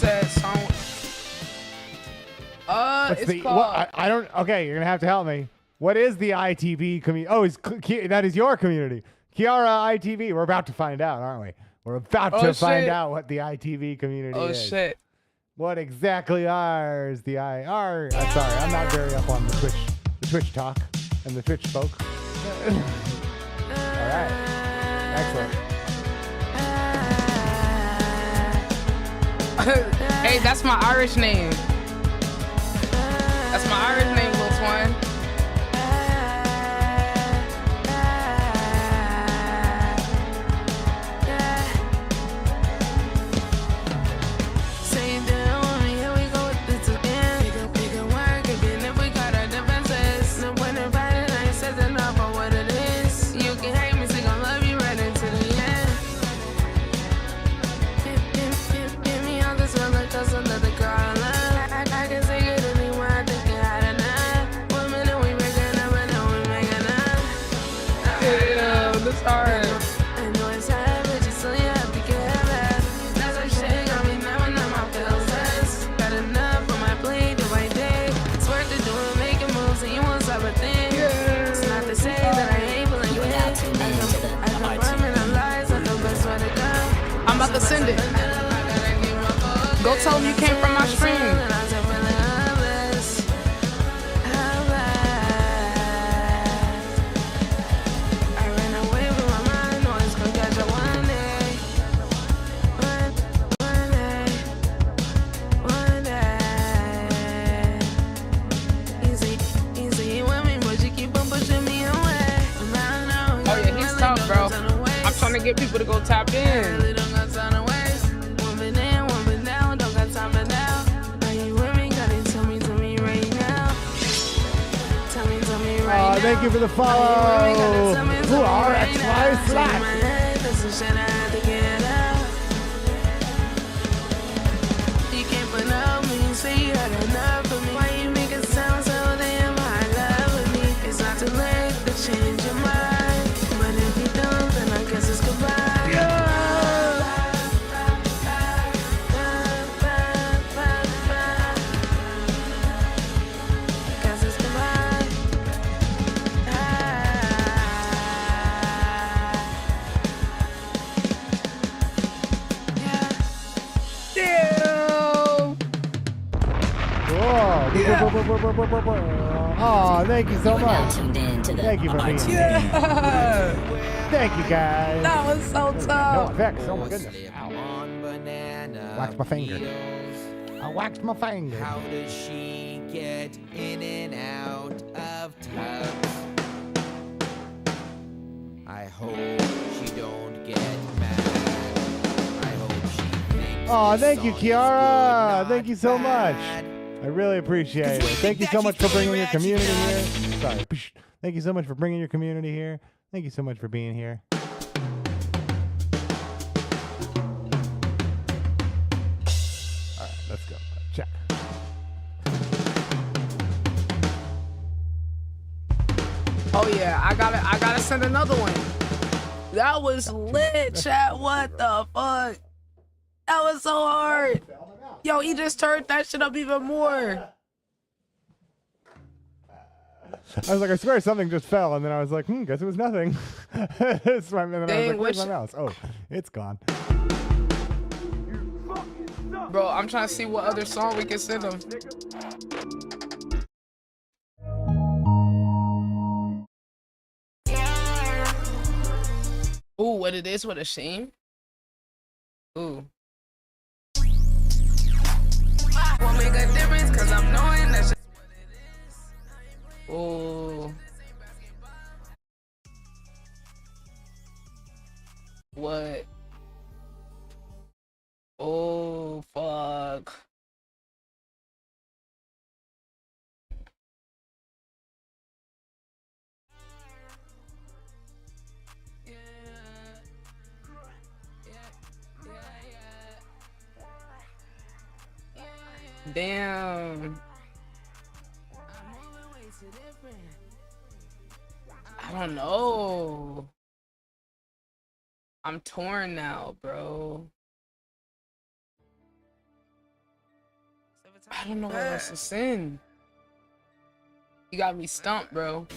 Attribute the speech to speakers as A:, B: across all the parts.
A: said song.
B: What's
A: It's
B: the,
A: called.
B: what, I don't. Okay, you're gonna have to help me. What is the ITV community? Oh, that is your community, Kiara ITV. We're about to find out, aren't we? We're about to find out what the ITV community is.
A: Oh shit.
B: What exactly are the I'm sorry, I'm not very up on the Twitch talk and the Twitch folk. All right, excellent.
A: Hey, that's my Irish name. That's my Irish name, Lil Twine. I'm about to send it. Go tell him you came from my stream. Oh yeah, he's tough, bro. I'm trying to get people to go tap in.
B: Thank you for the follow. Who are XY Slack? Oh, thank you so much. Thank you for being here. Thank you, guys.
A: That was so tough.
B: No effects. Oh my goodness. Ow. Wax my finger. I waxed my finger.
C: How does she get in and out of tubs? I hope she don't get mad. I hope she thinks.
B: Oh, thank you, Kiara. Thank you so much. I really appreciate it. Thank you so much for bringing your community here. Sorry. Thank you so much for bringing your community here. Thank you so much for being here. All right, let's go. Check.
A: Oh yeah, I gotta send another one. That was lit, chat. What the fuck? That was so hard. Yo, he just turned that shit up even more.
B: I was like, I swear something just fell, and then I was like, guess it was nothing. And then I was like, where's my mouse? Oh, it's gone.
A: Bro, I'm trying to see what other song we can send him. Ooh, what it is with a shame? Ooh. Won't make a difference cause I'm knowing that's just what it is. Ooh. What? Oh, fuck. Damn. I don't know. I'm torn now, bro. I don't know what else to send. You got me stumped, bro.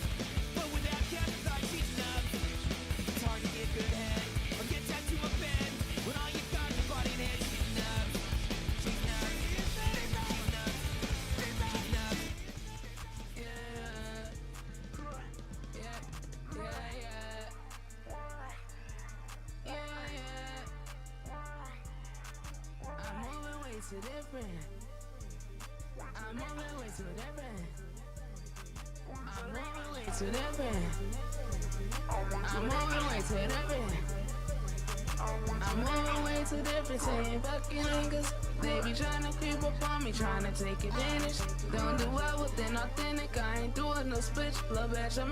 A: I'm moving way too different, saying fucking niggas. They be trying to creep up on me, trying to take advantage. Don't do well within authentic, I ain't doing no switch. Blow back some.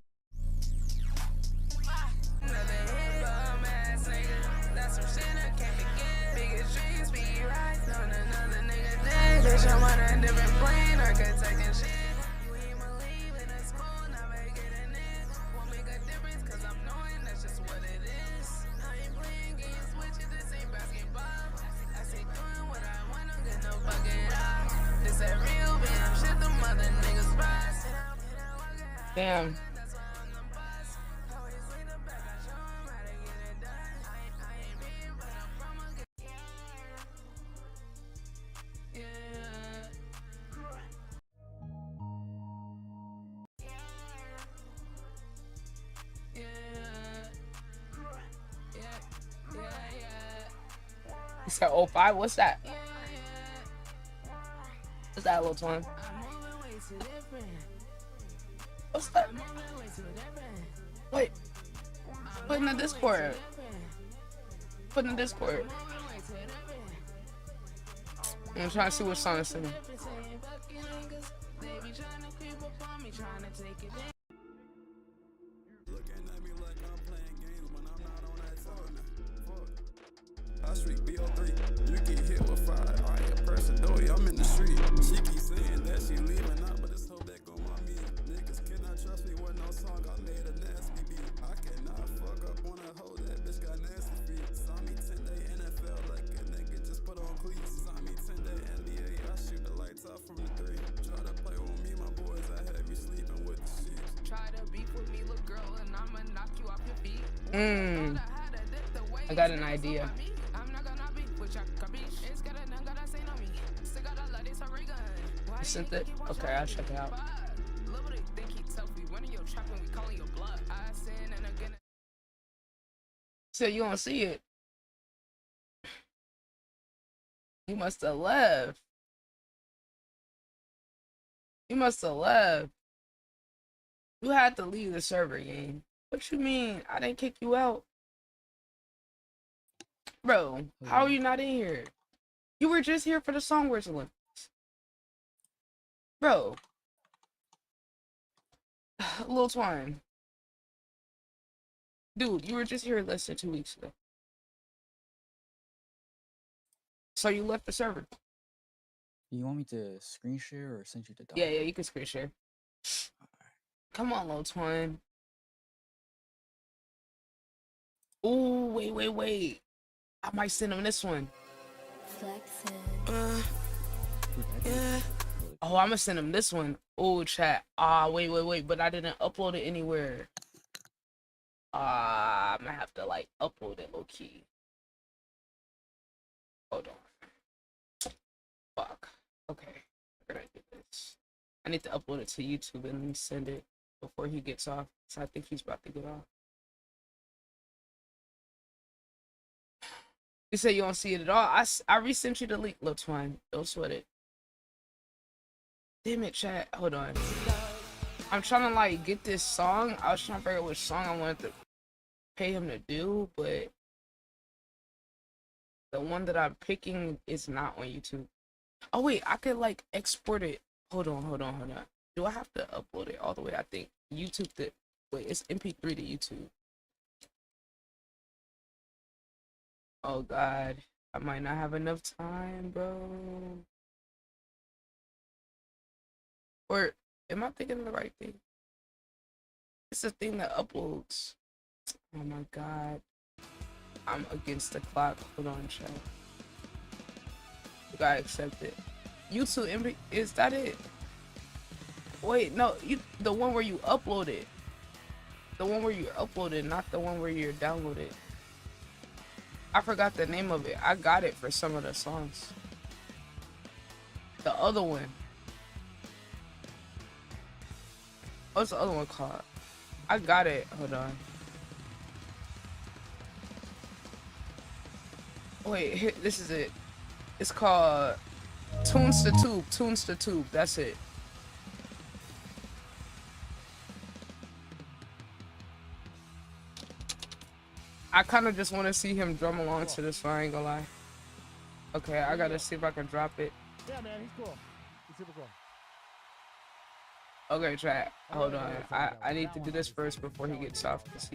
A: Another hit, bum ass nigga. That's some shit I can't forget. Biggest dreams be right on another nigga dead. Bitch, I'm on a different plane, architecting shit. You ain't believe in a spoon, I may get in it. Won't make a difference, cause I'm knowing that's just what it is. I ain't playing games with you, this ain't basketball. I say doing what I want, don't get no fucking up. This that real bam, shit the mother niggas boss. Damn. You said 05? What's that? What's that, little twin? What's that? Wait. Put in the Discord. Put in the Discord. I'm trying to see what song it's singing.
D: Street BO3, you get hit with fire. I ain't a person, though, I'm in the street. She keep saying that she leaving out, but it's her back on my meat. Niggas cannot trust me with no song, I made a nasty beat. I cannot fuck up on a hoe, that bitch got nasty feet. Saw me 10-day NFL like a nigga just put on cleats. Saw me 10-day NBA, I shoot the lights off from the 3. Try to play with me, my boys, I have you sleeping with the sheets. Try to beef with me, little girl, and I'ma knock you off your feet.
A: I got an idea. You sent it? Okay, I'll check it out. So you don't see it? You must have left. You must have left. You had to leave the server game. What you mean? I didn't kick you out. Bro, how are you not in here? You were just here for the Song Wars Olympics. Bro. Lil Twine. Dude, you were just here less than 2 weeks ago. So you left the server.
E: You want me to screen share or send you the doc?
A: Yeah, you can screen share.
E: Alright.
A: Come on, Lil Twine. Ooh, wait. I might send him this one. Yeah. Oh, I'm gonna send him this one. Oh, chat. Wait. But I didn't upload it anywhere. I'm gonna have to like upload it low key. Hold on. Fuck. Okay. We're gonna do this. I need to upload it to YouTube and then send it before he gets off. So I think he's about to get off. You say you don't see it at all. I resent you the link, Lil Twine. Don't sweat it. Damn it, chat. Hold on. I'm trying to like get this song. I was trying to figure out which song I wanted to pay him to do, but the one that I'm picking is not on YouTube. Oh wait, I could like export it. Hold on. Do I have to upload it all the way? I think YouTube did. Wait, it's MP3 to YouTube. Oh god, I might not have enough time, bro. Or am I thinking of the right thing? It's the thing that uploads. Oh my god. I'm against the clock. Hold on, chat. You gotta accept it. YouTube MP, is that it? Wait, no, the one where you uploaded. The one where you uploaded, not the one where you downloaded. I forgot the name of it. I got it for some of the songs. The other one. What's the other one called? I got it. Hold on. Wait, here, this is it. It's called Tunes to Tube. Tunes to Tube. That's it. I kind of just want to see him drum along to this, so I ain't gonna lie. Okay, I gotta see if I can drop it.
B: Yeah, man, he's cool. He's super cool.
A: Okay, chat. Hold on. I need to do this first before he gets off, because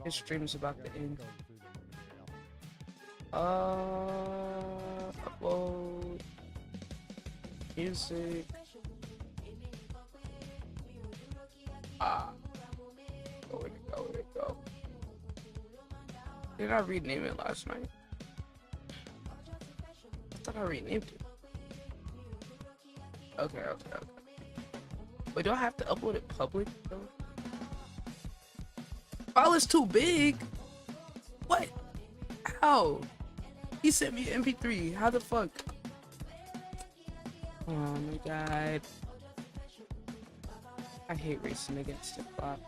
A: his stream's about to end. Upload music. Where'd it go? Where'd it go? Did I rename it last night? I thought I renamed it. Okay. Wait, do I have to upload it public though? File is too big. What? How? He sent me an MP3. How the fuck? Oh my god. I hate racing against the clock.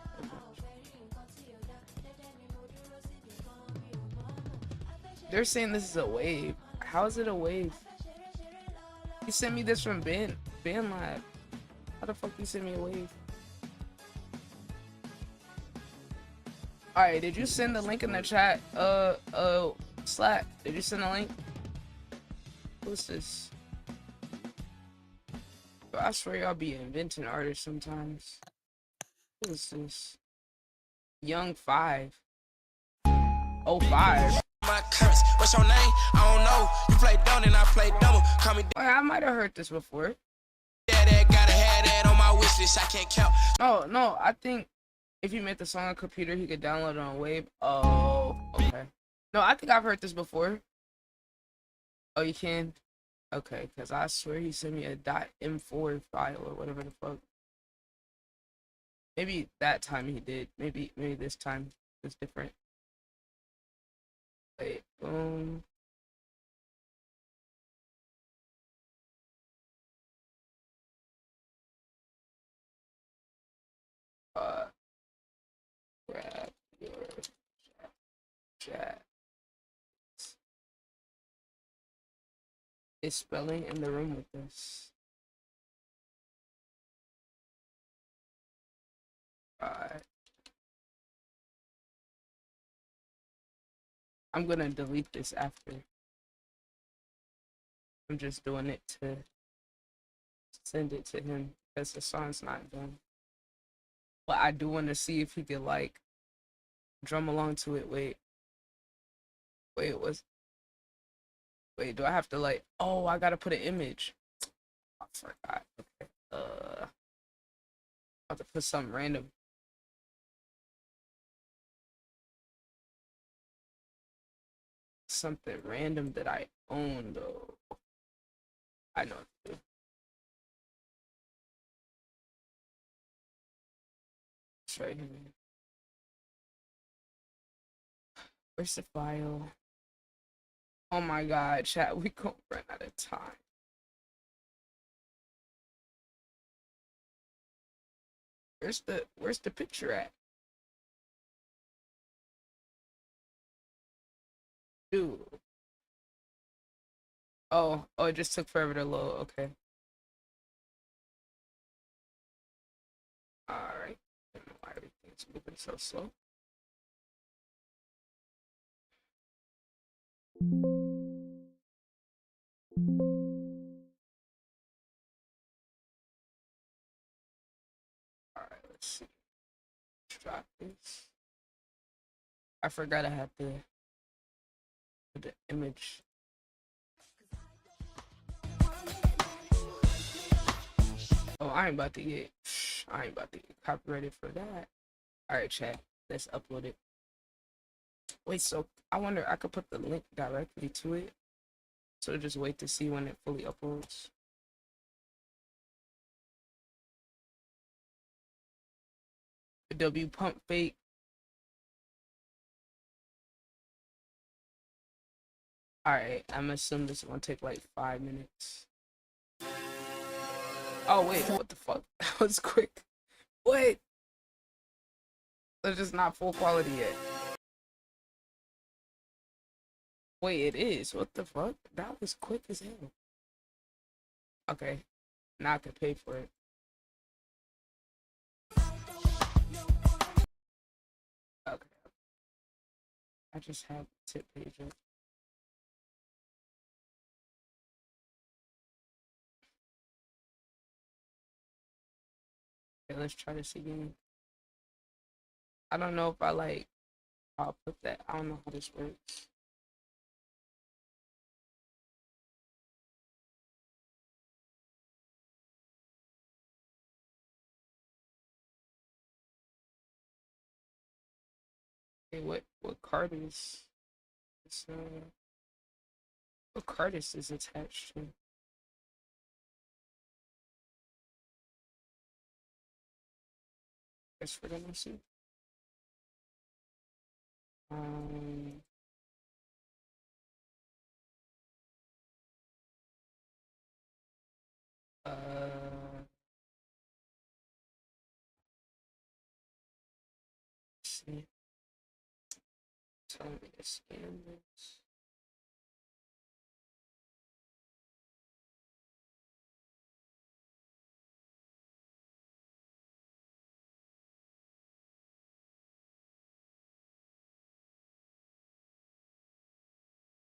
A: They're saying this is a wave. How is it a wave? He sent me this from Band Lab. How the fuck you send me a wave? Alright, did you send the link in the chat? Slack, did you send the link? Who's this? Bro, I swear y'all be inventing artists sometimes. Who is this? Young 5. Oh, 5.
F: My curse. What's your name? I don't know. You play dumb and I play double. Call me.
A: Oh, I might have heard this before.
F: That gotta have that on my wish list. I can't count.
A: No, I think if you made the song on a computer, he could download it on Wave. Oh, okay. No, I think I've heard this before. Oh, you can? Okay, because I swear he sent me a .m4 file or whatever the fuck. Maybe that time he did. Maybe this time it's different. Wait, boom. Grab your chat. Is spelling in the room with this. Alright. I'm gonna delete this after. I'm just doing it to send it to him because the song's not done. But I do want to see if he could like drum along to it. Wait, do I have to like, oh, I gotta put an image. I forgot. Okay. I have to put something random. Something random that I own though. I know what to do. It's right here. Where's the file? Oh my god, chat, we gonna run out of time. Where's the picture at? Dude. Oh, it just took forever to load. Okay. Alright. I don't know why everything's moving so slow. Alright, let's see. Let's drop this. I forgot I had to put the image. Oh, I ain't about to get copyrighted for that. Alright, chat. Let's upload it. Wait, so I wonder I could put the link directly to it. So just wait to see when it fully uploads. W pump fake. Alright, I'm assuming this is gonna take like 5 minutes. Oh wait, what the fuck? That was quick. Wait. It's just not full quality yet. Wait, it is. What the fuck? That was quick as hell. Okay. Now I can pay for it. Okay. I just have the tip page up. Okay, let's try this again. I don't know if I'll put that. I don't know how this works. Okay, what card is this, what card is this attached to? Guess we're gonna see. See. Tell me to scan this.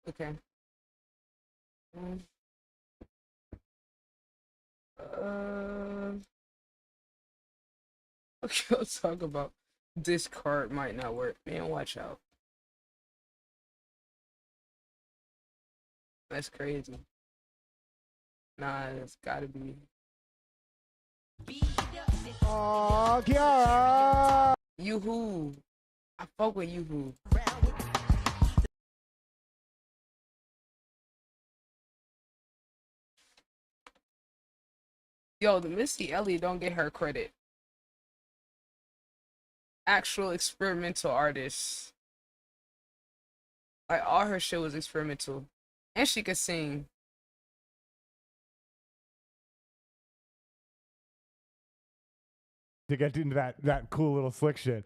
A: Okay. Okay, let's talk about this card might not work. Man, watch out. That's crazy. Nah, it's gotta be.
B: Oh, Kiara!
A: Yoo-hoo. I fuck with Yoo-hoo. Yo, the Missy Elliott don't get her credit. Actual experimental artist. Like, all her shit was experimental. And she could sing.
B: To get into that cool little slick shit.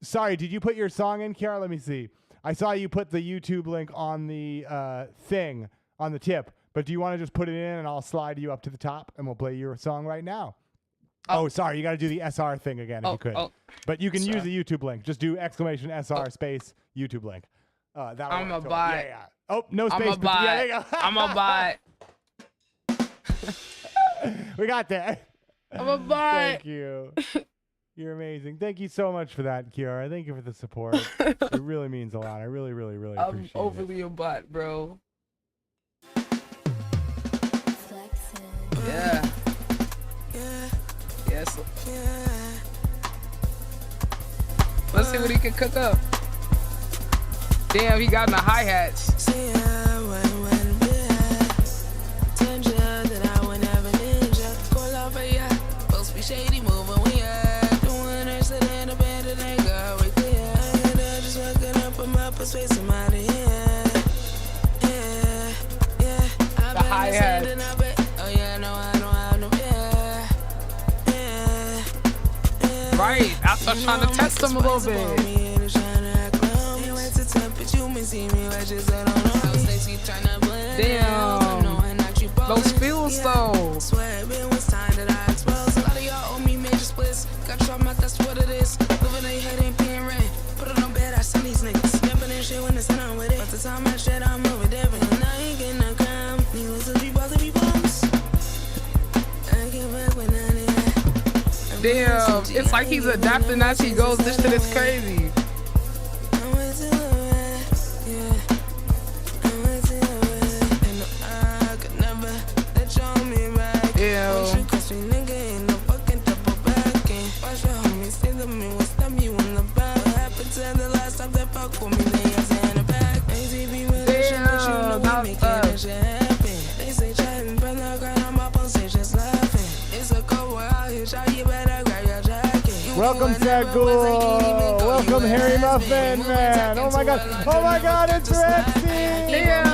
B: Sorry, did you put your song in, Kiara? Let me see. I saw you put the YouTube link on the thing, on the tip. But do you want to just put it in and I'll slide you up to the top and we'll play your song right now? Oh, sorry. You got to do the SR thing again if you could. But you can use the YouTube link. Just do exclamation SR space YouTube link.
A: I'm a bot.
B: Yeah. Oh, no space.
A: I'm a bot.
B: Yeah, there you go.
A: I'm a bot.
B: We got that.
A: I'm a bot.
B: Thank you. You're amazing. Thank you so much for that, Kiara. Thank you for the support. It really means a lot. I really, really, really appreciate it.
A: I'm overly a bot, bro. Yeah. Yes. Let's see what he can cook up. Damn, he got in the hi-hats. Shady moving, we are doing us that ain't a band and they got right there. Just walking up on my space, somebody, yeah. The hi-hat. Oh yeah, no, I don't have no, yeah. Right, I was trying to test him a little bit. Damn, those feels though. Got your mouth, that's what it is. Living in your head ain't being rent. Put it on bed, I send these niggas. Snapping and shit when the sun on with it. By the time I shit, I'm moving different. And I ain't getting no crime. Needless to be bothered, be bums. I can't fuck with none of that. Damn, it's like he's adapting as he goes. This shit is crazy.
B: Welcome, Sad Ghoul. Welcome, Harry Muffin, man. Oh my god. Oh my god, it's Rexy.
A: Damn.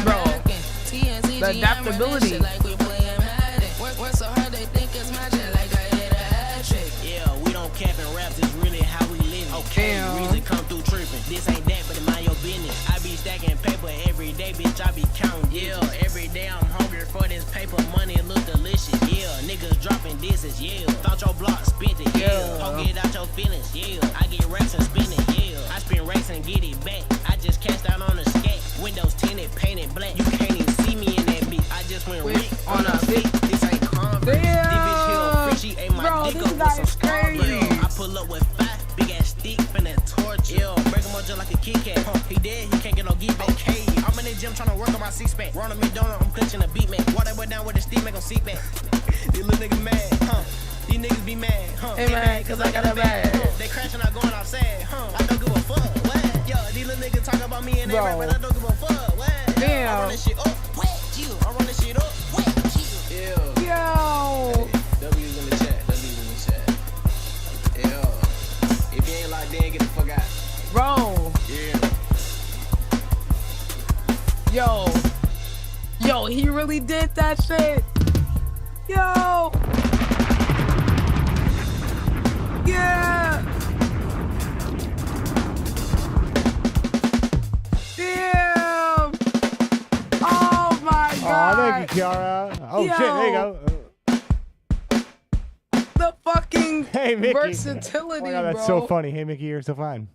A: Bro, the adaptability.
F: Yeah, we don't cap and rap, this really how we live. Okay,
A: Damn.
F: reason come through tripping. This ain't that, but it mind your business. I be stacking paper every day, bitch, I be counting. Yeah, every day I'm hungry for this paper, money look delicious. Yeah, niggas dropping disses, yeah. Thought your block spent it, yeah. Poke it out your feelings, yeah. I get racks and spin it, yeah. I spin racks and get it back. I just cast out on the scat. Windows tinted, painted black. You can't even see me in that bitch. I just went Rick on a beat. This ain't Converse. This bitch here free, she ate my
A: Bro,
F: dick
A: this
F: up with
A: guy
F: some
A: is crazy.
F: Starburst. I pull up with 5 big ass stick, finna torch. Yeah, break him up just like a Kit Kat. He dead, he can't get no get back. Okay, I'm in the gym tryna work on my six-pack. Ronald McDonald, I'm clutching a beat, man. Water went down with the stick, make him sit back. These little niggas mad, huh? These niggas be mad, huh?
A: Hey, man, cause I got a bag.
F: They crashing out going outside, huh? I don't give a fuck, what? Yo, these little niggas talk about me and they
A: Bro.
F: rap, but I don't give a fuck, what?
A: Damn.
F: I run this shit up, what? You, I run this shit up, what? Yeah.
A: Yo.
F: W's in the chat, W's in the chat. Yeah. If you ain't locked in, get the fuck out.
A: Bro.
F: Yeah.
A: Yo, he really did that shit. Yo. Yeah. Damn. Oh my
B: Aw,
A: god.
B: thank you, Kiara. Oh shit, there you go.
A: The fucking
B: Hey, Mickey.
A: versatility,
B: Oh my god, that's
A: bro.
B: so funny. Hey, Mickey, you're so fine.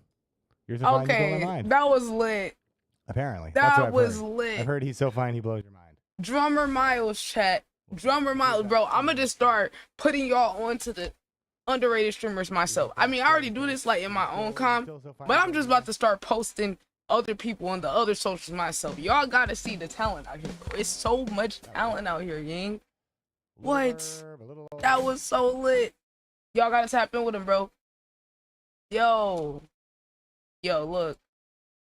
B: You're so fine. You blow
A: Okay,
B: my mind.
A: that was lit.
B: Apparently, that's what
A: That
B: I've
A: was
B: heard.
A: lit.
B: I've heard he's so fine he blows your mind.
A: Drummer Miles chat. Drummer Miles, bro. I'm gonna just start putting y'all onto the underrated streamers myself. I mean, I already do this like in my own but I'm just about to start posting other people on the other socials myself. Y'all gotta see the talent out here, bro. It's so much talent out here, gang. What? That was so lit. Y'all gotta tap in with him, bro. Yo, look,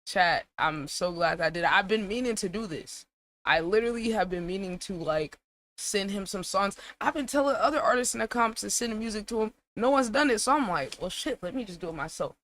A: chat. I'm so glad I did it. I've been meaning to do this. I literally have been meaning to like send him some songs. I've been telling other artists in the comments to send music to him. No one's done it, so I'm like, well, shit, let me just do it myself.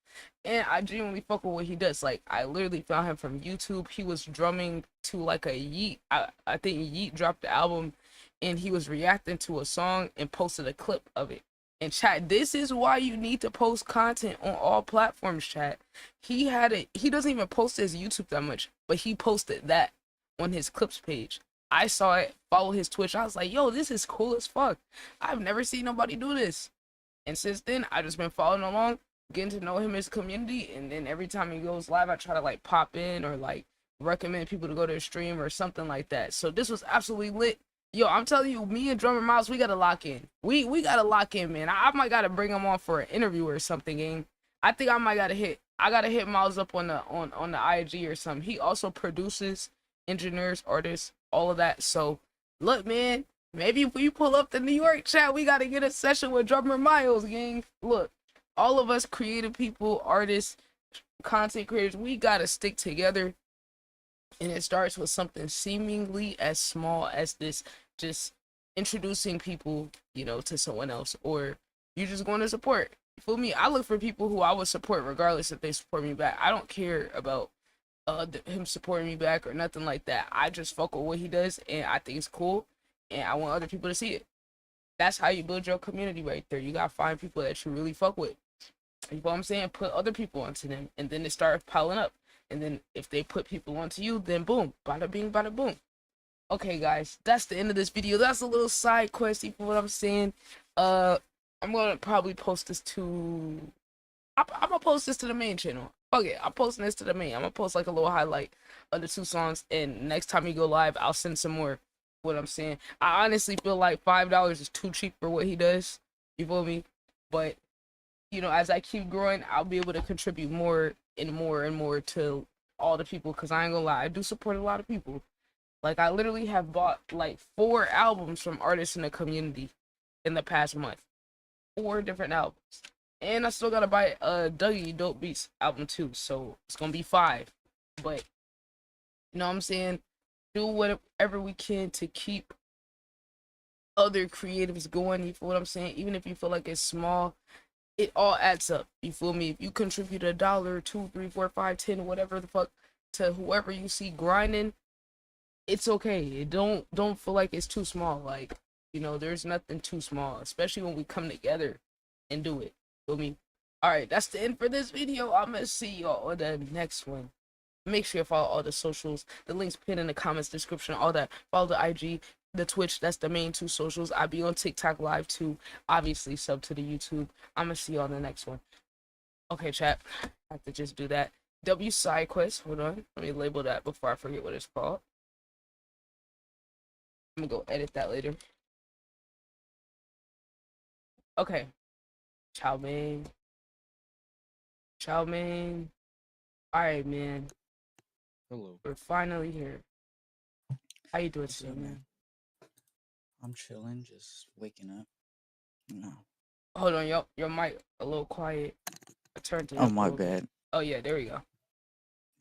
A: And I genuinely fuck with what he does. Like, I literally found him from YouTube. He was drumming to like a Yeet. I think Yeet dropped the album, and he was reacting to a song and posted a clip of it. And chat, this is why you need to post content on all platforms, chat. He doesn't even post his YouTube that much, but he posted that on his clips page. I saw it, follow his Twitch. I was like, yo, this is cool as fuck. I've never seen nobody do this. And since then, I just been following along, getting to know him, his community, and then every time he goes live, I try to like pop in or like recommend people to go to his stream or something like that. So this was absolutely lit. Yo, I'm telling you, me and Drummer Miles, we gotta lock in. We gotta lock in, man. I might gotta bring him on for an interview or something, gang. I think I might gotta hit Miles up on the IG or something. He also produces, engineers, artists, all of that. So look, man, maybe if we pull up the New York chat, we gotta get a session with Drummer Miles, gang. Look, all of us creative people, artists, content creators, we gotta stick together. And it starts with something seemingly as small as this, just introducing people, you know, to someone else, or you just going to support. You feel me? I look for people who I would support regardless if they support me back. I don't care about him supporting me back or nothing like that. I just fuck with what he does, and I think it's cool, and I want other people to see it. That's how you build your community right there. You gotta find people that you really fuck with. You know what I'm saying? Put other people onto them, and then it starts piling up. And then if they put people onto you, then boom, bada bing, bada boom. Okay, guys, that's the end of this video. That's a little side quest, you know what I'm saying? I'm gonna probably post this to... I'm gonna post this to the main channel. Okay, I'm posting this to the main. I'm gonna post like a little highlight of the 2 songs, and next time you go live, I'll send some more. What I'm saying, I honestly feel like $5 is too cheap for what he does. You feel me? But you know, as I keep growing, I'll be able to contribute more and more and more to all the people. Cause I ain't gonna lie, I do support a lot of people. Like, I literally have bought like 4 albums from artists in the community in the past month. 4 different albums. And I still gotta buy a Dougie Dope Beats album too. So it's gonna be 5. But you know what I'm saying? Do whatever we can to keep other creatives going, you feel what I'm saying? Even if you feel like it's small, it all adds up. You feel me? If you contribute $1, $2, $3, $4, $5, $10, whatever the fuck, to whoever you see grinding, it's okay. It don't feel like it's too small. Like, you know, there's nothing too small, especially when we come together and do it. Feel me? All right, that's the end for this video. I'm gonna see y'all on the next one. Make sure you follow all the socials. The links pinned in the comments description, all that. Follow the IG, the Twitch. That's the main two socials. I be on TikTok live too. Obviously, sub to the YouTube. I'm gonna see you on the next one. Okay, chat. I have to just do that. W side quest. Hold on. Let me label that before I forget what it's called. I'm gonna go edit that later. Okay. Ciao, man. Ciao, man. Alright, man.
E: Hello.
A: We're finally here. How you doing
E: What's
A: today,
E: up,
A: man?
E: man? I'm chilling, just waking up. No.
A: Hold on, your mic a little quiet. I turned it
E: Oh,
A: up a
E: my
A: little bit.
E: bad.
A: Oh yeah, there we go.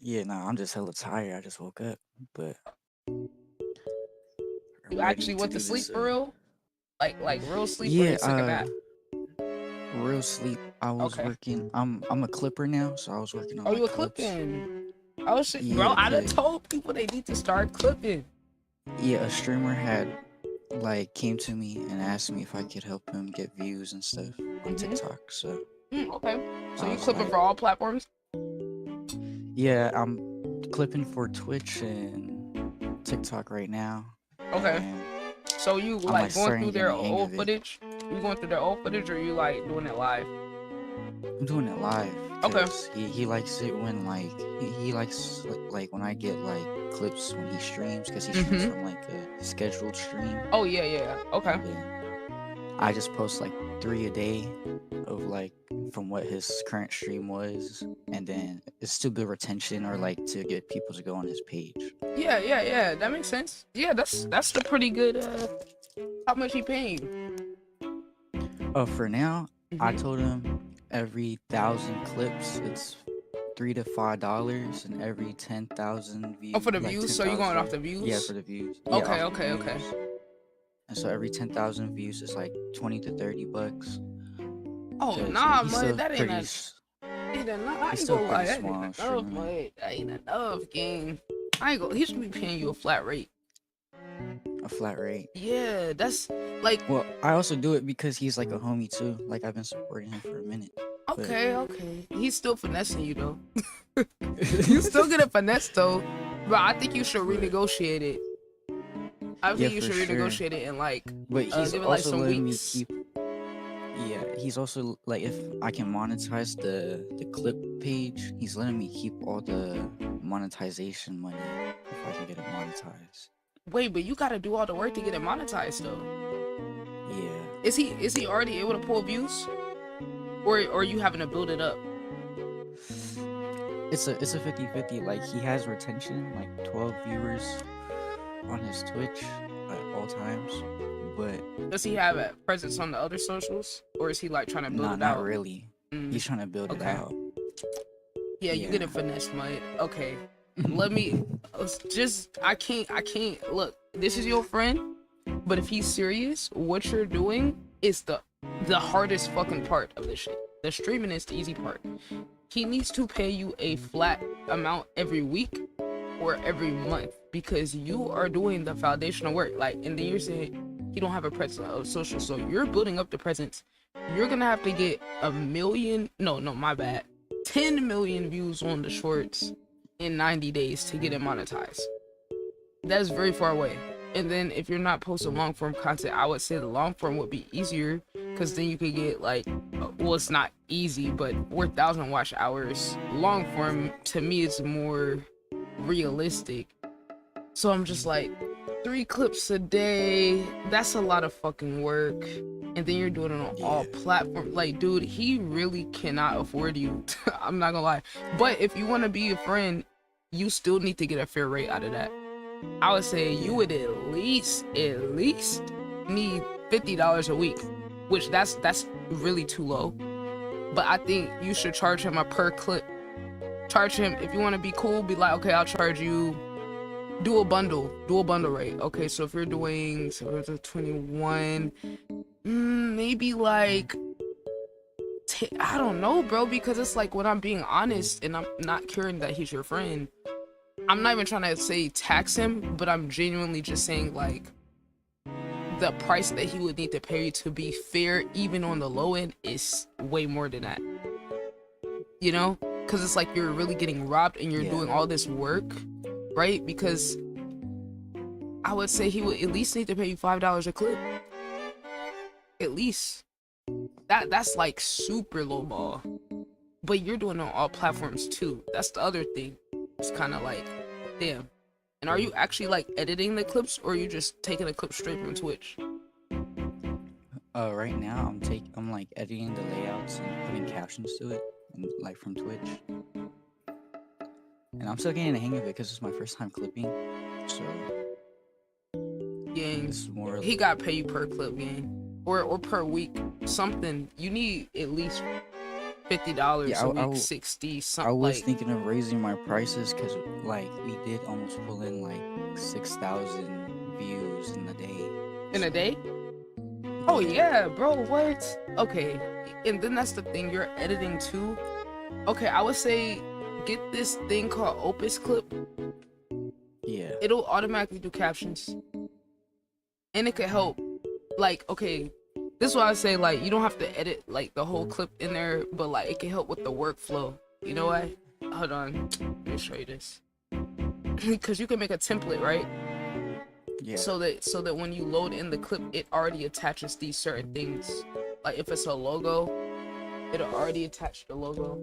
E: Yeah, nah, I'm just hella tired. I just woke up, but
A: You
E: I'm
A: actually
E: ready
A: went
E: do
A: to sleep
E: this,
A: for real? Like real sleep, or
E: yeah,
A: you took a nap?
E: real sleep. I was
A: Okay.
E: working. I'm a clipper now, so I was working on
A: Oh,
E: my
A: you were
E: clips.
A: clipping? Oh shit, bro!
E: Yeah,
A: I done
E: 'cause
A: told people they need to start clipping.
E: yeah, a streamer had like came to me and asked me if I could help him get views and stuff on TikTok. So
A: Okay. So
E: I
A: you
E: was
A: clipping
E: like,
A: for all platforms?
E: yeah, I'm clipping for Twitch and TikTok right now.
A: Okay.
E: And
A: So you
E: I'm
A: like
E: like
A: going
E: starting
A: through
E: to get
A: their
E: the hang
A: old
E: of it.
A: footage? You going through their old footage, or you like doing it live?
E: I'm doing it live.
A: Okay.
E: 'Cause he likes it when like he likes like when I get like clips when he streams, because he streams from like a scheduled stream.
A: Oh yeah, yeah. Okay.
E: And then I just post like 3 a day of like from what his current stream was, and then it's still good retention, or like to get people to go on his page.
A: Yeah. That makes sense. Yeah, that's the pretty good. How much he paying you?
E: Oh, for now, I
A: Mhm.
E: told him every 1,000 clips it's $3 to $5, and every 10,000 views.
A: Oh, for the
E: like
A: views. So you going off the
E: 10,000
A: views?
E: Yeah, for the views. Yeah,
A: Okay,
E: off the
A: okay.
E: views. And so every 10,000 views is like $20 to $30.
A: Oh
E: 'Cause,
A: nah,
E: he's
A: man,
E: still
A: that ain't
E: pretty.
A: enough. I ain't
E: He's still
A: gonna lie,
E: pretty
A: that
E: small
A: ain't enough,
E: streamer.
A: man. That ain't enough, gang. I ain't gonna. He should be paying you a flat rate.
E: A flat rate.
A: Yeah, that's like.
E: Well, I also do it because he's like a homie too. Like I've been supporting him for a minute.
A: Okay. He's still finessing you though. You still get a finesse though, but I think you should renegotiate it. I think you
E: for
A: should
E: sure.
A: renegotiate it and like
E: But he's
A: give it like
E: also
A: some
E: letting
A: weeks.
E: me keep. Yeah, he's also like, if I can monetize the clip page, he's letting me keep all the monetization money if I can get it monetized.
A: Wait, but you gotta do all the work to get it monetized though.
E: Yeah.
A: Is he already able to pull views, or you having to build it up?
E: It's a 50-50. Like he has retention, like 12 viewers on his Twitch at all times. But
A: Does he have a presence on the other socials, or is he like trying to build it out?
E: not really. He's trying to build it out.
A: Yeah, you get a finesse, mate. Okay, let me I can't look. This is your friend, but if he's serious, what you're doing is the hardest fucking part of this shit. The streaming is the easy part. He needs to pay you a flat amount every week or every month, because you are doing the foundational work. Like, and then you're saying he don't have a presence of social, so you're building up the presence. You're gonna have to get 1 million, no, my bad, 10 million views on the shorts in 90 days to get it monetized. That's very far away. And then if you're not posting long form content, I would say the long form would be easier, because then you could get like, well, it's not easy, but 4,000 watch hours. Long form to me is more realistic. So I'm just like, 3 clips a day, that's a lot of fucking work. And then you're doing it on all platforms. Like, dude, he really cannot afford you. I'm not gonna lie. But if you want to be a friend, you still need to get a fair rate out of that. I would say you would at least need $50 a week, which that's really too low. But I think you should charge him a per clip. Charge him, if you want to be cool, be like, okay, I'll charge you dual bundle rate. Okay, so if you're doing, so it's a 21, maybe like, I don't know, bro, because it's like when I'm being honest and I'm not caring that he's your friend, I'm not even trying to say tax him, but I'm genuinely just saying like the price that he would need to pay you to be fair, even on the low end, is way more than that. You know, because it's like you're really getting robbed and you're doing all this work, right? Because I would say he would at least need to pay you $5 a clip. At least. That's like super low ball. But you're doing it on all platforms too. That's the other thing. It's kind of like, damn. And are you actually like editing the clips, or are you just taking the clip straight from Twitch?
E: Right now I'm like editing the layouts and putting captions to it, and like from Twitch. And I'm still getting the hang of it because it's my first time clipping. So
A: Gang,
E: it's more.
A: he got pay you per clip, gang, or per week. Something you need at least $50 a week, 60 something.
E: I was
A: like,
E: thinking of raising my prices because like we did almost pull in like 6,000 views in a day.
A: In a day? Oh yeah, bro, what? Okay, and then that's the thing, you're editing too. Okay, I would say get this thing called Opus Clip.
E: Yeah.
A: It'll automatically do captions. And it could help. Like, okay, this is why I say, like, you don't have to edit like the whole clip in there, but like it can help with the workflow. You know what? Hold on, let me show you this. Because you can make a template, right?
E: Yeah.
A: So that when you load in the clip, it already attaches these certain things. Like if it's a logo, it'll already attach the logo.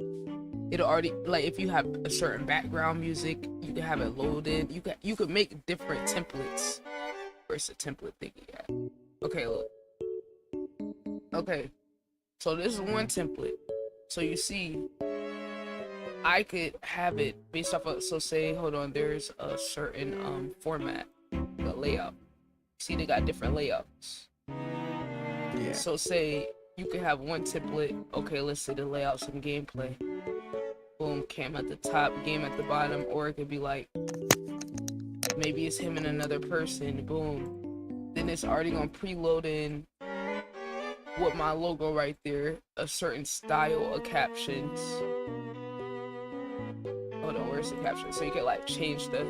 A: It'll already, like if you have a certain background music, you can have it loaded. You could make different templates. Where's the template thingy at? Okay, look. Okay, so this is one template. So you see, I could have it based off of, so say, hold on, there's a certain format, the layout. See, they got different layouts.
E: Yeah.
A: So say you could have one template. Okay, let's say the layout, some gameplay. Boom, cam at the top, game at the bottom, or it could be like maybe it's him and another person. Boom, then it's already gonna preload in with my logo right there, a certain style of captions. Hold on, where's the caption? So you can like change the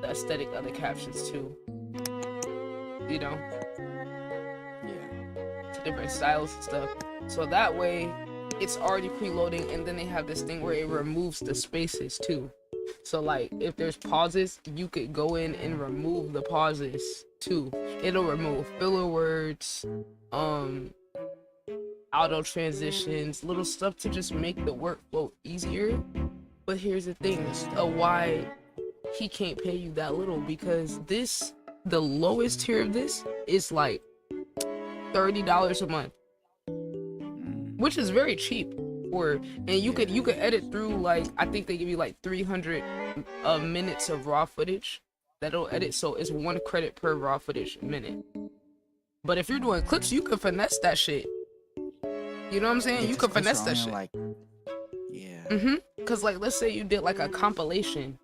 A: aesthetic of the captions too. You know, to different styles and stuff. So that way, it's already preloading, and then they have this thing where it removes the spaces too. So like if there's pauses, you could go in and remove the pauses too. It'll remove filler words, auto transitions, little stuff to just make the workflow easier. But here's the thing, why he can't pay you that little, because the lowest tier of this is like $30 a month, which is very cheap. And you could edit through, like, I think they give you like 300 minutes of raw footage that'll edit, so it's 1 credit per raw footage minute. But if you're doing clips, you can finesse that shit. You know what I'm saying? You can finesse that shit.
E: Like, yeah.
A: Cause like, let's say you did like a compilation,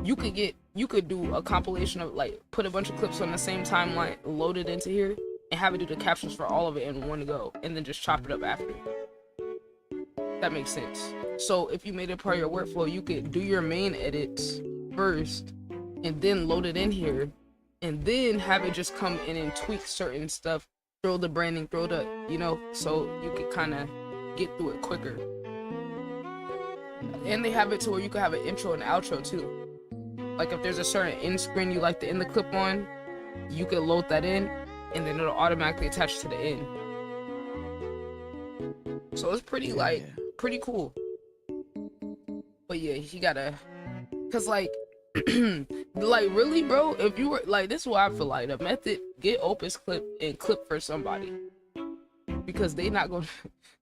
A: you could do a compilation of like, put a bunch of clips on the same timeline, load it into here, and have it do the captions for all of it in one go, and then just chop it up after. That makes sense. So if you made it part of your workflow, you could do your main edits first, and then load it in here, and then have it just come in and tweak certain stuff, throw the branding, throw the, you know, so you could kind of get through it quicker. And they have it to where you can have an intro and outro too. Like if there's a certain end screen you like to end the clip on, you can load that in, and then it'll automatically attach to the end. So it's pretty pretty cool. But yeah, he gotta, cause like like really, bro, if you were like, this is what I feel like the method: get Opus Clip and clip for somebody, because they not gonna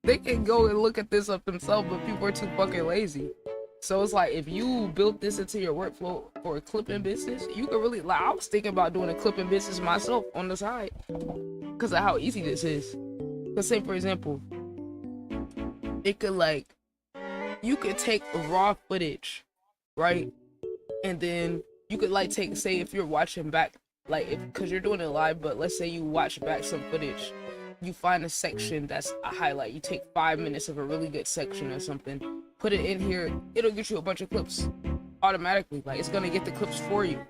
A: they can go and look at this up themselves, but people are too fucking lazy. So it's like, if you built this into your workflow for a clipping business, you could really, like, I was thinking about doing a clipping business myself on the side because of how easy this is. Let's say, for example, it could, like, you could take raw footage, right? And then You could like take, say if you're watching back, like if, cause you're doing it live, but let's say you watch back some footage, you find a section that's a highlight. You take 5 minutes of a really good section or something, put it in here. It'll get you a bunch of clips automatically. Like it's gonna get the clips for you.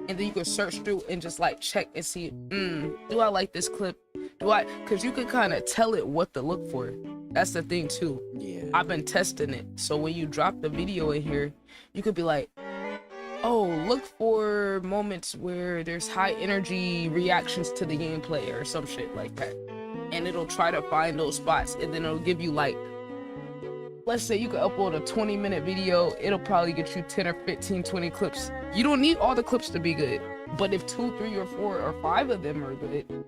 A: And then you can search through and just like check and see, do I like this clip? Cause you can kind of tell it what to look for. That's the thing too.
E: Yeah.
A: I've been testing it. So when you drop the video in here, you could be like, oh, look for moments where there's high energy reactions to the gameplay or some shit like that. And it'll try to find those spots, and then it'll give you like, let's say you could upload a 20-minute video, it'll probably get you 10 or 15, 20 clips. You don't need all the clips to be good, but if 2, 3, or 4, or 5 of them are good,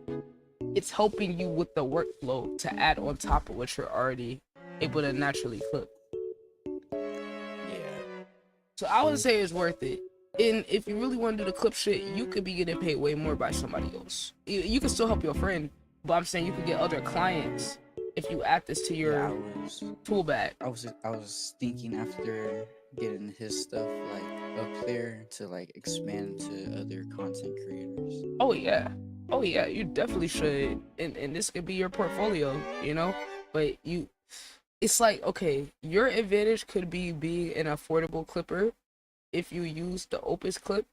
A: it's helping you with the workflow to add on top of what you're already able to naturally clip.
E: Yeah.
A: So I would say it's worth it. And if you really want to do the clip shit, you could be getting paid way more by somebody else. You can still help your friend, but I'm saying you could get other clients if you add this to your tool bag.
E: I was thinking after getting his stuff like up there to like expand to other content creators.
A: Oh yeah, you definitely should. And this could be your portfolio, you know. But it's like, okay, your advantage could be being an affordable clipper if you use the Opus clip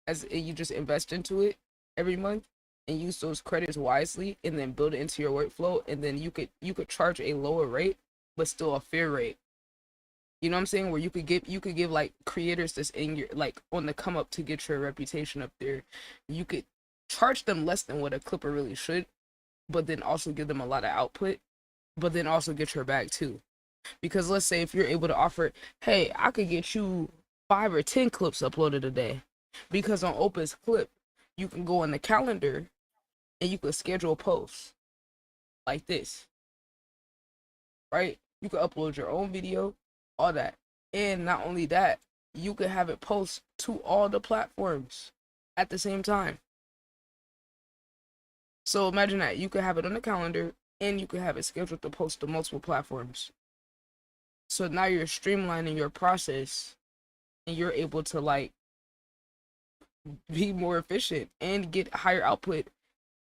A: and you just invest into it every month and use those credits wisely and then build it into your workflow, and then you could charge a lower rate but still a fair rate. You know what I'm saying? Where you could give like creators that's in your like on the come up to get your reputation up there. You could charge them less than what a clipper really should, but then also give them a lot of output, but then also get your bag too. Because let's say if you're able to offer, hey, I could get you 5 or 10 clips uploaded a day. Because on Opus Clip, you can go on the calendar and you could schedule posts like this. Right? You could upload your own video, all that. And not only that, you could have it post to all the platforms at the same time. So imagine that. You could have it on the calendar and you could have it scheduled to post to multiple platforms. So now you're streamlining your process and you're able to like be more efficient and get higher output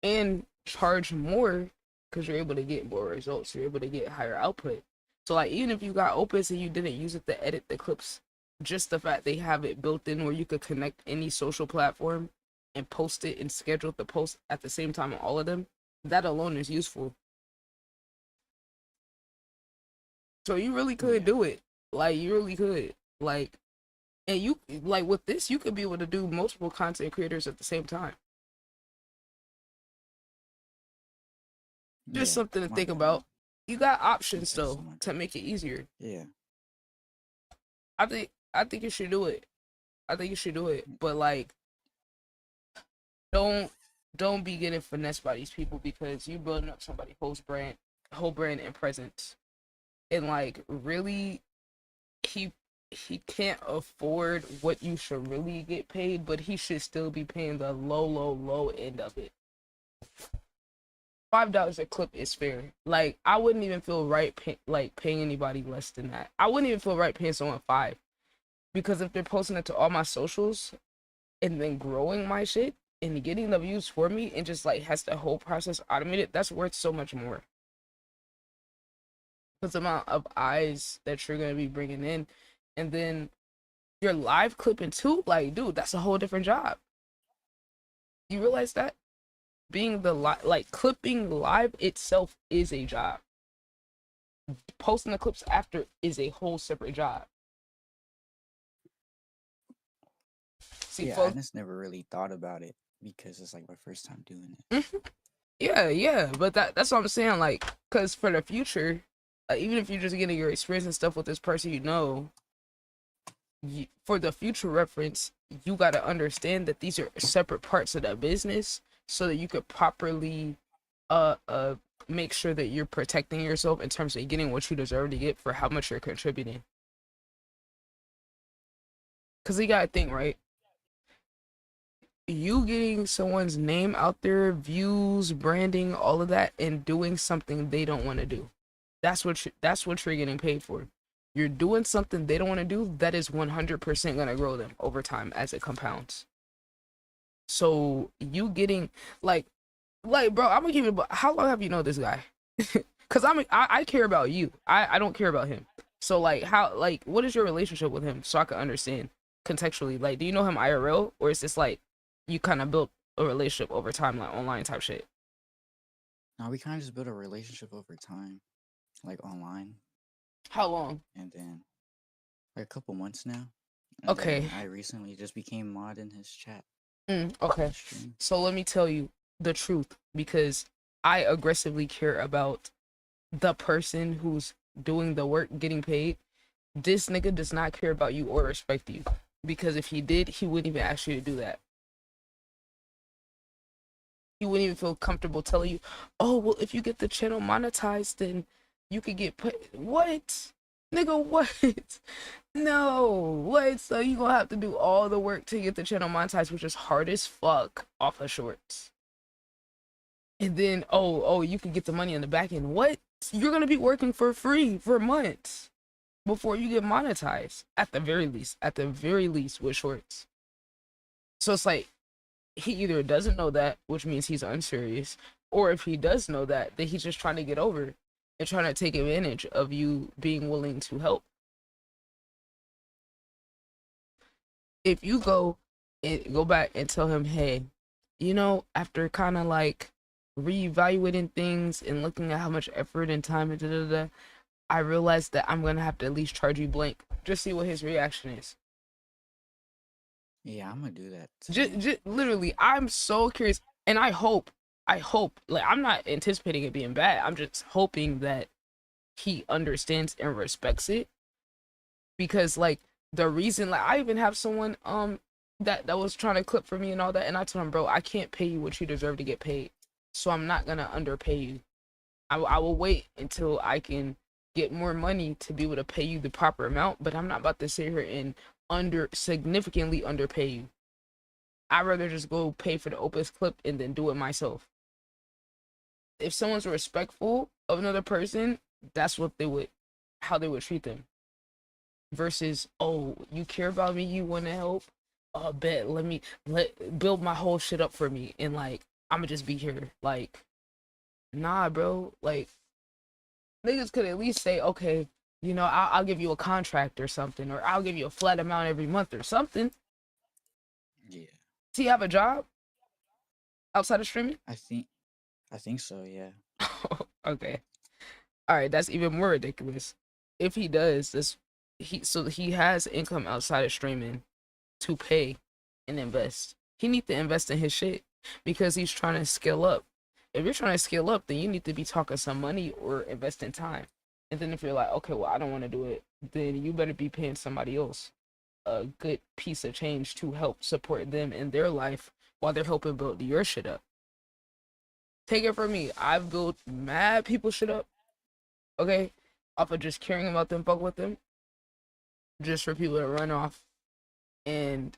A: and charge more because you're able to get more results. You're able to get higher output. So like even if you got Opus and you didn't use it to edit the clips, just the fact they have it built in where you could connect any social platform and post it and schedule the post at the same time on all of them, that alone is useful. So you really could do it. Like you really could. Like, and you like with this, you could be able to do multiple content creators at the same time. Just something to think about. You got options though to make it easier.
E: Yeah.
A: I think you should do it. I think you should do it. But like, don't be getting finessed by these people because you building up somebody's whole brand and presence. And like really he can't afford what you should really get paid, but he should still be paying the low end of it. $5 a clip is fair. Like I wouldn't even feel right paying anybody less than that. I wouldn't even feel right paying someone $5, because if they're posting it to all my socials and then growing my shit and getting the views for me and just like has the whole process automated, that's worth so much more. Because the amount of eyes that you're gonna be bringing in, and then your live clipping too, like dude, that's a whole different job. You realize that? Being clipping live itself is a job. Posting the clips after is a whole separate job. See,
E: yeah,
A: folks,
E: I just never really thought about it because it's like my first time doing it.
A: Yeah, but that's what I'm saying. Like, because for the future, even if you're just getting your experience and stuff with this person, you know, for the future reference, you got to understand that these are separate parts of the business, so that you could properly make sure that you're protecting yourself in terms of getting what you deserve to get for how much you're contributing. Because you gotta think, right? You getting someone's name out there, views, branding, all of that, and doing something they don't want to do. That's what you're getting paid for. you're doing something they don't want to do, that is 100% going to grow them over time as it compounds. So you getting like bro, I'm gonna give you, how long have you known this guy? Because I care about you. I don't care about him. So like, how, like, what is your relationship with him so I can understand contextually? Like, do you know him IRL, or is this like you kind of built a relationship over time, like online type shit?
E: Now we kind of just built a relationship over time, like online,
A: How long?
E: and then like a couple months now. And
A: Okay.
E: then I recently just became mod in his chat.
A: Okay.
E: Stream.
A: So let me tell you the truth, because I aggressively care about the person who's doing the work getting paid. This nigga does not care about you or respect you, because if he did, he wouldn't even ask you to do that. He wouldn't even feel comfortable telling you, oh, well, if you get the channel monetized, then you could get paid. What? Nigga, what? No, what? So you gonna have to do all the work to get the channel monetized, which is hard as fuck off of shorts. And then, oh, you can get the money on the back end. What? You're gonna be working for free for months before you get monetized, at the very least with shorts. So it's like, he either doesn't know that, which means he's unserious, or if he does know that, then he's just trying to get over and trying to take advantage of you being willing to help. If you go back and tell him, hey, you know, after kind of like reevaluating things and looking at how much effort and time and da-da-da, I realized that I'm gonna have to at least charge you blank. Just see what his reaction is.
E: Yeah, I'm gonna do that.
A: Just literally, I'm so curious, and I hope, like, I'm not anticipating it being bad. I'm just hoping that he understands and respects it, because like the reason, like, I even have someone that was trying to clip for me and all that, and I told him, bro, I can't pay you what you deserve to get paid, so I'm not gonna underpay you. I will wait until I can get more money to be able to pay you the proper amount, but I'm not about to sit here and significantly underpay you. I'd rather just go pay for the Opus clip and then do it myself. If someone's respectful of another person, that's what how they would treat them. Versus, oh, you care about me, you want to help, bet, build my whole shit up for me, and like, I'ma just be here. Like, nah, bro. Like, niggas could at least say, okay, you know, I'll give you a contract or something, or I'll give you a flat amount every month or something.
E: Yeah.
A: Does he have a job outside of streaming?
E: I think so, yeah.
A: Okay. All right, that's even more ridiculous. If he does, he has income outside of streaming to pay and invest. He needs to invest in his shit because he's trying to scale up. If you're trying to scale up, then you need to be talking some money or invest in time. And then if you're like, okay, well, I don't want to do it, then you better be paying somebody else a good piece of change to help support them in their life while they're helping build your shit up. Take it from me, I've built mad people shit up, okay, off of just caring about them, fuck with them, just for people to run off. And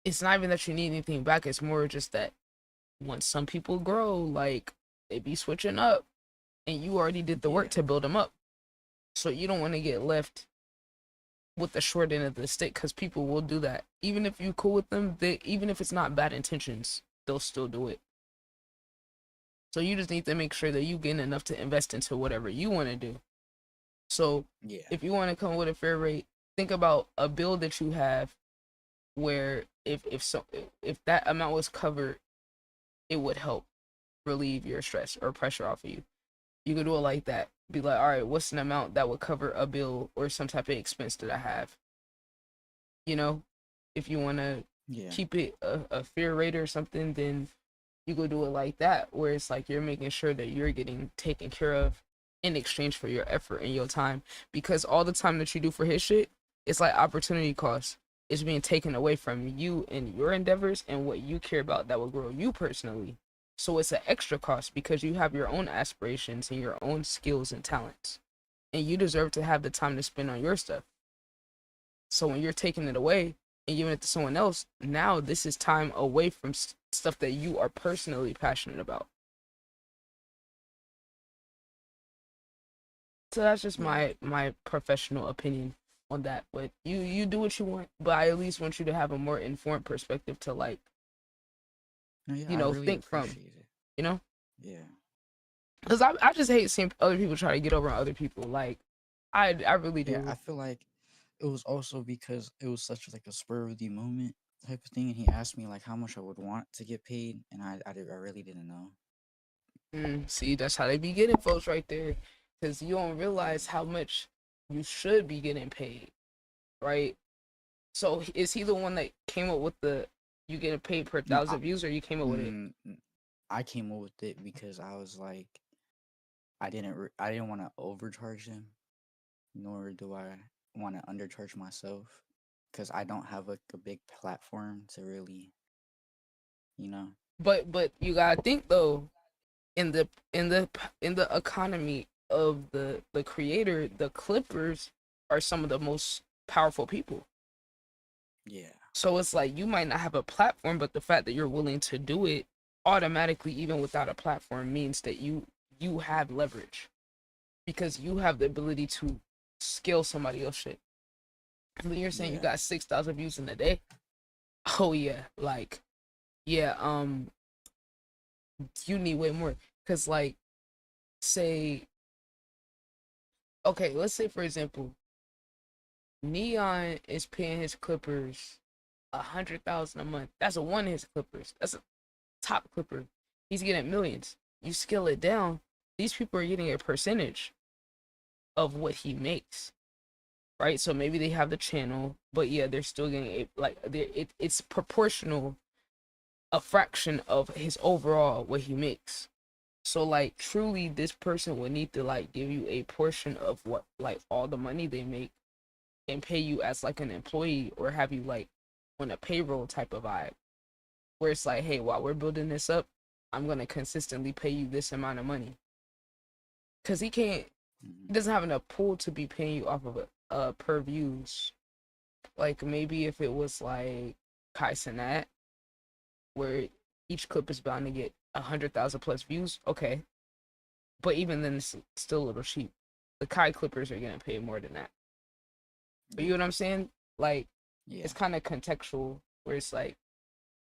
A: it's not even that you need anything back, it's more just that once some people grow, like, they be switching up, and you already did the work to build them up. So you don't want to get left with the short end of the stick, because people will do that. Even if you cool with them, even if it's not bad intentions, they'll still do it. So you just need to make sure that you get enough to invest into whatever you want to do. So if you want to come with a fair rate, think about a bill that you have where if that amount was covered, it would help relieve your stress or pressure off of you. You could do it like that. Be like, all right, what's an amount that would cover a bill or some type of expense that I have? You know, if you want to keep it a fair rate or something, then you go do it like that, where it's like you're making sure that you're getting taken care of in exchange for your effort and your time. Because all the time that you do for his shit, it's like opportunity cost. It's being taken away from you and your endeavors and what you care about that will grow you personally. So it's an extra cost because you have your own aspirations and your own skills and talents. And you deserve to have the time to spend on your stuff. So when you're taking it away and giving it to someone else, now this is time away from stuff that you are personally passionate about. So that's just my professional opinion on that. But you do what you want, but I at least want you to have a more informed perspective to like,
E: No, yeah,
A: you
E: I
A: know,
E: really
A: think from,
E: appreciate it.
A: you know?
E: Yeah.
A: Because I just hate seeing other people try to get over on other people. Like, I really
E: Yeah,
A: do.
E: I feel like it was also because it was such like a spur of the moment type of thing, and he asked me like how much I would want to get paid, and I really didn't know.
A: See, that's how they be getting folks right there. Because you don't realize how much you should be getting paid, right? So is he the one that came up with the you getting paid per
E: No,
A: 1,000 views, or you came up with it?
E: I came up with it because I was like, I didn't want to overcharge him, nor do I want to undercharge myself, because I don't have like a big platform to really, you know.
A: But you gotta think though, in the in the economy of the creator, the Clippers are some of the most powerful people.
E: Yeah.
A: So it's like you might not have a platform, but the fact that you're willing to do it automatically, even without a platform, means that you have leverage because you have the ability to scale somebody else shit. When you're saying you
E: Yeah.
A: got 6,000 views in a day, oh yeah, like yeah, you need way more. Cause like say, okay, let's say for example, Neon is paying his Clippers 100,000 a month. That's a one his Clippers. That's a top Clipper. He's getting millions. You scale it down, these people are getting a percentage of what he makes, right? So maybe they have the channel, but yeah, they're still getting a like it's proportional, a fraction of his overall what he makes. So like truly, this person would need to like give you a portion of what like all the money they make and pay you as like an employee or have you like on a payroll type of vibe where it's like, hey, while we're building this up, I'm gonna consistently pay you this amount of money. Cause he doesn't have enough pool to be paying you off of a per views. Like maybe if it was like Kai Cenat, where each clip is bound to get 100,000 plus views, okay. But even then, it's still a little cheap. The Kai Clippers are gonna pay more than that. But you know what I'm saying? Like,
E: Yeah.
A: it's kind of contextual where it's like,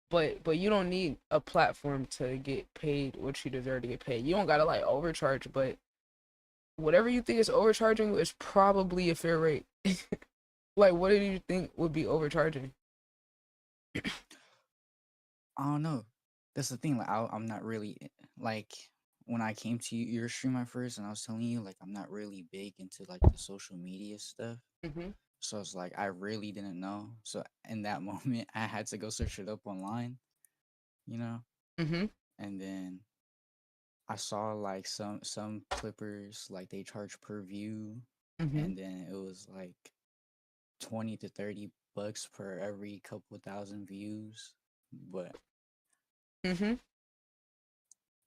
A: but you don't need a platform to get paid what you deserve to get paid. You don't gotta like overcharge, but whatever you think is overcharging is probably a fair rate. Like, what do you think would be overcharging?
E: I don't know. That's the thing. Like, I'm not really like when I came to your stream at first, and I was telling you like I'm not really big into like the social media stuff.
A: Mm-hmm.
E: So it's like I really didn't know. So in that moment, I had to go search it up online, you know.
A: Mm-hmm.
E: And then I saw like some Clippers like they charge per view,
A: Mm-hmm.
E: and then it was like 20 to 30 bucks per every couple thousand views. But
A: Mm-hmm.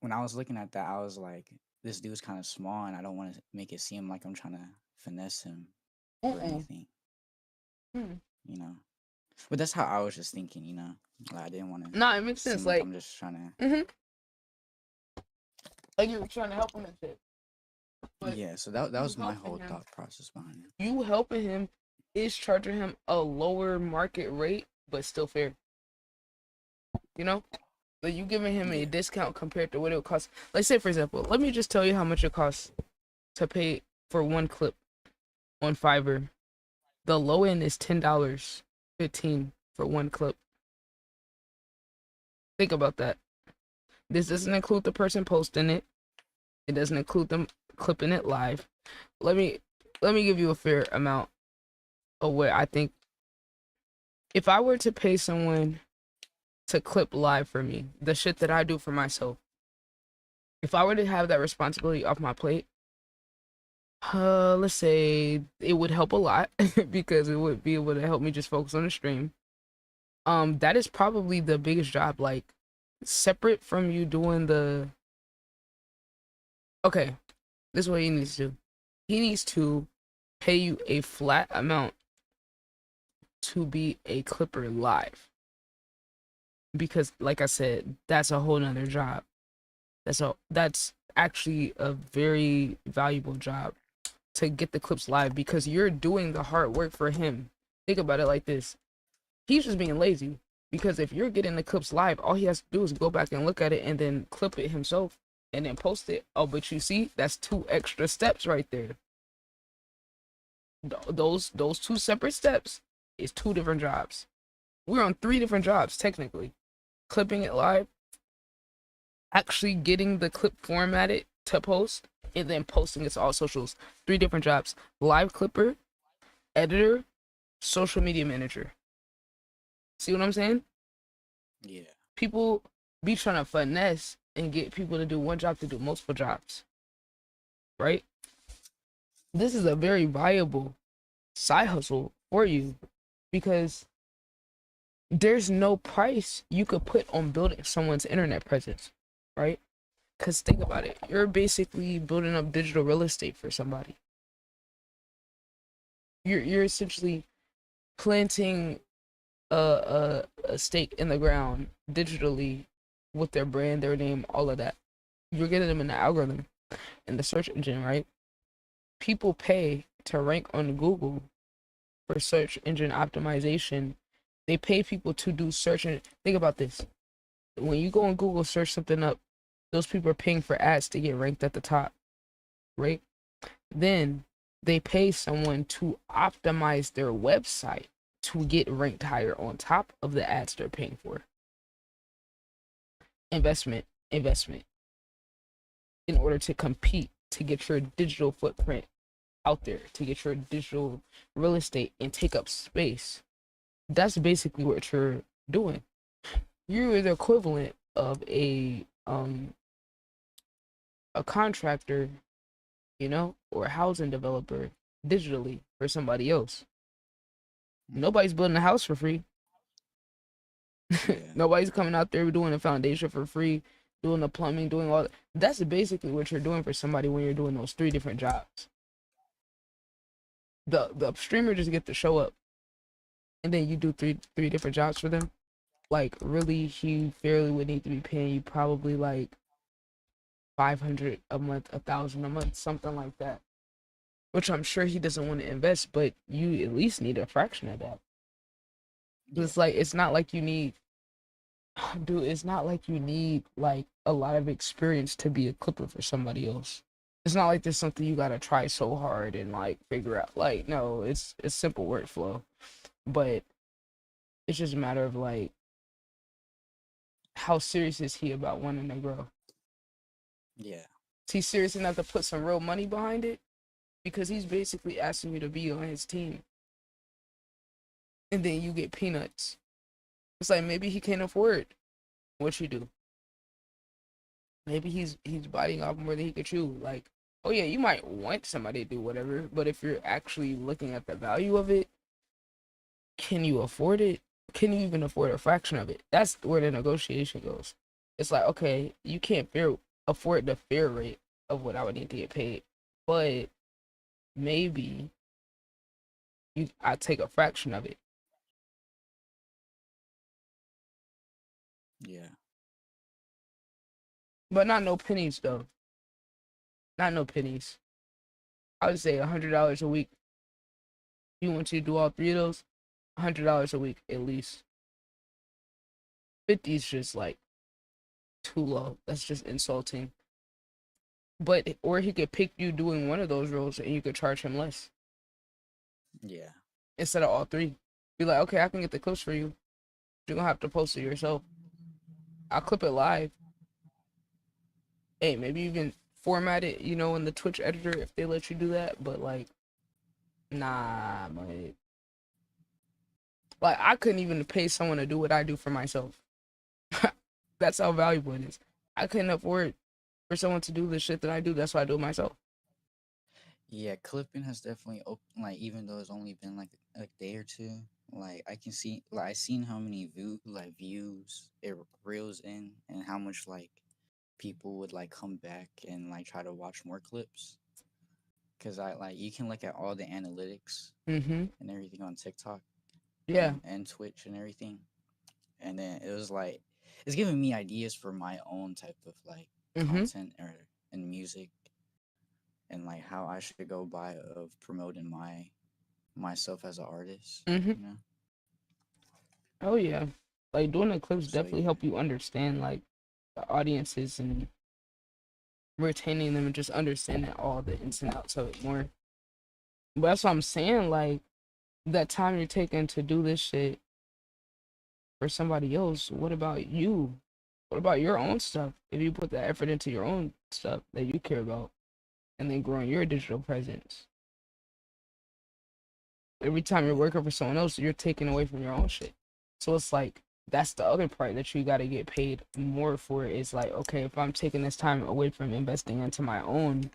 E: when I was looking at that, I was like, this dude's kind of small, and I don't want to make it seem like I'm trying to finesse him or anything,
A: Mm-hmm.
E: you know. But that's how I was just thinking, you know. Like, I didn't want to
A: Nah, it makes
E: seem
A: sense.
E: like
A: Like,
E: I'm just trying to.
A: mm-hmm. Like you were trying to help him and shit. But
E: Yeah, so that
A: you
E: was my
A: helping
E: whole
A: him.
E: thought process behind it.
A: You helping him is charging him a lower market rate, but still fair. You know? Like you giving him a
E: Yeah.
A: discount compared to what it would cost. Like say for example, let me just tell you how much it costs to pay for one clip on Fiverr. The low end is $10, 15 for one clip. Think about that. This doesn't include the person posting it. It doesn't include them clipping it live. Let me give you a fair amount of what I think. If I were to pay someone to clip live for me, the shit that I do for myself, if I were to have that responsibility off my plate, let's say it would help a lot because it would be able to help me just focus on the stream. That is probably the biggest job, like separate from you doing the. Okay, this is what he needs to do. He needs to pay you a flat amount to be a clipper live. Because like I said, that's a whole nother job. That's actually a very valuable job. to get the clips live because you're doing the hard work for him. Think about it like this. He's just being lazy because if you're getting the clips live, all he has to do is go back and look at it and then clip it himself and then post it. Oh, but you see, that's 2 extra steps right there. Those 2 separate steps is 2 different jobs. We're on 3 different jobs technically. Clipping it live, actually getting the clip formatted to post, and then posting it to all socials. 3 different jobs. Live clipper, editor, social media manager. See what I'm saying?
E: Yeah.
A: People be trying to finesse and get people to do one job to do multiple jobs. Right? This is a very viable side hustle for you because there's no price you could put on building someone's internet presence, right? Because think about it. You're basically building up digital real estate for somebody. You're essentially planting a stake in the ground digitally with their brand, their name, all of that. You're getting them in the algorithm, in the search engine, right? People pay to rank on Google for search engine optimization. They pay people to do search. And think about this. When you go on Google, search something up, those people are paying for ads to get ranked at the top, right? Then they pay someone to optimize their website to get ranked higher on top of the ads they're paying for. Investment in order to compete, to get your digital footprint out there, to get your digital real estate and take up space. That's basically what you're doing. You're the equivalent of a contractor, you know, or a housing developer digitally for somebody else. Nobody's building a house for free.
E: Yeah.
A: Nobody's coming out there doing the foundation for free, doing the plumbing, doing all that. That's basically what you're doing for somebody when you're doing those 3 different jobs. The streamer just get to show up, and then you do three different jobs for them. Like really, he fairly would need to be paying you probably like 500 a month, 1,000 a month, something like that. Which I'm sure he doesn't want to invest, but you at least need a fraction of that. It's like it's not like you need, dude. It's not like you need like a lot of experience to be a clipper for somebody else. It's not like there's something you gotta try so hard and like figure out. Like no, it's simple workflow, but it's just a matter of like how serious is he about wanting to grow.
E: Yeah.
A: Is he serious enough to put some real money behind it? Because he's basically asking you to be on his team. And then you get peanuts. It's like maybe he can't afford what you do. Maybe he's biting off more than he could chew. Like, oh yeah, you might want somebody to do whatever, but if you're actually looking at the value of it, can you afford it? Can you even afford a fraction of it? That's where the negotiation goes. It's like, okay, you can't afford the fair rate of what I would need to get paid, but maybe I take a fraction of it.
E: Yeah.
A: But not no pennies though. Not no pennies. I would say $100 a week. You want to do all 3 of those? $100 a week at least. 50 is just like too low. That's just insulting. But or he could pick you doing one of those roles and you could charge him less
E: Yeah.
A: instead of all 3. Be like, okay, I can get the clips for you. You're gonna have to post it yourself. I'll clip it live. Hey, maybe you can format it, you know, in the Twitch editor if they let you do that. But like, nah, man. Like I couldn't even pay someone to do what I do for myself. That's how valuable it is. I couldn't afford for someone to do the shit that I do. That's why I do it myself.
E: Yeah, clipping has definitely opened, like, even though it's only been like a day or 2, like I can see, like I seen how many views it reels in, and how much like people would like come back and like try to watch more clips. Cause I like you can look at all the analytics
A: Mm-hmm.
E: and everything on TikTok
A: Yeah.
E: and Twitch and everything, and then it was like it's giving me ideas for my own type of like
A: Mm-hmm.
E: content or and music. and like how I should go by of promoting myself as an artist.
A: Mm-hmm.
E: You know.
A: Oh yeah, like doing the clips
E: So
A: definitely
E: yeah.
A: help you understand like the audiences and retaining them and just understanding all the ins and outs of it more. But that's what I'm saying. Like that time you're taking to do this shit for somebody else. What about you? What about your own stuff? If you put that effort into your own stuff that you care about, and then growing your digital presence. Every time you're working for someone else, you're taking away from your own shit. So it's like that's the other part that you got to get paid more for. Is like, okay, if I'm taking this time away from investing into my own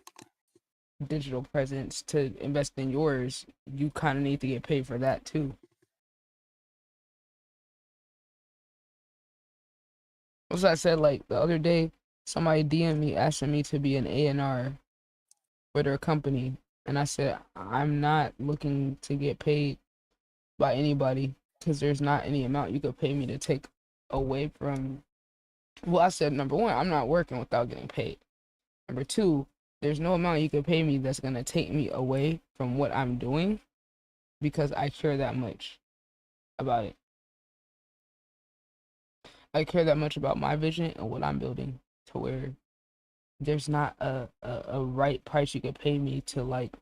A: digital presence to invest in yours, you kind of need to get paid for that too. As I said, like the other day, somebody DM'd me asking me to be an A&R for their company, and I said I'm not looking to get paid by anybody because there's not any amount you could pay me to take away from. Well, I said number one, I'm not working without getting paid. Number two, there's no amount you could pay me that's gonna take me away from what I'm doing because I care that much about it. I care that much about my vision and what I'm building to where there's not a right price you could pay me to like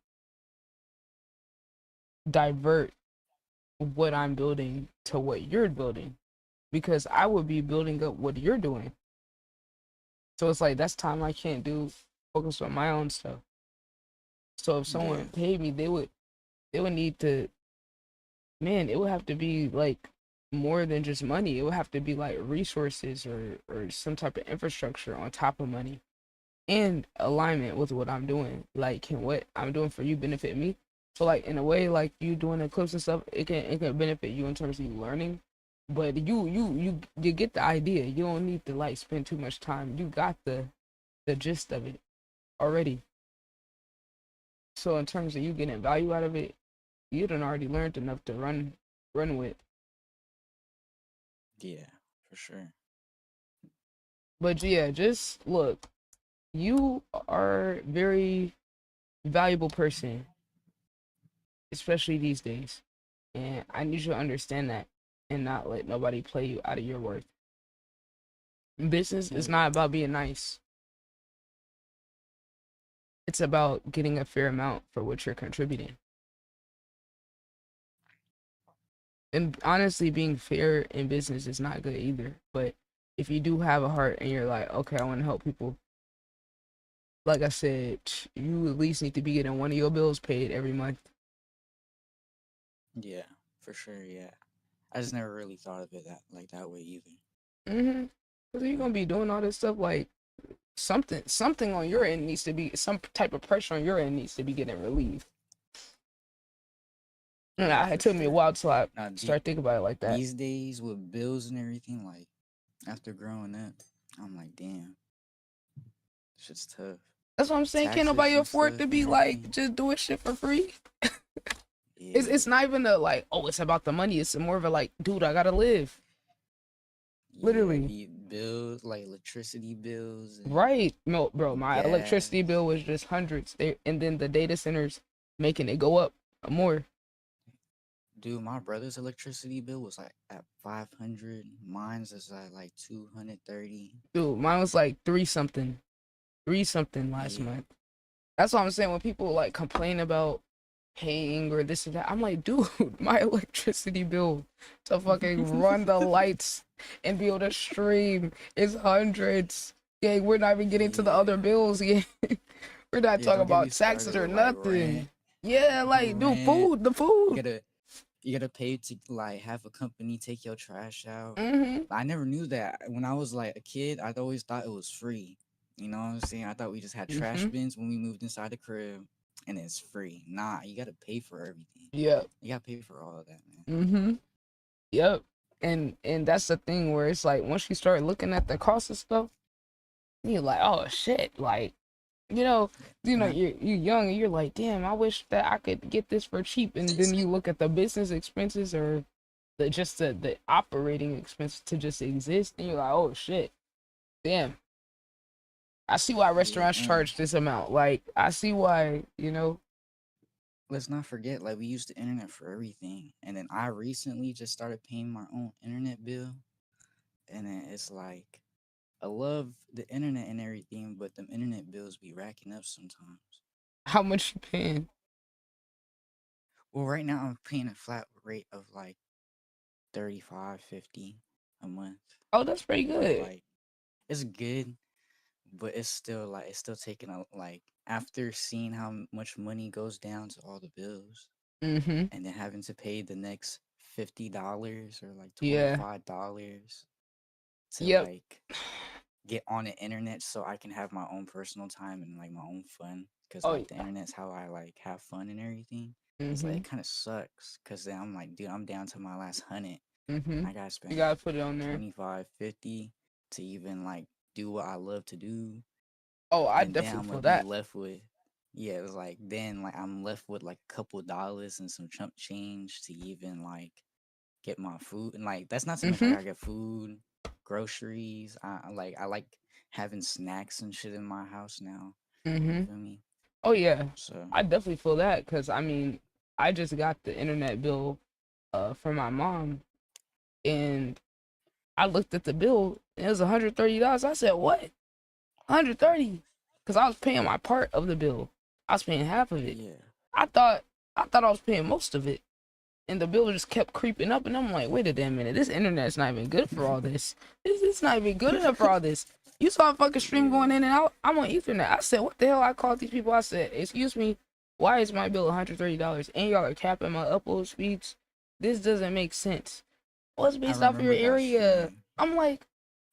A: divert what I'm building to what you're building because I would be building up what you're doing. So it's like that's time I can't do focus on my own stuff. So if someone paid me, they would need to, man, it would have to be like more than just money. It would have to be like resources or some type of infrastructure on top of money and alignment with what I'm doing. Like, can what I'm doing for you benefit me? So like in a way, like you doing the clips and stuff, it can benefit you in terms of you learning. But you get the idea. You don't need to like spend too much time. You got the gist of it already. So in terms of you getting value out of it, you done already learned enough to run with.
E: Yeah, for sure.
A: But yeah, just look, you are a very valuable person, especially these days. And I need you to understand that and not let nobody play you out of your worth. Business is not about being nice. It's about getting a fair amount for what you're contributing. And honestly, being fair in business is not good either. But if you do have a heart and you're like, okay, I want to help people, like I said, you at least need to be getting one of your bills paid every month.
E: Yeah, for sure. Yeah, I just never really thought of it that way either.
A: Because you're gonna be doing all this stuff, like something on your end needs to be, some type of pressure on your end needs to be getting relieved. And it took me a while till I start thinking about it like that.
E: These days with bills and everything, like after growing up, I'm like, damn, shit's tough.
A: That's what I'm saying. Can't nobody afford to be like just doing shit for free.
E: Yeah.
A: It's not even a like, oh, it's about the money. It's more of a like, dude, I gotta live. Literally.
E: Bills, like electricity bills.
A: Right. No, bro, my electricity bill was just hundreds. And then the data centers making it go up more.
E: Dude, my brother's electricity bill was like at 500. Mine's is at like 230.
A: Dude, mine was like three something last month. That's what I'm saying. When people like complain about paying or this and that, I'm like, dude, my electricity bill to fucking run the lights and be able to stream is hundreds. Yeah, we're not even getting to the other bills yet. We're not talking about taxes or nothing. Yeah, like, dude, the food.
E: You gotta pay to like have a company take your trash out.
A: Mm-hmm.
E: I never knew that. When I was like a kid, I always thought it was free. You know what I'm saying? I thought we just had trash bins when we moved inside the crib and it's free. Nah, you gotta pay for everything.
A: Yeah.
E: You gotta pay for all of that,
A: man. Yep. And that's the thing where it's like once you start looking at the cost of stuff, you're like, oh shit, like you know, you're young and you're like, damn, I wish that I could get this for cheap. And then you look at the business expenses or the operating expenses to just exist, and you're like, oh shit, damn. I see why
E: Yeah,
A: restaurants
E: and
A: charge this amount. Like, I see why, you know.
E: let's not forget, like, we use the internet for everything. And then I recently just started paying my own internet bill. And then it's like, I love the internet and everything, but them internet bills be racking up sometimes.
A: How much you paying?
E: Well, right now I'm paying a flat rate of like 35, 50 a month.
A: Oh, that's pretty
E: But
A: good.
E: like, it's good, but it's still like, it's still taking a, like, after seeing how much money goes down to all the bills
A: Mm-hmm.
E: and then having to pay the next $50 or like
A: Yeah.
E: $25 to
A: Yep.
E: like get on the internet so I can have my own personal time and like my own fun. Cause
A: Oh,
E: like the
A: yeah.
E: internet's how I like have fun and everything. It's like
A: Mm-hmm.
E: it kind of sucks. Cause then I'm like, dude, I'm down to my last 100.
A: Mm-hmm.
E: I gotta
A: You
E: spend
A: gotta put it on there.
E: 25, 50 to even like do what I love to do.
A: Oh, I
E: And then
A: definitely
E: I'm gonna
A: feel
E: be
A: that.
E: left with, yeah, it's like then like I'm left with like a couple dollars and some chump change to even like get my food. And like that's not to mention I
A: Mm-hmm.
E: gotta get food, groceries. I like having snacks and shit in my house now. You
A: Mm-hmm.
E: feel me?
A: Oh yeah.
E: So
A: I definitely feel that because I mean, I just got the internet bill from my mom and I looked at the bill and it was $130. I said, what? 130? Because I was paying my part of the bill. I was paying half of it.
E: yeah.
A: I thought I was paying most of it. And the bill just kept creeping up and I'm like, wait a damn minute, this internet's not even good for all this. It's not even good enough for all this. You saw a fucking stream going in and out. I'm on Ethernet. I said, what the hell? I called these people. I said, excuse me, why is my bill $130 and y'all are capping my upload speeds? This doesn't make sense. Well, it's
E: I
A: based off of your
E: remember that
A: area.
E: stream.
A: I'm like,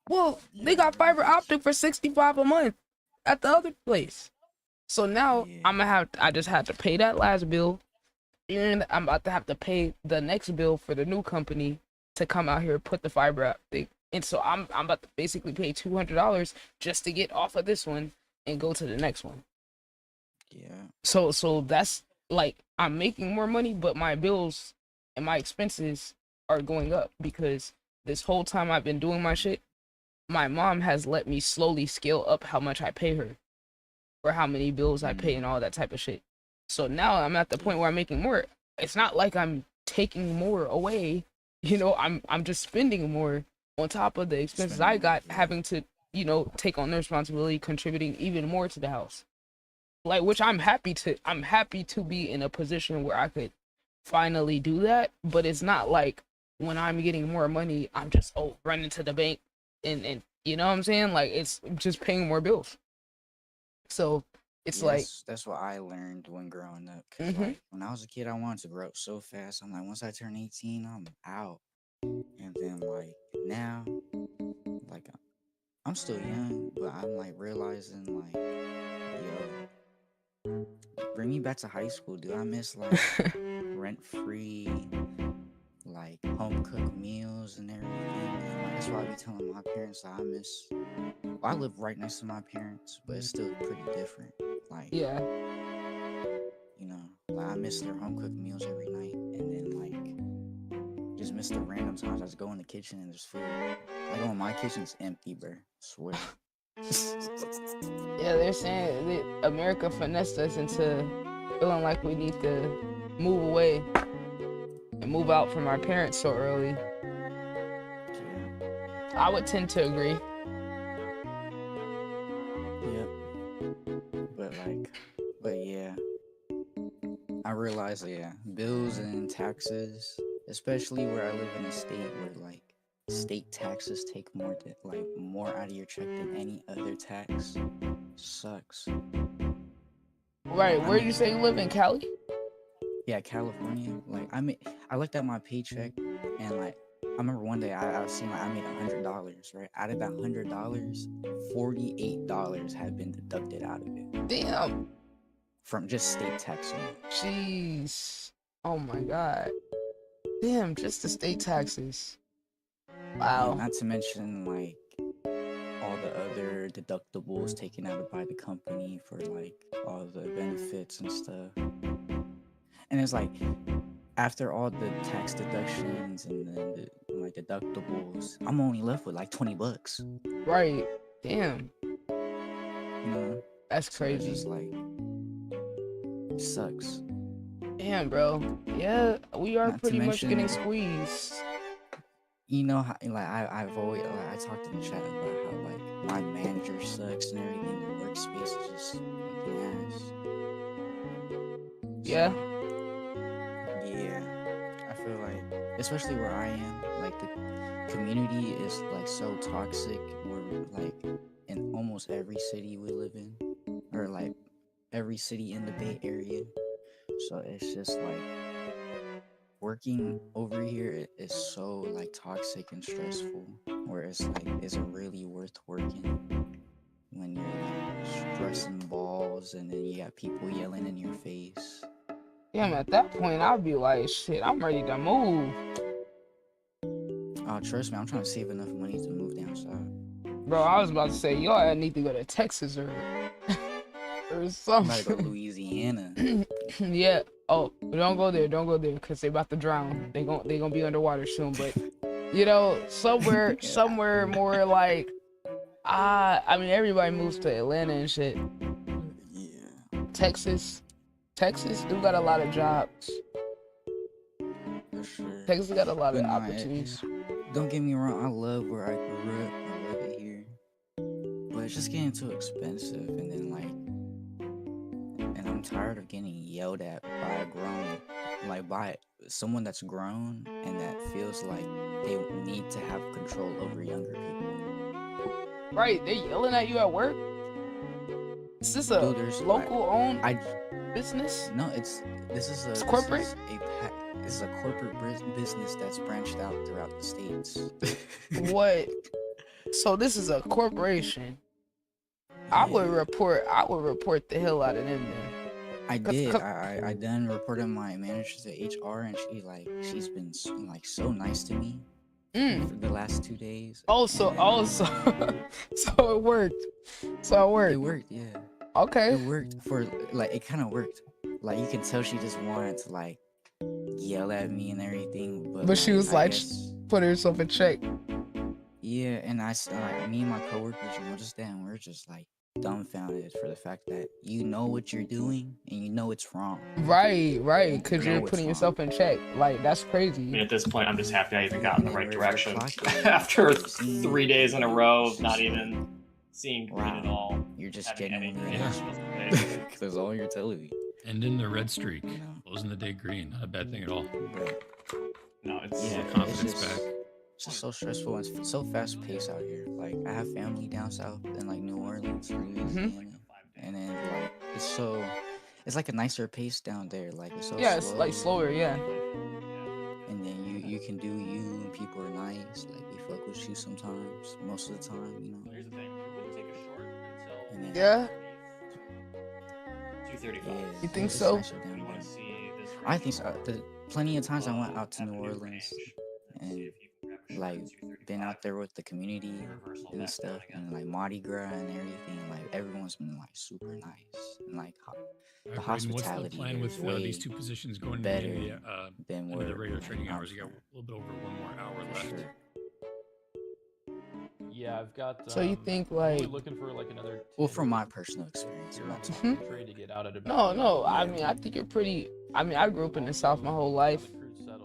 A: well,
E: Yeah,
A: they
E: I
A: got
E: remember
A: fiber
E: that
A: optic for $65 a month at the other place. So now
E: Yeah.
A: I just had to pay that last bill. And I'm about to have to pay the next bill for the new company to come out here and put the fiber optic. And so I'm about to basically pay $200 just to get off of this one and go to the next one.
E: Yeah.
A: So that's like I'm making more money, but my bills and my expenses are going up because this whole time I've been doing my shit, my mom has let me slowly scale up how much I pay her or how many bills I pay and all that type of shit. So now I'm at the point where I'm making more. It's not like I'm taking more away. You know, I'm just spending more on top of the expenses
E: Spending
A: I
E: more,
A: got
E: yeah.
A: having to, you know, take on the responsibility, contributing even more to the house. Like, which I'm happy to be in a position where I could finally do that. But it's not like when I'm getting more money, I'm just running to the bank and you know what I'm saying? Like it's just paying more bills. So it's
E: Yeah,
A: like
E: that's what I learned when growing up. Cause
A: mm-hmm.
E: like when I was a kid, I wanted to grow up so fast. I'm like, once I turn 18, I'm out. And then like now, like I'm still young, but I'm like realizing like, yo, bring me back to high school, dude. I miss like rent free, like home cooked meals and everything. And like that's why I be telling my parents that I miss. Well, I live right next to my parents, but it's still pretty different. Like,
A: Yeah.
E: you know, like I miss their home cooked meals every night, and then like just miss the random times I just go in the kitchen and there's food. I go in my kitchen's empty, bro. Swear.
A: Yeah, they're saying that America finessed us into feeling like we need to move away and move out from our parents so early.
E: Yeah.
A: I would tend to agree.
E: Yep. But yeah. I realize, yeah, bills and taxes, especially where I live in a state where like state taxes take more out of your check than any other tax, sucks.
A: Right,
E: I
A: where
E: make
A: you say you live in Cali?
E: Yeah, California. Like I looked at my paycheck and like I remember one day I seen like I made $100, right? Out of that $100, $48 had been deducted out of it
A: Damn.
E: from just state tax alone.
A: Jeez. Oh my god. Damn, just the state taxes. Wow.
E: And not to mention like all the other deductibles taken out by the company for like all the benefits and stuff. And it's like after all the tax deductions and the like deductibles, I'm only left with like $20.
A: Right. Damn.
E: You know,
A: That's
E: so it's
A: crazy.
E: just like it sucks.
A: Damn, bro. Yeah, we are
E: Not to
A: pretty much getting
E: mention-
A: squeezed.
E: You know how like I've always I talked in the chat about how like my manager sucks and everything. The workspace is just fucking ass.
A: Yeah.
E: Yeah, I feel like, especially where I am, like the community is like so toxic. We're like in almost every city we live in, or like every city in the Bay Area. So it's just like working over here is so like toxic and stressful. Where it's like, is it really worth working when you're like stressing balls and then you got people yelling in your face?
A: Damn, at that point, I'd be like, shit, I'm ready to move.
E: Oh, trust me, I'm trying to save enough money to move down south.
A: Bro, I was about to say, y'all need to go to Texas or
E: I'm about to go
A: something.
E: to Louisiana.
A: Yeah. Oh, don't go there. Don't go there, cause they about to drown. They gonna be underwater soon. But you know, somewhere more like, I mean, everybody moves to Atlanta and shit.
E: Yeah,
A: Texas do got a lot of jobs.
E: for sure.
A: Texas got a lot of
E: But nah,
A: opportunities.
E: Don't get me wrong, I love where I grew up. I love it here. But it's just getting too expensive, and then and I'm tired of getting yelled at by someone that's grown and that feels like they need to have control over younger people.
A: Right? They yelling at you at work. Is this a
E: Dude, there's
A: local owned
E: I
A: business?
E: no, this is
A: It's corporate?
E: This is a corporate business that's branched out throughout the states.
A: What? So this is a corporation. I would report the hell out of them then.
E: I did. I done reported my manager to HR, and she's been so nice to me for the last 2 days.
A: So it worked.
E: It worked, yeah.
A: Okay.
E: It worked it kind of worked. Like you can tell she just wanted to yell at me and everything,
A: But she was
E: I
A: like,
E: guess,
A: put herself in check.
E: yeah. And me and my coworkers noticed that, and we're just dumbfounded for the fact that you know what you're doing and you know it's wrong.
A: Right. Because
E: You know
A: you're
E: it's
A: putting
E: wrong.
A: yourself in check. Like, that's
G: I
A: crazy.
G: mean, at this point, I'm just happy I even got in the right
E: Where's your
G: direction
E: clock?
G: after
E: See,
G: 3 days in a row of not
E: it's
G: even seeing green at
E: Wow.
G: all.
E: You're just
G: Having
E: getting
G: any
E: on
G: green.
E: because that's all you're telling me.
H: And in the red streak,
E: You know?
H: closing the day green, not a bad thing at all.
E: But
G: No, it's
E: yeah,
H: Confidence
E: it's just,
H: back.
E: it's just so stressful and it's so fast paced out here. Like I have family down south in New Orleans, Louisiana, and then it's like a nicer pace down there. Like it's so
A: Yeah, it's
E: slow.
A: like slower, yeah.
E: And then you can do you, and people are nice. Like they fuck with you sometimes, most of the time, you know.
G: Here's the thing. We wouldn't take a short until
E: And then,
A: Yeah.
G: 2:35.
E: yeah,
A: You think
E: it's
A: so?
E: nicer down
G: We want
E: there.
G: to see this.
E: I think so. Plenty of times I went out to
G: have a
E: New
G: new
E: Orleans
G: range
E: and
G: see if you can grab a short
E: like
G: at 2:35.
E: been out there with the community
G: Reversal
E: and
G: back
E: stuff,
G: down again.
E: and Mardi Gras and everything. Like everyone's been super nice, and
H: All
E: the
H: right, Braden, what's the
E: hospitality
H: plan
E: here
H: with
E: is
H: these
E: way
H: two positions going
E: better
H: into
E: than
H: the
E: where
H: regular trading
E: I'm
H: hours? You got
E: from,
H: a little bit over 1 more hour
E: for
H: left.
E: sure.
I: Yeah, I've got.
A: So you think,
I: I'm only
A: like-
I: looking for another.
E: Well,
I: 10
E: from my
I: days
E: personal experience, I'm not
I: to
E: talking.
A: Mhm.
I: trade to get out at about.
A: No. I mean, I think you're pretty. I mean, I grew up in the South my whole life,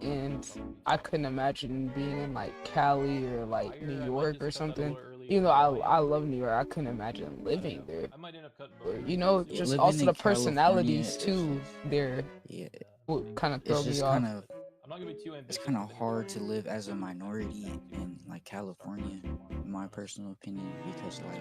A: and I couldn't imagine being in Cali or New York or something. Even though I love New York, I couldn't imagine living there.
I: I might end up cutting
A: Or,
I: both.
A: just
E: living
A: also
E: in
A: the
E: California
A: personalities
E: is
A: too there
E: Yeah,
A: would kind of throw
E: it's just
A: me off.
E: kind of
I: I'm not gonna be too ambitious.
E: it's kind of
I: with it.
E: hard to live as a minority in California, in my personal opinion, because
H: Well,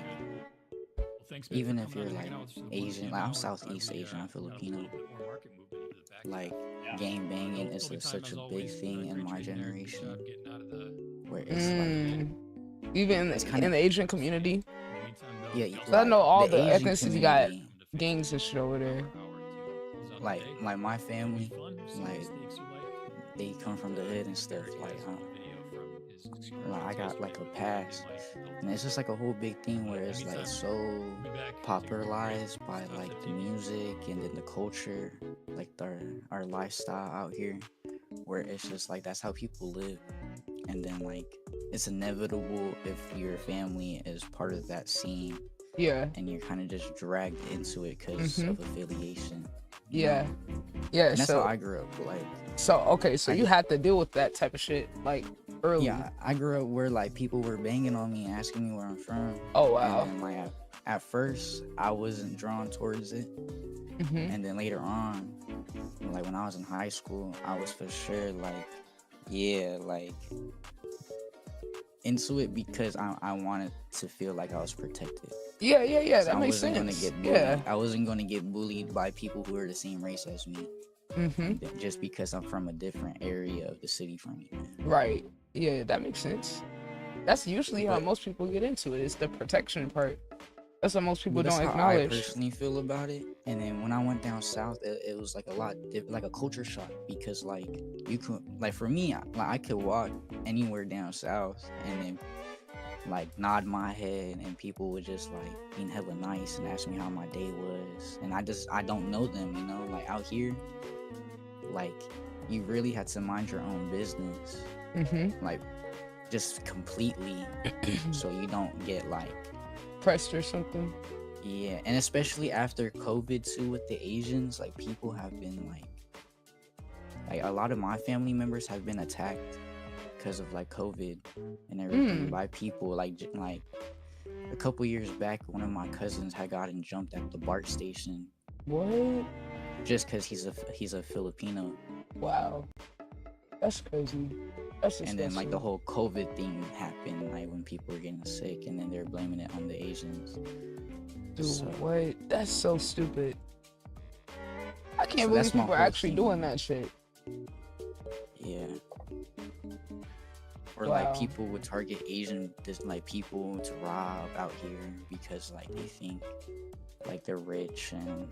H: thanks, man,
E: even
H: for
E: if
H: coming
E: you're,
H: out and hanging out with us for the
E: Asian,
H: 1
E: I'm
H: hour.
E: Southeast
H: Glad we,
E: Asian, I'm
H: a
E: Filipino.
H: little bit more market movement into the back end.
E: Like
G: Yeah.
E: gang banging is
H: Toby,
E: such
H: time,
E: a
H: as
E: big
H: always,
E: thing in
H: great
E: my
H: trading there. Good
E: generation,
H: job getting out of the.
E: where it's
A: Even
E: it's
A: in
E: kinda-
A: the Asian community,
H: In the meantime, though,
E: Yeah,
H: if y'all
A: so I know all the
E: Asian
A: ethnicity got
E: community,
A: gangs and shit over there.
E: like my family, they come from the hood and stuff. I got a past, and it's just a whole big thing where it's so popularized by the music and then the culture, our lifestyle out here, where it's just that's how people live, and then it's inevitable if your family is part of that scene
A: Yeah.
E: and you're kind of just dragged into it because of affiliation. you
A: Yeah.
E: know?
A: Yeah.
E: And that's how
A: So
E: I grew up. Like,
A: okay, so you had to deal with that type of shit like early.
E: yeah, I grew up where like people were banging on me, asking me where I'm from.
A: Oh wow.
E: And then like at first I wasn't drawn towards it, and then later on, like when I was in high school, I was for sure like, yeah, like into it because I wanted to feel like I was protected.
A: Yeah.
E: So
A: That
E: I
A: makes
E: wasn't
A: sense.
E: gonna get bullied.
A: Yeah.
E: I wasn't gonna get bullied by people who are the same race as me. Just because I'm from a different area of the city from you.
A: Right. Yeah, that makes sense. That's usually how most people get into it. It's the protection part. That's what most people
E: But
A: don't
E: that's how I
A: acknowledge.
E: personally feel about it. And then when I went down south, it was like a lot like a culture shock because like you could like for me, I could walk anywhere down south and then like nod my head and people would just like being hella nice and ask me how my day was, and I don't know them, you know. Like out here, like you really had to mind your own business, like just completely, so you don't get like
A: Pressed or something.
E: Yeah, and especially after COVID too with the Asians, like people have been like a lot of my family members have been attacked because of like COVID and everything by people like a couple years back, one of my cousins had gotten jumped at the BART station.
A: What?
E: Just because he's a Filipino.
A: Wow, that's crazy. That's
E: and then like the whole COVID thing happened, like when people were getting sick, and then they're blaming it on the Asians.
A: Dude,
E: So,
A: what? That's so stupid. I can't
E: So
A: believe
E: that's my
A: people are
E: whole
A: actually
E: thing.
A: doing that shit.
E: Yeah. Or
A: Wow.
E: like people would target Asian like people to rob out here because like they think like they're rich and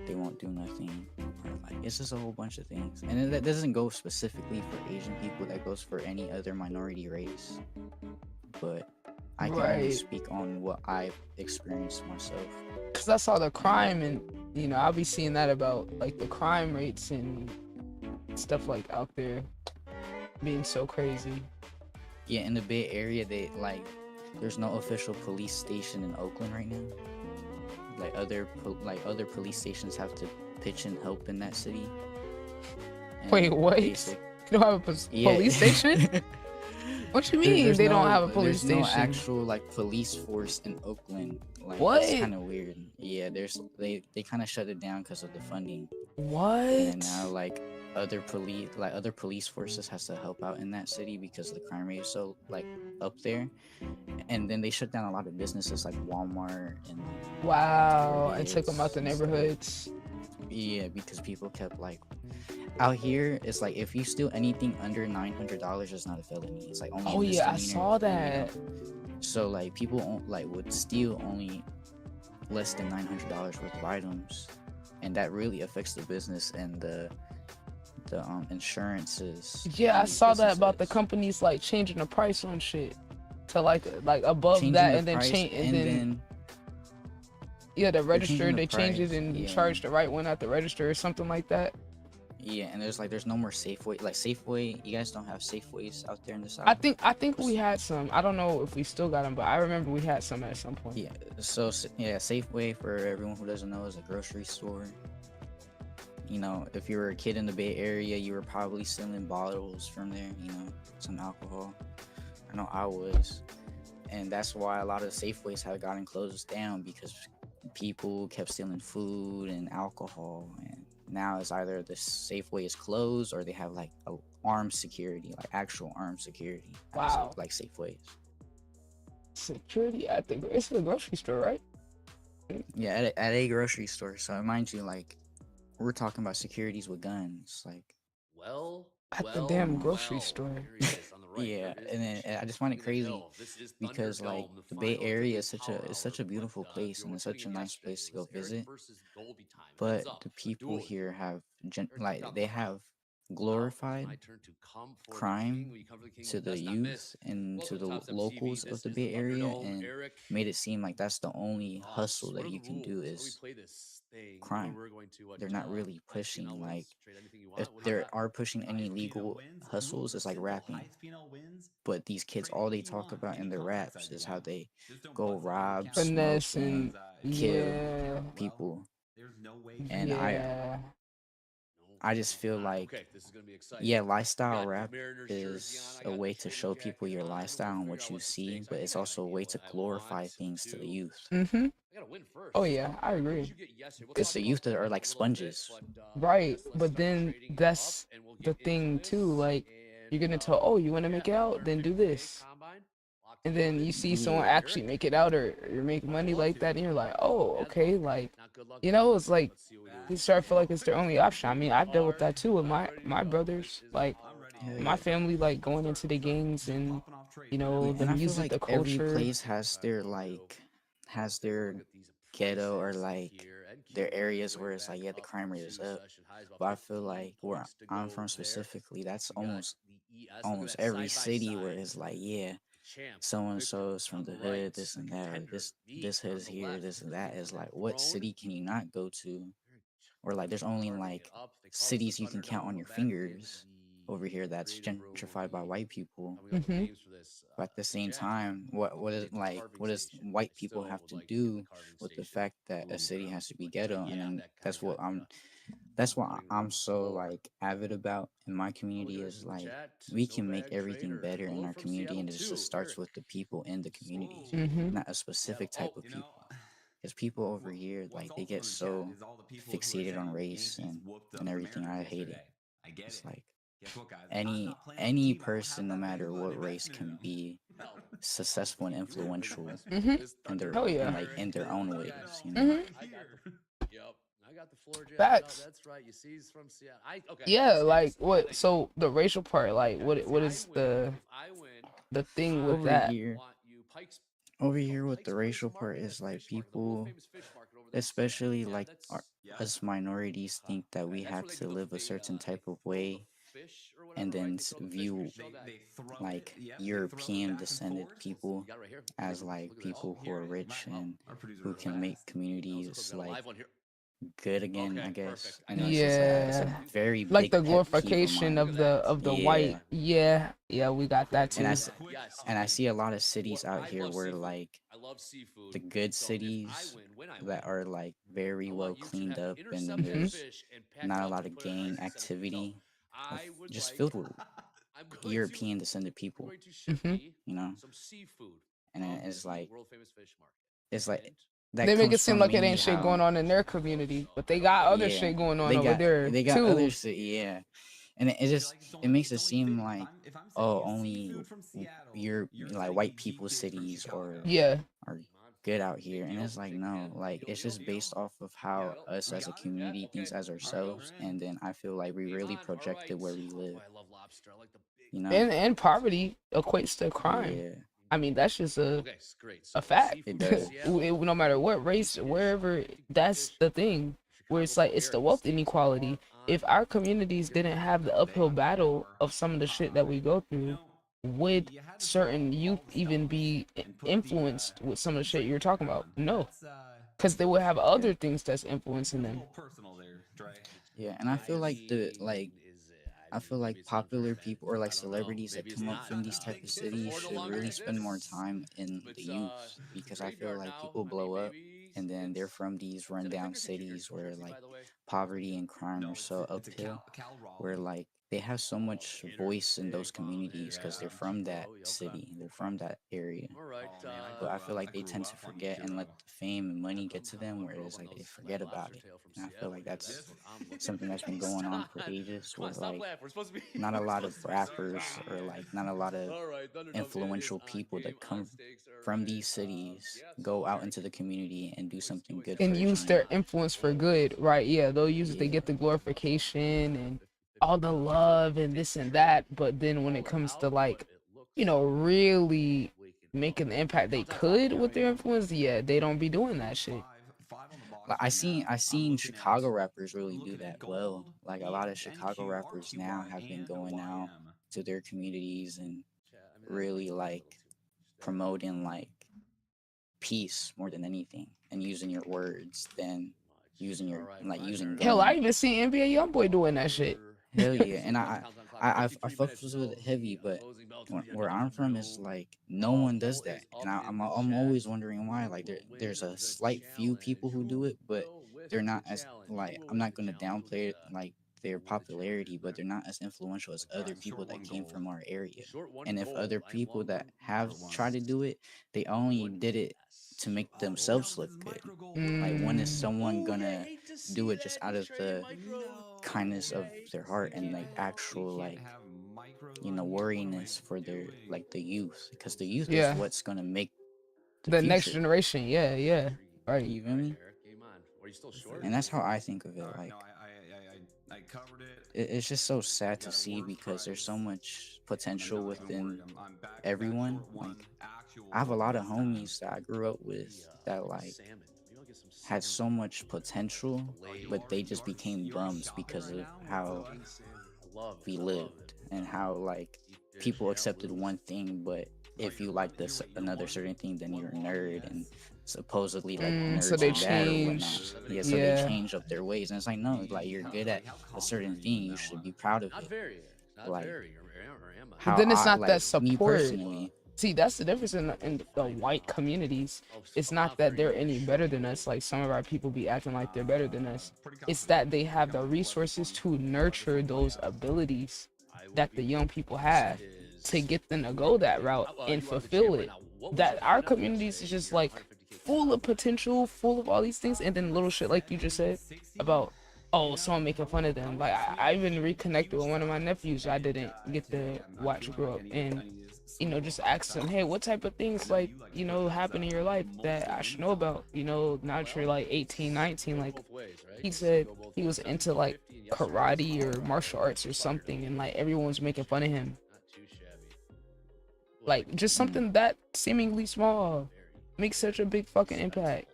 E: they won't do nothing. Or like it's just a whole bunch of things. And that doesn't go specifically for Asian people, that goes for any other minority race. But I can only
A: Right.
E: speak on what I've experienced myself.
A: Cause I saw the crime, and you know I'll be seeing that about like the crime rates and stuff like out there being so crazy.
E: Yeah, in the Bay Area, they like there's no official police station in Oakland right now. Like other police stations have to pitch in help in that city. And
A: Wait, what?
E: basic-
A: You don't have a police station? What you mean
E: There's
A: they don't
E: no-
A: have a police
E: there's no
A: station?
E: actual like police force in Oakland. Like,
A: What?
E: It's kind of weird. Yeah, they kind of shut it down because of the funding.
A: What?
E: And now like other police forces has to help out in that city because the crime rate is so like up there. And then they shut down a lot of businesses like Walmart and
A: Wow, and took them out the
E: Targets and stuff.
A: neighborhoods.
E: Yeah, because people kept like out here it's like if you steal anything under $900, it's not a felony. It's like only a
A: Oh yeah, I
E: misdemeanor,
A: saw
E: you
A: that.
E: know? So like people like would steal only less than $900 worth of items, and that really affects the business and the insurances.
A: Yeah, I
E: on these
A: saw that about the
E: businesses.
A: companies like changing the price on shit to like above
E: Changing
A: that,
E: the
A: and then
E: price,
A: change
E: and then
A: yeah, the register
E: changing the
A: they change it
E: price,
A: and
E: yeah.
A: charge the right one at the register or something like that.
E: yeah, and there's no more Safeway. Like Safeway, you guys don't have Safeways out there in the south.
A: I think we had some. I don't know if we still got them, but I remember we had some at some point.
E: Yeah, so yeah, Safeway, for everyone who doesn't know, is a grocery store. You know, if you were a kid in the Bay Area, you were probably selling bottles from there, you know, some alcohol. I know I was. And that's why a lot of Safeways have gotten closed down, because people kept stealing food and alcohol. And now it's either the Safeway is closed or they have like armed security, like actual armed security.
A: Wow.
E: Like Safeways.
A: Security at it's the grocery store, right?
E: Yeah, at a grocery store. So mind you, like, we're talking about securities with guns, like.
A: At the damn grocery store.
E: Yeah, and then I just find it crazy because like the Bay Area is such a beautiful place, and it's such a nice place to go visit. But the people here have they have glorified crime to the youth and to the locals of the Bay Area, and made it seem like that's the only hustle that you can do is crime. They're not really pushing like if there are pushing any legal hustles, it's like rapping. But these kids, all they talk about in their raps is how they go rob, smoke,
A: Finesse
E: and
A: and
E: kill
A: yeah,
E: people. And
A: yeah.
E: I just feel like, yeah, lifestyle rap is a way to show people your lifestyle and what you see, but it's also a way to glorify things to the youth.
A: Mm-hmm. Oh yeah, I agree.
E: Because the youth are like sponges.
A: Right, but then that's the thing too. Like, you're gonna tell, oh, you want to make it out, then do this, and then you see someone
E: Yeah.
A: actually make it out or make money like that, and you're like, oh, okay, like, it's like they start to feel like it's their only option. I mean, I've dealt with that too with my brothers, like
E: Hell
A: my
E: yeah.
A: family, like going into the gangs and
E: Yeah,
A: the
E: and I feel
A: music,
E: like
A: the
E: every
A: culture.
E: place has their ghetto or like their areas where it's like, yeah, the crime rate is up. But I feel like where I'm from specifically, that's almost every city where it's like, yeah, so and so is from the hood, this and that, or this hood is here, this and that. Is like, what city can you not go to? Or like, there's only like cities you can count on your fingers over here that's gentrified by white people.
A: Mm-hmm.
E: But at the same time, what does white people have to do with the fact that a city has to be ghetto? And then that's what I'm so like avid about in my community is like we can make everything better in our community, and it just starts with the people in the community,
A: Mm-hmm.
E: not a specific type of people. Because people over here, like, they get so fixated on race and everything. I hate it. It's like any person, no matter what race, can be successful and influential
A: Mm-hmm.
E: in their
A: Hell yeah.
E: in their own ways.
A: Mm-hmm. Facts. Yeah, like what? So the racial part, like what is the thing with
E: Over
A: that?
E: here, with the racial part is like people, especially like us minorities, think that we have to live a certain type of way and then view like European descended people as like people who are rich and who can make communities like good again, I guess. And it's a
A: Yeah,
E: very
A: like
E: big
A: the
E: pet peeve of
A: glorification
E: mine.
A: of the white.
E: Yeah.
A: Yeah, yeah, we got that
E: And
A: too.
E: I see a lot of cities out here where like the good cities that are like very well cleaned up, and then
A: Mm-hmm.
E: there's not a lot of gang activity, just filled with European descended people,
A: Mm-hmm.
E: you know? And then it's like that
A: They make
E: comes
A: it seem
E: from
A: like it
E: mainly
A: ain't shit
E: how,
A: going on in their community, but they got other
E: yeah,
A: shit going on over there
E: they got other
A: too.
E: shit, yeah. And it just it makes it seem like, oh, only your like white people cities
A: Yeah.
E: are good out here. And it's like, no, like it's just based off of how us as a community thinks as ourselves, and then I feel like we really project it where we live, you know?
A: And poverty equates to crime.
E: Yeah,
A: I mean, that's just a fact.
E: it does.
A: No matter what race, wherever, that's the thing. Where it's like it's the wealth inequality. If our communities didn't have the uphill battle of some of the shit that we go through, would certain youth even be influenced with some of the shit you're talking about? No, because they would have
E: Yeah.
A: other things that's influencing them.
E: Yeah, and I feel like popular people or like celebrities that come up from these type of cities should really spend more time in the youth, because I feel like people blow up and then they're from these rundown cities where like poverty and crime are so uphill, where like they have so much voice in those communities because they're from that city, they're from that area. But I feel like they tend to forget and let the fame and money get to them, whereas like they forget about it. And I feel like that's something that's been going on for ages, where like not a lot of rappers or like not a lot of influential people that come from these cities go out into the community and do something good for
A: And
E: their
A: use their
E: community.
A: influence for good, right? Yeah, they'll use it to
E: Yeah.
A: get the glorification and all the love and this and that. But then when it comes to like, really making the impact they could with their influence, yeah, they don't be doing that shit.
E: Like I seen Chicago rappers really do that well. Like a lot of Chicago rappers now have been going out to their communities and really like promoting like peace more than anything, and using your words than using your using
A: Hell, I
E: guns.
A: even seen NBA YoungBoy doing that shit.
E: Hell yeah, and I fucked with it heavy, but where I'm from is like no one does that, and I'm always wondering why. Like there's a slight few people who do it, but they're not as like I'm not gonna downplay it like their popularity, but they're not as influential as other people that came from our area. And if other people that have tried to do it, they only did it to make themselves look good. Like when is someone gonna do it just out of the kindness of their heart and like actual like worriness for their like the youth, because the youth is
A: Yeah,
E: what's gonna make the
A: the next
E: future.
A: generation. Yeah, right.
E: You feel me? And that's how I think of it. Like it's just so sad to see because there's so much potential within everyone. Like I have a lot of homies that I grew up with that like had so much potential, but they just became bums because of how we lived and how like people accepted one thing, but if you like this another certain thing, then you're a nerd, and supposedly like
A: So
E: nerds
A: they
E: are bad or whatnot.
A: changed.
E: Yeah, so they
A: Yeah.
E: change up their ways, and it's like no, like you're good at a certain thing, you should be proud of it. Like
A: But
E: how
A: then it's
E: I
A: not that
E: like me
A: support.
E: personally.
A: See, that's the difference in the white communities. It's not that they're any better than us. Like some of our people be acting like they're better than us. It's that they have the resources to nurture those abilities that the young people have to get them to go that route and fulfill it. That our communities is just like full of potential, full of all these things, and then little shit like you just said about someone making fun of them. Like I even reconnected with one of my nephews I didn't get to watch grow up, and just ask him, hey, what type of things like happen in your life that I should know about? Now that you're like 18, 19, like he said he was into like karate or martial arts or something, and like everyone's making fun of him. Like just something that seemingly small makes such a big fucking impact.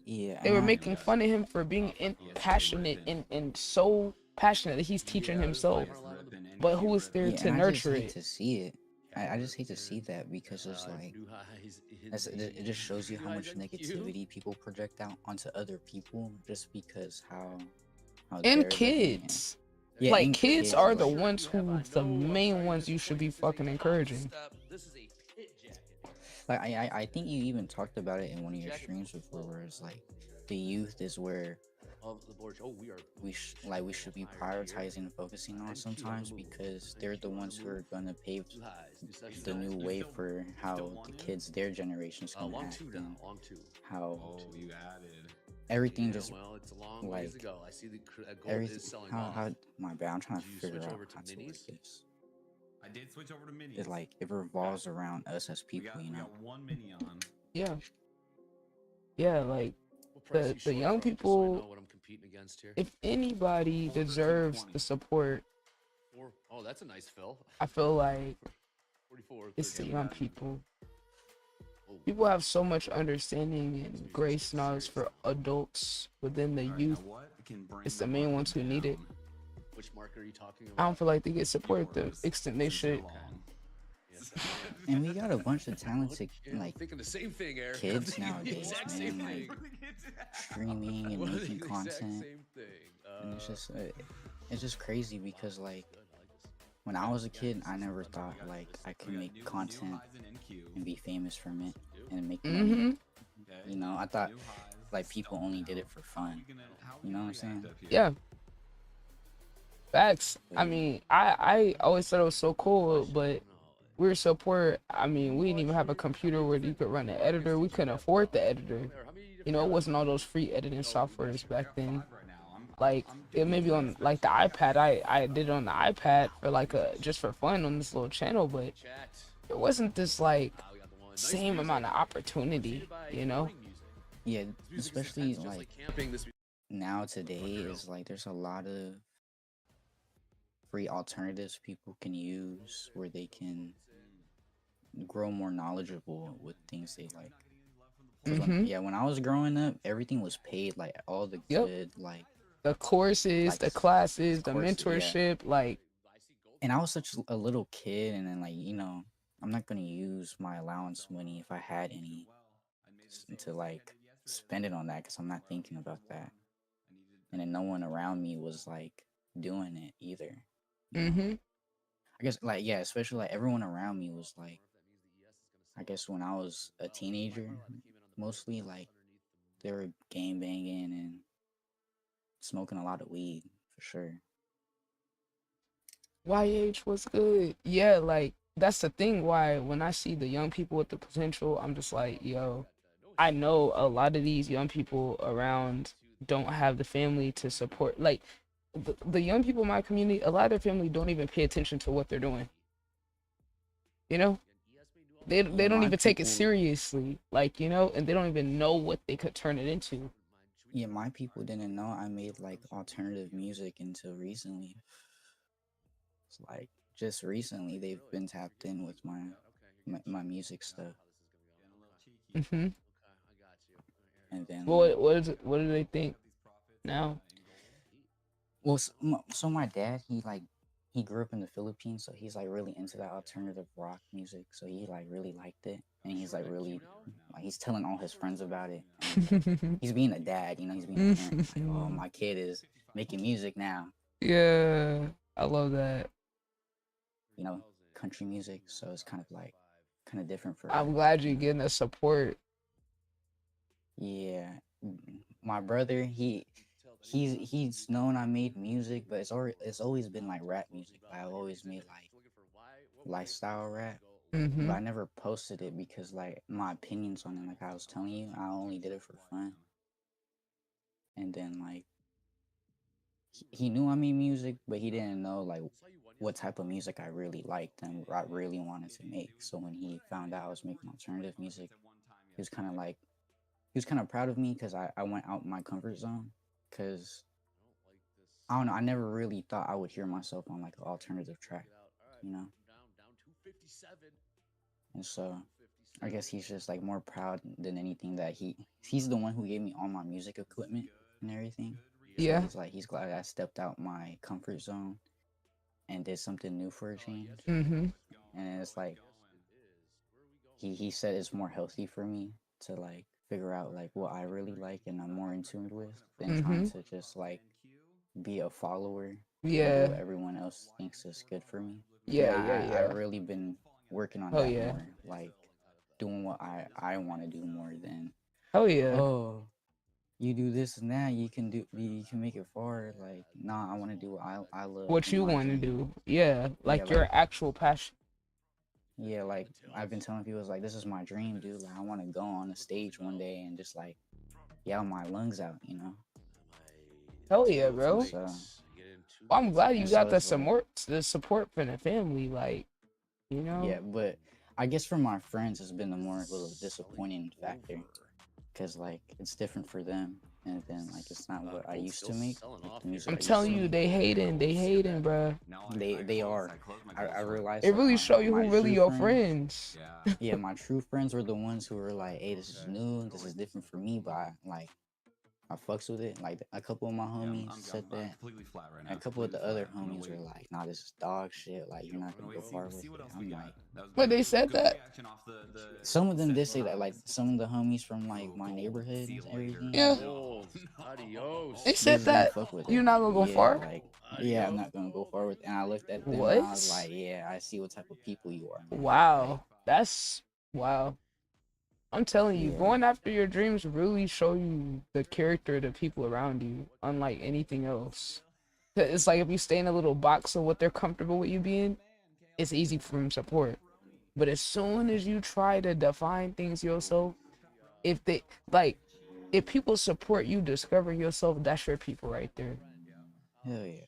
E: Yeah,
A: They were making fun of him for being passionate and so passionate that he's teaching himself. But who is there to
E: and
A: nurture
E: I just hate
A: it?
E: to see it. I just hate to see that because it's like it just shows you how much negativity people project out onto other people just because how
A: And
E: they're
A: kids.
E: Yeah,
A: Like
E: and
A: kids are the
E: like,
A: ones the main ones you should be fucking encouraging.
E: like I think you even talked about it in one of your streams before, where it's like the youth is where we should be prioritizing and focusing on sometimes, because they're the ones who are gonna pave the new way for how the kids their generation's gonna act and how everything just like everything how my bad, I'm trying to figure out how to word this. It like it revolves around us as people,
A: Yeah. Yeah, like the young people, if anybody deserves the support, I feel like it's the young people. People have so much understanding and grace knowledge for adults within the youth. It's the main ones who need it. I don't feel like they get support the extent they should.
E: And we got a bunch of talented like kids nowadays, man, like streaming and making content, and it's just crazy because like when I was a kid, I never thought like I could make content and be famous from it and make money. I thought like people only did it for fun. You know what I'm saying?
A: Yeah. Facts. I mean, I always thought it was so cool, but we were so poor. I mean, we didn't even have a computer where you could run an editor. We couldn't afford the editor. It wasn't all those free editing softwares back then. Like it may be on like the iPad. I did it on the iPad for like just for fun on this little channel, but it wasn't this like same amount of opportunity,
E: Yeah, especially like now today is like there's a lot of free alternatives people can use where they can grow more knowledgeable with things they like. When I was growing up, everything was paid, like all the good like
A: the courses,
E: like,
A: the classes, the
E: courses,
A: mentorship, like.
E: And I was such a little kid, and then like I'm not gonna use my allowance money if I had any to like spend it on that, because I'm not thinking about that. and then no one around me was like doing it either. You know?
A: Mm-hmm.
E: I guess like yeah, especially like everyone around me was like, I guess when I was a teenager, mostly like they were game banging and smoking a lot of weed for sure.
A: YH was good. Yeah, like that's the thing why when I see the young people with the potential, I'm just like, yo, I know a lot of these young people around don't have the family to support. Like the young people in my community, a lot of their family don't even pay attention to what they're doing. You know? They
E: Yeah,
A: don't
E: my
A: even take it
E: people,
A: seriously. Like, you know, and they don't even know what they could turn it into.
E: yeah, my people didn't know I made like alternative music until recently. It's like just recently they've been tapped in with my music stuff,
A: Mm-hmm.
E: and then like,
A: What do they think now?
E: well, so my dad he grew up in the Philippines, so he's like really into that alternative rock music. So he like really liked it, and he's like really like he's telling all his friends about it. And he's being a dad, you know, he's being a parent. He's like, oh, my kid is making music now,
A: Yeah, I love that.
E: you know, country music. So it's kind of different for
A: I'm glad you're
E: you know.
A: getting the support.
E: Yeah, my brother he's known I made music, but it's always been like rap music. I've always made like lifestyle rap,
A: Mm-hmm.
E: but I never posted it because like my opinions on it. Like I was telling you, I only did it for fun. And then like he knew I made music, but he didn't know like what type of music I really liked and what I really wanted to make. So when he found out I was making alternative music, he was kind of like he was kind of proud of me because I went out my comfort zone. Because I don't know, I never really thought I would hear myself on like an alternative track, you know? And so I guess he's just like more proud than anything that he's the one who gave me all my music equipment and everything. So
A: Yeah.
E: he's glad I stepped out my comfort zone and did something new for a change.
A: Mm-hmm.
E: And it's like he said it's more healthy for me to like figure out like what I really like and I'm more in tune with than trying to just like be a follower of what
A: Yeah.
E: everyone else thinks is good for me.
A: Yeah,
E: And
A: yeah,
E: I
A: yeah.
E: really been working on
A: Oh
E: that
A: yeah.
E: more, like doing what I want to do more than
A: Oh yeah.
E: oh you do this and that you can make it far. Like nah, I want to do what I love
A: What
E: and
A: you
E: my
A: want to
E: dream.
A: do. Yeah.
E: Yeah,
A: Like your
E: like
A: actual passion.
E: yeah, like I've been telling people it's like this is my dream, dude. Like I want to go on a stage one day and just like yell my lungs out, you know.
A: Hell yeah, bro.
E: So
A: Well, I'm glad you
E: and
A: got
E: so it's like
A: the support from the family, like, you know?
E: yeah, but I guess for my friends, it's been the more little disappointing factor, because like it's different for them, and then like it's not what I used to make. Like, the music
A: I'm
E: I used
A: telling
E: to
A: you,
E: make.
A: they hating, bro.
E: They are. I realized
A: It
E: like
A: really show you
E: my
A: who really
E: true
A: your
E: friends.
A: friends.
E: Yeah, my true friends were the ones who were like, "Hey, this is new. This is different for me," but I fucks with it. Like a couple of my homies said that. And a couple of the other homies were like, "Nah, this is dog shit. Like you're not gonna go far with it." I'm like,
A: But they said that.
E: some of them did say that. Like some of the homies from like my neighborhood and everything.
A: Yeah. They
E: They
A: said
E: really
A: that.
E: fuck with
A: You're
E: it.
A: not gonna go
E: Yeah,
A: far.
E: like yeah, I'm not gonna go far with it. And I looked at them and I was
A: What?
E: like, yeah, I see what type of people you are.
A: Wow. That's wow. I'm telling you,
E: Yeah.
A: going after your dreams really show you the character of the people around you, unlike anything else. 'Cause it's like if you stay in a little box of what they're comfortable with you being, it's easy for them to support. But as soon as you try to define things yourself, if they like, if people support you discovering yourself, that's your people right there.
E: Hell yeah.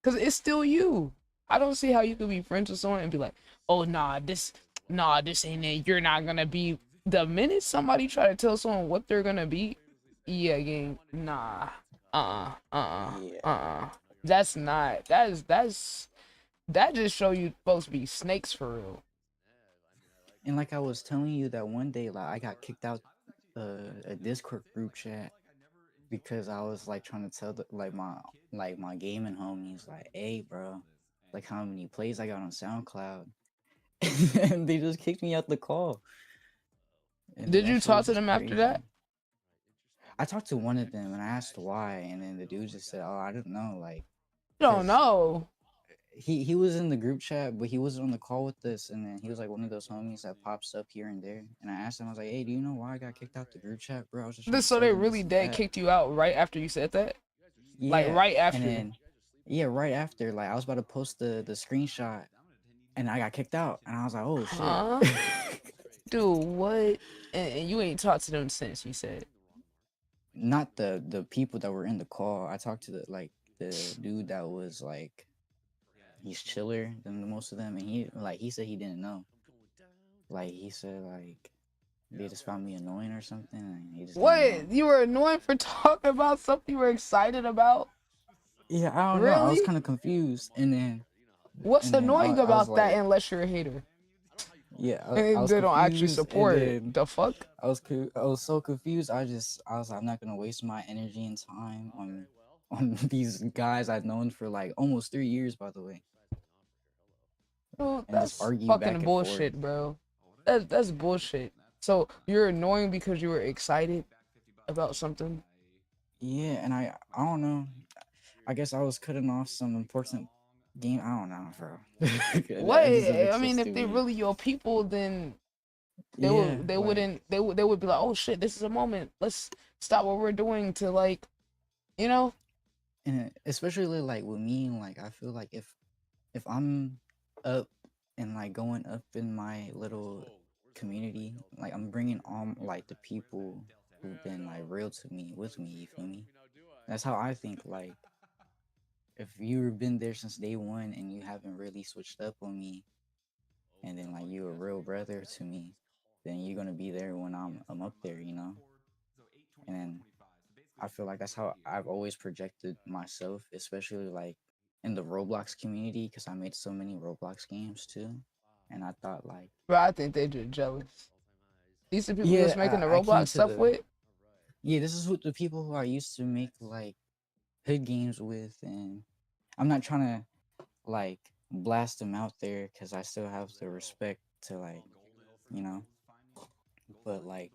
A: Cause it's still you. I don't see how you could be friends with someone and be like, oh nah, this ain't it. You're not gonna be. The minute somebody try to tell someone what they're gonna be, yeah, gang, nah,
E: Yeah.
A: That's not. That just show you supposed to be snakes for real.
E: And like I was telling you that one day, like I got kicked out a Discord group chat because I was like trying to tell my gaming homies like, hey bro, like how many plays I got on SoundCloud. And they just kicked me out the call. And
A: Did
E: that
A: you
E: shit
A: talk
E: was
A: to
E: just
A: them after that?
E: crazy. I talked to one of them and I asked why, and then the dude just said, "Oh, I don't know." Like,
A: You don't
E: 'cause
A: know.
E: he was in the group chat, but he wasn't on the call with us, and then he was like one of those homies that pops up here and there. And I asked him, I was like, "Hey, do you know why I got kicked out the group chat, bro? I was just trying to
A: So
E: tell
A: they
E: them this
A: really
E: and
A: dead
E: that."
A: kicked you out right after you said that?
E: Yeah,
A: Like right after.
E: and then yeah, right after, like I was about to post the screenshot, and I got kicked out, and I was like, "Oh shit."
A: Huh? Dude, what? And you ain't talked to them since, you said.
E: Not the people that were in the call. I talked to the dude that was like, he's chiller than the most of them, and he said he didn't know. Like he said like they just found me annoying or something, and he just didn't know.
A: What? You were annoyed for talking about something you were excited about?
E: Yeah, I don't know. I was
A: Really?
E: kind of confused, and then
A: What's annoying
E: I was
A: about that
E: like,
A: unless you're a hater?
E: yeah, I
A: And
E: was
A: they don't actually
E: confused,
A: support
E: and
A: it.
E: then
A: The fuck?
E: I was so confused. I was like, I'm not gonna waste my energy and time on these guys I've known for like almost 3 years, by the way,
A: Dude,
E: and just
A: that's
E: argue back
A: fucking
E: and
A: bullshit,
E: forth.
A: bro. That's bullshit. So you're annoying because you were excited about something?
E: Yeah, and I don't know. I guess I was cutting off some important game. I don't know, bro.
A: What?
E: That just
A: I
E: makes
A: mean,
E: sense
A: if
E: to
A: they
E: me.
A: really your people, then
E: Yeah,
A: they
E: like
A: wouldn't they would be like, oh shit, this is a moment. Let's stop what we're doing to like, you know?
E: and especially like with me, like I feel like if I'm up and like going up in my little community, like I'm bringing on like the people who've been like real to me with me. You feel me? That's how I think. Like if you've been there since day one and you haven't really switched up on me, and then like you a real brother to me, then you're gonna be there when I'm up there, you know. And then I feel like that's how I've always projected myself, especially like in the Roblox community, because I made so many Roblox games too. And I thought like,
A: But I think they're just jealous. These are people you was making
E: yeah,
A: the
E: I came
A: Roblox
E: to
A: stuff
E: the
A: with?
E: yeah, this is what the people who I used to make like hood games with, and I'm not trying to like blast them out there because I still have the respect to like, you know, but like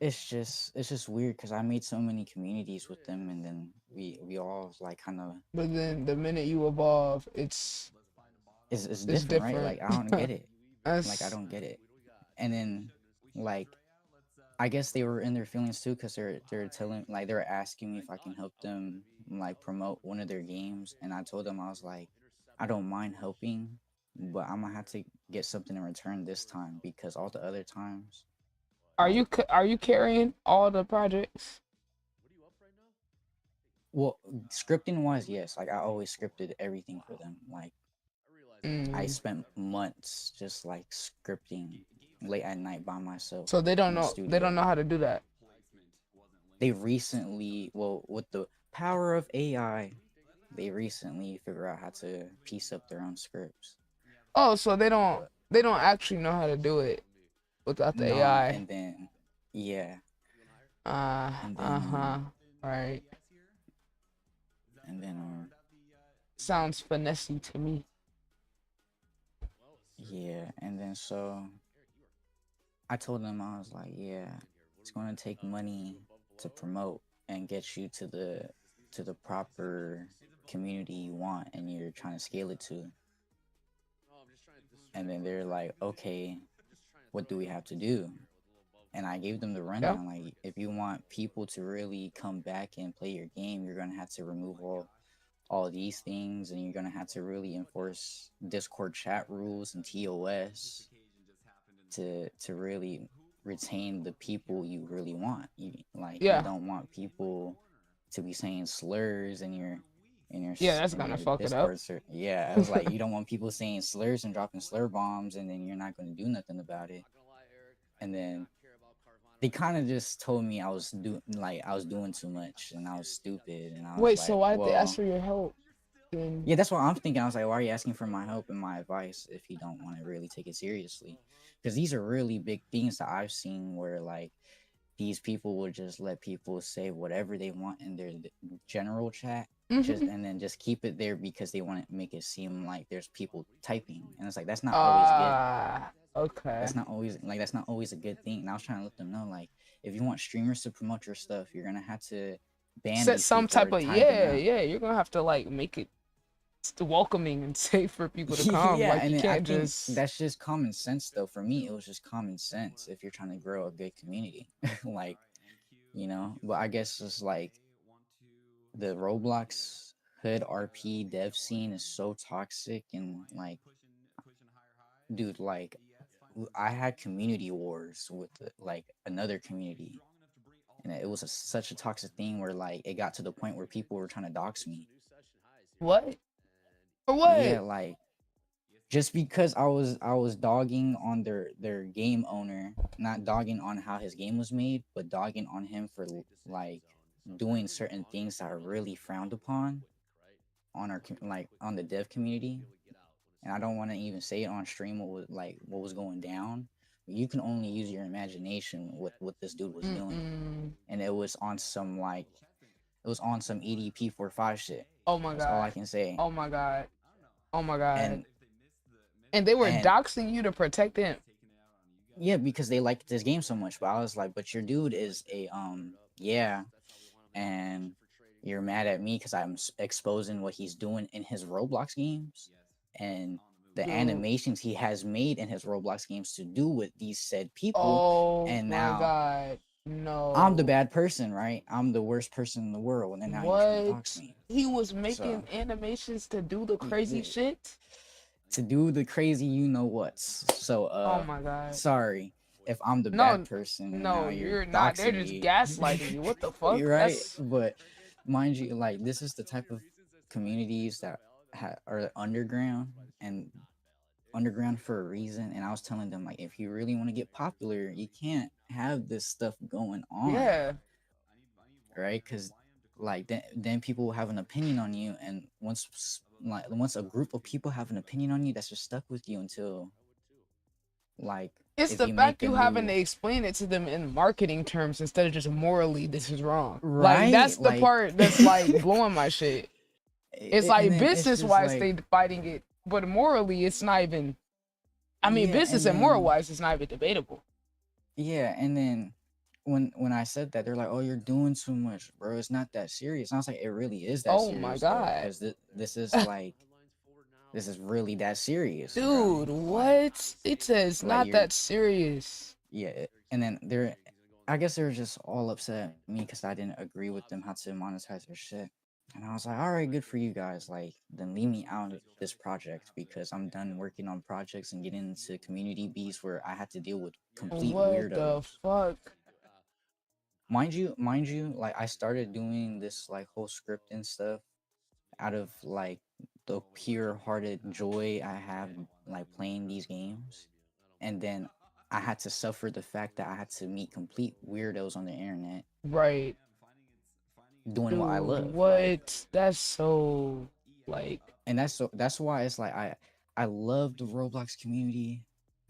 E: it's just weird because I made so many communities with them, and then we all like kind of
A: But then the minute you evolve,
E: it's
A: it's
E: different, right?
A: different.
E: Like I don't get it. Like I
A: That's
E: don't get it. And then like I guess they were in their feelings too because they're telling like they're asking me if I can help them like promote one of their games, and I told them I was like, I don't mind helping, but I'm gonna have to get something in return this time because all the other times like
A: are you carrying all the projects?
E: well scripting wise yes, like I always scripted everything for them. Like I
A: Mm.
E: spent months just like scripting late at night by myself
A: So
E: in the
A: they don't
E: studio.
A: know how to do that.
E: They recently, well, with the power of AI, they recently figure out how to piece up their own scripts.
A: Oh, so they don't actually know how to do it without the
E: Nah,
A: AI.
E: and then yeah, and
A: Uh-huh.
E: then
A: Right.
E: and then
A: Sounds finessey to me.
E: yeah, and then so I told them I was like, yeah, it's gonna take money to promote and get you to the proper community you want and you're trying to scale it to. And then they're like, okay, what do we have to do? And I gave them the
A: Yeah.
E: rundown. Like, if you want people to really come back and play your game, you're gonna have to remove all of these things, and you're gonna have to really enforce Discord chat rules and TOS to really retain the people you really want. You
A: Yeah.
E: don't want people to be saying slurs in your
A: Yeah, that's
E: in
A: gonna
E: your
A: fuck it up.
E: Discord. Yeah, I was like, you don't want people saying slurs and dropping slur bombs, and then you're not gonna do nothing about it. And then they kind of just told me I was doing too much and I was stupid, and I was
A: Wait, so
E: like,
A: why did they ask
E: well,
A: for your help? Then
E: yeah, that's what I'm thinking. I was like, why are you asking for my help and my advice if you don't want to really take it seriously? Because these are really big things that I've seen where like these people will just let people say whatever they want in their general chat, just and then just keep it there because they want to make it seem like there's people typing, and it's like that's not always good.
A: Okay.
E: That's not always a good thing. And I was trying to let them know, like, if you want streamers to promote your stuff, you're gonna have to ban
A: Set
E: these
A: some
E: people or
A: type of
E: tie them out.
A: yeah. You're gonna have to like make it welcoming and safe for people to come.
E: Yeah,
A: Like
E: and
A: you
E: then I
A: can't
E: think
A: just.
E: that's just common sense, though. For me, it was just common sense if you're trying to grow a good community, like, you know. But I guess it's like the Roblox hood RP dev scene is so toxic and like, dude, like, I had community wars with like another community, and it was such a toxic thing where like it got to the point where people were trying to dox me.
A: What? For
E: Yeah,
A: what?
E: like, just because I was dogging on their game owner, not dogging on how his game was made, but dogging on him for like doing certain things that are really frowned upon on our like on the dev community. And I don't want to even say it on stream what was going down. You can only use your imagination what this dude was doing, and it was on some EDP 45 shit.
A: Oh my
E: That's all I
A: god.
E: can say.
A: Oh my god. Oh my god.
E: And
A: And they were
E: and
A: doxing you to protect him.
E: yeah, because they liked this game so much. But I was like, but your dude is yeah, and you're mad at me because I'm exposing what he's doing in his Roblox games and the
A: Dude.
E: animations he has made in his Roblox games to do with these said people.
A: Oh
E: And
A: my
E: now
A: god. No.
E: I'm the bad person, right? I'm the worst person in the world, and then now you're trying to dox
A: What?
E: me.
A: He was making
E: So,
A: animations to do the crazy
E: yeah,
A: shit?
E: to do the crazy you know what's. So
A: Oh my god.
E: sorry if I'm the
A: No,
E: bad person and now
A: no,
E: you're
A: you're not. They're
E: doxing
A: just
E: me.
A: gaslighting you. What the fuck?
E: You're right,
A: That's
E: but mind you, like, this is the type of communities that are underground and underground for a reason. And I was telling them, like, if you really want to get popular, you can't have this stuff going on,
A: yeah.
E: right? Because like then people will have an opinion on you, and once a group of people have an opinion on you, that's just stuck with you until, like,
A: It's
E: if
A: the
E: you
A: fact
E: make a
A: you having to
E: new
A: explain it to them in marketing terms instead of just morally this is wrong. Like
E: right,
A: that's the
E: like,
A: part that's like blowing my shit. It's
E: and
A: like
E: then it's
A: business
E: just
A: wise
E: like,
A: they fighting it, but morally it's not even. I mean,
E: yeah,
A: business and moral wise it's not even debatable.
E: yeah, and then when I said that, they're like, "Oh, you're doing too much, bro. It's not that serious." And I was like, "It really is that
A: Oh my
E: serious, though,
A: god.
E: because this is like this is really that serious, bro.
A: Dude, what? It says
E: Like,
A: not that serious.
E: yeah." And then I guess they were just all upset at me because I didn't agree with them how to monetize their shit. And I was like, all right, good for you guys. Like, then leave me out of this project because I'm done working on projects and getting into community beats where I had to deal with complete
A: What
E: weirdos.
A: the fuck?
E: Mind you, like, I started doing this like whole script and stuff out of like the pure-hearted joy I have like playing these games, and then I had to suffer the fact that I had to meet complete weirdos on the internet
A: Right.
E: doing
A: Dude,
E: what I love.
A: what?
E: Like,
A: That's so like
E: and that's why it's like I love the Roblox community,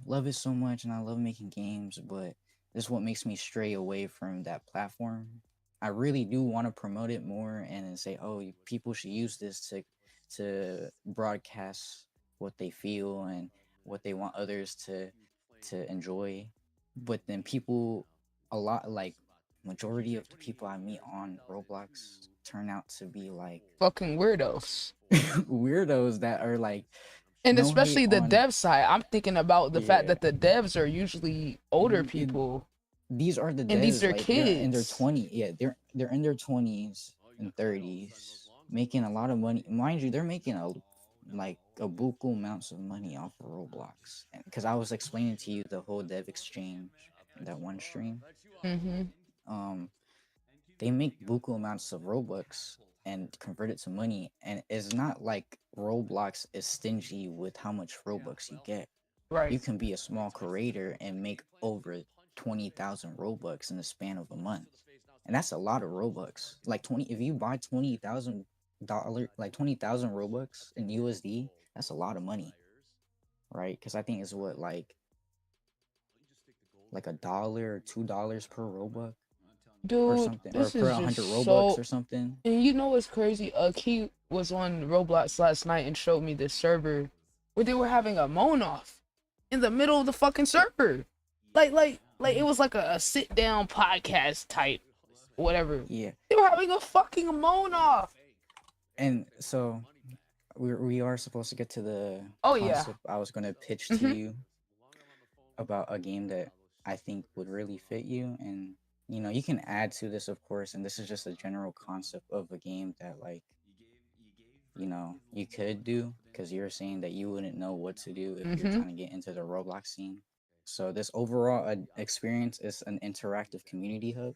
E: love it so much, and I love making games, but this is what makes me stray away from that platform. I really do want to promote it more and then say, oh, people should use this to broadcast what they feel and what they want others to enjoy. But then people, a lot, like, majority of the people I meet on Roblox turn out to be like
A: fucking weirdos.
E: weirdos that are like,
A: And
E: no
A: especially
E: hate
A: the
E: on,
A: dev side. I'm thinking about the fact
E: yeah,
A: that the devs are usually older
E: it,
A: people.
E: these are the
A: And these
E: devs,
A: are
E: like, they're in their
A: kids.
E: 20s, yeah, they're in their 20s and 30s making a lot of money. Mind you, they're making a buku amounts of money off of Roblox, because I was explaining to you the whole dev exchange in that one stream.
A: Mm-hmm.
E: They make buku amounts of Robux and convert it to money, and it's not like Roblox is stingy with how much Robux you get.
A: Right.
E: You can be a small creator and make over 20,000 Robux in the span of a month, and that's a lot of Robux. Like, if you buy $20,000, like 20,000 Robux in USD, that's a lot of money, right? Because I think it's what, like $1 or $2 per Robux.
A: Dude,
E: Or something, or
A: this
E: per
A: is
E: 100
A: just
E: Robux
A: so.
E: or something.
A: And you know what's crazy? Key was on Roblox last night and showed me this server where they were having a moan off. in the middle of the fucking server. Like it was like a sit down podcast type, whatever.
E: Yeah.
A: They were having a fucking moan off.
E: And so we are supposed to get to the
A: Oh, yeah.
E: concept I was gonna pitch to you about a game that I think would really fit you. And you can add to this, of course, and this is just a general concept of a game that like you could do, because you're saying that you wouldn't know what to do if you're trying to get into the Roblox scene. So this overall experience is an interactive community hub.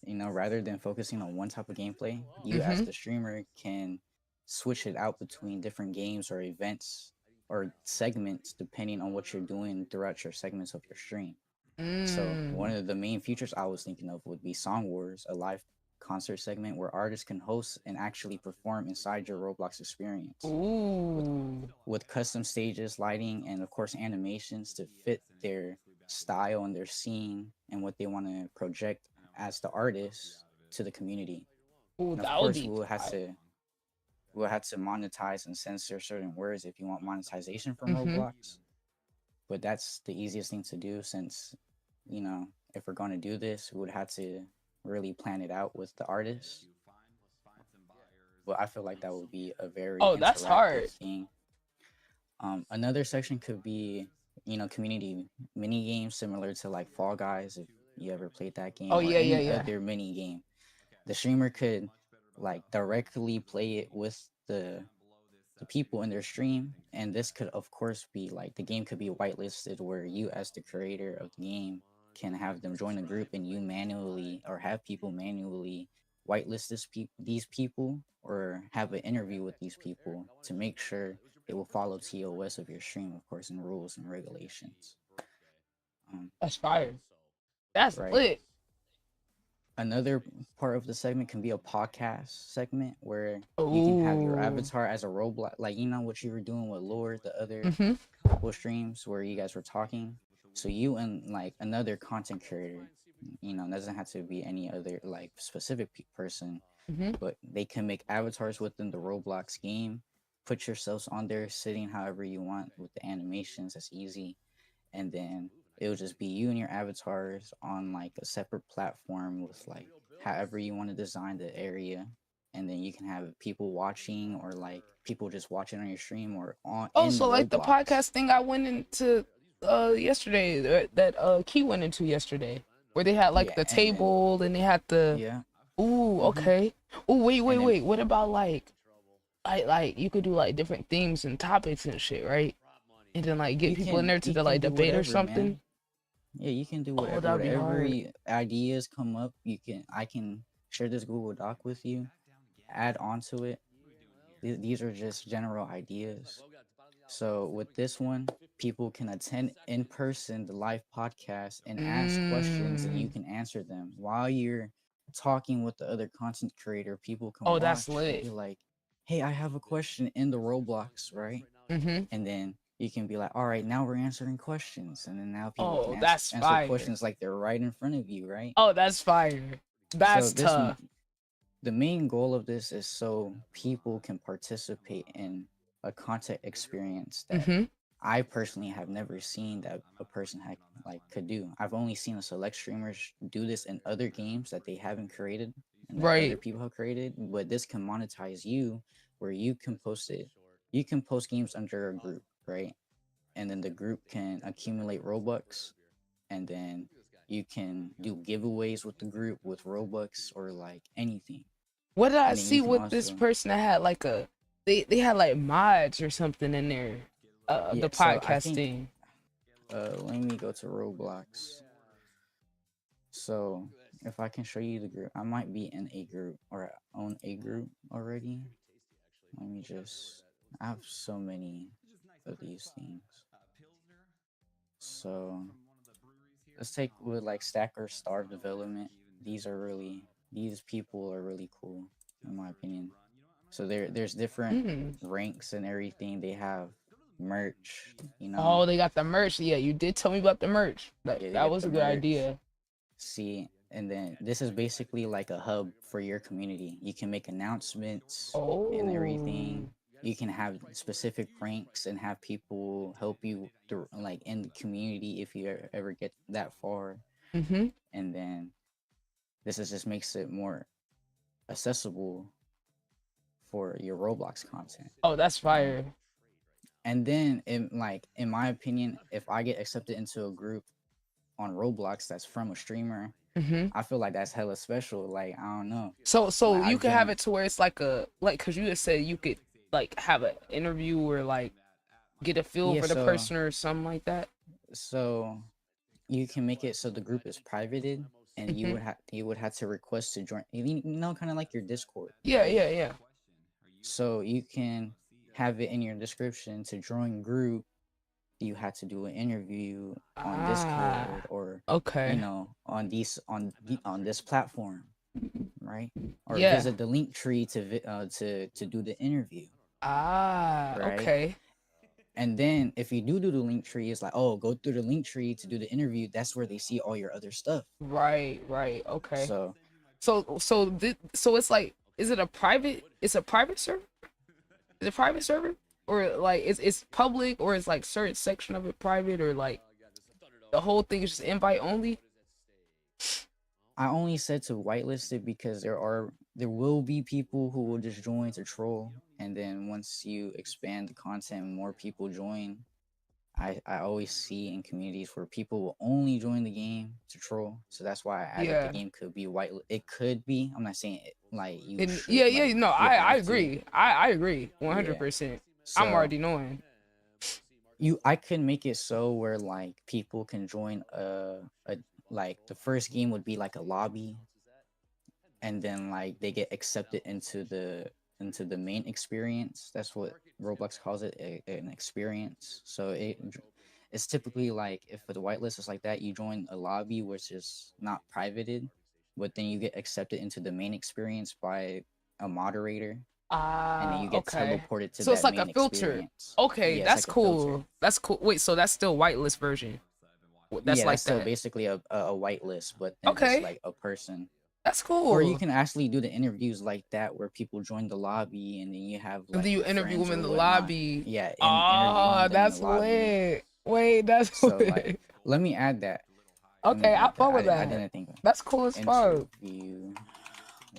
E: Rather than focusing on one type of gameplay, you as the streamer can switch it out between different games or events or segments depending on what you're doing throughout your segments of your stream. So one of the main features I was thinking of would be Song Wars, a live concert segment where artists can host and actually perform inside your Roblox experience. With custom stages, lighting, and of course animations to fit their style and their scene and what they want to project as the artist to the community. And of course, we'll have to monetize and censor certain words if you want monetization from Roblox. But that's the easiest thing to do, since if we're going to do this, we would have to really plan it out with the artists. But I feel like that would be a very
A: that's hard
E: thing. Another section could be community mini games similar to like Fall Guys, if you ever played that game. Other mini game. The streamer could like directly play it with the people in their stream, and this could of course be like the game could be whitelisted, where you as the creator of the game can have them join a group and you manually or have people manually whitelist these people or have an interview with these people to make sure it will follow TOS of your stream, of course, and rules and regulations.
A: That's fire. That's lit.
E: Another part of the segment can be a podcast segment where you can have your avatar as a Roblox, like what you were doing with Lord, the other couple streams where you guys were talking. So you and like another content creator, doesn't have to be any other like specific person, but they can make avatars within the Roblox game. Put yourselves on there sitting however you want with the animations. That's easy, and then it would just be you and your avatars on like a separate platform with like however you want to design the area, and then you can have people watching or like people just watching on your stream or on.
A: So like the podcast thing I went into yesterday, that Key went into yesterday, where they had like the table and they had the okay. Wait. What about like you could do like different themes and topics and shit, right? And then like get people in there to like debate or something.
E: Man. Yeah, you can do whatever. Whatever ideas come up, I can share this Google Doc with you, add onto it. These are just general ideas. So with this one, people can attend in person the live podcast and ask questions, and you can answer them while you're talking with the other content creator. People can watch
A: that's lit.
E: and be like, "Hey, I have a question in the Roblox, right?" And then you can be like, all right, now we're answering questions. And then now people can answer questions like they're right in front of you, right?
A: Oh, that's fire. That's tough.
E: The main goal of this is so people can participate in a content experience that I personally have never seen that a person could do. I've only seen a select streamers do this in other games that they haven't created and that other people have created. But this can monetize you, where you can post it. You can post games under a group, right? And then the group can accumulate Robux, and then you can do giveaways with the group with Robux or like anything.
A: What did I see with this person that had like they had like mods or something in there, the podcasting.
E: Let me go to Roblox. So if I can show you the group, I might be in a group or own a group already. Let me just, I have so many of these things. So let's take with like Stacker Star Development. These people are really cool in my opinion. So there's different ranks and everything. They have merch,
A: Oh, they got the merch. Yeah, you did tell me about the merch. That was a good idea.
E: See, and then this is basically like a hub for your community. You can make announcements and everything. you can have specific ranks and have people help you like in the community if you ever get that far.
A: Mm-hmm.
E: And then just makes it more accessible for your Roblox content.
A: Oh, that's fire.
E: And then in my opinion, if I get accepted into a group on Roblox that's from a streamer,
A: Mm-hmm.
E: I feel like that's hella special. Like, I don't know.
A: So
E: Like,
A: you could have it to where it's like cause you had said you could like have an interview or like get a feel
E: Yeah,
A: for the
E: so-
A: person or something like that.
E: So you can make it so the group is privated, and you would have to request to join. You know, kind of like your Discord.
A: Yeah, yeah, yeah.
E: So you can have it in your description to join group. You had to do an interview on Discord or
A: Okay.
E: you know on this platform, right? Or
A: Yeah.
E: visit the link tree to do the interview. Right?
A: Okay.
E: And then if you do the link tree, it's like, oh, go through the link tree to do the interview. That's where they see all your other stuff.
A: Right, okay.
E: So
A: So it's like, is it a private? It's a private server. Is it a private server, or like it's public, or it's like certain section of it private, or like the whole thing is just invite only?
E: I only said to whitelist it because there will be people who will just join to troll, and then once you expand the content and more people join, I always see in communities where people will only join the game to troll. So that's why I added
A: Yeah.
E: the game could be white. It could be. I'm not saying it like you.
A: And
E: should,
A: yeah,
E: like,
A: no,
E: you
A: I
E: have to.
A: agree. I agree 100%. I'm
E: So,
A: already knowing.
E: I can make it so where like people can join like the first game would be like a lobby, and then like they get accepted into the main experience. That's what Roblox calls it, an experience. So it's typically like if the whitelist is like that, you join a lobby which is not privated, but then you get accepted into the main experience by a moderator, and then you get teleported to
A: so
E: that
A: it's like
E: main
A: a filter.
E: experience.
A: Okay,
E: Yeah,
A: that's
E: it's like a filter.
A: cool. That's cool. Wait, so that's still whitelist version. That's like
E: still
A: that.
E: basically a whitelist, but then
A: Okay.
E: it's like a person.
A: That's cool.
E: Or you can actually do the interviews like that where people join the lobby and then you have like
A: and then you
E: your
A: interview
E: friends
A: them in
E: or
A: the
E: whatnot.
A: lobby.
E: Yeah, interview
A: Oh,
E: them in
A: that's
E: the lobby.
A: lit. Wait, that's
E: So
A: lit.
E: like, let me add that. Let me
A: Okay, I
E: add
A: follow
E: I
A: that.
E: didn't think.
A: That's cool as fuck.
E: Interview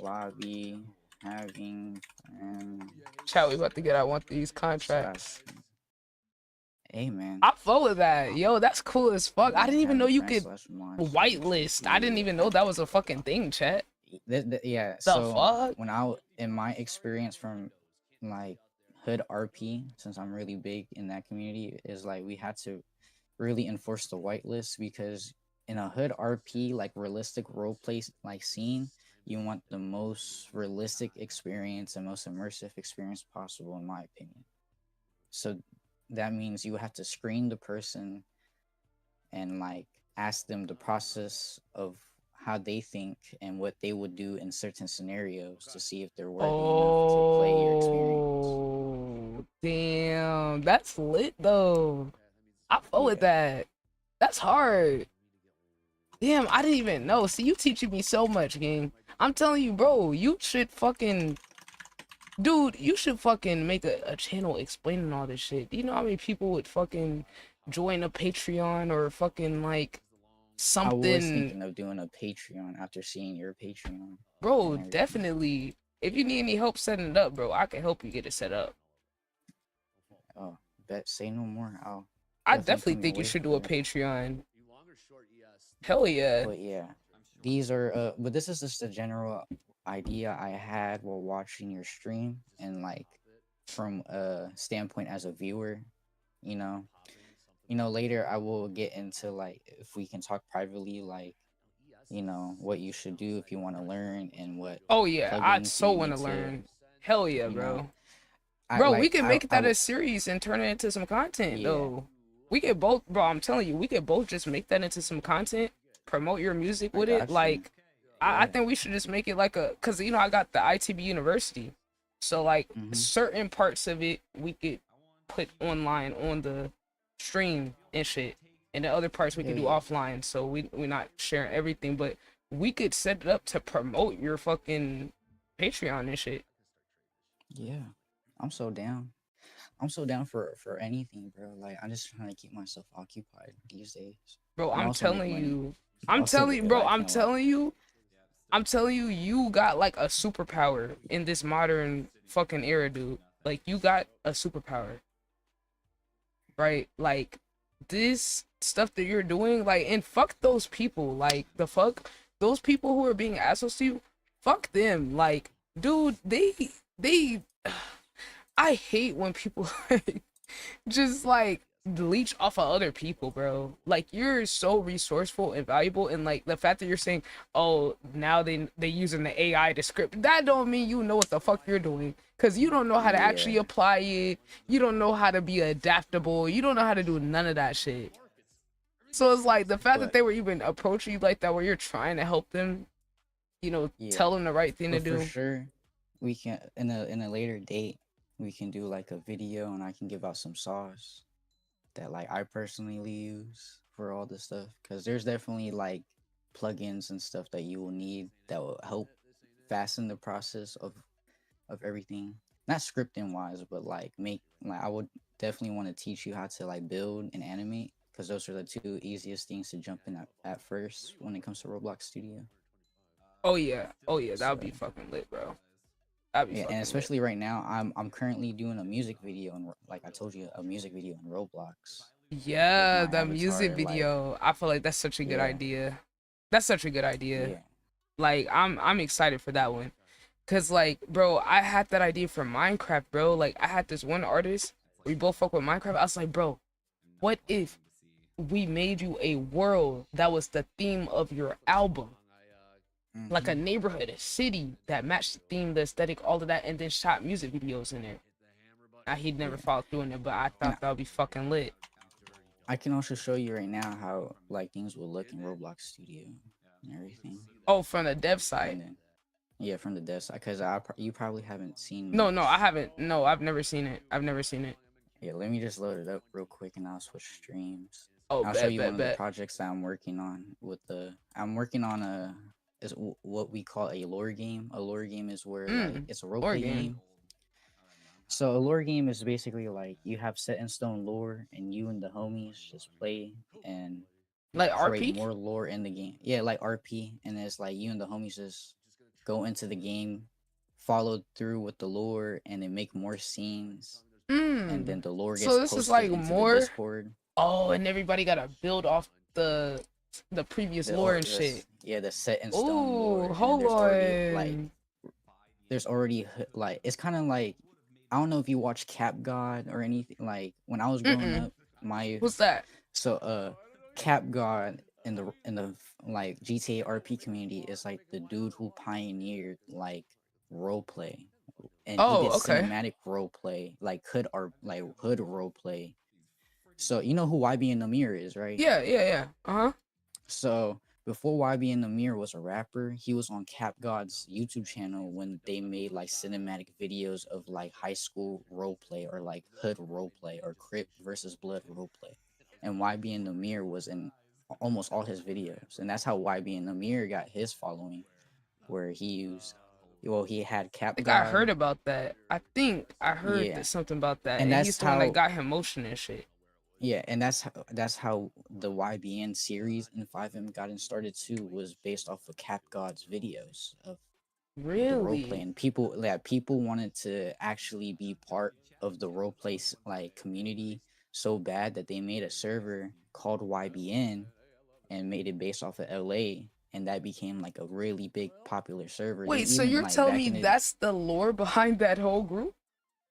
E: lobby having
A: Chat, we about to get out one of these contracts.
E: Hey man.
A: I follow that. Yo, that's cool as fuck. I didn't even know you could
E: Whitelist.
A: whitelist. I didn't even know that was a fucking thing, chat.
E: Yeah.
A: The
E: So
A: fuck?
E: when in my experience from like hood RP, since I'm really big in that community, is like we had to really enforce the whitelist, because in a hood RP like realistic role play like scene, you want the most realistic experience and most immersive experience possible, in my opinion. So that means you have to screen the person and like ask them the process of how they think and what they would do in certain scenarios to see if they're worthy enough to play your experience.
A: Oh, damn. That's lit though. I fuck with that. That's hard. Damn, I didn't even know. See, you teaching me so much, gang. I'm telling you, bro, you should fucking... Dude, you should fucking make a channel explaining all this shit. Do you know how many people would fucking join a Patreon or fucking like something?
E: I was thinking of doing a Patreon after seeing your Patreon.
A: Bro, definitely. If you need any help setting it up, bro, I can help you get it set up.
E: Oh, say no more.
A: I definitely think you should do a Patreon. Hell yeah.
E: But yeah, these are but this is just a general idea I had while watching your stream, and like from a standpoint as a viewer, you know, later I will get into like, if we can talk privately, like, you know, what you should do if you want to learn and what.
A: Oh yeah, I
E: plugins
A: so
E: you
A: want to
E: need
A: learn. Hell yeah,
E: you
A: bro.
E: know,
A: Bro,
E: like,
A: we can make that
E: I
A: a series and turn it into some content,
E: Yeah.
A: though. We could both, bro, I'm telling you, we could both just make that into some content, promote your music with
E: got
A: it.
E: you.
A: Like, I
E: Yeah.
A: think we should just make it like a, because, you know, I got the ITB University. So, like, certain parts of it we could put online on the stream and shit. And the other parts we could do
E: Yeah.
A: offline. So we're not sharing everything. But we could set it up to promote your fucking Patreon and shit.
E: Yeah, I'm so down. I'm so down for anything, bro. Like I'm just trying to keep myself occupied these days,
A: Bro,
E: and
A: I'm
E: also make
A: telling
E: money.
A: you. I'm
E: Also,
A: telling you, bro,
E: like
A: I'm
E: you know, like
A: telling you. I'm telling you, you got like a superpower in this modern fucking era, dude. Like you got a superpower, right? Like this stuff that you're doing, like, and fuck those people. Like the fuck those people who are being assholes to you. Fuck them. Like, dude, they. I hate when people just like leech off of other people, bro. Like you're so resourceful and valuable, and like the fact that you're saying, oh, now they using the AI to script, that don't mean you know what the fuck you're doing, because you don't know how to
E: yeah,
A: actually apply it. You don't know how to be adaptable. You don't know how to do none of that shit. So it's like the fact that
E: but
A: they were even approaching you like that, where you're trying to help them,
E: yeah,
A: tell them the right thing to
E: but for
A: do.
E: sure, we can in a later date we can do like a video, and I can give out some sauce that like I personally use for all this stuff, because there's definitely like plugins and stuff that you will need that will help fasten the process of everything, not scripting wise, but like make like I would definitely want to teach you how to like build and animate, because those are the two easiest things to jump in at first when it comes to Roblox Studio.
A: Oh yeah, that would be
E: So
A: fucking lit, bro. That'd be
E: yeah, and
A: fucking lit.
E: especially right now, I'm currently doing a music video, and like I told you, a music video in Roblox with
A: Yeah,
E: my
A: the music
E: avatar. Like
A: video. I feel like that's such a good
E: yeah,
A: idea. That's such a good idea.
E: yeah,
A: Like I'm excited for that one. Cause like, bro, I had that idea for Minecraft, bro. Like I had this one artist. We both fuck with Minecraft. I was like, bro, what if we made you a world that was the theme of your album? Like a
E: hmm
A: neighborhood, a city that matched the theme, the aesthetic, all of that, and then shot music videos in there. Now he'd never
E: yeah.
A: followed through in it, but I
E: And
A: thought that would be fucking lit.
E: I can also show you right now how like things will look in Roblox Studio and everything.
A: Oh, from the dev side.
E: And then yeah, from the dev side, because you probably haven't seen
A: No, I
E: much.
A: haven't. No, I've never seen it. I've never seen it.
E: Yeah, let me just load it up real quick, and I'll switch streams.
A: Oh,
E: I'll show
A: bet,
E: you one
A: bet,
E: of the
A: bet.
E: projects that I'm working on I'm working on what we call a lore game. A lore game is where like it's a
A: Lore
E: roleplay
A: game.
E: game. So a lore game is basically like you have set in stone lore, and you and the homies just play and
A: Like
E: create
A: RP?
E: more lore in the game. Yeah, like RP, and it's like you and the homies just go into the game, follow through with the lore, and then make more scenes, and then the lore
A: So
E: gets
A: this is like
E: posted into the
A: more.
E: Discord.
A: Oh, and everybody gotta build off the previous lore and shit.
E: The set in stone
A: Oh,
E: lore, and then
A: hold on.
E: there's already like it's kind of like I don't know if you watch Cap God or anything. Like when I was growing up, my
A: What's that?
E: so Cap God in the like GTA RP community is like the dude who pioneered like role play, and he
A: Oh,
E: did
A: okay.
E: cinematic role play, like hood role play. So you know who YB and Amir is, right?
A: Yeah. Uh-huh.
E: So before YB and Amir was a rapper, he was on Cap God's YouTube channel when they made like cinematic videos of like high school roleplay or like hood roleplay or Crip versus Blood roleplay. And YB and Amir was in almost all his videos. And that's how YB and Amir got his following, where he had
A: I
E: Cap
A: think I heard
E: God.
A: about that. I think I heard
E: Yeah.
A: something about that.
E: And
A: And he's
E: that's
A: the one that
E: how
A: got him motion and shit.
E: Yeah, and that's how the YBN series in 5M gotten started too, was based off of Cap God's videos of the role play,
A: Really?
E: and people wanted to actually be part of the role play like community so bad that they made a server called YBN and made it based off of LA, and that became like a really big popular server. They
A: Wait, so
E: even
A: you're
E: like
A: telling
E: back
A: me
E: in the
A: that's the lore behind that whole group?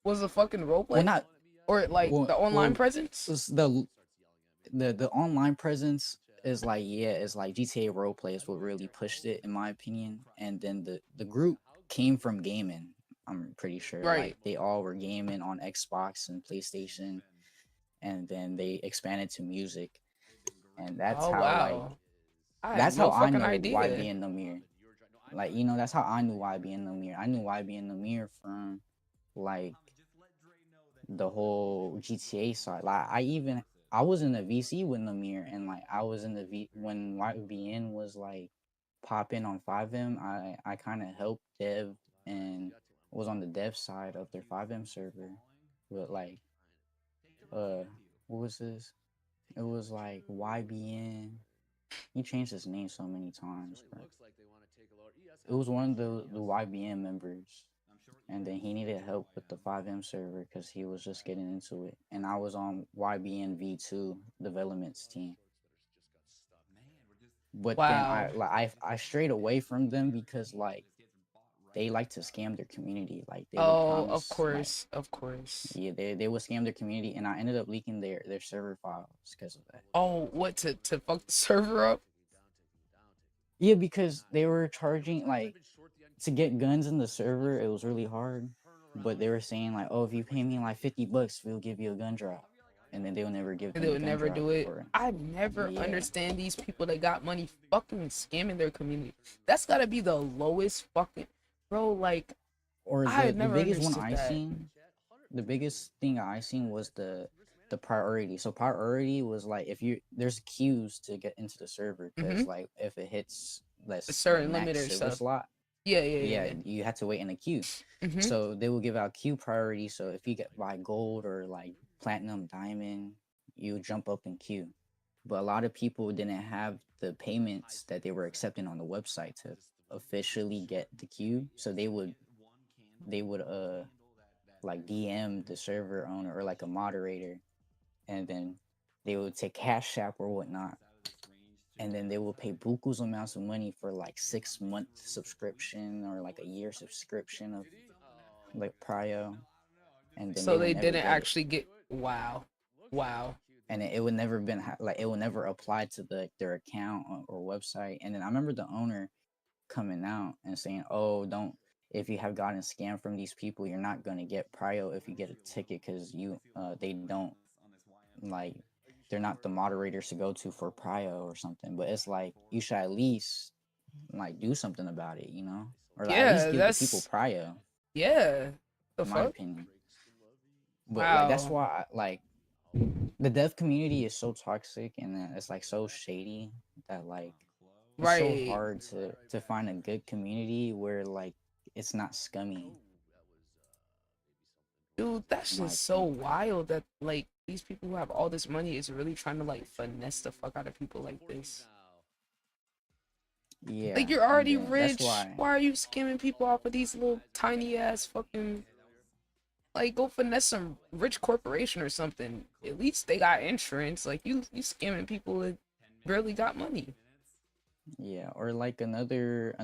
A: Was a fucking
E: well
A: roleplay?
E: not
A: Or like
E: well
A: the online
E: well
A: presence?
E: was the online presence is like it's like GTA roleplay is what really pushed it in my opinion, and then the group came from gaming. I'm pretty sure like
A: Right.
E: they all were gaming on Xbox and PlayStation, and then they expanded to music, and
A: Oh wow. I had
E: that's
A: no
E: how I
A: fucking
E: know YB
A: idea.
E: and Namir. Like that's how I knew YB and Namir. I knew YB and Namir from like the whole GTA side. Like I was in the VC with Namir, and like I was in the when YBN was like popping on 5M. I kind of helped Dev and was on the dev side of their 5M server, but like what was this? It was like YBN. He changed his name so many times, but it was one of the YBN members, and then he needed help with the 5M server because he was just getting into it, and I was on YBN V2 developments team. But then
A: Wow.
E: I strayed away from them because like they like to scam their community. Like they would
A: Oh, of
E: promise like
A: course.
E: yeah, they would scam their community, and I ended up leaking their server files because of that.
A: Oh, what to fuck the server up?
E: Yeah, because they were charging like to get guns in the server. It was really hard, but they were saying like, oh, if you pay me like $50, we'll give you a gun drop, and then they will never give
A: And
E: them
A: they
E: the
A: would
E: gun
A: never
E: drop.
A: do it.
E: Or,
A: I never
E: yeah.
A: understand these people that got money fucking scamming their community. That's gotta be the lowest fucking bro. Like,
E: Or
A: I
E: the
A: never
E: biggest one
A: understood
E: I
A: that.
E: seen, the biggest thing I seen was the priority. So priority was like if you there's queues to get into the server because like if it hits
A: A certain
E: max
A: limit or
E: server
A: stuff.
E: slot,
A: Yeah.
E: yeah, you had to wait in a queue. So they will give out queue priority. So if you get by gold or like platinum, diamond, you jump up in queue. But a lot of people didn't have the payments that they were accepting on the website to officially get the queue. So they would like DM the server owner or like a moderator, and then they would take Cash App or whatnot, and then they will pay bukus amounts of money for like 6-month subscription or like a year subscription of like Prio, and then
A: So
E: they would
A: they
E: never
A: didn't
E: get
A: actually get. Wow.
E: and it would never been like it would never apply to their account or website. And then I remember the owner coming out and saying, "Oh, don't if you have gotten scammed from these people, you're not gonna get Prio if you get a ticket because they don't like they're not the moderators to go to for Prio or something." But it's like you should at least like do something about it, or like, at least
A: Yeah,
E: give the people
A: that's
E: Prio,
A: yeah. The
E: in my
A: fuck?
E: opinion. But like that's
A: Wow.
E: why like the dev community is so toxic and it's like so shady that like it's so
A: Right.
E: hard to find a good community where like it's not scummy.
A: Dude, that's
E: In my
A: just so
E: opinion.
A: wild that like these people who have all this money is really trying to like finesse the fuck out of people like this.
E: Yeah,
A: Like you're
E: and
A: already
E: then that's
A: rich.
E: why.
A: Why are you scamming people off of these little tiny ass fucking like go finesse some rich corporation or something? At least they got insurance. Like you scamming people that barely got money.
E: Yeah, or like another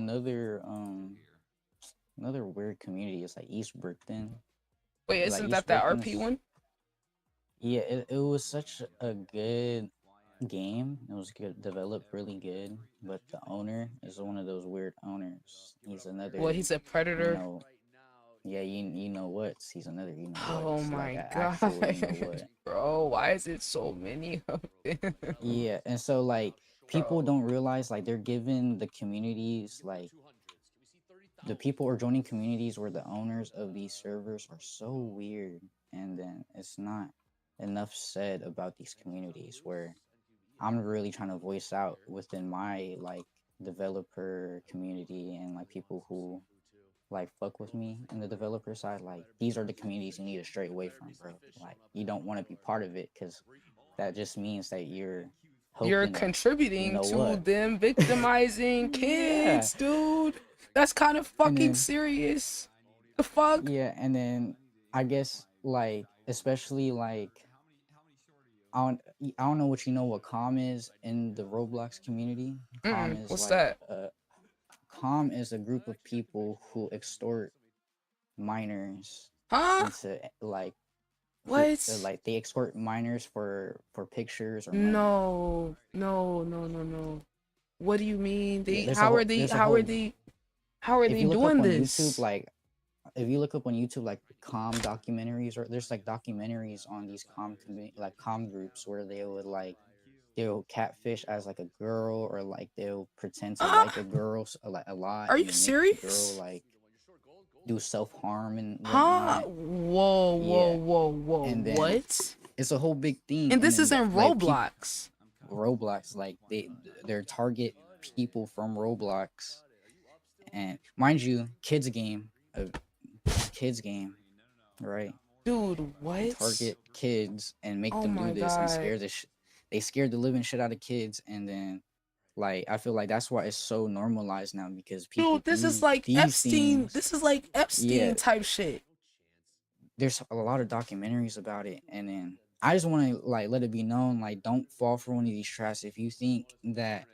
E: weird community is like East Brickton.
A: Wait,
E: Like
A: isn't
E: East
A: that
E: Brickton's,
A: RP one?
E: yeah, it was such a good game. It was good, developed really good, but the owner is one of those weird owners. He's another,
A: Well, he's a predator.
E: Yeah, you know what? He's another
A: Oh
E: what? Like
A: my
E: an
A: god.
E: actual what?
A: Bro, why is it so many of them?
E: Yeah, and so like people
A: Bro.
E: don't realize like they're giving the communities like the people are joining communities where the owners of these servers are so weird, and then it's not enough said about these communities where I'm really trying to voice out within my like developer community and like people who like fuck with me in the developer side. Like these are the communities you need to stray away from, bro. Like you don't want to be part of it because that just means that you're
A: You're
E: helping
A: contributing to
E: what?
A: them victimizing
E: Yeah.
A: kids, dude. That's kind of
E: And
A: fucking
E: then
A: serious. The fuck?
E: yeah, and then I guess like especially like I don't know what what calm is in the Roblox community. Calm is
A: What's
E: like
A: that?
E: calm is a group of people who extort minors
A: Huh?
E: into like
A: What?
E: like they extort minors for pictures or money.
A: No. What do you mean?
E: Yeah,
A: How are
E: there's a
A: how
E: whole
A: are they
E: if you look up
A: doing
E: on
A: this?
E: YouTube, like if you look up on YouTube like calm documentaries, or there's like documentaries on these like calm groups where they'll catfish as like a girl, or like they'll pretend to like a girl a lot
A: Are
E: and
A: you
E: then make the girl
A: serious?
E: like do self-harm and
A: Huh?
E: whatnot.
A: Whoa.
E: Yeah. And then
A: What?
E: it's a whole big thing.
A: And this
E: then
A: isn't
E: like
A: Roblox.
E: Roblox, like they're target people from Roblox, and mind you, kids game, kids game, right?
A: Dude,
E: They
A: what?
E: target kids and make
A: Oh
E: them
A: my
E: do this and
A: God.
E: they scared the living shit out of kids, and then like I feel like that's why it's so normalized now because people
A: Dude, this is
E: do
A: like
E: these
A: Epstein.
E: things.
A: This is like
E: Yeah,
A: Epstein type shit.
E: there's a lot of documentaries about it, and then I just want to like let it be known, like don't fall for one of these traps. If you think that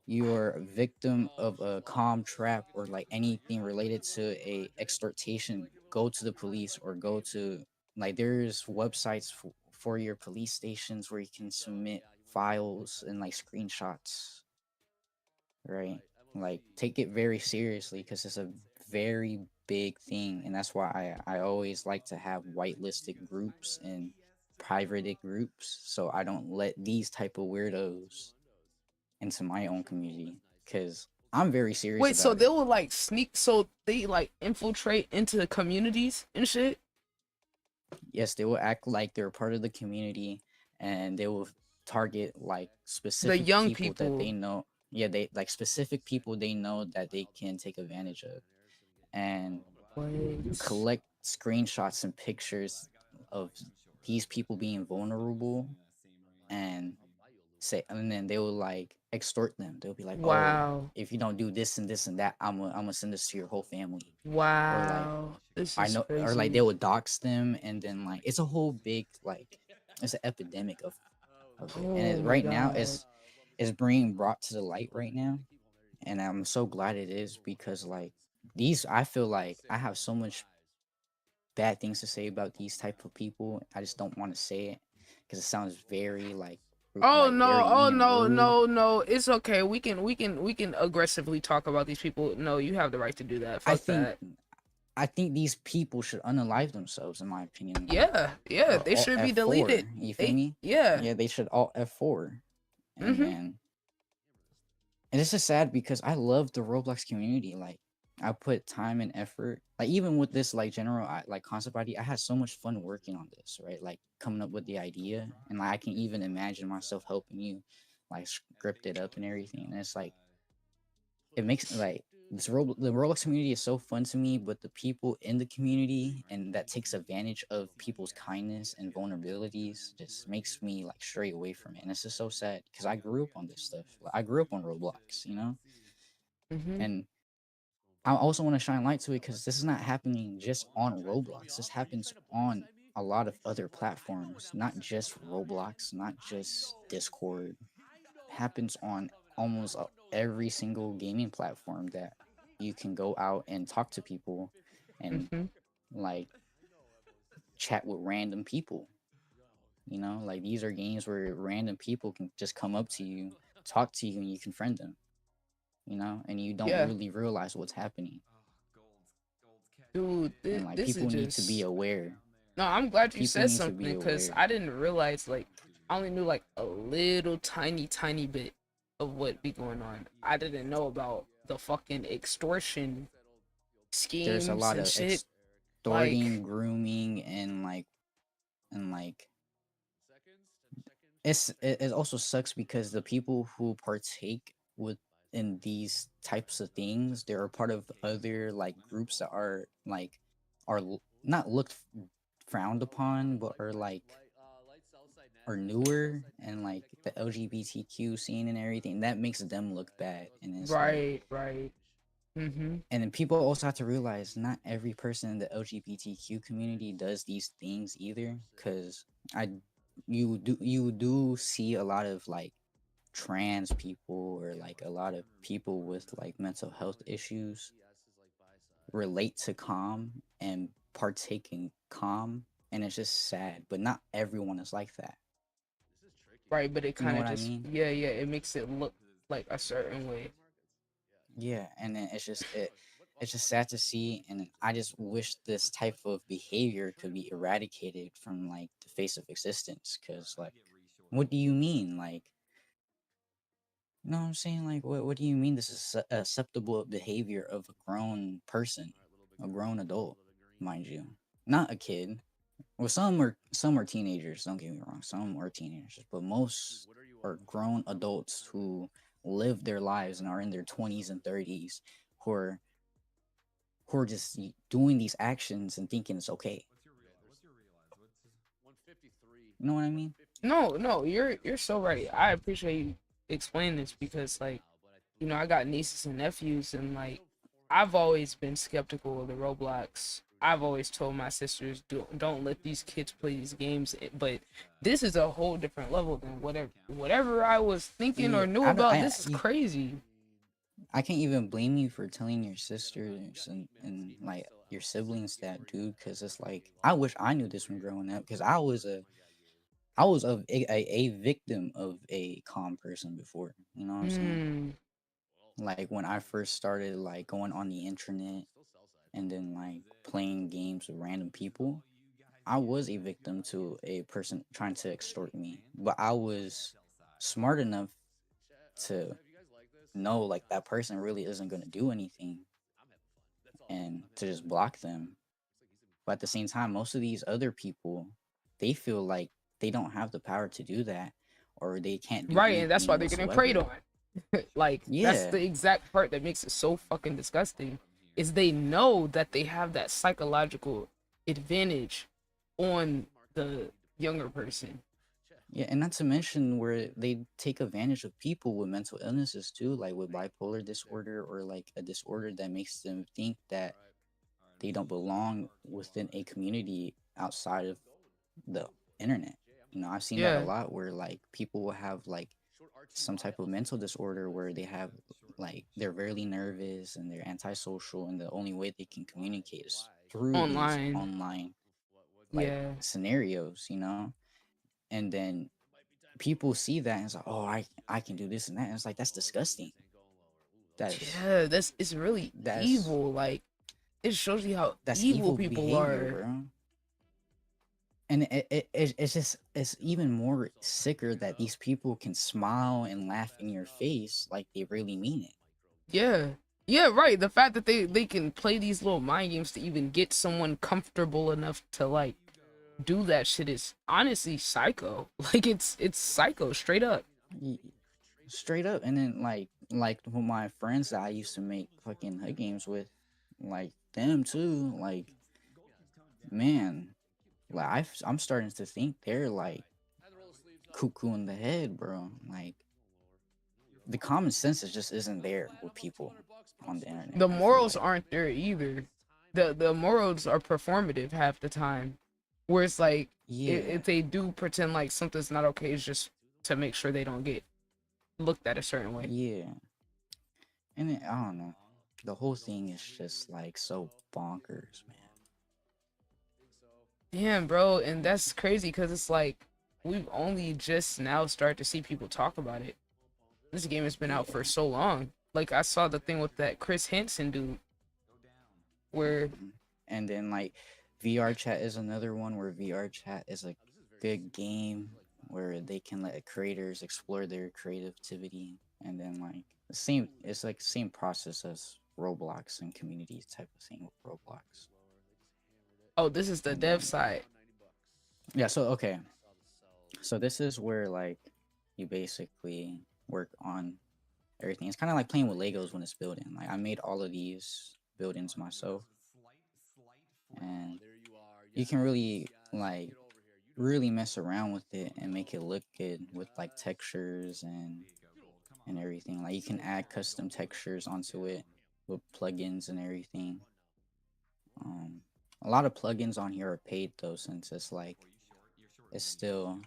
E: you're a victim of a calm trap or like anything related to a extortation, go to the police or go to like there's websites for your police stations where you can submit files and like screenshots, right? Like take it very seriously because it's a very big thing, and that's why I always like to have whitelisted groups and privated groups so I don't let these type of weirdos into my own community because I'm very serious
A: Wait, so
E: about
A: they
E: it.
A: will like so they like infiltrate into the communities and shit?
E: Yes, they will act like they're part of the community, and they will target like
A: The
E: specific
A: young
E: people that
A: people.
E: they know. Yeah, they like specific people they know that they can take advantage of, and
A: What?
E: collect screenshots and pictures of these people being vulnerable, and and then they will like extort them. They'll be like, "Oh,
A: Wow.
E: if you don't do this and this and that, I'm gonna send this to your whole family." Or like
A: Wow. This
E: I
A: is
E: know, or like they
A: crazy.
E: would dox them, and then like it's a whole big like it's an epidemic of it, and
A: Oh my
E: right now
A: God.
E: it's being brought to the light right now, and I'm so glad it is because like these I feel like I have so much bad things to say about these type of people. I just don't want to say it because it sounds very like
A: Oh
E: like
A: no,
E: very
A: oh
E: mean and
A: no,
E: rude.
A: no, no. It's okay. We can aggressively talk about these people. No, you have the right to do that.
E: I
A: Fuck
E: think
A: that.
E: I think these people should unalive themselves, in my opinion. Like,
A: Yeah, yeah, they
E: all
A: should be deleted.
E: F4. You feel
A: They
E: me?
A: yeah.
E: Yeah, they should all F4. And
A: Mm-hmm.
E: then and it's just sad because I love the Roblox community. Like I put time and effort. Like even with this like general like concept idea, I had so much fun working on this, right? Like coming up with the idea, and like I can even imagine myself helping you like script it up and everything. And it's like it makes like the Roblox community is so fun to me, but the people in the community and that takes advantage of people's kindness and vulnerabilities just makes me like stray away from it. And it's just so sad because I grew up on this stuff. Like, I grew up on Roblox, you know?
A: Mm-hmm.
E: And I also want to shine light to it because this is not happening just on Roblox. This happens on a lot of other platforms, not just Roblox, not just Discord. It happens on almost every single gaming platform that you can go out and talk to people and
A: Mm-hmm.
E: like chat with random people. You know, like these are games where random people can just come up to you, talk to you, and you can friend them. You know, and you don't
A: Yeah.
E: really realize what's happening.
A: Dude,
E: And like
A: this is
E: people need to be
A: just
E: aware.
A: no, I'm glad you
E: People
A: said
E: need to
A: something
E: be
A: because
E: aware.
A: I didn't realize like I only knew like a little tiny bit of what be going on. I didn't know about the fucking extortion
E: There's a
A: schemes
E: lot
A: and
E: of
A: shit. Like,
E: extorting, grooming, and like it also sucks because the people who partake with in these types of things, they're a part of other like groups that are like not looked frowned upon, but are like are newer, and like the LGBTQ scene and everything. That makes them look bad, and it's like,
A: right. Mm-hmm.
E: and then people also have to realize not every person in the LGBTQ community does these things either, because I you do see a lot of like trans people or like a lot of people with like mental health issues relate to calm and partake in calm, and it's just sad, but not everyone is like that.
A: Right, but it
E: You know
A: kind of
E: what I
A: just
E: mean?
A: yeah, it makes it look like a certain way.
E: Yeah, and then it's just sad to see, and I just wish this type of behavior could be eradicated from like the face of existence. Cause like, what do you mean? Like, you know what I'm saying? Like, what do you mean this is acceptable behavior of a grown person, a grown adult, mind you, not a kid. Well, some are teenagers. Don't get me wrong, some are teenagers, but most are grown adults who live their lives and are in their 20s and 30s, who are who are just doing these actions and thinking it's okay. You know what I mean?
A: No, you're so right. I appreciate you explaining this because like, you know, I got nieces and nephews and like I've always been skeptical of the Roblox. I've always told my sisters don't let these kids play these games, but this is a whole different level than whatever I was thinking or
E: Yeah,
A: knew
E: I don't.
A: about. This is crazy.
E: I can't even blame you for telling your sisters and like your siblings that, dude, because it's like I wish I knew this when growing up, because I was a victim of a calm person before. You know what I'm saying?
A: Mm,
E: Like when I first started like going on the internet and then like playing games with random people, I was a victim to a person trying to extort me. But I was smart enough to know like that person really isn't going to do anything and to just block them. But at the same time, most of these other people, they feel like they don't have the power to do that, or they can't do
A: right, and that's why
E: anything
A: they're getting preyed
E: whatsoever.
A: on. Like that's
E: Yeah.
A: the exact part that makes it so fucking disgusting. Is they know that they have that psychological advantage on the younger person.
E: Yeah, and not to mention where they take advantage of people with mental illnesses too, like with bipolar disorder or like a disorder that makes them think that they don't belong within a community outside of the internet. You know, I've seen that a
A: Yeah,
E: lot where like people will have like some type of mental disorder where they have like they're very nervous and they're antisocial, and the only way they can communicate is through these
A: online.
E: online like
A: Yeah,
E: scenarios, you know? And then people see that and it's like, oh, I can do this and that. And it's like that's disgusting. That's
A: yeah, that's it's really
E: that's
A: evil. Like it shows you how
E: that's
A: evil
E: evil
A: people
E: behavior,
A: are.
E: bro. And it's just it's even more sicker that these people can smile and laugh in your face like they really mean it.
A: Yeah, yeah, right. The fact that they can play these little mind games to even get someone comfortable enough to like do that shit is honestly psycho. Like it's psycho straight up.
E: Y- Straight up. And then like with my friends that I used to make fucking hood games with, like them too, like man, like I'm starting to think they're like cuckoo in the head, bro. Like the common sense is just isn't there with people on the internet.
A: The
E: I feel
A: morals
E: like,
A: aren't there either. The morals are performative half the time. Where it's like
E: yeah,
A: if they do pretend like something's not okay, it's just to make sure they don't get looked at a certain way.
E: yeah, and I don't know. The whole thing is just like so bonkers, man.
A: Damn, bro, and that's crazy because it's like we've only just now started to see people talk about it. This game has been out for
E: Yeah.
A: so long. Like I saw the thing with that Chris Hansen dude, where
E: And then like VR chat is another one where VR chat is a good game where they can let creators explore their creativity, and then like the same it's like the same process as Roblox and community type of thing with Roblox.
A: oh, this is the
E: And
A: dev
E: then
A: side.
E: yeah, so okay. So this is where like you basically work on everything. It's kind of like playing with Legos when it's building. Like I made all of these buildings myself, and you can really like really mess around with it and make it look good with like textures and everything. Like you can add custom textures onto it with plugins and everything. Um, a lot of plugins on here are paid though, since it's like it's still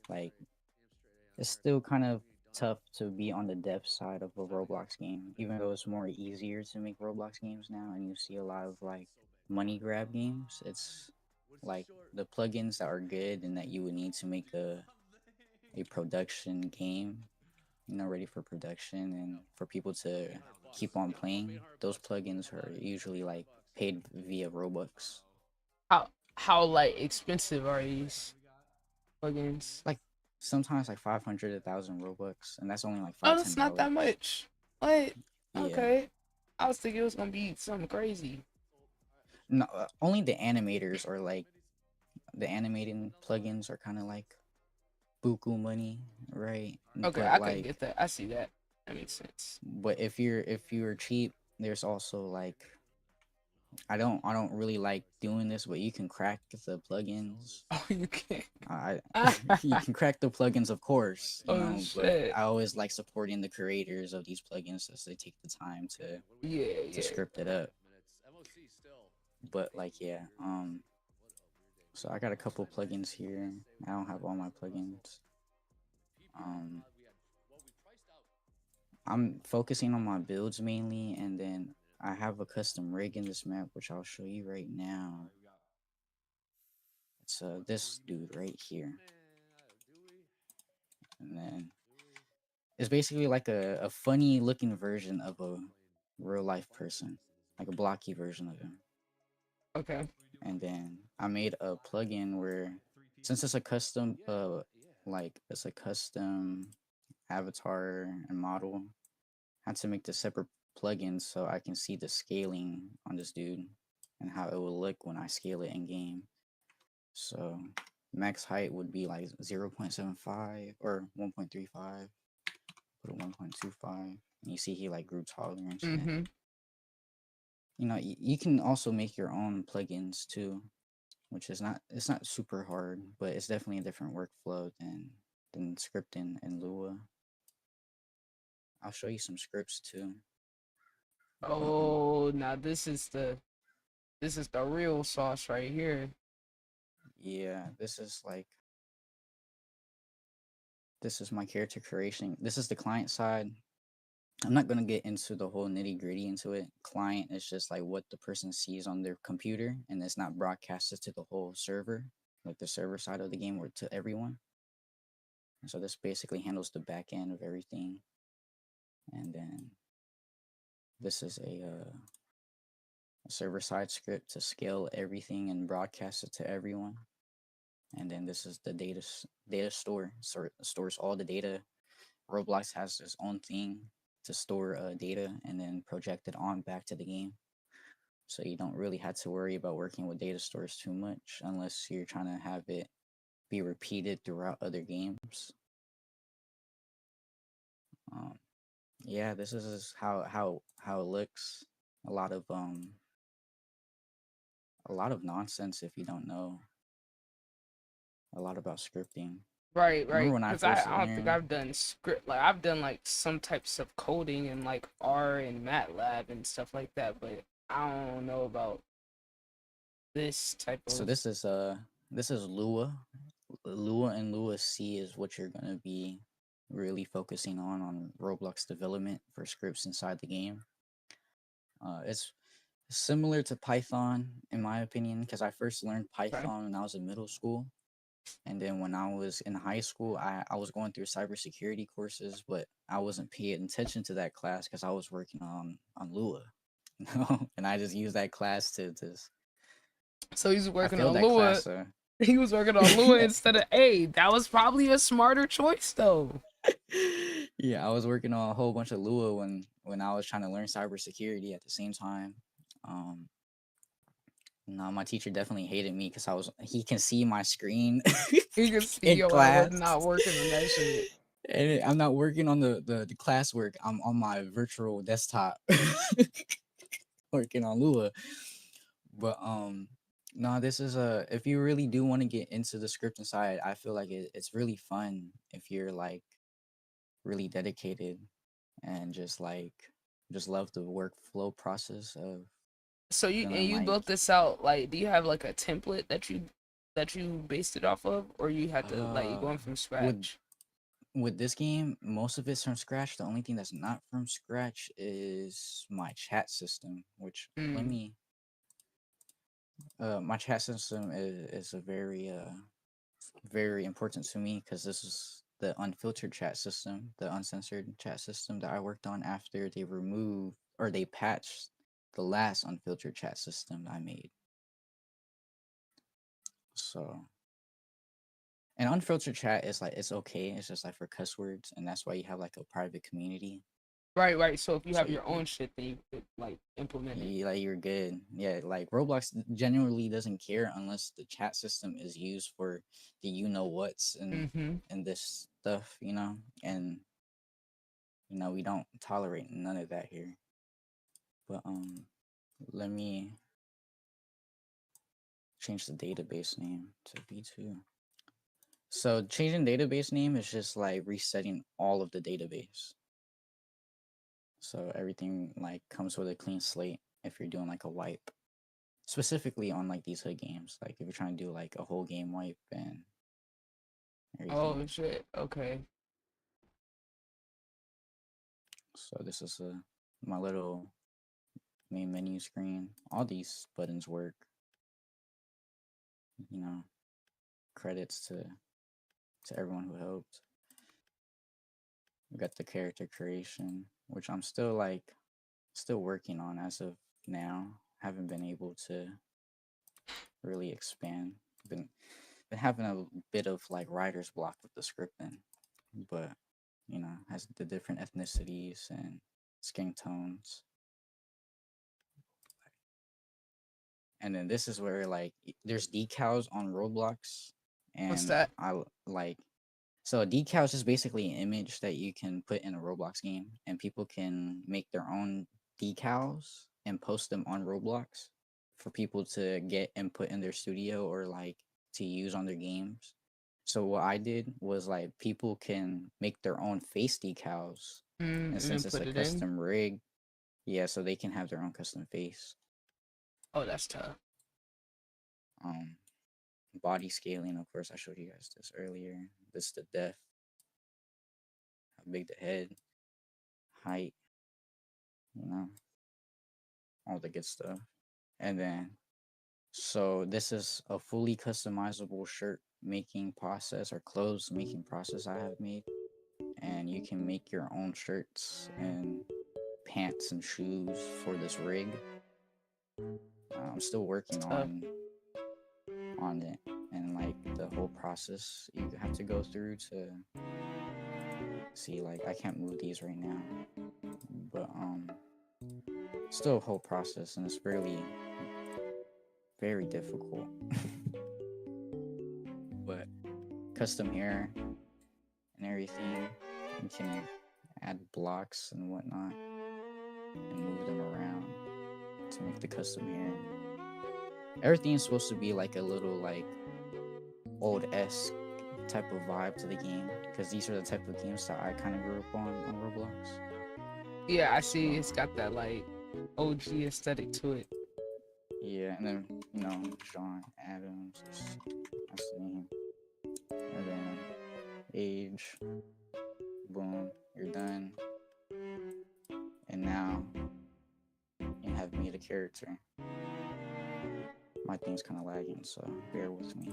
E: like it's still kind of tough to be on the dev side of a Roblox game, even though it's more easier to make Roblox games now, and you see a lot of like money grab games. It's like the plugins that are good and that you would need to make a production game, you know, ready for production and for people to keep on playing. Those plugins are usually like paid via Robux.
A: How like expensive are these plugins?
E: Like sometimes like 500, 1,000 Robux, and that's only like
A: Oh,
E: five, ten
A: that's not that
E: dollars.
A: much. What?
E: Yeah.
A: Okay. I was thinking it was gonna be something crazy.
E: No, only the animators are like the animating plugins are kind of like buku money, right?
A: Okay,
E: But
A: I could
E: like,
A: get that. I see that. That makes sense.
E: but if you're cheap, there's also like I don't really like doing this, but you can crack the plugins.
A: Oh, you can't.
E: I you can crack the plugins, of course, you
A: Oh
E: know, but
A: shit.
E: I always like supporting the creators of these plugins as they take the time to
A: Yeah.
E: script it up. But like, yeah, so I got a couple plugins here. I don't have all my plugins. I'm focusing on my builds mainly, and then I have a custom rig in this map, which I'll show you right now. It's this dude right here, and then it's basically like a funny looking version of a real life person, like a blocky version of him.
A: Okay.
E: And then I made a plugin where, since it's a custom, like it's a custom avatar and model, I had to make the separate plugins so I can see the scaling on this dude and how it will look when I scale it in game. So max height would be like 0.75 or 1.35. Put a 1.25. And you see he like grew taller and shit.
A: Mm-hmm.
E: You know, you can also make your own plugins too, which is it's not super hard, but it's definitely a different workflow than scripting in Lua. I'll show you some scripts too.
A: Oh, now this is the real sauce right here.
E: Yeah, this is my character creation. This is the client side. I'm not gonna get into the whole nitty gritty into it. Client is just like what the person sees on their computer, and it's not broadcasted to the whole server, like the server side of the game, or to everyone. And so this basically handles the back end of everything. And then this is a server side script to scale everything and broadcast it to everyone. And then this is the data store. So it stores all the data. Roblox has its own thing to store data and then project it on back to the game. So you don't really have to worry about working with data stores too much unless you're trying to have it be repeated throughout other games. Yeah, this is how it looks. A lot of nonsense if you don't know a lot about scripting.
A: Right.
E: Remember when I
A: Because
E: first
A: I don't think
E: learned?
A: I've done script. Like I've done like some types of coding in like R and MATLAB and stuff like that, but I don't know about this type
E: So
A: of.
E: this is Lua. Lua and Lua C is what you're gonna be really focusing on Roblox development for scripts inside the game. It's similar to Python in my opinion because I first learned Python when I was in middle school, and then when I was in high school, I was going through cybersecurity courses, but I wasn't paying attention to that class because I was working on Lua, you know, and I just used that class to
A: So he's
E: I
A: working
E: failed
A: on
E: that
A: Lua.
E: class. So.
A: He was working on Lua instead of A. That was probably a smarter choice though.
E: Yeah, I was working on a whole bunch of Lua when I was trying to learn cybersecurity at the same time. No, my teacher definitely hated me because he can see my screen
A: You can see
E: in
A: yo, I
E: class.
A: was not working on that shit.
E: And I'm not working on the classwork. I'm on my virtual desktop working on Lua. But no, this is if you really do want to get into the scripting side, I feel like it's really fun if you're like really dedicated and just love the workflow process of
A: So you
E: feeling like
A: built this out like, do you have like a template that you based it off of, or you had to like you going from scratch?
E: with this game, most of it's from scratch. The only thing that's not from scratch is my chat system, which let me my chat system is a very important to me because this is the unfiltered chat system, the uncensored chat system that I worked on after they removed or they patched the last unfiltered chat system I made. So, and unfiltered chat is like it's okay. It's just like for cuss words, and that's why you have like a private community.
A: Right. So if you
E: So
A: have your own shit, then you could like implement it.
E: like you're good. Yeah, like Roblox genuinely doesn't care unless the chat system is used for the you know what's and this stuff, you know, and you know we don't tolerate none of that here. But let me change the database name to B2. So changing database name is just like resetting all of the database. So everything like comes with a clean slate if you're doing like a wipe. Specifically on like these hood games. Like if you're trying to do like a whole game wipe and everything.
A: Oh shit. Okay.
E: So this is my little main menu screen. All these buttons work. You know, credits to everyone who helped. We got the character creation, which I'm still working on as of now. Haven't been able to really expand. Been having a bit of like writer's block with the scripting, but you know, has the different ethnicities and skin tones. And then this is where like there's decals on Roblox, and
A: What's that?
E: So a decal is just basically an image that you can put in a Roblox game, and people can make their own decals and post them on Roblox for people to get and put in their studio or like to use on their games. So what I did was like people can make their own face decals, and since it's a custom rig, yeah, so they can have their own custom face.
A: Oh, that's tough.
E: Body scaling, of course, I showed you guys this earlier. This is the depth, how big the head, height, you know, all the good stuff. And then, so this is a fully customizable shirt making process or clothes making process I have made. And you can make your own shirts and pants and shoes for this rig. I'm still working on it, and like the whole process you have to go through to see. Like I can't move these right now, but still a whole process, and it's really very difficult. But custom hair and everything, you can add blocks and whatnot and move them around to make the custom hair. Everything is supposed to be like a little like old-esque type of vibe to the game, because these are the type of games that I kind of grew up on Roblox.
A: Yeah, I see. It's got that like OG aesthetic to it.
E: Yeah, and then you know John Adams, that's the name. And then age, boom, you're done. And now you have made a character. My thing's kind of lagging, so bear with me.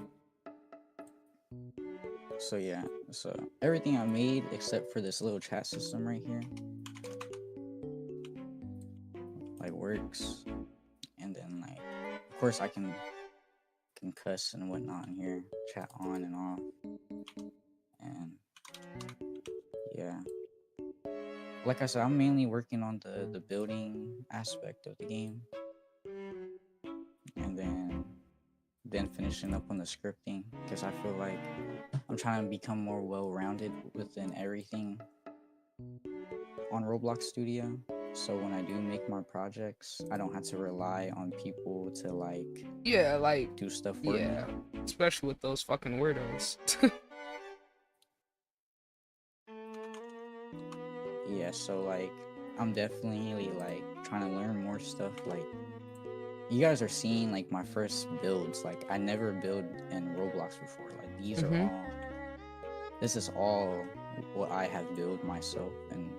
E: So yeah, so everything I made except for this little chat system right here, like works. And then like, of course I can cuss and whatnot in here, chat on and off. And yeah, like I said, I'm mainly working on the building aspect of the game, and then finishing up on the scripting, because I feel like I'm trying to become more well-rounded within everything on Roblox Studio. So when I do make my projects, I don't have to rely on people to like do stuff for me.
A: Especially with those fucking weirdos.
E: Yeah, so like I'm definitely like trying to learn more stuff. Like you guys are seeing like my first builds. Like I never built in Roblox before. Like these are all, this is all what I have built myself. And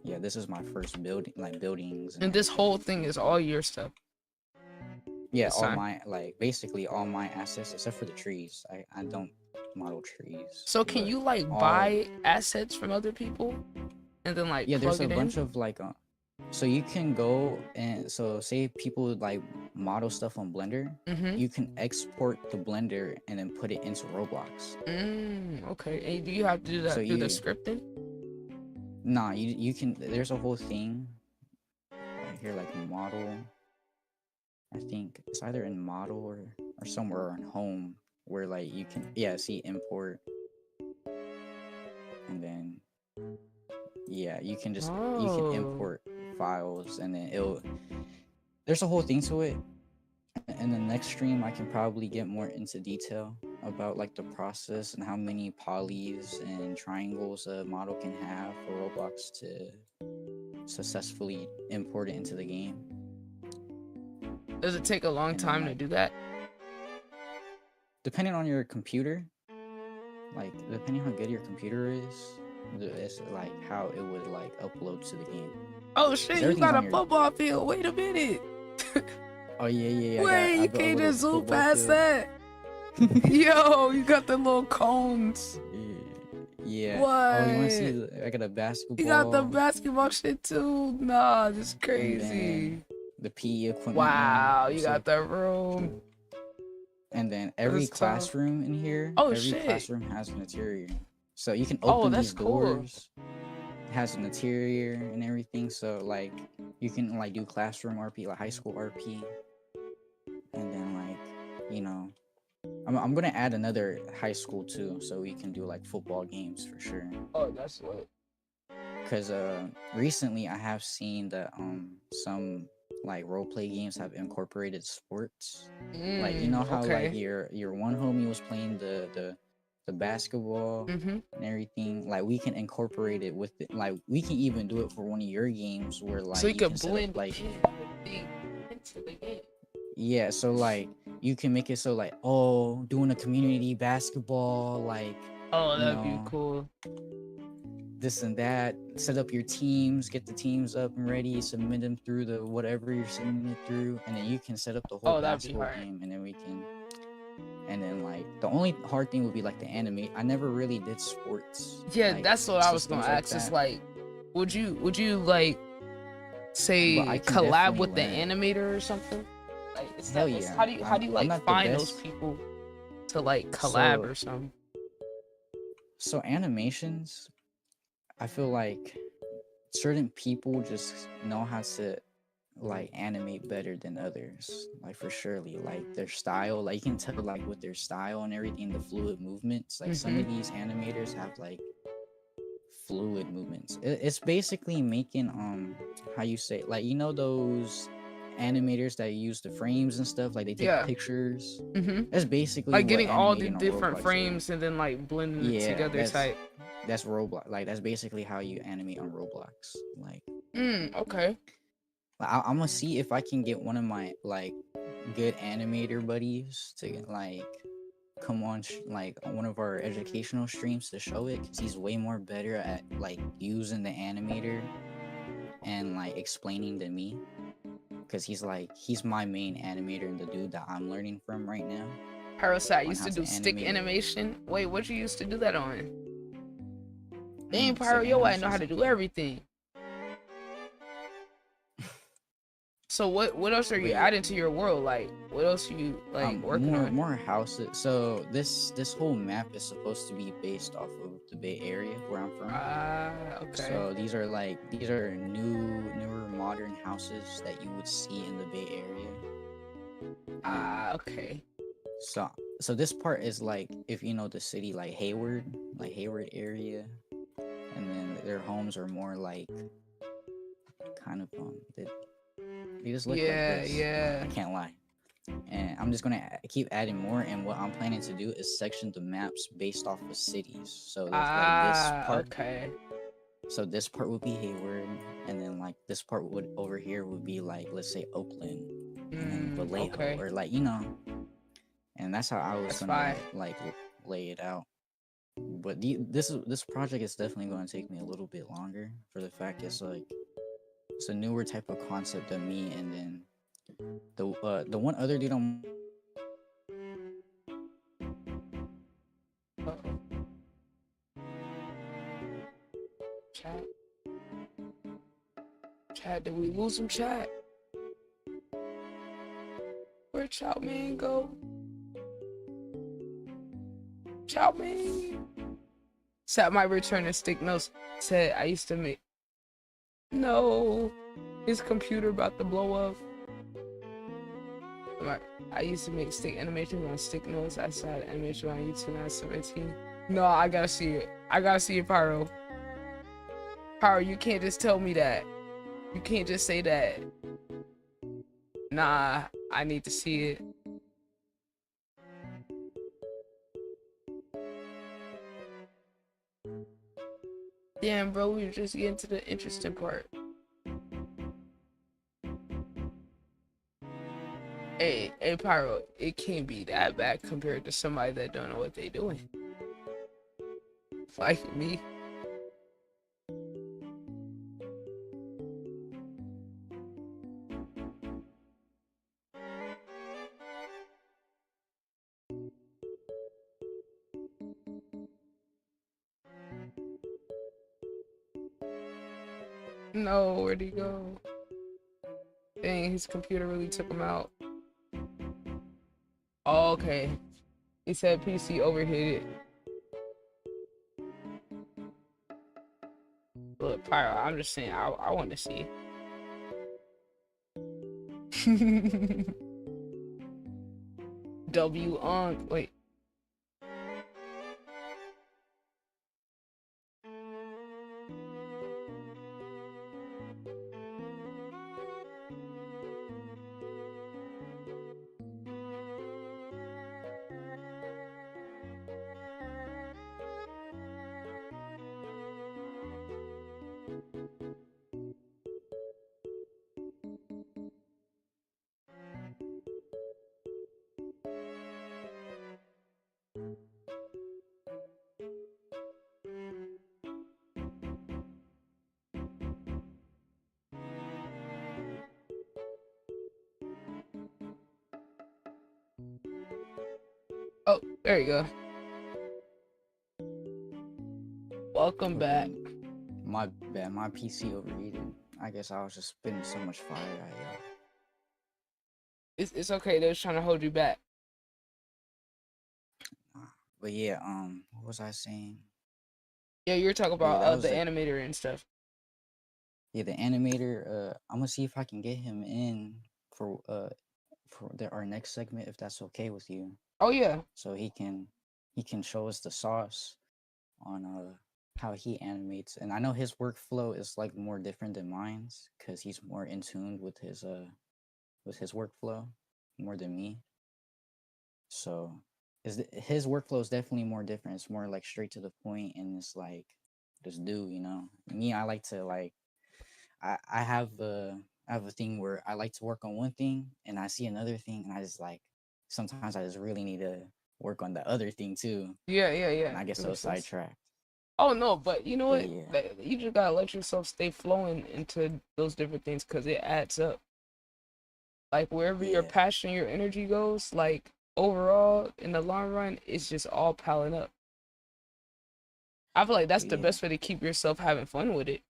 E: yeah, this is my first building, like buildings.
A: And this whole thing is all your stuff.
E: Yeah, all my, like basically all my assets except for the trees. I don't model trees.
A: So can you like buy assets from other people and then like
E: yeah, there's a
A: plug it
E: bunch
A: in?
E: of like so you can go and so say people like model stuff on Blender, you can export the Blender and then put it into Roblox.
A: Okay. And do you have to do that through the scripting?
E: Nah, you can, there's a whole thing right here, like model. I think it's either in model or somewhere in home where like you can see import, and then you can just you can import files, and then there's a whole thing to it. in the next stream, I can probably get more into detail about like the process and how many polys and triangles a model can have for Roblox to successfully import it into the game.
A: Does it take a long
E: And then,
A: time to
E: like,
A: do that?
E: depending on your computer, like depending how good your computer is, it's like how it would like upload to the game.
A: Oh shit, you
E: everything's
A: got a
E: on your-
A: football field. Wait a minute.
E: Oh yeah.
A: Wait, you can't just zoom past that. Yo, you got the little cones.
E: Yeah.
A: What?
E: Oh, you want to see? I got a basketball.
A: You got the basketball shit too. Nah, this is
E: and
A: crazy.
E: then the PE equipment.
A: Wow,
E: room.
A: you
E: So-
A: got the room.
E: And then every
A: That's tough.
E: classroom in here,
A: Oh,
E: every
A: shit.
E: classroom has an interior. So you can
A: Oh,
E: open
A: that's
E: these
A: cool.
E: doors. It has an interior and everything. So like you can like do classroom RP, like high school RP. And then like, you know, I'm gonna add another high school too, so we can do like football games for sure.
A: Oh, that's what.
E: Cause recently I have seen that some like role play games have incorporated sports. Like you know how like your one homie was playing the basketball
A: Mm-hmm.
E: and everything. Like we can incorporate it with it. Like we can even do it for one of your games where like
A: So you
E: can
A: could
E: set up,
A: blend
E: like
A: into the game.
E: yeah. So like you can make it so like doing a community basketball like
A: Oh,
E: you
A: that'd be
E: know,
A: cool.
E: this and that. Set up your teams, get the teams up and ready, submit them through the whatever you're submitting it through, and then you can set up the whole
A: Oh, that'd be
E: basketball
A: hard.
E: game, and then we can. And then like the only hard thing would be like the anime. I never really did sports.
A: Yeah,
E: like,
A: that's what I was gonna
E: systems like
A: ask. It's
E: that.
A: like, would you like say
E: But I can
A: collab
E: definitely
A: with the
E: learn.
A: animator or something? Like, it's
E: Hell
A: it's-
E: yeah.
A: How do you
E: I'm
A: like
E: not the
A: find those
E: best.
A: people to like collab
E: So-
A: or something?
E: So animations, I feel like certain people just know how to like animate better than others. Like for surely, like their style, like you can tell like with their style and everything, the fluid movements. Like some of these animators have like fluid movements. It's basically making how you say like you know those animators that use the frames and stuff, like they take
A: Yeah.
E: pictures.
A: Mm-hmm.
E: That's basically
A: Like
E: what
A: getting all the
E: animating on
A: different
E: Roblox is.
A: frames and then like blending it
E: Yeah,
A: together
E: that's-
A: type.
E: That's Roblox. Like that's basically how you animate on Roblox. Like
A: Okay.
E: I'm gonna see if I can get one of my like good animator buddies to like come on like on one of our educational streams to show it, because he's way more better at like using the animator and like explaining to me, because he's my main animator and the dude that I'm learning from right now.
A: Parasite
E: on
A: used
E: how
A: to
E: to
A: do stick
E: animate.
A: animation. Wait, what you used to do that on? Dang,
E: Stick
A: Pyro, yo, I know how to
E: animations.
A: do everything. So what else are you
E: Wait.
A: adding to your world? Like, what else are you like working on?
E: More houses. So this whole map is supposed to be based off of the Bay Area where I'm from.
A: Ah, okay.
E: So these are newer modern houses that you would see in the Bay Area.
A: Ah, okay.
E: So this part is like if you know the city like Hayward area, and then their homes are more like kind of they just look like this.
A: Yeah.
E: I can't lie. And I'm just gonna keep adding more, and what I'm planning to do is section the maps based off of cities. So there's like this part.
A: Okay.
E: So this part would be Hayward, and then like this part would over here would be like let's say Oakland, and then Vallejo,
A: okay.
E: or like you know. And that's how I was
A: That's
E: gonna
A: fine.
E: like lay it out. But this project is definitely going to take me a little bit longer for the fact it's like it's a newer type of concept than me, and then the one other dude I'm
A: Uh-oh. Chat, did we lose some chat? Where'd Chow Man go? Chow Man! Sat my return and stick notes. Said I used to make. No, his computer about to blow up. I used to make stick animations on stick notes. I saw the animation on YouTube when I was 17. No, I gotta see it. I gotta see it, Pyro. Pyro, you can't just tell me that. You can't just say that. Nah, I need to see it. Damn, bro, we were just getting to the interesting part. Hey, Pyro, it can't be that bad compared to somebody that don't know what they doing. Like me. No, where'd he go? Dang, his computer really took him out. Oh, okay. He said PC overheated. Look, Pyro, I'm just saying, I want to see. Wait. Oh, there you go. Welcome back.
E: My bad, my PC overheated. I guess I was just spitting so much fire at y'all.
A: It's okay. They was trying to hold you back.
E: But yeah, what was I saying?
A: Yeah, you were talking about
E: that was
A: the animator and stuff.
E: Yeah, the animator. I'm gonna see if I can get him in for our next segment, if that's okay with you.
A: Oh yeah.
E: So he can show us the sauce on how he animates. And I know his workflow is like more different than mine's because he's more in tune with his workflow more than me. So his workflow is definitely more different. It's more like straight to the point, and it's like just do, you know. Me, I like to like I have a thing where I like to work on one thing and I see another thing and I just like sometimes I just really need to work on the other thing too.
A: Yeah.
E: And I get so sidetracked.
A: Oh no, but you know what?
E: Yeah.
A: You just gotta let yourself stay flowing into those different things because it adds up. Like wherever your passion, your energy goes, like overall in the long run, it's just all piling up. I feel like that's the best way to keep yourself having fun with it.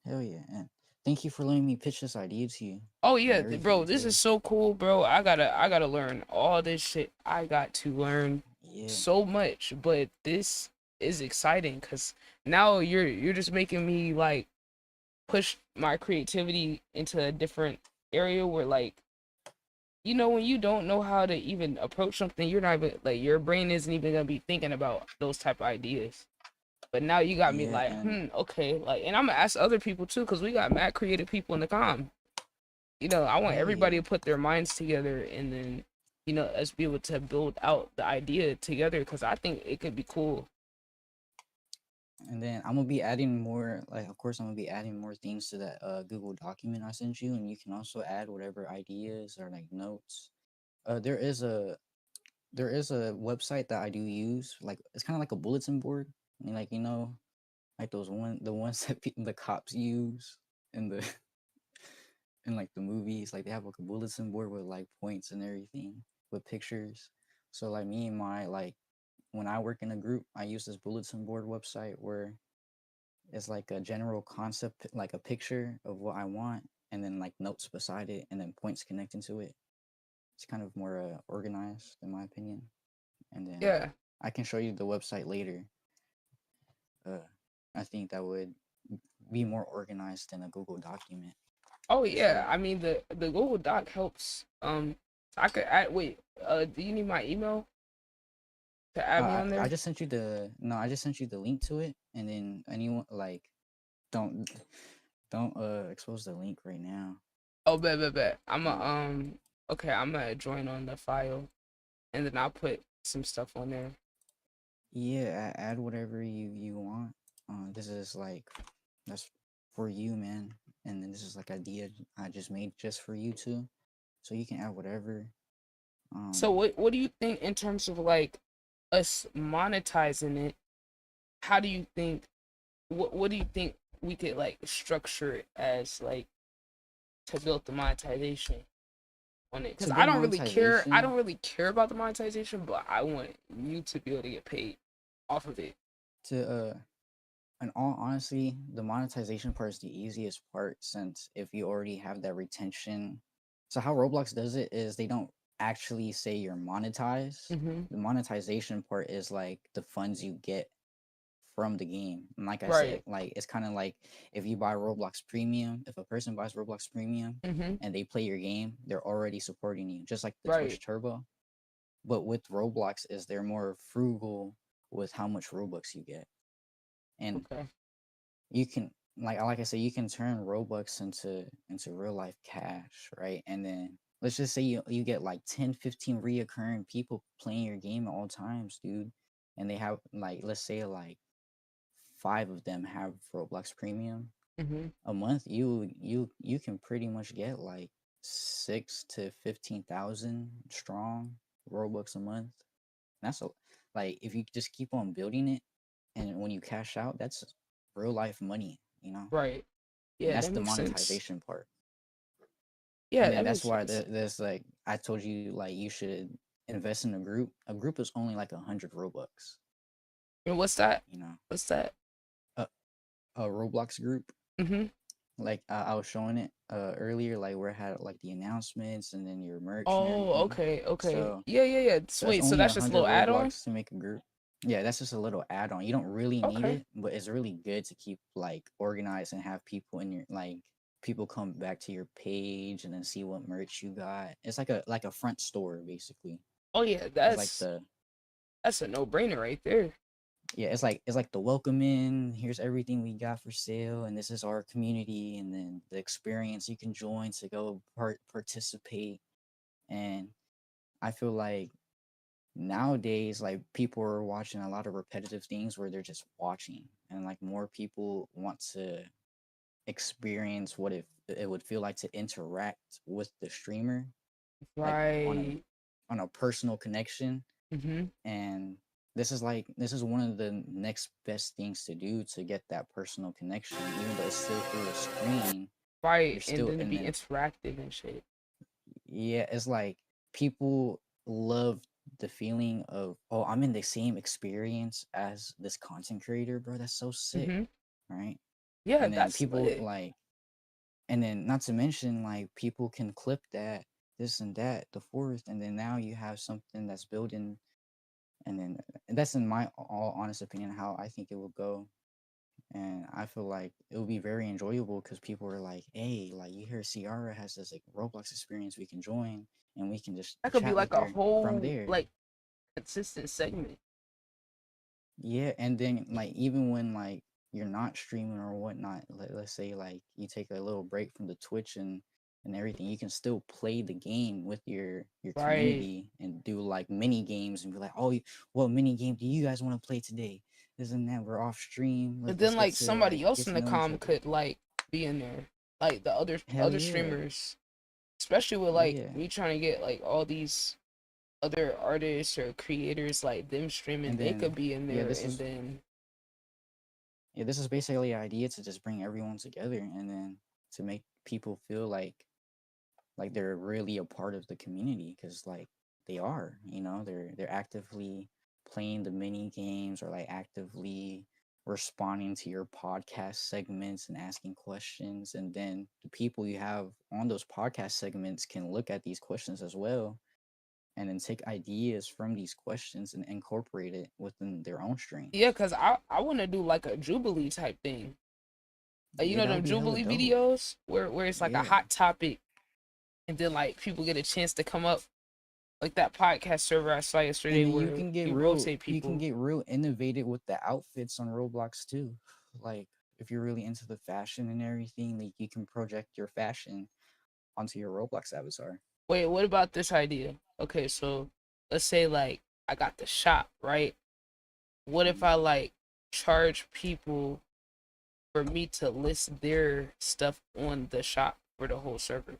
E: Hell yeah. And thank you for letting me pitch this idea to you.
A: Oh yeah, bro, this is so cool, bro. I gotta learn all this shit. I got to learn so much, but this is exciting because now you're just making me like push my creativity into a different area where like, you know, when you don't know how to even approach something, you're not even like your brain isn't even gonna be thinking about those type of ideas. But now you got me like, okay, like, and I'm gonna ask other people too, cause we got mad creative people in the comm. You know, I want everybody to put their minds together and then, you know, us be able to build out the idea together, cause I think it could be cool.
E: And then I'm gonna be adding more, like, of course, I'm gonna be adding more things to that Google document I sent you, and you can also add whatever ideas or like notes. There is a website that I do use, like it's kind of like a bulletin board. I mean, like, you know, like the ones that the cops use in the in like the movies, like they have like a bulletin board with like points and everything with pictures. So like me and my like when I work in a group, I use this bulletin board website where it's like a general concept, like a picture of what I want, and then like notes beside it, and then points connecting to it. It's kind of more organized, in my opinion. And then I can show you the website later. I think that would be more organized than a Google document.
A: Oh yeah, I mean the Google Doc helps. I could add. Wait, do you need my email to add me on there?
E: I just sent you the link to it, and then anyone like, don't expose the link right now.
A: Oh, bet. Okay, I'm gonna join on the file, and then I'll put some stuff on there.
E: Yeah, add whatever you want. This is like that's for you, man. And then this is like idea I just made just for you too. So you can add whatever.
A: So what do you think in terms of like us monetizing it? How do you think? What do you think we could like structure it as like to build the monetization on it? Because
E: to
A: I
E: build
A: don't really care. I
E: monetization,
A: don't really care about the monetization, but I want you to be able to get paid off of it.
E: to in all honesty, the monetization part is the easiest part since if you already have that retention. So how Roblox does it is they don't actually say you're monetized.
A: Mm-hmm.
E: The monetization part is like the funds you get from the game. And like I said,
A: Right.
E: like it's kind of like if you buy Roblox Premium, if a person buys Roblox Premium
A: Mm-hmm.
E: and they play your game, they're already supporting you, just like the
A: Right.
E: Twitch Turbo. But with Roblox is they're more frugal with how much Robux you get. And
A: Okay.
E: you can like I said, you can turn Robux into real life cash, right? And then let's just say you get like 10, 15 reoccurring people playing your game at all times, dude. And they have like let's say like 5 of them have Roblox Premium.
A: Mm-hmm.
E: A month you can pretty much get like 6 to 15,000 strong Robux a month. That's a like if you just keep on building it and when you cash out, that's real life money, you know?
A: Right.
E: And
A: Yeah,
E: that's
A: that
E: the
A: makes sense.
E: monetization part.
A: Yeah,
E: And then
A: that
E: that's
A: makes
E: why
A: sense.
E: there's like I told you like you should invest in a group. A group is only like 100 Robux,
A: And what's that?
E: you know.
A: What's that?
E: A, a Roblox group,
A: Mm-hmm.
E: like I was showing it earlier, like where it had like the announcements and then your merch and
A: Oh,
E: everything.
A: okay.
E: So
A: Yeah.
E: so that's
A: Wait, so
E: only
A: that's just a
E: 100
A: little add-on?
E: Roblox to make a group. Yeah, that's just a little add-on. You don't really need
A: Okay.
E: it, but it's really good to keep like organized and have people in your like people come back to your page and then see what merch you got. It's like a front store basically.
A: Oh yeah,
E: It's like
A: that's a no-brainer right there.
E: yeah, it's like the welcome in. Here's everything we got for sale, and this is our community, and then the experience you can join to go participate. And I feel like nowadays, like people are watching a lot of repetitive things where they're just watching, and like more people want to experience what it would feel like to interact with the streamer, like
A: Right.
E: on a personal connection.
A: Mm-hmm.
E: And this is one of the next best things to do to get that personal connection, even though it's still through a screen. You're
A: Right. And
E: still
A: then to
E: and
A: be
E: then
A: interactive and shit.
E: yeah, it's like people love the feeling of oh, I'm in the same experience as this content creator, bro. That's so sick,
A: Mm-hmm.
E: right?
A: Yeah,
E: And then
A: that's
E: people
A: lit.
E: like and then not to mention like people can clip that this and that the fourth and then now you have something that's building and then and that's in my all honest opinion how I think it will go. And I feel like it will be very enjoyable because people are like, hey, like you hear Ciara has this like Roblox experience we can join and we can just
A: That could be
E: chat with
A: like a
E: her from
A: whole
E: there.
A: like consistent segment.
E: Yeah, and then like even when like you're not streaming or whatnot, let's say like you take a little break from the Twitch and everything, you can still play the game with your
A: Right.
E: community and do like mini games and be like, oh, what mini game do you guys want to play today? This and that. We're off stream.
A: But
E: Let's
A: then
E: get
A: like
E: to like
A: somebody else
E: get
A: in
E: to
A: the
E: know each
A: com
E: other.
A: could like be in there. Like the
E: Hell
A: other
E: yeah,
A: streamers. Especially with like
E: yeah.
A: me trying to get like all these other artists or creators like them streaming,
E: And
A: they could
E: then
A: be in
E: yeah,
A: there and then
E: this is basically the idea to just bring everyone together and then to make people feel like they're really a part of the community because like they are, you know, they're actively playing the mini games or like actively responding to your podcast segments and asking questions, and then the people you have on those podcast segments can look at these questions as well and then take ideas from these questions and incorporate it within their own stream.
A: yeah, cause I want to do like a Jubilee type thing. Like, you
E: Yeah,
A: know
E: that would
A: them
E: be hella
A: Jubilee
E: dope.
A: videos where it's like a
E: Yeah.
A: hot topic, and then like people get a chance to come up, like that podcast server I saw yesterday
E: And then
A: where you rotate
E: you can
A: people.
E: get real innovative with the outfits on Roblox too. Like if you're really into the fashion and everything, like you can project your fashion onto your Roblox avatar.
A: Wait, what about this idea? Okay, so let's say like I got the shop, right? What if I like charge people for me to list their stuff on the shop for the whole server?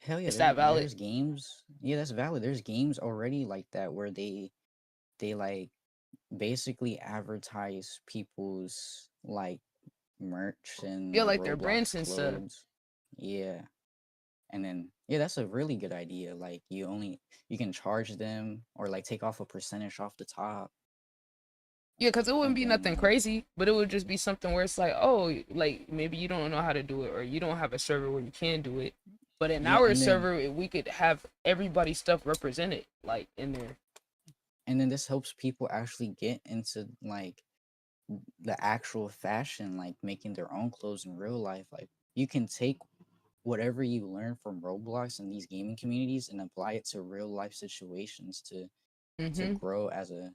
E: Hell yeah,
A: Is that valid?
E: there's games. Yeah, that's valid. There's games already like that where they like basically advertise people's like merch and
A: Yeah,
E: like
A: like their
E: Roblox
A: brands and stuff.
E: clothes. Yeah. And then yeah, that's a really good idea. Like you can charge them or like take off a percentage off the top.
A: Yeah, because it wouldn't
E: And
A: be
E: then
A: nothing crazy, but it would just be something where it's like, oh, like maybe you don't know how to do it, or you don't have a server where you can do it. But in
E: yeah,
A: our
E: and then
A: server, we could have everybody's stuff represented, like in there.
E: and then this helps people actually get into like the actual fashion, like making their own clothes in real life. Like you can take whatever you learn from Roblox and these gaming communities and apply it to real life situations to
A: Mm-hmm.
E: grow as a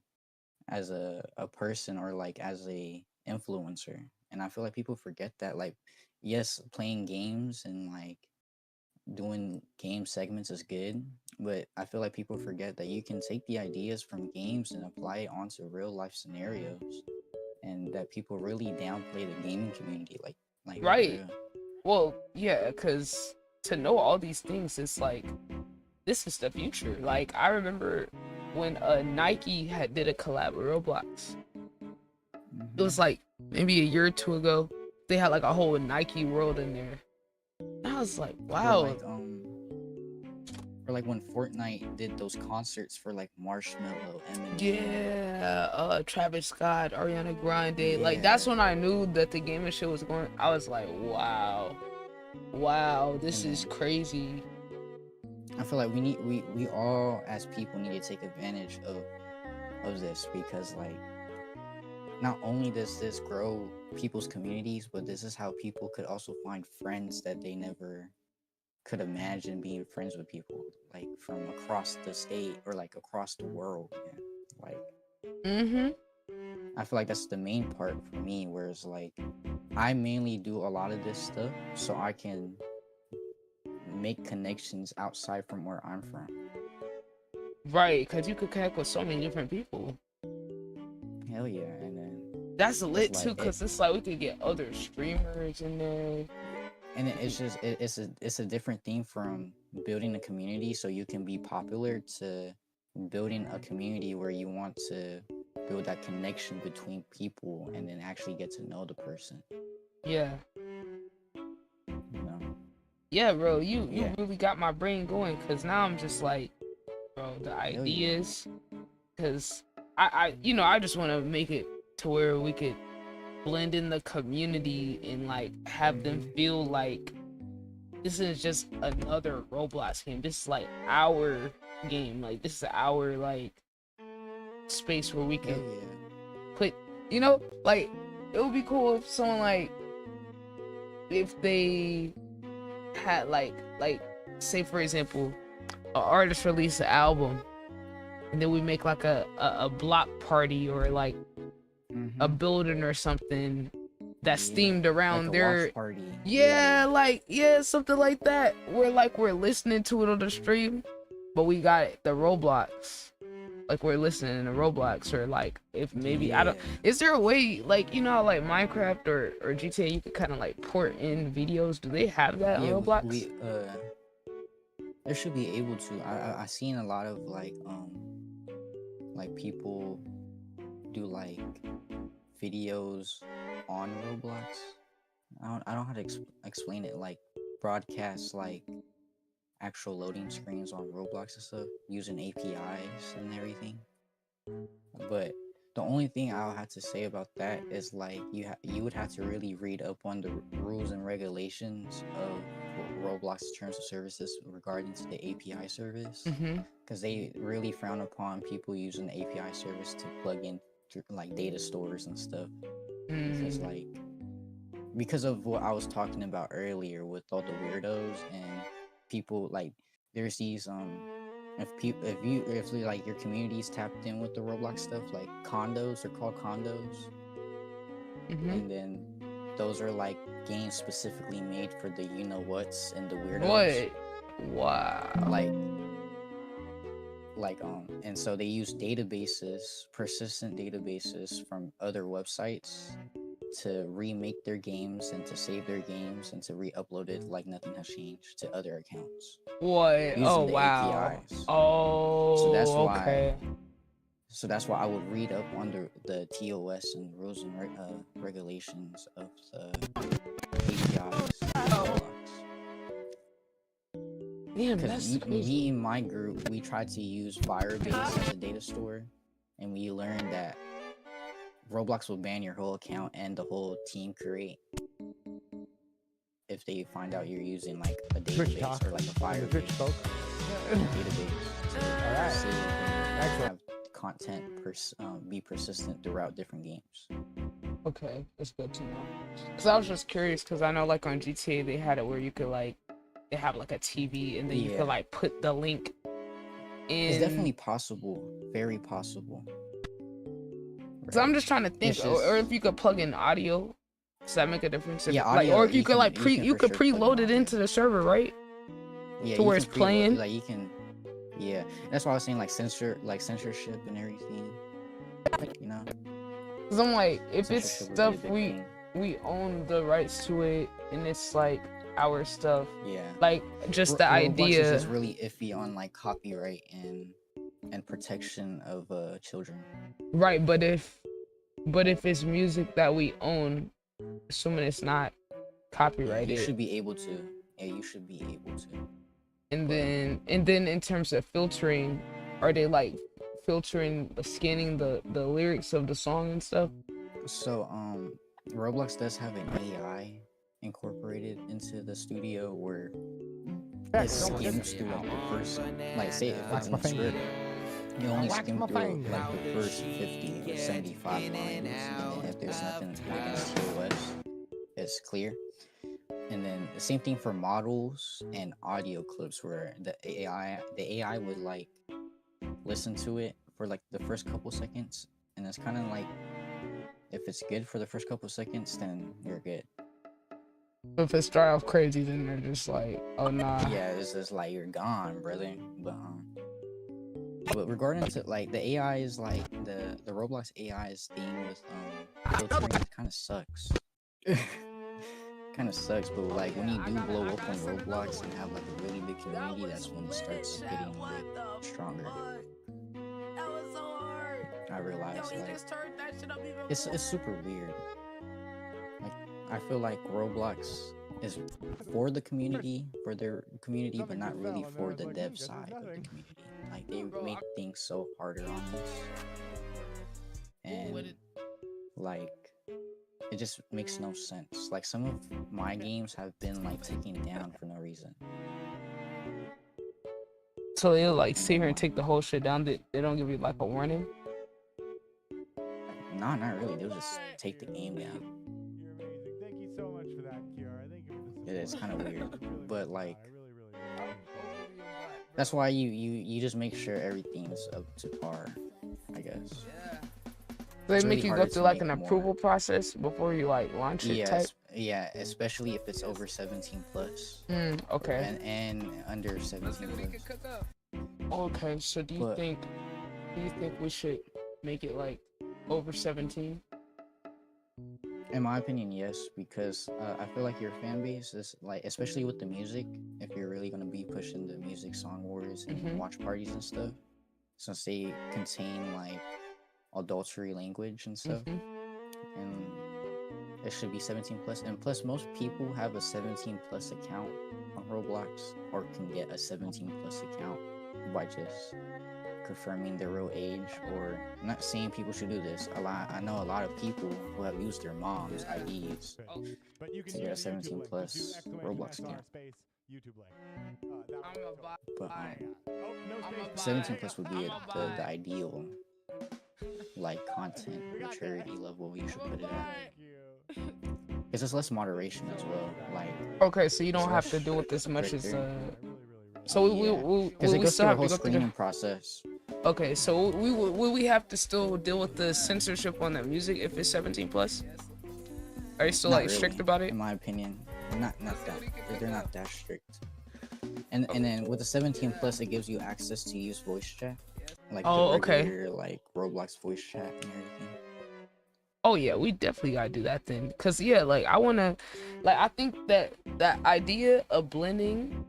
E: person or like as a influencer. And I feel like people forget that, like, yes, playing games and like doing game segments is good, but I feel like people forget that you can take the ideas from games and apply it onto real life scenarios, and that people really downplay the gaming community, like for
A: Right.
E: real.
A: Well, yeah, because to know all these things, it's like this is the future. Like I remember when Nike did a collab with Roblox. It was like maybe a year or two ago. They had like a whole Nike world in there. And I was like,
E: Or
A: wow.
E: like or like when Fortnite did those concerts for like Marshmello, Eminem.
A: Yeah, Travis Scott, Ariana Grande. Like that's when I knew that the gaming shit was going. I was like, wow, this
E: And
A: is
E: then
A: crazy.
E: I feel like we all as people need to take advantage of this, because like not only does this grow people's communities, but this is how people could also find friends that they never could imagine being friends with people like from across the state or like across the world, man. Like I feel like that's the main part for me, whereas like I mainly do a lot of this stuff so I can make connections outside from where I'm from.
A: Right, because you could connect with so many different people.
E: Hell yeah. And then
A: that's lit
E: like
A: too, because it's like we could get other streamers in there.
E: And it's just it's a different thing from building a community so you can be popular to building a community where you want to build that connection between people and then actually get to know the person.
A: Yeah.
E: You know?
A: Yeah, bro, you really got my brain going, because now I'm just like, bro, the ideas, because I just want to make it to where we could blend in the community and like have them feel like this is just another Roblox game. This is like our game. Like this is our like space where we can put, like it would be cool if someone like if they had like say for example an artist release an album and then we make like a block party or like a building or something that's themed around
E: like a
A: their
E: watch party.
A: Something like that, where like we're listening to it on the stream but we got the Roblox, like we're listening to Roblox, or like if maybe I don't, is there a way like like Minecraft or GTA you could kind of like port in videos? Do they have that on Roblox?
E: There should be able to. I seen a lot of like people do like videos on Roblox. I don't know how to explain it, like broadcast like actual loading screens on Roblox and stuff using APIs and everything. But the only thing I'll have to say about that is like you would have to really read up on the rules and regulations of Roblox's terms of services regarding to the API service, because they really frown upon people using the API service to plug in like data stores and stuff, because of what I was talking about earlier with all the weirdos and people. Like there's these if like your community's tapped in with the Roblox stuff, like condos, they're called condos, and then those are like games specifically made for the you know what's and the weirdos.
A: What? Wow.
E: And so they use databases, persistent databases from other websites to remake their games and to save their games and to re-upload it like nothing has changed to other accounts.
A: What?
E: Using
A: Oh
E: the
A: wow.
E: APIs.
A: Oh.
E: So that's
A: okay.
E: why I would read up on the TOS and rules and regulations of the APIs.
A: Damn,
E: Because
A: that's crazy.
E: me and my group, we tried to use Firebase as a data store, and we learned that Roblox will ban your whole account and the whole team create if they find out you're using like a
B: Twitch
E: database
B: talk.
E: or like a
B: The Twitch
E: Firebase
B: folk.
E: database.
B: All right.
E: So
B: Excellent.
E: have content be persistent throughout different games.
A: Okay, it's good to know. Cause I was just curious, cause I know like on GTA they had it where you could like, they have like a TV and then you
E: Yeah.
A: could like put the link in.
E: It's definitely possible, very possible.
A: So I'm just trying to think,
E: It's
A: or
E: just-
A: if you could plug in audio, does that make a difference?
E: Yeah,
A: like,
E: audio,
A: or if you
E: you
A: could
E: can-
A: like
E: you can
A: you
E: for
A: could
E: sure plug in
A: preload it
E: audio.
A: into the server, right?
E: Yeah,
A: To
E: you
A: where
E: can
A: it's playing?
E: like you can, yeah. That's why I was saying like censorship and everything. You know,
A: Cause I'm like, if it's
E: censorship would be a
A: stuff
E: big
A: we
E: thing.
A: we own the rights to it, and it's like our stuff,
E: Yeah.
A: like just the
E: Roblox
A: idea.
E: is just really iffy on like copyright and protection of children.
A: Right, but if it's music that we own, assuming it's not copyrighted,
E: You should be able to. Yeah, you should be able to.
A: and then in terms of filtering, are they like filtering, scanning the lyrics of the song and stuff?
E: So Roblox does have an AI incorporated into the studio where it skims through like the first, like say if it's in the script, you only skim through like the first 50 or 75 lines, and then if there's nothing against TOS, it's clear. And then the same thing for models and audio clips, where the AI would like listen to it for like the first couple seconds, and it's kind of like if it's good for the first couple seconds, then you're good.
A: If it start off crazy, then they're just like, oh nah.
E: Yeah, it's just like you're gone, brother. But regarding to like the AI is like the Roblox AI's thing with filtering kind of sucks. Kind of sucks, but like when you do blow up on Roblox and have like a really big community, that's when it starts getting like stronger. I realized like it's super weird. Like I feel like Roblox is for the community, for their community, but not really for the dev side of the community. Like they make things so harder on us, and like it just makes no sense. Like some of my games have been like taken down for no reason.
A: So they'll like sit here and take the whole shit down. They don't give you like a warning.
E: Nah, not really. They'll just take the game down.
B: You're amazing. Thank you so much for that, Kiara. Thank you for the
E: It is kind of
B: support.
E: weird,
B: Really
E: but
B: mean
E: like
B: that. I really
E: that's why you just make sure everything's up to par, I guess.
A: They
E: It's
A: make
E: really
A: you go
E: hard
A: through
E: to
A: like
E: make
A: an
E: more.
A: approval process before you like launch it type.
E: Yeah, especially if it's over 17 plus
A: Okay.
E: and under 17 plus.
A: Okay. So do you think we should make it like over 17?
E: In my opinion, yes, because I feel like your fan base is like, especially with the music, if you're really gonna be pushing the music song wars and watch parties and stuff, since they contain like adultery language and stuff, and it should be 17 plus. And plus, most people have a 17 plus account on Roblox, or can get a 17 plus account by just confirming their real age. Or I'm not saying people should do this. I know a lot of people who have used their mom's IDs
B: But you can
E: to get a
B: use the
E: 17
B: YouTube link.
E: plus
B: Just do
E: Roblox
B: exclamation
E: account.
B: space YouTube link. That
A: I'm
B: will
A: a bot.
E: But
B: Oh, no space.
E: 17 plus would be the ideal like content maturity level you should put it at. Because there's less moderation as well. Like
A: Okay, so you don't have to do it as much as So we
E: because it goes
A: still
E: through a
A: have
E: whole
A: to go through
E: screening process.
A: Okay, so will we have to still deal with the censorship on that music if it's 17 plus? Are you still
E: Not
A: like strict
E: really,
A: about it?
E: in my opinion. Not that. They're not that strict. And then with the 17 plus, it gives you access to use voice chat, like the
A: Oh, okay.
E: regular like Roblox voice chat and everything.
A: Oh yeah, we definitely gotta do that then. Cause yeah, like I wanna, like I think that that idea of blending,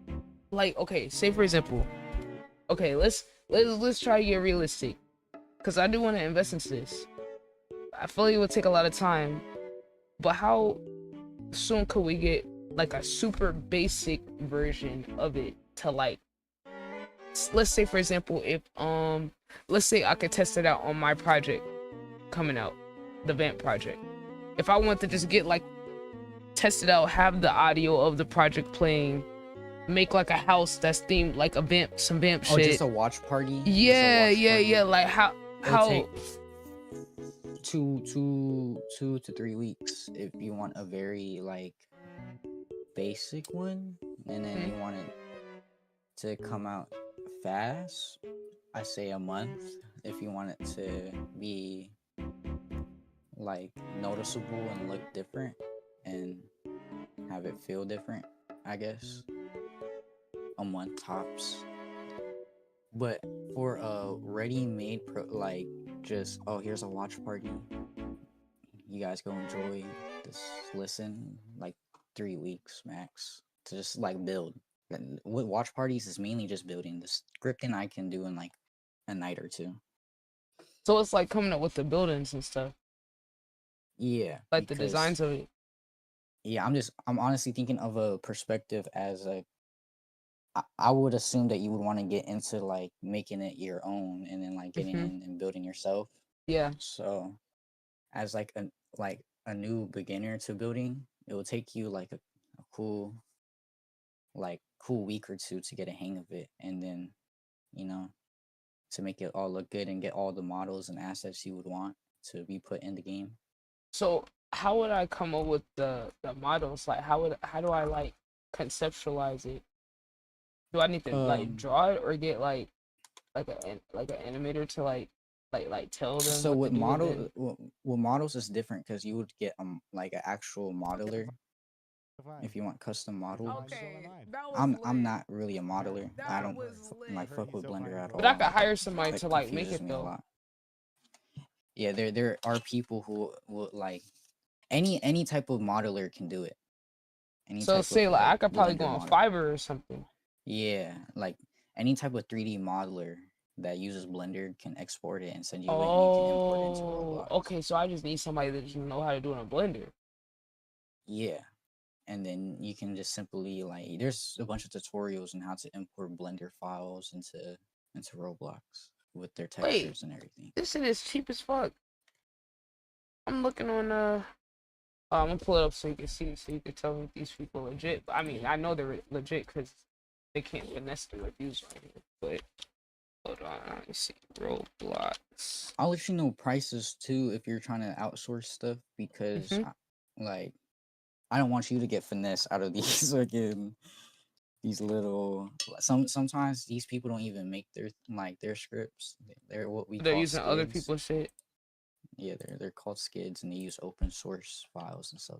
A: like okay, say for example, okay, let's try to get realistic. Cause I do want to invest into this. I feel like it would take a lot of time, but how soon could we get like a super basic version of it to like, let's say for example, if let's say I could test it out on my project coming out, the Vamp project. If I want to just get like test it out, have the audio of the project playing, make like a house that's themed like a Vamp, some Vamp shit.
E: Oh, just a watch party.
A: Yeah, yeah. Like how
E: Take 2 to 3 weeks if you want a very like basic one, and then you want it to come out fast. I say a month if you want it to be like noticeable and look different and have it feel different, I guess. A month tops. But for a ready-made like just, oh, here's a watch party, you guys go enjoy this, listen, like 3 weeks max to just like build. And with watch parties is mainly just building. The scripting I can do in like a night or two.
A: So it's like coming up with the buildings and stuff.
E: Yeah.
A: Like the designs of it.
E: Yeah, I'm honestly thinking of a perspective as a, I would assume that you would want to get into like making it your own and then like getting in and building yourself.
A: Yeah.
E: So as like a new beginner to building, it will take you like a cool week or two to get a hang of it, and then, you know, to make it all look good and get all the models and assets you would want to be put in the game.
A: So how would I come up with the models? Like how do I like conceptualize it? Do I need to like draw it or get like an animator to like tell them?
E: So
A: what
E: with models is different because you would get like an actual modeler if you want custom models.
A: Okay,
E: I'm not really a modeler. I don't like fuck with Blender at all.
A: But I could hire somebody to like make
E: confuses
A: it
E: me a
A: though.
E: lot. Yeah, there are people who will like any type of modeler can do it.
A: So say like I could probably go on Fiverr or something.
E: Yeah, like any type of 3D modeler that uses Blender can export it and send you a link and you can import it into Roblox.
A: Okay, so I just need somebody that just know how to do it on Blender.
E: Yeah, and then you can just simply like, there's a bunch of tutorials on how to import Blender files into Roblox with their textures and everything.
A: This shit is cheap as fuck. I'm looking on I'm gonna pull it up so you can see, so you can tell me if these people are legit. I mean, I know they're legit because they can't finesse the reviews right here. But hold on, let me see. Roblox.
E: I'll let you know prices too if you're trying to outsource stuff, because like I don't want you to get finesse out of these fucking these little. Sometimes these people don't even make their scripts. They're what we
A: They're
E: call
A: using
E: skids.
A: other people's shit.
E: Yeah, they're called skids, and they use open source files and stuff.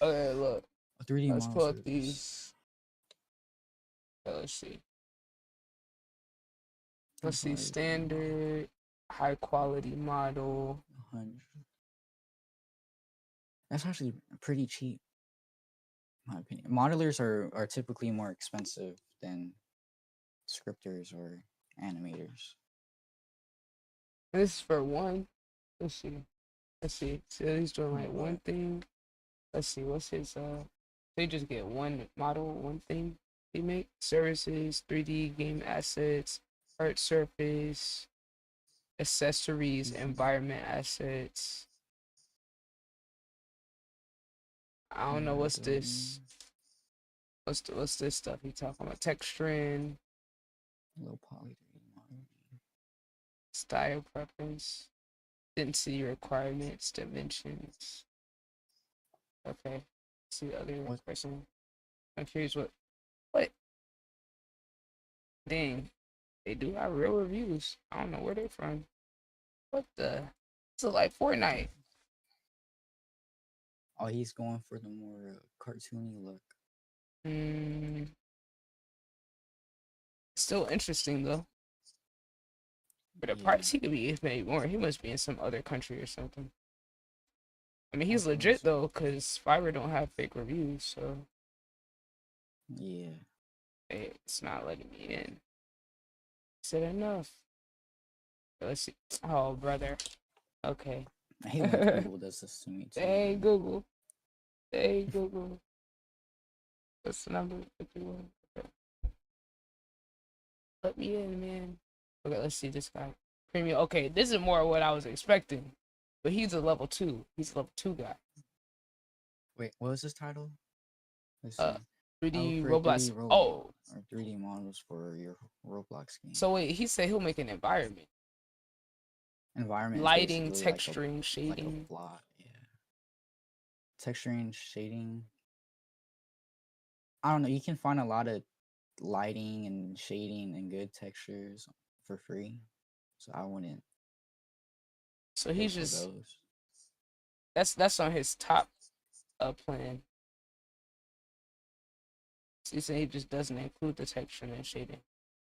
A: Okay, look.
E: 3D
A: Let's pull up these. Let's see. Let's see. Standard, high quality model.
E: 100. That's actually pretty cheap, in my opinion. Modelers are typically more expensive than scripters or animators.
A: This is for one. Let's see. So he's doing like one thing. Let's see. What's his They just get one model, one thing they make. Services, 3D game assets, art surface, accessories, environment assets. I don't know what's this. What's this stuff he talking about? Texturing.
E: Low poly.
A: Style preference. Density requirements, dimensions. Okay. Let's see the other person. I'm curious what? Dang. They do have real reviews. I don't know where they're from. What the? It's like Fortnite.
E: Oh, he's going for the more cartoony look.
A: Still interesting though. But the
E: Yeah,
A: price he could be maybe more. He must be in some other country or something. I mean, he's
E: I think
A: legit
E: so.
A: though, cause Fiverr don't have fake reviews, so
E: Yeah.
A: it's not letting me in. Said enough. Let's see. Oh, brother. Okay.
E: I hate when Google does this to me too.
A: Hey
E: man.
A: Google. Hey Google. What's the number? 51. Okay. Let me in, man. Okay, let's see this guy. Premium. Okay, this is more what I was expecting. But he's a level 2. He's a level 2 guy.
E: Wait, what was his title? Let's
A: Uh,
E: see.
A: 3D
E: How
A: Roblox.
E: 3D
A: Oh,
E: or 3D models for your Roblox game.
A: so wait, he said he'll make an environment.
E: Environment is
A: Lighting,
E: basically
A: texturing,
E: like
A: shading.
E: a plot. Yeah. Texturing, shading. I don't know. You can find a lot of lighting and shading and good textures for free. So I wouldn't
A: So
E: pay
A: he's
E: for
A: just
E: those.
A: that's on his top plan. So he's saying he just doesn't include the texture and shading.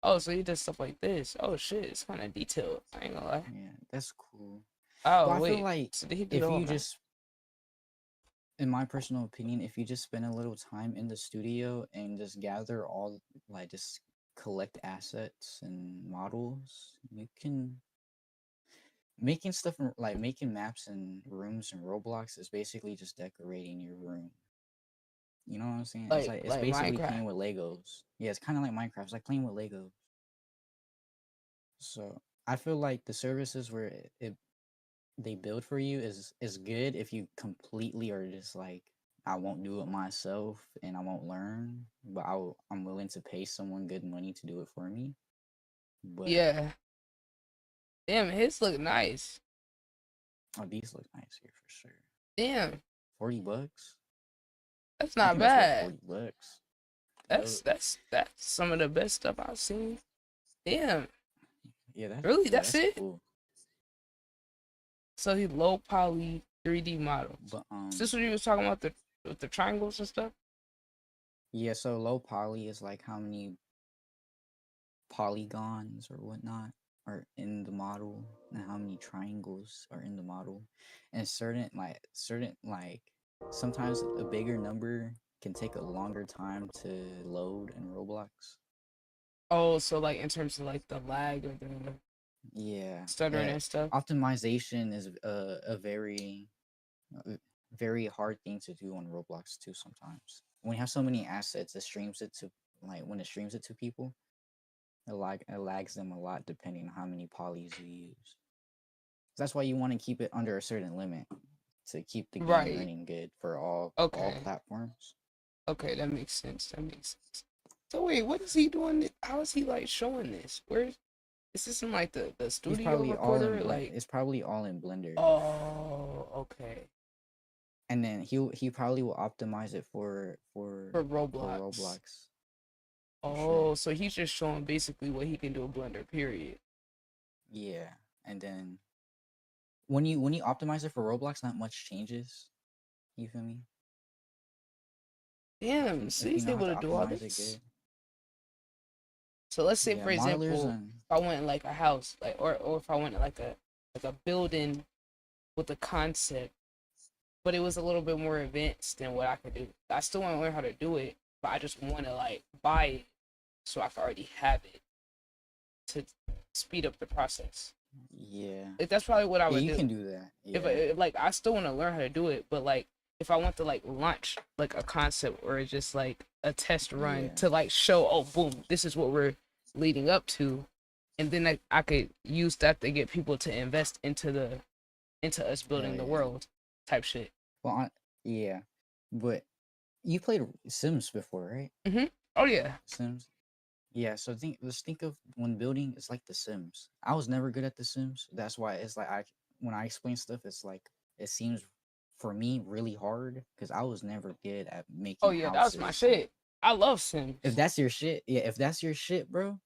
A: Oh, so he does stuff like this. Oh shit, it's kind of detailed. I ain't gonna lie.
E: Yeah, that's cool.
A: Oh
E: Well, I
A: wait,
E: feel like
A: so did he do
E: if
A: the whole
E: you
A: map?
E: just, in my personal opinion, if you just spend a little time in the studio and just gather all, like, just collect assets and models, you can making stuff like making maps and rooms in Roblox is basically just decorating your room. You know what I'm saying? It's
A: Like
E: basically
A: Minecraft.
E: playing with Legos. Yeah, it's kind of like Minecraft. It's like playing with Legos. So I feel like the services where they build for you is good if you completely are just like, I won't do it myself and I won't learn, but I'm willing to pay someone good money to do it for me. But
A: Yeah. Damn, his look nice.
E: oh, these look nice here for sure.
A: Damn,
E: $40.
A: that's
E: I
A: not
E: think that's
A: bad.
E: worth $40.
A: That's some of the best stuff I've seen. Damn,
E: Yeah,
A: really? That's
E: that's
A: it?
E: cool.
A: So he low poly 3D models.
E: But
A: Is this what you was talking about with the triangles and stuff?
E: yeah, so low poly is like how many polygons or whatnot are in the model and how many triangles are in the model. And certain like sometimes a bigger number can take a longer time to load in Roblox.
A: Oh, so like in terms of like the lag or the
E: Yeah.
A: stuttering and stuff.
E: Optimization is a very hard thing to do on Roblox too sometimes. When you have so many assets, it streams it to when it streams it to people, it lags them a lot depending on how many polys you use. That's why you want to keep it under a certain limit to keep the game
A: Right.
E: running good for all
A: Okay.
E: platforms.
A: Okay, that makes sense. That makes sense. So wait, what is he doing? How is he like showing this? Where is this in like the
E: He's
A: studio
E: probably all
A: recorder?
E: in
A: Like,
E: it's probably all in Blender.
A: oh, okay.
E: And then he probably will optimize it for
A: Roblox.
E: for
A: Oh,
E: sure.
A: so he's just showing basically what he can do in Blender, period.
E: Yeah, and then when you optimize it for Roblox, not much changes. You feel me?
A: Damn, so
E: If you
A: he's
E: know how
A: able
E: to
A: to do all
E: optimize it
A: this.
E: good.
A: So let's say,
E: Yeah,
A: for
E: modelers
A: example,
E: and
A: if I went in like a house, like or if I went in like a building with a concept, but it was a little bit more advanced than what I could do. I still want to learn how to do it, but I just want to like buy it so I can already have it to speed up the process.
E: yeah.
A: Like that's probably what I
E: Yeah,
A: would
E: you
A: do.
E: can do that. Yeah.
A: If like I still want to learn how to do it, but like if I want to like launch like a concept or just like a test run
E: Yeah.
A: to like show, oh boom, this is what we're leading up to, and then I could use that to get people to invest into us building
E: Hell
A: the
E: yeah.
A: world type shit.
E: Well, yeah, but you played Sims before, right?
A: Oh yeah.
E: Sims. Yeah, so let's think of when building, it's like The Sims. I was never good at The Sims. That's why it's like when I explain stuff, it's like it seems for me really hard because I was never good at making
A: Oh yeah, that was
E: houses.
A: my shit. I love Sims.
E: If that's your shit, yeah, if that's your shit, bro,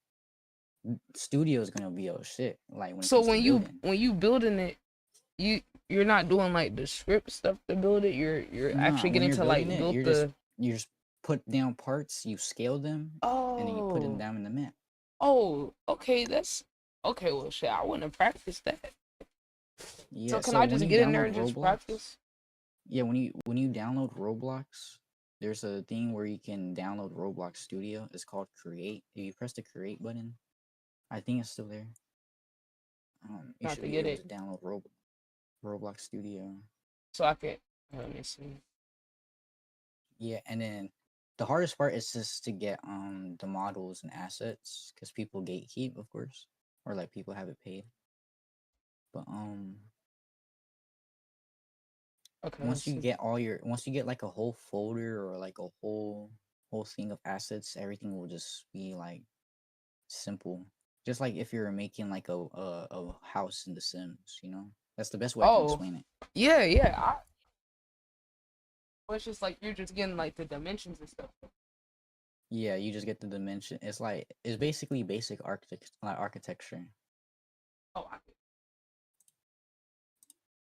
E: studio is gonna be your shit. Like when it
A: So
E: comes to building.
A: when you building it, you're not doing like the script stuff to build it. You're
E: Nah,
A: actually
E: when
A: getting
E: you're
A: to like
E: building it,
A: build
E: you're
A: the.
E: you just put down parts, you scale them, and then you put them
A: Oh.
E: down in the map.
A: Oh. Okay. That's okay. Well, shit. I wouldn't have practiced that.
E: Yeah.
A: So can
E: So
A: I
E: when
A: just
E: you
A: get in there
E: download
A: and just
E: Roblox,
A: practice?
E: yeah, when you download Roblox, there's a thing where you can download Roblox Studio. It's called Create. If you press the Create button, I think it's still there. You
A: Not
E: should
A: to
E: be
A: get
E: able
A: it.
E: to download Roblox Studio.
A: So I can. Let me see.
E: Yeah, and then the hardest part is just to get the models and assets because people gatekeep, of course, or like people have it paid. But
A: Okay.
E: once you get once you get like a whole folder or like a whole thing of assets, everything will just be like simple. Just like if you're making like a house in The Sims, you know? That's the best way I can
A: Oh.
E: explain it.
A: Yeah. Yeah. It's just like you're just getting like the dimensions and stuff.
E: Yeah, you just get the dimension. It's basically basic architecture.
A: Oh.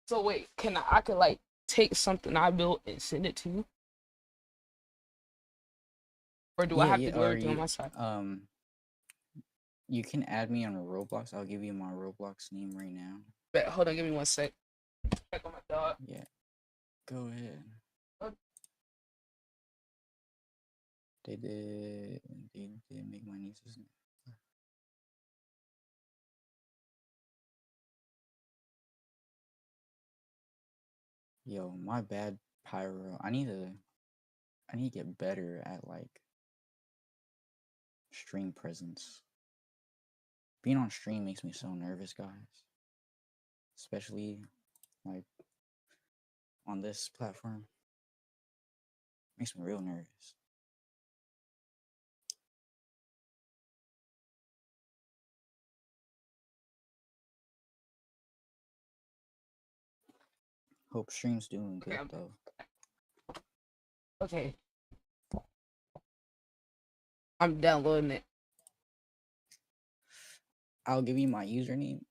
A: So wait, I could like take something I built and send it to you? Or do I have to do everything on my side?
E: You can add me on Roblox. I'll give you my Roblox name right now.
A: Hold on, give me 1 sec. Check on my dog.
E: Yeah, go ahead. They did make my niece's name. Yo, my bad, Pyro. I need to get better at like stream presence. Being on stream makes me so nervous, guys. Especially like on this platform. Makes me real nervous. Hope stream's doing good though.
A: Okay. I'm downloading it.
E: I'll give you my username,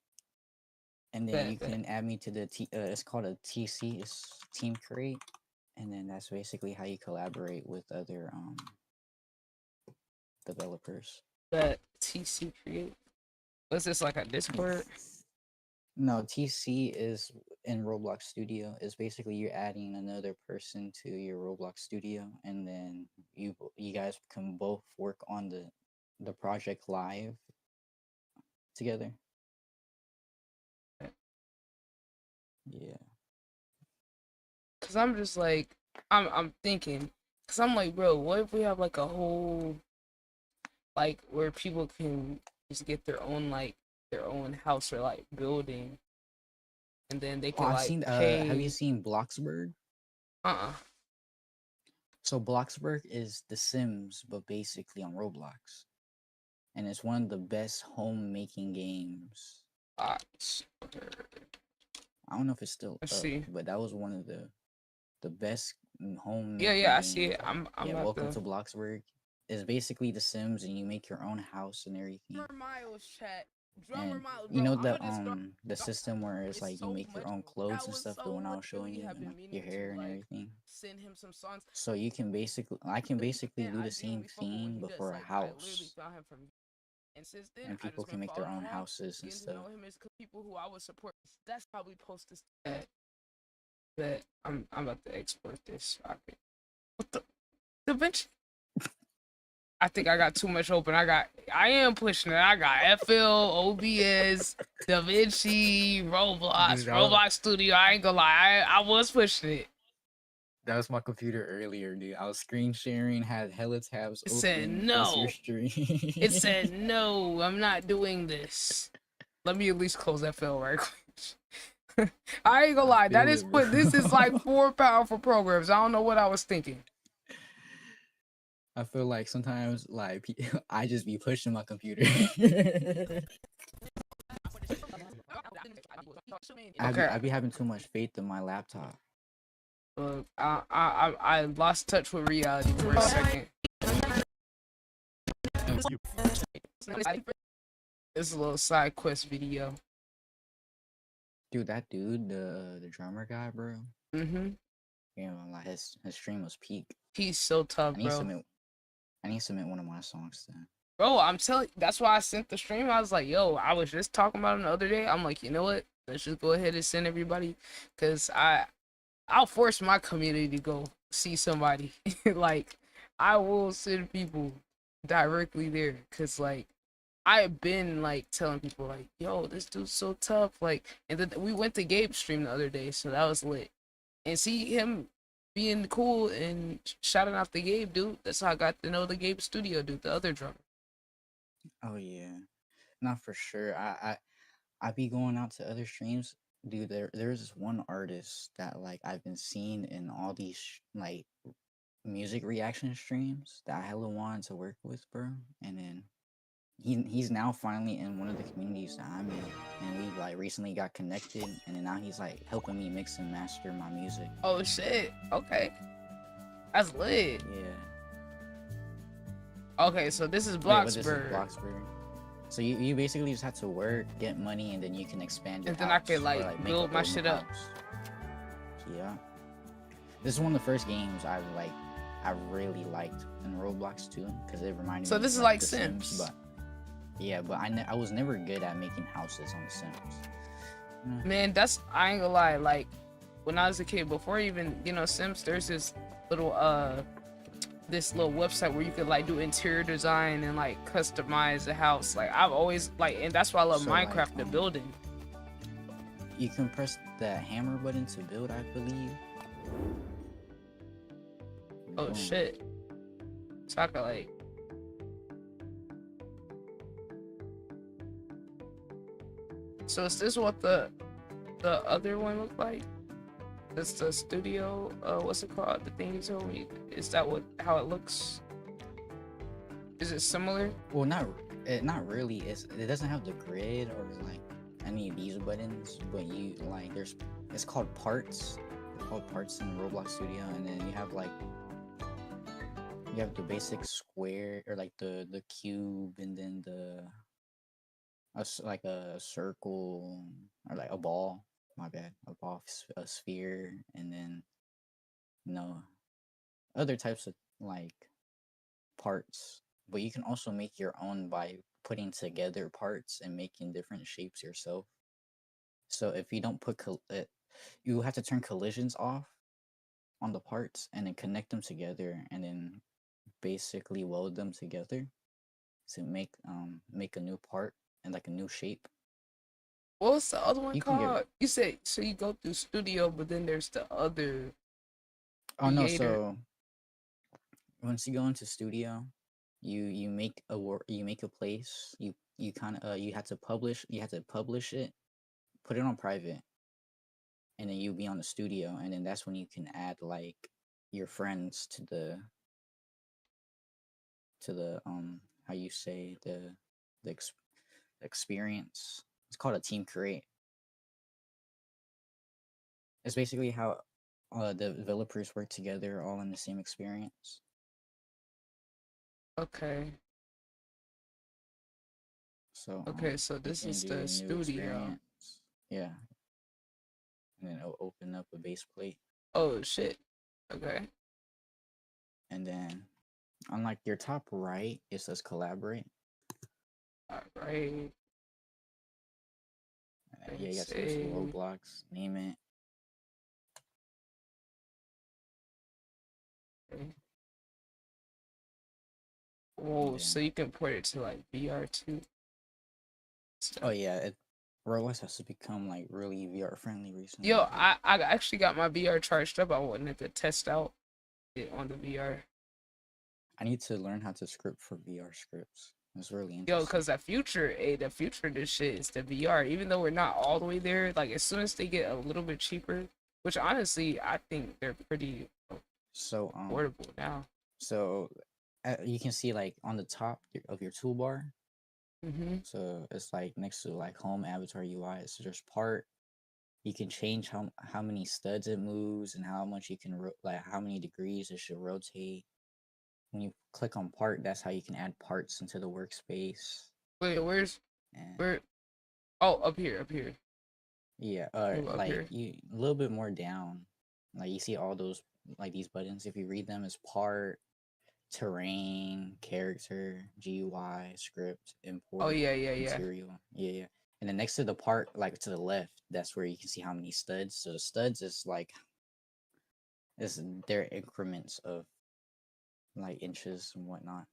E: and then
A: Bet,
E: you can add me to the it's called a TC, it's Team Create, and then that's basically how you collaborate with other developers.
A: The TC Create. Was this like a Discord?
E: No, TC is in Roblox Studio. Is basically you're adding another person to your Roblox Studio, and then you guys can both work on the project live together. Yeah.
A: Cause I'm just like I'm thinking, cause I'm like, bro, what if we have like a whole like where people can just get their own house or like building, and then they can
E: I've
A: like
E: seen.
A: pay.
E: Have you seen Bloxburg?
A: Uh-uh.
E: So Bloxburg is The Sims, but basically on Roblox, and it's one of the best homemaking games. I don't know if it's still
A: Let's
E: up,
A: see.
E: but that was one of the best home.
A: Yeah, I see it. I'm
E: yeah,
A: about
E: welcome
A: to
E: to Bloxburg. It's basically The Sims, and you make your own house and everything. And you know the system where it's like you make your own clothes and stuff, the one I was showing you, and your hair and everything.
A: Send him some songs.
E: So you can I can basically do the same thing but for a house.
A: And since then,
E: And people can make their own houses and stuff.
A: People who I would support. That's probably posted. That I'm about to export this. What the DaVinci? I think I got too much open. I am pushing it. I got FL, OBS, DaVinci, Roblox,
E: Dude,
A: Roblox Studio. I ain't gonna lie. I was pushing it.
E: That was my computer earlier, dude. I was screen sharing, had hella tabs
A: It
E: open.
A: said
E: plus your
A: no.
E: stream.
A: It said no. I'm not doing this. Let me at least close FL right quick. I ain't gonna lie. This is like 4 powerful programs. I don't know what I was thinking.
E: I feel like sometimes like I just be pushing my computer. I be having too much faith in my laptop.
A: I lost touch with reality for a second. This is a little side quest video.
E: Dude, that dude, the drummer guy, bro.
A: Mm-hmm.
E: You know, like his stream was peak.
A: He's so tough,
E: I need to
A: bro.
E: submit. I need to submit one of my songs to him.
A: Bro, I'm telling. That's why I sent the stream. I was like, yo, I was just talking about him the other day. I'm like, you know what? Let's just go ahead and send everybody, cause I'll force my community to go see somebody. Like, I will send people directly there, cause like I've been like telling people like, yo, this dude's so tough. Like, and then we went to Gabe's stream the other day, so that was lit. And see him being cool and shouting out the Gabe dude. That's how I got to know the Gabe studio dude, the other drummer.
E: Oh yeah, not for sure. I be going out to other streams, dude. There's this one artist that like I've been seeing in all these like music reaction streams that I hella wanted to work with, bro. And then he's now finally in one of the communities that I'm in, and we like recently got connected, and then now he's like helping me mix and master my music.
A: Oh shit. Okay. That's lit.
E: Yeah.
A: Okay, so this is
E: Wait, but this is
A: Bloxburg.
E: Bloxburg. So you basically just have to work, get money, and then you can expand your
A: And then I
E: house,
A: could,
E: or,
A: like,
E: make
A: build
E: a
A: my
E: whole new
A: shit up.
E: house. Yeah. This is one of the first games I really liked in Roblox too, because it reminded me.
A: So
E: of,
A: this is like
E: The
A: Sims.
E: But yeah, but I was never good at making houses on The Sims.
A: Man, that's, I ain't gonna lie, like when I was a kid, before even, you know, Sims, there's this little website where you could like do interior design and like customize the house. Like I've always like, and that's why I love
E: So,
A: Minecraft,
E: like,
A: the building.
E: You can press the hammer button to build, I believe.
A: Oh
E: Boom.
A: shit. So I could like, so is this what the other one looked like? That's the studio, what's it called? The thing you told me. Is that how it looks? Is it similar?
E: Well, not really. It doesn't have the grid or like any of these buttons, but you like it's called parts. It's called parts in Roblox Studio, and then you have the basic square or like the cube, and then like a circle or like a ball. My bad, a ball, a sphere, and then other types of like parts. But you can also make your own by putting together parts and making different shapes yourself. So if you don't put you have to turn collisions off on the parts and then connect them together and then basically weld them together to make a new part and like a new shape.
A: What's the other one
E: You can
A: called? You said, so you go through studio, but then there's the other.
E: Oh no,
A: creator.
E: so once you go into studio, you make a place. You kind of you have to publish it, put it on private, and then you'll be on the studio, and then that's when you can add like your friends to the how you say the experience. It's called a team create. It's basically how the developers work together all in the same experience.
A: Okay.
E: So
A: Okay, so
E: you
A: this
E: can
A: is
E: do
A: the
E: a new
A: studio.
E: experience. Yeah. And then it'll open up a base plate.
A: Oh shit. Okay.
E: And then on like your top right, it says collaborate.
A: Alright.
E: Yeah, you got to go to Roblox, name it.
A: Okay. Whoa,
E: Yeah.
A: so you can port it to like VR too.
E: Oh yeah, Roblox has to become like really VR friendly recently.
A: Yo, I actually got my VR charged up. I wanted to test out it on the VR.
E: I need to learn how to script for VR scripts. It's really interesting.
A: Yo, cause the future of this shit is the VR. Even though we're not all the way there, like as soon as they get a little bit cheaper, which honestly I think they're pretty
E: so
A: affordable now.
E: So you can see like on the top of your toolbar.
A: Mm-hmm.
E: So it's like next to like home avatar UI. So there's part. You can change how many studs it moves and how much you can like how many degrees it should rotate. When you click on part, that's how you can add parts into the workspace.
A: Wait, where?
E: And
A: Oh, up here.
E: Yeah,
A: Move up
E: like
A: here.
E: you a little bit more down. Like you see all those like these buttons. If you read them as part, terrain, character, GUI, script,
A: Oh
E: import,
A: yeah, yeah, yeah.
E: material. Yeah, yeah. And then next to the part, like to the left, that's where you can see how many studs. So the studs is like is their increments of like inches and whatnot.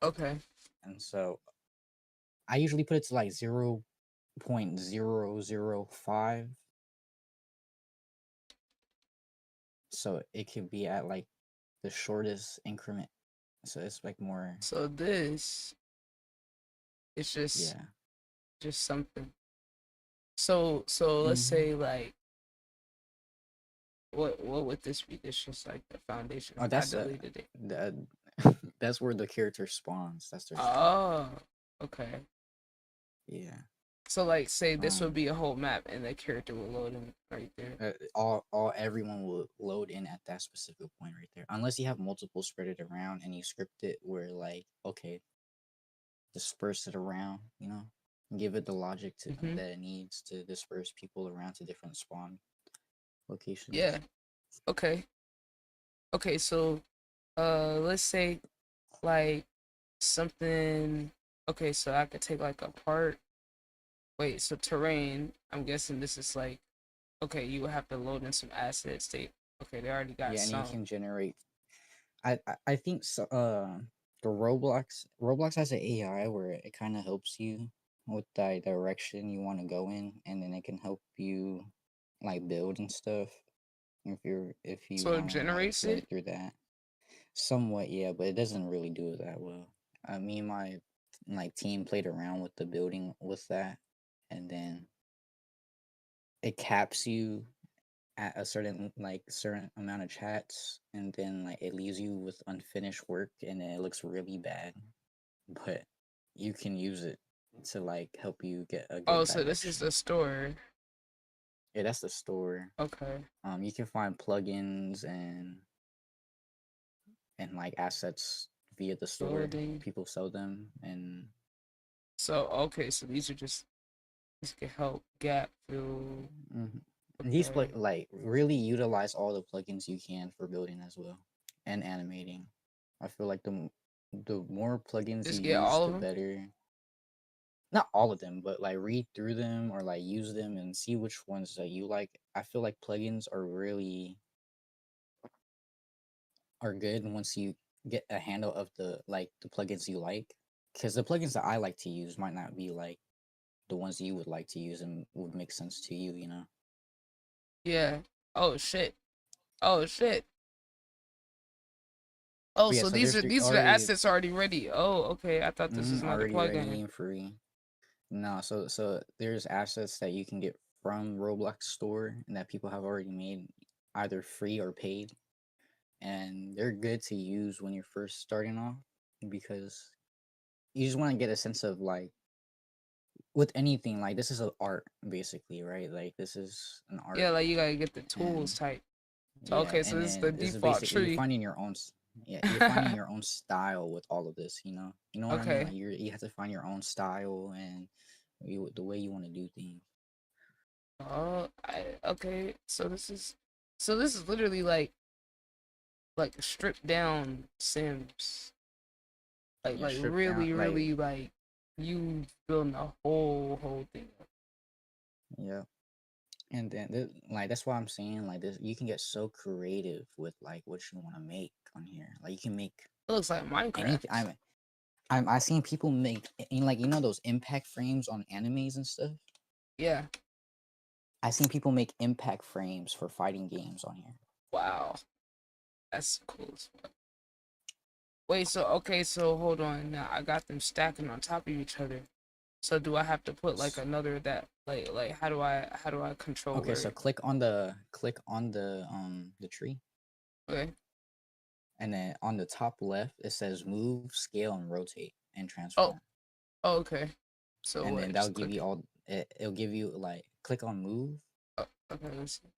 A: Okay.
E: And so I usually put it to like 0.005. So it could be at like the shortest increment. So it's like more,
A: So this it's
E: yeah.
A: just something. So let's
E: Mm-hmm.
A: say like what would this be? This just like the foundation.
E: Oh,
A: I
E: that's
A: deleted it.
E: that. That's where the character spawns. That's their spawn.
A: Oh, okay.
E: Yeah.
A: So like say this would
E: Um.
A: be a whole map and the character will load in right there.
E: Everyone will load in at that specific point right there, unless you have multiple spread it around and you script it where like okay, disperse it around. Give it the logic to
A: Mm-hmm.
E: that it needs to disperse people around to different spawn locations.
A: Yeah. Okay. Okay, so let's say like something. Okay, so I could take like a part. Wait, so terrain, I'm guessing this is like, okay, you would have to load in some assets. They already got
E: Yeah, and you
A: some.
E: can generate. I think so. The Roblox has an AI where it kind of helps you with the direction you want to go in, and then it can help you like build and stuff. If you
A: So it
E: want to like
A: generates
E: learn
A: it.
E: through that, somewhat, yeah, but it doesn't really do it that well. Me and my like team played around with the building with that, and then it caps you at a certain amount of chats, and then like it leaves you with unfinished work and then it looks really bad, but you can use it to like help you get a
A: Oh,
E: good
A: so this is
E: direction.
A: the store.
E: Yeah, that's the store.
A: Okay.
E: You can find plugins and like assets via the store.
A: Building.
E: People sell them. And
A: So okay, so these can help gap fill.
E: mhm. These
A: Okay.
E: like really utilize all the plugins you can for building as well and animating. I feel like the more plugins
A: Just
E: you
A: get
E: use,
A: all
E: the
A: of them.
E: better. Not all of them, but like read through them or like use them and see which ones that you like. I feel like plugins are good once you get a handle of the plugins you like, because the plugins that I like to use might not be like the ones you would like to use and would make sense to you.
A: Yeah. Oh shit. Oh shit. Oh,
E: But yeah,
A: so
E: so
A: these
E: there's
A: are
E: three
A: these are the
E: already
A: assets already ready. Oh, okay. I thought this was another
E: already ready
A: plugin.
E: and free. No, so there's assets that you can get from Roblox store and that people have already made either free or paid, and they're good to use when you're first starting off because you just want to get a sense of like with anything, like this is an art basically, right? Like this is an art.
A: Yeah, like you gotta get the tools
E: And
A: type. So
E: yeah,
A: okay, so
E: and
A: this is the
E: then this is
A: default
E: basically
A: tree.
E: you're finding your own style with all of this, you know what I mean?
A: Okay.
E: Like you have to find your own style and the way you want to do things.
A: Okay. So this is literally like stripped down Sims.
E: Yeah,
A: Like
E: strip down,
A: really,
E: like
A: really like you building a whole thing.
E: yeah. And then like that's why I'm saying like this, you can get so creative with like what you want to make on here. Like you can make
A: It looks like Minecraft.
E: anything. I seen people make in like those impact frames on animes and stuff.
A: Yeah.
E: I seen people make impact frames for fighting games on here.
A: Wow. That's cool as fuck. Wait, so okay, so hold on. Now I got them stacking on top of each other. So do I have to put like another that like how do I control
E: Okay,
A: where
E: so click on the tree,
A: okay.
E: and then on the top left it says move, scale, and rotate and
A: Oh,
E: transform.
A: okay. So
E: And
A: what?
E: then that'll
A: Just
E: give
A: click.
E: you all. It'll give you like click on move.
A: Okay, let's see.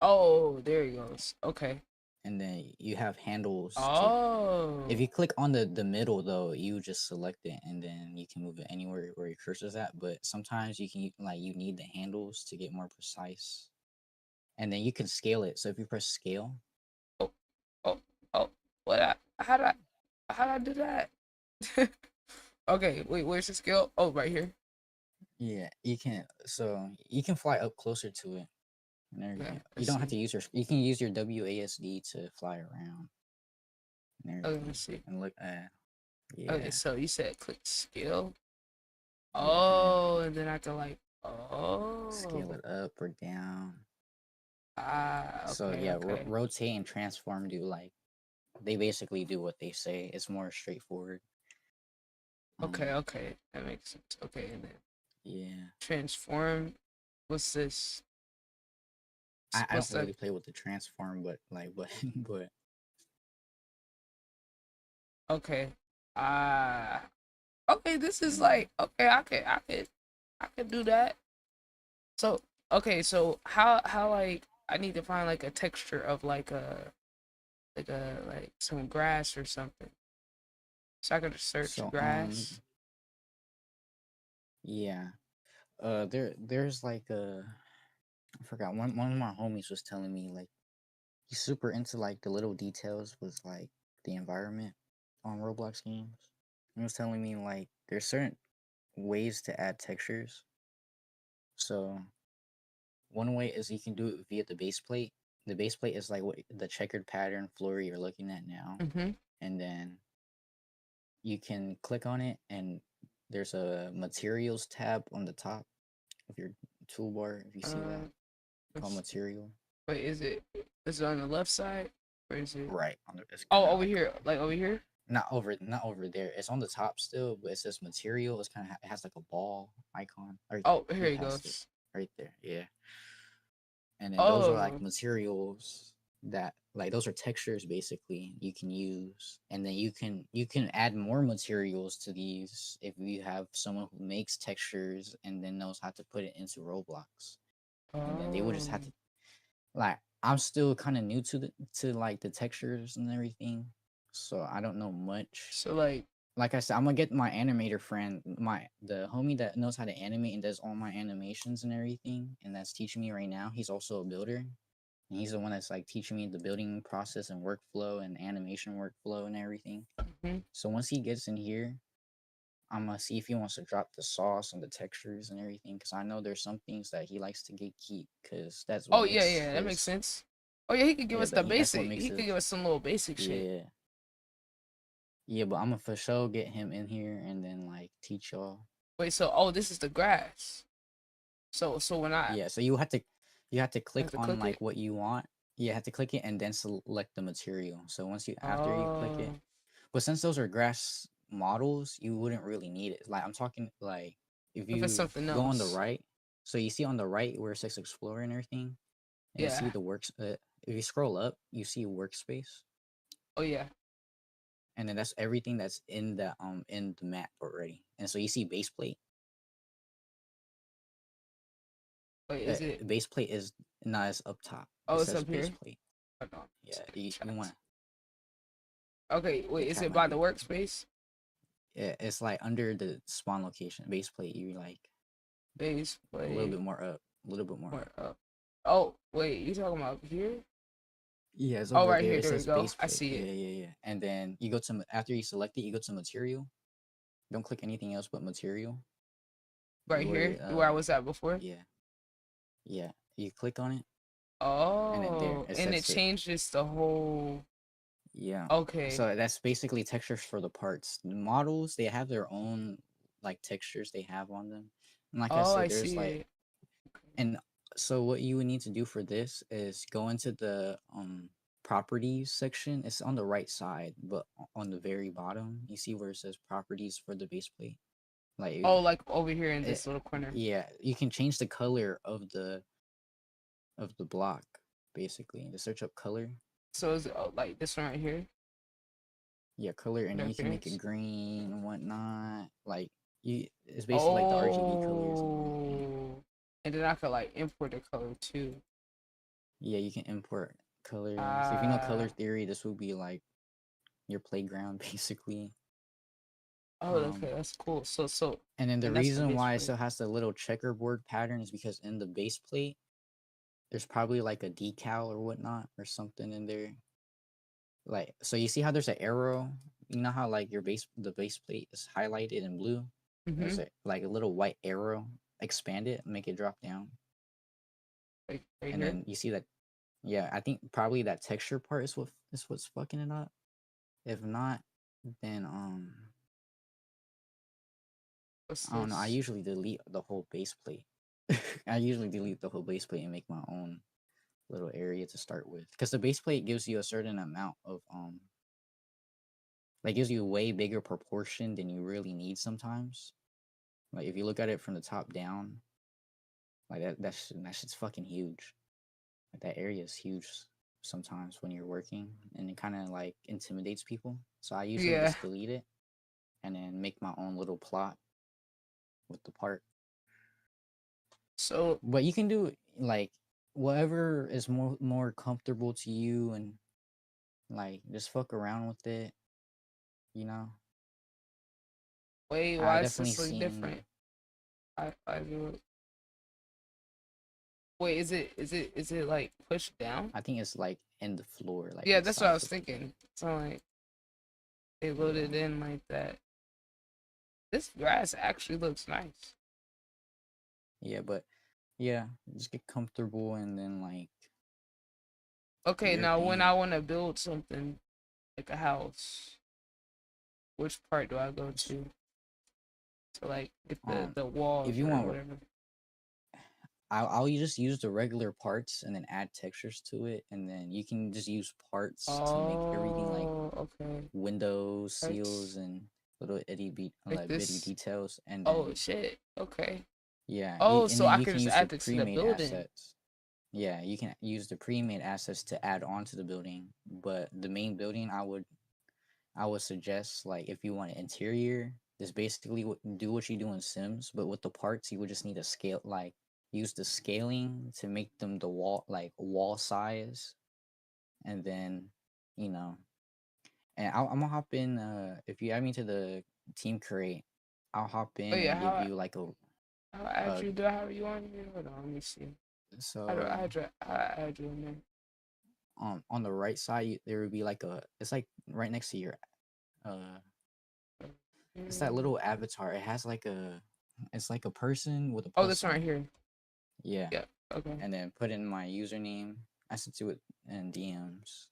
A: Oh, there he goes. Okay.
E: and then you have handles to.
A: Oh.
E: If you click on the middle though, you just select it, and then you can move it anywhere where your cursor's at. But sometimes you can you need the handles to get more precise, and then you can scale it. So if you press scale,
A: Oh, oh, how did I do that? Okay, wait, where's the scale? Oh, right here.
E: yeah, you can. So you can fly up closer to it. And everything.
A: Okay,
E: You don't have to use your. You can use your WASD to fly around. And
A: Oh, let
E: everything.
A: me see.
E: And look at. Yeah.
A: Okay, so you said click scale.
E: Yeah,
A: Oh, and then I can like, oh.
E: scale it up or down.
A: Ah, okay,
E: So yeah,
A: okay.
E: rotate and transform do like. They basically do what they say. It's more straightforward.
A: Okay, okay, that makes sense. Okay, and then
E: Yeah.
A: transform. What's this?
E: I
A: What's
E: don't
A: that?
E: really play with the transform, but but
A: Okay. Okay, this is like okay, I could do that. So okay, so how like I need to find like a texture of like some grass or something. So I could just search
E: so
A: grass.
E: yeah. There's like I forgot one of my homies was telling me like he's super into like the little details with like the environment on Roblox games. He was telling me like there's certain ways to add textures. So one way is you can do it via the base plate. The base plate is like what the checkered pattern floor you're looking at now, and then you can click on it, and there's a materials tab on the top of your toolbar. If you see that, called material.
A: Wait, is it on the left side or is it
E: Right on the.
A: Oh, over here, like over here.
E: Not over there. It's on the top still, but it says material. It's kind of it has like a ball icon.
A: Oh, here it goes.
E: It. Right there, yeah. And then those are like
A: Oh,
E: materials that like those are textures basically you can use, and then you can add more materials to these if you have someone who makes textures and then knows how to put it into Roblox, and then they would just have to like I'm still kind of new to like the textures and everything, so I don't know much.
A: So like
E: I said, I'm gonna get my animator friend, the homie that knows how to animate and does all my animations and everything, and that's teaching me right now. He's also a builder, and he's the one that's like teaching me the building process and workflow and animation workflow and everything. So once he gets in here, I'm gonna see if he wants to drop the sauce on the textures and everything, because I know there's some things that he likes to gatekeep, because that's what
A: oh
E: makes
A: yeah, that makes sense. Oh yeah, he could give us the basic. He could give us some little basic shit.
E: Yeah. Yeah, but I'm gonna for sure get him in here and then like teach y'all.
A: Wait, so this is the grass. So when I
E: so you have to click on
A: click
E: like
A: it?
E: what you want. You have to click it and then select the material. So once you after you click it, but since those are grass models, you wouldn't really need it. Like I'm talking like if you
A: it's something
E: go on the
A: else.
E: right, so you see on the right where it says explore and everything, and you see the works. If you scroll up, you see workspace.
A: Oh yeah.
E: And then that's everything that's in the map already. And so you see base plate.
A: Wait, is it
E: base plate is not as up top.
A: Oh,
E: it
A: it's
E: says
A: up
E: base
A: here.
E: plate.
A: Yeah,
E: you want.
A: Okay, wait, is it by the workspace?
E: Yeah, it's like under the spawn location. Base plate, you like
A: base plate
E: a little bit more up. A little bit more
A: up. Oh, wait, you talking about here?
E: Yeah, it's over
A: right
E: there.
A: here.
E: It
A: There we
E: says
A: go.
E: base
A: I
E: plate.
A: see it.
E: Yeah. And then you go to after you select it, you go to material. Don't click anything else but material.
A: Right here, where I was at before.
E: Yeah. You click on it.
A: Oh,
E: and then there
A: and it changes the whole.
E: Yeah.
A: Okay.
E: So that's basically textures for the parts. The models, they have their own like textures they have on them. And like I said, there's like and so what you would need to do for this is go into the properties section. It's on the right side, but on the very bottom, you see where it says properties for the base plate. Like
A: like over here in this little corner.
E: Yeah, you can change the color of the block basically. To search up color.
A: So is it like this one right here?
E: Yeah, color, and then you can make it green and whatnot. Like it's basically like the RGB colors.
A: And then I could like import the color too.
E: Yeah, you can import color. So if you know color theory, this would be like your playground basically.
A: Oh, okay, that's cool.
E: And then the
A: and that's the
E: reason
A: base
E: why it
A: plate.
E: still has the little checkerboard pattern is because in the base plate, there's probably like a decal or whatnot or something in there. Like, so you see how there's an arrow? You know how like the base plate is highlighted in blue? There's like a little white arrow. Expand it, make it drop down.
A: Right
E: And
A: here.
E: then you see that, yeah, I think probably that texture part is what's fucking it up. If not, then
A: What's
E: I don't know. I
A: this?
E: usually delete the whole base plate. I usually delete the whole base plate and make my own little area to start with, because the base plate gives you a certain amount of like gives you a way bigger proportion than you really need sometimes. Like if you look at it from the top down, like that shit's fucking huge. Like that area is huge sometimes when you're working, and it kind of like intimidates people. So I usually
A: Yeah.
E: just delete it and then make my own little plot with the part.
A: So
E: But you can do like whatever is more comfortable to you, and like just fuck around with it, you know.
A: wait,
E: I
A: why is
E: definitely
A: this like
E: seen.
A: different? I do it. Wait, is it like pushed down?
E: I think it's like in the floor, like
A: Yeah, that's what I
E: inside
A: was thinking. So like they loaded in like that. This grass actually looks nice.
E: Yeah, but yeah, just get comfortable and then like.
A: Okay,
E: your
A: now when I
E: thing.
A: want to build something like a house, which part do I go to like get the walls
E: If you
A: or
E: want,
A: whatever?
E: I'll just use the regular parts and then add textures to it, and then you can just use parts to make everything like
A: Okay.
E: windows, seals,
A: Parts
E: and little
A: like
E: bitty
A: this.
E: details, and
A: Oh
E: then
A: shit. Okay.
E: yeah,
A: Oh,
E: and
A: so
E: then
A: I
E: you
A: could
E: can
A: just
E: use the
A: add it to the
E: pre-made
A: building.
E: assets. Yeah, you can use the pre-made assets to add on to the building, but the main building I would suggest, like if you want an interior, is basically do what you do in Sims, but with the parts you would just need to scale, like use the scaling to make them the wall size, and then you know, and I'm gonna hop in. If you add me to the team create, I'll hop
A: Oh
E: in
A: yeah,
E: and give you like
A: how I add
E: a
A: you? Do I have you on here? Hold on, let me see.
E: so
A: How I add you in there?
E: on the right side there would be like it's like right next to your uh it's that little avatar. It has like it's like a person with a
A: Oh,
E: plus
A: this one right
E: sign.
A: here.
E: Yeah.
A: Yeah. Okay.
E: And then put in my username. I sent to it in DMs.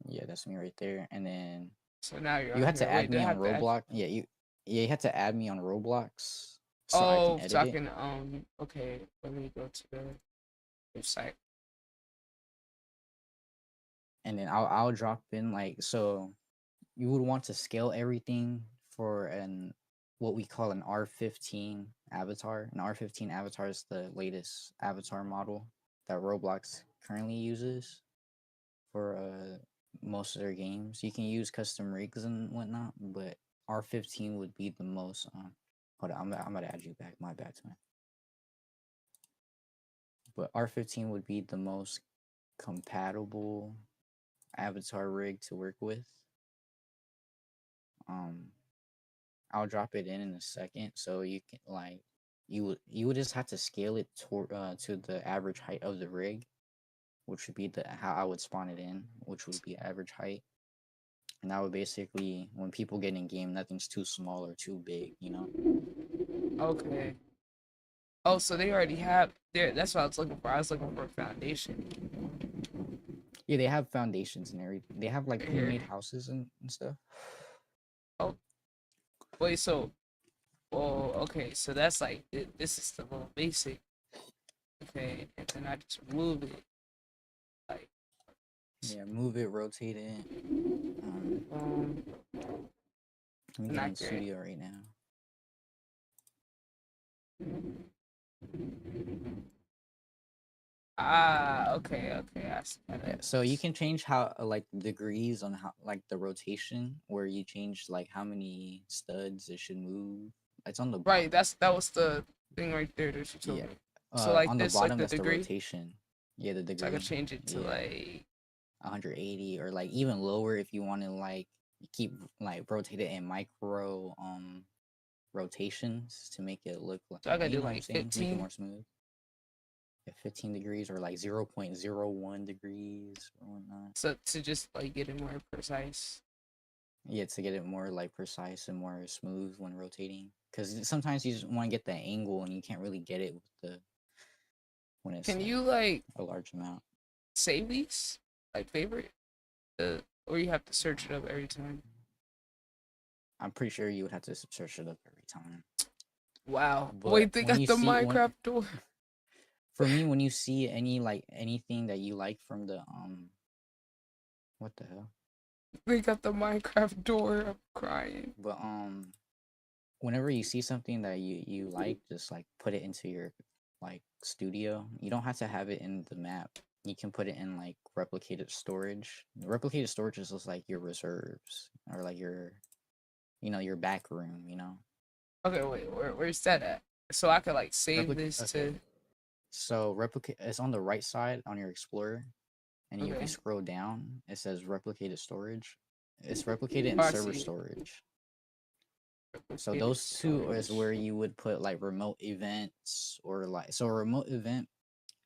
E: Yeah, that's me right there. And then
A: So now you're
E: you
A: on
E: had to
A: here.
E: add
A: Wait, do I
E: me on
A: have to add?
E: Roblox. You had to add me on Roblox so I can
A: Oh,
E: edit
A: so I
E: it.
A: can okay, let me go to the website.
E: And then I'll drop in like, so you would want to scale everything for an what we call an R15 avatar. An R15 avatar is the latest avatar model that Roblox currently uses for most of their games. You can use custom rigs and whatnot, but R15 would be the most. Hold on, I'm gonna add you back. My bad, man. But R15 would be the most compatible avatar rig to work with. I'll drop it in a second, so you can like you would just have to scale it to the average height of the rig, which would be the how I would spawn it in, which would be average height. And that would basically, when people get in game, nothing's too small or too big, you know.
A: Okay. Oh, so they already have there. That's what I was looking for. I was looking for a foundation.
E: Yeah, they have foundations and everything. They have like
A: Right here.
E: pre-made houses and stuff.
A: Oh, wait. So, well, okay. So that's like this is the little basic. Okay, and then I just move it. Like,
E: Yeah, move it, rotate it.
A: um,
E: Let me get
A: not
E: in
A: great.
E: studio right now.
A: Okay, okay. I see how
E: Yeah,
A: that
E: so you
A: is.
E: can change how like degrees on how like the rotation where you change like how many studs it should move. It's on the
A: Right,
E: bottom.
A: that was the thing right there that you told
E: Yeah.
A: me. So like
E: On the
A: this, like
E: bottom
A: the
E: that's the
A: degree.
E: rotation. Yeah, the
A: So I could
E: degree.
A: change it to
E: Yeah,
A: like
E: 180 or like even lower if you want to like keep like rotate it in micro rotations to make it look like
A: so I gotta
E: you
A: do
E: know what I'm
A: like
E: saying? To make it
A: 15.
E: more smooth. Yeah, 15 degrees or like 0.01 degrees or whatnot.
A: So to just like get it more precise.
E: Yeah, to get it more like precise and more smooth when rotating. Because sometimes you just want to get the angle and you can't really get it with the when it's
A: Can
E: like
A: you like
E: a large amount.
A: save these like favorite? Or you have to search it up every time.
E: I'm pretty sure you would have to search it up every time.
A: Wow.
E: But
A: Wait, they
E: when
A: got
E: you
A: the
E: see when
A: Minecraft door.
E: for me when you see any like anything that you like from the what the hell?
A: They got the Minecraft door. I'm crying.
E: But whenever you see something that you like, just like put it into your like studio. You don't have to have it in the map. You can put it in like replicated storage. Replicated storage is just like your reserves or like your your back room, you know.
A: Okay, wait, where's that at? So I could like save
E: Replic
A: this
E: okay.
A: to.
E: So replicate it's on the right side on your explorer. And if you
A: Okay.
E: scroll down, it says replicated storage. It's replicated in
A: Oh, I
E: server
A: see.
E: storage. So
A: Replicated
E: those two is
A: storage.
E: where you would put like remote events or like so a remote event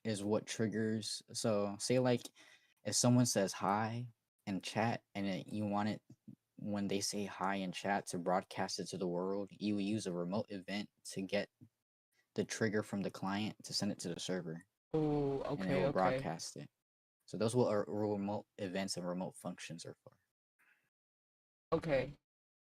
E: is what triggers. So say like if someone says hi in chat and you want it when they say hi in chat to broadcast it to the world, you would use a remote event to get the trigger from the client to send it to the server,
A: Oh,
E: and it
A: okay,
E: will
A: okay,
E: broadcast it. So those what remote events and remote functions are for.
A: okay.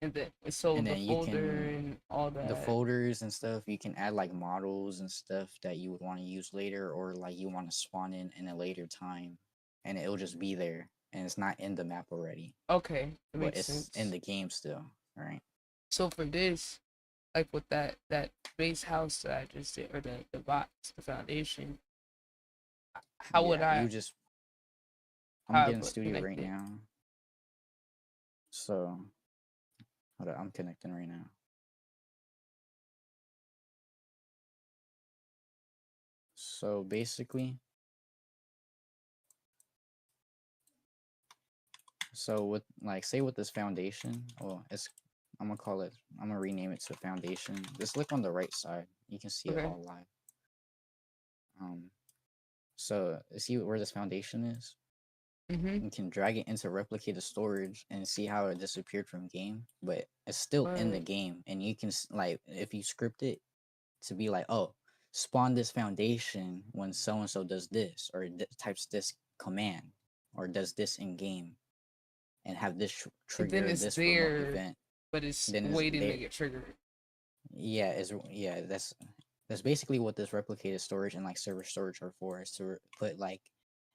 A: And then so
E: And
A: the
E: then you
A: folder
E: can
A: and all
E: the
A: that.
E: folders and stuff you can add like models and stuff that you would want to use later or like you want to spawn in a later time and it'll just be there and it's not in the map already
A: Okay, that
E: but
A: makes
E: it's in
A: sense.
E: the game still, right?
A: So for this, like with that base house that I just did, or the box, the foundation, how would
E: Yeah, you
A: I
E: just I'm
A: how I
E: getting
A: would
E: studio
A: connect
E: right
A: it?
E: now. So hold on, I'm connecting right now. So basically so with like say with this foundation, well it's I'm gonna rename it to foundation. Just look on the right side, you can see it
A: Okay.
E: all live. So see where this foundation is?
A: Mm-hmm.
E: You can drag it into replicated storage and see how it disappeared from game, but it's still in the
A: But
E: game. And you can like if you script it to be like, oh, spawn this foundation when so and so does this or types this command or does this in game, and have this
A: and then
E: trigger
A: it's
E: this remote
A: there,
E: event.
A: but it's
E: Then it's
A: waiting to
E: there.
A: get triggered.
E: Yeah, that's basically what this replicated storage and like server storage are for, is to put like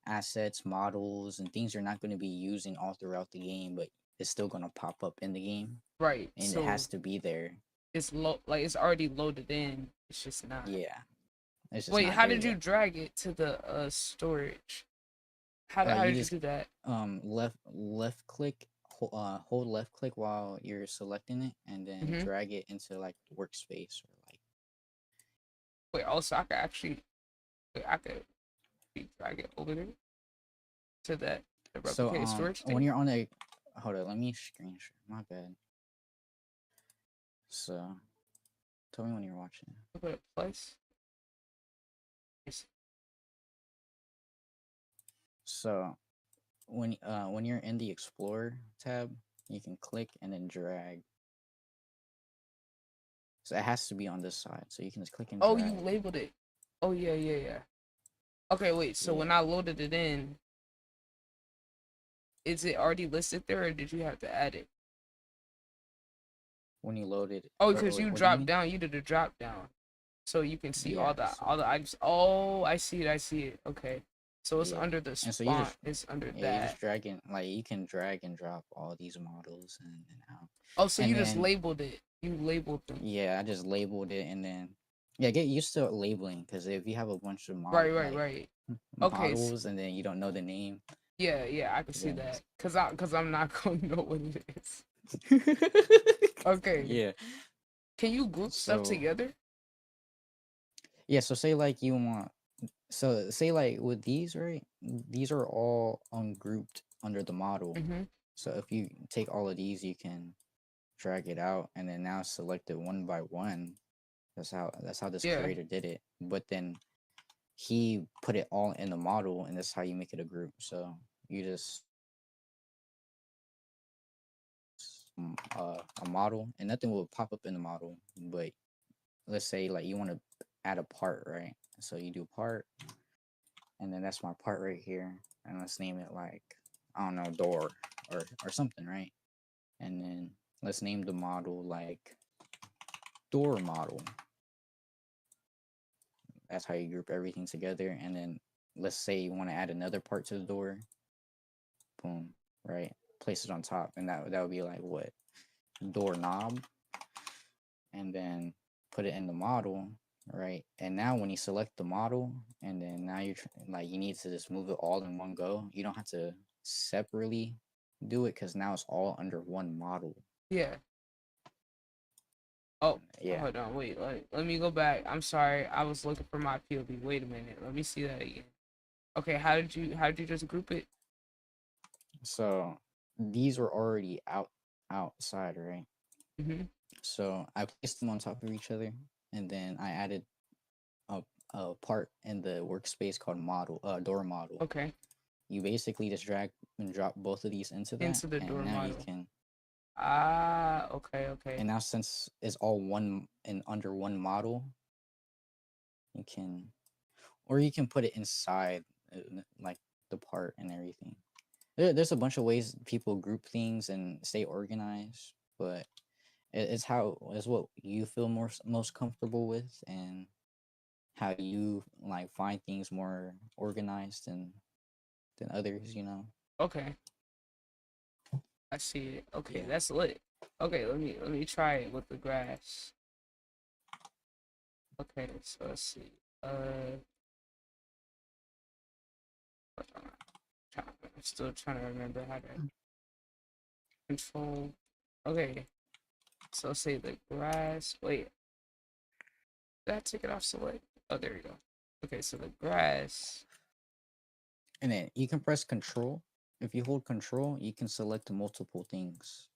E: assets, models, and things you're not going to be using all throughout the game, but it's still going to pop up in the game,
A: Right.
E: and it
A: So
E: has to be there.
A: like it's already loaded in. It's just not.
E: Yeah, it's just
A: Wait,
E: not
A: how
E: there
A: did you
E: yet.
A: drag it to the storage? How
E: You
A: did you
E: just
A: do that?
E: left click, hold left click while you're selecting it, and then
A: Mm-hmm.
E: drag it into like workspace or like.
A: Wait, also I could actually I could drag it over there to that the
E: So
A: replicated storage
E: when
A: thing.
E: you're on a hold on, let me screen share. My bad. So tell me when you're watching.
A: Put a place.
E: So when you're in the Explorer tab, you can click and then drag. So it has to be on this side. So you can just click and
A: Oh, you
E: drag.
A: labeled it. Oh yeah. Okay, wait. So when
E: Yeah.
A: I loaded it in, is it already listed there, or did you have to add it?
E: When you load it.
A: Oh, because you
E: What do you
A: drop
E: mean?
A: down. You did a drop down, so you can see
E: Yeah.
A: all the items. Oh, I see it. I see it. Okay, so it's
E: Yeah.
A: under the
E: And so you
A: spawn.
E: just
A: It's under
E: you
A: that.
E: just drag in like you can drag and drop all these models and out.
A: Oh, so
E: And
A: you just
E: then
A: labeled it. You labeled them.
E: yeah, I just labeled it and then Yeah, get used to labeling because if you have a bunch of
A: Right. Okay.
E: models and then you don't know the name,
A: Yeah, I can see
E: then
A: that. Cause I'm not gonna know what it is. Okay.
E: yeah.
A: Can you group stuff
E: So
A: together?
E: yeah, so say like you want, so say like with these, right? These are all ungrouped under the model.
A: Mm-hmm.
E: So if you take all of these, you can drag it out and then now select it one by one. That's how this
A: Yeah.
E: creator did it. But then he put it all in the model, and that's how you make it a group. So you just a model, and nothing will pop up in the model. But let's say like you want to add a part, right? So you do part, and then that's my part right here, and let's name it like I don't know door or something, right? And then let's name the model like door model. That's how you group everything together. And then let's say you want to add another part to the door. Boom, right? Place it on top, and that would be like what doorknob, and then put it in the model, right? And now when you select the model, and then now you're like you need to just move it all in one go. You don't have to separately do it because now it's all under one model.
A: Yeah. Oh,
E: Yeah.
A: hold on, wait. Let me go back. I'm sorry. I was looking for my POV. Wait a minute. Let me see that again. Okay, how did you just group it?
E: So these were already outside, right?
A: Mm-hmm.
E: So I placed them on top of each other, and then I added a part in the workspace called model door model.
A: Okay.
E: You basically just drag and drop both of these into that,
A: Into the
E: and
A: door
E: now you
A: model.
E: can.
A: Ah, okay.
E: And now since it's all one and under one model, you can, or you can put it inside, like the part and everything. There's a bunch of ways people group things and stay organized, but it's what you feel most comfortable with, and how you like find things more organized than others, you know.
A: Okay. I see it. Okay,
E: Yeah.
A: that's lit. Okay, let me try it with the grass. Okay, so let's see. Hold on. I'm still trying to remember how to control. Okay, so say the grass. Wait, did I take it off select? Oh, there we go. Okay, so the grass.
E: And then you can press control. If you hold control, you can select multiple things.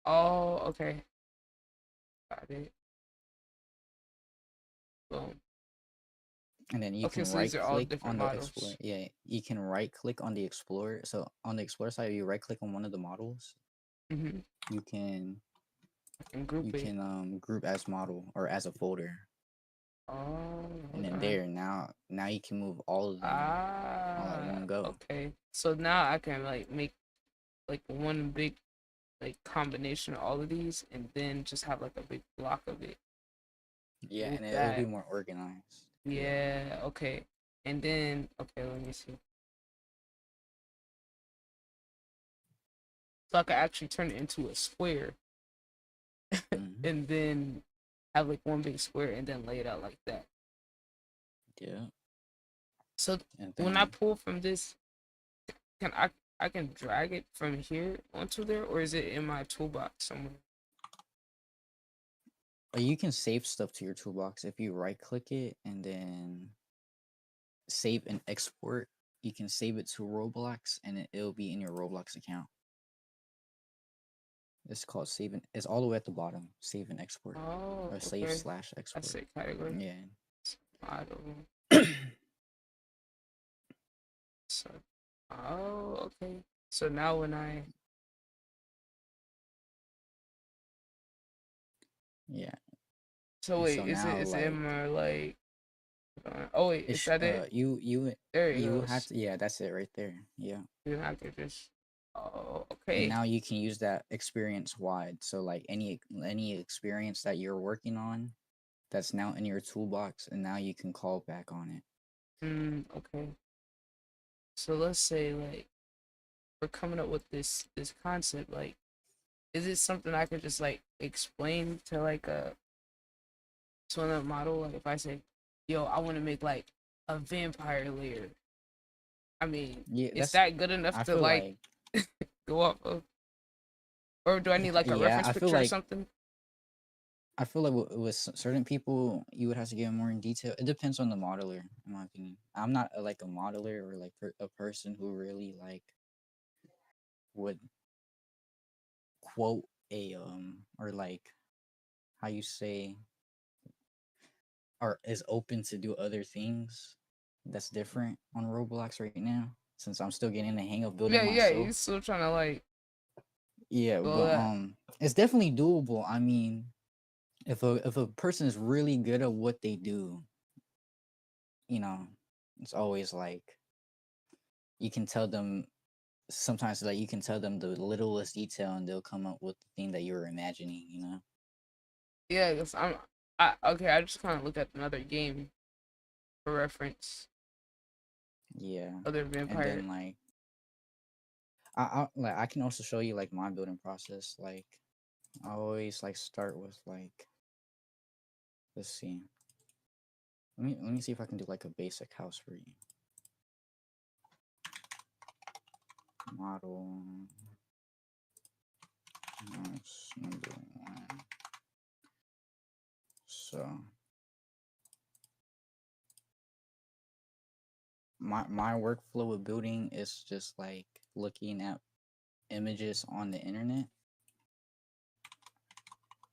A: Oh, okay. Got it. Boom.
E: And then you
A: Okay,
E: can
A: so
E: right
A: these are all
E: click
A: different
E: on the explorer.
A: models.
E: Yeah, you can right click on the explorer. So on the explorer side, you right click on one of the models.
A: Mm-hmm.
E: You can
A: Group it.
E: group as model or as a folder.
A: Oh,
E: And then
A: hold on.
E: there now you can move all of them all at one go.
A: Okay. So now I can like make like one big like combination of all of these, and then just have like a big block of it.
E: Yeah,
A: Group
E: and it'll be
A: that.
E: more organized.
A: Yeah. Okay. And then okay, let me see. So I could actually turn it into a square,
E: Mhm.
A: and then have like one big square, and then lay it out like that.
E: Yeah.
A: So
E: And
A: when I
E: then
A: pull from this, can I can drag it from here onto there, or is it in my toolbox somewhere?
E: you can save stuff to your toolbox if you right click it and then save and export. You can save it to Roblox and it'll be in your Roblox account. It's called save and it's all the way at the bottom. Save and export
A: Oh,
E: or save
A: okay.
E: slash export.
A: That's it. Category.
E: Yeah.
A: Model. So, oh, okay. So now when I
E: Yeah.
A: so
E: And
A: wait,
E: so
A: is
E: now
A: it in
E: like
A: my like? Oh wait, is that it?
E: you
A: There it
E: you have
A: goes.
E: to, yeah, that's it right there. Yeah.
A: Then I could just. Oh,
E: And
A: okay.
E: now you can use that experience wide. So like any experience that you're working on that's now in your toolbox and now you can call back on it.
A: Okay. So let's say like we're coming up with this concept like is it something I could just like explain to like a model? Like if I say, yo, I want to make like a vampire layer. I mean,
E: Yeah,
A: is
E: that's.
A: that good enough
E: I
A: to
E: feel
A: like
E: like.
A: go off of? Or do I need like a
E: Yeah,
A: reference
E: I feel
A: picture or
E: like.
A: something?
E: I feel like with certain people, you would have to get more in detail. It depends on the modeler, in my opinion. I'm not like a modeler or like a person who really like would quote a or like how you say or is open to do other things that's different on Roblox right now. Since I'm still getting the hang of building
A: Yeah,
E: myself.
A: you still trying to like
E: Yeah,
A: build
E: but
A: that.
E: it's definitely doable. I mean, if a person is really good at what they do, you know, it's always like you can tell them sometimes like you can tell them the littlest detail and they'll come up with the thing that you were imagining, you know?
A: Yeah, cause okay. I just kind of look at another game for reference.
E: Yeah.
A: Other
E: And
A: vampire.
E: then like I can also show you like my building process. Like I always like start with like let's see. Let me see if I can do like a basic house for you. Model house number 1. So my workflow with building is just like looking at images on the internet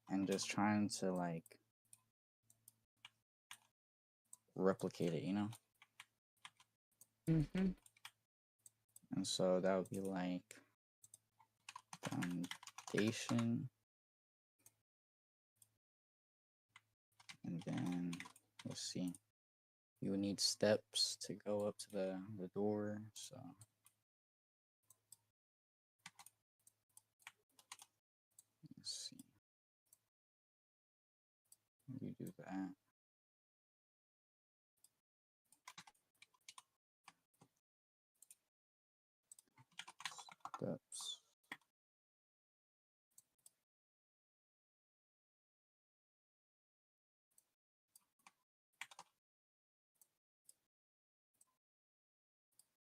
E: and just trying to like replicate it, you know?
A: Mm-hmm.
E: And so that would be like foundation. And then let's see. You would need steps to go up to the door. So let's see. You do that. Steps.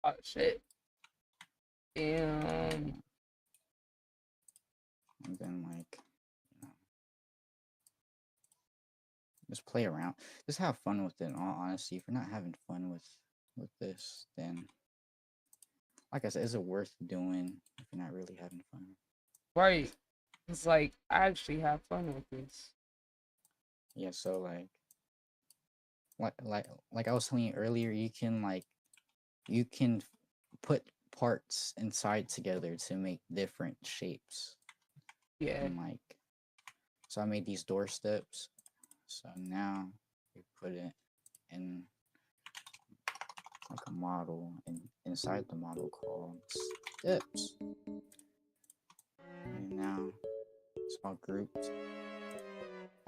A: Oh shit. Damn.
E: And then like you know, just play around. Just have fun with it, in all honesty. If you're not having fun with this, then like I said, is it worth doing if you're not really having fun?
A: Right. It's like I actually have fun with this.
E: Yeah, so like I was telling you earlier, you can put parts inside together to make different shapes.
A: Yeah.
E: And like so I made these door steps. So now we put it in like a model and inside the model called steps. And now it's all grouped.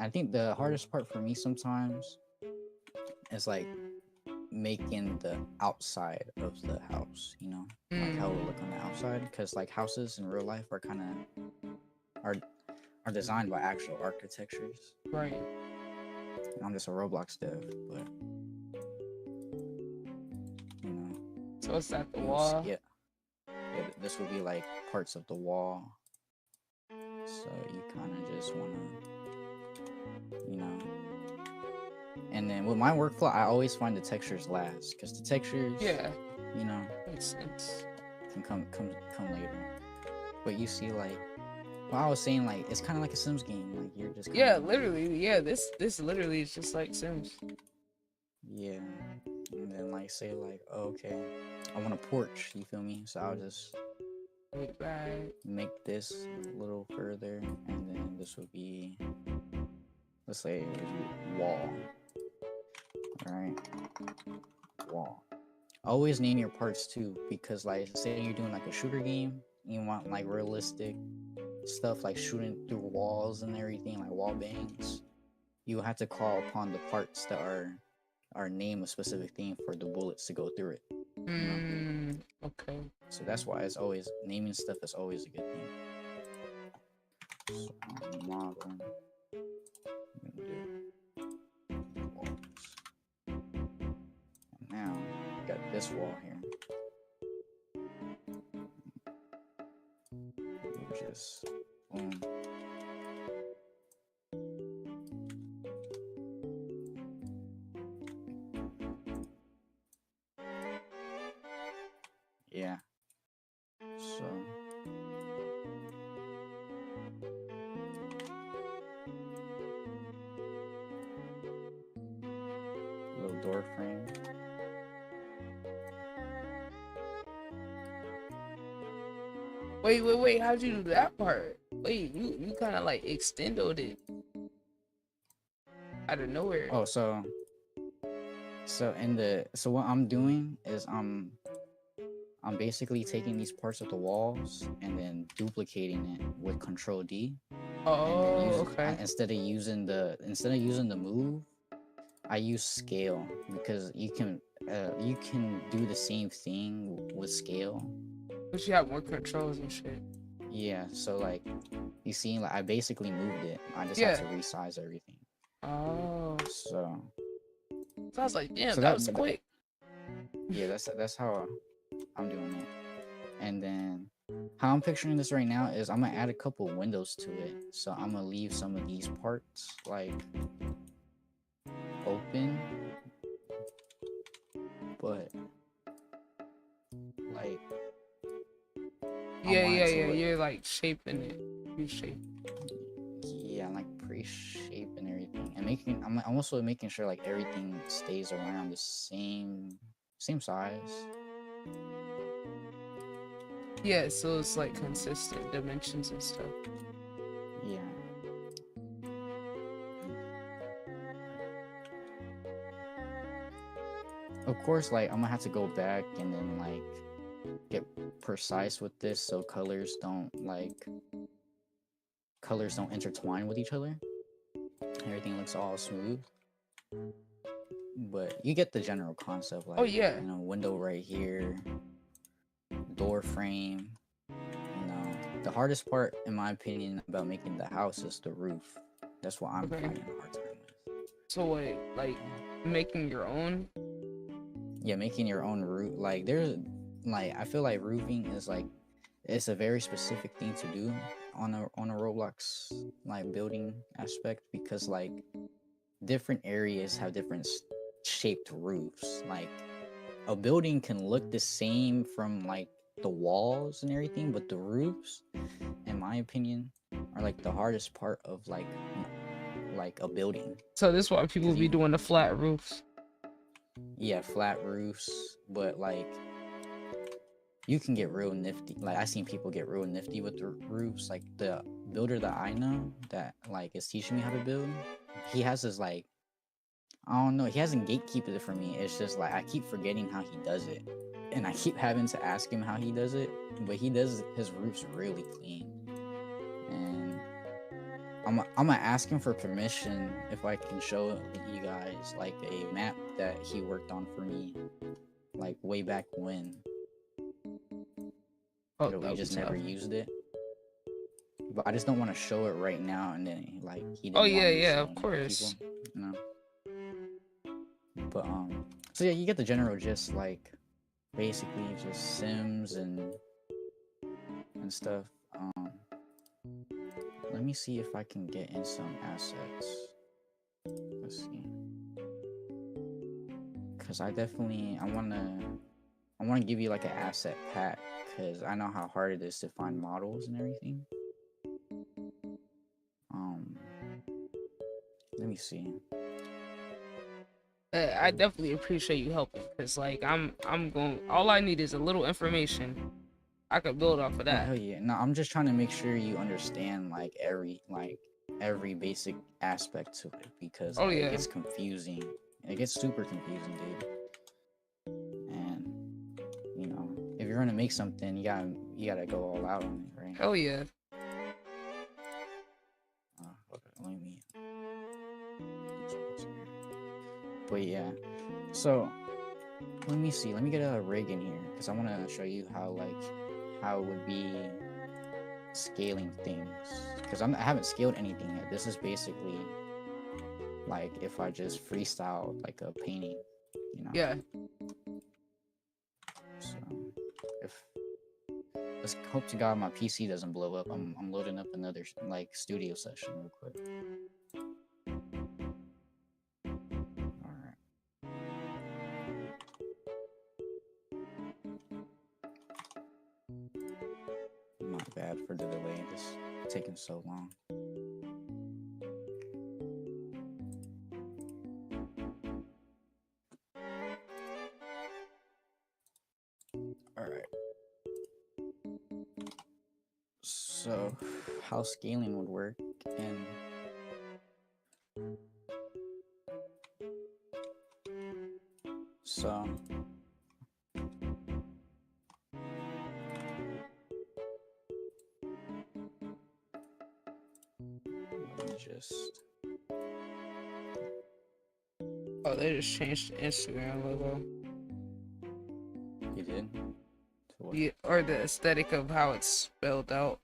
E: I think the hardest part for me sometimes is like making the outside of the house, you know, like how it would look on the outside, because like houses in real life are kind of are designed by actual architectures.
A: Right.
E: And I'm just a Roblox dev, but you know.
A: So it's at the wall.
E: Yeah. This would be like parts of the wall. So you kind of just want to, you know. And then with my workflow, I always find the textures last, because the textures,
A: Yeah.
E: you know,
A: Makes sense.
E: can come later. But you see, like, well, I was saying, like, it's kind of like a Sims game. Like, you're just
A: Yeah, literally. Yeah, this literally is just like Sims.
E: Yeah. And then, like, say, like, oh, okay, I want a porch, you feel me? So I'll just make this a little further, and then this would be, let's say, it would be wall. Alright. Wall. Always name your parts too, because like say you're doing like a shooter game, you want like realistic stuff like shooting through walls and everything, like wall bangs. You have to call upon the parts that are name a specific thing for the bullets to go through it.
A: Okay.
E: So that's why it's always naming stuff is always a good thing. So, model. I'm gonna do walls. And now we got this wall here. Just boom. Yeah. So little door frame.
A: Wait. How'd you do that part? Wait, you kind of like extended it out of nowhere.
E: Oh, so what I'm doing is I'm basically taking these parts of the walls and then duplicating it with Control D.
A: Oh, okay.
E: Instead of using the move, I use scale because you can do the same thing with scale.
A: But you have more controls and shit.
E: Yeah, so like you see, like I basically moved it. I just had to resize everything.
A: Oh.
E: So
A: Sounds like damn,
E: so
A: that was quick.
E: Yeah, that's how I'm doing it. And then how I'm picturing this right now is I'm gonna add a couple windows to it. So I'm gonna leave some of these parts like open, but like
A: Yeah. You're like shaping it. You shape.
E: Yeah, I'm like pre-shaping everything and making. I'm also making sure like everything stays around the same size.
A: Yeah, so it's like consistent dimensions and stuff.
E: Yeah. Of course, like I'm gonna have to go back and then like get precise with this so colors don't intertwine with each other. Everything looks all smooth. But you get the general concept, like,
A: oh yeah,
E: you know, window right here, door frame. You know, the hardest part, in my opinion, about making the house is the roof. That's what I'm finding a hard time with.
A: So wait, like making your own?
E: Yeah, making your own roof. Like there's, like I feel like roofing is like, it's a very specific thing to do on a Roblox like building aspect because like different areas have different shaped roofs. Like a building can look the same from like the walls and everything, but the roofs, in my opinion, are like the hardest part of like a building.
A: So this is why people be doing the flat roofs.
E: Yeah, flat roofs, but like you can get real nifty. Like I seen people get real nifty with the roofs. Like the builder that I know that like is teaching me how to build, he has this like, I don't know, he hasn't gatekeeped it for me. It's just like I keep forgetting how he does it, and I keep having to ask him how he does it. But he does his roofs really clean, and I'm gonna ask him for permission if I can show you guys like a map that he worked on for me, like way back when.
A: Oh,
E: but we just never used it. But I just don't want to show it right now, and then like he didn't.
A: Oh
E: want me to
A: yeah,
E: show
A: of course.
E: people, you know? But so yeah, you get the general gist. Like basically just Sims and stuff. Let me see if I can get in some assets. Let's see. Cause I wanna give you like an asset pack, cause I know how hard it is to find models and everything. Let me see.
A: I definitely appreciate you helping, cause like I'm going. All I need is a little information. I could build off of that.
E: Hell yeah! No, I'm just trying to make sure you understand like every basic aspect to it, because like, it gets confusing. It gets super confusing, dude. And you know, if you're gonna make something, you gotta go all out on it, right?
A: Hell yeah.
E: Okay, let me. But yeah, so let me see. Let me get a rig in here because I want to show you how it would be scaling things because I haven't scaled anything yet. This is basically like if I just freestyle like a painting, you know.
A: Yeah.
E: So if let's hope to God my PC doesn't blow up. I'm loading up another like studio session real quick. All right. My bad for the delay. This is taking so long. All right. So, how scaling would work and so let me just
A: Oh, they just changed the Instagram logo.
E: you did to what?
A: Yeah, or the aesthetic of how it's spelled out.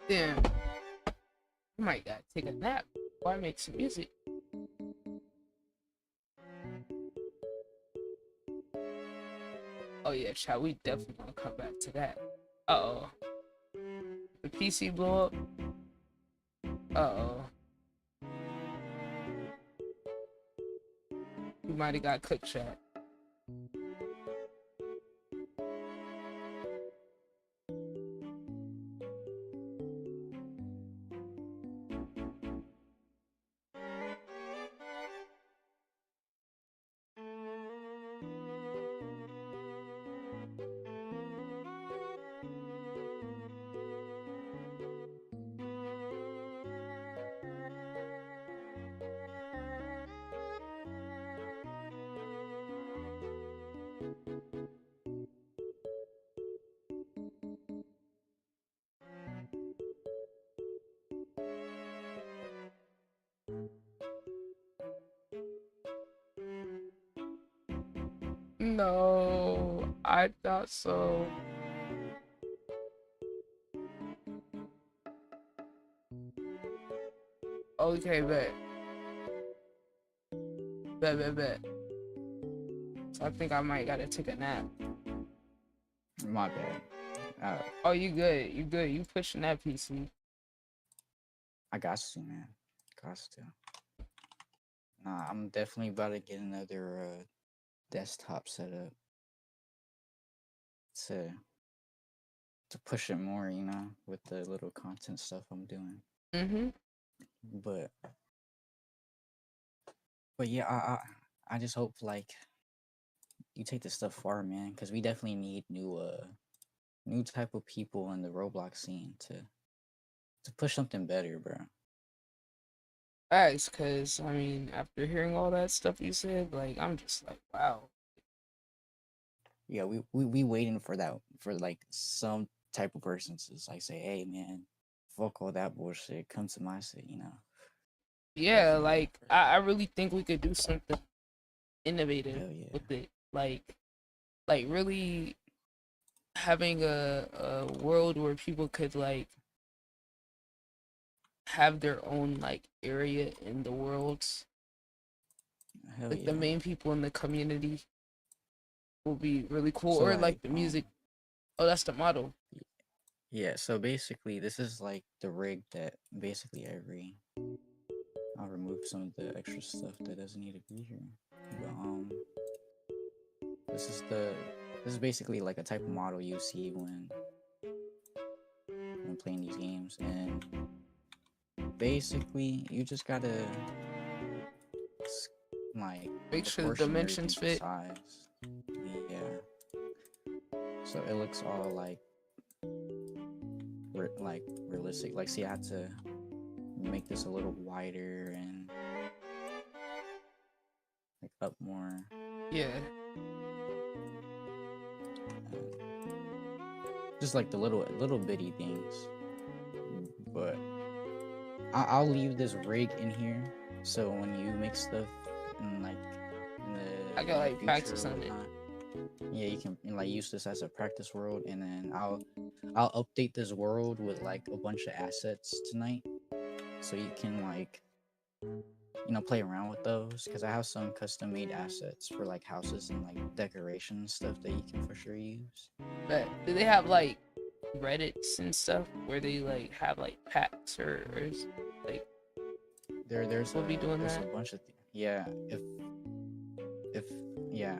A: Damn. I might gotta take a nap before I make some music. Oh yeah, child, we definitely gonna come back to that. Uh-oh. The PC blow up. Uh-oh. We might have got cook chat. No, I thought so. Okay, bet. Bet. So I think I might gotta take a nap.
E: My bad.
A: Oh, you good. You pushing that PC.
E: I got to, man. Got to. Nah, I'm definitely about to get another desktop setup to push it more, you know, with the little content stuff I'm doing.
A: Mm-hmm.
E: But yeah, I just hope like you take this stuff far, man, because we definitely need new type of people in the Roblox scene to push something better, bro.
A: Facts, cause I mean, after hearing all that stuff you said, like I'm just like, wow.
E: Yeah, we waiting for that, for like some type of person to like say, hey man, fuck all that bullshit, come to my city, you know.
A: Yeah, like I really think we could do something innovative
E: Hell yeah.
A: with it. Like really having a world where people could like have their own like area in the world.
E: Hell
A: Like
E: yeah.
A: the main people in the community will be really cool.
E: So,
A: or like the music. Oh, that's the model.
E: Yeah, so basically this is like the rig that basically I'll remove some of the extra stuff that doesn't need to be here. But This is basically like a type of model you see when playing these games, and basically you just gotta like
A: Make sure the
E: proportion
A: dimensions
E: everything to
A: fit.
E: size. Yeah. So it looks all like realistic. Like, see, I had to make this a little wider and like up more.
A: Yeah.
E: Just like the little bitty things. But I'll leave this rig in here, so when you make stuff in like in the
A: I can like
E: future
A: practice
E: or
A: on it.
E: whatnot, yeah, you can like use this as a practice world, and then I'll update this world with like a bunch of assets tonight, so you can like play around with those, because I have some custom made assets for like houses and like decoration stuff that you can for sure use.
A: But do they have like Reddits and stuff where they like have like packs or like
E: There's
A: we'll be doing
E: there's
A: that?
E: a bunch of yeah. If yeah,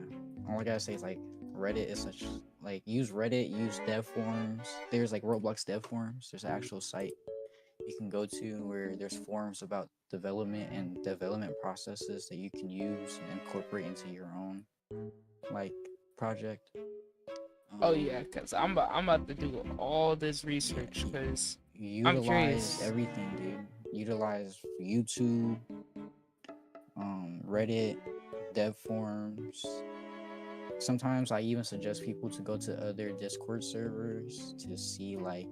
E: all I gotta say is like Reddit is such like use Reddit, use dev forums. There's like Roblox dev forums. There's an actual site you can go to where there's forums about development and development processes that you can use and incorporate into your own like project.
A: Oh yeah, cause I'm about to do all this research, cause I'm
E: Utilize
A: curious.
E: everything, dude. Utilize YouTube, Reddit, dev forums. Sometimes I even suggest people to go to other Discord servers to see like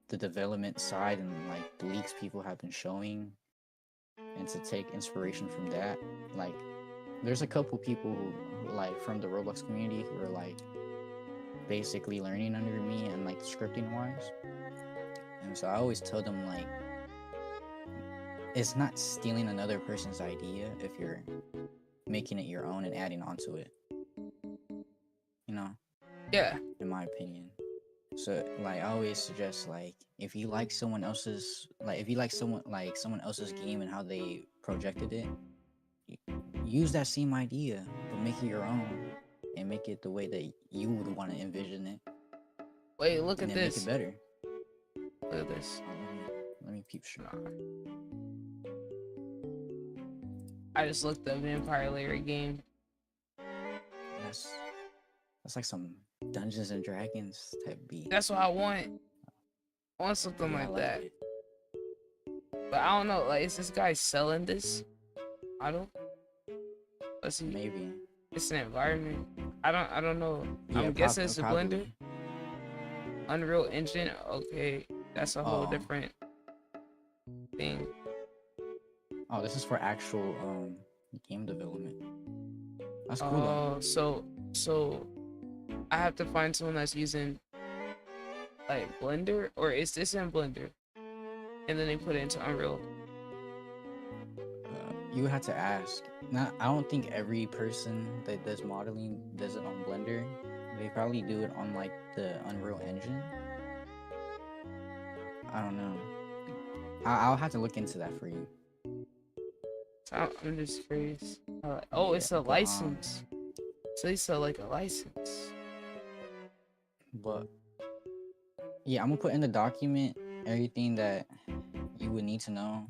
E: the development side and like the leaks people have been showing, and to take inspiration from that. Like, there's a couple people who like from the Roblox community who are like basically learning under me and like scripting wise, and so I always tell them like it's not stealing another person's idea if you're making it your own and adding onto it,
A: Yeah.
E: in my opinion. So like I always suggest, like, if you like someone else's someone else's game and how they projected it, use that same idea but make it your own and make it the way that you would want to envision it.
A: Wait, look
E: and
A: at
E: then
A: this.
E: Make it better.
A: Look at this.
E: Let me peep sure.
A: I just looked up Vampire Layer game.
E: That's like some Dungeons and Dragons type beat.
A: That's what I want. I want something
E: Yeah, I
A: like
E: like
A: that.
E: it.
A: But I don't know. Like, is this guy selling this model? Let's see.
E: Maybe.
A: It's an environment. I don't know.
E: Yeah,
A: I'm guessing it's a
E: probably.
A: Blender. Unreal Engine. Okay, that's a whole
E: Oh.
A: different thing.
E: Oh, this is for actual game development. That's cool though.
A: Oh, so I have to find someone that's using like Blender, or is this in Blender? And then they put it into Unreal.
E: You would have to ask. I don't think every person that does modeling does it on Blender. They probably do it on like the Unreal Engine. I don't know. I'll have to look into that for you.
A: I'm just curious. Oh, it's a
E: but,
A: license. So they sell like a license.
E: But yeah, I'm gonna put in the document everything that you would need to know.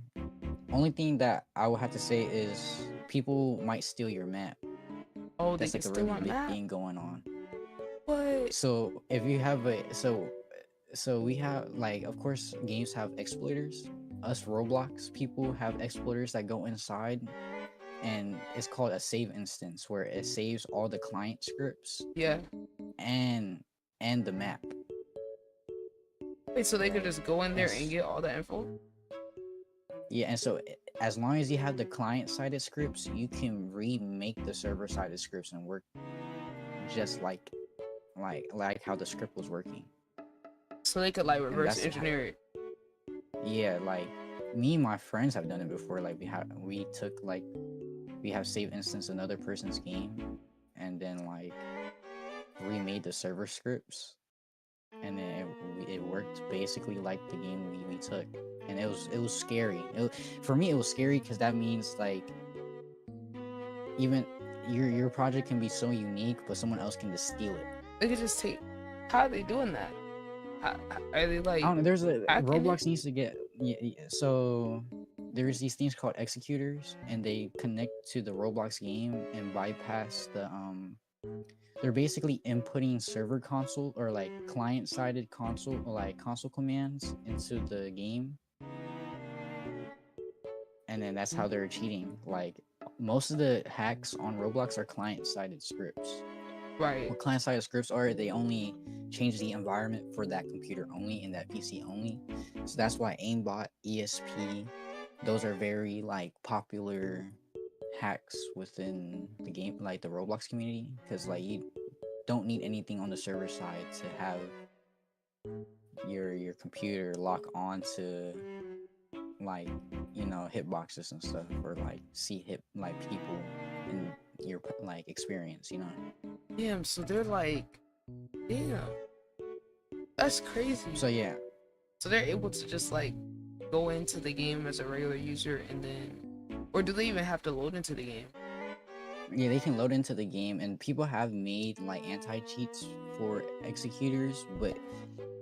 E: Only thing that I would have to say is people might steal your map.
A: Oh,
E: That's
A: they
E: like
A: can
E: a
A: steal
E: really
A: my
E: big
A: map?
E: thing going on.
A: What?
E: So if you have so we have, like, of course games have exploiters. Us Roblox people have exploiters that go inside, and it's called a save instance, where it saves all the client scripts
A: Yeah.
E: and the map.
A: Wait, so they could just go in there
E: Yes.
A: and get all the info?
E: Yeah, and so as long as you have the client-sided scripts, you can remake the server-sided scripts and work just like how the script was working.
A: So they could like reverse
E: that's
A: engineer it.
E: Yeah, like me and my friends have done it before. Like we have save instance another person's game, and then like remade the server scripts, and then it worked basically like the game we took. And it was scary. For me, it was scary because that means like even your project can be so unique, but someone else can just steal it.
A: They could just take. How are they doing that? Are they like?
E: I don't know. There's a
A: hacking it?
E: Roblox needs to get so there's these things called executors, and they connect to the Roblox game and bypass the They're basically inputting server console or like client-sided console or like console commands into the game, and then that's how they're cheating. Like most of the hacks on Roblox are client-sided scripts.
A: Right.
E: What client-sided scripts are, they only change the environment for that computer only and that PC only. So that's why aimbot, ESP, those are very like popular hacks within the game, like the Roblox community, because like you don't need anything on the server side to have your computer lock on to like, you know, hitboxes and stuff, or like see hit like people in your like experience, you know.
A: Damn. So they're like, damn. That's crazy.
E: So yeah.
A: So they're able to just like go into the game as a regular user and then, or do they even have to load into the game?
E: Yeah, they can load into the game, and people have made like anti-cheats for executors, but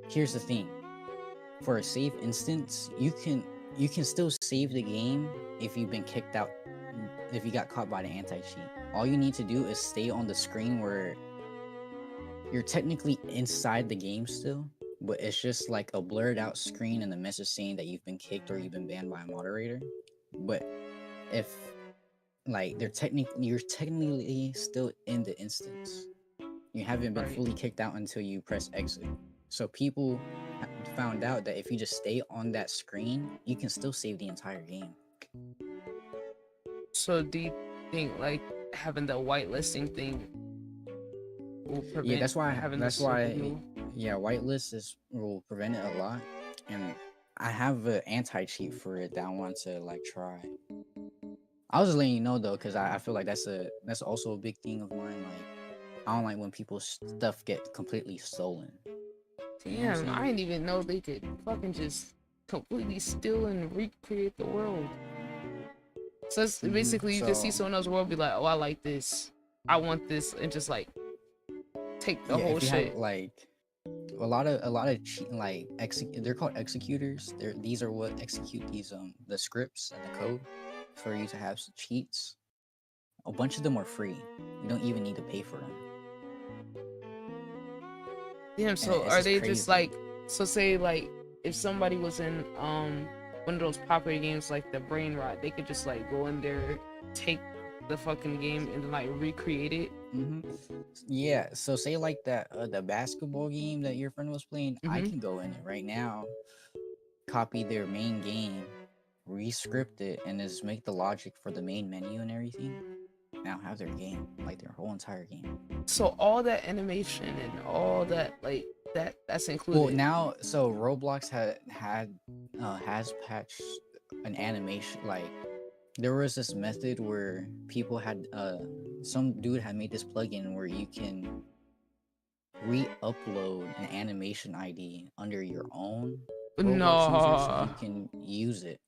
E: here's the thing. For a safe instance, you can still save the game if you've been kicked out, if you got caught by the anti-cheat. All you need to do is stay on the screen where you're technically inside the game still, but it's just like a blurred out screen and the message saying that you've been kicked or you've been banned by a moderator. But if like you're technically still in the instance, you haven't been fully kicked out until you press exit. So people found out that if you just stay on that screen, you can still save the entire game.
A: So do you think like having the whitelisting thing will prevent?
E: Yeah, that's why.
A: Having
E: That's
A: this
E: why.
A: rule?
E: Yeah, whitelist will prevent it a lot, and I have an anti-cheat for it that I want to like try. I was just letting you know though, because I feel like that's also a big thing of mine. Like I don't like when people's stuff get completely stolen.
A: Damn, I didn't even know they could fucking just completely steal and recreate the world. So it's basically you can see someone else's world, be like, oh, I like this, I want this, and just like take the whole shit.
E: Have, like a lot of like they're called executors. These are what execute these the scripts and the code for you to have cheats. A bunch of them are free. You don't even need to pay for them.
A: Damn, so are they just like, so say like if somebody was in one of those popular games like the brain rot, they could just like go in there, take the fucking game and like recreate it?
E: Yeah, so say like that the basketball game that your friend was playing, I can go in it right now, copy their main game, re-script it, and just make the logic for the main menu and everything. Now have their game, like their whole entire game.
A: So all that animation and all that, like that's included.
E: Well, now so Roblox has patched an animation. Like there was this method where people had some dude had made this plugin where you can re-upload an animation ID under your own Roblox user, so you can use it.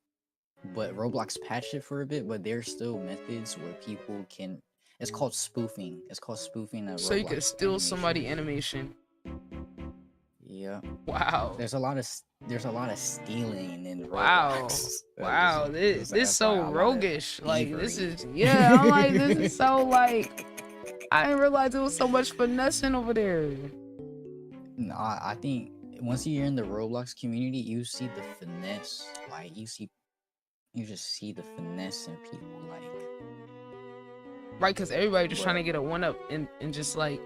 E: But Roblox patched it for a bit, but there's still methods where people can. It's called spoofing. It's called spoofing a
A: so
E: Roblox
A: you can steal
E: animation.
A: somebody animation.
E: Yeah.
A: Wow.
E: There's a lot of stealing in Roblox.
A: Wow. Wow. This so roguish. Like
E: thievery.
A: this is I'm like this is so like I didn't realize there was so much finessing over there.
E: No, I think once you're in the Roblox community, you see the finesse. Like you just see the finesse in people, like
A: right, because everybody just trying to get a one up and just like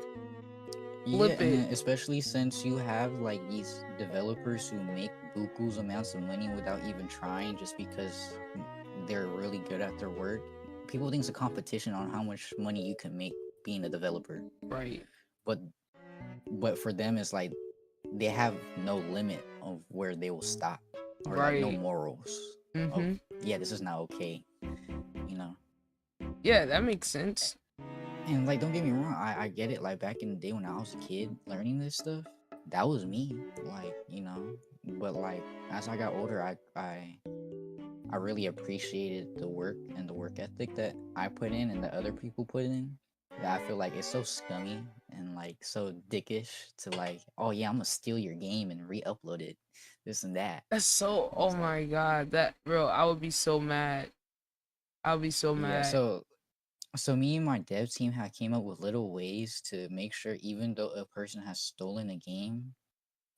A: flip it.
E: And especially since you have like these developers who make buku's amounts of money without even trying, just because they're really good at their work. People think it's a competition on how much money you can make being a developer,
A: right?
E: But for them, it's like they have no limit of where they will stop, or like no morals. Of, yeah, this is not okay, you know.
A: Yeah, that makes sense.
E: And like, don't get me wrong, I get it. Like back in the day when I was a kid learning this stuff, that was me. Like, you know. But like as I got older, I really appreciated the work and the work ethic that I put in and that other people put in. Yeah, I feel like it's so scummy and like so dickish to like, oh yeah, I'm gonna steal your game and re-upload it, this and that.
A: That's so.
E: And
A: Oh
E: it's like,
A: my god, that bro, I would be so mad. I would be so
E: yeah.
A: mad.
E: So me and my dev team have came up with little ways to make sure, even though a person has stolen a game,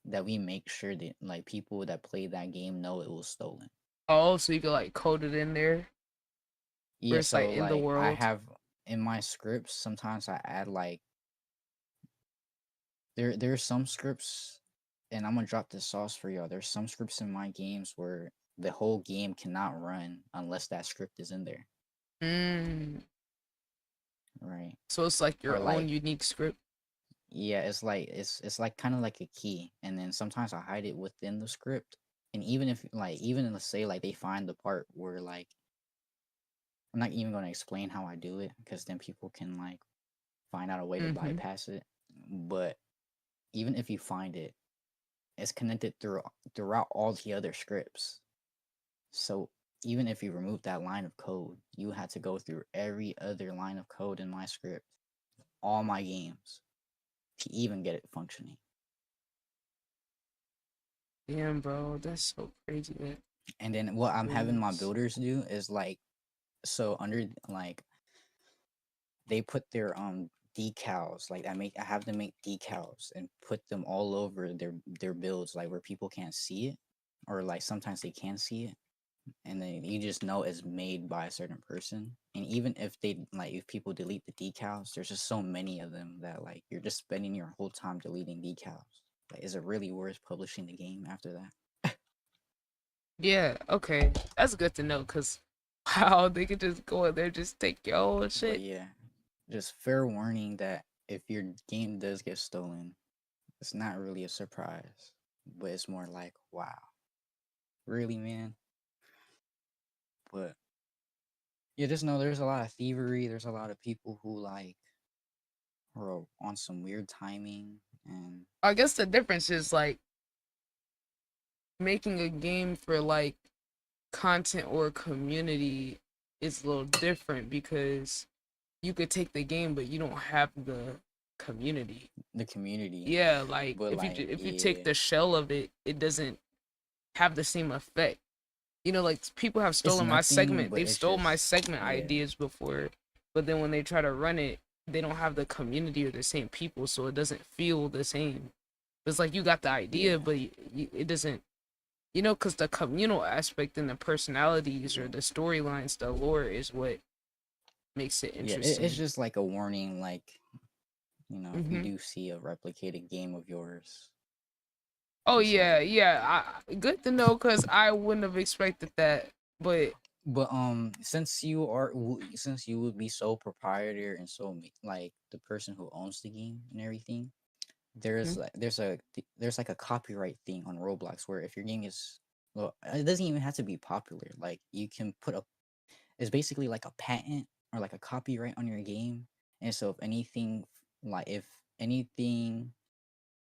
E: that we make sure that like people that play that game know it was stolen.
A: Oh, so you could like code it in there, where
E: Yeah.
A: it's like
E: So
A: in the
E: like I
A: world.
E: have in my scripts sometimes I add like there's some scripts, and I'm gonna drop this sauce for y'all. There's some scripts in my games where the whole game cannot run unless that script is in there,
A: Mm.
E: right?
A: So it's like
E: Or
A: your own
E: like,
A: unique script.
E: yeah, it's like kind of like a key, and then sometimes I hide it within the script. And even if like even let's say like they find the part where like I'm not even going to explain how I do it because then people can like find out a way to
A: Mm-hmm.
E: bypass it. But even if you find it, it's connected throughout all the other scripts. So even if you remove that line of code, you had to go through every other line of code in my script, all my games, to even get it functioning.
A: Damn, bro, that's so crazy, man.
E: And then what I'm having my
A: Goodness.
E: builders do is like, so under like they put their decals, like I have them make decals and put them all over their builds, like where people can't see it, or like sometimes they can see it, and then you just know it's made by a certain person. And even if they like if people delete the decals, there's just so many of them that like you're just spending your whole time deleting decals. Like, is it really worth publishing the game after that?
A: Yeah, okay. That's good to know, cause wow, they could just go in there, just take your whole
E: But
A: shit.
E: yeah, just fair warning that if your game does get stolen, it's not really a surprise, but it's more like, wow, really, man? But yeah, just know there's a lot of thievery. There's a lot of people who like are on some weird timing, and
A: I guess the difference is like making a game for like content or community is a little different because you could take the game, but you don't have the community.
E: the community.
A: Yeah, like
E: But like,
A: if you take
E: yeah,
A: the shell of it, it doesn't have the same effect. You know, like people have
E: it's
A: stolen my
E: nothing,
A: segment.
E: but
A: They've
E: it's
A: stole my
E: just
A: segment
E: yeah,
A: ideas before, but then when they try to run it, they don't have the community or the same people, so it doesn't feel the same. It's like you got the idea,
E: yeah,
A: but it doesn't. You know, because the communal aspect and the personalities or the storylines, the lore is what makes it
E: yeah. It's
A: interesting.
E: just like a warning, like if you
A: Hmm.
E: do see a replicated game of yours,
A: Oh
E: just
A: yeah,
E: like.
A: yeah. Good to know because I wouldn't have expected that. But
E: But since you would be so proprietor and so like the person who owns the game and everything,
A: mhm.
E: there's like a copyright thing on Roblox where if your game is, well, it doesn't even have to be popular. Like you can put a it's basically like a patent or like a copyright on your game. And so if anything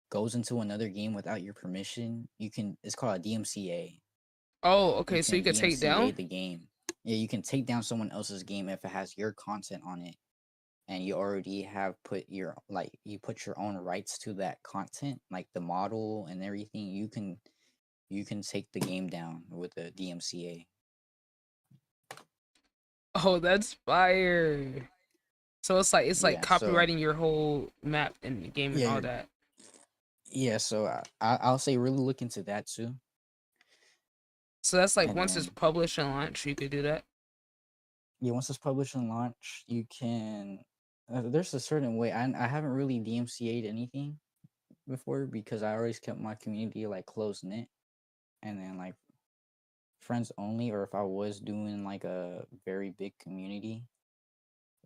E: goes into another game without your permission, it's called a DMCA.
A: Oh,
E: You
A: okay. So you
E: can
A: could take
E: DMCA
A: down.
E: the game. Yeah, you can take down someone else's game if it has your content on it, and you already have you put your own rights to that content, like the model and everything. You can take the game down with the DMCA.
A: Oh, that's fire. So it's like
E: Yeah, so
A: copywriting your whole map and the game and
E: yeah,
A: all that.
E: so I'll say really look into that too,
A: So that's like
E: and
A: once it's
E: then
A: published and launched, you could do that.
E: yeah, once it's published and launched, you can. There's a certain way. I haven't really DMCA'd anything before because I always kept my community like close knit, and then like friends only, or if I was doing like a very big community,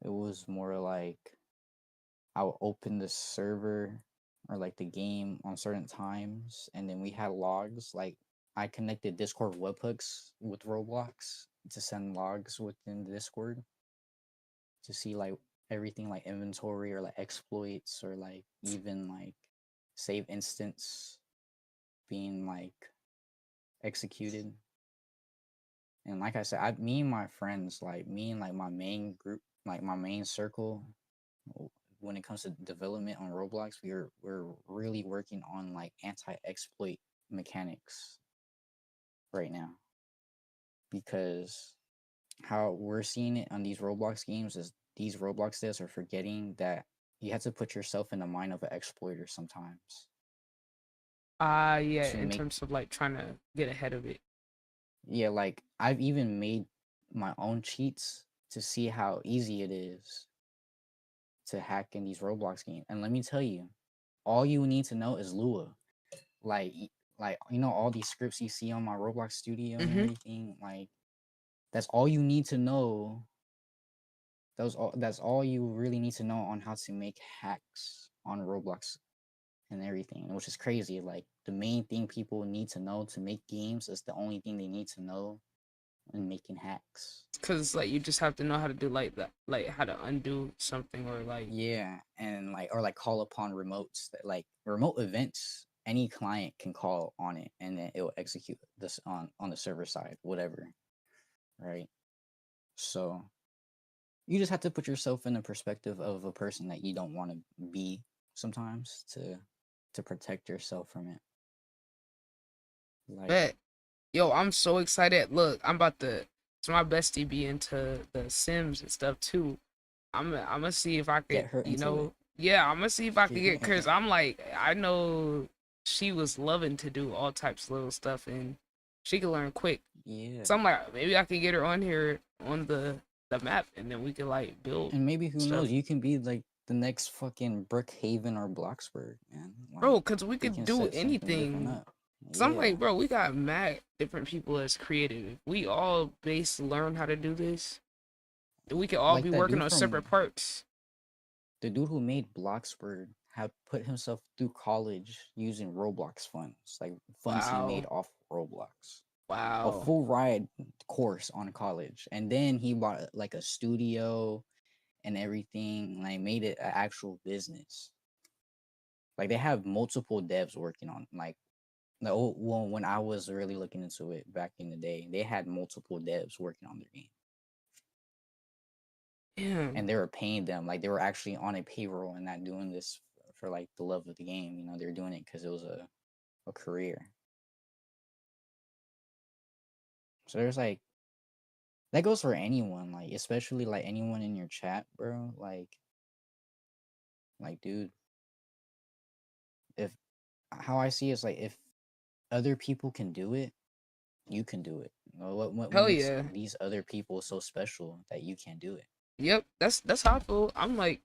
E: it was more like I would open the server or like the game on certain times, and then we had logs. Like I connected Discord webhooks with Roblox to send logs within the Discord to see like everything like inventory or like exploits or like even like save instance being like executed. And like I said, me and my friends, like me and like my main group, like my main circle, when it comes to development on Roblox, we're really working on like anti-exploit mechanics right now, because how we're seeing it on these Roblox games is these Roblox devs are forgetting that you have to put yourself in the mind of an exploiter sometimes
A: Yeah,
E: to
A: in
E: make.
A: terms of like trying to get ahead of it.
E: Yeah, like I've even made my own cheats to see how easy it is to hack in these Roblox games. And let me tell you, all you need to know is Lua. Like you know all these scripts you see on my Roblox studio and
A: Mm-hmm.
E: everything, like that's all you need to know. That's all you really need to know on how to make hacks on Roblox and everything, which is crazy. Like the main thing people need to know to make games is the only thing they need to know in making hacks.
A: Because like you just have to know how to do like that, like how to undo something, or like
E: Yeah, and like or like call upon remotes that like remote events. Any client can call on it, and then it will execute this on the server side, whatever, right? So you just have to put yourself in the perspective of a person that you don't want to be sometimes to protect yourself from it. Like,
A: bet. Yo, I'm so excited. Look, I'm about to. So my bestie be into the Sims and stuff too. I'm gonna see if I
E: get
A: could,
E: her into it.
A: yeah, I'm gonna see if I could get,
E: Yeah.
A: cause I'm like, I know she was loving to do all types of little stuff, and she could learn quick.
E: Yeah.
A: So I'm like, maybe I could get her on here on the map, and then we could like build.
E: And maybe who
A: stuff.
E: knows, you can be like the next fucking Brookhaven or Bloxburg, man. Like,
A: Bro, cause we
E: we
A: could
E: can
A: do
E: set something different
A: anything.
E: up.
A: Cause I'm
E: Yeah.
A: like, bro, we got mad different people as creative. If we all learn how to do this, we could all
E: Like
A: be
E: that
A: working
E: dude
A: on
E: from
A: separate parts.
E: the dude who made Bloxburg had put himself through college using Roblox funds, like funds he made
A: Wow.
E: off Roblox. A
A: Wow.
E: full ride course on college. And then he bought like a studio and everything, like made it an actual business. Like they have multiple devs working on like well, when I was really looking into it back in the day, they had multiple devs working on their game.
A: Yeah.
E: And they were paying them like they were actually on a payroll and not doing this for like the love of the game. You know, they're doing it because it was a career. So there's like that goes for anyone, like especially like anyone in your chat, bro. Like dude, if how I see it is like if other people can do it, you can do it. You know, what
A: Hell
E: makes
A: yeah.
E: these other people so special that you can't do it?
A: Yep. That's how I feel. I'm like,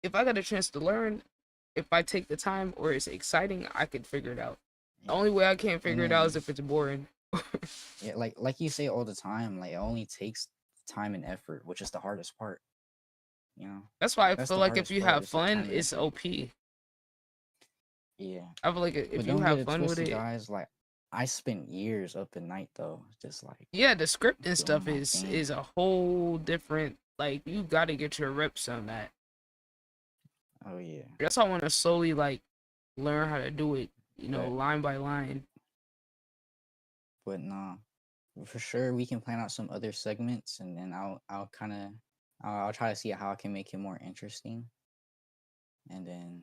A: if I got a chance to learn, if I take the time or it's exciting, I could figure it out. The only way I can't figure it out is if it's boring.
E: Yeah, like you say all the time, like it only takes time and effort, which is the hardest part. You know.
A: That's why I
E: That's
A: feel
E: the
A: like if
E: hardest
A: you
E: part,
A: have
E: is the time
A: fun,
E: and
A: it's
E: effort.
A: OP.
E: Yeah.
A: I feel like
E: But
A: if you
E: don't
A: have
E: get it
A: fun with
E: twisted,
A: it,
E: guys. Like I spent years up at night though, just like
A: yeah, the script and
E: doing
A: stuff
E: my
A: is
E: thing.
A: a whole different. Like you got to get your reps on that.
E: Oh yeah.
A: That's why I want to slowly like learn how to do it. You know,
E: But
A: line by line.
E: nah, for sure we can plan out some other segments, and then I'll kind of I'll try to see how I can make it more interesting, and then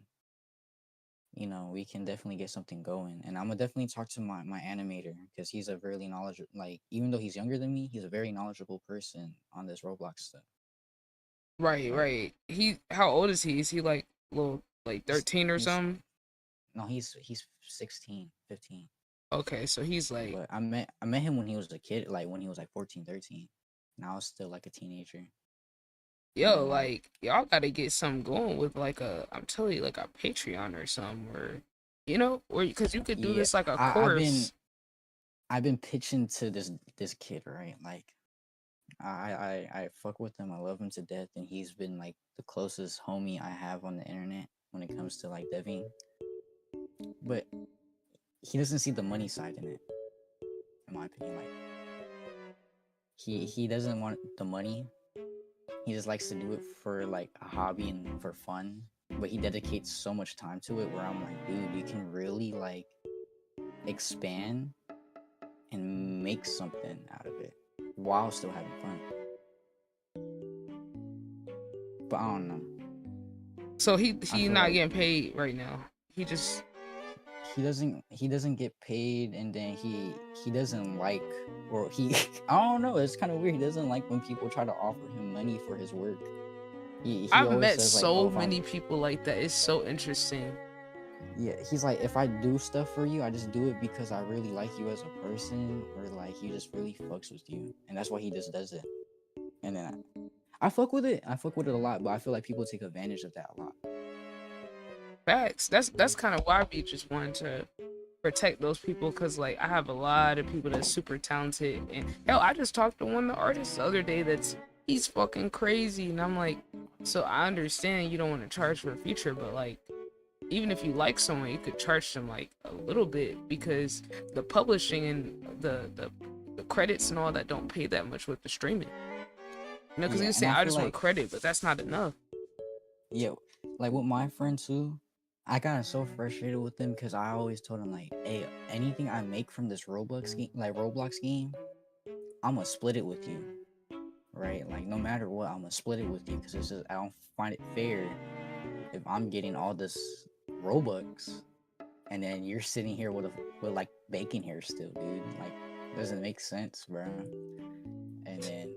E: you know we can definitely get something going. And I'm gonna definitely talk to my animator because he's a really knowledgeable, like even though he's younger than me, he's a very knowledgeable person on this Roblox stuff.
A: Right,
E: Like
A: right. How old is he? Is he like little, like 13 or
E: he's
A: something?
E: no, he's 16, 15.
A: Okay, so he's like,
E: But I met him when he was a kid, like when he was like 14, 13. And I was still like a teenager. And
A: yo,
E: then
A: like y'all gotta get something going with like I'm telling you, like a Patreon or something, or or because you could do
E: yeah,
A: this like a
E: I've
A: course.
E: been pitching to this kid, right? Like I fuck with him. I love him to death, and he's been like the closest homie I have on the internet when it comes to like deving. But he doesn't see the money side in it, in my opinion. Like he doesn't want the money. He just likes to do it for like a hobby and for fun. But he dedicates so much time to it where I'm like, dude, you can really like expand and make something out of it while still having fun. But I don't know.
A: So he
E: feel
A: not
E: like
A: getting paid right now. He just
E: he doesn't get paid, and then he doesn't like, or he I don't know, it's kind of weird. He doesn't like when people try to offer him money for his work. He
A: I've
E: always
A: met
E: says like, oh,
A: so
E: if I'm
A: many people like that. It's so interesting.
E: yeah, he's like, if I do stuff for you, I just do it because I really like you as a person, or like he just really fucks with you, and that's why he just does it. And then I fuck with it. I fuck with it a lot, but I feel like people take advantage of that a lot.
A: Facts. That's kind of why we just wanted to protect those people, because like I have a lot of people that's super talented, and hell, I just talked to one of the artists the other day he's fucking crazy, and I'm like, so I understand you don't want to charge for a feature, but like even if you like someone, you could charge them like a little bit, because the publishing and the credits and all that don't pay that much with the streaming. You know, because
E: Yeah,
A: you
E: and
A: say
E: I
A: I
E: feel
A: just want
E: like
A: credit, but that's not enough.
E: yeah, like with my friend too, I got so frustrated with them because I always told him like, hey, anything I make from this Roblox game, I'm gonna split it with you, right? Like no matter what, I'm gonna split it with you because it's just I don't find it fair if I'm getting all this Robux and then you're sitting here with like bacon hair still, dude. Like doesn't make sense, bro. And then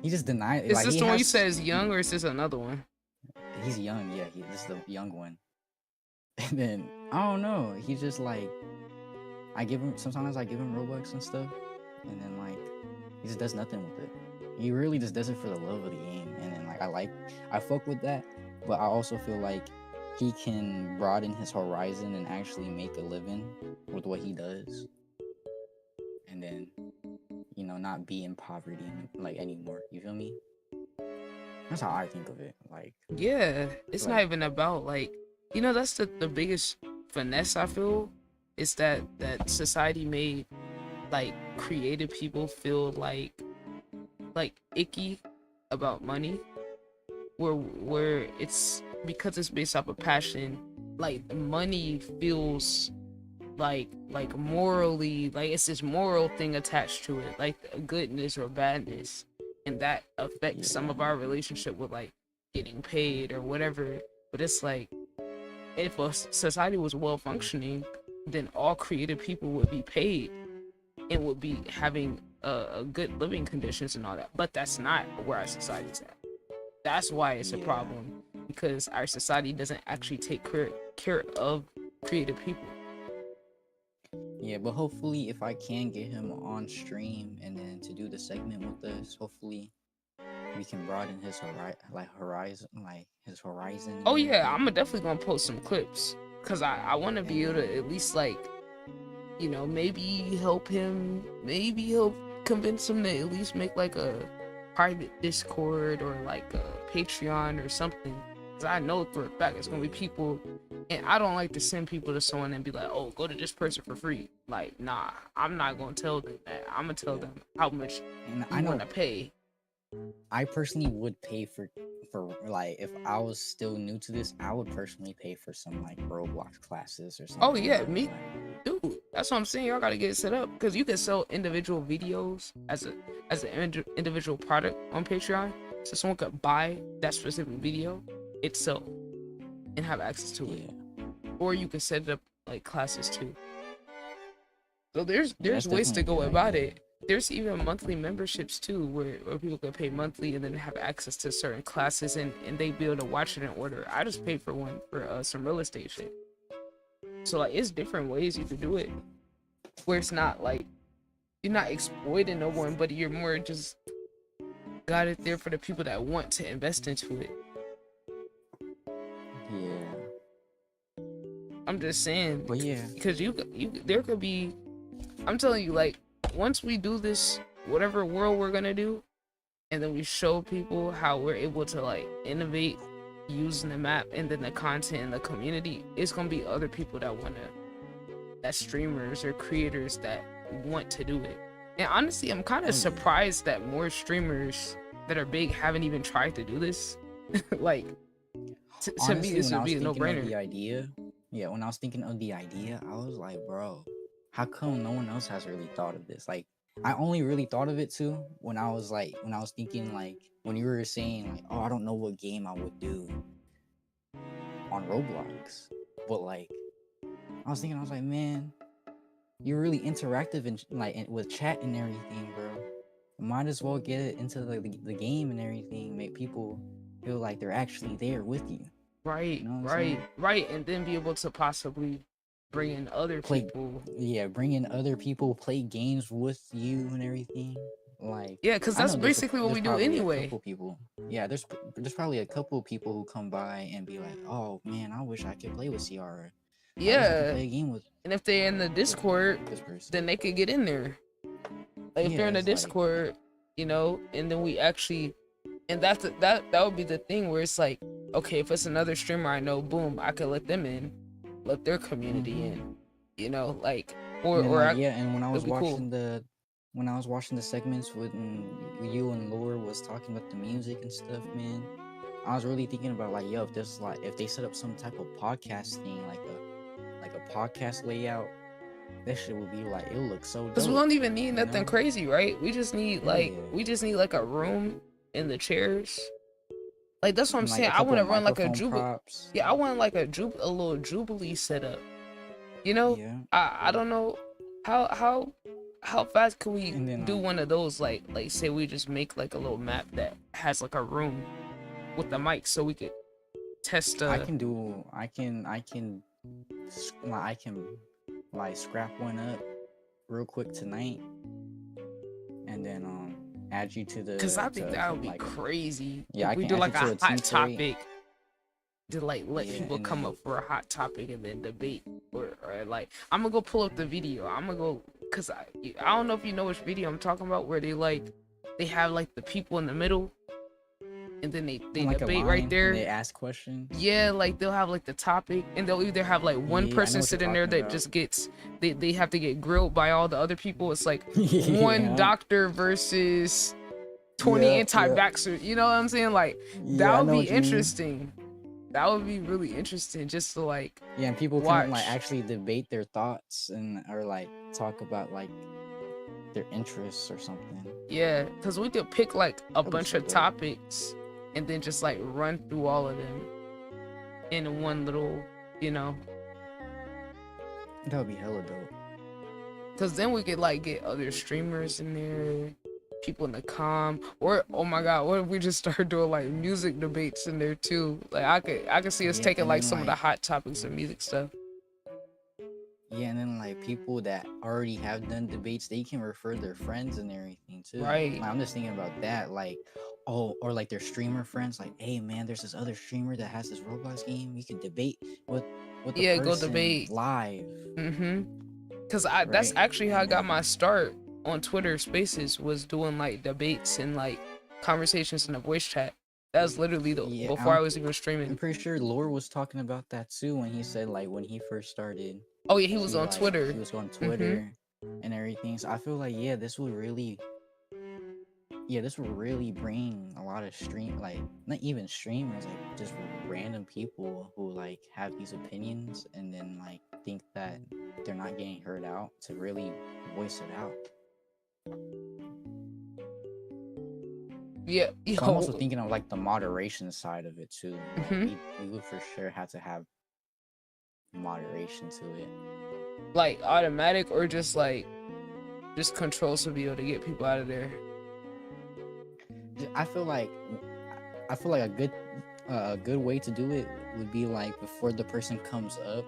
E: he just denied it.
A: Is
E: Like
A: this
E: he
A: the one you
E: has,
A: said is young, or is this another one?
E: he's young, yeah. This is the young one. And then I don't know. He's just like sometimes I give him Robux and stuff, and then like he just does nothing with it. He really just does it for the love of the game, and then like I fuck with that, but I also feel like he can broaden his horizon and actually make a living with what he does, and then not be in poverty like anymore. You feel me? That's how I think of it. Like
A: Yeah, it's
E: like
A: not even about like, that's the biggest finesse I feel, is that society made like creative people feel like icky about money, where it's because it's based off of passion, like money feels like morally, like it's this moral thing attached to it, like goodness or badness, and that affects some of our relationship with like getting paid or whatever. But it's like, if a society was well functioning, then all creative people would be paid and would be having a good living conditions and all that. But that's not where our society's at. That's why it's a problem, because our society doesn't actually take care of creative people.
E: Yeah, but hopefully if I can get him on stream and then to do the segment with us, hopefully we can broaden his horizon.
A: Oh yeah, I'm definitely gonna post some clips, because I want to be able to at least like, maybe help him, maybe he'll convince him to at least make like a private Discord or like a Patreon or something. Because I know for a fact it's gonna be people, and I don't like to send people to someone and be like, oh, go to this person for free. Like, nah, I'm not gonna tell them that. I'm gonna tell them how much I want to pay.
E: I personally would pay for like, if I was still new to this, I would personally pay for some like Roblox classes or something.
A: Oh yeah, me, dude. That's what I'm saying. Y'all gotta get it set up, because you can sell individual videos as an individual product on Patreon, so someone could buy that specific video itself and have access to it. Or you can set it up like classes too. So there's ways to go about it. There's even monthly memberships too, where people can pay monthly and then have access to certain classes, and they be able to watch it in order. I just paid for one for some real estate shit. So like, it's different ways you could do it, where it's not like you're not exploiting no one, but you're more just got it there for the people that want to invest into it.
E: Yeah.
A: I'm just saying.
E: But yeah.
A: Because there could be, I'm telling you, like, once we do this, whatever world we're gonna do, and then we show people how we're able to like innovate using the map and then the content and the community, it's gonna be other people that streamers or creators that want to do it. And honestly, I'm kind of surprised that more streamers that are big haven't even tried to do this. Like, to me, this would be a no-brainer.
E: When I was thinking of the idea, I was like, bro, how come no one else has really thought of this? Like, I only really thought of it too when I was thinking, like, when you were saying like, oh, I don't know what game I would do. on Roblox. But like, I was like, man, you're really interactive and with chat and everything, bro. Might as well get it into the game and everything. Make people feel like they're actually there with you.
A: Right,
E: You know what I'm
A: right,
E: saying?
A: right, and then be able to possibly bring in other people.
E: Yeah, bring in other people, play games with you and everything. Like,
A: Yeah, because
E: I
A: that's
E: know
A: basically what we do
E: probably
A: anyway.
E: A couple people. Yeah, there's probably a couple people who come by and be like, "Oh man, I wish I could play with Ciara. I wish I could
A: Yeah,
E: play a game with
A: and if they're in the Discord,
E: this person."
A: then they could get in there. Like if
E: Yeah,
A: they're in the
E: it's like-
A: Discord, you know, and then we actually, and that would be the thing where it's like, okay, if it's another streamer I know, boom, I could let them in, let their community in, you know, like,
E: And then,
A: or
E: like, yeah, and when I was
A: it'd be cool.
E: watching the segments when you and Laura was talking about the music and stuff, man, I was really thinking about like, yo, if they set up some type of podcast thing, like a podcast layout, that shit would be like, it'll look so dope.
A: Because we don't even need
E: you
A: nothing
E: know?
A: crazy, right? We just need like a room and the chairs. Like that's what I'm
E: And, like,
A: saying.
E: a
A: I
E: couple
A: want to run like a
E: microphone
A: jubilee.
E: props.
A: Yeah, I want like a little jubilee setup. You know,
E: Yeah.
A: I don't know how fast can we
E: And then,
A: do one of those? Like say we just make like a little map that has like a room with the mic, so we could test.
E: I can like scrap one up real quick tonight, and then add you to the.
A: Because I think that would be
E: like,
A: crazy.
E: Yeah,
A: if
E: I
A: we
E: can
A: do
E: add
A: like
E: you to
A: a
E: a team
A: hot
E: story.
A: topic. To like let
E: Yeah,
A: people
E: and
A: come
E: then-
A: up for a hot topic and then debate, or like I'm gonna go pull up the video. I'm gonna go because I don't know if you know which video I'm talking about, where they have like the people in the middle, and then they
E: like a
A: debate
E: line,
A: right
E: and
A: there.
E: they ask questions.
A: Yeah, like they'll have like the topic, and they'll either have like one
E: Yeah, I know
A: person
E: what you're
A: sitting there
E: talking
A: that
E: about.
A: just gets they have to get grilled by all the other people. It's like
E: Yeah.
A: one doctor versus 20
E: Yeah,
A: anti-vaxxers. You know what I'm saying? Like
E: Yeah, I
A: that
E: know
A: would
E: what
A: be
E: you mean.
A: interesting. That would be really interesting, just to like
E: Yeah, and people
A: watch.
E: can like actually debate their thoughts or like talk about like their interests or something.
A: Yeah, because we could pick like a
E: That'd be
A: bunch
E: so
A: of
E: dope.
A: topics and then just like run through all of them in one little, you know,
E: That would be hella dope.
A: because then we could like get other streamers in there, people in the or oh my god, what if we just start doing like music debates in there too? Like I could see us
E: Yeah,
A: taking
E: and
A: like
E: then,
A: some of the
E: like-
A: hot topics of music stuff.
E: Yeah, and then like people that already have done debates, they can refer their friends and everything too.
A: Right.
E: Like, I'm just thinking about that, like, oh, or like their streamer friends, like, hey man, there's this other streamer that has this Roblox game. You can debate with the
A: Yeah, go
E: person
A: debate.
E: live.
A: Because that's
E: Right,
A: actually how I
E: and
A: got
E: then-
A: my start on Twitter Spaces, was doing like debates and like conversations in the voice chat. That was literally
E: Yeah,
A: before I
E: I'm-
A: was even
E: I'm
A: streaming.
E: pretty sure Lore was talking about that too when he said like when he first started.
A: Oh yeah, he was on
E: like,
A: Twitter.
E: He was on Twitter and everything. So I feel like this would really bring a lot of not even streamers, like just random people who like have these opinions and then like think that they're not getting heard out to really voice it out.
A: Yeah,
E: So I'm also thinking of like the moderation side of it too. Like,
A: Mhm.
E: we would for sure have to have moderation to it.
A: like automatic or just controls to be able to get people out of there.
E: I feel like a good way to do it would be like before the person comes up,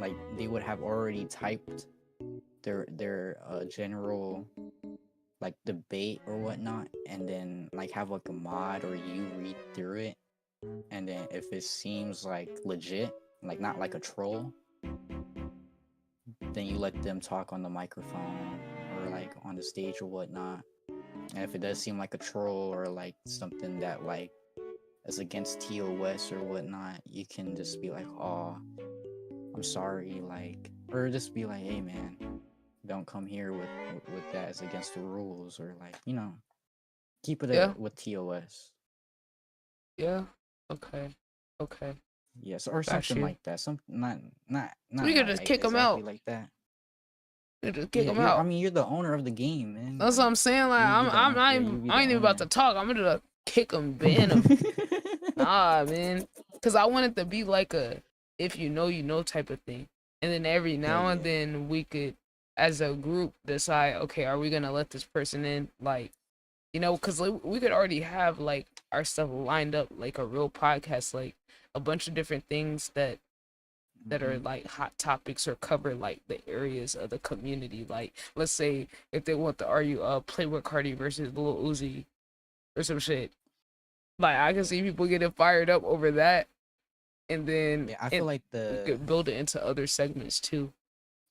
E: like they would have already typed their general like debate or whatnot, and then like have like a mod or you read through it, and then if it seems like legit, like not like a troll, then you let them talk on the microphone or like on the stage or whatnot. And if it does seem like a troll or like something that like is against TOS or whatnot, you can just be like, oh, I'm sorry, like, or just be like, hey man, don't come here with that, it's against the rules, or like, you know, keep it
A: Yeah.
E: with TOS.
A: Yeah. Okay.
E: Yes, or
A: Got
E: something
A: you.
E: like that. Some not
A: We could just kick 'em out.
E: exactly like that.
A: You just kick
E: Yeah,
A: them
E: you're-
A: out.
E: I mean, you're the owner of the game, man.
A: That's what I'm saying. Like
E: You be the
A: I'm
E: owner-
A: not
E: yeah,
A: even,
E: you be
A: I ain't
E: the
A: even about to
E: owner.
A: talk. I'm gonna kick them, ban them. Nah, man. because I want it to be like a if you know type of thing, and then every now and
E: yeah.
A: then we could, as a group, decide, okay, are we gonna let this person in, like, because we could already have like our stuff lined up like a real podcast, like a bunch of different things that are like hot topics or cover like the areas of the community. Like, let's say if they want to argue Playboy Cardi versus Lil Uzi or some shit, like I can see people getting fired up over that, and then
E: Yeah, I feel like
A: we could build it into other segments too.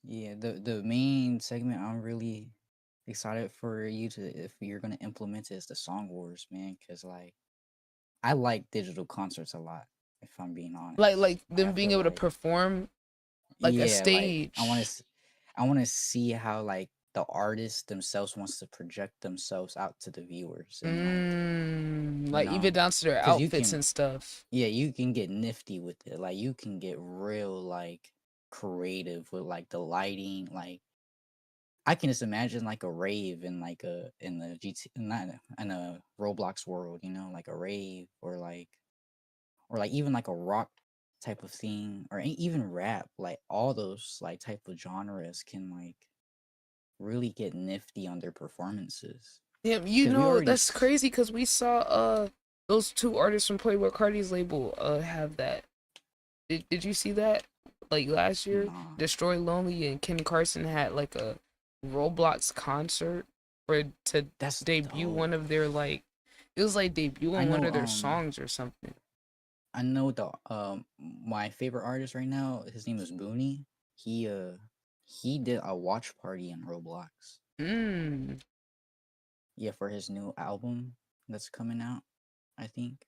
E: the main segment I'm really excited for you to, if you're gonna implement it, is the Song Wars, man. Cause like I like digital concerts a lot, if I'm being honest.
A: Like
E: I
A: them being
E: feel
A: able to
E: like
A: perform like a
E: yeah, like
A: stage.
E: I want to see how like the artist themselves wants to project themselves out to the viewers, and
A: Like even down to their
E: 'cause you
A: outfits
E: can
A: and stuff.
E: yeah, you can get nifty with it. Like you can get real like creative with like the lighting. Like I can just imagine like a rave in like in the GT, not in a Roblox world, like a rave, or like even like a rock type of thing, or even rap. Like all those like type of genres can like really get nifty on their performances.
A: Yeah,
E: 'Cause we already
A: that's crazy because we saw those two artists from Playboy Cardi's label have that. Did you see that? Like last year,
E: Nah.
A: Destroy Lonely and Ken Carson had like a Roblox concert to
E: That's
A: debut
E: dope.
A: one of their like, it was like debuting one of their songs or something.
E: I know my favorite artist right now, his name is Bxnnu. He did a watch party in Roblox. Yeah, for his new album that's coming out, I think.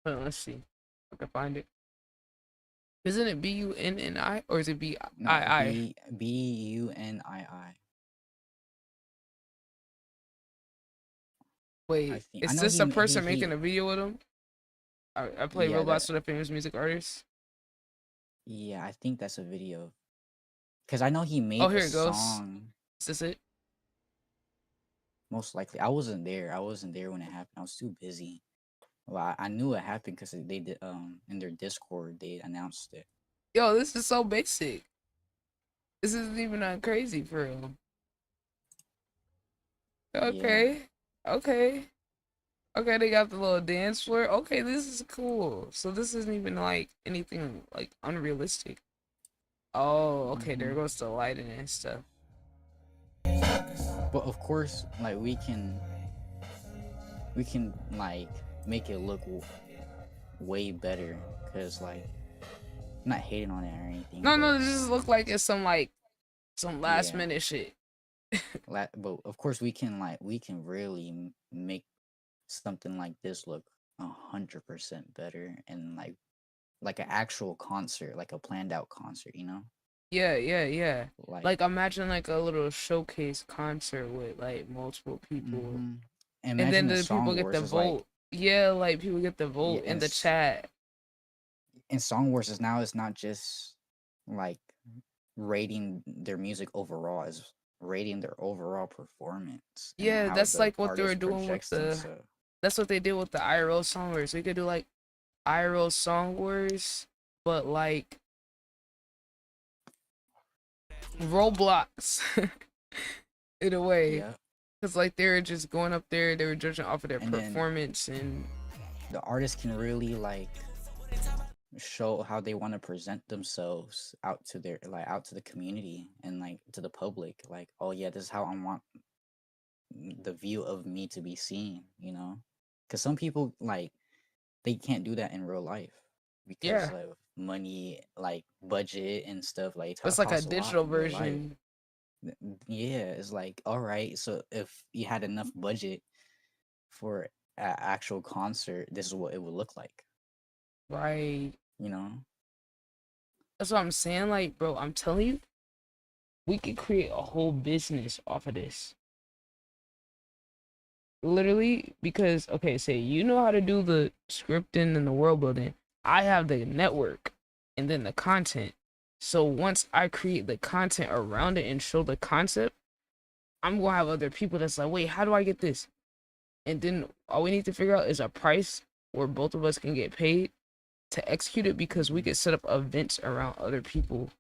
A: Let's see if I can find it. Isn't it Bunni or is it Bii?
E: No, Bunii.
A: Wait, is this a person making a video with him? I play Roblox with a famous music artist.
E: Yeah, I think that's a video. Cause I know he made
A: here
E: a
A: it goes.
E: song.
A: Is this it?
E: Most likely, I wasn't there. I wasn't there when it happened. I was too busy. Well, I knew it happened because they did in their Discord they announced it.
A: Yo, this is so basic. This isn't even that crazy for real. Okay, okay, they got the little dance floor. Okay, this is cool. So this isn't even like anything like unrealistic. Oh, okay, there goes the lighting and stuff.
E: But of course, like we can like make it look way better, because like I'm not hating on it or anything.
A: No, this just look like it's some last minute shit.
E: But of course we can really make something like this look 100% better, and like an actual concert, like a planned out concert,
A: Yeah. Like imagine like a little showcase concert with like multiple people, and then the people get the vote. Like people get the vote in the chat.
E: And Song Wars is not just like rating their music overall, is rating their overall performance.
A: Yeah, that's like what they were doing with that's what they did with the IRL Song Wars. We could do like IRL Song Wars, but like Roblox in a way. Because like they were just going up there, they were judging off of their performance, and
E: the artists can really like show how they want to present themselves out to the community and like to the public. Like, oh yeah, this is how I want the view of me to be seen, because some people like they can't do that in real life because of money, like budget and stuff. Like
A: it's like a digital version.
E: Yeah, it's like, all right, so if you had enough budget for an actual concert, this is what it would look like.
A: Right. That's what I'm saying. Like, bro, I'm telling you, we could create a whole business off of this. Literally, because, okay, say you know how to do the scripting and the world building. I have the network and then the content. So once I create the content around it and show the concept, I'm going to have other people that's like, wait, how do I get this? And then all we need to figure out is a price where both of us can get paid to execute it because we could set up events around other people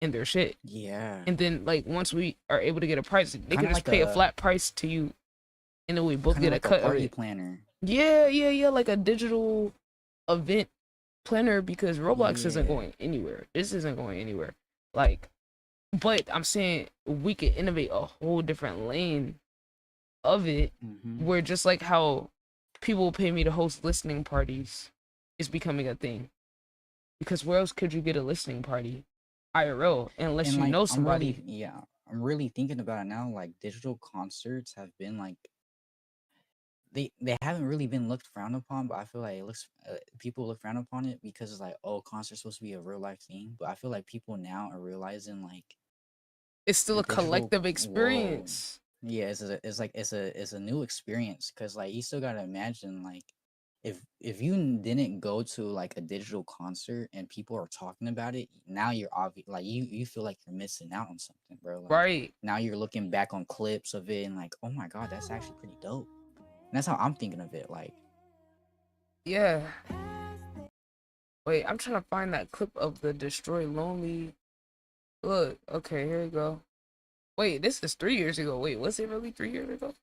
A: and their shit.
E: Yeah.
A: And then like once we are able to get a price, they
E: Kinda
A: can just
E: like
A: pay a
E: a-
A: flat price to you, and then we both
E: Kind of
A: get
E: like
A: a cut of
E: party
A: it.
E: planner.
A: Yeah, like a digital event planner because Roblox isn't
E: Yeah.
A: going anywhere. This isn't going anywhere. Like, but I'm saying we could innovate a whole different lane of it
E: Mm-hmm.
A: where just like how people pay me to host listening parties is becoming a thing. Because where else could you get a listening party? IRL, unless
E: And
A: you
E: like,
A: know somebody.
E: I'm really thinking about it now. Like, digital concerts have been like they haven't really been looked frowned upon, but I feel like it looks people look frowned upon it because it's like, oh, concerts supposed to be a real life thing. But I feel like people now are realizing like
A: It's still
E: the
A: a
E: digital
A: collective
E: whoa.
A: experience.
E: Yeah, it's a new experience because like you still gotta imagine like if you didn't go to like a digital concert and people are talking about it, now you're obvious like you feel like you're missing out on something, bro. Like,
A: Right.
E: now you're looking back on clips of it and like, oh my god, that's actually pretty dope. And that's how I'm thinking of it. Like,
A: Yeah. Wait, I'm trying to find that clip of the Destroy Lonely. Look, okay, here we go. Wait, this is 3 years ago. Wait, was it really 3 years ago?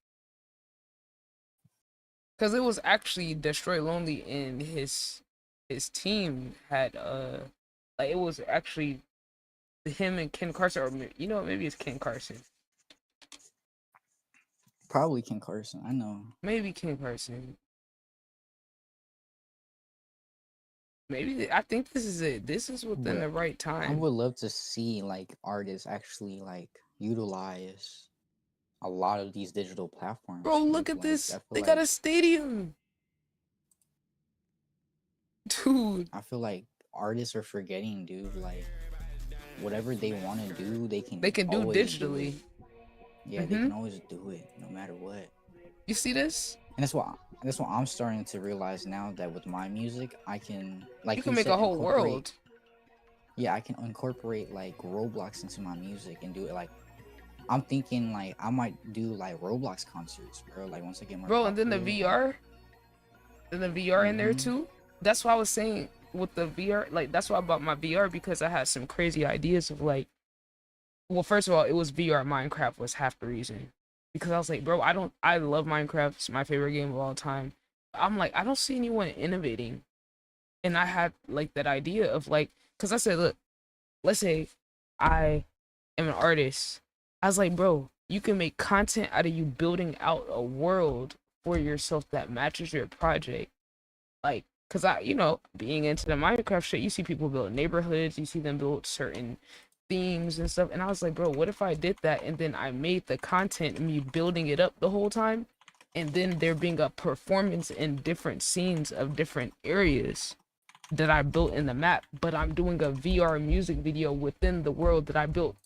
A: Because it was actually Destroy Lonely and his team had like it was actually him and Ken Carson, or you know, maybe it's Ken Carson.
E: probably Ken Carson. I know.
A: Maybe Ken Carson. Maybe I think this is it. This is within
E: But
A: the right
E: I
A: time.
E: would love to see like artists actually like utilize a lot of these digital platforms.
A: Bro,
E: dude.
A: look at
E: Like,
A: this.
E: I feel
A: They got
E: like
A: a stadium. Dude.
E: I feel like artists are forgetting, dude. Like, whatever they want to do, they can
A: do
E: always do
A: digitally.
E: it. Yeah, they can always do it no matter what.
A: You see this?
E: And that's what I'm starting to realize now, that with my music, I can like
A: You can
E: you
A: make
E: said,
A: a whole
E: incorporate-
A: world.
E: Yeah, I can incorporate like Roblox into my music and do it like. I'm thinking like I might do like Roblox concerts, bro. Like once I get more.
A: Bro, and then the
E: popular,
A: VR. Then the VR in there
E: Mhm.
A: too. That's why I was saying with the VR, like that's why I bought my VR, because I had some crazy ideas of like, well, first of all, it was VR. Minecraft was half the reason, because I was like, bro, I love Minecraft. It's my favorite game of all time. I'm like, I don't see anyone innovating. And I had like that idea of like, cause I said, look, let's say I am an artist. I was like, bro, you can make content out of you building out a world for yourself that matches your project. Like, cause being into the Minecraft shit, you see people build neighborhoods, you see them build certain themes and stuff. And I was like, bro, what if I did that and then I made the content and me building it up the whole time, and then there being a performance in different scenes of different areas that I built in the map, but I'm doing a VR music video within the world that I built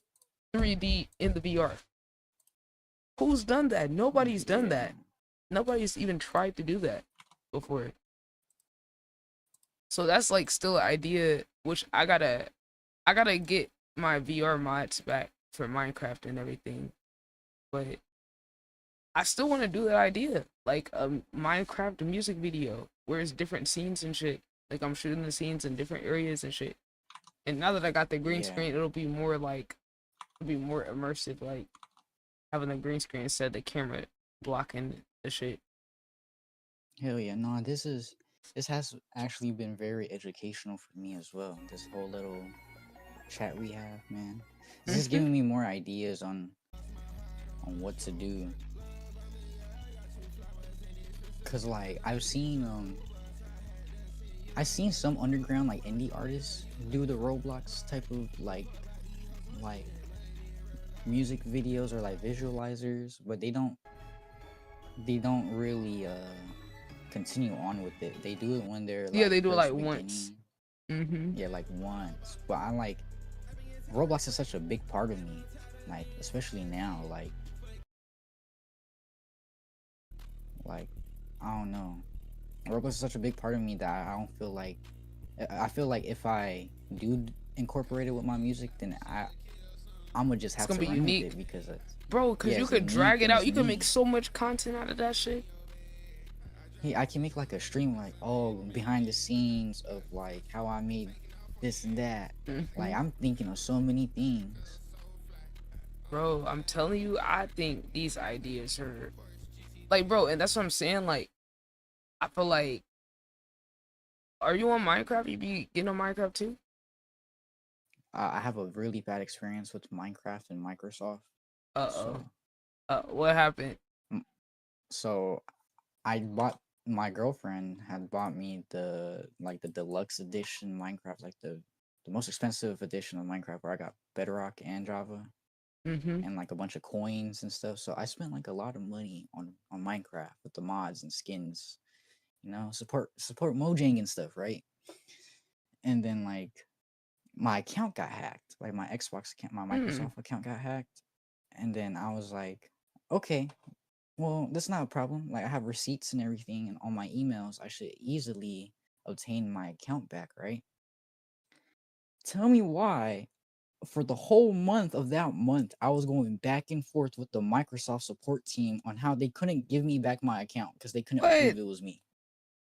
A: 3D in the VR. Who's done that? Nobody's done that. Nobody's even tried to do that before. So that's like still an idea, which I gotta get my VR mods back for Minecraft and everything. But I still want to do that idea, like a Minecraft music video where it's different scenes and shit. Like I'm shooting the scenes in different areas and shit. And now that I got the green screen, it'll be more immersive, like having the green screen instead of the camera blocking the shit.
E: Hell yeah, no, this has actually been very educational for me as well. This whole little chat we have, man. This is giving me more ideas on what to do. Cause like I've seen some underground like indie artists do the Roblox type of like music videos or like visualizers, but they don't really continue on with it. They do it when they're like,
A: they do it like
E: first
A: once.
E: beginning. Yeah, like once. But I like Roblox is such a big part of me, like especially now, like I don't know. Roblox is such a big part of me that I don't feel like if I do incorporate it with my music, then I'm gonna just have to
A: gonna be
E: run
A: unique.
E: with it because it's,
A: Bro, cause
E: yeah,
A: you
E: it's
A: could drag
E: unique
A: it
E: and
A: out.
E: it's
A: You can
E: me.
A: make so much content out of that shit.
E: I can make like a stream like, oh, behind the scenes of like how I made this and that. Like I'm thinking of so many things.
A: Bro, I'm telling you, I think these ideas are like, bro, and that's what I'm saying. Like, I feel like, are you on Minecraft? You be getting on Minecraft too?
E: I have a really bad experience with Minecraft and Microsoft.
A: Uh-oh. What happened?
E: So my girlfriend had bought me the deluxe edition Minecraft, like the most expensive edition of Minecraft, where I got Bedrock and Java and like a bunch of coins and stuff. So I spent like a lot of money on Minecraft with the mods and skins, support Mojang and stuff, right? And then like my account got hacked, like my Xbox account, my Microsoft account got hacked, and then I was like, okay, well, that's not a problem. Like I have receipts and everything, and on my emails, I should easily obtain my account back, right? Tell me why, for the whole month of that month, I was going back and forth with the Microsoft support team on how they couldn't give me back my account because they couldn't prove it was me.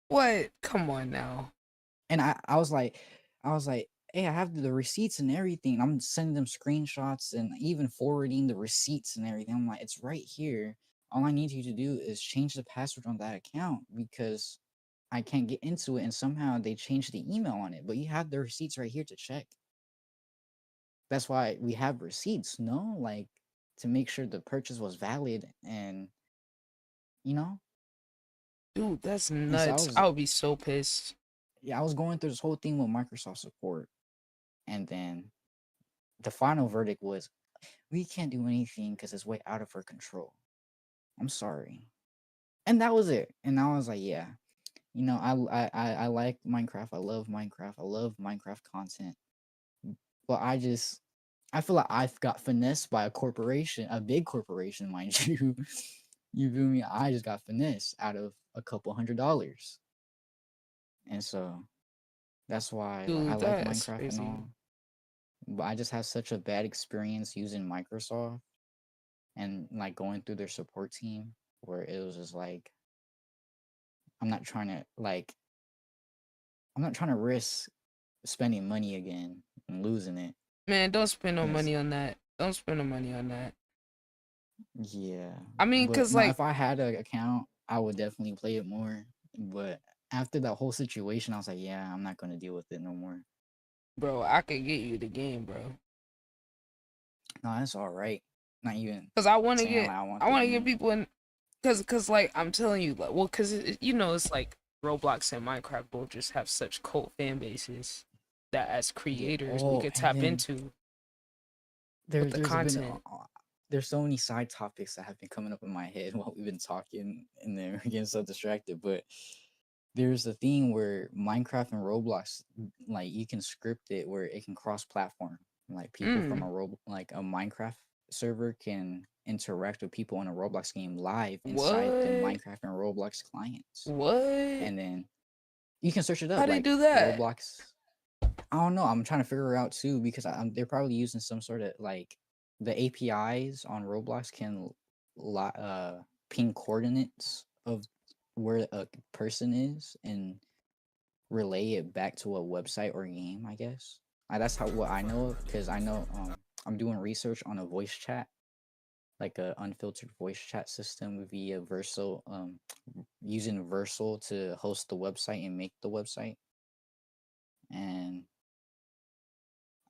A: What? Come on now.
E: And I was like, hey, I have the receipts and everything. I'm sending them screenshots and even forwarding the receipts and everything. I'm like, it's right here. All I need you to do is change the password on that account because I can't get into it. And somehow they changed the email on it. But you have the receipts right here to check. That's why we have receipts, no? Like to make sure the purchase was valid and, you know?
A: Dude, that's
E: And so
A: nuts. I would be so pissed.
E: yeah, I was going through this whole thing with Microsoft support. And then the final verdict was, we can't do anything because it's way out of our control. I'm sorry. And that was it. And I was like, yeah, I like Minecraft. I love Minecraft. I love Minecraft content. But I feel like I've got finessed by a corporation, a big corporation, mind you. You feel me? I just got finessed out of a couple $100. And so that's why
A: Dude,
E: I like
A: that's
E: Minecraft
A: crazy.
E: and all. But I just had such a bad experience using Microsoft and like going through their support team where it was just like, I'm not trying to risk spending money again and losing it.
A: Man, don't spend no money on that. Don't spend no money on that.
E: Yeah.
A: I mean,
E: but
A: cause
E: no,
A: like,
E: if I had an account, I would definitely play it more. But after that whole situation, I was like, yeah, I'm not gonna deal with it no more.
A: bro, I could get you the game, bro.
E: No, that's all right. Not even
A: Cause I want to
E: saying
A: get,
E: like, I want
A: I
E: the
A: want to get
E: game.
A: people in. Cause like I'm telling you, like, well, cause it's like Roblox and Minecraft both just have such cult fan bases that as creators we could tap into with the content.
E: There's so many side topics that have been coming up in my head while we've been talking, and they're getting so distracted. But there's a thing where Minecraft and Roblox, like you can script it where it can cross-platform. Like people from a Minecraft server can interact with people in a Roblox game live inside the Minecraft and Roblox clients.
A: What?
E: And then you can search it up.
A: How do
E: like
A: you do that?
E: Roblox. I don't know. I'm trying to figure it out too because they're probably using some sort of like the APIs on Roblox can ping coordinates of where a person is and relay it back to a website or game, I guess. That's what I know of because I know I'm doing research on a voice chat, like a unfiltered voice chat system via Versal, using Versal to host the website and make the website. And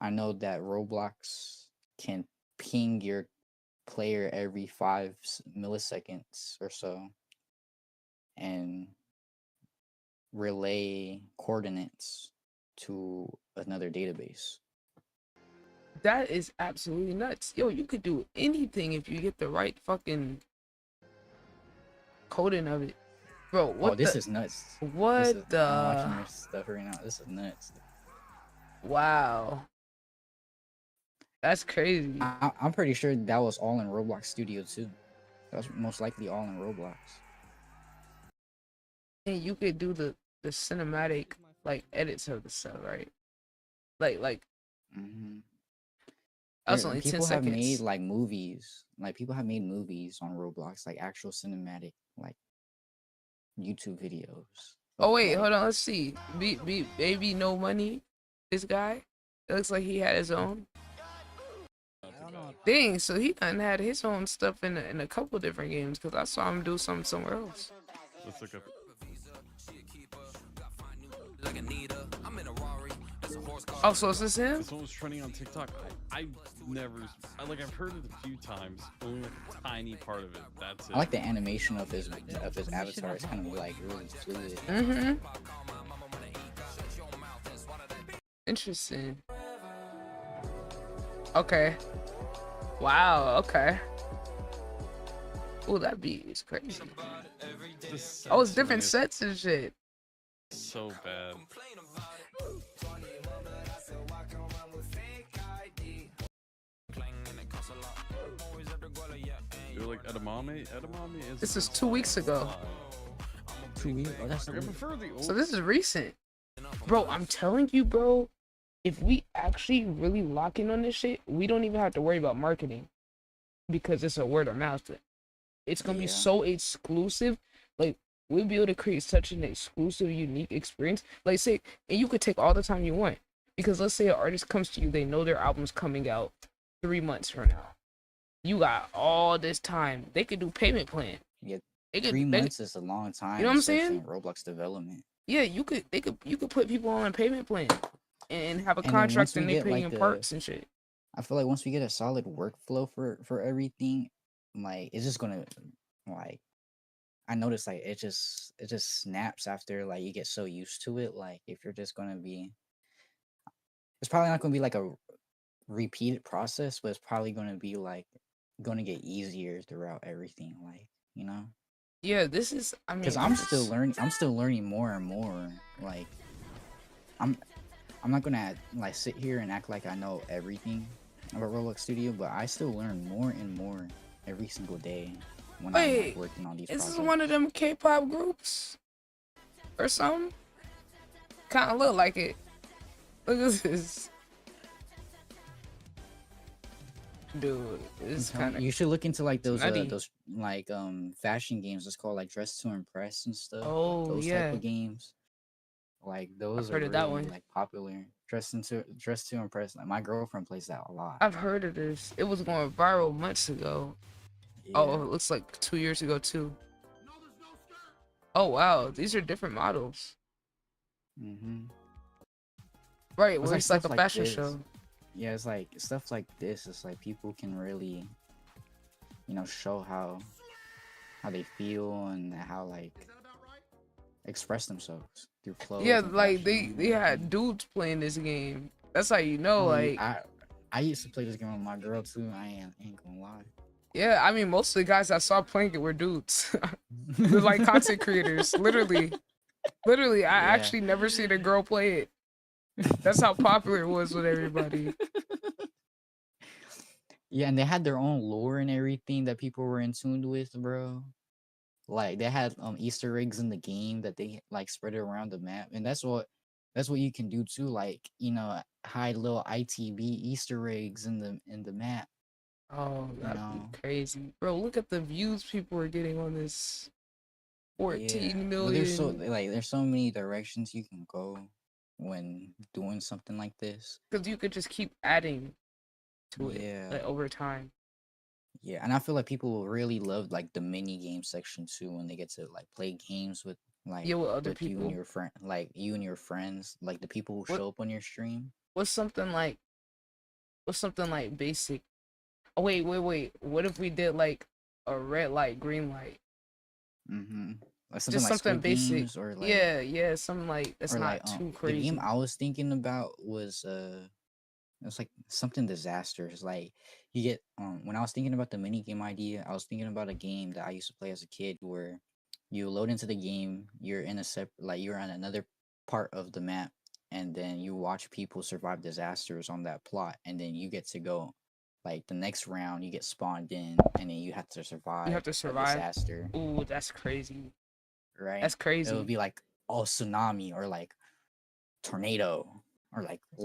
E: I know that Roblox can ping your player every 5 milliseconds or so and relay coordinates to another database.
A: That is absolutely nuts. Yo, you could do anything if you get the right fucking coding of it. Bro, what
E: this is nuts.
A: What the?
E: I'm watching this stuff right now. This is nuts.
A: Wow. That's crazy.
E: I'm pretty sure that was all in Roblox Studio too. That was most likely all in Roblox.
A: And you could do the cinematic like edits of the stuff, right? Like. That's only 10
E: people
A: seconds.
E: have made like movies. Like people have made movies on Roblox, like actual cinematic, like YouTube videos.
A: Oh
E: of,
A: wait,
E: like,
A: hold on. Let's see. Baby, no money. This guy. It looks like he had his own. Dang, so he done had his own stuff in a couple different games because I saw him do something somewhere else.
J: Let's look up.
A: Oh, so is this him?
J: This one was trending on TikTok. I've heard it a few times. Only like a tiny part of it. That's it.
E: I like the animation of his avatar. It's kind of like really fluid.
A: Mm-hmm. Interesting. Okay. Wow. Okay. Oh, that beat is crazy. Oh, it's different sets and shit.
J: So bad. You're like edamame. Edamame is.
A: This is 2 weeks ago.
E: 2 weeks. Oh, that's
J: I prefer the old.
A: So this is recent. Bro, I'm telling you, bro. If we actually really lock in on this shit, we don't even have to worry about marketing because it's a word of mouth thing. It's gonna be so exclusive. Like, we'll be able to create such an exclusive, unique experience. Like, say, and you could take all the time you want. Because let's say an artist comes to you, they know their album's coming out 3 months from now. You got all this time. They could do payment plan.
E: Yeah,
A: They could,
E: 3 months is a long time.
A: You know what I'm
E: especially
A: saying?
E: in Roblox development.
A: Yeah, you could put people on a payment plan and have a
E: And then
A: contract
E: once
A: and
E: we
A: they
E: get,
A: pay
E: like,
A: you in
E: the-
A: parts and shit.
E: I feel like once we get a solid workflow for everything, like it's just gonna like. I noticed like it just snaps after like you get so used to it. Like if you're just gonna be, it's probably not gonna be like a repeated process, but it's probably gonna be like gonna get easier throughout everything. Like, you know.
A: Yeah, this is. I mean,
E: Because I'm still learning. I'm still learning more and more. Like, I'm not gonna like sit here and act like I know everything about Roblox Studio, but I still learn more and more every single day when I'm like,
A: Wait,
E: working on these
A: is
E: projects.
A: this one of them K-pop groups or something? Kind of look like it. Look at this, dude. It's kind of.
E: You should look into like those
A: nutty.
E: like fashion games. It's called like Dress to Impress and stuff.
A: Oh,
E: those
A: yeah.
E: type of games. Like those
A: heard
E: are
A: of that
E: really
A: one.
E: like popular. Dress to Impress. Like my girlfriend plays that a lot.
A: I've heard of this. It was going viral months ago. Oh, it looks like 2 years ago too. Oh wow, these are different models.
E: Mm-hmm.
A: Right, where it's like
E: stuff
A: a fashion
E: this.
A: show.
E: Yeah, it's like stuff like this. It's like people can really, show how they feel and how like express themselves through clothes.
A: Yeah,
E: and
A: like
E: fashion
A: they
E: and
A: had dudes playing this game. That's how you know,
E: everything.
A: like.
E: I used to play this game with my girl too. I ain't gonna lie.
A: Yeah, I mean, most of the guys I saw playing it were dudes. They're like content creators, literally. Literally, I actually never seen a girl play it. That's how popular it was with everybody.
E: Yeah, and they had their own lore and everything that people were in tune with, bro. Like they had Easter eggs in the game that they like spread it around the map, and that's what you can do too. Like hide little ITB Easter eggs in the map.
A: Oh, that'd be crazy, bro! Look at the views people are getting on this. 14 million.
E: Well, there's so many directions you can go when doing something like this.
A: Because you could just keep adding to it, like, over time.
E: Yeah, and I feel like people will really love like the mini game section too when they get to like play games with like
A: with other
E: you
A: people.
E: and your friend, like you and your friends, like the people who show up on your stream.
A: What's something like basic? Oh wait. What if we did like a red light, green light?
E: Mm-hmm. Like
A: Just something
E: Squid
A: basic.
E: Games or like,
A: yeah, something like that's
E: or
A: not
E: like,
A: too crazy.
E: The game I was thinking about was it was like something disastrous. Like you get when I was thinking about the mini game idea, I was thinking about a game that I used to play as a kid where you load into the game, you're in a you're on another part of the map, and then you watch people survive disasters on that plot, and then you get to go like the next round you get spawned in, and then you have to survive.
A: You have to survive.
E: A disaster.
A: Ooh, that's crazy.
E: Right?
A: That's crazy.
E: It would be like tsunami or like tornado or like a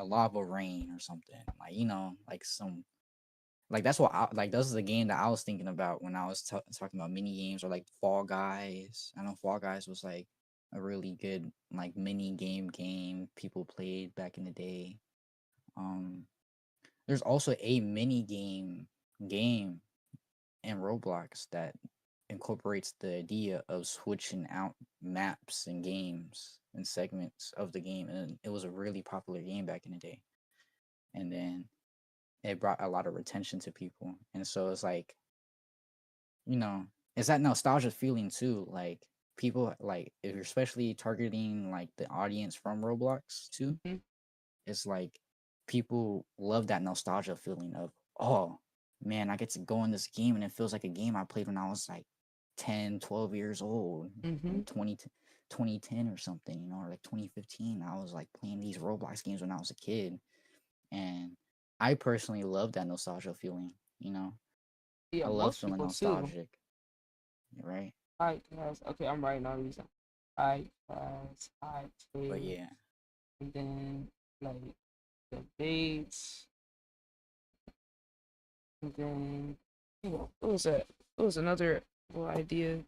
E: lava rain or something. Like like some Like that's what I like. Those are the game that I was thinking about when I was talking about mini games or like Fall Guys. I know Fall Guys was like a really good like mini game people played back in the day. There's also a mini game in Roblox that incorporates the idea of switching out maps and games and segments of the game, and it was a really popular game back in the day. And then it brought a lot of retention to people, and so it's like, it's that nostalgia feeling too. Like people, like if you're especially targeting like the audience from Roblox too,
A: Mhm.
E: it's like people love that nostalgia feeling of, oh man, I get to go in this game and it feels like a game I played when I was like 10, 12 years old, in 2010 or something, or like 2015. I was like playing these Roblox games when I was a kid. And I personally love that nostalgia feeling,
A: Yeah,
E: I love
A: most
E: feeling
A: people too.
E: nostalgic, right?
A: Okay, I'm writing all these. I
E: But
A: take,
E: yeah,
A: and then like debates, and then what was that? What was another little idea?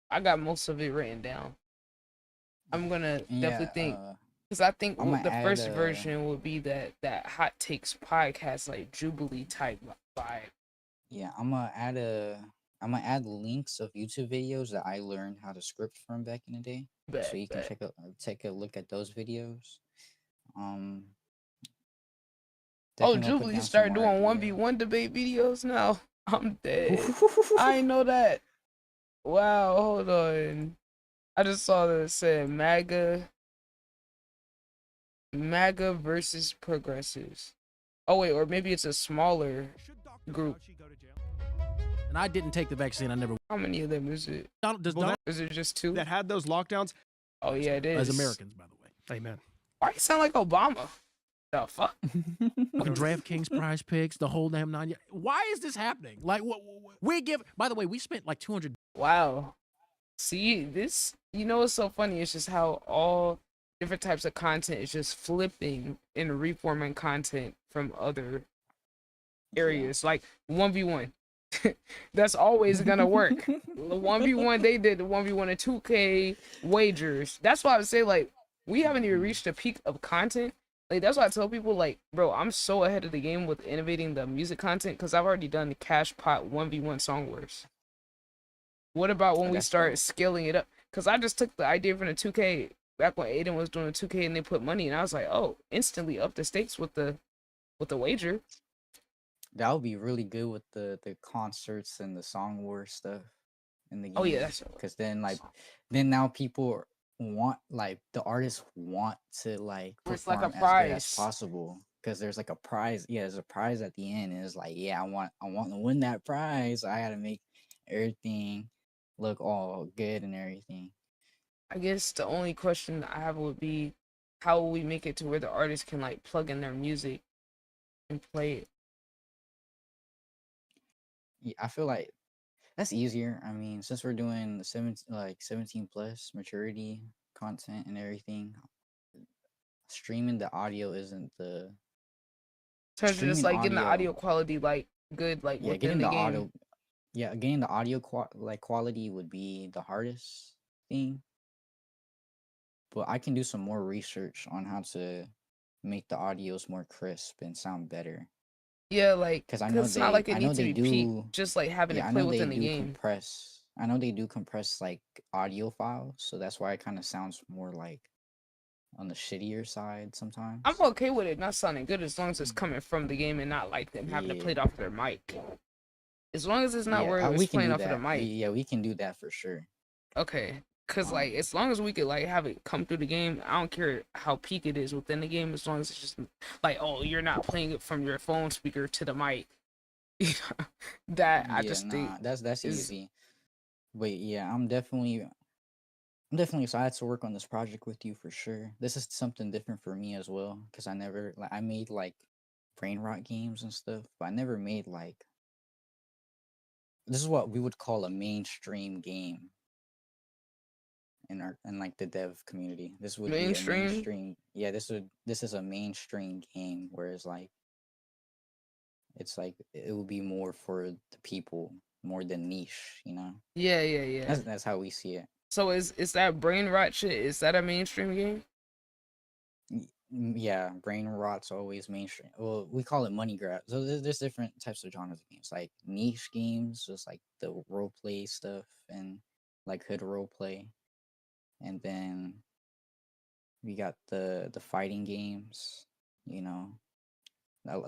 A: I got most of it written down. I'm gonna
E: and
A: definitely
E: yeah,
A: think, because I think
E: I'm gonna
A: the
E: add
A: first version would be that hot takes podcast like Jubilee type vibe.
E: yeah, I'm gonna add links of YouTube videos that I learned how to script from back in the day, so you can
A: Bet.
E: take a look at those videos. Um,
A: Oh,
E: definitely gonna put
A: Jubilee
E: down some
A: started
E: more
A: doing
E: ideas.
A: 1v1 debate videos now. I'm dead. I ain't know that. Wow, hold on. I just saw that it said MAGA versus progressives. Oh wait, or maybe it's a smaller group.
K: And I didn't take the vaccine. I never.
A: How many of them is it? Is it just 2?
L: That had those lockdowns.
A: Oh yeah, it is.
K: As Americans, by the way.
L: Amen.
A: Why you sound like Obama? The fuck?
K: Fucking DraftKings prize picks, the whole damn 9. Why is this happening? Like, what we give? By the way, we spent like 200.
A: Wow. See, this, what's so funny? It's just how all different types of content is just flipping and reforming content from other areas. Like 1v1. That's always gonna work. The 1v1, they did the 1v1 and 2K wagers. That's why I would say, like, we haven't even reached the peak of content. Like, that's why I tell people, like, bro, I'm so ahead of the game with innovating the music content because I've already done the Cash Pot 1v1 Song Wars. What about when we start scaling it up? Because I just took the idea from the 2K back when Aiden was doing the 2K and they put money, and I was like, oh, instantly up the stakes with the wager.
E: That would be really good with the concerts and the Song War stuff in the game.
A: Oh yeah, that's
E: because then now people want, like, the artists want to like
A: it's like
E: perform
A: a
E: as
A: prize
E: good as possible because there's like a prize. Yeah, there's a prize at the end, and it's like, yeah, I want to win that prize. I gotta make everything look all good and everything.
A: I guess the only question I have would be, how will we make it to where the artists can like plug in their music and play it?
E: Yeah, I feel like that's easier. I mean, since we're doing the 17 plus maturity content and everything, streaming the audio isn't the
A: So it's just like getting the audio quality like good, like
E: yeah,
A: within
E: getting
A: the
E: the
A: game.
E: audio, yeah, getting the audio quality would be the hardest thing. But I can do some more research on how to make the audios more crisp and sound better.
A: Yeah, like,
E: because I know
A: it's not like it needs to
E: they
A: be peak, just like having
E: yeah,
A: it
E: I
A: play
E: know
A: within
E: they
A: the
E: do
A: game.
E: compress. I know they do compress like audio files, so that's why it kind of sounds more like on the shittier side sometimes.
A: I'm okay with it not sounding good as long as it's coming from the game and not like them having to play it off of their mic. As long as it's not where it's playing off of the mic.
E: Yeah, we can do that for sure.
A: Okay. Cause like, as long as we could like have it come through the game, I don't care how peak it is within the game, as long as it's just like, oh, you're not playing it from your phone speaker to the mic. That I just think
E: that's easy. But yeah, I'm definitely excited to work on this project with you for sure. This is something different for me as well, because I made like brain rot games and stuff, but I never made like, this is what we would call a mainstream game in like the dev community. This would be a mainstream. Yeah, this is a mainstream game, whereas like it's like it would be more for the people more than niche, you know.
A: Yeah.
E: That's how we see it.
A: So is that brain rot shit? Is that a mainstream game?
E: Yeah, brain rot's always mainstream. Well, we call it money grab. So there's different types of genres of games, like niche games, just like the role play stuff and like hood role play, and then we got the fighting games. You know,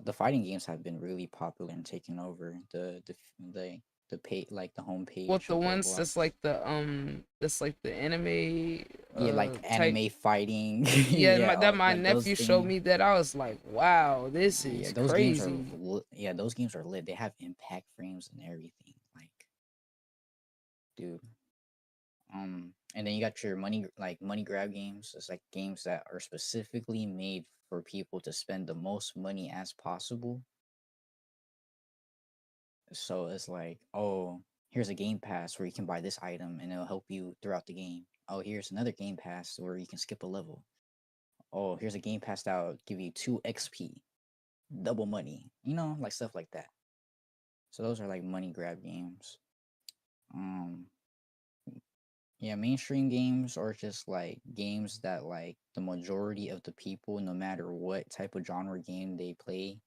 E: the fighting games have been really popular and taken over the pay like the
A: What
E: homepage
A: the
E: of
A: ones
E: Roblox.
A: that's like the anime
E: Yeah, like
A: type.
E: anime fighting.
A: Yeah,
E: Yeah,
A: that my
E: like those
A: nephew showed
E: things.
A: me that I was like, wow, this
E: Yeah,
A: is
E: those games are
A: crazy.
E: yeah, those games are lit. They have impact frames and everything. Like, dude. And then you got your money grab games. It's like games that are specifically made for people to spend the most money as possible. So it's like, oh, here's a game pass where you can buy this item and it'll help you throughout the game. Oh, here's another game pass where you can skip a level. Oh, here's a game pass that'll give you 2 XP, double money. You know, like stuff like that. So those are like money grab games. Um, yeah, mainstream games are just like games that like the majority of the people, no matter what type of genre game they play,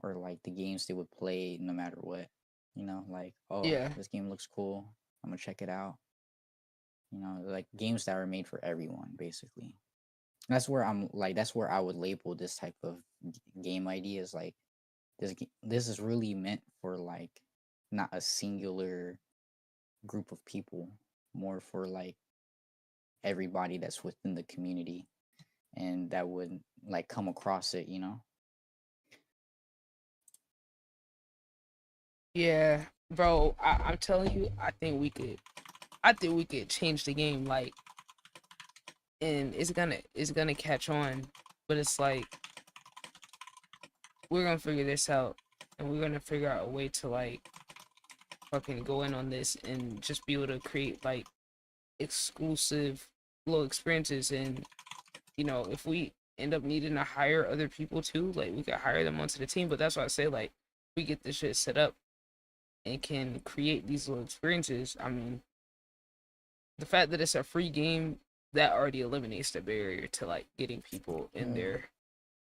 E: or like the games they would play no matter what. You know, like, oh,
A: Yeah.
E: this game looks cool. I'm gonna check it out. You know, like games that are made for everyone, basically. That's where I would label this type of game ideas like this is really meant for like not a singular group of people, more for like everybody that's within the community and that would like come across it, you know?
A: Yeah, bro, I'm telling you, I think we could change the game, like, and it's gonna catch on, but it's like we're gonna figure this out, and we're gonna figure out a way to like fucking go in on this and just be able to create like exclusive little experiences. And you know, if we end up needing to hire other people too, like we could hire them onto the team. But that's why I say, like, we get this shit set up and can create these little experiences. I mean, the fact that it's a free game, that already eliminates the barrier to like getting people in
E: Hell yeah.
A: there.
E: Hell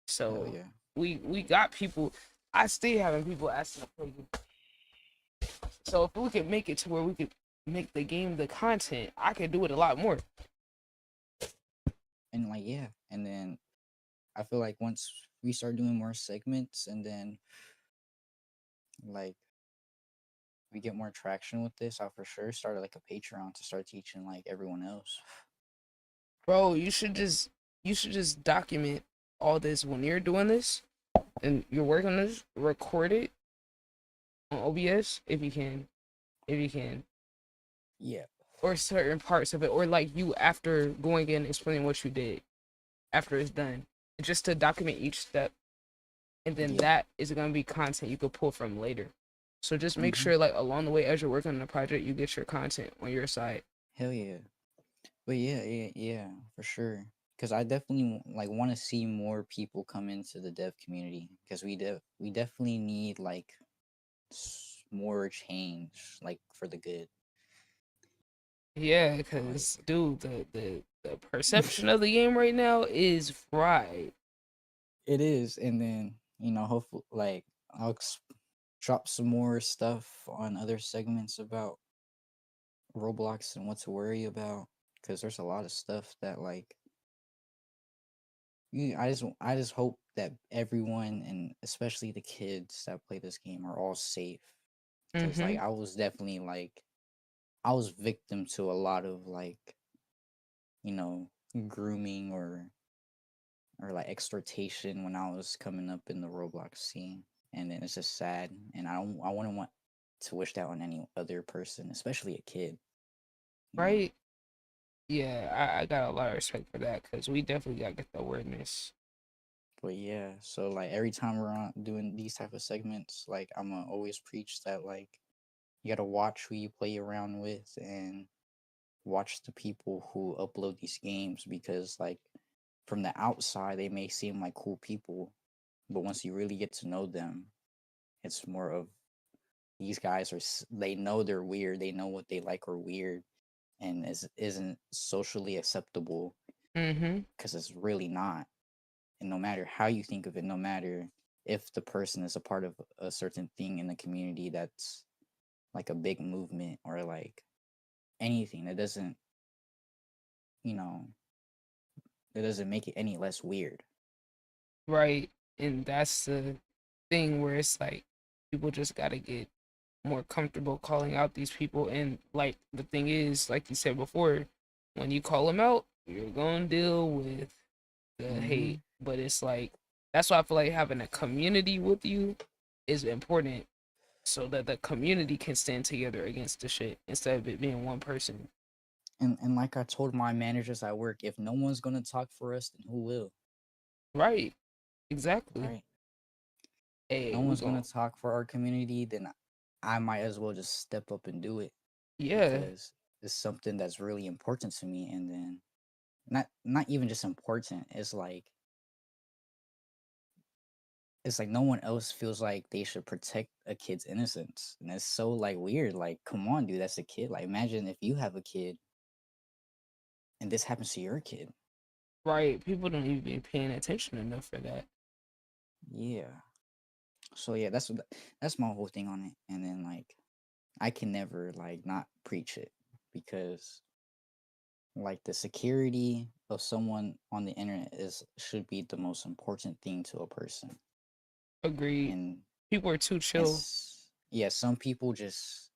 A: So
E: yeah.
A: we got people. I still having people asking to play. So if we could make it to where we could make the game the content, I could do it a lot more.
E: And like yeah, and then I feel like once we start doing more segments and then like we get more traction with this, I'll for sure start like a Patreon to start teaching like everyone else.
A: Bro, you should just document all this when you're doing this and you're working on this, record it on OBS if you can. If you can.
E: Yeah.
A: Or certain parts of it, or like you after going in explaining what you did after it's done, just to document each step, and then
E: Yeah.
A: that is gonna be content you could pull from later. So just make
E: Mhm.
A: sure, like, along the way as you're working on the project, you get your content on your side.
E: Hell yeah. But yeah, for sure. Because I definitely like want to see more people come into the dev community because we definitely need like more change like for the good.
A: Yeah,
E: Like
A: because dude, the perception of the game right now is fried.
E: it is, and then hopefully like I'll drop some more stuff on other segments about Roblox and what to worry about because there's a lot of stuff that like I just hope that everyone and especially the kids that play this game are all safe because like
A: Mm-hmm.
E: I was definitely like I was victim to a lot of like you know grooming or like extortation when I was coming up in the Roblox scene, and then it's just sad, and I wouldn't want to wish that on any other person, especially a kid. You know?
A: Right? Yeah, I got a lot of respect for that because we definitely gotta get the awareness.
E: But yeah, so like every time we're on doing these type of segments, like I'm gonna always preach that like you gotta watch who you play around with and watch the people who upload these games because like from the outside they may seem like cool people, but once you really get to know them, It's more of these guys they know they're weird. They know what they like or weird, and isn't socially acceptable
A: Mm-hmm.
E: because it's really not. And no matter how you think of it, no matter if the person is a part of a certain thing in the community that's like a big movement or like anything, that doesn't, you know, that doesn't make it any less weird.
A: Right. And that's the thing where it's like people just gotta get more comfortable calling out these people. And like the thing is, like you said before, when you call them out, you're gonna deal with the hate. But it's like that's why I feel like having a community with you is important, so that the community can stand together against the shit instead of it being one person.
E: And like I told my managers at work, if no one's gonna talk for us, then who will?
A: Right. Exactly.
E: Right.
A: Hey,
E: No
A: we
E: one's gonna
A: gon'
E: talk for our community, then I might as well just step up and do it
A: yeah.
E: because it's something that's really important to me. And then not even just important. It's like no one else feels like they should protect a kid's innocence, and it's so like weird. Like, come on, dude, that's a kid. Like, imagine if you have a kid and this happens to your kid.
A: Right. People don't even be paying attention enough for that.
E: Yeah. So yeah, that's my whole thing on it. And then like, I can never like not preach it because like the security of someone on the internet should be the most important thing to a person.
A: Agreed.
E: And
A: People are too chill.
E: yeah, some people just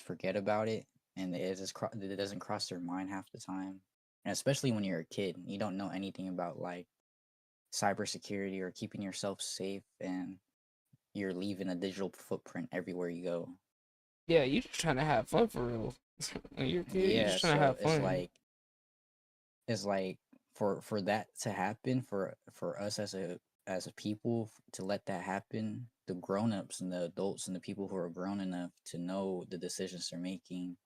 E: forget about it, and it doesn't cross their mind half the time. And especially when you're a kid, you don't know anything about like cybersecurity or keeping yourself safe, and you're leaving a digital footprint everywhere you go.
A: Yeah, you just trying to have fun for real. When you're a kid, you
E: Yeah,
A: just trying to
E: so
A: have fun.
E: it's like for that to happen, for us as a people to let that happen, the grown-ups and the adults and the people who are grown enough to know the decisions they're making,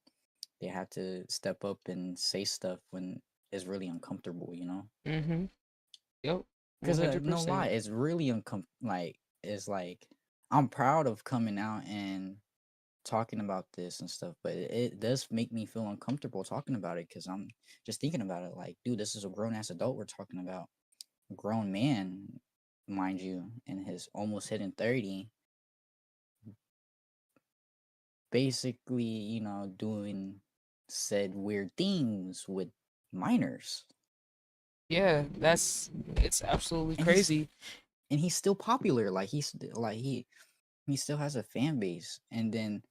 E: they have to step up and say stuff when it's really uncomfortable, you know?
A: Mm-hmm. Yep.
E: Because no lie,
A: 100%.
E: it's really it's like I'm proud of coming out and talking about this and stuff, but it does make me feel uncomfortable talking about it because I'm just thinking about it like, dude, this is a grown ass adult we're talking about, a grown man, mind you, in his almost hitting 30, basically, doing said weird things with minors.
A: Yeah, it's absolutely
E: And
A: crazy.
E: he's still popular. Like he still has a fan base. And then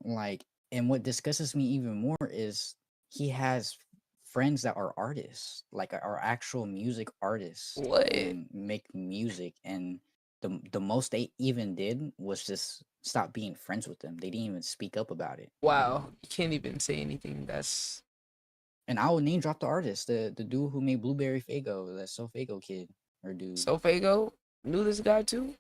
E: like, and what disgusts me even more is he has friends that are artists, like are actual music artists
A: What?
E: and make music. And the most they even did was just stop being friends with them. They didn't even speak up about it.
A: Wow, you can't even say anything. That's
E: And I would name drop the artist, the dude who made Blueberry Fago, that So Fago kid or dude.
A: Sofago. Knew this guy too.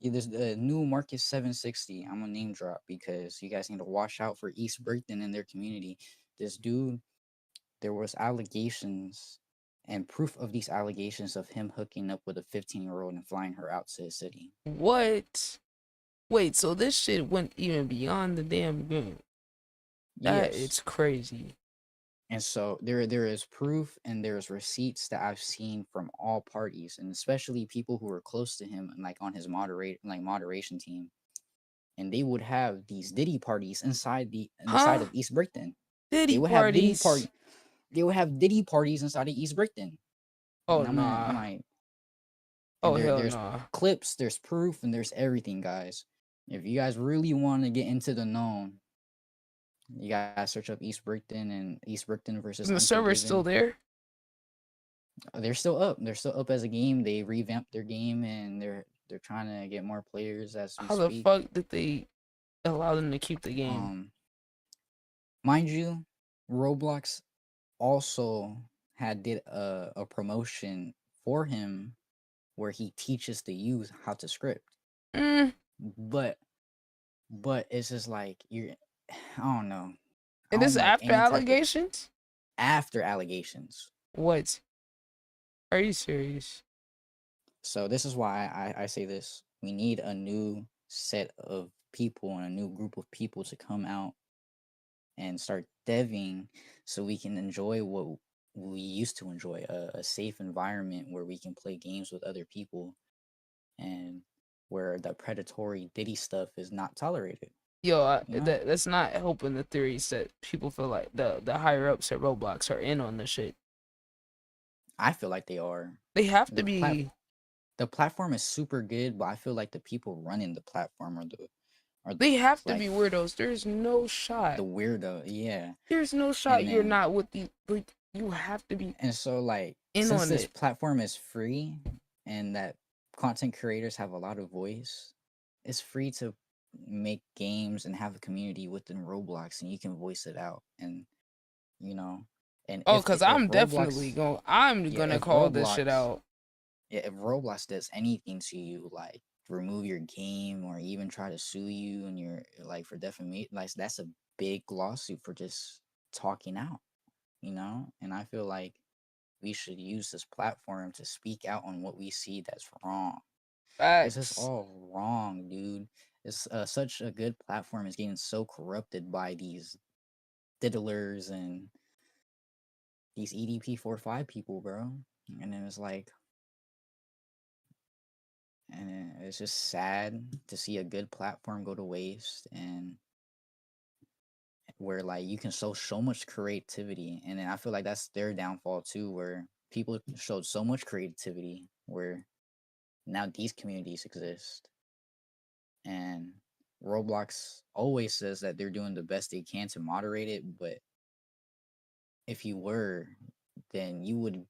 E: Yeah, there's the new Marcus 760. I'm gonna name drop because you guys need to watch out for East Brighton and their community. This dude, there was allegations and proof of these allegations of him hooking up with a 15-year-old and flying her out to his city.
A: What? Wait, so this shit went even beyond the damn game. That
E: Yes.
A: it's crazy.
E: And so there is proof and there's receipts that I've seen from all parties, and especially people who were close to him and like on his moderation team. And they would have these Diddy parties inside of East Brighton.
A: Diddy parties.
E: They would have Diddy parties inside of East Brighton.
A: Oh
E: and
A: nah.
E: I'm like,
A: oh hell
E: there's
A: nah.
E: clips, there's proof, and there's everything, guys. If you guys really want to get into the known, you gotta search up East Brighton and East Brighton versus.
A: Isn't the server's still there?
E: They're still up. They're still up as a game. They revamped their game and they're trying to get more players as we
A: How
E: speak.
A: the fuck did they allow them to keep the game?
E: Mind you, Roblox also did a promotion for him where he teaches the youth how to script. But it's just like I don't know.
A: And this is after allegations?
E: After allegations.
A: What? Are you serious?
E: So this is why I say this. we need a new set of people and a new group of people to come out and start deving so we can enjoy what we used to enjoy, a safe environment where we can play games with other people and where the predatory Diddy stuff is not tolerated.
A: Yo,
E: You know?
A: that's not helping the theories that people feel like the higher ups at Roblox are in on this shit.
E: I feel like they are.
A: They have to be.
E: The platform is super good, but I feel like the people running the platform are
A: They have to
E: like
A: be weirdos. There's no shot.
E: the weirdo. Yeah.
A: There's no shot
E: And
A: you're
E: then,
A: not with the like. You have to be
E: and so like
A: in
E: since
A: on
E: this
A: it.
E: platform is free and that content creators have a lot of voice, it's free to make games and have a community within Roblox, and you can voice it out. And you know, and
A: Oh,
E: if
A: cause
E: if
A: I'm definitely
E: Roblox,
A: going. I'm
E: yeah,
A: gonna
E: if
A: call this shit
E: Roblox,
A: out.
E: yeah, if Roblox does anything to you, like remove your game or even try to sue you and you're like for defamation, like that's a big lawsuit for just talking out, you know? And I feel like we should use this platform to speak out on what we see that's wrong. This is
A: Facts.
E: all wrong, dude. It's such a good platform is getting so corrupted by these diddlers and these EDP 45 people, bro. And then it's like, and it's just sad to see a good platform go to waste, and where like you can show so much creativity, and then I feel like that's their downfall too, where people showed so much creativity where now these communities exist, and Roblox always says that they're doing the best they can to moderate it, but if you were, then you would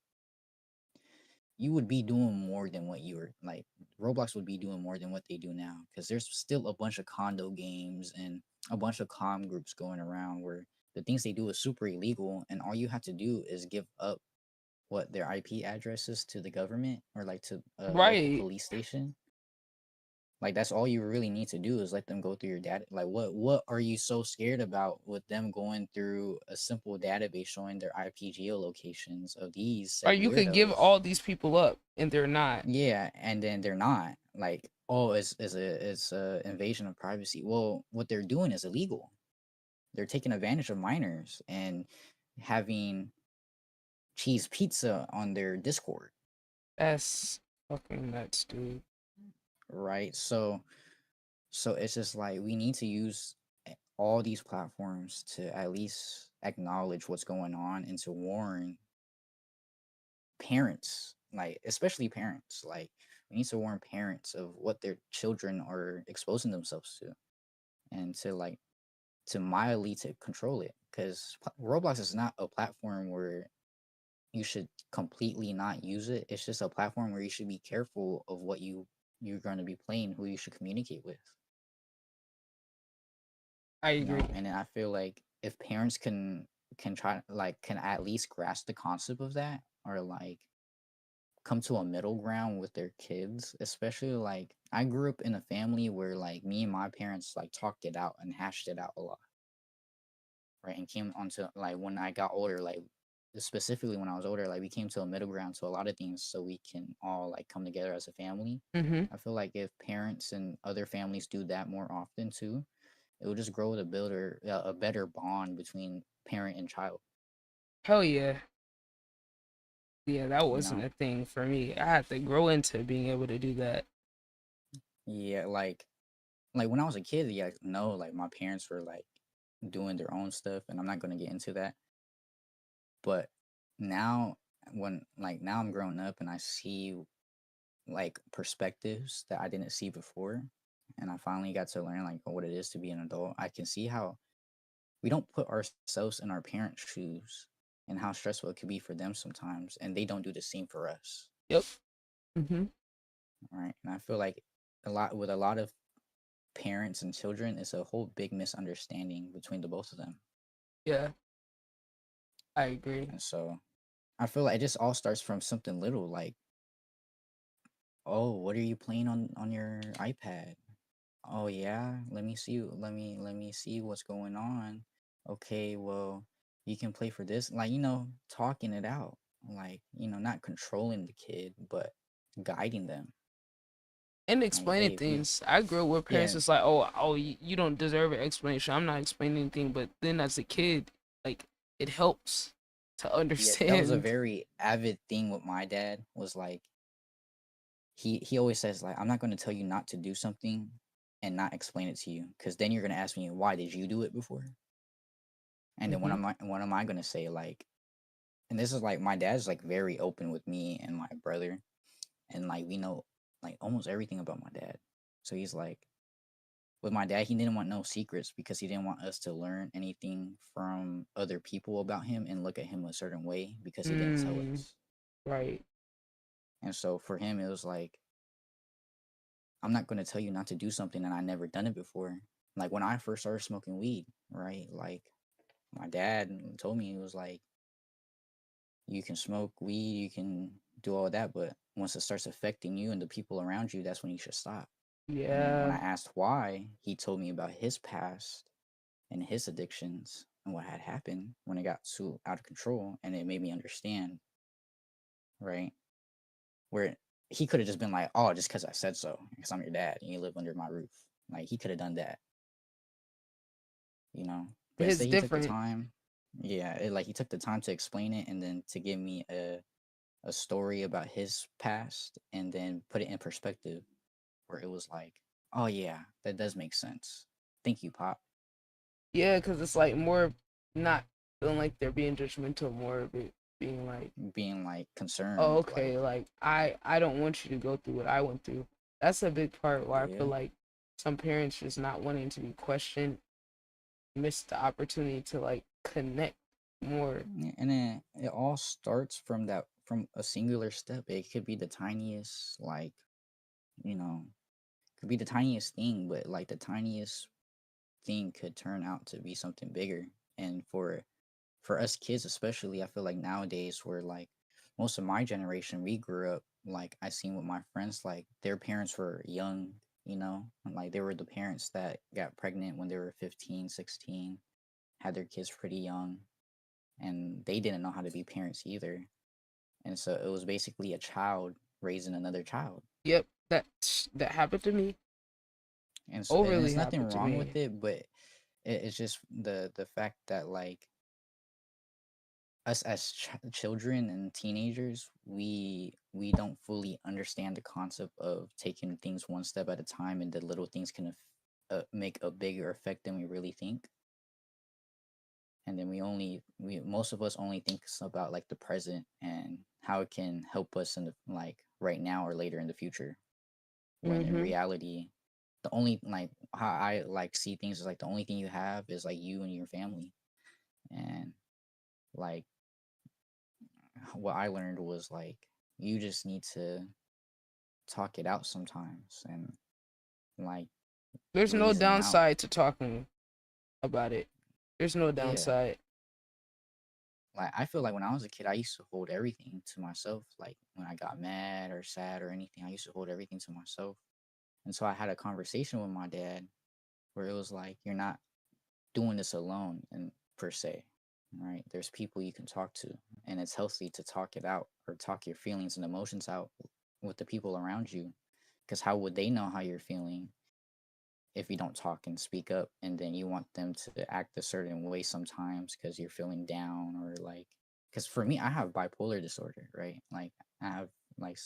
E: be doing more than what you were like. Roblox would be doing more than what they do now, because there's still a bunch of condo games and a bunch of comm groups going around where the things they do is super illegal, and all you have to do is give up what their IP addresses to the government or like to a local
A: Right.
E: police station. Like that's all you really need to do is let them go through your data. Like what are you so scared about with them going through a simple database showing their IP geolocations of these
A: Or
E: said
A: you could give
E: weirdos?
A: all these people up and they're not.
E: Yeah, and then they're not. Like, oh, it's a invasion of privacy. Well, what they're doing is illegal. They're taking advantage of minors and having cheese pizza on their Discord,
A: That's fucking nuts, dude.
E: right? So it's just like we need to use all these platforms to at least acknowledge what's going on and to warn parents, like especially parents. Like we need to warn parents of what their children are exposing themselves to, and to mildly to control it, because Roblox is not a platform where you should completely not use it. It's just a platform where you should be careful of what you're going to be playing, who you should communicate with.
A: I
E: You
A: agree.
E: know, and then I feel like if parents can try like can at least grasp the concept of that, or like come to a middle ground with their kids, especially like I grew up in a family where like me and my parents like talked it out and hashed it out a lot, right? And came onto like when I got older, like specifically when I was older, like we came to a middle ground to a lot of things so we can all like come together as a family.
A: Mm-hmm.
E: I feel like if parents and other families do that more often too, it will just grow to build a better bond between parent and child.
A: Hell yeah. Yeah, that
E: You
A: wasn't
E: know?
A: a thing for me. I had to grow into being able to do that.
E: Yeah, like when I was a kid, yeah, no, like my parents were like doing their own stuff, and I'm not gonna get into that. But now, now I'm growing up and I see like perspectives that I didn't see before, and I finally got to learn like what it is to be an adult. I can see how we don't put ourselves in our parents' shoes and how stressful it could be for them sometimes, and they don't do the same for us.
A: Yep. Mm-hmm.
E: Right. And I feel like a lot of parents and children, it's a whole big misunderstanding between the both of them.
A: Yeah, I agree.
E: And so I feel like it just all starts from something little, like, oh, what are you playing on your iPad? Oh yeah, let me see what's going on. Okay, well, you can play for this, like, talking it out, like, not controlling the kid, but guiding them.
A: And
E: Like,
A: explaining
E: hey,
A: things. I grew up with parents
E: yeah,
A: that's like, oh, you don't deserve an explanation. I'm not explaining anything. But then as a kid, like, it helps to
E: yeah, that was a
A: understand.
E: very avid thing with my dad. Was like he always says like, I'm not going to tell you not to do something and not explain it to you, because then you're going to ask me, why did you do it before? And then
A: Hmm.
E: what am I going to say? Like, and this is like, my dad's like very open with me and my brother, and like we know like almost everything about my dad. So he's like, with my dad, he didn't want no secrets because he didn't want us to learn anything from other people about him and look at him a certain way because he didn't tell
A: Mm,
E: us.
A: right.
E: And so for him, it was like, I'm not going to tell you not to do something and I never done it before. Like when I first started smoking weed, right? Like my dad told me, he was like, you can smoke weed, you can do all that, but once it starts affecting you and the people around you, that's when you should stop. And then when I
A: Yeah.
E: asked why, he told me about his past and his addictions and what had happened when it got so out of control, and it made me understand, right? Where he could have just been like, oh, just because I said so, because I'm your dad and you live under my roof. Like he could have done that, you know. But
A: It's
E: instead, he took the
A: different.
E: time. Yeah, like he took the time to explain it and then to give me a story about his past and then put it in perspective, where it was like, oh yeah, that does make sense. Thank you, Pop.
A: Yeah, because it's like more of not feeling like they're being judgmental, more of it being like,
E: Being like
A: oh,
E: concerned, like,
A: okay, like I don't want you to go through what I went through. That's a big part where I feel
E: yeah.
A: like some parents just not wanting to be questioned miss the opportunity to like connect more.
E: Yeah, and then it all starts from from a singular step. It could be the tiniest, like, you know, could be the tiniest thing, but like the tiniest thing could turn out to be something bigger. And for us kids especially, I feel like nowadays, where like most of my generation, we grew up, like I seen with my friends, like their parents were young, you know, and like they were the parents that got pregnant when they were 15, 16, had their kids pretty young, and they didn't know how to be parents either. And so it was basically a child raising another child.
A: Yep, that happened to me.
E: And so, and
A: Overly
E: there's nothing
A: happened to
E: wrong with
A: me.
E: it, but it's just the fact that like us as children and teenagers, we don't fully understand the concept of taking things one step at a time, and the little things can make a bigger effect than we really think. And then we most of us only think about like the present and how it can help us in the like right now or later in the future, when in
A: Mm-hmm.
E: reality, the only like how I like see things is like the only thing you have is like you and your family. And like what I learned was like, you just need to talk it out sometimes and like
A: There's no
E: reason out.
A: downside to talking about it. There's no
E: Yeah.
A: downside.
E: Like I feel like when I was a kid, I used to hold everything to myself. Like when I got mad or sad or anything, I used to hold everything to myself. And so I had a conversation with my dad where it was like, you're not doing this alone, and per se, right? There's people you can talk to, and it's healthy to talk it out or talk your feelings and emotions out with the people around you, because how would they know how you're feeling if you don't talk and speak up, and then you want them to act a certain way sometimes because you're feeling down, or like, because for me, I have bipolar disorder, right? Like I have like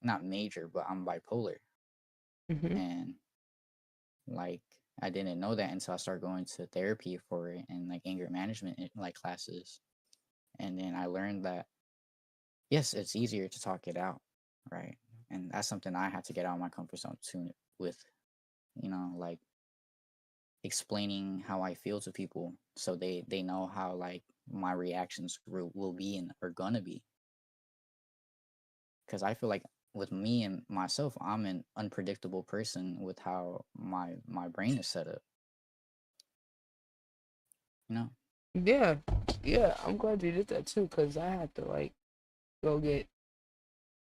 E: not major, but I'm bipolar.
A: Mm-hmm.
E: And like I didn't know that until I started going to therapy for it and like anger management like classes. And then I learned that yes, it's easier to talk it out, right? And that's something I had to get out of my comfort zone too, with, you know, like explaining how I feel to people so they know how like my reactions will be and are gonna be. Because I feel like with me and myself, I'm an unpredictable person with how my brain is set up, you know.
A: Yeah, yeah. I'm glad you did that too, cause I had to like go get.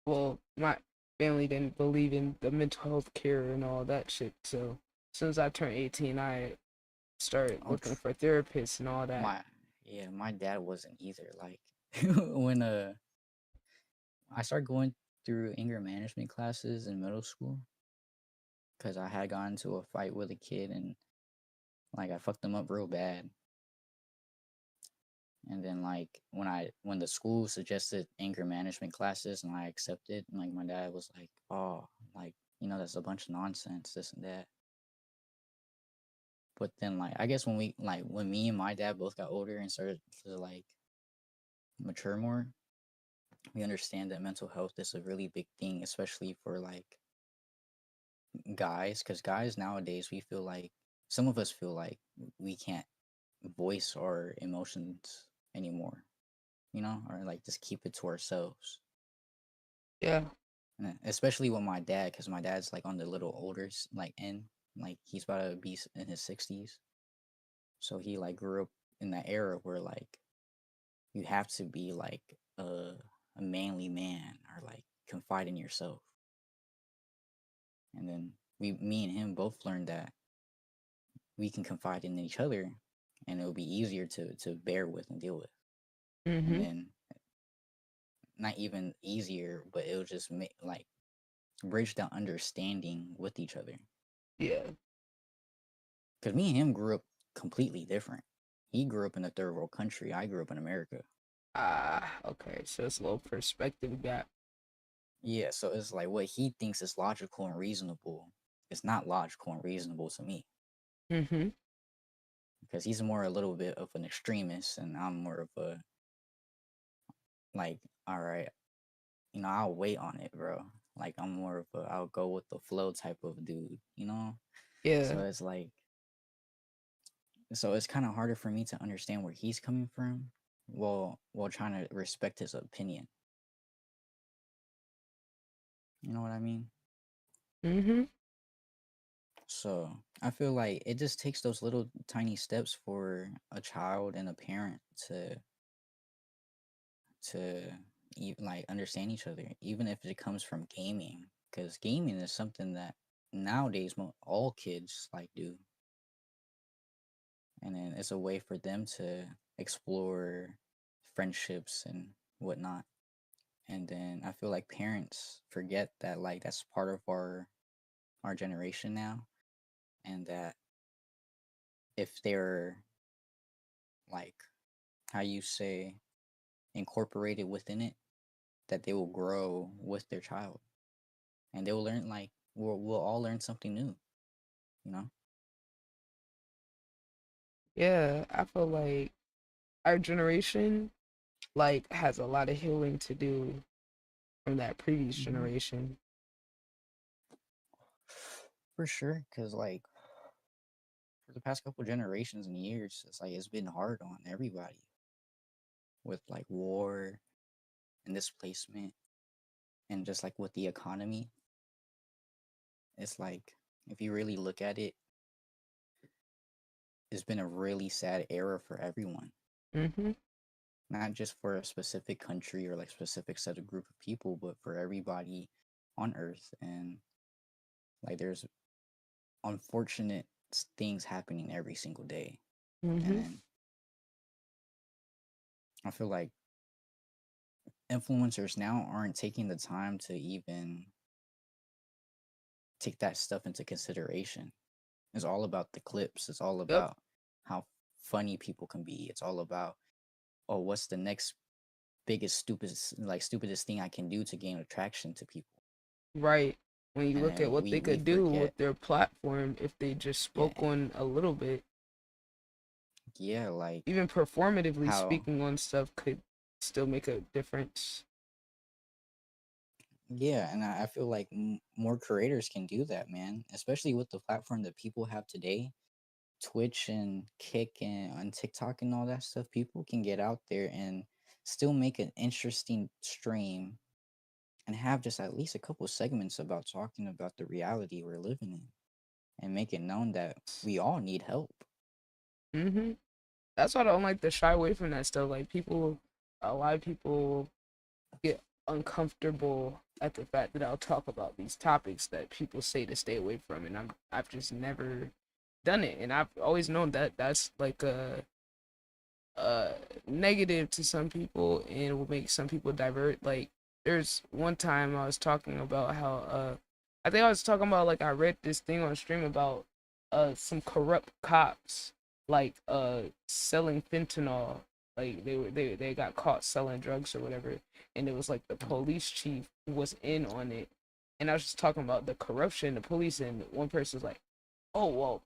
A: Well, my family didn't believe in the mental health care and all that shit. So as soon as I turned 18, I started
E: Oh,
A: looking for therapists and all that.
E: my my dad wasn't either. Like when I started going through anger management classes in middle school because I had gotten into a fight with a kid and like I fucked him up real bad. And then like when the school suggested anger management classes and I accepted, and like my dad was like, "Oh, like that's a bunch of nonsense, this and that." But then like I guess when me and my dad both got older and started to like mature more, we understand that mental health is a really big thing, especially for like guys, because guys nowadays we feel like some of us feel like we can't voice our emotions anymore, or like just keep it to ourselves.
A: Yeah.
E: And especially with my dad, because my dad's like on the little older like end, like he's about to be in his 60s, so he like grew up in that era where like you have to be like a manly man or like confide in yourself. And then me and him both learned that we can confide in each other and it'll be easier to bear with and deal with.
A: Mm-hmm.
E: And then not even easier, but it'll just make like bridge the understanding with each other.
A: Yeah.
E: Because me and him grew up completely different. He grew up in a third world country. I grew up in America.
A: Okay. So it's a little perspective gap.
E: Yeah, so it's like what he thinks is logical and reasonable. It's not logical and reasonable to me.
A: Mm-hmm.
E: Because he's more a little bit of an extremist, and I'm more of a like, all right, I'll wait on it, bro. Like I'm more of a I'll go with the flow type of dude,
A: Yeah.
E: So it's like, so it's kind of harder for me to understand where he's coming from, while trying to respect his opinion. You know what I mean?
A: Mm-hmm.
E: So I feel like it just takes those little tiny steps for a child and a parent to like understand each other, even if it comes from gaming, because gaming is something that nowadays all kids like do, and then it's a way for them to explore friendships and whatnot. And then I feel like parents forget that like that's part of our generation now, and that if they're like how you say incorporated within it, that they will grow with their child and they will learn like we'll all learn something new, you know.
A: Yeah, I feel like our generation like has a lot of healing to do from that previous generation.
E: For sure, because like for the past couple generations and years, it's like it's been hard on everybody with like war and displacement and just like with the economy. It's like if you really look at it, it's been a really sad era for everyone.
A: Mm-hmm.
E: Not just for a specific country or like specific set of group of people, but for everybody on Earth. And like there's unfortunate things happening every single day.
A: Mm-hmm.
E: And then I feel like influencers now aren't taking the time to even take that stuff into consideration. It's all about the clips. It's all about how funny people can be. It's all about, oh, what's the next stupidest thing I can do to gain attraction to people.
A: Right. When you
E: And
A: look at what they could do
E: forget.
A: with their platform if they just spoke on a little bit.
E: Yeah, like
A: even performatively speaking on stuff could still make a difference.
E: Yeah, and I feel like more creators can do that, man. Especially with the platform that people have today, Twitch and Kick and on TikTok and all that stuff. People can get out there and still make an interesting stream and have just at least a couple segments about talking about the reality we're living in and make it known that we all need help.
A: Mm-hmm. That's why I don't like to shy away from that stuff. Like a lot of people get uncomfortable at the fact that I'll talk about these topics that people say to stay away from, and I've just never done it, and I've always known that that's like a negative to some people and will make some people divert. Like there's one time I was talking about how I think I was talking about like I read this thing on stream about some corrupt cops like selling fentanyl. Like they got caught selling drugs or whatever, and it was like the police chief was in on it. And I was just talking about the corruption, the police, and one person was like, "Oh well,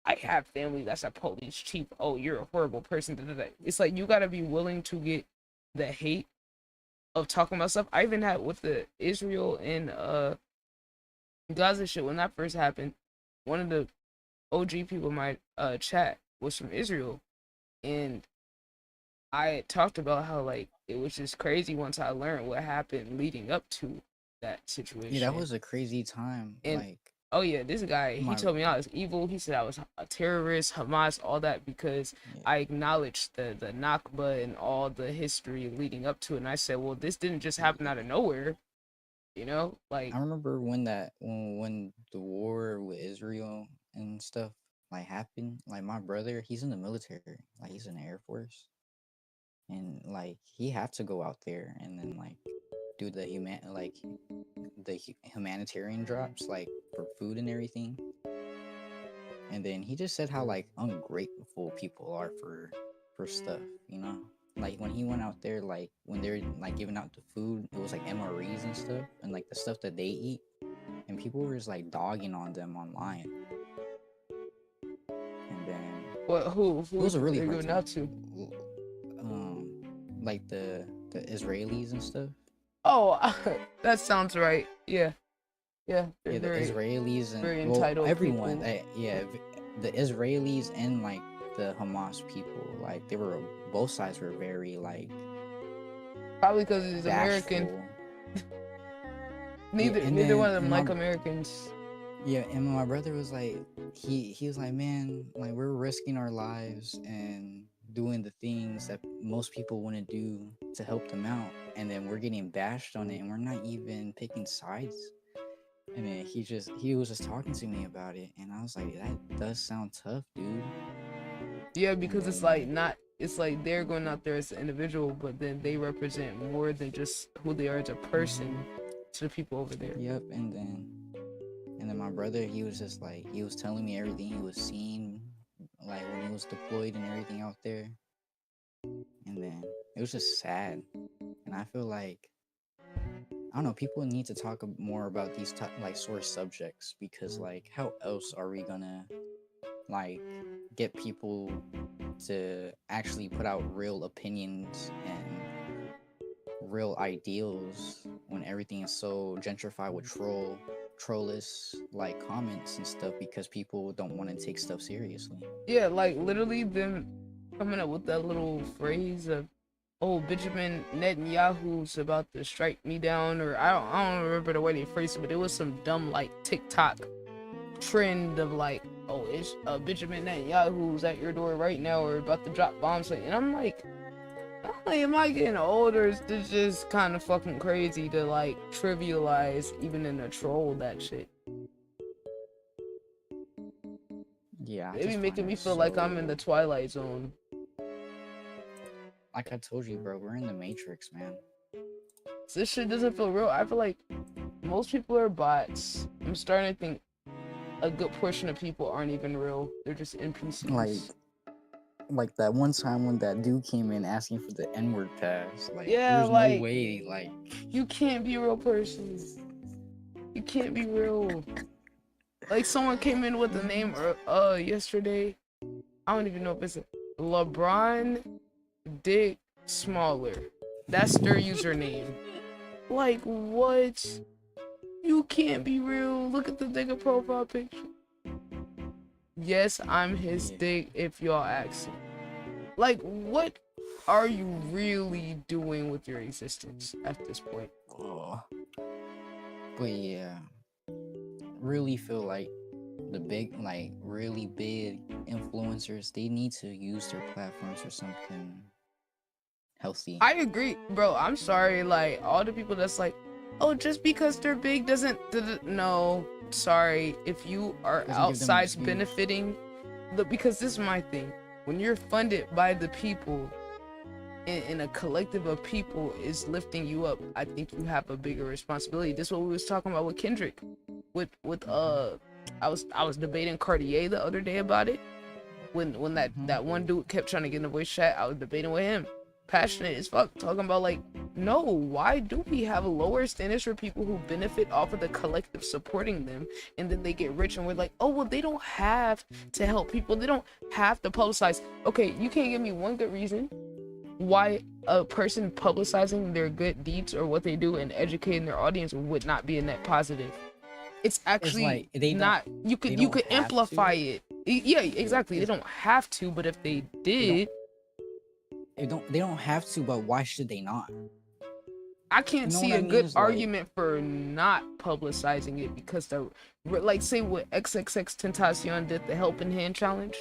A: I have family that's a police chief. Oh, you're a horrible person." Da, da, da. It's like you gotta be willing to get the hate of talking about stuff. I even had with the Israel and Gaza shit when that first happened. One of the OG people in my chat was from Israel, and I talked about how like it was just crazy once I learned what happened leading up to that situation.
E: Yeah, that was a crazy time.
A: And
E: Like,
A: oh yeah, this guy, he
E: my
A: told me I was evil. He said I was a terrorist, Hamas, all that because I acknowledged the Nakba and all the history leading up to it. And I said, well, this didn't just happen out of nowhere, you know? Like,
E: I remember when when the war with Israel and stuff like happened. Like my brother, he's in the military. Like he's in the Air Force, and like he had to go out there and then like do the humanitarian drops like for food and everything. And then he just said how like ungrateful people are for stuff, you know? Like when he went out there, like when they're like giving out the food, it was like MREs and stuff, and like the stuff that they eat, and people were just like dogging on them online. And then
A: who
E: it was a really
A: they're
E: hard
A: going
E: time.
A: out to?
E: Like the Israelis and stuff.
A: Oh, that sounds right. Yeah. Yeah,
E: Yeah, the
A: very,
E: Israelis and
A: very
E: well,
A: entitled
E: everyone.
A: people.
E: The Israelis and like the Hamas people, like they were both sides were very like
A: Probably because he's
E: bashful.
A: American. Neither
E: then-
A: one of them
E: and
A: like
E: my-
A: Americans.
E: Yeah, and my brother was like, he was like, man, like we're risking our lives and doing the things that most people want to do to help them out, and then we're getting bashed on it, and we're not even picking sides. And then he was just talking to me about it, and I was like, that does sound tough, dude.
A: Yeah, because it's like it's like they're going out there as an individual, but then they represent more than just who they are as a person to the people over there.
E: Yep, and then my brother, he was just like, he was telling me everything he was seeing, like when he was deployed and everything out there. And then it was just sad. And I feel like, I don't know, people need to talk more about these like sore subjects, because like how else are we gonna like get people to actually put out real opinions and real ideals when everything is so gentrified with trollless like comments and stuff, because people don't want to take stuff seriously.
A: Yeah, like literally them coming up with that little phrase of, "Oh, Benjamin Netanyahu's about to strike me down," or I don't remember the way they phrased it, but it was some dumb like TikTok trend of like, "Oh, it's Benjamin Netanyahu's at your door right now," or about to drop bombs. And I'm like, am I getting older? Is this just kind of fucking crazy to like trivialize even in a troll that shit?
E: Yeah,
A: It be making me feel like I'm in the Twilight Zone.
E: Like I told you, bro, we're in the Matrix, man.
A: So this shit doesn't feel real. I feel like most people are bots. I'm starting to think a good portion of people aren't even real. They're just NPCs.
E: Like that one time when that dude came in asking for the N-word pass. Like,
A: yeah,
E: there's
A: like,
E: no way, like,
A: you can't be a real person. You can't be real. Like someone came in with the name yesterday. I don't even know if it's LeBron Dick Smaller. That's their username. Like what? You can't be real. Look at the nigga profile picture. Yes, I'm his dick if y'all ask him. Like, what are you really doing with your existence at this point?
E: oh. But yeah, really feel like the big, like really big influencers, they need to use their platforms for something healthy.
A: I agree, bro. I'm sorry, like all the people that's like, oh, just because they're big doesn't. No, sorry. If you are outside benefiting, because this is my thing. When you're funded by the people and a collective of people is lifting you up, I think you have a bigger responsibility. This is what we was talking about with Kendrick. With I was debating Cartier the other day about it. When that one dude kept trying to get in the voice chat, I was debating with him. Passionate as fuck, talking about like, no, why do we have lower standards for people who benefit off of the collective supporting them, and then they get rich and we're like, oh well, they don't have to help people, they don't have to publicize. Okay, you can't give me one good reason why a person publicizing their good deeds or what they do and educating their audience would not be a net positive. It's actually not. You could amplify it. Yeah, exactly. They don't have to, but if they did,
E: they don't have to. But why should they not?
A: I can't see a good argument for not publicizing it, because like say what XXX Tentacion did, the Helping Hand challenge,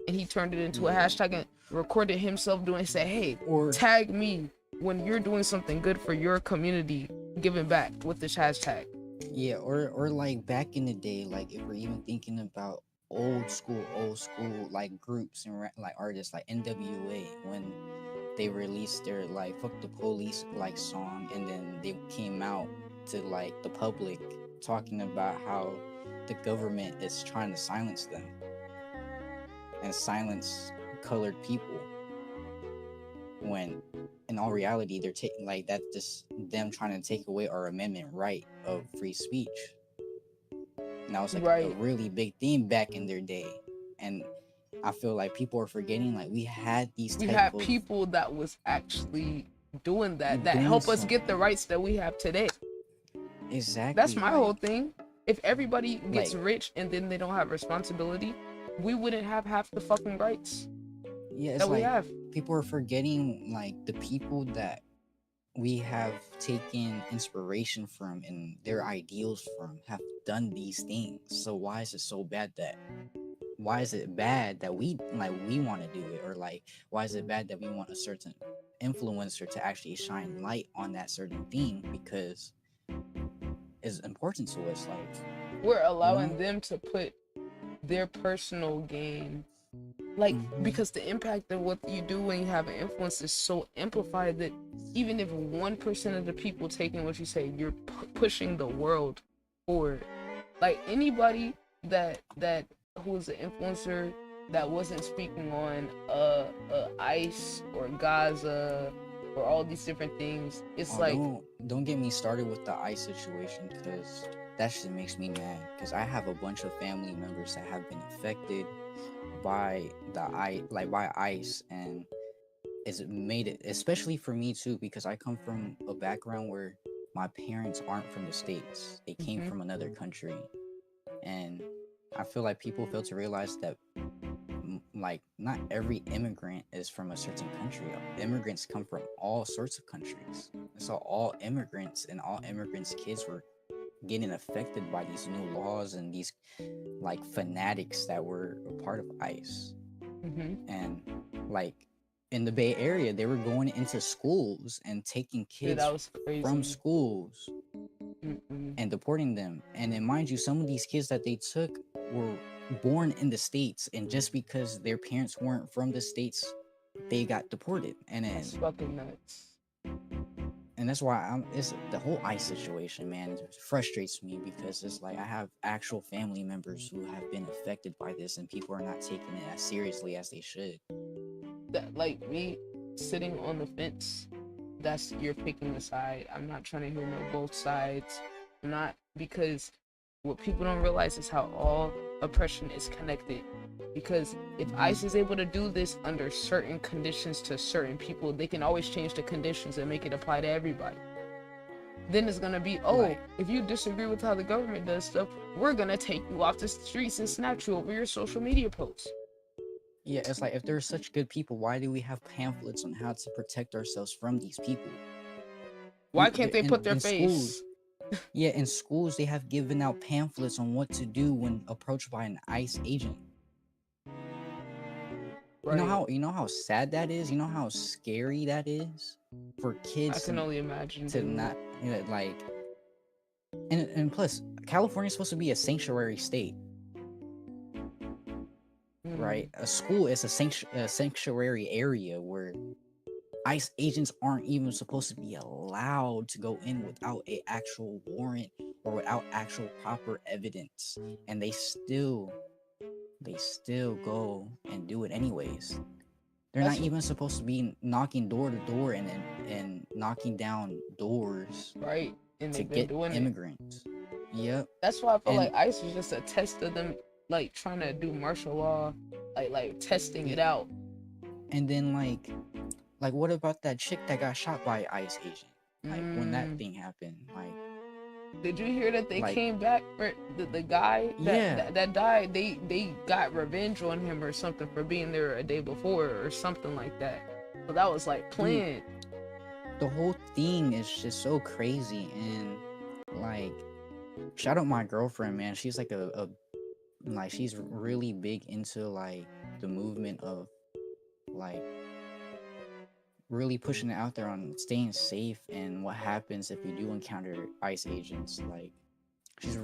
A: and he turned it into a hashtag and recorded himself doing it, said, hey, tag me when you're doing something good for your community, giving back with this hashtag.
E: Yeah, or like back in the day, like if we're even thinking about old school like groups and like artists like NWA, when they released their like "Fuck the Police" like song, and then they came out to like the public talking about how the government is trying to silence them and silence colored people, when in all reality they're taking like that's just them trying to take away our amendment right of free speech. And that was like a really big theme back in their day, and I feel like people are forgetting like we had
A: people that was actually doing that help us get the rights that we have today.
E: Exactly.
A: That's my whole thing. If everybody gets rich and then they don't have responsibility, we wouldn't have half the fucking rights that we have.
E: People are forgetting like the people that we have taken inspiration from and their ideals from have done these things. So why is it so bad that why is it bad that we want to do it, or like why is it bad that we want a certain influencer to actually shine light on that certain thing because it's important to us? Like
A: we're allowing them to put their personal gain, like because the impact of what you do when you have an influence is so amplified that even if 1% of the people taking what you say, you're pushing the world forward. Like anybody that who's an influencer that wasn't speaking on ICE or Gaza or all these different things, it's
E: don't get me started with the ICE situation, because that shit makes me mad, because I have a bunch of family members that have been affected by by ICE, and it's made it, especially for me too, because I come from a background where my parents aren't from the States. They came from another country, and I feel like people fail to realize that like not every immigrant is from a certain country. Immigrants come from all sorts of countries, so all immigrants and all immigrants' kids were getting affected by these new laws and these like fanatics that were a part of ICE. And like in the Bay Area, they were going into schools and taking kids from schools and deporting them. And then mind you, some of these kids that they took were born in the States, and just because their parents weren't from the States, they got deported. And then
A: that's fucking nuts.
E: And that's why it's the whole ICE situation, man. It frustrates me, because it's like I have actual family members who have been affected by this, and people are not taking it as seriously as they should.
A: That, like me sitting on the fence, that's you're picking a side. I'm not trying to hear no both sides. I'm not, because what people don't realize is how all oppression is connected. Because if ICE is able to do this under certain conditions to certain people, they can always change the conditions and make it apply to everybody. Then it's gonna be, if you disagree with how the government does stuff, we're gonna take you off the streets and snatch you over your social media posts.
E: Yeah, it's like, if they're such good people, why do we have pamphlets on how to protect ourselves from these people?
A: Why can't they put their face?
E: Schools, yeah, in schools, they have given out pamphlets on what to do when approached by an ICE agent. Right. You know how sad that is? You know how scary that is for kids?
A: I can only imagine.
E: To not, like, and plus, California is supposed to be a sanctuary state, right? A school is a sanctuary area where ICE agents aren't even supposed to be allowed to go in without a actual warrant or without actual proper evidence, and they still go and do it anyways. They're
A: That's
E: not even supposed to be knocking door to door and knocking down doors
A: right, and
E: to
A: they've been
E: get
A: doing it.
E: immigrants. Yep.
A: That's why I feel
E: And
A: like ICE was just a test of them, like trying to do martial law, like testing it out.
E: and then like what about that chick that got shot by an ICE agent? Like when that thing happened, like
A: did you hear that they
E: like-
A: came back for the guy
E: Yeah.
A: that died? They got revenge on him or something for being there a day before or something like that. So that was like planned.
E: the whole thing is just so crazy. And like, shout out my girlfriend, man. She's like a like, she's really big into like the movement of like really pushing it out there on staying safe and what happens if you do encounter ICE agents. Like, she's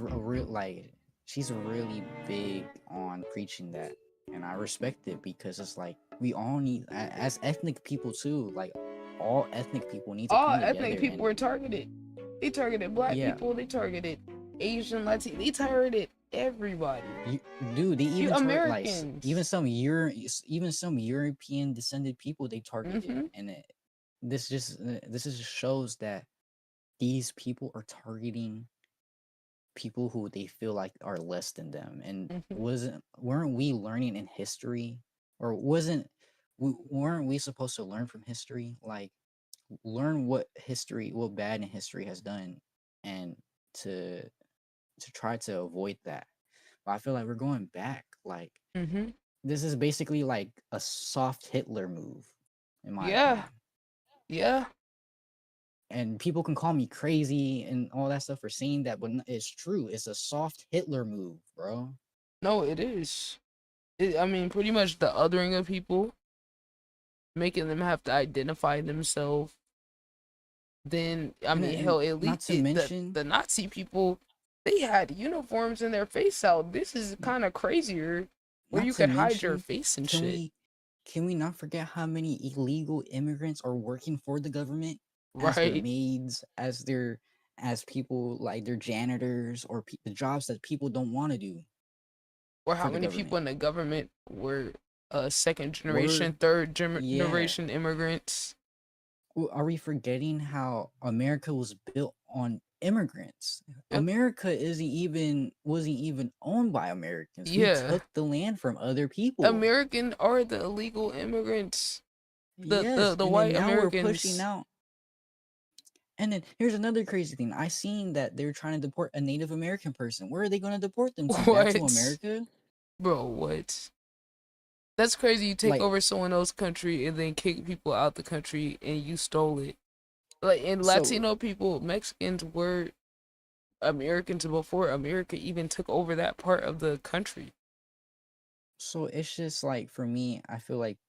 E: she's really big on preaching that, and I respect it, because it's like we all need, as ethnic people too, like all ethnic people need to
A: All
E: come together.
A: ethnic people were targeted. They targeted black
E: Yeah.
A: people. They targeted Asian, Latino. They targeted everybody.
E: Dude, they even like
A: Americans.
E: even some European descended people they targeted, and this just shows that these people are targeting people who they feel like are less than them. And weren't we learning in history, or weren't we supposed to learn from history, like learn what bad in history has done, and to try to avoid that? But I feel like we're going back. Like, this is basically like a soft Hitler move, in my opinion.
A: Yeah.
E: And people can call me crazy and all that stuff for saying that, but it's true. It's a soft Hitler move, bro.
A: No, it is. I mean, pretty much the othering of people, making them have to identify themselves. Then, I mean, hell, at
E: not
A: least
E: to mention
A: the Nazi people, they had uniforms and their face out. This is kind of crazier, where
E: not
A: you
E: to
A: could hide your
E: mention,
A: face and
E: can
A: shit.
E: can we not forget how many illegal immigrants are working for the government as their
A: Right.
E: maids, as people, like their janitors, or the jobs that people don't want to do?
A: Or how
E: for the
A: many
E: government.
A: people in the government were second generation, third generation immigrants?
E: Are we forgetting how America was built on immigrants?
A: Yep.
E: America wasn't even owned by Americans.
A: Yeah.
E: We took the land from other people.
A: American are the illegal immigrants. The
E: Yes, and
A: white
E: then now
A: Americans.
E: we're pushing out. And then here's another crazy thing. I seen that they're trying to deport a Native American person. Where are they going to deport them to? Back to
A: What?
E: America?
A: Bro, what? That's crazy. You take
E: Like-
A: over someone else's country and then kick people out the country and you stole it. Like, and
E: So-
A: Latino people, Mexicans were Americans before America even took over that part of the country.
E: So it's just like, for me, I feel like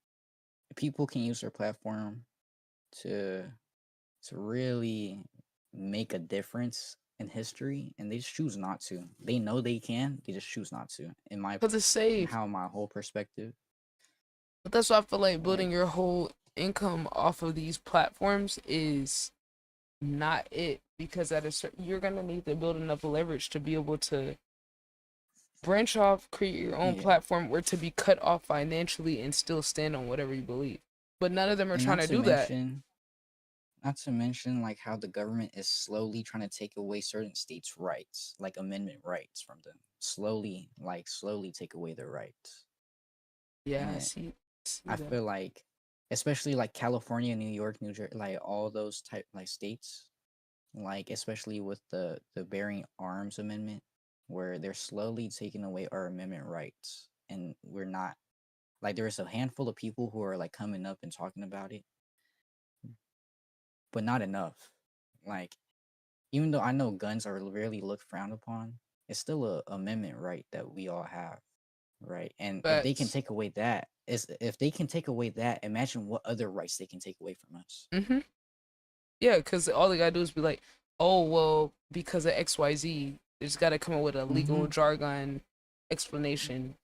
E: people can use their platform to really make a difference in history, and they just choose not to. They know they can, they just choose not to. In my
A: Because it's safe.
E: how my whole perspective.
A: But that's why I feel like building your whole income off of these platforms is not it, because you're gonna need to build enough leverage to be able to branch off, create your own platform, or to be cut off financially and still stand on whatever you believe. But none of them are
E: And
A: trying
E: not
A: to do that.
E: Not to mention, like, how the government is slowly trying to take away certain states' rights, like amendment rights from them. Slowly take away their rights.
A: Yeah,
E: And
A: I see
E: I
A: that.
E: feel like, especially like California, New York, New Jersey, like all those type like states, like especially with the bearing arms amendment, where they're slowly taking away our amendment rights, and we're not, like, there's a handful of people who are like coming up and talking about it, but not enough. Like, even though I know guns are really looked frowned upon, it's still a amendment right that we all have, right? And if they can
A: Facts.
E: take away that, imagine what other rights they can take away from us.
A: Yeah, because all they gotta do is be like, oh, well, because of XYZ, they just gotta come up with a legal jargon explanation.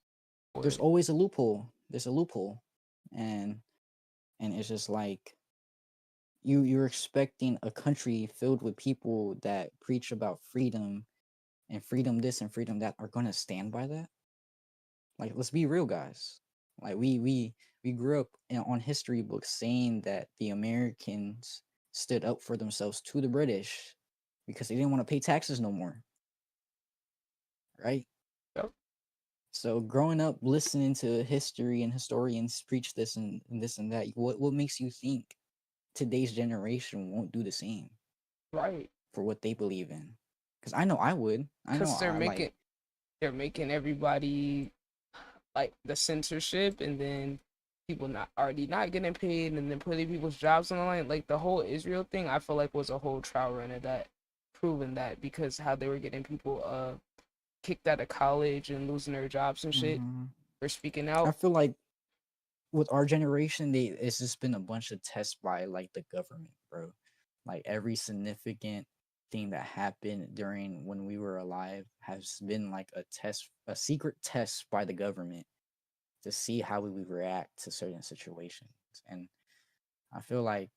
E: There's always a loophole. There's a loophole. And it's just like, you're expecting a country filled with people that preach about freedom and freedom this and freedom that are gonna stand by that. Like, let's be real, guys. Like, we grew up on history books saying that the Americans stood up for themselves to the British because they didn't want to pay taxes no more, right?
A: Yep.
E: So growing up listening to history and historians preach this and this and that, what makes you think today's generation won't do the same
A: Right.
E: for what they believe in? Because I know I would. I know
A: Because
E: I like.
A: they're making everybody like the censorship, and then people not getting paid, and then putting people's jobs on the line. Like the whole Israel thing, I feel like was a whole trial run of that, proving that, because how they were getting people kicked out of college and losing their jobs and shit
E: Mhm.
A: for speaking
E: I
A: out.
E: feel like with our generation, it's just been a bunch of tests by like the government, bro. Like every significant thing that happened during when we were alive has been like a test, a secret test by the government to see how we would react to certain situations. And I feel like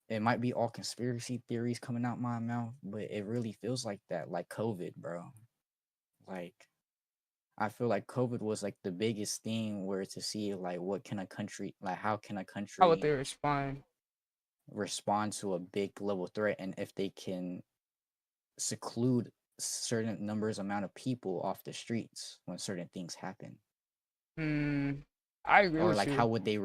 E: it might be all conspiracy theories coming out my mouth, but it really feels like that, like COVID, bro. Like I feel like COVID was like the biggest thing where to see like what can a country like how can a
A: How would they
E: country
A: respond?
E: to a big global threat, and if they can seclude certain numbers amount of people off the streets when certain things happen.
A: I agree
E: Or
A: with
E: like
A: you.
E: how would they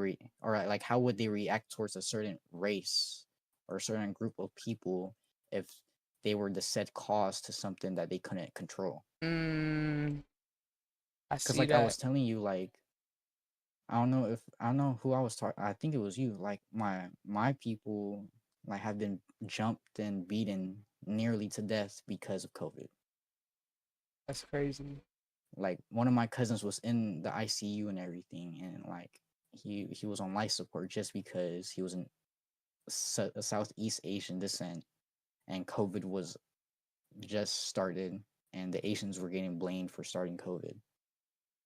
E: react towards a certain race or a certain group of people if they were the said cause to something that they couldn't control.
A: I
E: Because
A: see
E: like I
A: that.
E: was telling you, like I don't know who I was talking. I think it was you. Like my people like have been jumped and beaten nearly to death because of COVID.
A: That's crazy.
E: Like one of my cousins was in the ICU and everything, and like he was on life support just because he was in a Southeast Asian descent, and COVID was just started, and the Asians were getting blamed for starting COVID.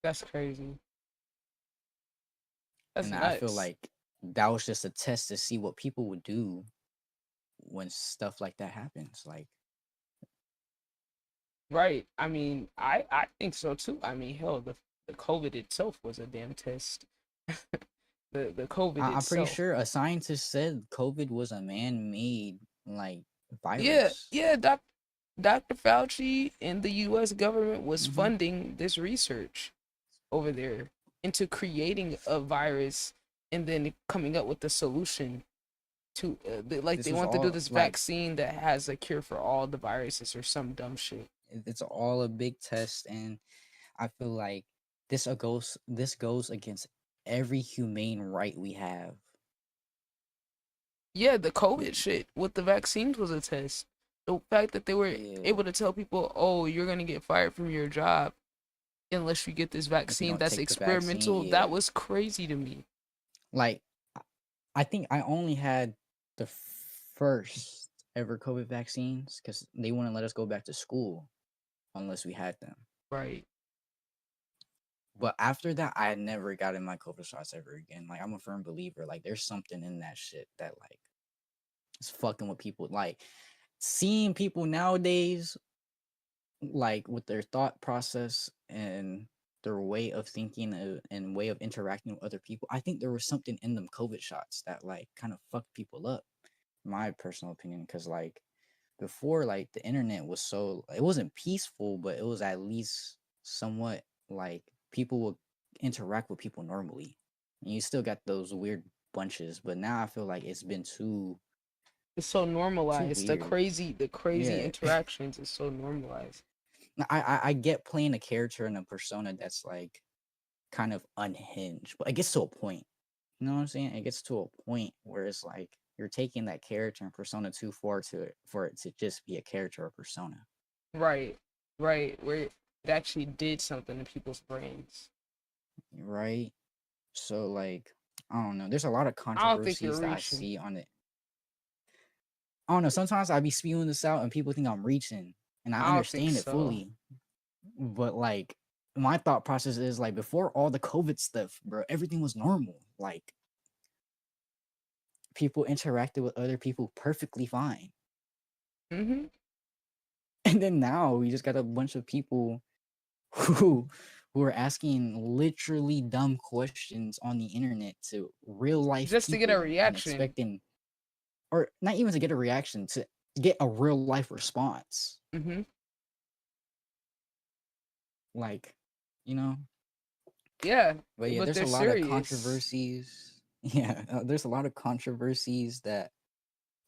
A: That's crazy. That's
E: And I feel
A: nuts.
E: like that was just a test to see what people would do when stuff like that happens. Like,
A: Right. I mean, I think so too. I mean, hell, the COVID itself was a damn test. The COVID
E: I'm pretty
A: itself.
E: sure a scientist said COVID was a man-made like
A: Yeah,
E: virus.
A: yeah. Dr. Fauci and the U.S. government was
E: Mm-hmm.
A: funding this research over there into creating a virus and then coming up with the solution to they want to do this vaccine that has a cure for all the viruses or some dumb shit.
E: It's all a big test, and I feel like this goes against every humane right we have.
A: Yeah, the COVID shit with the vaccines was a test. The fact that they were able to tell people, "Oh, you're gonna get fired from your job unless you get this vaccine that's experimental," that was crazy to me.
E: Like, I think I only had the first ever COVID vaccines because they wouldn't let us go back to school unless we had them.
A: Right.
E: But after that, I never got in my COVID shots ever again. Like, I'm a firm believer. Like, there's something in that shit that like is fucking with people. Like, seeing people nowadays, like with their thought process and their way of thinking and way of interacting with other people, I think there was something in them COVID shots that like kind of fucked people up. My personal opinion, because like before, like the internet was so it wasn't peaceful, but it was at least somewhat like people would interact with people normally. And you still got those weird bunches, but now I feel like it's been too
A: It's so normalized. The
E: weird.
A: crazy interactions is so normalized.
E: I get playing a character in a persona that's like kind of unhinged, but it gets to a point. You know what I'm saying? It gets to a point where it's like you're taking that character and persona too far for it to just be a character or persona.
A: Right. Right. Where it actually did something to people's brains.
E: Right. So like I don't know. There's a lot of
A: I don't think you're
E: controversies that I
A: reaching.
E: see on it. I don't know. Sometimes I be spewing this out and people think I'm reaching, and I
A: don't think
E: understand it
A: so.
E: fully. But like my thought process is like before all the COVID stuff, bro, everything was normal. Like people interacted with other people perfectly fine.
A: Mm-hmm.
E: And then now we just got a bunch of people who who are asking literally dumb questions on the internet to real life
A: Just to get a
E: people and
A: reaction.
E: expecting, or not even to get a reaction, to get a real life response.
A: Mm-hmm.
E: Like, you know.
A: Yeah,
E: But yeah,
A: but
E: there's
A: they're
E: a lot of
A: serious.
E: controversies. Yeah, there's a lot of controversies that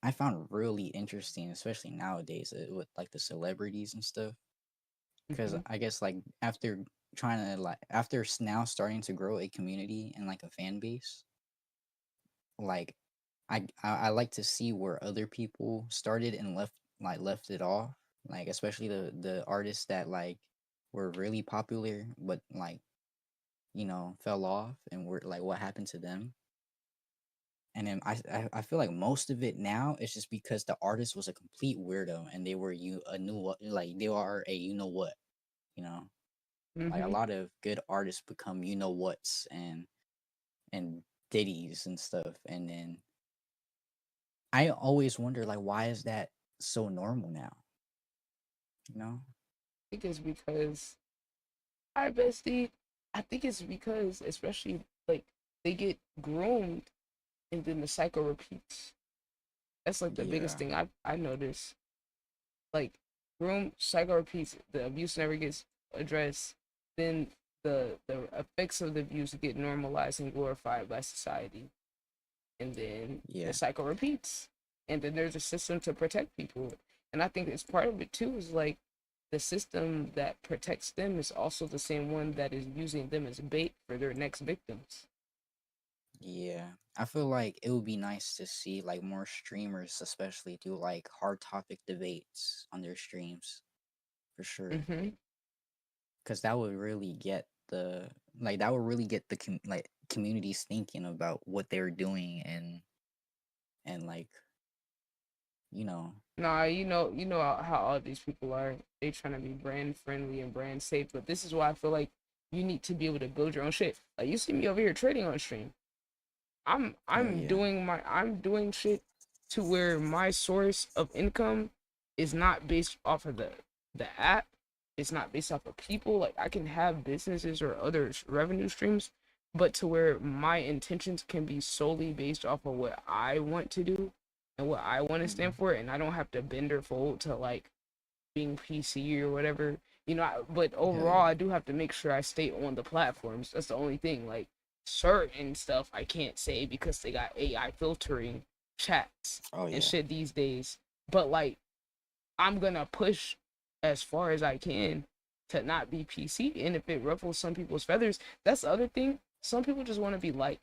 E: I found really interesting, especially nowadays with like the celebrities and stuff. Because
A: Mhm.
E: I guess like after trying to now starting to grow a community and like a fan base, like I like to see where other people started and left it off. Like especially the artists that like were really popular but like, you know, fell off and were like what happened to them. And then I feel like most of it now is just because the artist was a complete weirdo and they were like they are a you know what, you know. Like a
A: Mm-hmm.
E: lot of good artists become you know what's and ditties and stuff. And then I always wonder like why is that so normal now? You know?
A: I think it's because I think it's because especially like they get groomed and then the cycle repeats. That's like the biggest
E: Yeah.
A: thing I noticed. Like groom cycle repeats, the abuse never gets addressed, then the effects of the abuse get normalized and glorified by society. And then
E: Yeah.
A: the cycle repeats. And then there's a system to protect people. And I think it's part of it too is like the system that protects them is also the same one that is using them as bait for their next victims.
E: Yeah. I feel like it would be nice to see like more streamers especially do like hard topic debates on their streams for sure.
A: Mm-hmm.
E: Cuz that would really get the like that would really get the communities thinking about what they're doing and like, you know.
A: Nah, you know how all these people are. They trying to be brand friendly and brand safe, but this is why I feel like you need to be able to build your own shit. Like you see me over here trading on stream. I'm
E: Oh
A: I'm
E: yeah.
A: doing my I'm doing shit to where my source of income is not based off of the app. It's not based off of people. Like I can have businesses or other revenue streams, but to where my intentions can be solely based off of what I want to do and what I want to stand for, and I don't have to bend or fold to like being PC or whatever. You know, but overall,
E: Yeah.
A: I do have to make sure I stay on the platforms. That's the only thing. Like certain stuff I can't say because they got AI filtering chats
E: Oh
A: and
E: yeah.
A: shit these days. But like, I'm gonna push as far as I can to not be PC. And if it ruffles some people's feathers, that's the other thing. Some people just want to be liked.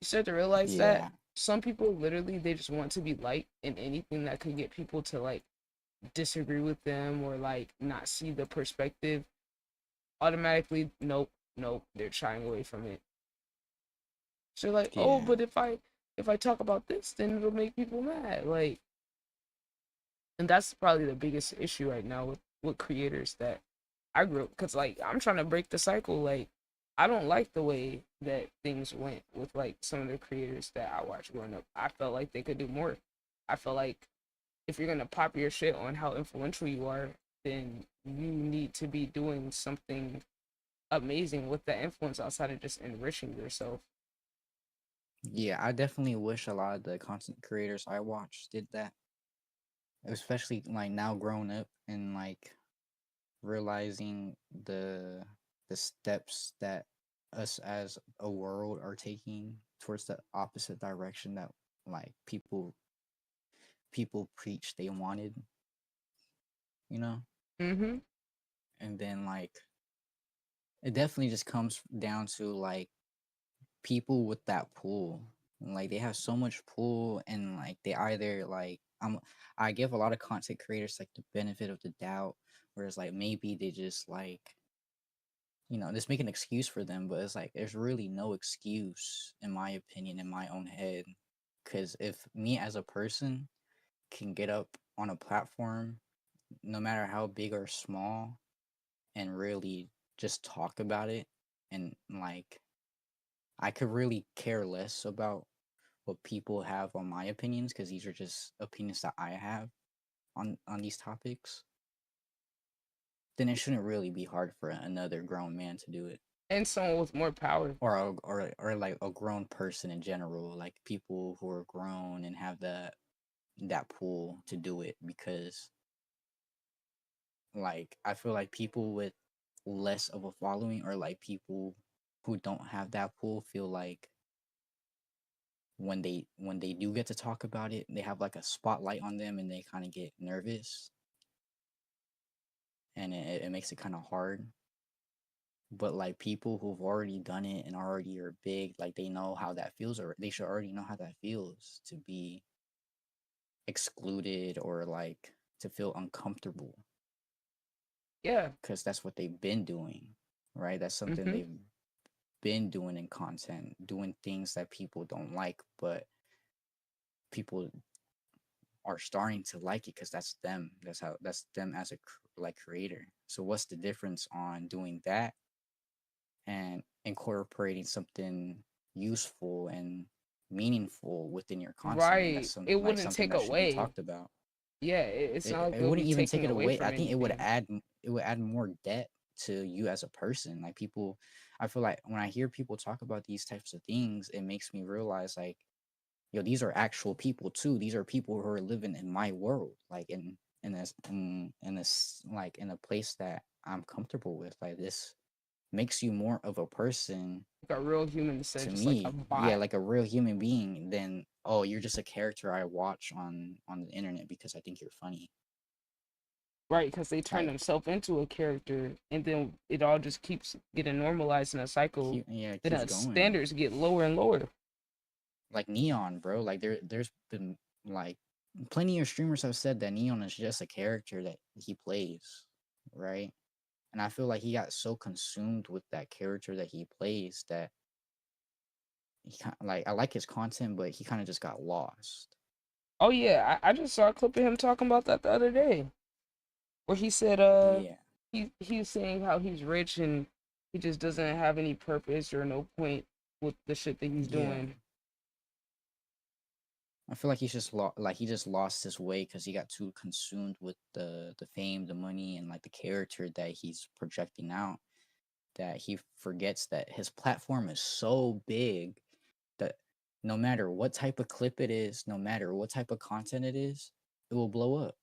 A: You start to realize that
E: Yeah.
A: some people literally they just want to be liked, and anything that could get people to like disagree with them or like not see the perspective, automatically nope, they're shying away from it. So like, oh,
E: Yeah.
A: but if I talk about this, then it'll make people mad. Like, and that's probably the biggest issue right now with creators that I grew up, because like I'm trying to break the cycle. Like I don't like the way that things went with like some of the creators that I watched growing up. I felt like they could do more. I felt like if you're gonna pop your shit on how influential you are, then you need to be doing something amazing with that influence outside of just enriching yourself.
E: Yeah, I definitely wish a lot of the content creators I watched did that. Especially like now grown up and like realizing the steps that us as a world are taking towards the opposite direction that like people preach they wanted, you know?
A: Mm-hmm.
E: And then like it definitely just comes down to like people with that pull. Like they have so much pull and like they either like I give a lot of content creators like the benefit of the doubt, whereas like maybe they just like, you know, just make an excuse for them, but it's like there's really no excuse in my opinion in my own head. Cause if me as a person can get up on a platform, no matter how big or small, and really just talk about it and like I could really care less about what people have on my opinions, because these are just opinions that I have on these topics, then it shouldn't really be hard for another grown man to do it.
A: And someone with more power.
E: Or like a grown person in general, like people who are grown and have that pull to do it, because like I feel like people with less of a following, or like people who don't have that pull, feel like when they do get to talk about it, they have like a spotlight on them and they kind of get nervous, and it makes it kind of hard. But like people who've already done it and already are big, like they know how that feels, or they should already know how that feels to be excluded or like to feel uncomfortable.
A: Yeah.
E: Because that's what they've been doing, right? That's something
A: Mhm.
E: they've been doing in content, doing things that people don't like, but people are starting to like it because that's them. That's them as a like creator. So what's the difference on doing that and incorporating something useful and meaningful within your content? And that's
A: Right. It
E: like
A: wouldn't
E: something
A: take
E: that should be
A: away.
E: talked about.
A: Yeah, it's not like
E: It
A: they'll be
E: wouldn't even take
A: taking
E: it
A: away
E: away.
A: from
E: I think it would
A: anything.
E: add more depth to you as a person. Like people, I feel like when I hear people talk about these types of things, it makes me realize like, yo, these are actual people too. These are people who are living in my world, like in this like in a place that I'm comfortable with. Like this makes you more of a person
A: Like a real human instead
E: to
A: of just like a
E: me. Yeah,
A: bot.
E: like a real human being. Then oh, you're just a character I watch on the internet because I think you're funny.
A: Right, because they turn
E: Like
A: themselves into a character, and then it all just keeps getting normalized in a cycle.
E: yeah, it
A: Then
E: keeps
A: the
E: going.
A: standards get lower and lower.
E: Like Neon, bro. Like there's been like plenty of streamers have said that Neon is just a character that he plays, right? And I feel like he got so consumed with that character that he plays that he like I like his content, but he kind of just got lost.
A: Oh yeah, I just saw a clip of him talking about that the other day, where he said
E: Yeah,
A: he's saying how he's rich and he just doesn't have any purpose or no point with the shit that he's
E: yeah.
A: doing.
E: I feel like he's just he just lost his way because he got too consumed with the fame, the money, and like the character that he's projecting out, that he forgets that his platform is so big that no matter what type of clip it is, no matter what type of content it is, it will blow up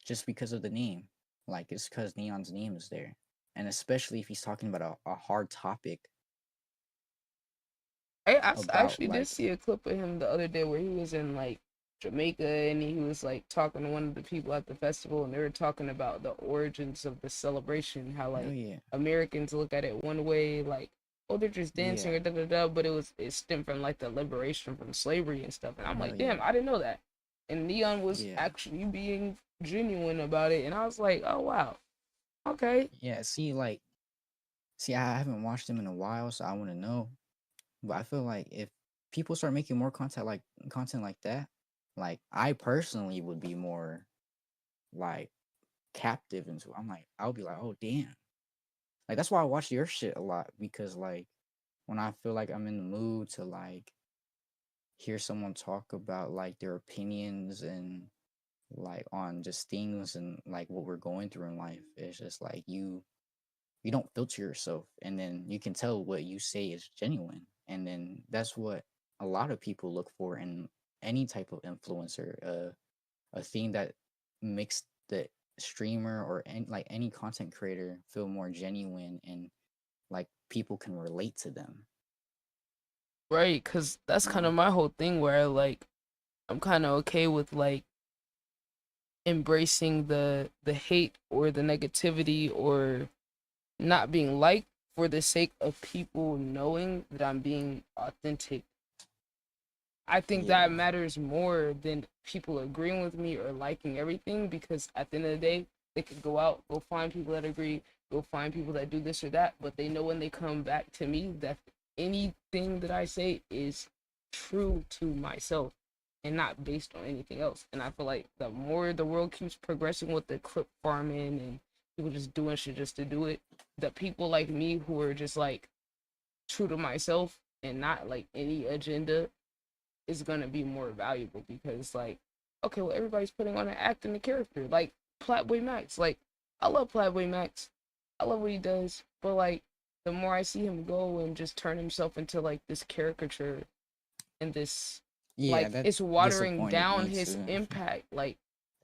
E: just because of the name. Like it's because Neon's name is there, and especially if he's talking about a hard topic
A: I
E: about
A: actually did
E: like
A: see a clip of him the other day where he was in like Jamaica and he was like talking to one of the people at the festival and they were talking about the origins of the celebration, how
E: hell
A: like
E: yeah,
A: Americans look at it one way, like oh they're just dancing
E: yeah,
A: or da da da, but it stemmed from like the liberation from slavery and stuff. And I'm
E: hell
A: like, damn,
E: yeah,
A: I didn't know that. And Neon was
E: yeah,
A: actually being genuine about it, and I was like, oh wow, okay.
E: yeah. See, I haven't watched him in a while, so I want to know. But I feel like if people start making more content like that, like I personally would be more like captive into it. I'm like, I'll be like, oh damn. Like that's why I watch your shit a lot, because like when I feel like I'm in the mood to like hear someone talk about like their opinions and like on just things and like what we're going through in life, it's just like you don't filter yourself, and then you can tell what you say is genuine, and then that's what a lot of people look for in any type of influencer, a thing that makes the streamer or any content creator feel more genuine and like people can relate to them,
A: Right, because that's
E: you
A: kind
E: know.
A: of my whole thing where like I'm kind of okay with like embracing the hate or the negativity or not being liked for the sake of people knowing that I'm being authentic. I think that
E: Yeah,
A: matters more than people agreeing with me or liking everything, because at the end of the day, they could go out, go find people that agree, go find people that do this or that, but they know when they come back to me that anything that I say is true to myself and not based on anything else. And I feel like the more the world keeps progressing with the clip farming and people just doing shit just to do it, the people like me who are just like true to myself and not like any agenda, is gonna be more valuable because like, okay, well everybody's putting on an act in the character. Like Flatboy Max. Like I love Flatboy Max. I love what he does. But like the more I see him go and just turn himself into like this caricature and this like
E: that
A: it's watering
E: disappointed
A: down
E: me
A: his
E: too.
A: impact. Like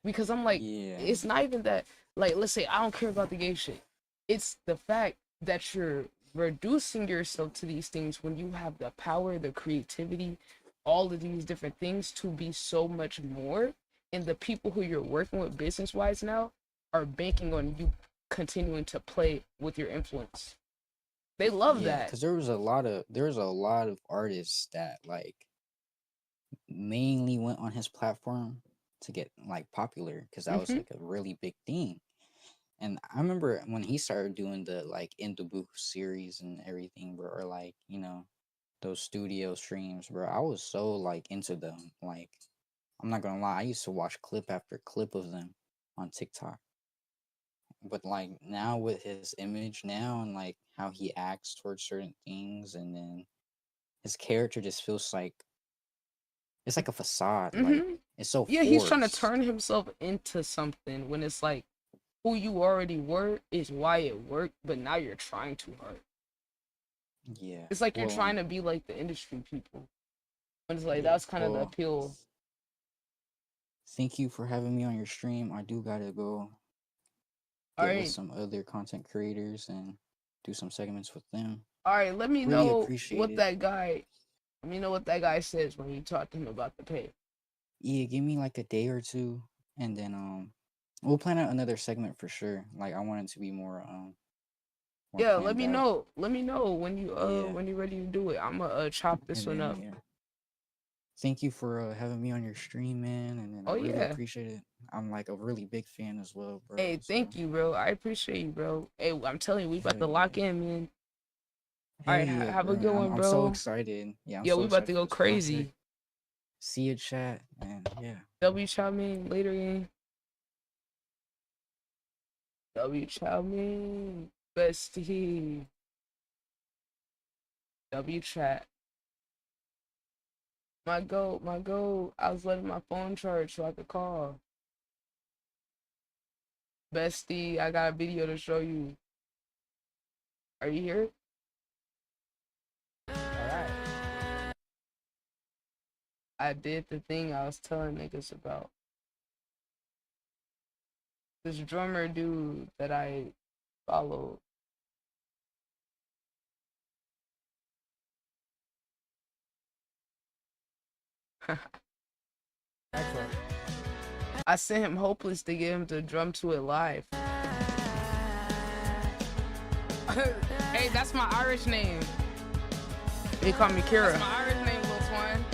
A: because I'm like
E: Yeah.
A: it's not even that like let's say I don't care about the gay shit. It's the fact that you're reducing yourself to these things when you have the power, the creativity, all of these different things to be so much more. And the people who you're working with business wise now are banking on you continuing to play with your influence. They love that.
E: Because there was a lot of artists that like mainly went on his platform to get like popular because that was like a really big thing. And I remember when he started doing the like In the Booth series and everything, bro, or like, you know, those studio streams, bro. I was so like into them. Like, I'm not gonna lie, I used to watch clip after clip of them on TikTok. But like now with his image now and like how he acts towards certain things, and then his character just feels like it's like a facade. Like it's so
A: yeah, he's trying to
E: forced.
A: turn himself into something when it's like who you already were is why it worked, but now you're trying too hard.
E: Yeah.
A: It's like you're trying to be like the industry people. And it's like
E: Yeah,
A: that's kind of the
E: well,
A: appeal.
E: Thank you for having me on your stream. I do gotta go
A: All
E: get with
A: right.
E: some other content creators and do some segments with them.
A: All right, let me
E: Really
A: know
E: appreciate
A: what
E: it.
A: that guy. Let me know what that guy says when you talk to him about the pay.
E: Yeah, give me like a day or two, and then we'll plan out another segment for sure. Like I want it to be more
A: Yeah, let
E: planned
A: me
E: out.
A: know. Let me know when you
E: Yeah.
A: when you're ready to do it. I'ma chop this
E: And
A: one
E: then,
A: up.
E: Thank you for having me on your stream, man. And then I
A: Oh,
E: really
A: yeah.
E: appreciate it. I'm like a really big fan as well, bro.
A: Hey, thank you, bro. I appreciate you, bro. Hey, I'm telling you, we about to lock in, man. All right,
E: Hell yeah,
A: have a
E: bro.
A: good one,
E: I'm
A: bro.
E: so excited. Yeah, I'm
A: Yo,
E: so
A: we about
E: excited
A: to
E: for
A: go
E: this
A: crazy.
E: project. See you, chat, and yeah.
A: W Chow Mein later in. W Chow Mein bestie. W chat. My goat. I was letting my phone charge so I could call. Bestie, I got a video to show you. Are you here? Alright. I did the thing I was telling niggas about. This drummer dude that I followed. Excellent. I sent him Hopeless to get him to drum to it live. Hey, that's my Irish name. They call me Kira. That's my Irish name, Lil Twine.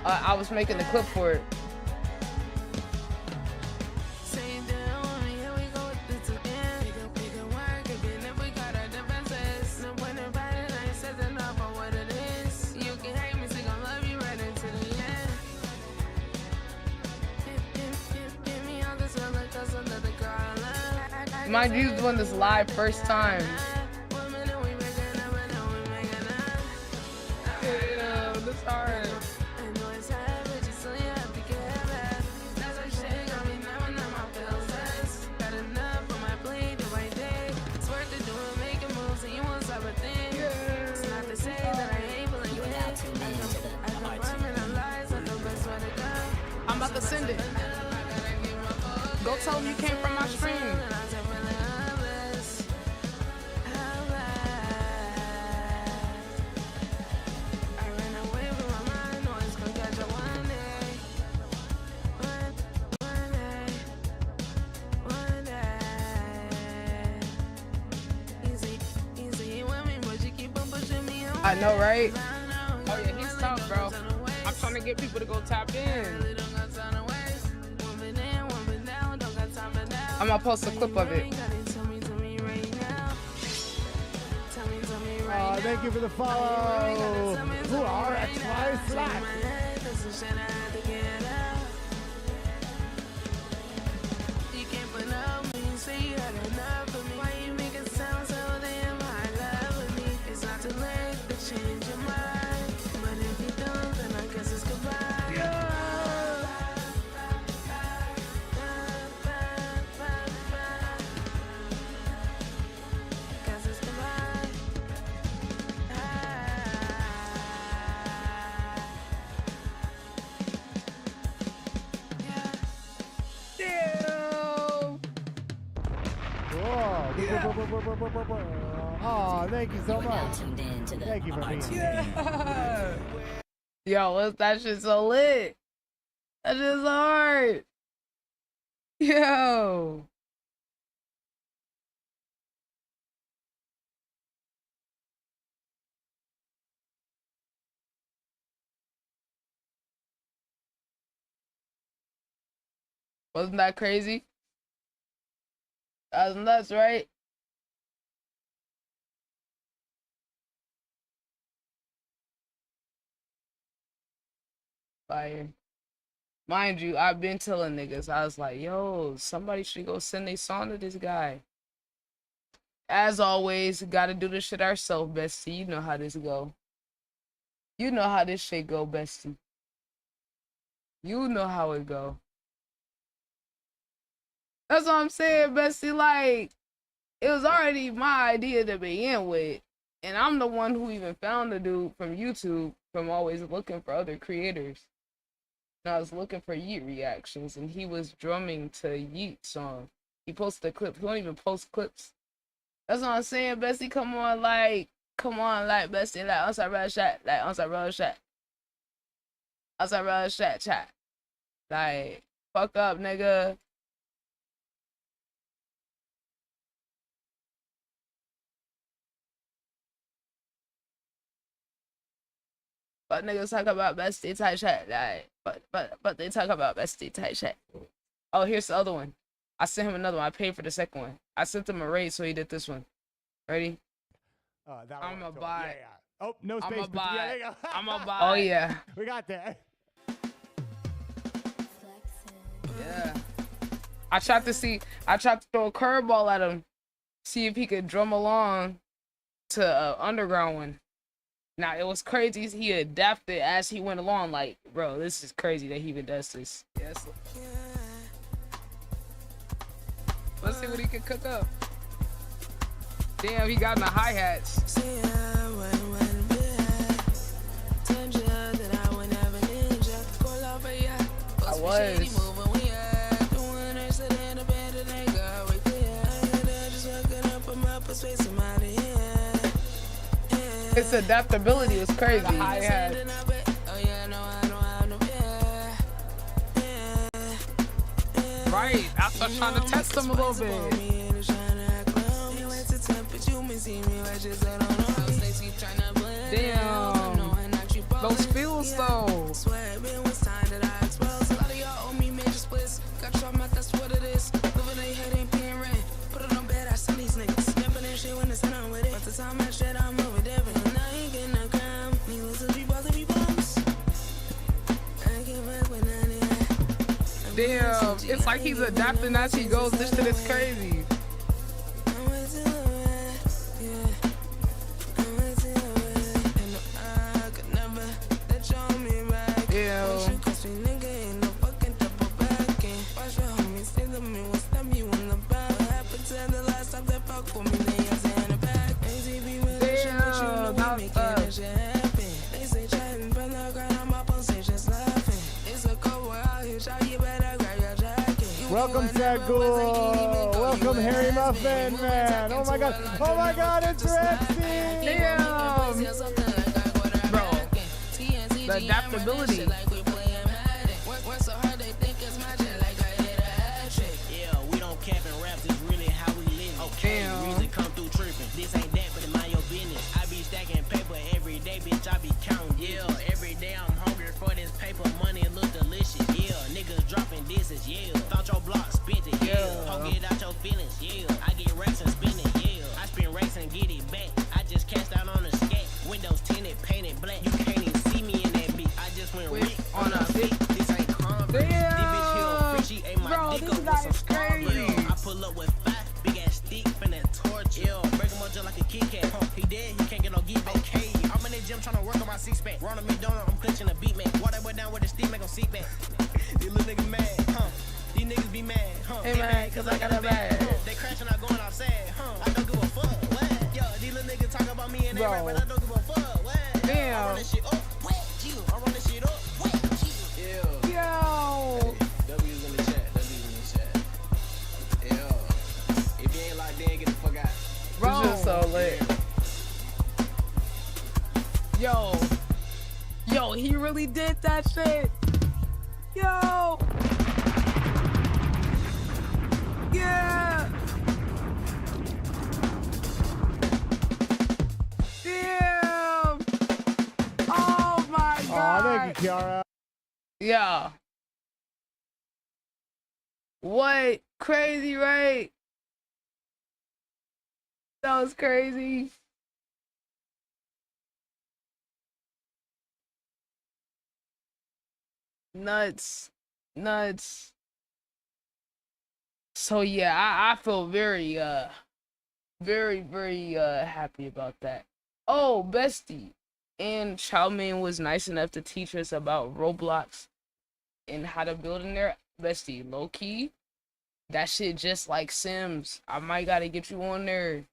A: I was making the clip for it. Mind you, doing this live first time. Yeah, this hard. I'm about to send it. Go tell him you came from my stream. I know, right? Oh yeah, he's tough, bro. I'm trying to get people to go tap in. I'm gonna post a clip of it.
B: Thank you for the follow. Who are XY Slack? Oh, thank you so much. Thank you for being here.
A: Yeah. Yo, what's that shit so lit? That shit's so hard. Yo. Wasn't that crazy? That was nuts, right? Fire. Mind you, I've been telling niggas, I was like, yo, somebody should go send a song to this guy. As always, gotta do this shit ourselves, bestie. You know how this go. You know how this shit go, bestie. You know how it go. That's what I'm saying, bestie. Like, it was already my idea to begin with. And I'm the one who even found the dude from YouTube from always looking for other creators. And I was looking for Yeet reactions, and he was drumming to Yeet song. He posted a clip. He won't even post clips. That's what I'm saying, bestie. Come on, like, bestie, like, outside road shot, like, outside road shot. Outside road shot, chat. Like, fuck up, nigga. But niggas talk about bestie type shit, like, but they talk about bestie type shit. Oh, here's the other one. I sent him another one. I paid for the second one. I sent him a raid, so he did this one. Ready? I'm a buy.
B: Yeah. Oh, no space.
A: I'm a buy.
B: Yeah, there you go.
A: I'm a buy. Oh yeah.
B: We got that.
A: Yeah. I tried to throw a curveball at him, see if he could drum along to an underground one. Now, it was crazy. He adapted as he went along. Like, bro, this is crazy that he even does this. Yes. Let's see what he can cook up. Damn, he got in the hi-hats. I was. Its adaptability was crazy. The hi-hat. Right, I was trying to test him a little bit. Damn, those feels though. Damn, it's like he's adapting as he goes. This shit is crazy.
B: Welcome, Sagul. Welcome, Harry Muffin, man. Oh my god, it's Rexy.
A: Damn. Bro, the adaptability.
F: Yeah, we don't cap and rap, this really how we live. Okay, reason come through tripping. This ain't that, but it mind your business. I be stacking paper every day, bitch, I be counting. Yeah, every day I'm hungry for this paper, money look delicious. Yeah, niggas dropping disses, yeah. Thought your block spent it, yeah. Ho, get out your feelings, yeah. I get racks and spin it, yeah. I spin racks and get it back. I just cast out on the scat. Windows tinted, painted black. You can't even see me in that beat. I just went Rick on a beat. This ain't Converse. This bitch here free, she ate my dick up with some strawberry. I pull up with 5 big ass stick, finna torch. Yeah, break him up just like a Kit Kat. He dead, he can't get no give back. Okay, I'm in the gym tryna work on my six-pack. Ronald McDonald, I'm clutching a beat, man. Water went down with the stick, make him seat back. These little niggas mad, huh? These niggas be mad, huh?
A: They mad cause I got a bag.
F: They crashing out going outside, huh? I don't give a fuck, what? Yo, these little niggas talk about me and they rap, but I don't give a fuck, what?
A: Damn.
F: I run this shit up, what? You. I run this shit up, what? You. Yeah.
A: Yo.
F: W's in the chat, W's in the chat. Yeah. If you ain't locked in, get the fuck out.
A: lit. Yo, he really did that shit. Yo. Yeah. Damn. Oh my God.
B: Aw, thank you, Kiara.
A: Yeah. What? Crazy, right? That was crazy. Nuts. Nuts. So yeah, I feel very very happy about that. Oh, bestie. And Chowmin was nice enough to teach us about Roblox and how to build in there. Bestie, low key. That shit just like Sims. I might gotta get you on there.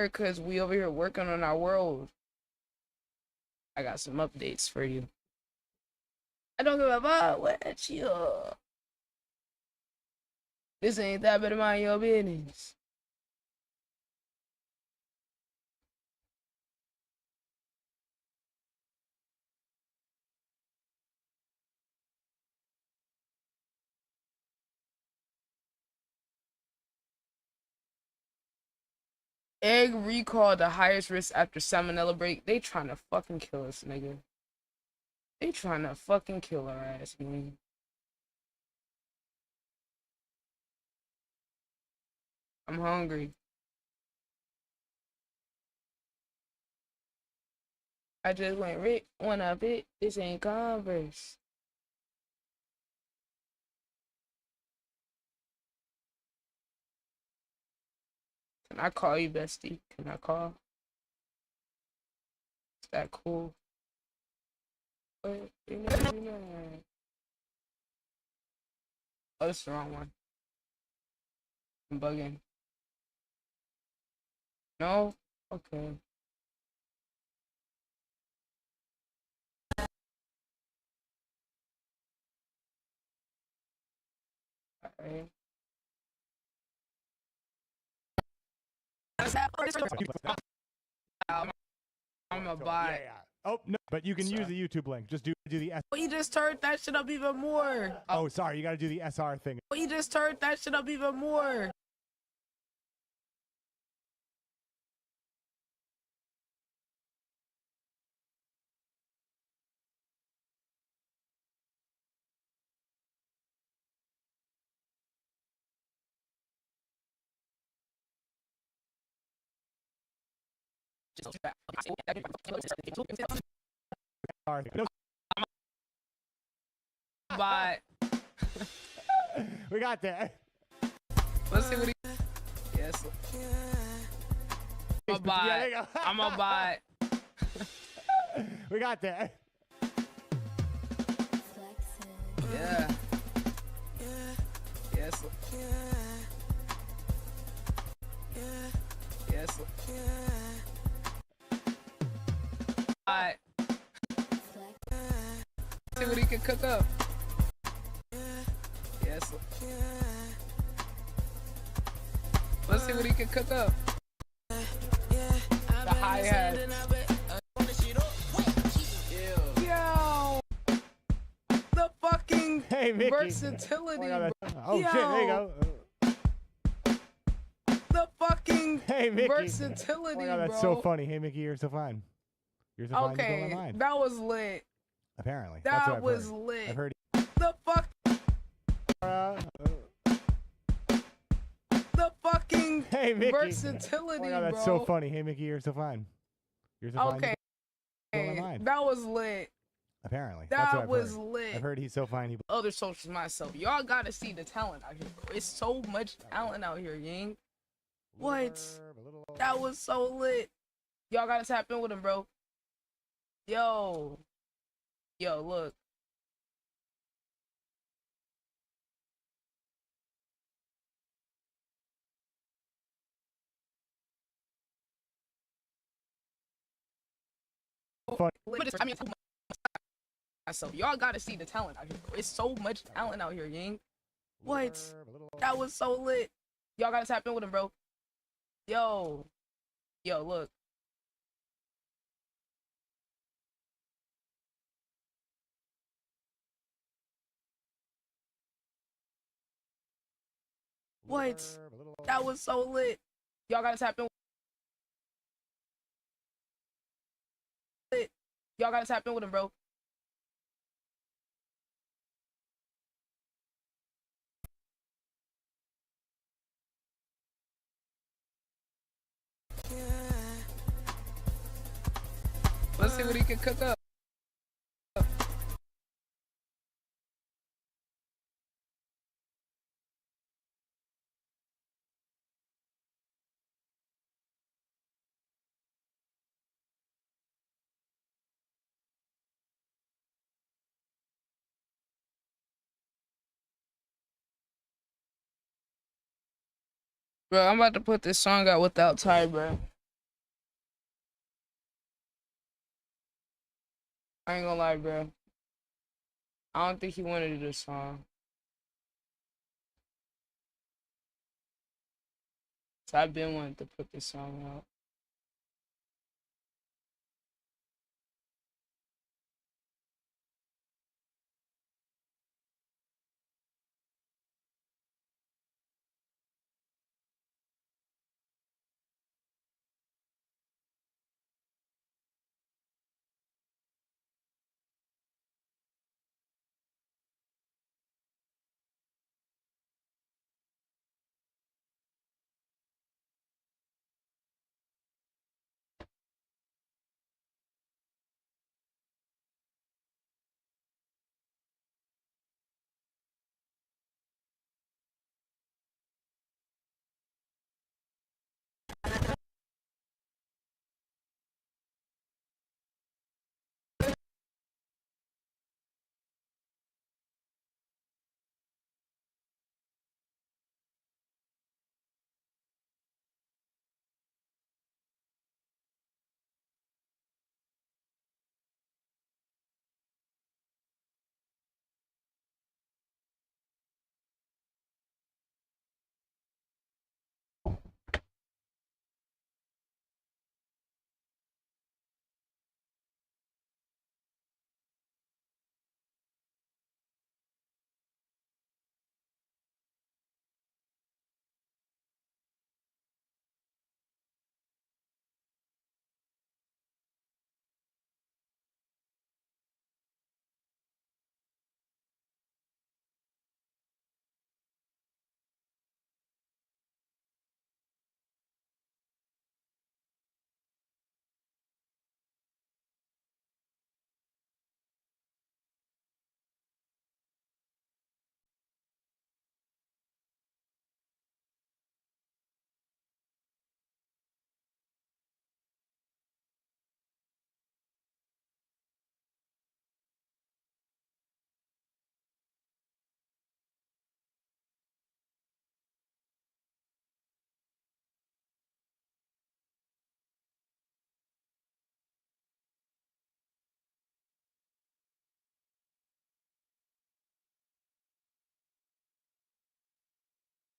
A: Cause we over here working on our world. I got some updates for you. I don't give a fuck what you. This ain't that better mind your business. Egg recall the highest risk after salmonella break. They trying to fucking kill us, nigga. They trying to fucking kill our ass, man. I'm hungry. I just went Rick one up it. This ain't Converse. Can I call you, bestie? Can I call? Is that cool? Wait, you know. Oh, that's the wrong one. I'm bugging. No? Okay. Alright. I'm a bot.
B: Yeah. Oh, no, but you can use the YouTube link. Just do the S.
A: Oh, you just turned that shit up even more.
B: Oh, sorry. You got to do the SR thing.
A: Oh, you just turned that shit up even more.
B: No.
A: Bot.
B: We got that.
A: Let's see what he. Yes. I'm a bot.
B: Yeah, there you go.
A: I'm a bot.
B: We got that.
A: Yeah. Yes. Yes. Bot. See what he can cook up. Yes. Let's see what he can cook up. The hi-hat. Yo! The fucking
B: Mickey.
A: versatility.
B: Oh, shit. There you go.
A: The fucking
B: Mickey.
A: versatility,
B: Oh my God, that's
A: bro.
B: so funny. Hey, Mickey, you're so fine. You're so fine. You blow
A: Okay,
B: my mind.
A: that was lit.
B: Apparently. That's what
A: That
B: I've
A: was
B: heard.
A: lit.
B: I've heard.
A: The fuck. The fucking
B: Hey, Mickey.
A: versatility,
B: Oh my God, that's
A: bro.
B: so funny. Hey, Mickey, you're so fine. You're so fine.
A: Okay,
B: You blow my mind.
A: that was lit.
B: Apparently. That's what
A: That
B: I've
A: was
B: heard.
A: lit.
B: I've heard he's so fine. He
A: Other socials myself. Y'all gotta see the talent out here, bro. It's so much talent out here, gang. What? That was so lit. Y'all gotta tap in with him, bro. Yo. Yo, look.
B: Fun.
A: I mean, myself. Y'all gotta see the talent out here, bro. It's so much talent out here, gang. What? That was so lit. Y'all gotta tap in with him, bro. Yo, yo, look. What? That was so lit. Y'all gotta tap in. Y'all gotta tap in with him, bro. Let's see what he can cook up. Bro, I'm about to put this song out without Ty, bro. I ain't gonna lie, bro. I don't think he wanted to do this song. So I've been wanting to put this song out.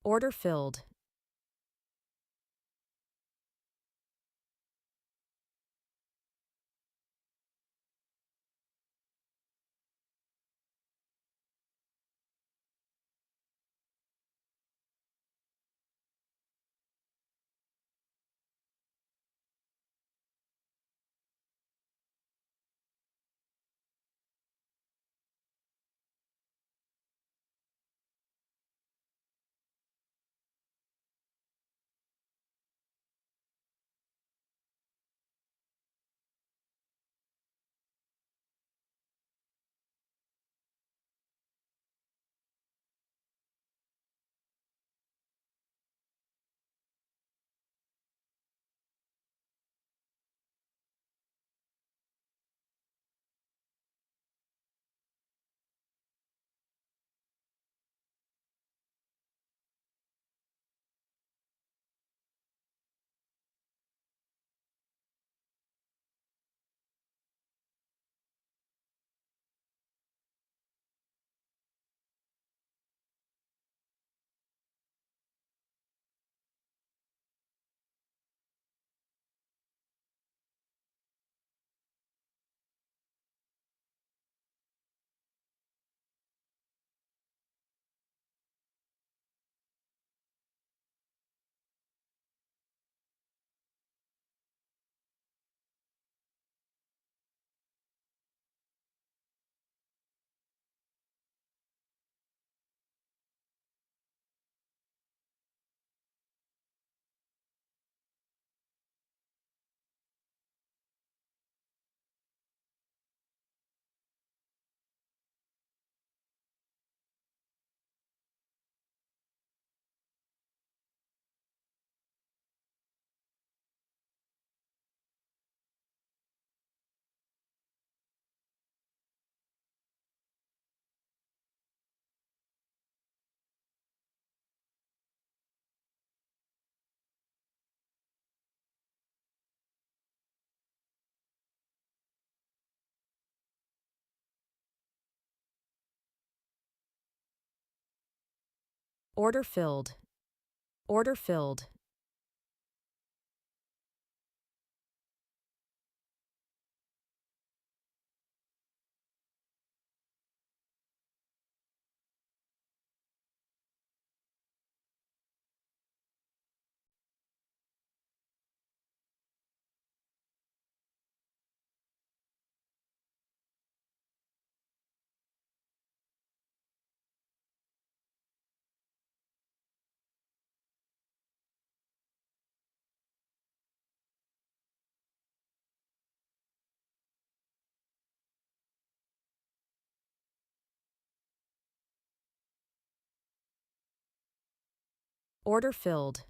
L: Order filled. Order filled. Order filled. Order filled.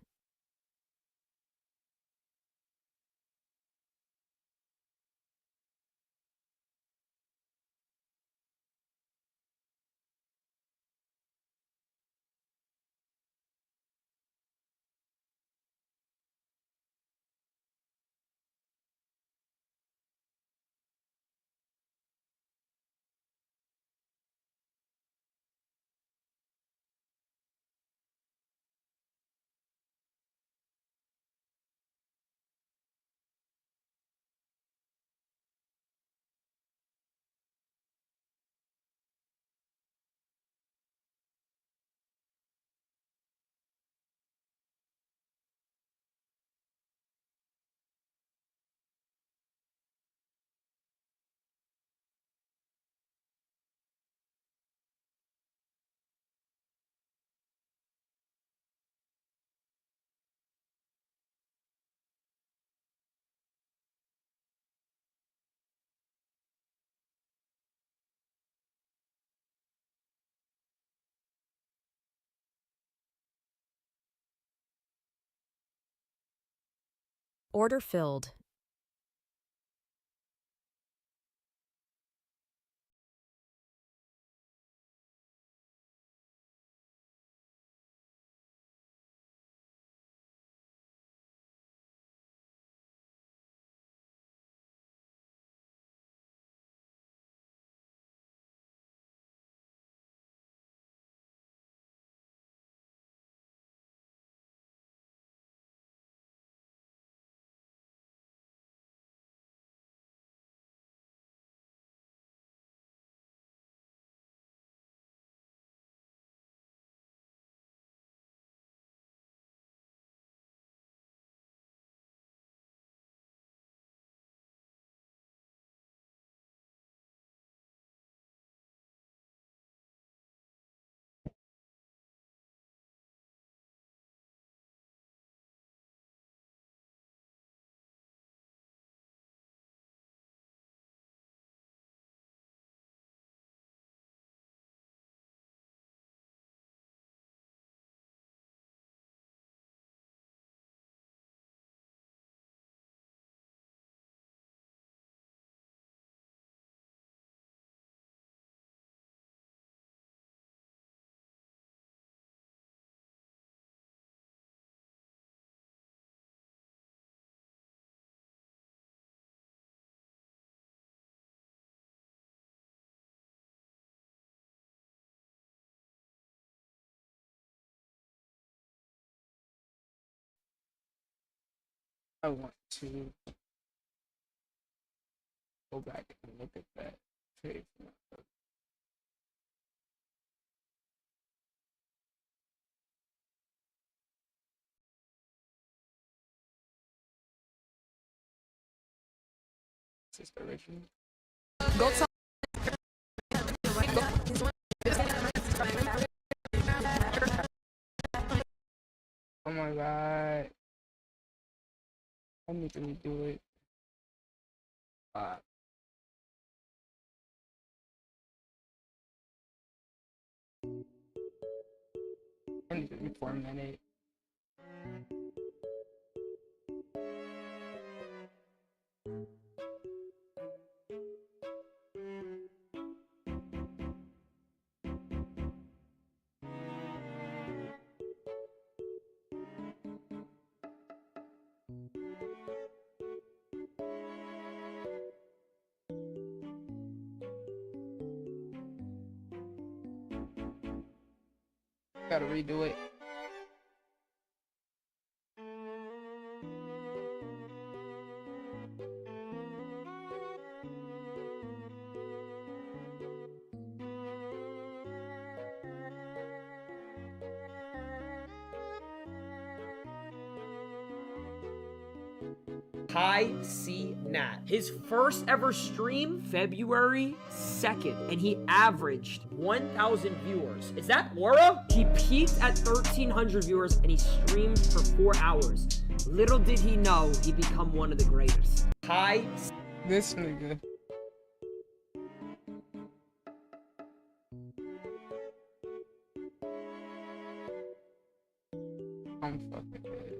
L: Order filled.
A: I want to go back and look at that page. Is this original? Go tell. Oh my god. I need to redo it. I need to reformat it. Gotta redo it.
M: Kai C. Nat. His first ever stream, February 2nd, and he averaged 1,000 viewers. Is that Aura? He peaked at 1,300 viewers and he streamed for 4 hours. Little did he know he'd become one of the greatest. Kai.
A: This nigga. I'm fucking dead.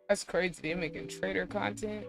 A: That's crazy. They're making trader content.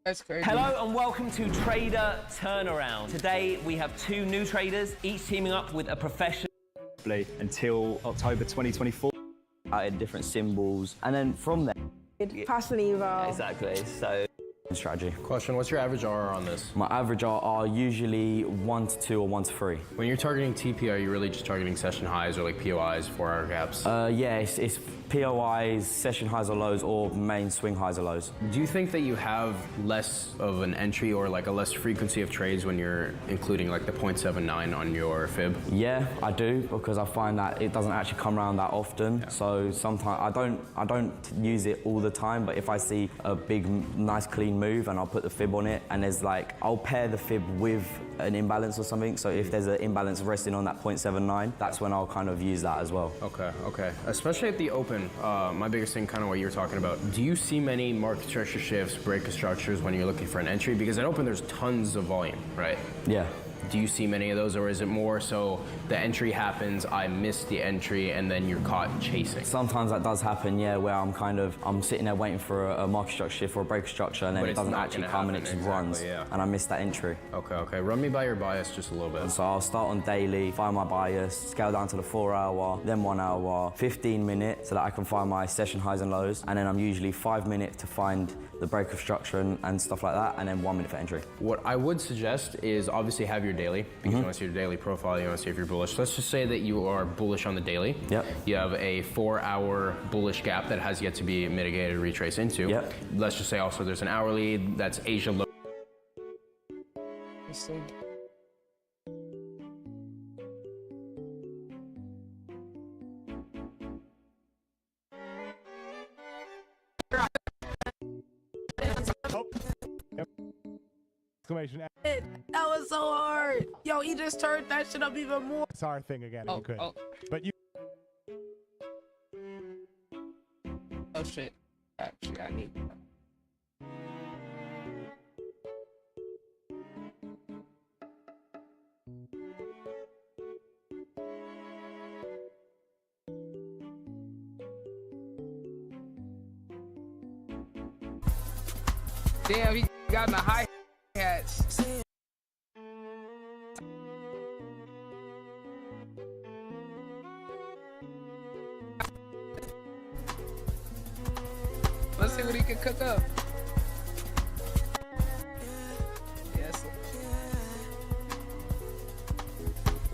A: That's crazy.
N: Hello and welcome to Trader Turnaround. Today we have 2 new traders, each teaming up with a professional.
O: Until October 2024. Added different symbols, and then from there.
P: Pass an eval.
N: Exactly, so.
O: Strategy.
Q: Question, what's your average RR on this?
O: My average RR usually 1 to 2 or 1 to 3.
Q: When you're targeting TP, are you really just targeting session highs or like POIs, 4-hour gaps?
O: Yeah, it's POIs, session highs or lows, or main swing highs or lows.
Q: Do you think that you have less of an entry or like a less frequency of trades when you're including like the 0.79 on your fib?
O: Yeah, I do, because I find that it doesn't actually come around that often. Yeah. So sometimes I don't use it all the time, but if I see a big, nice, clean move and I'll put the fib on it, and there's like, I'll pair the fib with an imbalance or something. So if there's an imbalance resting on that 0.79, that's when I'll kind of use that as well.
Q: Okay. Especially at the open, my biggest thing, kind of what you were talking about. Do you see many market structure shifts, break of structures when you're looking for an entry? Because at open, there's tons of volume, right?
O: Yeah.
Q: Do you see many of those, or is it more so the entry happens, I miss the entry, and then you're caught chasing?
O: Sometimes that does happen, yeah, where I'm sitting there waiting for a market structure shift or a break structure, and then it doesn't actually come and it just runs, and I miss that entry.
Q: Okay. Run me by your bias just a little bit.
O: So I'll start on daily, find my bias, scale down to the 4-hour, then 1 hour, 15 minutes, so that I can find my session highs and lows, and then I'm usually 5 minutes to find the break of structure and stuff like that, and then 1 minute for entry.
Q: What I would suggest is obviously have your daily, because you want to see your daily profile, you want to see if you're bullish. Let's just say that you are bullish on the daily.
O: Yep.
Q: You have a 4-hour bullish gap that has yet to be mitigated, retrace into.
O: Yep.
Q: Let's just say also there's an hourly that's Asia low.
B: Exclamation.
A: That was so hard. Yo, he just turned that shit up even more.
B: It's our thing again, if you could. But you.
A: Oh shit. Actually, I need. Damn, he got in the hi-hats. Let's see what he can cook up. Yes.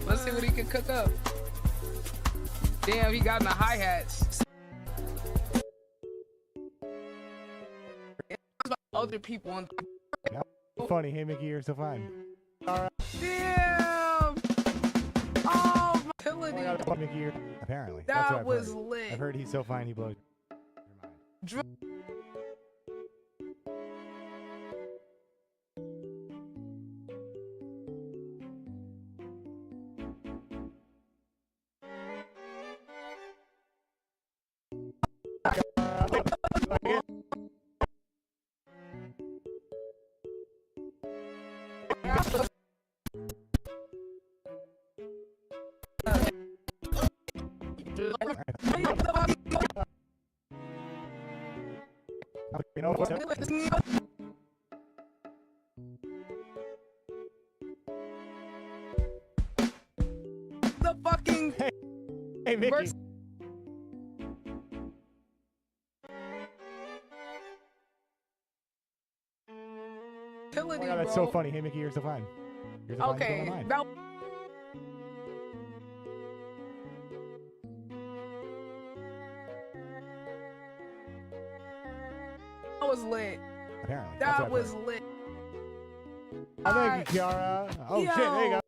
A: Let's see what he can cook up. Damn, he got in the hi-hats. Other people on.
B: Funny, hey Mickey, you're so fine.
A: Damn! Oh Utility.
B: I got a Mickey ear. Apparently. That's what
A: That
B: I've
A: was
B: heard.
A: lit.
B: I've heard he's so fine he blows your mind. You know what's
A: The fucking
B: Hey, Mickey.
A: verse-
B: Oh my God, that's so funny. Hey, Mickey, you're so fine. You're so fine. You
A: Okay,
B: blow my mind.
A: that was lit.
B: Apparently. That's what
A: That
B: I've
A: was
B: heard.
A: lit.
B: Oh, thank you, Kiara. Oh, shit. There you go.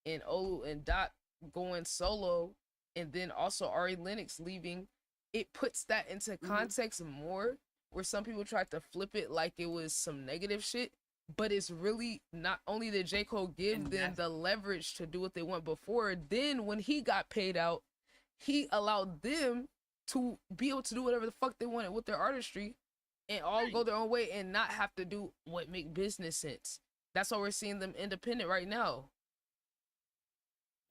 A: and Olu and Dot going solo, and then also Ari Lennox leaving, it puts that into context more, where some people tried to flip it like it was some negative shit, but it's really not. Only did J. Cole give them the leverage to do what they want before, then when he got paid out, he allowed them to be able to do whatever the fuck they wanted with their artistry and all go their own way and not have to do what make business sense. That's why we're seeing them independent right now.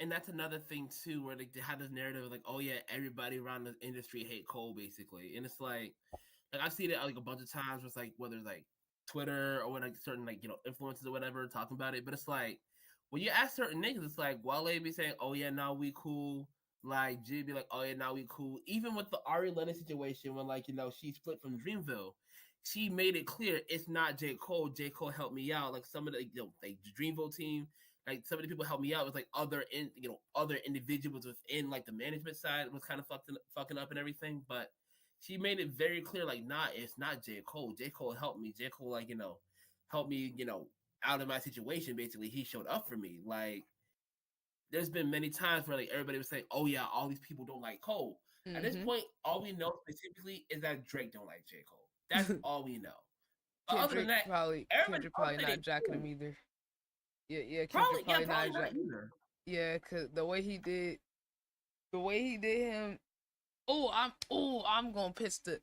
P: And that's another thing too, where they have this narrative of like, oh yeah, everybody around the industry hate Cole basically, and it's like I've seen it like a bunch of times. Where it's like whether it's like Twitter or when like certain like influencers or whatever talking about it, but it's like when you ask certain niggas, it's like Wale be saying, oh yeah, now we cool. Like G be like, oh yeah, now we cool. Even with the Ari Lennox situation, when like she split from Dreamville, she made it clear it's not J. Cole. J. Cole helped me out. Like some of the like the Dreamville team. Like some of the people helped me out with like other individuals within like the management side was kind of fucking up and everything. But she made it very clear like, nah, it's not J. Cole. J. Cole helped me. J. Cole helped me out of my situation. Basically, he showed up for me. Like there's been many times where like everybody was saying, oh yeah, all these people don't like Cole. At this point, all we know specifically is that Drake don't like J. Cole. That's all we know. Other than that,
A: Kendrick probably not jacking him either. Yeah, Kendrick probably not either. Yeah, cause the way he did him. I'm gonna piss the.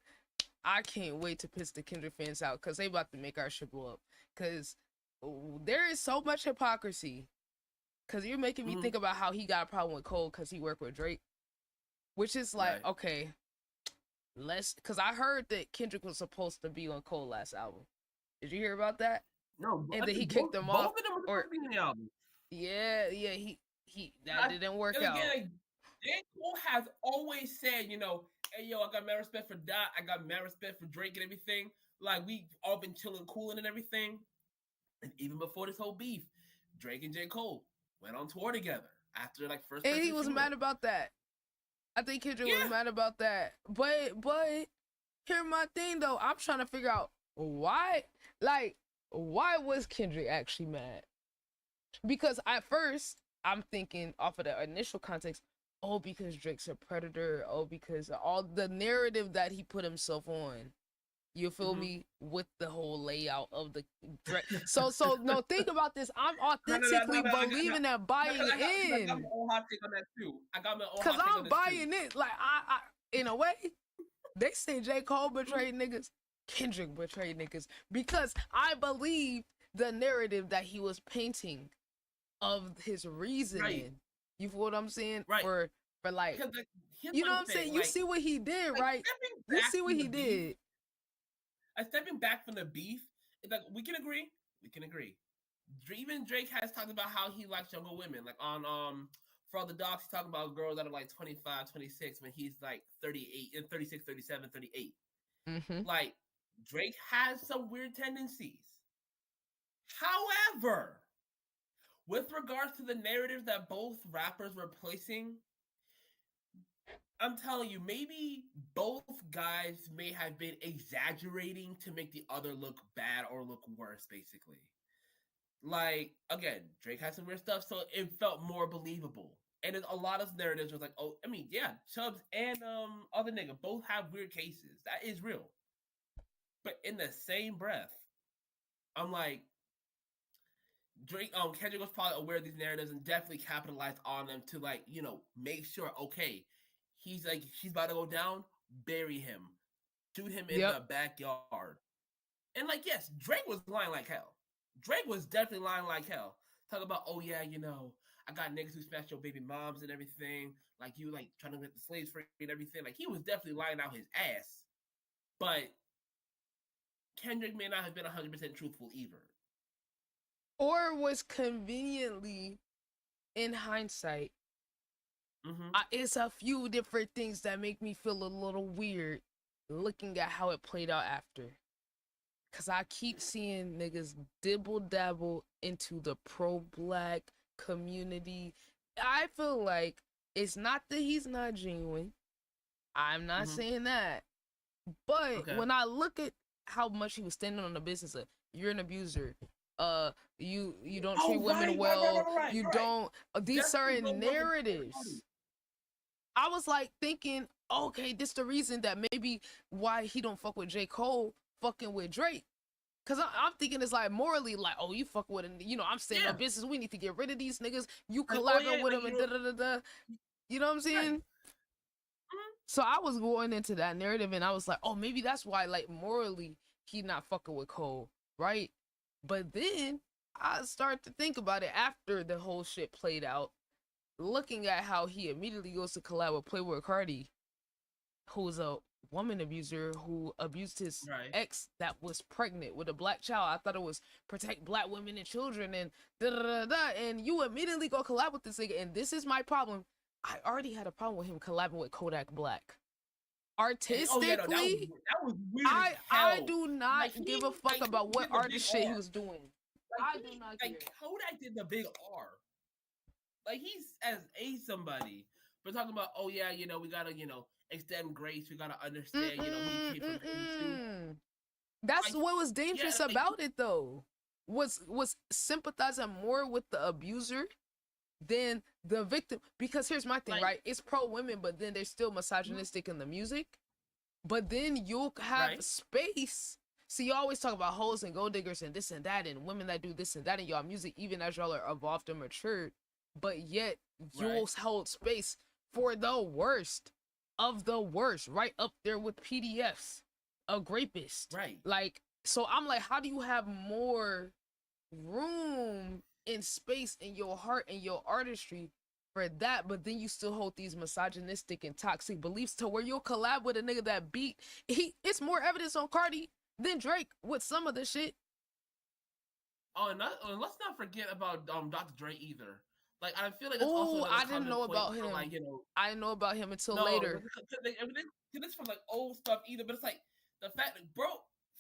A: I can't wait to piss the Kendrick fans out because they about to make our shit blow up. Cause there is so much hypocrisy. Cause you're making me think about how he got a problem with Cole because he worked with Drake, which is like okay, cause I heard that Kendrick was supposed to be on Cole last album. Did you hear about that?
P: No,
A: and then he kicked them off.
P: Both of them were supposed to be in the album.
A: Yeah, he that didn't work out.
P: Again, J. Cole has always said, hey yo, I got mad respect for Dot, I got mad respect for Drake and everything. Like we all been chilling, cooling and everything. And even before this whole beef, Drake and J. Cole went on tour together after like first.
A: And he was mad about that. I think Kendrick was mad about that. But here's my thing though. I'm trying to figure out why was Kendrick actually mad? Because at first I'm thinking off of the initial context, oh, because Drake's a predator, oh, because all the narrative that he put himself on. You feel me? With the whole layout of the so no, think about this. I'm authentically believing that buying in.
P: I got my own hot take on that too.
A: Because I'm buying it. Like I in a way, they say J. Cole betrayed niggas. Kendrick betrayed niggas because I believe the narrative that he was painting of his reasoning. Right. You feel what I'm saying? Right. For like, you know what I'm saying? Like, you see what he did, right? You see what he did.
P: Stepping back from the beef, it's like we can agree. Even Drake has talked about how he likes younger women. Like on For All the Dogs, he's talking about girls that are like 25, 26 when he's like 38 and 36, 37, 38. Like Drake has some weird tendencies. However, with regards to the narrative that both rappers were placing, I'm telling you, maybe both guys may have been exaggerating to make the other look bad or look worse, basically. Like, again, Drake had some weird stuff, so it felt more believable. And a lot of narratives was like, oh, I mean, yeah, Chubbs and other nigga both have weird cases. That is real. But in the same breath, I'm like, Drake, Kendrick was probably aware of these narratives and definitely capitalized on them to like, make sure, okay, he's like, she's about to go down, bury him, shoot him in the backyard. And like, yes, Drake was lying like hell. Drake was definitely lying like hell. Talk about, oh yeah, I got niggas who smashed your baby moms and everything. Like you like trying to get the slaves free and everything. Like he was definitely lying out his ass. But Kendrick may not have been 100% truthful either.
A: Or was conveniently, in hindsight, it's a few different things that make me feel a little weird looking at how it played out after. Because I keep seeing niggas dibble-dabble into the pro-black community. I feel like it's not that he's not genuine. I'm not saying that. But when I look at how much he was standing on the business of, you're an abuser, you don't
P: Oh,
A: treat women
P: right,
A: well,
P: right,
A: you
P: right.
A: don't these
P: That's the
A: certain
P: real woman
A: narratives.
P: party.
A: I was like thinking, okay, this the reason that maybe why he don't fuck with J. Cole fucking with Drake. Cause I'm thinking it's like morally like, oh, you fuck with it, I'm saying no business. We need to get rid of these niggas. You
P: Like, oh,
A: collabing
P: yeah,
A: with
P: like,
A: them and
P: you
A: da da da da. You know what I'm saying?
P: Right.
A: So I was going into that narrative and I was like, oh, maybe that's why like morally he not fucking with Cole, right? But then I started to think about it after the whole shit played out, looking at how he immediately goes to collab with Playboy Cardi, who's a woman abuser who abused his ex that was pregnant with a black child. I thought it was protect black women and children and da da da da. And you immediately go collab with this nigga, and this is my problem. I already had a problem with him collabing with Kodak Black. Artistically,
P: that was weird as
A: I
P: hell.
A: do not
P: Like,
A: give a fuck
P: he
A: about what
P: did the
A: artist
P: big
A: shit he
P: R.
A: was doing.
P: Like,
A: I do not
P: like
A: care.
P: Kodak did the big R. Like he's as a somebody, but talking about we gotta extend grace. We gotta understand he came from Haiti too.
A: That's what was dangerous about it though. Was sympathizing more with the abuser than the victim. Because here's my thing, right? It's pro women, but then they're still misogynistic in the music. But then you'll have space. See, you always talk about hoes and gold diggers and this and that and women that do this and that in y'all music, even as y'all are evolved and matured. But yet you'll hold space for the worst of the worst, right up there with PDFs, a rapist.
P: Right.
A: Like, so I'm like, how do you have more room and space in your heart and your artistry for that, but then you still hold these misogynistic and toxic beliefs to where you'll collab with a nigga that beat it's more evidence on Cardi than Drake with some of the shit.
P: Oh, and let's not forget about Dr. Dre either. Like, I feel like that's also
A: I didn't know about him.
P: Like,
A: I didn't know about him until later.
P: This from like old stuff either, but it's like the fact that bro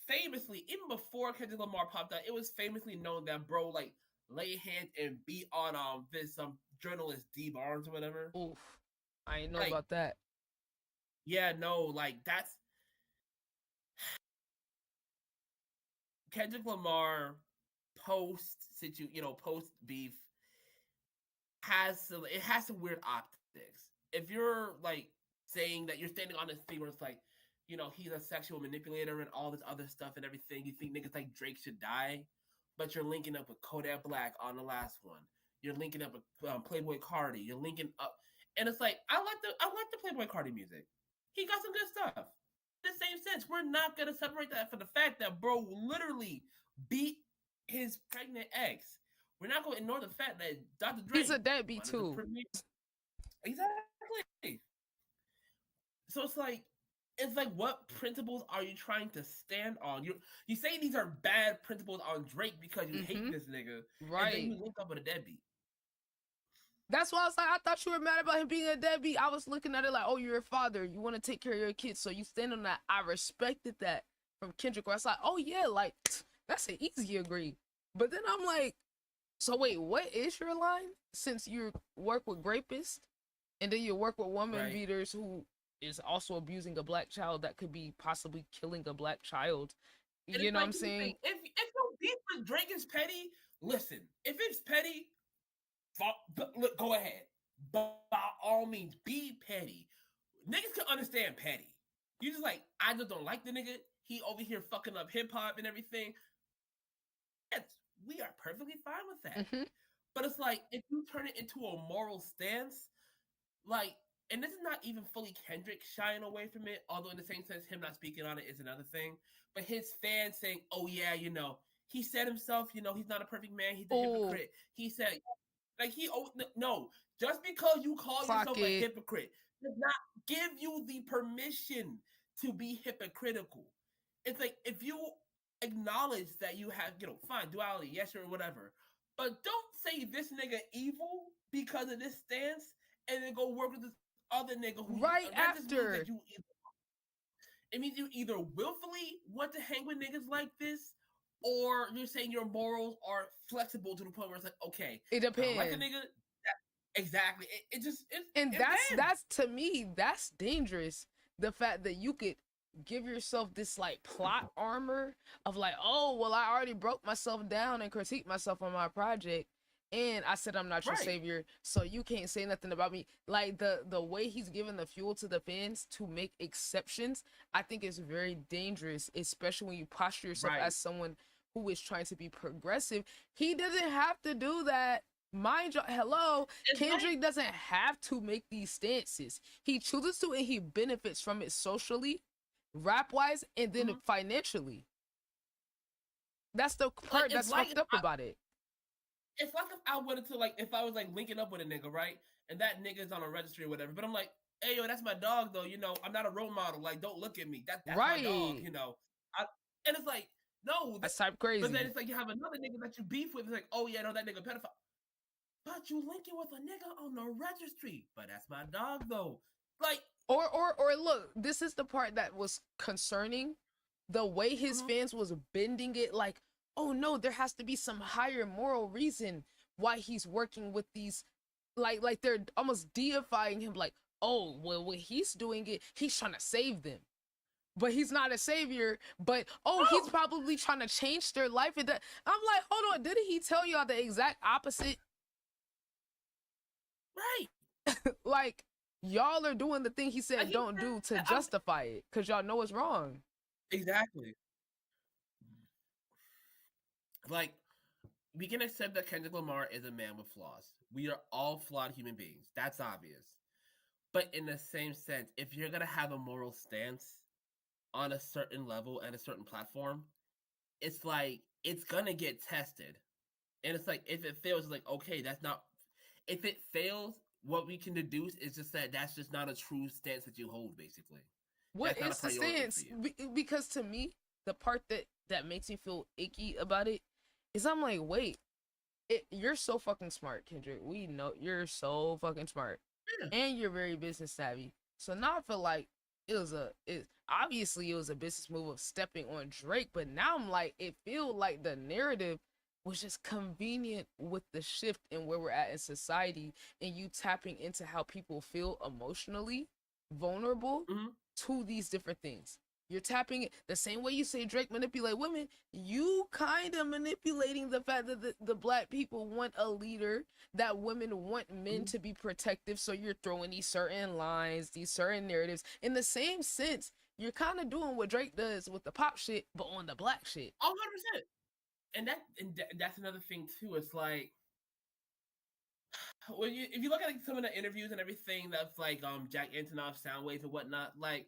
P: famously, even before Kendrick Lamar popped out, it was famously known that bro like lay hand and beat on this journalist D Barnes or whatever.
A: Oof, I ain't know about that.
P: Yeah, no, like that's Kendrick Lamar post beef has some weird optics. If you're like saying that you're standing on this thing where it's like, he's a sexual manipulator and all this other stuff and everything, you think niggas like Drake should die, but you're linking up with Kodak Black on the last one. You're linking up with Playboy Cardi. You're linking up, and it's like I like the Playboy Cardi music. He got some good stuff. In the same sense, we're not gonna separate that from the fact that bro literally beat his pregnant ex. We're not gonna ignore the fact that Dr. Dre.
A: He's a deadbeat too.
P: Exactly. So it's like, what principles are you trying to stand on? You say these are bad principles on Drake because you hate this nigga,
A: right?
P: And then you link up with a deadbeat.
A: That's why I was like, I thought you were mad about him being a deadbeat. I was looking at it like, oh, you're a father. You want to take care of your kids, so you stand on that. I respected that from Kendrick. Where I was like, oh yeah, like that's an easy agree. But then I'm like, so wait, what is your line? Since you work with rapists, and then you work with woman beaters who is also abusing a black child that could be possibly killing a black child. You know what I'm saying?
P: If your beef with Drake is petty, listen. If it's petty, look, go ahead. But by all means, be petty. Niggas can understand petty. You just like, I just don't like the nigga. He over here fucking up hip hop and everything. Yes, we are perfectly fine with that. But it's like, if you turn it into a moral stance, like, and this is not even fully Kendrick shying away from it, although in the same sense, him not speaking on it is another thing. But his fans saying, oh yeah, he said himself, he's not a perfect man, he's a hypocrite. He said, like, no, just because you call yourself a hypocrite does not give you the permission to be hypocritical. It's like, if you acknowledge that you have, fine, duality, yes or whatever, but don't say this nigga evil because of this stance and then go work with this other nigga who after. It means you either willfully want to hang with niggas like this, or you're saying your morals are flexible to the point where it's like, okay,
A: it depends.
P: Like a nigga, exactly. It's
A: that's to me, that's dangerous. The fact that you could give yourself this like plot armor of like, oh well, I already broke myself down and critiqued myself on my project, and I said I'm not your savior, so you can't say nothing about me. Like the way he's giving the fuel to the fans to make exceptions, I think is very dangerous, especially when you posture yourself as someone who is trying to be progressive. He doesn't have to do that. Mind you, hello, Kendrick doesn't have to make these stances. He chooses to, and he benefits from it socially, rap wise, and then financially. That's the part that's fucked up about it.
P: It's like if I wanted to, like, if I was like linking up with a nigga, right? And that nigga's on a registry or whatever, but I'm like, hey yo, that's my dog though, you know, I'm not a role model. Like, don't look at me. That's my dog, you know. And it's like, no,
A: that's type crazy.
P: But then it's like you have another nigga that you beef with, it's like, oh yeah, no, that nigga pedophile. But you linking with a nigga on the registry. But that's my dog though. Like,
A: or look, this is the part that was concerning. The way his fans was bending it, like, oh no, there has to be some higher moral reason why he's working with these, like they're almost deifying him, like, oh well, when he's doing it, he's trying to save them. But he's not a savior, but he's probably trying to change their life. And I'm like, hold on, didn't he tell y'all the exact opposite?
P: Right.
A: Like, y'all are doing the thing he said don't do to justify it, because y'all know it's wrong.
P: Exactly. Like, we can accept that Kendrick Lamar is a man with flaws. We are all flawed human beings. That's obvious. But in the same sense, if you're going to have a moral stance on a certain level and a certain platform, it's like, it's going to get tested. And it's like, if it fails, it's like, okay, that's not... If it fails, what we can deduce is just that that's just not a true stance that you hold, basically.
A: What is the stance? Because to me, the part that makes me feel icky about it is I'm like, wait, you're so fucking smart, Kendrick. We know you're so fucking smart. And you're very business savvy. So now I feel like obviously it was a business move of stepping on Drake, but now I'm like, it feels like the narrative was just convenient with the shift in where we're at in society, and you tapping into how people feel emotionally vulnerable to these different things. You're tapping it the same way you say Drake manipulate women. You kind of manipulating the fact that the black people want a leader, that women want men to be protective. So you're throwing these certain lines, these certain narratives. In the same sense, you're kind of doing what Drake does with the pop shit, but on the black shit.
P: 100%. And that's another thing too. It's like, if you look at like some of the interviews and everything, that's like Jack Antonoff, Soundwave, and whatnot, like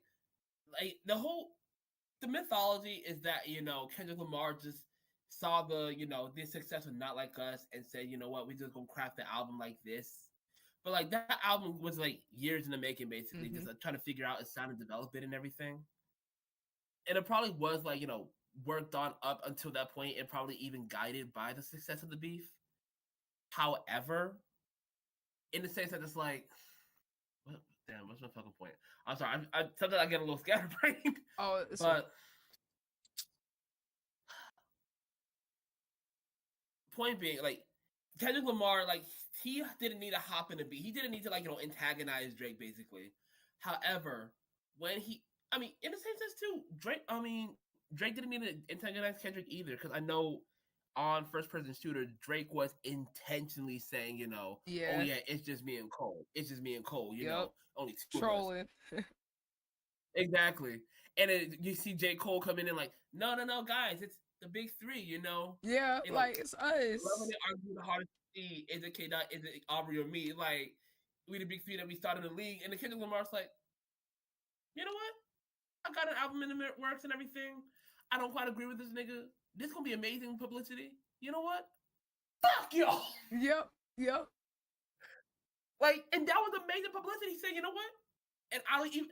P: the mythology is that, you know, Kendrick Lamar just saw the success of Not Like Us and said, you know what, we just gonna craft the album like this. But like that album was like years in the making, basically, just like, trying to figure out its sound and develop it and everything. And it probably was like, you know, worked on up until that point, and probably even guided by the success of the beef. However, in the sense that it's like, what's my fucking point? I'm sorry, sometimes I get a little scatterbrained. But point being, like, Kendrick Lamar, like, he didn't need to hop in the beat. He didn't need to, like, you know, antagonize Drake, basically. However, when in the same sense too, Drake didn't need to antagonize Kendrick either, because I know on First Person Shooter, Drake was intentionally saying, you know, oh yeah, it's just me and Cole. It's just me and Cole, you know, only two
A: trolling.
P: Exactly. And you see J. Cole come in and like, no, guys, it's the big three, you know?
A: Yeah, and like, it's us.
P: Loving it, argue the hardest to see, is it K-Dot, is it Aubrey or me? Like, we the big three that we started the league. And the Kendrick Lamar's like, you know what? I got an album in the works and everything. I don't quite agree with this nigga. This gonna be amazing publicity. You know what? Fuck y'all.
A: Yep.
P: Like, and that was amazing publicity. He said, you know what? And I don't even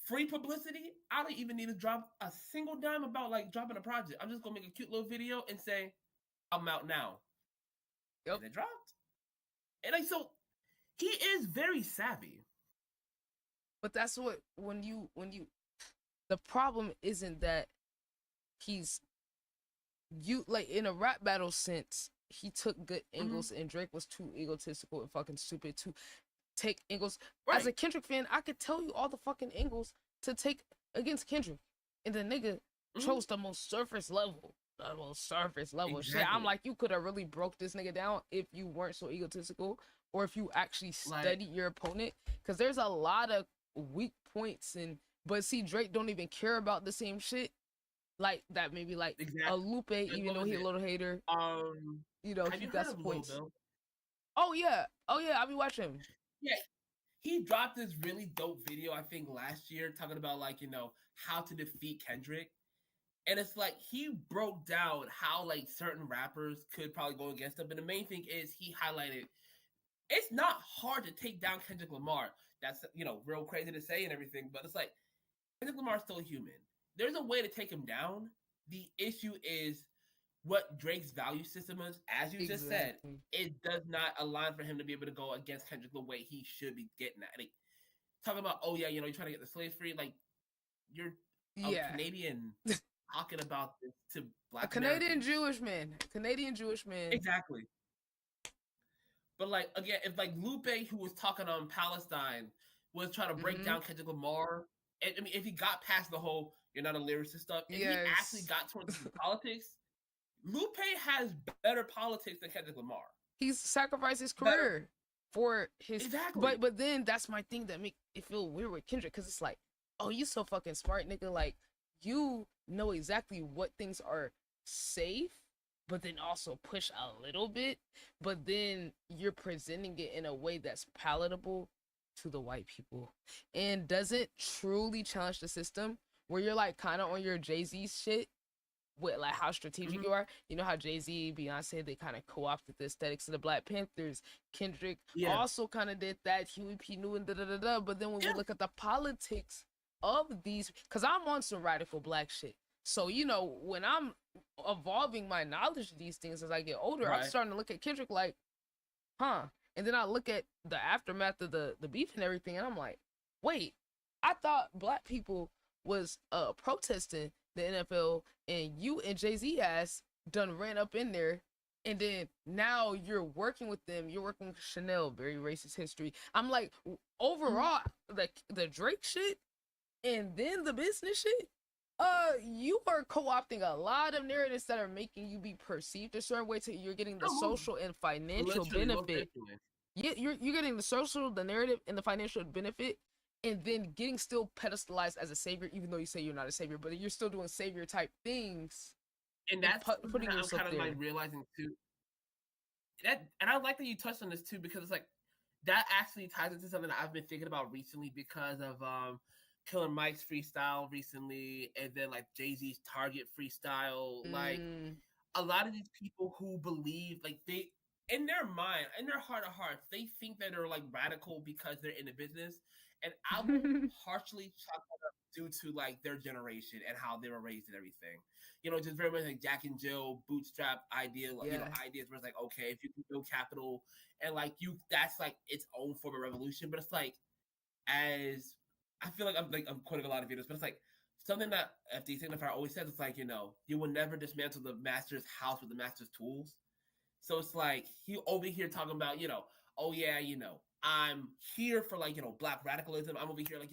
P: free publicity. I don't even need to drop a single dime about like dropping a project. I'm just gonna make a cute little video and say, I'm out now. Yep. And it dropped. And like, so he is very savvy.
A: But that's what when you the problem isn't that he's like in a rap battle sense, he took good angles and Drake was too egotistical and fucking stupid to take angles. As a Kendrick fan, I could tell you all the fucking angles to take against Kendrick, and the nigga chose the most surface level shit. I'm
P: Exactly.
A: like, you could have really broke this nigga down if you weren't so egotistical, or if you actually studied your opponent, because there's a lot of weak points. But see, Drake don't even care about the same shit like that. Maybe like a Lupe, even though he a little hater. You know,
P: Have
A: he
P: you
A: got
P: heard
A: some
P: of Lil
A: points.
P: Bill?
A: Oh yeah, I be watching him.
P: Yeah, he dropped this really dope video, I think last year, talking about like, how to defeat Kendrick. And it's like he broke down how like certain rappers could probably go against him. But the main thing is he highlighted it's not hard to take down Kendrick Lamar. That's real crazy to say and everything, but it's like Kendrick Lamar's still human. There's a way to take him down. The issue is what Drake's value system is. As you just said, it does not align for him to be able to go against Kendrick the way he should be getting at. Like, talking about, you're trying to get the slaves free. Like, you're a Canadian talking about this to Black
A: Canadian Jewish man.
P: Exactly. But like again, if like Lupe, who was talking on Palestine, was trying to break down Kendrick Lamar, and I mean, if he got past the whole "you're not a lyricist" stuff, if he actually got towards the politics, Lupe has better politics than Kendrick Lamar.
A: He's sacrificed his career for his But then that's my thing that make it feel weird with Kendrick, because it's like, oh, you so fucking smart, nigga. Like, you know exactly what things are safe, but then also push a little bit, but then you're presenting it in a way that's palatable to the white people and doesn't truly challenge the system, where you're like kind of on your Jay-Z shit with like how strategic you are. You know how Jay-Z, Beyonce, they kind of co-opted the aesthetics of the Black Panthers. Kendrick also kind of did that, Huey P. New and da-da-da-da. But then when we look at the politics of these, because I'm on some radical Black shit. So, when I'm evolving my knowledge of these things as I get older, I'm starting to look at Kendrick like, huh? And then I look at the aftermath of the beef and everything, and I'm like, wait, I thought Black people was protesting the NFL, and you and Jay-Z ass done ran up in there, and then now you're working with them. You're working with Chanel, very racist history. I'm like, overall, like the Drake shit, and then the business shit. You are co-opting a lot of narratives that are making you be perceived a certain way. You're getting the social and financial benefit. You're getting the social, the narrative, and the financial benefit, and then getting still pedestalized as a savior, even though you say you're not a savior, but you're still doing savior type things.
P: And that's
A: putting
P: I'm
A: yourself
P: kind of
A: there.
P: like realizing too. And I like that you touched on this too, because it's like that actually ties into something that I've been thinking about recently because of Killer Mike's freestyle recently, and then like Jay-Z's Target freestyle. Like a lot of these people who believe, like, they in their mind, in their heart of hearts, they think that they're like radical because they're in the business. And I will partially chalk that up due to like their generation and how they were raised and everything. Just very much like Jack and Jill bootstrap idea, like ideas where it's like, okay, if you can build capital and like that's like its own form of revolution. But it's like, as I feel like I'm quoting a lot of videos, but it's like something that FD Signifier always says. It's like, you will never dismantle the master's house with the master's tools. So it's like he over here talking about, oh yeah, I'm here for like, Black radicalism. I'm over here like,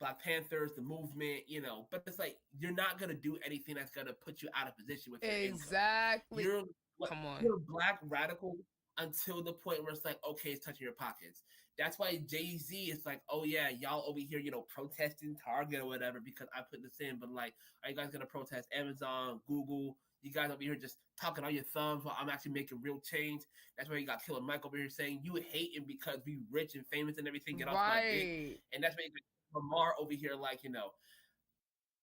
P: Black Panthers, the movement, but it's like, you're not going to do anything that's going to put you out of position with your income. You're Black radical until the point where it's like, okay, it's touching your pockets. That's why Jay-Z is like, oh yeah, y'all over here, protesting Target or whatever because I put this in. But like, are you guys going to protest Amazon, Google? You guys over here just talking on your thumbs while I'm actually making real change. That's why you got Killer Mike over here saying you hating because we rich and famous and everything. Get off my dick. And that's why you got Lamar over here like,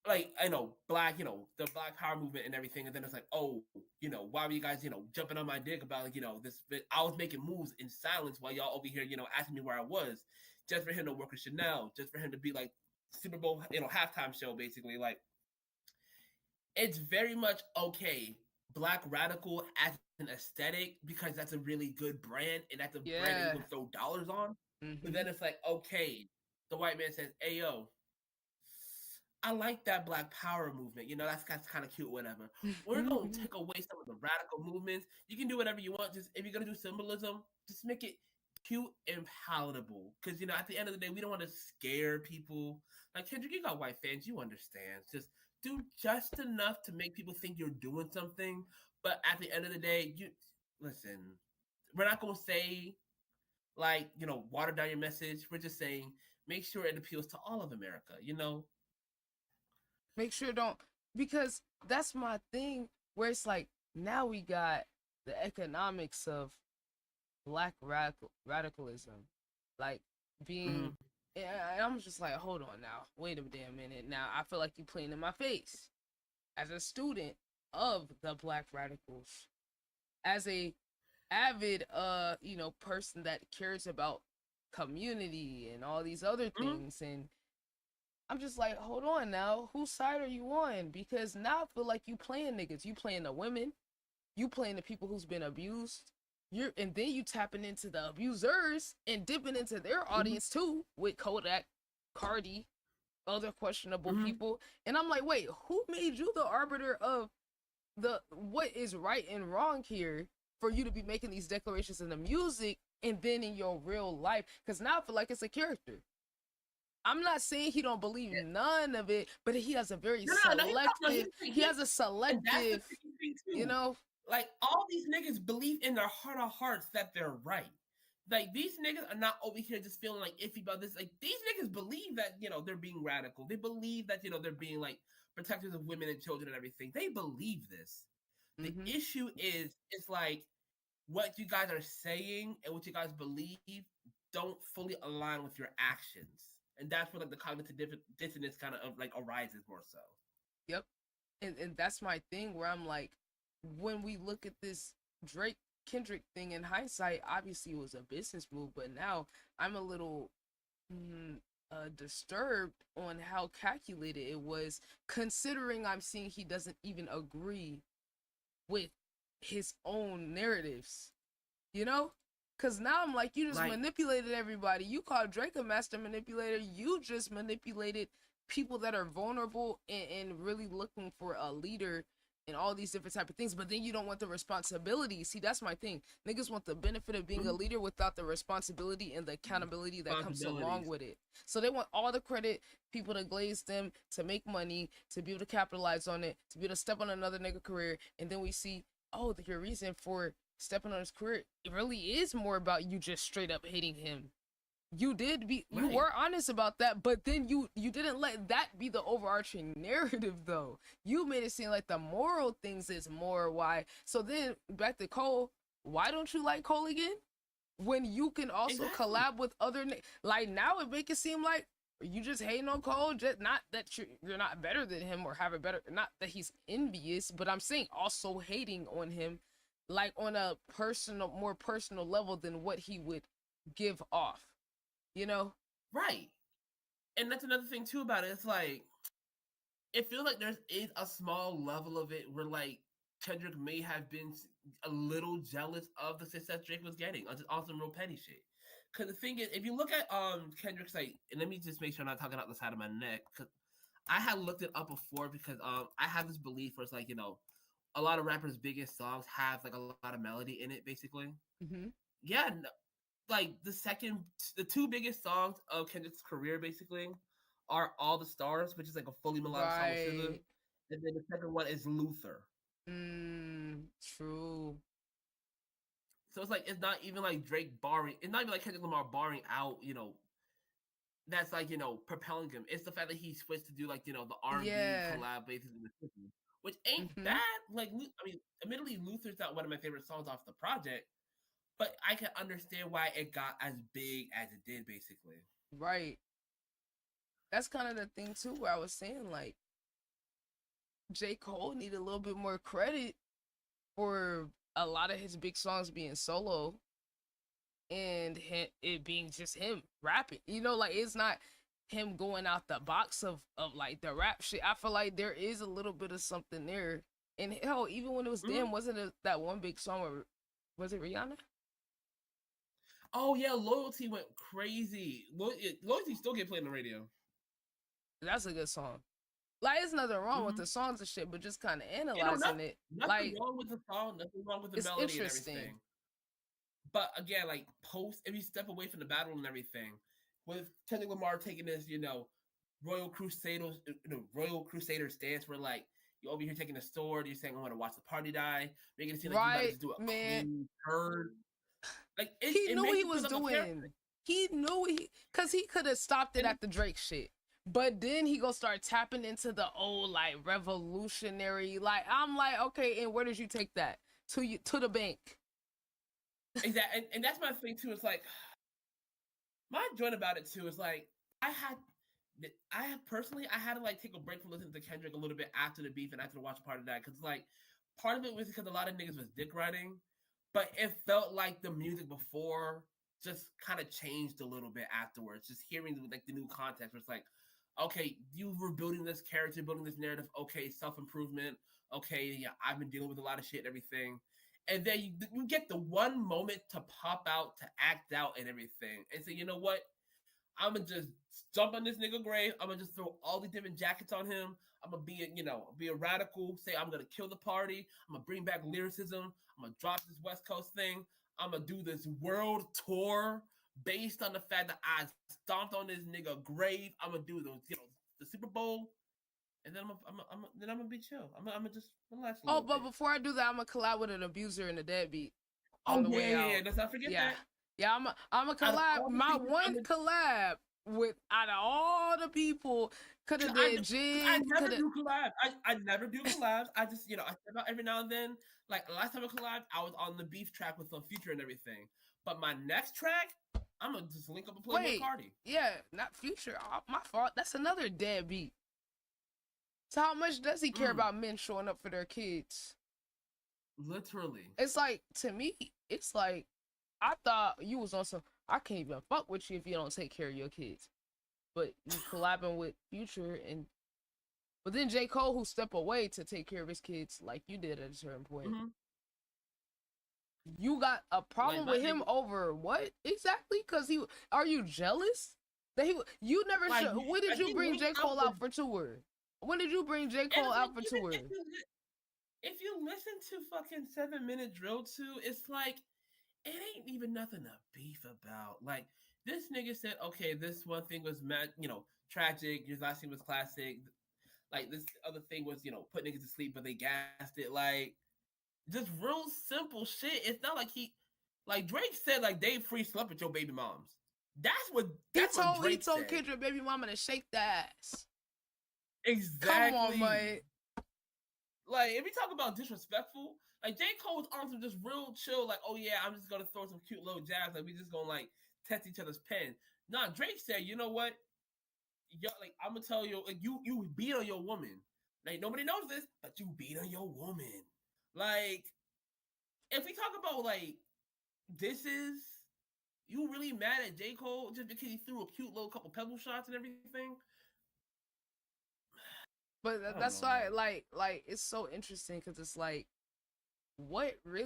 P: like, I know, Black, the Black Power movement and everything. And then it's like, oh, why were you guys, jumping on my dick about like, this? I was making moves in silence while y'all over here, asking me where I was, just for him to work with Chanel, just for him to be like Super Bowl, halftime show, basically. Like, it's very much okay, Black radical as an aesthetic, because that's a really good brand and that's a brand that you can throw dollars on. But then it's like, okay, the white man says, hey, yo, I like that Black Power movement. That's kind of cute, whatever. We're going to take away some of the radical movements. You can do whatever you want. Just if you're going to do symbolism, just make it cute and palatable. Because, you know, at the end of the day, we don't want to scare people. Like, Kendrick, you got white fans, you understand. Just do just enough to make people think you're doing something. But at the end of the day, you listen, we're not going to say, like, you know, water down your message. We're just saying, make sure it appeals to all of America, you know?
A: Make sure don't, because that's my thing where it's like, now we got the economics of black radicalism, like being, and I'm just like, hold on now, wait a damn minute. Now I feel like you playing in my face as a student of the black radicals, as a avid you know, person that cares about community and all these other things. And I'm just like, hold on now, whose side are you on? Because now I feel like you playing niggas, you playing the women, you playing the people who's been abused, and then you tapping into the abusers and dipping into their audience too with Kodak, Cardi, other questionable people. And I'm like, wait, who made you the arbiter of the what is right and wrong here for you to be making these declarations in the music and then in your real life? Because now I feel like it's a character. I'm not saying he don't believe none of it, but he has a very selective. He has a selective, you know.
P: Like, all these niggas believe in their heart of hearts that they're right. Like, these niggas are not over here just feeling like iffy about this. Like, these niggas believe that, you know, they're being radical. They believe that, you know, they're being like protectors of women and children and everything. They believe this. The issue is, it's like what you guys are saying and what you guys believe don't fully align with your actions. And that's where, like, the cognitive dissonance kind of like arises more so.
A: Yep. And that's my thing where I'm like, when we look at this Drake Kendrick thing in hindsight, obviously it was a business move, but now I'm a little disturbed on how calculated it was, considering I'm seeing he doesn't even agree with his own narratives, you know? Because now I'm like, you just manipulated everybody. You called Drake a master manipulator. You just manipulated people that are vulnerable and really looking for a leader and all these different type of things. But then you don't want the responsibility. See, that's my thing. Niggas want the benefit of being a leader without the responsibility and the accountability that comes along with it. So they want all the credit, people to glaze them, to make money, to be able to capitalize on it, to be able to step on another nigga career. And then we see, oh, your reason for stepping on his career, it really is more about you just straight up hating him. You were honest about that, but then you didn't let that be the overarching narrative though. You made it seem like the moral things is more why. So then back to Cole, why don't you like Cole again? When you can also collab with other, like, now it make it seem like you just hating on Cole, just not that you're not better than him or have a better, not that he's envious, but I'm saying also hating on him, like on a more personal level than what he would give off, you know?
P: Right. And that's another thing too about it. It's like, it feels like there is a small level of it where, like, Kendrick may have been a little jealous of the success Drake was getting on some real petty shit. Because the thing is, if you look at Kendrick's, like, and let me just make sure I'm not talking out the side of my neck, because I had looked it up before, because I have this belief where it's like, you know, a lot of rappers' biggest songs have like a lot of melody in it, basically. Yeah, no, like the two biggest songs of Kendrick's career, basically, are All the Stars, which is like a fully melodic song with SZA, and then the second one is Luther.
A: True.
P: So it's like, it's not even like Drake barring, it's not even like Kendrick Lamar barring out, you know, that's like, you know, propelling him. It's the fact that he switched to do, like, you know, the R&B collab basically with SZA, which ain't bad. Like, I mean, admittedly, Luther's not one of my favorite songs off the project, but I can understand why it got as big as it did, basically.
A: Right. That's kind of the thing too, where I was saying, like, J. Cole needed a little bit more credit for a lot of his big songs being solo and it being just him rapping. You know, like, it's not him going out the box of like the rap shit. I feel like there is a little bit of something there. And hell, even when it was Damn, wasn't it that one big song where, was it Rihanna?
P: Oh yeah, Loyalty went crazy. Loyalty still get played on the radio.
A: That's a good song. Like, there's nothing wrong with the songs and shit, but just kind of analyzing it.
P: Nothing
A: Like,
P: wrong with the song, nothing wrong with the
A: it's
P: melody
A: interesting.
P: and everything. But again, like if you step away from the battle and everything, with Kendrick Lamar taking this, Royal Crusader stance, where like you're over here taking the sword, you're saying I want to watch the party die, making it seem like you about to just do a clean turn. Like
A: he
P: it
A: knew
P: makes
A: he
P: you feel
A: was
P: like a character.
A: doing. He knew because he could have stopped it at the Drake shit. But then he gonna start tapping into the old like revolutionary. Like I'm like, okay, and where did you take that? To the bank.
P: Exactly, and that's my thing too. It's like my joint about it too is like I had personally I had to like take a break from listening to Kendrick a little bit after the beef and after the watch party that because like part of it was because a lot of niggas was dick riding, but it felt like the music before just kind of changed a little bit afterwards. Just hearing like the new context, where it's like, okay, you were building this character, building this narrative. Okay, self improvement. Okay, yeah, I've been dealing with a lot of shit and everything. And then you get the one moment to pop out, to act out and everything. And say, you know what? I'm going to just jump on this nigga grave. I'm going to just throw all these different jackets on him. I'm going to be a radical, say I'm going to kill the party. I'm going to bring back lyricism. I'm going to drop this West Coast thing. I'm going to do this world tour based on the fact that I stomped on this nigga grave. I'm going to do the Super Bowl. And then I'm gonna be chill. I'm gonna just relax.
A: But before I do that, I'm gonna collab with an abuser and a deadbeat.
P: On the way out. Let's not forget that.
A: Yeah, I'm a collab. My one collab with out of all the people could have did Jig.
P: I never do collabs. I never do collabs. I just I step out every now and then. Like last time I collabed, I was on the beef track with some Future and everything. But my next track, I'm gonna just link up and play with Cardi.
A: Yeah, not Future. Oh, my fault. That's another deadbeat. So how much does he care about men showing up for their kids?
P: Literally.
A: It's like, to me, it's like, I thought you was on some, I can't even fuck with you if you don't take care of your kids. But you collabing with Future but then J. Cole, who stepped away to take care of his kids like you did at a certain point.
P: Mm-hmm.
A: You got a problem with him over what exactly? Because are you jealous? That you never when did you bring J. Cole out for tour? When did you bring J. Cole out for tour?
P: If you listen to fucking 7 Minute Drill 2, it's like, it ain't even nothing to beef about. Like, this nigga said, okay, this one thing was, tragic. Your last thing was classic. Like, this other thing was, put niggas to sleep, but they gassed it. Like, just real simple shit. It's not like Drake said, like, Dave Free slept with your baby moms. That's what Drake
A: he told
P: said.
A: Kendrick baby mama to shake the ass.
P: Exactly.
A: Come on, mate.
P: Like, if we talk about disrespectful, like J. Cole's on some just real chill, like, oh yeah, I'm just gonna throw some cute little jabs, like we just gonna like test each other's pen. Nah, Drake said, you know what? Yo, like I'm gonna tell you, like, you beat on your woman. Like nobody knows this, but you beat on your woman. Like, if we talk about like you really mad at J. Cole just because he threw a cute little couple pebble shots and everything?
A: But that's why, like, it's so interesting because it's like, what? I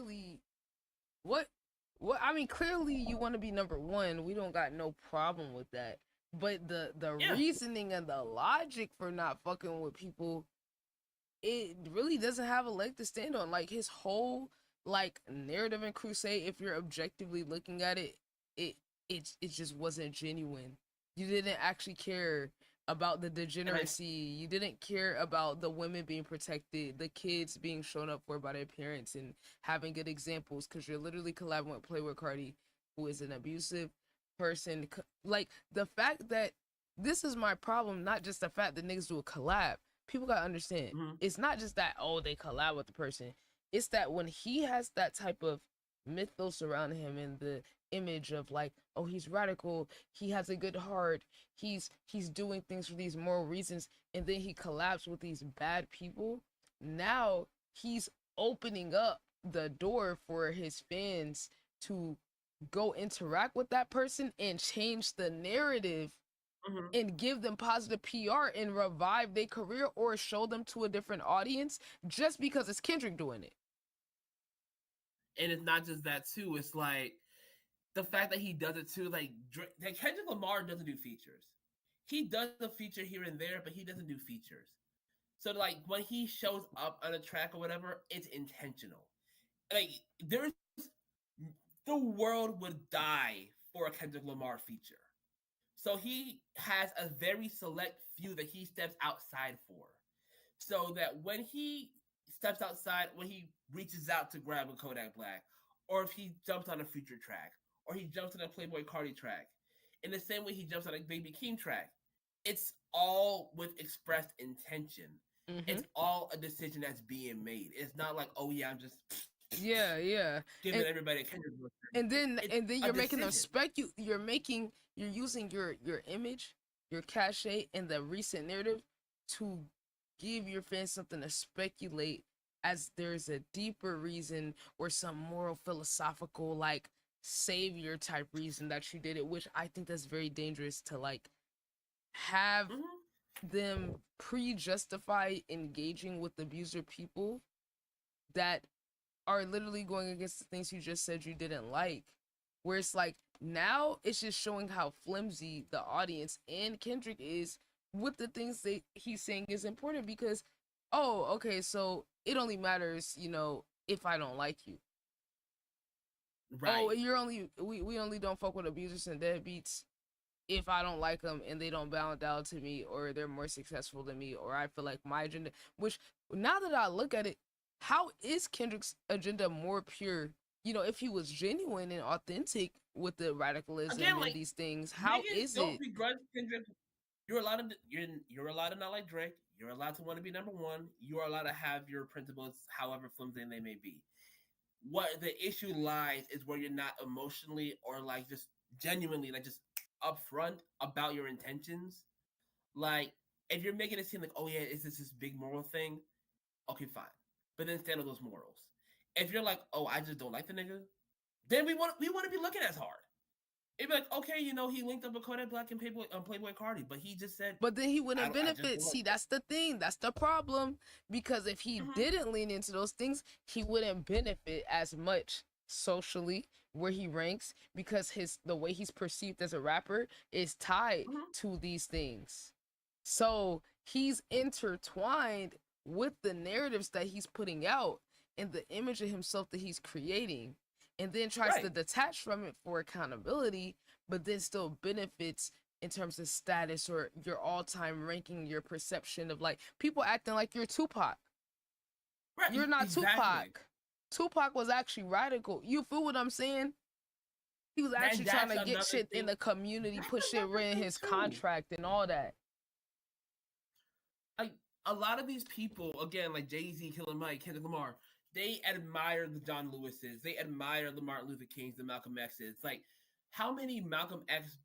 A: mean, clearly you want to be number one. We don't got no problem with that. But the reasoning and the logic for not fucking with people, it really doesn't have a leg to stand on. Like his whole like narrative and crusade, if you're objectively looking at it, it just wasn't genuine. You didn't actually care about the degeneracy. You didn't care about the women being protected, the kids being shown up for by their parents and having good examples, because you're literally collabing with Playboi Carti, who is an abusive person. Like, the fact that this is my problem, not just the fact that niggas do a collab. People gotta understand, it's not just that, oh, they collab with the person. It's that when he has that type of mythos around him and the image of like, oh, he's radical, he has a good heart, he's doing things for these moral reasons, and then he collabs with these bad people. Now he's opening up the door for his fans to go interact with that person and change the narrative and give them positive PR and revive their career or show them to a different audience just because it's Kendrick doing it.
P: And it's not just that too. It's like the fact that he does it too. Like Kendrick Lamar doesn't do features. He does a feature here and there, but he doesn't do features. So like when he shows up on a track or whatever, it's intentional. Like there's the the world would die for a Kendrick Lamar feature. So he has a very select few that he steps outside for. So that when he steps outside, when he reaches out to grab a Kodak Black, or if he jumps on a Future track, or he jumps on a Playboy Cardi track, in the same way he jumps on a Baby Keem track, it's all with expressed intention. It's all a decision that's being made. It's not like, oh yeah, I'm just giving everybody a Kendrick Lamar.
A: And then you're making them
P: decision.
A: you're using your image, your cachet, and the recent narrative to give your fans something to speculate as there's a deeper reason or some moral philosophical like savior type reason that you did it, which I think that's very dangerous to like have them pre-justify engaging with abuser people that are literally going against the things you just said you didn't like, where it's like now it's just showing how flimsy the audience and Kendrick is with the things that he's saying is important, because okay, so it only matters, if I don't like you.
P: Right.
A: We only don't fuck with abusers and deadbeats if I don't like them and they don't balance out to me, or they're more successful than me, or I feel like my agenda, which now that I look at it, how is Kendrick's agenda more pure? If he was genuine and authentic with the radicalism and these things, how is
P: don't
A: it?
P: begrudge Kendrick. You're allowed to not like Drake. You're allowed to want to be number one. You are allowed to have your principles, however flimsy they may be. What the issue lies is where you're not emotionally or like just genuinely like just upfront about your intentions. Like if you're making it seem like, oh yeah, is this big moral thing? Okay, fine. But then stand on those morals. If you're like, oh, I just don't like the nigga, then we want to be looking as hard. It'd be like, okay, he linked up with Kodak Black and Playboy Cardi, but he just said.
A: But then he wouldn't benefit. See, that's the thing. That's the problem. Because if he didn't lean into those things, he wouldn't benefit as much socially where he ranks, because the way he's perceived as a rapper is tied to these things. So he's intertwined with the narratives that he's putting out and the image of himself that he's creating, and then tries to detach from it for accountability, but then still benefits in terms of status or your all-time ranking, your perception of like people acting like you're Tupac.
P: Right,
A: you're not
P: exactly.
A: Tupac. Tupac was actually radical. You feel what I'm saying? He was actually trying to get shit in the community, put shit in his contract and all that.
P: A lot of these people, again, like Jay-Z, Killer Mike, Kendrick Lamar, they admire the John Lewises. They admire the Martin Luther Kings, the Malcolm X's. Like, how many Malcolm X,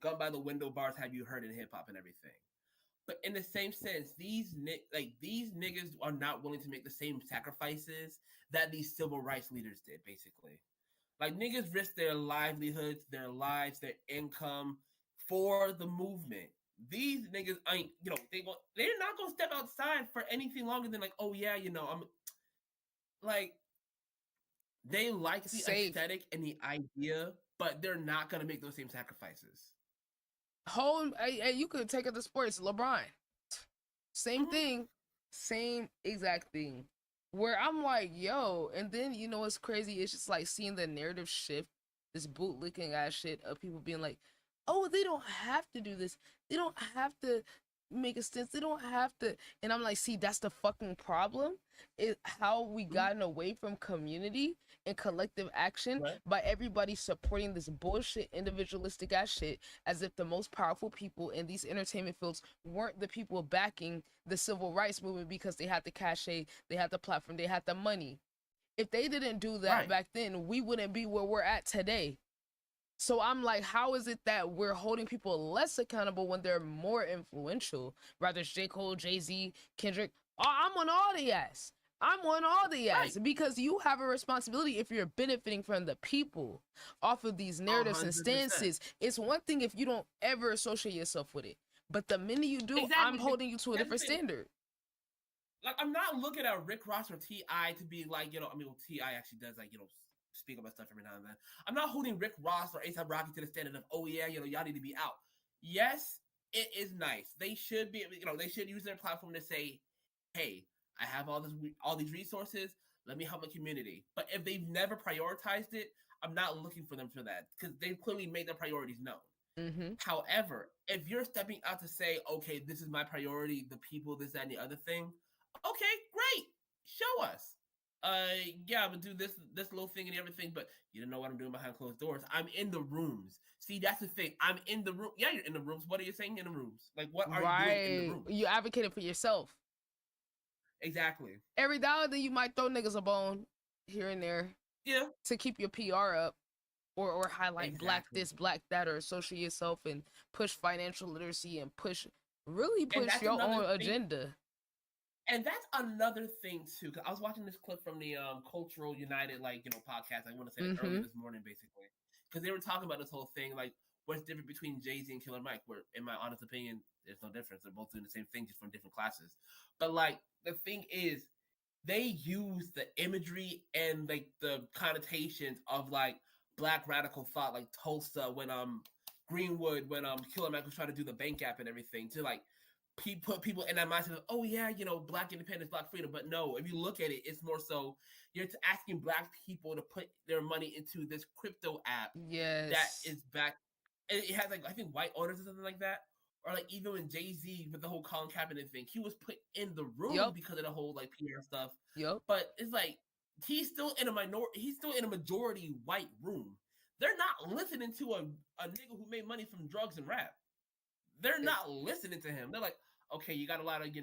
P: gun by the window bars have you heard in hip hop and everything? But in the same sense, these niggas are not willing to make the same sacrifices that these civil rights leaders did, basically. Like, niggas risk their livelihoods, their lives, their income for the movement. These niggas ain't, they're not gonna step outside for anything longer than like, oh yeah, I'm like, they like the aesthetic and the idea, but they're not gonna make those same sacrifices.
A: You could take it to sports. LeBron, same thing, same exact thing. Where I'm like, yo, and then what's crazy? It's just like seeing the narrative shift, this bootlicking ass shit of people being like, oh, they don't have to do this. They don't have to make a stance. They don't have to. And I'm like, see, that's the fucking problem. Is how we gotten away from community and collective action by everybody supporting this bullshit individualistic ass shit, as if the most powerful people in these entertainment fields weren't the people backing the civil rights movement because they had the cachet, they had the platform, they had the money. If they didn't do that back then, we wouldn't be where we're at today. So I'm like, how is it that we're holding people less accountable when they're more influential? Rather it's J. Cole, Jay-Z, Kendrick. Oh, I'm on all the ass. I'm on all the ass because you have a responsibility if you're benefiting from the people off of these narratives 100%. And stances. It's one thing if you don't ever associate yourself with it. But the minute you do, I'm holding you to a different standard.
P: Like, I'm not looking at Rick Ross or T.I. to be like, T.I. actually does like, speak about stuff every now and then. I'm not holding Rick Ross or A$AP Rocky to the standard of, oh yeah, y'all need to be out. Yes, it is nice. They should be, they should use their platform to say, hey, I have all these resources. Let me help my community. But if they've never prioritized it, I'm not looking for them for that because they've clearly made their priorities known.
A: Mm-hmm.
P: However, if you're stepping out to say, okay, this is my priority, the people, this, that, and the other thing, okay, great, show us. Yeah, I'm gonna do this little thing and everything, but you don't know what I'm doing behind closed doors. I'm in the rooms. See, that's the thing. I'm in the room. Yeah, you're in the rooms. What are you saying in the rooms? Like, what are you doing in the room?
A: You advocating for yourself.
P: Exactly.
A: Every now and then you might throw niggas a bone here and there.
P: Yeah.
A: To keep your PR up. Or highlight black this, black that, or associate yourself and push financial literacy and push your own agenda.
P: And that's another thing too. Cause I was watching this clip from the Cultural United, podcast. I want to say earlier this morning, basically, because they were talking about this whole thing, like what's different between Jay-Z and Killer Mike. Where, in my honest opinion, there's no difference. They're both doing the same thing, just from different classes. But the thing is, they use the imagery and the connotations of Black radical thought, like Tulsa, when Greenwood, when Killer Mike was trying to do the bank app and everything, to put people in that mindset of, oh yeah, Black independence, Black freedom. But no, if you look at it, it's more so you're asking Black people to put their money into this crypto app.
A: Yes.
P: That is back. It has I think white owners or something like that. Or even when Jay-Z with the whole Colin Kaepernick thing, he was put in the room because of the whole PR stuff.
A: Yep.
P: But it's he's still in a minority. He's still in a majority white room. They're not listening to a nigga who made money from drugs and rap. They're not listening to him. They're like, okay, you got a lot of you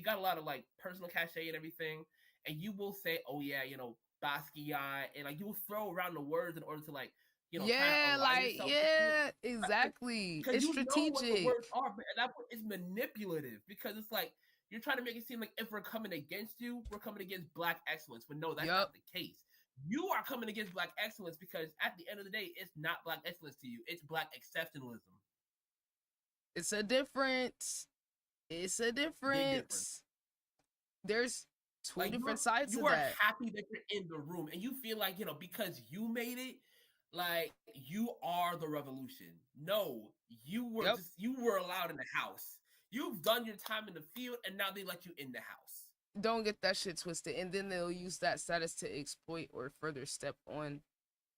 P: got a lot of personal cachet and everything, and you will say, oh yeah, Basquiat, and you will throw around the words in order to
A: exactly.
P: It's
A: strategic.
P: Know what the words are, but that is manipulative because it's you're trying to make it seem like if we're coming against you, we're coming against Black excellence. But no, that's not the case. You are coming against Black excellence because at the end of the day, it's not Black excellence to you. It's Black exceptionalism.
A: It's a difference. It's a difference. There's two different sides to that.
P: You are happy that you're in the room and you feel because you made it, you are the revolution. No, you were you were allowed in the house. You've done your time in the field and now they let you in the house.
A: Don't get that shit twisted. And then they'll use that status to exploit or further step on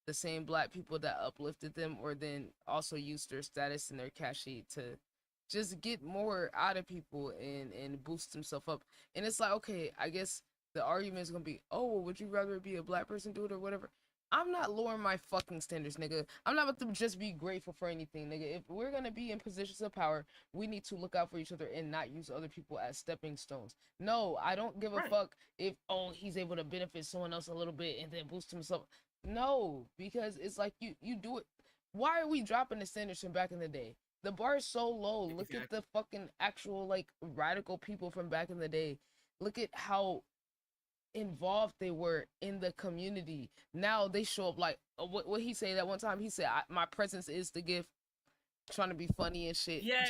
A: the same Black people that uplifted them, or then also use their status and their cachet to just get more out of people and boost himself up. And it's okay, I guess the argument is gonna be, oh, well, would you rather be a Black person do it or whatever? I'm not lowering my fucking standards, nigga. I'm not about to just be grateful for anything, nigga. If we're gonna be in positions of power, we need to look out for each other and not use other people as stepping stones. No, I don't give a fuck if, he's able to benefit someone else a little bit and then boost himself. No, because it's you do it. Why are we dropping the standards from back in the day? The bar is so low. Look at the fucking actual radical people from back in the day. Look at how involved they were in the community. Now they show up what he said that one time. He said, my presence is the gift. Trying to be funny and shit.
P: Yeah,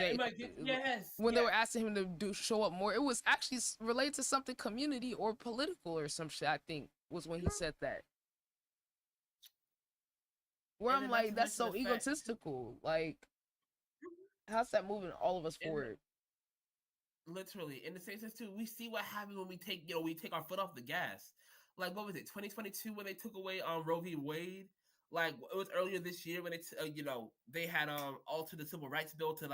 A: yes. When they were asking him to show up more, it was actually related to something community or political or some shit, I think, was when he said that. Where I'm that's so egotistical. How's that moving all of us forward?
P: Literally, in the same sense too, we see what happens when we take our foot off the gas. What was it, 2022 when they took away Roe v. Wade? It was earlier this year when they had altered the civil rights bill to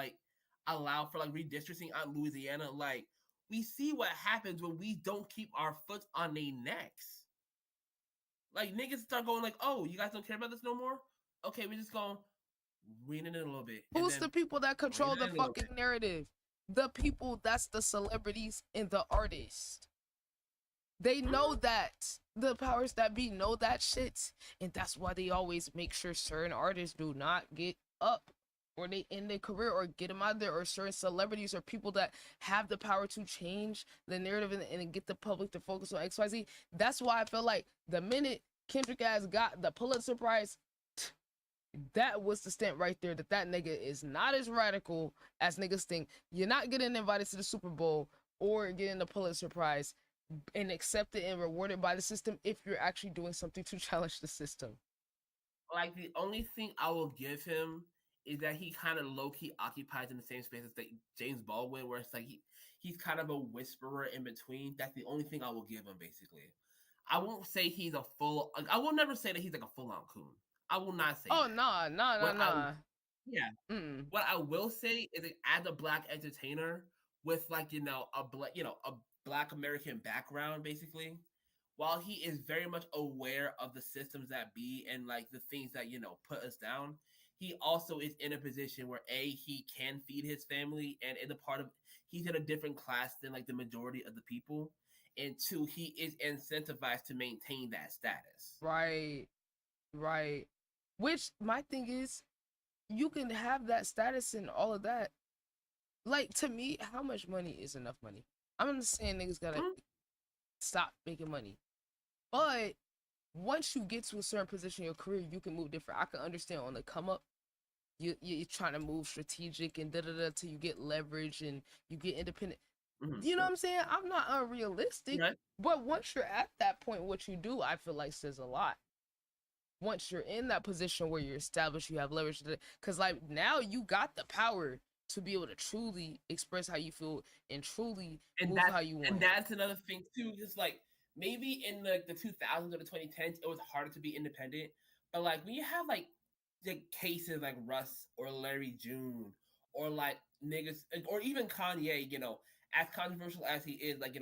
P: allow for redistricting out in Louisiana. We see what happens when we don't keep our foot on their necks. Niggas start going oh, you guys don't care about this no more? Okay, we're just going rein it in a little bit.
A: Who's the people that control the fucking narrative? The people that's the celebrities and the artists. They know that. The powers that be know that shit. And that's why they always make sure certain artists do not get up or they end their career or get them out of there, or certain celebrities or people that have the power to change the narrative and get the public to focus on XYZ. That's why I feel the minute Kendrick ass got the Pulitzer Prize, that was the stamp right there that nigga is not as radical as niggas think. You're not getting invited to the Super Bowl or getting the Pulitzer Prize and accepted and rewarded by the system if you're actually doing something to challenge the system.
P: The only thing I will give him is that he kind of low-key occupies in the same space as James Baldwin, where it's he's kind of a whisperer in between. That's the only thing I will give him, basically. I won't say he's a full. Like, I will never say that he's like a full-on coon. I will not say.
A: Oh
P: that.
A: nah.
P: Yeah.
A: Mm.
P: What I will say is that as a black entertainer with like a black American background, basically, while he is very much aware of the systems that be and like the things that put us down, he also is in a position where he can feed his family, and in the part of he's in a different class than like the majority of the people, and two, he is incentivized to maintain that status.
A: Right. Which my thing is, you can have that status and all of that. Like, to me, how much money is enough money? I'm just saying niggas gotta stop making money. But once you get to a certain position in your career, you can move different. I can understand on the come up, you're trying to move strategic and till you get leverage and you get independent. You know what I'm saying? I'm not unrealistic.
P: Right.
A: But once you're at that point, what you do, I feel like says a lot. Once you're in that position where you're established, you have leverage, because like now you got the power to be able to truly express how you feel and truly move how you want.
P: And that's another thing too. Just like maybe in the 2000s or the 2010s, it was harder to be independent. But like when you have like the cases like Russ or Larry June or like niggas or even Kanye, as controversial as he is, like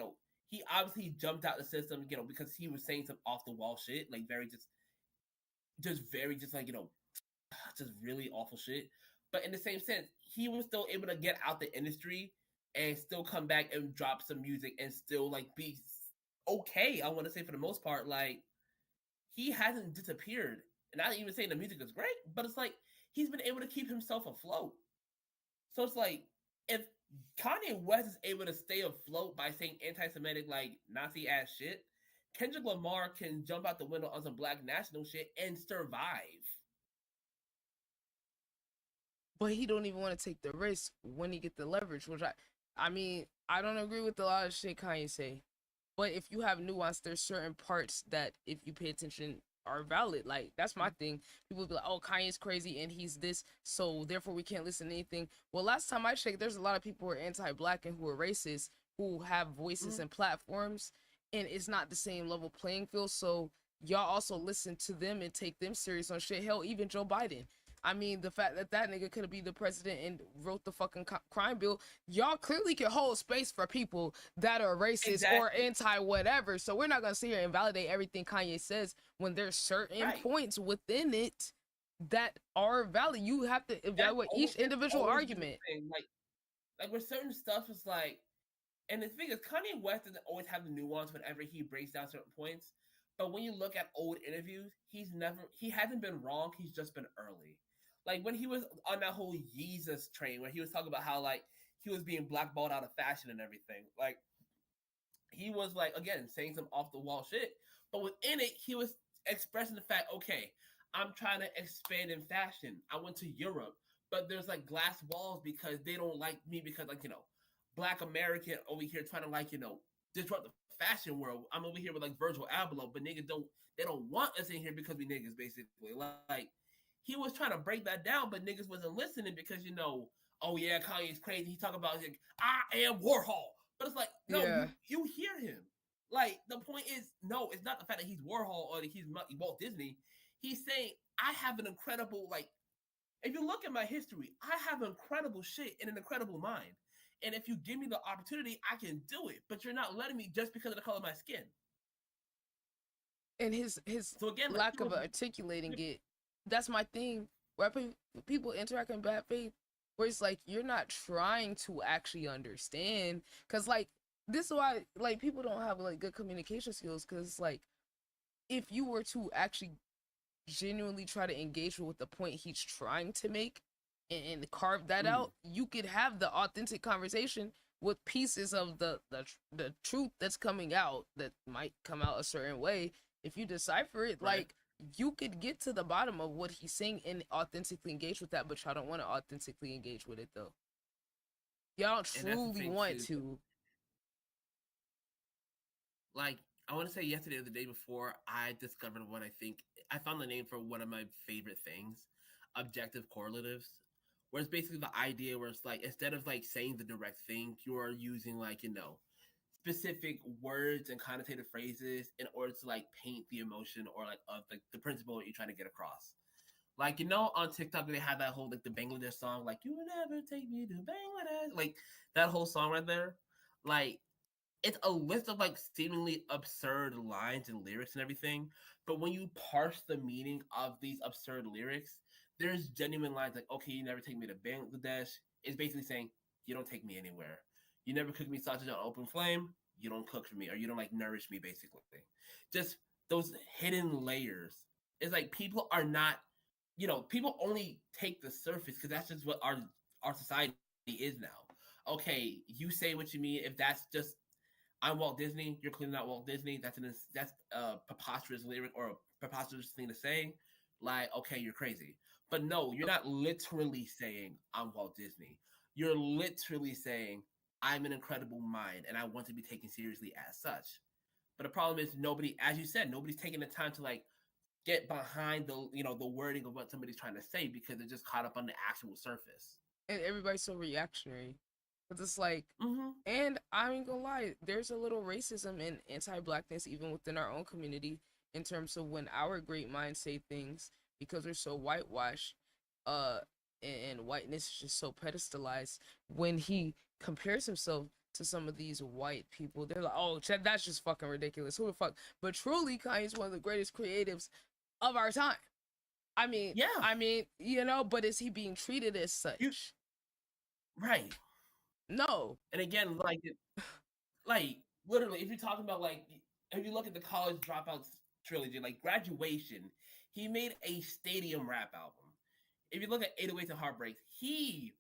P: he obviously jumped out the system, because he was saying some off the wall shit, like very just like just really awful shit. But in the same sense, he was still able to get out the industry and still come back and drop some music and still like be okay. I want to say for the most part, like he hasn't disappeared. And not even saying the music is great, but it's like he's been able to keep himself afloat. So it's like if Kanye West is able to stay afloat by saying anti-Semitic like Nazi ass shit, Kendrick Lamar can jump out the window on some black national shit and survive.
A: But he don't even want to take the risk when he get the leverage, which I mean, I don't agree with a lot of shit Kanye say. But if you have nuance, there's certain parts that if you pay attention are valid. Like, that's my thing. People be like, oh, Kanye's crazy and he's this, so therefore we can't listen to anything. Well, last time I checked, there's a lot of people who are anti-black and who are racist who have voices and platforms, and it's not the same level playing field. So y'all also listen to them and take them serious on shit. Hell, even Joe Biden. I mean, the fact that nigga could be the president and wrote the fucking crime bill, y'all clearly can hold space for people that are racist or anti-whatever. So we're not going to sit here and validate everything Kanye says when there's certain points within it that are valid. You have to evaluate each individual argument.
P: Like with certain stuff, it's like, and the thing is, Kanye West doesn't always have the nuance whenever he breaks down certain points. But when you look at old interviews, he hasn't been wrong. He's just been early. Like when he was on that whole Yeezus train, where he was talking about how like he was being blackballed out of fashion and everything. Like he was like, again, saying some off the wall shit. But within it, he was expressing the fact, okay, I'm trying to expand in fashion. I went to Europe, but there's like glass walls because they don't like me because like, Black American over here trying to like, disrupt the fashion world. I'm over here with like Virgil Abloh, but niggas they don't want us in here because we niggas basically. Like he was trying to break that down, but niggas wasn't listening because oh yeah, Kanye's crazy. He talk about like I am Warhol, but it's like no, you hear him. Like the point is no, it's not the fact that he's Warhol or that he's Walt Disney. He's saying I have an incredible like. If you look at my history, I have incredible shit and an incredible mind. And if you give me the opportunity, I can do it. But you're not letting me just because of the color of my skin.
A: And his so again, lack of articulating it, that's my thing. Where people interact in bad faith, where it's like you're not trying to actually understand. Cause like this is why like people don't have like good communication skills. Cause it's like if you were to actually genuinely try to engage with the point he's trying to make and carve that out, you could have the authentic conversation with pieces of the truth that's coming out that might come out a certain way. If you decipher it, like you could get to the bottom of what he's saying and authentically engage with that, but y'all don't want to authentically engage with it though. Y'all don't truly want to.
P: Like I want to say yesterday or the day before, I discovered what I found the name for one of my favorite things, objective correlatives, where it's basically the idea where it's like, instead of like saying the direct thing, you are using like, specific words and connotative phrases in order to like paint the emotion or like of like the principle that you're trying to get across. Like, you know, on TikTok they have that whole like the Bangladesh song, like "You will never take me to Bangladesh," like that whole song right there. Like, it's a list of like seemingly absurd lines and lyrics and everything, but when you parse the meaning of these absurd lyrics, there's genuine lines like, "Okay, you never take me to Bangladesh." It's basically saying you don't take me anywhere. You never cook me sausage on open flame. You don't cook for me, or you don't like nourish me. Basically, just those hidden layers. It's like people are not, you know, people only take the surface because that's just what our society is now. Okay, you say what you mean. If that's just I'm Walt Disney, you're clearly not Walt Disney. That's a preposterous lyric or a preposterous thing to say. Like, okay, you're crazy. But no, you're not literally saying I'm Walt Disney. You're literally saying I'm an incredible mind and I want to be taken seriously as such. But the problem is nobody, as you said, nobody's taking the time to like get behind the, you know, the wording of what somebody's trying to say because they're just caught up on the actual surface.
A: And everybody's so reactionary. But it's like, and I ain't gonna lie, there's a little racism and anti-blackness even within our own community in terms of when our great minds say things because they're so whitewashed, and whiteness is just so pedestalized. When he compares himself to some of these white people, they're like, "Oh, that's just fucking ridiculous. Who the fuck?" But truly, Kanye's one of the greatest creatives of our time. I mean,
P: yeah.
A: I mean, you know, but is he being treated as such?
P: Right.
A: No.
P: And again, like literally, if you're talking about like, if you look at the College Dropouts trilogy, like Graduation, he made a stadium rap album. If you look at 808s and Heartbreaks, he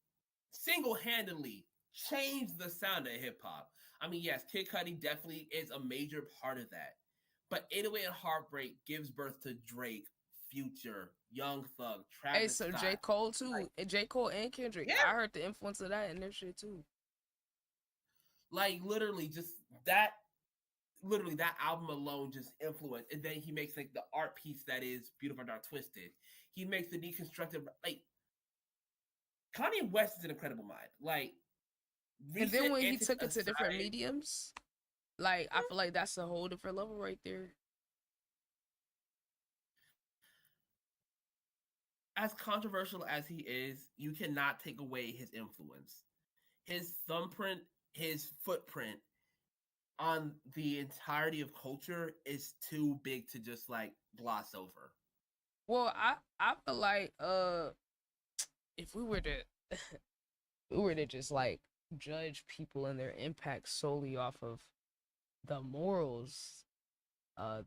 P: single-handedly changed the sound of hip hop. I mean, yes, Kid Cudi definitely is a major part of that, but 808 and Heartbreak gives birth to Drake, Future, Young Thug, Travis
A: Hey, so
P: Scott.
A: J. Cole too. J. Cole and Kendrick.
P: Yeah.
A: I heard the influence of that in their shit too.
P: Like literally, just that. Literally, that album alone just influenced. And then he makes like the art piece that is Beautiful Dark Twisted. He makes the deconstructive. Like Kanye West is an incredible mind. Like,
A: And then when he took it to different mediums, like I feel like that's a whole different level right there.
P: As controversial as he is, you cannot take away his influence. His thumbprint, his footprint on the entirety of culture is too big to just like gloss over.
A: Well, I feel like if we were to just like judge people and their impact solely off of the morals,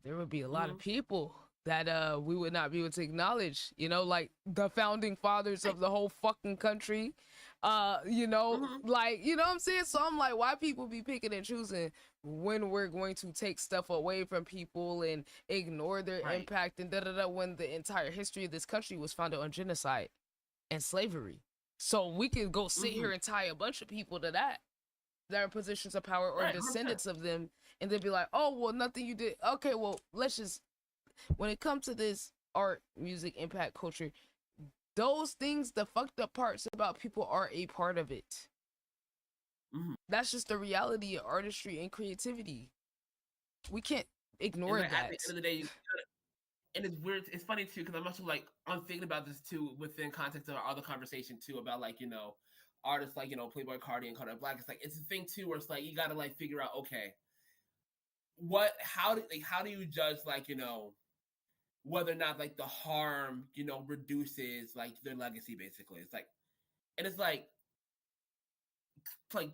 A: there would be a lot of people that we would not be able to acknowledge, you know, like the founding fathers of the whole fucking country, you know, like, you know what I'm saying? So I'm like, why people be picking and choosing when we're going to take stuff away from people and ignore their impact and when the entire history of this country was founded on genocide and slavery. So we can go sit here and tie a bunch of people to that are in positions of power or descendants of them, and they'd be like, oh, well, nothing you did. Okay, well, let's just, when it comes to this art, music, impact, culture, those things, the fucked up parts about people are a part of it. That's just the reality of artistry and creativity. We can't ignore
P: like,
A: that.
P: At the end of the day, and it's weird. It's funny too because I'm also like I'm thinking about this too within context of our other conversation too about like, you know, artists like, you know, Playboy Cardi and Kodak Black. It's like it's a thing too where it's like you gotta like figure out, okay, how do you judge like, you know, whether or not like the harm, you know, reduces like their legacy basically. It's like, and it's like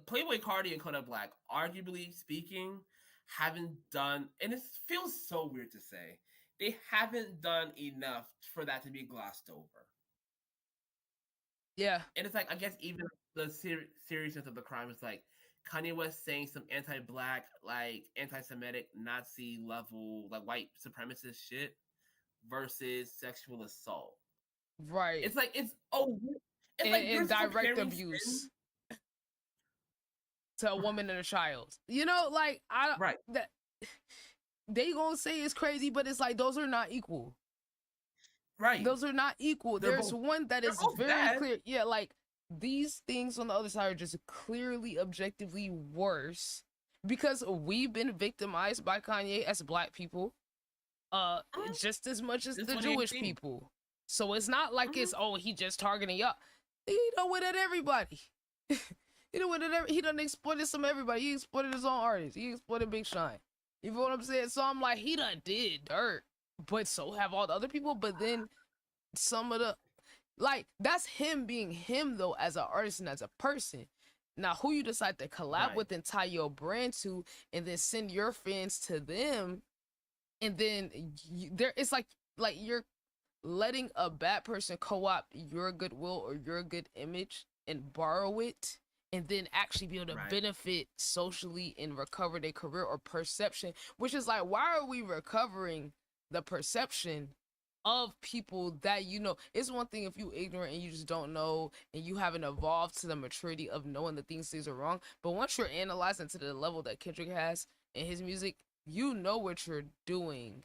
P: Playboy Cardi and Kodak Black, arguably speaking, haven't done, and it feels so weird to say, they haven't done enough for that to be glossed over.
A: Yeah.
P: And it's like, I guess even the seriousness of the crime is like Kanye West saying some anti-black, like anti-Semitic, Nazi level, like white supremacist shit versus sexual assault.
A: Right.
P: It's like, it's like
A: and direct abuse to a woman and a child. You know, like that they gonna say it's crazy, but it's like those are not equal.
P: Right.
A: Those are not equal. There's one that is very
P: bad.
A: clear. Yeah, like these things on the other side are just clearly objectively worse. because we've been victimized by Kanye as black people, just as much as the Jewish people. So it's not like it's, oh, he just targeting y'all. He done went at everybody. He done exploited some everybody. He exploited his own artists. He exploited Big Sean. You feel what I'm saying? So I'm like, he done did dirt, but so have all the other people. But then some of the, like, that's him being him though, as an artist and as a person. Now, who you decide to collab with and tie your brand to, and then send your fans to them, and then it's like you're letting a bad person co-opt your goodwill or your good image and borrow it, and then actually be able to benefit socially and recover their career or perception, which is like, why are we recovering the perception of people that, you know? It's one thing if you ignorant and you just don't know and you haven't evolved to the maturity of knowing that things are wrong, but once you're analyzing to the level that Kendrick has in his music, you know what you're doing.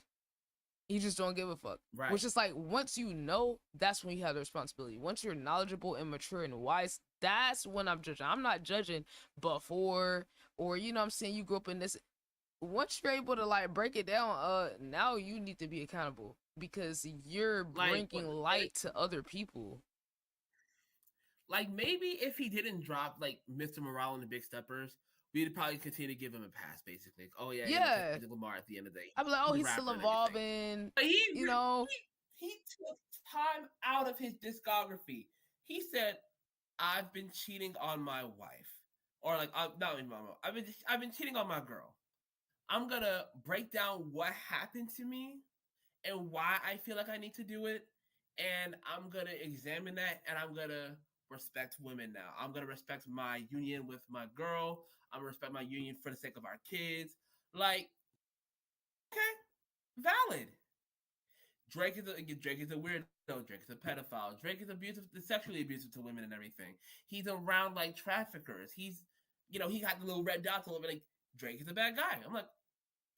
A: You just don't give a fuck.
P: Right.
A: Which is like, once you know, that's when you have the responsibility. Once you're knowledgeable and mature and wise, that's when I'm judging. I'm not judging before, or, you know what I'm saying, you grew up in this. Once you're able to like break it down, now you need to be accountable because you're bringing light to other people.
P: Like, maybe if he didn't drop like Mr. Morale and the Big Steppers, we'd probably continue to give him a pass, basically. Like, oh yeah, Kendrick Lamar at the end of the day.
A: I'd be like, oh, he's still evolving.
P: But
A: you know,
P: he took time out of his discography. He said, "I've been cheating on my wife," or like, not even my wife. I've been cheating on my girl. I'm gonna break down what happened to me and why I feel like I need to do it, and I'm gonna examine that, and I'm gonna respect women now. I'm gonna respect my union with my girl. I'm gonna respect my union for the sake of our kids. Like, okay, valid. Drake is a weirdo. Drake is a pedophile. Drake is sexually abusive to women and everything. He's around like traffickers. He's, you know, he got the little red dots all over. Like, Drake is a bad guy. I'm like,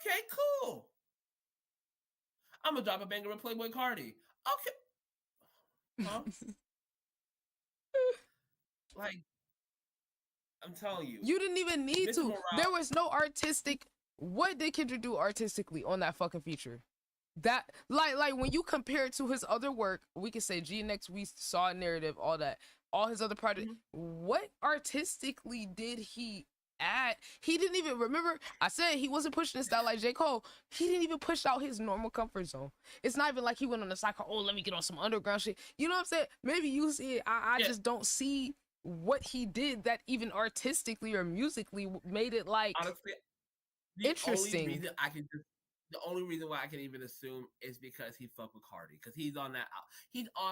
P: okay, cool. I'm gonna drop a banger with Playboy Cardi. Okay. Huh? Like, I'm telling you.
A: You didn't even need to. There was no artistic. What did Kendrick do artistically on that fucking feature? That, like when you compare it to his other work, we can say GNX, we saw a narrative, all that, all his other projects. What artistically did he add? He didn't even, remember, I said he wasn't pushing his style like J. Cole. He didn't even push out his normal comfort zone. It's not even like he went on the cycle, oh, let me get on some underground shit. You know what I'm saying? Maybe you see it. I just don't see what he did that even artistically or musically made it like, honestly, interesting.
P: The only reason why I can even assume is because he fucked with Cardi, because he's on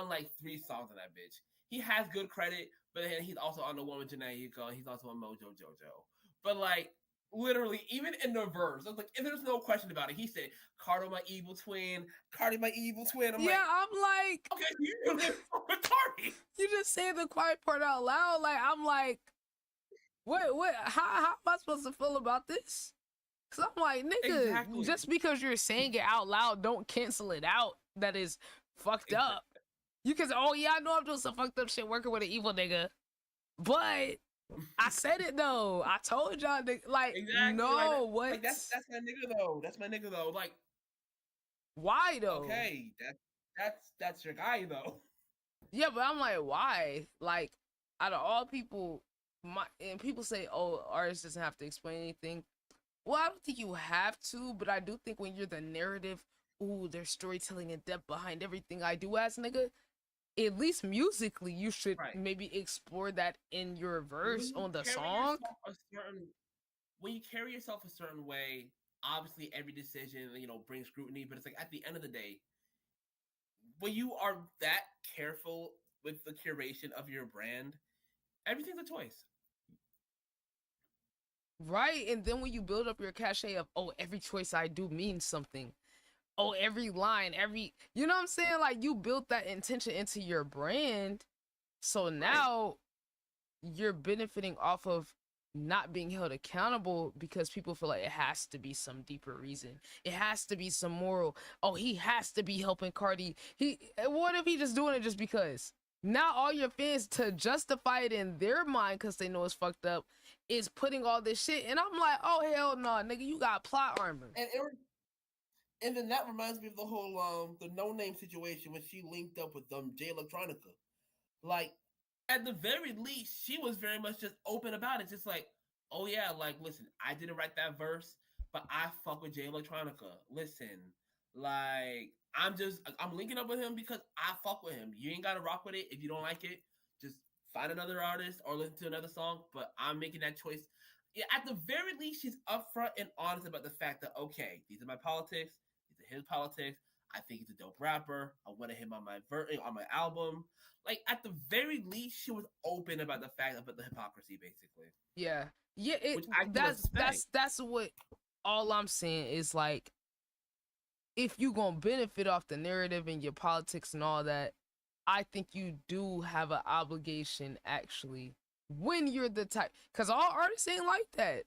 P: like 3 songs on that bitch. He has good credit, but then he's also on the one with Janae Yuko, and he's also on Mojo Jojo. But like, literally, even in the verse, I was like, there's no question about it. He said, "Cardi my evil twin, Cardi my evil twin." I'm
A: like,
P: okay, you really fuck with Cardi.
A: You just say the quiet part out loud. Like, I'm like, what? How am I supposed to feel about this? Cause I'm like, nigga, just because you're saying it out loud, don't cancel it out. That is fucked up. You can say, oh yeah, I know I'm doing some fucked up shit working with an evil nigga, but I said it though. I told y'all, like, no,
P: like,
A: what?
P: Like, that's my nigga though. That's my nigga though. Like,
A: why though?
P: Okay, that's your guy though.
A: Yeah, but I'm like, why? Like, out of all people, and people say, oh, artists doesn't have to explain anything. Well, I don't think you have to, but I do think when you're the narrative, ooh, there's storytelling and depth behind everything I do as nigga, at least musically, you should maybe explore that in your verse on the song.
P: When you carry yourself a certain way, obviously every decision, you know, brings scrutiny, but it's like at the end of the day, when you are that careful with the curation of your brand, everything's a choice.
A: Right, and then when you build up your cachet of, oh, every choice I do means something. Oh, every line, you know what I'm saying? Like, you built that intention into your brand. So now you're benefiting off of not being held accountable because people feel like it has to be some deeper reason. It has to be some moral. Oh, he has to be helping Cardi. What if he just doing it just because? Now all your fans, to justify it in their mind because they know it's fucked up, is putting all this shit, and I'm like, oh hell no, nigga, you got plot armor.
P: And then that reminds me of the whole the No Name situation when she linked up with Jay Electronica. Like, at the very least, she was very much just open about it. Just like, oh yeah, like, listen, I didn't write that verse, but I fuck with Jay Electronica. Listen, like, I'm linking up with him because I fuck with him. You ain't gotta rock with it. If you don't like it, just find another artist or listen to another song. But I'm making that choice. Yeah, at the very least, she's upfront and honest about the fact that, okay, these are my politics. These are his politics. I think he's a dope rapper. I want to hit him on my album. Like, at the very least, she was open about the fact about the hypocrisy, basically.
A: Yeah.
P: Which I
A: that's what all I'm saying is, like, if you gonna benefit off the narrative and your politics and all that, I think you do have an obligation, actually, when you're the type, because all artists ain't like that.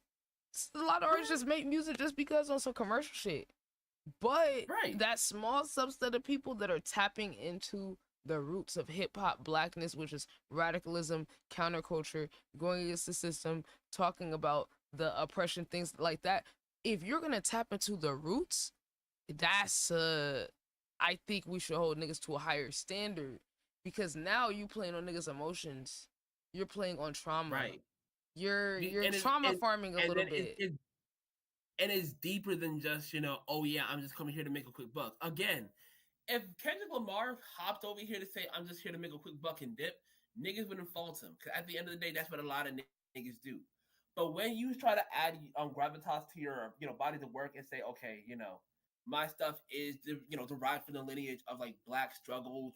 A: A lot of artists just make music just because on some commercial shit. But that small subset of people that are tapping into the roots of hip-hop blackness, which is radicalism, counterculture, going against the system, talking about the oppression, things like that, if you're gonna tap into the roots, that's I think we should hold niggas to a higher standard, because now you playing on niggas' emotions, you're playing on trauma, you're trauma farming a little bit.
P: And it's deeper than just, oh yeah, I'm just coming here to make a quick buck. Again, if Kendrick Lamar hopped over here to say, I'm just here to make a quick buck and dip, niggas wouldn't fault him. Because at the end of the day, that's what a lot of niggas do. But when you try to add gravitas to your, body of work and say, okay, my stuff is, derived from the lineage of, like, black struggle,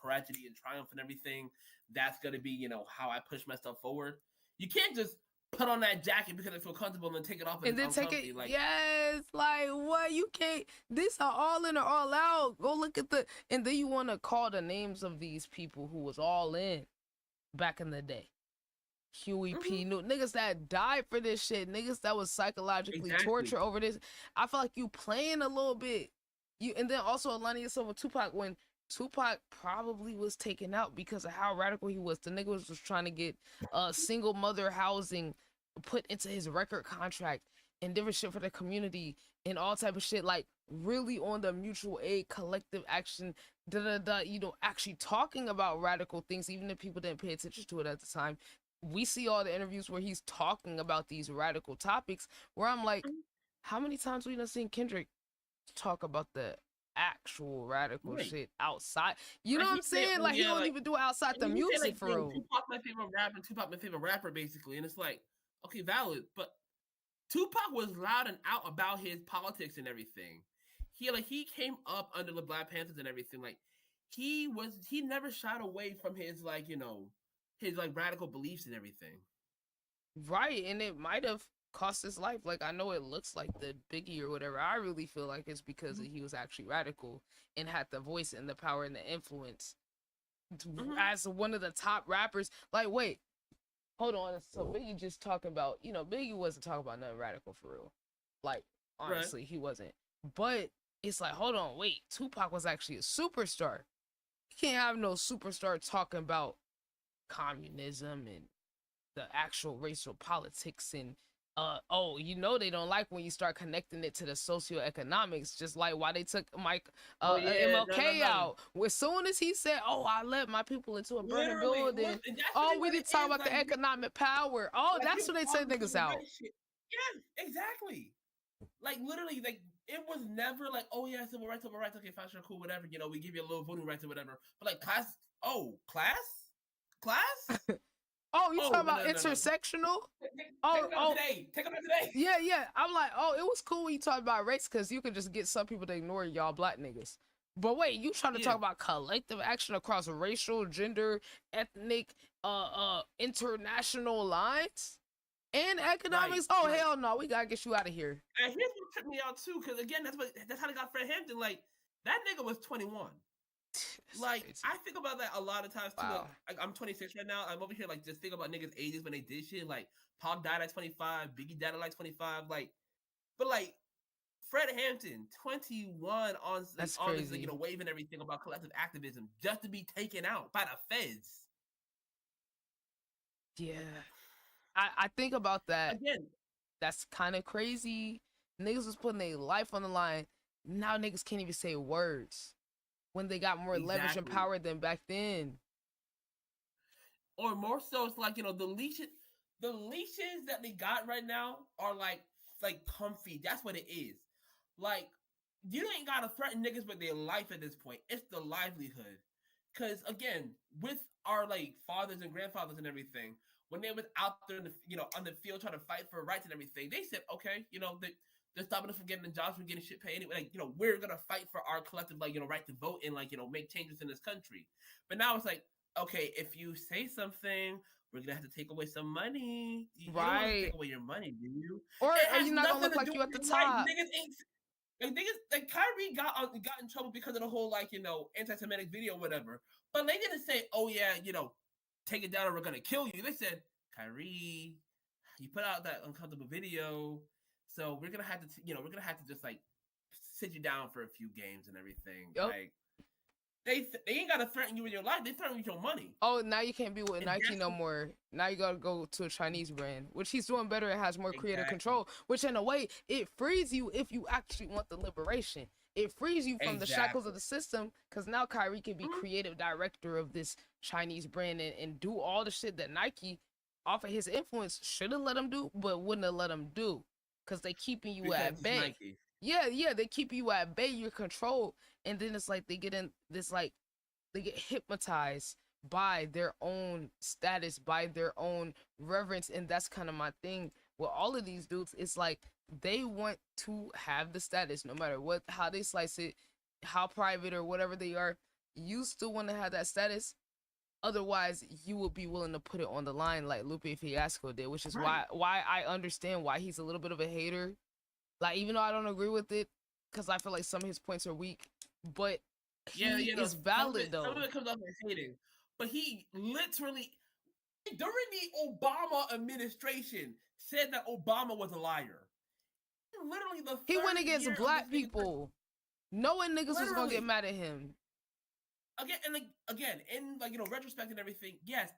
P: tragedy and triumph and everything, that's going to be, how I push myself forward. You can't just put on that jacket because I feel comfortable and then take it off
A: and then take it. Like, yes, like, what? You can't. This are all in or all out. Go look at and then you want to call the names of these people who was all in back in the day. Huey P. New niggas that died for this shit, niggas that was psychologically tortured over this. I feel like you playing a little bit. And then also aligning yourself with Tupac when Tupac probably was taken out because of how radical he was. The nigga was just trying to get single mother housing put into his record contract and different shit for the community and all type of shit, like really on the mutual aid, collective action, actually talking about radical things, even if people didn't pay attention to it at the time. We see all the interviews where he's talking about these radical topics where I'm like, how many times we done seen Kendrick talk about the actual radical shit outside? You know what I'm saying? Like, he don't even do it outside the music, for real.
P: Tupac my favorite rapper, and Tupac my favorite rapper, basically. And it's like, okay, valid, but Tupac was loud and out about his politics and everything. He came up under the Black Panthers and everything. Like, he never shied away from his, like, his, like, radical beliefs and everything.
A: Right, and it might have cost his life. Like, I know it looks like the Biggie or whatever. I really feel like it's because he was actually radical and had the voice and the power and the influence as one of the top rappers. Like, wait, hold on. So Biggie just talking about, Biggie wasn't talking about nothing radical for real. Like, honestly, he wasn't. But it's like, hold on, wait, Tupac was actually a superstar. You can't have no superstar talking about communism and the actual racial politics and they don't like when you start connecting it to the socioeconomics, just like why they took MLK out. As soon as he said, I led my people into a burning building, we didn't talk about the economic power. That's when they took niggas out.
P: Yeah, exactly. Like, literally, like, it was never like, civil rights, okay, fine, sure, cool, whatever, we give you a little voting rights or whatever. But, like, class?
A: You talking about intersectional?
P: Take them out today.
A: Yeah. I'm like, it was cool when you talk about race because you could just get some people to ignore y'all black niggas. But wait, you trying to talk about collective action across racial, gender, ethnic, international lines? And economics? Hell no, we gotta get you out of here.
P: And here's what tripped me out too, because again, that's how they got Fred Hampton. Like, that nigga was 21. Like, I think about that a lot of times too.
A: Wow.
P: Like, I'm 26 right now. I'm over here like just think about niggas' ages when they did shit. Like, Pac died at 25, Biggie died at like 25. Like, but like Fred Hampton, 21 on this, waving everything about collective activism just to be taken out by the feds.
A: Yeah. I think about that.
P: Again,
A: that's kind of crazy. Niggas was putting their life on the line. Now niggas can't even say words when they got more leverage and power than back then.
P: Or more so, it's like, you know, the leashes that they got right now are like comfy. That's what it is. Like, you ain't gotta threaten niggas with their life at this point. It's the livelihood. Cause again, with our like fathers and grandfathers and everything, when they was out there in the, you know, on the field trying to fight for rights and everything, they said, okay, you know, they're stopping us from getting the jobs, from getting shit paid anyway. Like, you know, we're gonna fight for our collective, like, you know, right to vote and, like, you know, make changes in this country. But now it's like, okay, if you say something, we're gonna have to take away some money. You don't want to take away your money, do you?
A: Or are you not gonna look like you at the top?
P: Niggas ain't. Like Kyrie got in trouble because of the whole, like, you know, anti-Semitic video or whatever. But they didn't say, oh yeah, you know, take it down or we're gonna kill you. They said, Kyrie, you put out that uncomfortable video, so we're gonna have to, you know, we're gonna have to just like sit you down for a few games and everything. Yep. Like they ain't gotta threaten you with your life. They threaten you with your money.
A: Oh, now you can't be with Nike no more. Now you gotta go to a Chinese brand, which he's doing better and has more creative control. Which in a way, it frees you if you actually want the liberation. It frees you from the shackles of the system, because now Kyrie can be creative director of this Chinese brand and do all the shit that Nike, off of his influence, should have let him do, but wouldn't have let him do, because they keeping you at bay. Nike. Yeah, they keep you at bay, you're controlled, and then it's like they get in this, like, they get hypnotized by their own status, by their own reverence, and that's kind of my thing with all of these dudes. It's like they want to have the status, no matter what, how they slice it, how private or whatever they are. You still want to have that status. Otherwise, you will be willing to put it on the line, like Lupe Fiasco did, which is why I understand why he's a little bit of a hater. Like, even though I don't agree with it, because I feel like some of his points are weak, but he is valid, though.
P: Some of it comes off as hating, but he literally, during the Obama administration, said that Obama was a liar. Literally,
A: he went against black people, knowing niggas was gonna get mad at him.
P: Again, in, like, you know, retrospect and everything, yes,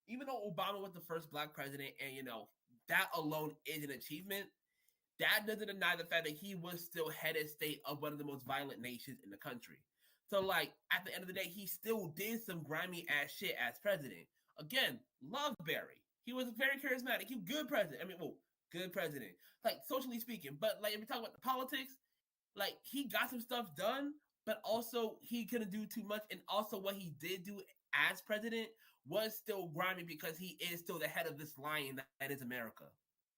P: even though Obama was the first black president, and, you know, that alone is an achievement, that doesn't deny the fact that he was still head of state of one of the most violent nations in the country. So, like, at the end of the day, he still did some grimy ass shit as president. Again, love Barry. He was very charismatic. He was a good president. I mean, well, good president, like, socially speaking. But, like, if we talk about the politics, like, he got some stuff done, but also he couldn't do too much. And also what he did do as president was still grimy, because he is still the head of this lion that is America.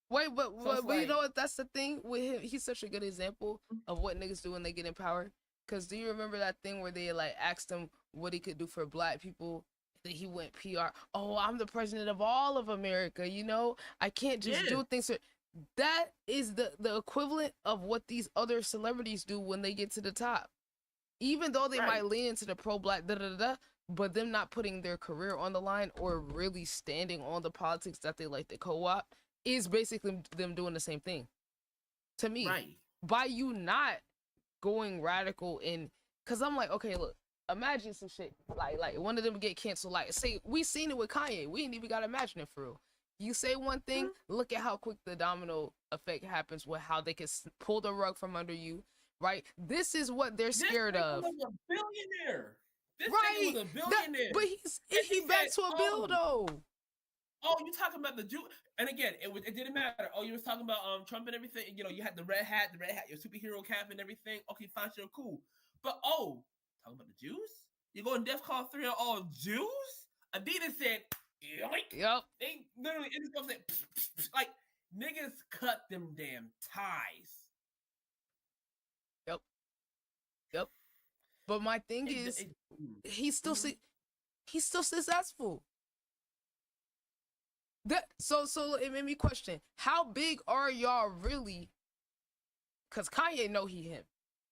A: Wait, but you know what? That's the thing with him. He's such a good example of what niggas do when they get in power. Because do you remember that thing where they, like, asked him what he could do for black people? And he went PR. Oh, I'm the president of all of America, you know? I can't just do things. That is the equivalent of what these other celebrities do when they get to the top. Even though they might lean into the pro-black, but them not putting their career on the line or really standing on the politics that they like to co-op is basically them doing the same thing. To me, by you not going radical in, because I'm like, okay, look, imagine some shit like one of them get canceled. Like, say we seen it with Kanye. We ain't even gotta imagine it for real. You say one thing, look at how quick the domino effect happens with how they can pull the rug from under you. Right? This is what they're scared of.
P: Was a billionaire. This nigga was a billionaire.
A: But he back to a bill though.
P: Oh, you talking about the Jew? And again, it didn't matter. Oh, you was talking about Trump and everything. You know, you had the red hat, your superhero cap and everything. Okay, fine, sure, cool. But talking about the Jews? You going DEFCON 3 on all Jews? Adidas said, yoink.
A: Yep.
P: They literally in the said, like, niggas cut them damn ties.
A: Yep. But my thing is, he's still successful. So it made me question, how big are y'all really? Cause Kanye know he him.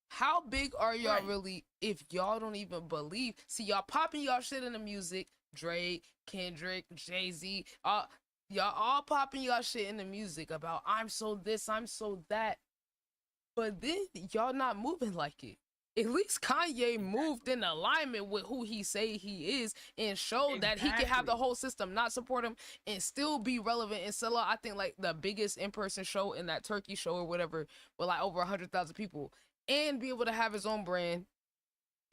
A: How big are y'all really if y'all don't even believe? See, y'all popping y'all shit in the music. Drake, Kendrick, Jay-Z, y'all all popping y'all shit in the music about I'm so this, I'm so that. But then y'all not moving like it. At least Kanye moved in alignment with who he say he is and showed that he can have the whole system not support him and still be relevant and sell out. I think like the biggest in-person show in that Turkey show or whatever with like over 100,000 people and be able to have his own brand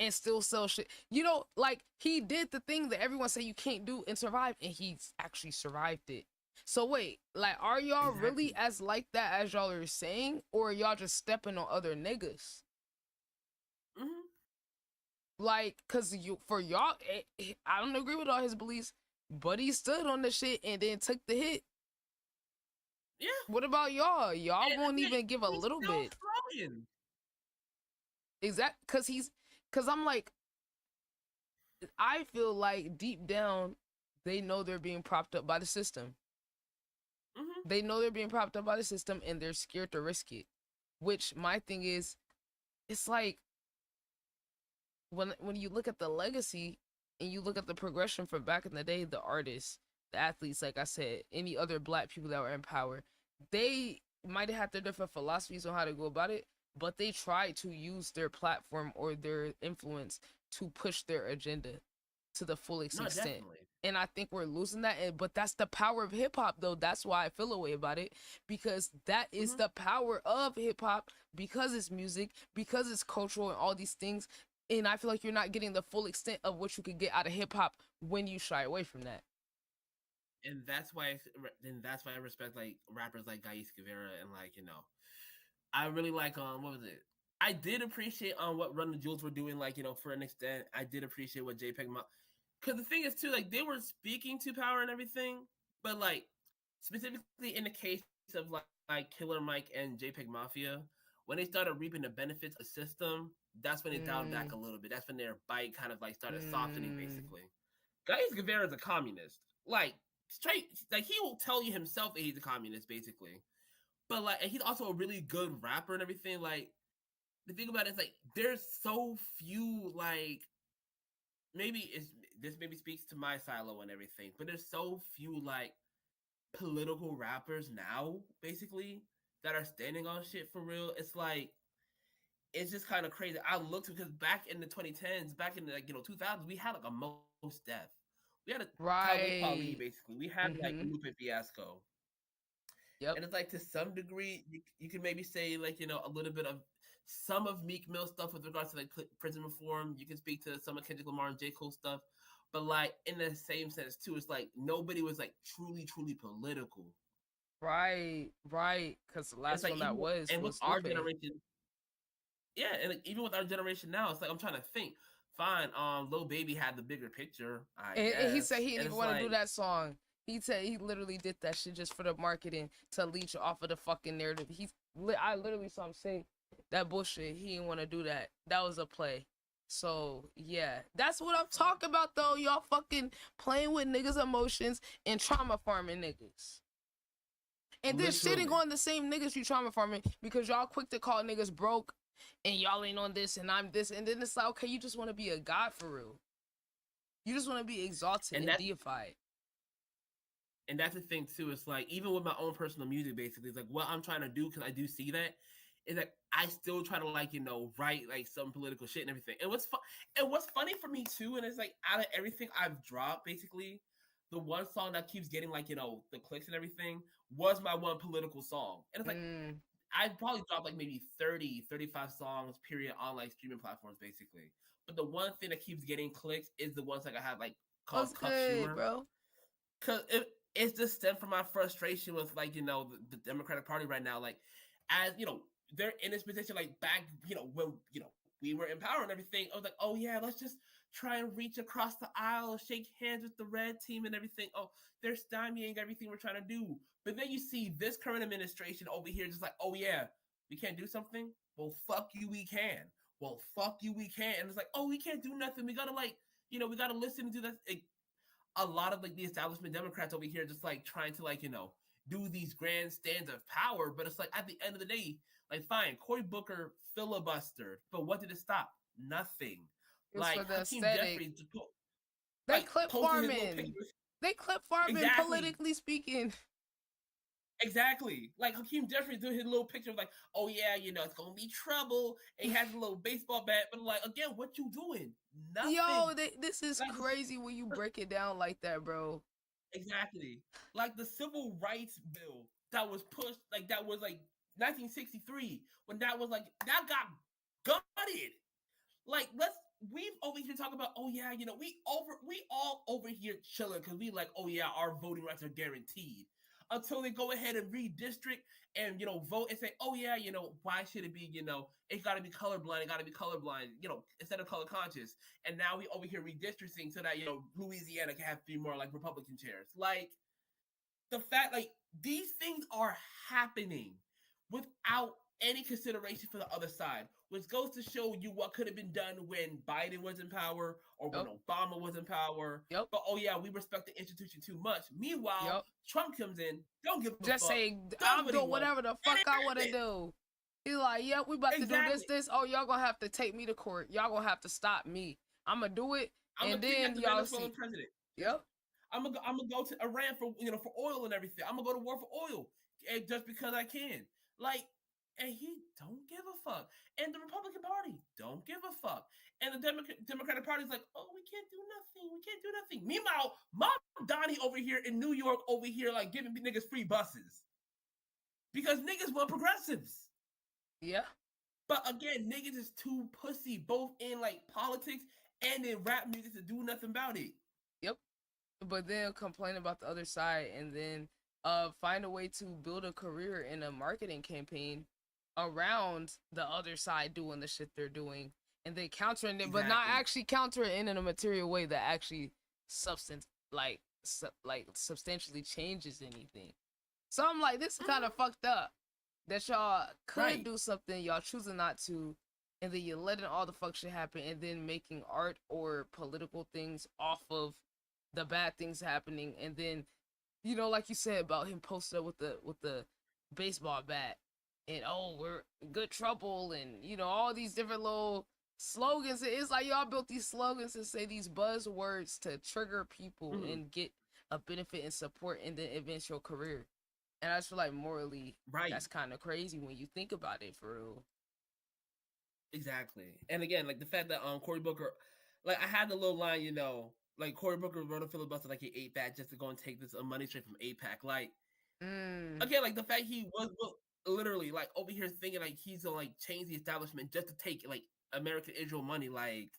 A: and still sell shit. You know, like he did the thing that everyone say you can't do and survive, and he's actually survived it. So wait, like, are y'all really as like that as y'all are saying, or are y'all just stepping on other niggas? Like, cause for y'all, I don't agree with all his beliefs, but he stood on the shit and then took the hit.
P: Yeah.
A: What about y'all? Y'all won't even give a little bit. Exactly, cause I'm like, I feel like deep down, they know they're being propped up by the system. They know they're being propped up by the system and they're scared to risk it. Which my thing is, it's like, when you look at the legacy and you look at the progression from back in the day, the artists, the athletes, like I said, any other black people that were in power, they might have had their different philosophies on how to go about it, but they tried to use their platform or their influence to push their agenda to the fullest extent.
P: Definitely.
A: And I think we're losing that. But that's the power of hip hop, though. That's why I feel a way about it, because that is the power of hip hop, because it's music, because it's cultural and all these things. And I feel like you're not getting the full extent of what you could get out of hip hop when you shy away from that.
P: And that's why I respect like rappers like Gais Guevara and like, you know, I really like what was it? I did appreciate what Run the Jewels were doing, like, you know, for an extent. I did appreciate what JPEG because the thing is too, like, they were speaking to power and everything, but like specifically in the case of like Killer Mike and JPEG Mafia, when they started reaping the benefits of the system, that's when they dialed back a little bit. That's when their bite kind of like started softening, basically. Gais Guevara is a communist. Like, straight, like, he will tell you himself that he's a communist, basically. But like, and he's also a really good rapper and everything. Like, the thing about it is like, there's so few, like, this maybe speaks to my silo and everything, but there's so few like political rappers now, basically, that are standing on shit for real. It's like, it's just kind of crazy. I looked because back in the 2010s, back in the, like, you know, 2000s, we had like a Most Def. We had a Talib Kweli, basically. We had like Lupe Fiasco.
A: Yep.
P: And it's like, to some degree, you can maybe say like, you know, a little bit of some of Meek Mill stuff with regards to like prison reform. You can speak to some of Kendrick Lamar and J. Cole stuff. But like, in the same sense too, it's like nobody was like truly political.
A: Right. Because the last
P: like,
A: one that was
P: our
A: Lupe.
P: generation. Yeah, and like, even with our generation now, it's like, I'm trying to think. Fine, Lil Baby had the bigger picture.
A: And he said he didn't even want to do that song. He said he literally did that shit just for the marketing to leech off of the fucking narrative. I literally saw him say that bullshit. He didn't want to do that. That was a play. So yeah, that's what I'm talking about, though. Y'all fucking playing with niggas' emotions and trauma farming niggas. And then shitting on the same niggas you trauma farming because y'all quick to call niggas broke and y'all ain't on this and I'm this. And then it's like, okay, you just want to be a god for real. You just want to be exalted and deified.
P: And that's the thing too. It's like, even with my own personal music, basically, it's like what I'm trying to do, because I do see that, is like I still try to, like, you know, write like some political shit and everything. And what's funny for me too, and it's like, out of everything I've dropped, basically, the one song that keeps getting, like, you know, the clicks and everything was my one political song. And it's like, I probably dropped like maybe 30, 35 songs, period, on like streaming platforms, basically. But the one thing that keeps getting clicks is the ones like I have like called Cup Schumer,
A: bro.
P: Cause it's just stemmed from my frustration with, like, you know, the Democratic Party right now. Like, as you know, they're in this position, like, back, you know, when, you know, we were in power and everything. I was like, oh yeah, let's just try and reach across the aisle, shake hands with the red team and everything. Oh, they're stymieing everything we're trying to do. But then you see this current administration over here just like, oh yeah, we can't do something? Well, fuck you, we can. Well, fuck you, we can. And it's like, oh, we can't do nothing. We gotta, like, you know, we gotta listen and do that. A lot of like the establishment Democrats over here just like trying to, like, you know, do these grandstands of power. But it's like, at the end of the day, like, fine, Cory Booker filibustered, but what did it stop? Nothing. Like, Hakeem Jeffries,
A: they clip farming. They clip farming, politically speaking.
P: Exactly. Like Hakeem Jeffries doing his little picture of like, oh yeah, you know, it's gonna be trouble. And he has a little baseball bat, but like again, what you doing? Nothing.
A: Yo, this is
P: Like,
A: crazy when you break it down like that, bro.
P: exactly. Like the civil rights bill that was pushed, like that was like 1963, when that was like that got gutted. Like we've over here talking about, oh yeah, you know, we all over here chilling because we like, oh yeah, our voting rights are guaranteed. Until they go ahead and redistrict and, you know, vote and say, oh yeah, you know, why should it be, you know, it's got to be colorblind, you know, instead of color conscious. And now we over here redistricting so that, you know, Louisiana can have 3 more like Republican chairs. Like the fact, like these things are happening without any consideration for the other side, which goes to show you what could have been done when Biden was in power or when Obama was in power.
A: Yep.
P: But oh yeah, we respect the institution too much. Meanwhile, Trump comes in, don't give a
A: Just
P: fuck.
A: say I'm doing whatever the fuck I want to do. He's like, yep, we about to do this. Oh, y'all gonna have to take me to court. Y'all gonna have to stop me. I'm gonna do it, and then y'all see.
P: President.
A: Yep.
P: I'm gonna go to Iran for, you know, for oil and everything. I'm gonna go to war for oil, and just because I can. Like, and he don't give a fuck. And the Republican Party don't give a fuck. And the Democratic Party is like, oh, we can't do nothing. We can't do nothing. Meanwhile, Mom Donnie over here in New York over here like giving niggas free buses because niggas want progressives.
A: Yeah.
P: But again, niggas is too pussy, both in like politics and in rap music, to do nothing about it.
A: Yep. But then complain about the other side, and then find a way to build a career in a marketing campaign around the other side doing the shit they're doing, and they countering it, but not actually counter it in a material way that actually substantially changes anything. So I'm like, this is kind of fucked up that y'all could do something, y'all choosing not to, and then you're letting all the fuck shit happen, and then making art or political things off of the bad things happening, and then, you know, like you said about him posted up with the baseball bat, and oh, we're in good trouble, and you know, all these different little slogans. It's like y'all built these slogans and say these buzzwords to trigger people and get a benefit and support and then advance your career. And I just feel like morally, that's kind of crazy when you think about it, for real.
P: Exactly. And again, like the fact that Cory Booker, like I had the little line, you know, like Cory Booker wrote a filibuster like he ate that just to go and take this money straight from AIPAC. Like, again, like the fact he was literally like over here thinking like he's gonna like change the establishment just to take like American Israel money. Like,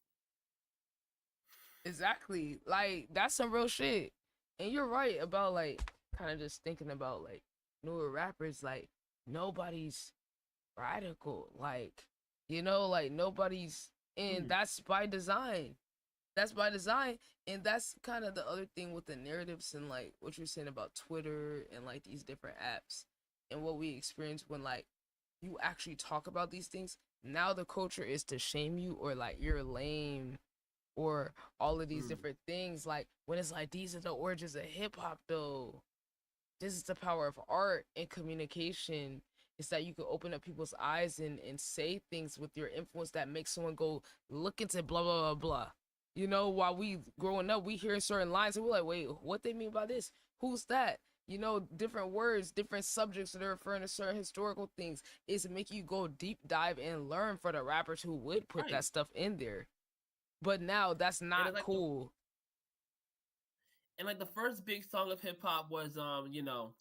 A: exactly. Like that's some real shit. And you're right about like kind of just thinking about like newer rappers. Like nobody's radical. Like, you know, like nobody's, and that's by design. That's by design. And that's kind of the other thing with the narratives and like what you're saying about Twitter and like these different apps and what we experience when like you actually talk about these things. Now the culture is to shame you or like you're lame or all of these different things. Like when it's like, these are the origins of hip hop though. This is the power of art and communication. It's that you can open up people's eyes and say things with your influence that makes someone go look into blah, blah, blah, blah. You know, while we growing up, we hear certain lines and we're like, wait, what they mean by this? Who's that? You know, different words, different subjects that are referring to certain historical things is to make you go deep dive and learn for the rappers who would put that stuff in there. But now that's not
P: like
A: cool.
P: And like the first big song of hip hop was you know,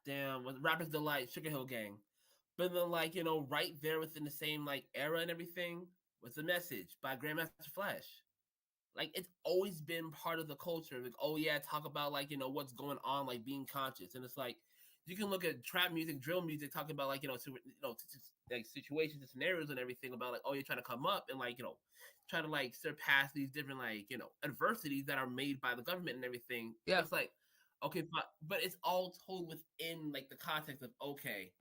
P: was Rapper's Delight, Sugar Hill Gang. But then like, you know, right there within the same like era and everything was The Message by Grandmaster Flash. Like it's always been part of the culture. Like, oh yeah, talk about like, you know, what's going on, like being conscious. And it's like you can look at trap music, drill music, talking about like, you know, like situations and scenarios and everything about like, oh, you're trying to come up and like, you know, try to like surpass these different like, you know, adversities that are made by the government and everything.
A: Yeah.
P: It's like, okay, but it's all told within like the context of, okay,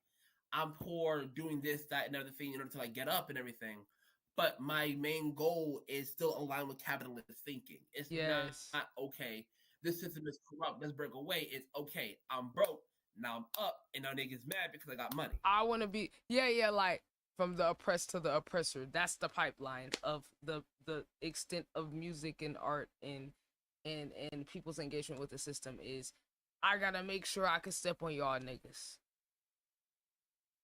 P: I'm poor doing this, that, and other thing in order to like get up and everything. But my main goal is still aligned with capitalist thinking. It's not okay, this system is corrupt, let's break away. It's okay, I'm broke, now I'm up, and now niggas mad because I got money.
A: I want to be, like from the oppressed to the oppressor. That's the pipeline of the extent of music and art and people's engagement with the system is I gotta make sure I can step on y'all niggas.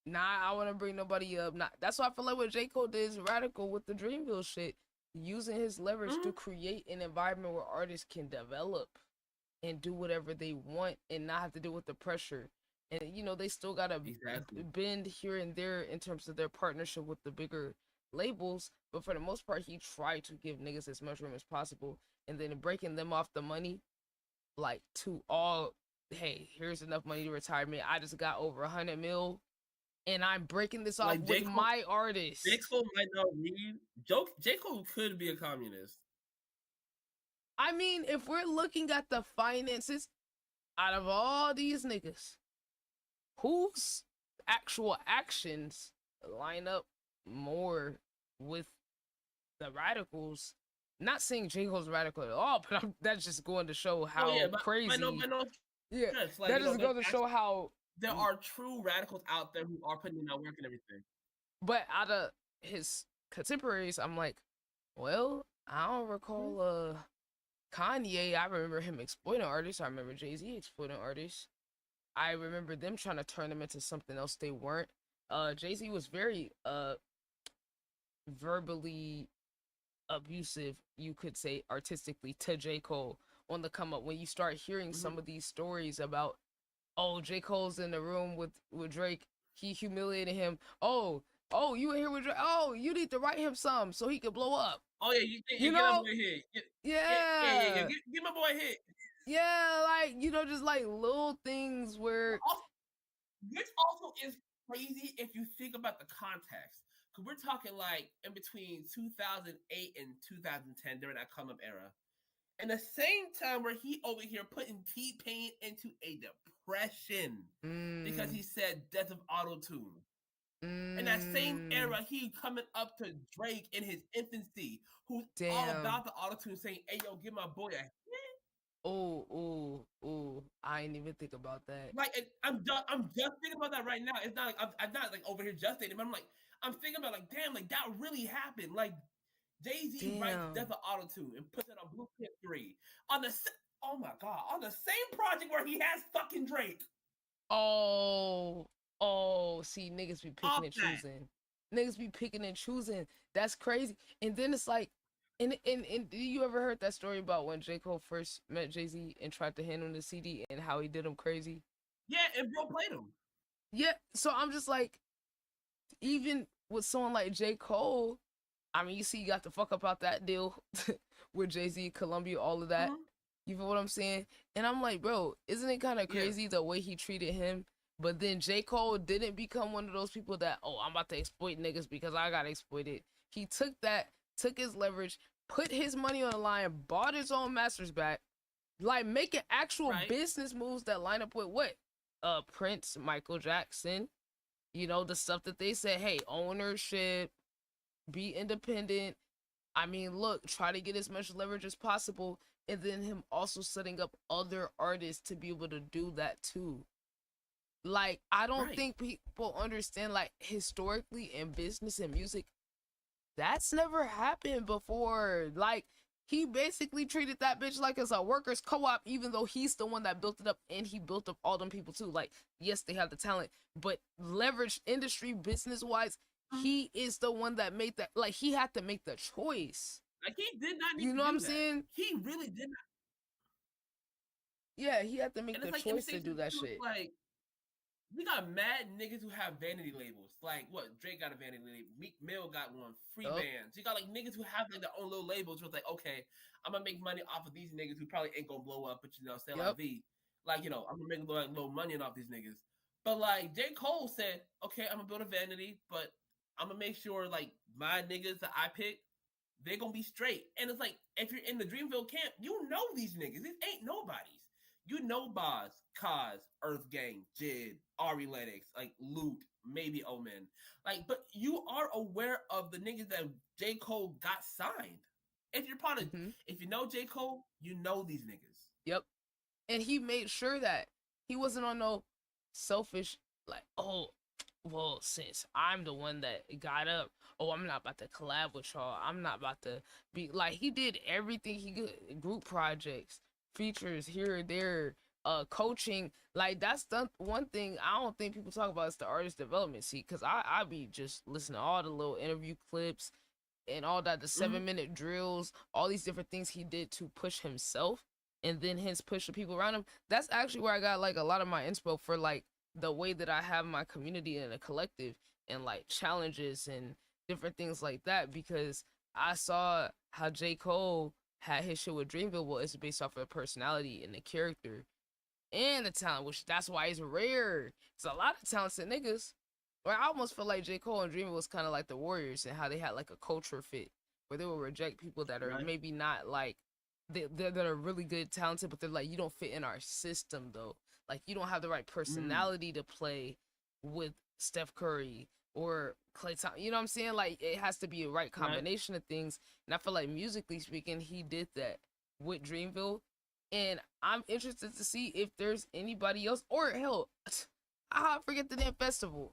A: Nah, I wanna bring nobody up. Nah, that's why I feel like what J. Cole did is radical with the Dreamville shit. Using his leverage to create an environment where artists can develop and do whatever they want and not have to deal with the pressure. And you know, they still gotta bend here and there in terms of their partnership with the bigger labels, but for the most part he tried to give niggas as much room as possible, and then breaking them off the money, like to all, hey, here's enough money to retirement. I just got over 100 mil and I'm breaking this off with my artist.
P: J. Cole might not read. J. Cole could be a communist.
A: I mean, if we're looking at the finances, out of all these niggas, whose actual actions line up more with the radicals? Not saying J. Cole's radical at all, but that's just going to show how crazy.
P: Yeah,
A: that just goes to show how
P: there are true radicals out there who are putting in that work and everything.
A: But out of his contemporaries, I'm like, well, I don't recall Kanye. I remember him exploiting artists. I remember Jay-Z exploiting artists. I remember them trying to turn them into something else they weren't. Jay-Z was very verbally abusive, you could say, artistically, to J. Cole on the come up. When you start hearing some of these stories about, oh, J. Cole's in the room with Drake, he humiliated him. Oh, you in here with Drake? Oh, you need to write him some so he could blow up.
P: Oh yeah, you know, get my boy hit.
A: Yeah.
P: Get my boy hit.
A: Yeah, like, you know, just like little things where.
P: Which also is crazy if you think about the context. Because we're talking like in between 2008 and 2010 during that come up era. And the same time where he over here putting T-Pain into a depression because he said death of auto-tune. In that same era, he coming up to Drake in his infancy, who's all about the auto-tune, saying, hey, yo, give my boy a hit.
A: Oh, I ain't even think about that.
P: Like, I'm just thinking about that right now. It's not like I'm not like over here just thinking, but I'm thinking about like, damn, like that really happened. Like Jay-Z writes Death of Auto-Tune and puts it on Blueprint 3 on the on the same project where he has fucking Drake.
A: See, niggas be picking and choosing. Niggas be picking and choosing. That's crazy. And then it's like, and do you ever heard that story about when J. Cole first met Jay-Z and tried to hand him the CD and how he did him crazy?
P: Yeah, and bro played him.
A: Yeah, so I'm just like, even with someone like J. Cole, I mean, you see, you got the fuck up out that deal with Jay-Z, Columbia, all of that. You feel what I'm saying? And I'm like, bro, isn't it kind of crazy the way he treated him? But then J. Cole didn't become one of those people that, oh, I'm about to exploit niggas because I got exploited. He took his leverage, put his money on the line, bought his own masters back, like making actual business moves that line up with what? Prince, Michael Jackson, you know, the stuff that they said, hey, ownership, be independent. I mean, look, try to get as much leverage as possible. And then him also setting up other artists to be able to do that too. Like, I don't think people understand, like, historically in business and music, that's never happened before. Like, he basically treated that bitch like it's a workers' co-op, even though he's the one that built it up, and he built up all them people too. Like, yes, they have the talent, but leveraged industry business-wise, he is the one that made that. Like, he had to make the choice.
P: Like, he did not need
A: you know
P: to
A: what I'm
P: that.
A: saying?
P: He really did not.
A: Yeah, he had to make the
P: like,
A: choice to do that shit.
P: Like, we got mad niggas who have vanity labels. Like, what? Drake got a vanity label. Meek Mill got one. Free bands. You got, like, niggas who have, like, their own little labels where it's like, okay, I'm gonna make money off of these niggas who probably ain't gonna blow up, but, you know, stay like V. Like, you know, I'm gonna make, like, little money off these niggas. But, like, J. Cole said, okay, I'm gonna build a vanity, but I'm gonna make sure, like, my niggas that I pick, they're gonna be straight. And it's like, if you're in the Dreamville camp, you know these niggas. These ain't nobodies. You know Boz, Kaz, Earth Gang, Jid, Ari Lennox, like Luke, maybe Omen. Like, but you are aware of the niggas that J. Cole got signed. If you're part of, if you know J. Cole, you know these niggas.
A: Yep. And he made sure that he wasn't on no selfish, like, oh, well, since I'm the one that got up, oh, I'm not about to collab with y'all. I'm not about to be, like, he did everything he could. Group projects, features here or there, coaching. Like that's the one thing I don't think people talk about is the artist development. See, because I be just listening to all the little interview clips and all that, the 7-minute drills, all these different things he did to push himself and then hence push the people around him. That's actually where I got like a lot of my inspo for like the way that I have my community and a collective and like challenges and different things like that, because I saw how J. Cole had his shit with Dreamville. Well, it's based off of the personality and the character and the talent, which that's why it's rare. It's a lot of talented niggas. Or I almost feel like J. Cole and Dreamville was kind of like the Warriors and how they had like a culture fit where they will reject people that are maybe not like that are really good, talented, but they're like, you don't fit in our system though. Like you don't have the right personality to play with Steph Curry or Klay Thompson. You know what I'm saying? Like it has to be a right combination of things. And I feel like musically speaking, he did that with Dreamville. And I'm interested to see if there's anybody else, or hell, I forget the damn festival.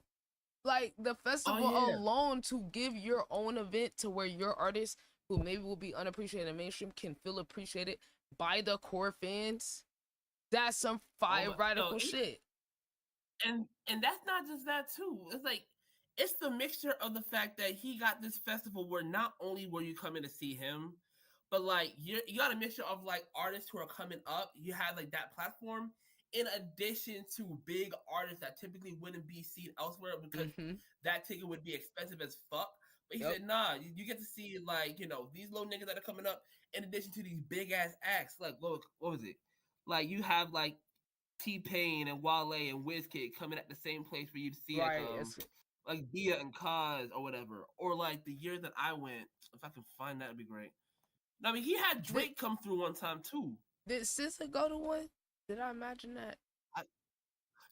A: Like the festival alone, to give your own event to where your artists who maybe will be unappreciated in mainstream can feel appreciated by the core fans. That's some fire radical shit.
P: And that's not just that too. It's like it's the mixture of the fact that he got this festival where not only were you coming to see him, but like you got a mixture of like artists who are coming up. You had like that platform in addition to big artists that typically wouldn't be seen elsewhere because that ticket would be expensive as fuck. But he said, nah, you get to see like, you know, these little niggas that are coming up in addition to these big ass acts. Like, what was it? Like you have like T-Pain and Wale and Wizkid coming at the same place where you'd see like Dia and Kaz or whatever. Or like the year that I went, if I can find that, it'd be great. I mean, he had Drake come through one time too.
A: Did SZA go to one? Did I imagine that?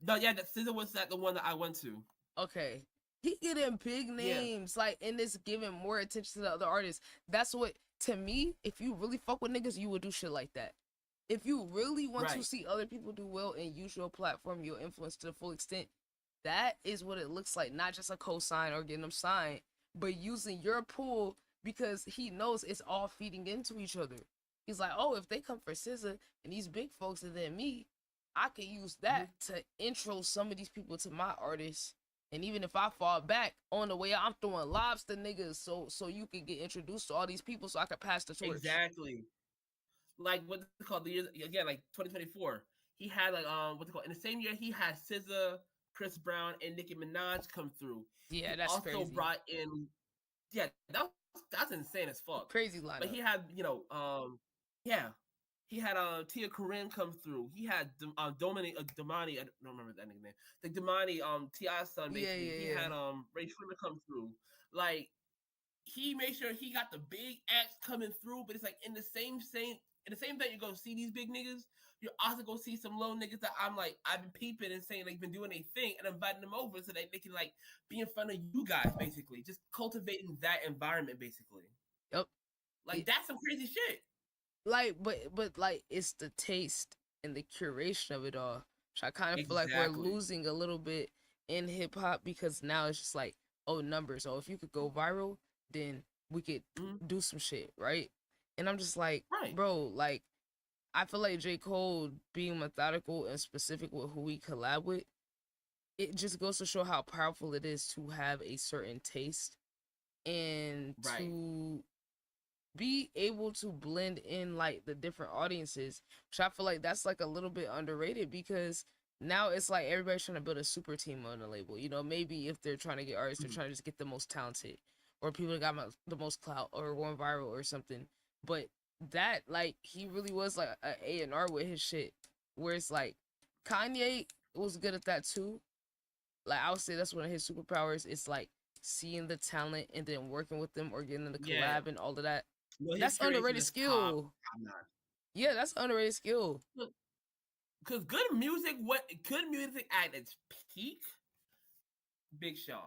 P: No, yeah, that SZA was the one that I went to.
A: Okay. He getting big names, like, and it's giving more attention to the other artists. That's what, to me, if you really fuck with niggas, you would do shit like that. If you really want to see other people do well and use your platform, your influence to the full extent, that is what it looks like. Not just a cosign or getting them signed, but using your pool, because he knows it's all feeding into each other. He's like, oh, if they come for SZA and these big folks and then me, I can use that to intro some of these people to my artists. And even if I fall back on the way, I'm throwing lobs to niggas so you can get introduced to all these people so I can pass the torch.
P: Exactly. Like what's it called? The year again, like 2024. He had like what's it called? In the same year, he had SZA, Chris Brown, and Nicki Minaj come through.
A: Yeah,
P: he
A: that's
P: also
A: crazy.
P: Brought in, yeah, that's insane as fuck.
A: Crazy lineup.
P: But he had, you know, he had Tia Corinne come through. He had Domani, Damani, I don't remember that nigga name. Like Damani, T.I.'s son, basically. He had Ray Schwimmer come through. Like he made sure he got the big acts coming through, but it's like in the same time you go see these big niggas, you also go see some little niggas that I'm like, I've been peeping and saying they've been doing a thing and inviting them over so that they can like be in front of you guys, basically. Just cultivating that environment, basically.
A: Yep.
P: Like that's some crazy shit.
A: Like, but like it's the taste and the curation of it all. Which I kind of feel like we're losing a little bit in hip hop, because now it's just like, oh, numbers. Oh, if you could go viral, then we could do some shit, right? And I'm just like, bro, like, I feel like J. Cole being methodical and specific with who we collab with, it just goes to show how powerful it is to have a certain taste and to be able to blend in like the different audiences, which I feel like that's like a little bit underrated, because now it's like everybody's trying to build a super team on the label. You know, maybe if they're trying to get artists, they're trying to just get the most talented or people that got the most clout or going viral or something. But that, like, he really was like an A&R with his shit, where it's like Kanye was good at that too. Like, I would say that's one of his superpowers. It's like seeing the talent and then working with them or getting in the collab and all of that.
P: Well,
A: that's underrated skill. Yeah, that's underrated skill.
P: Because good music at its peak, Big Sean.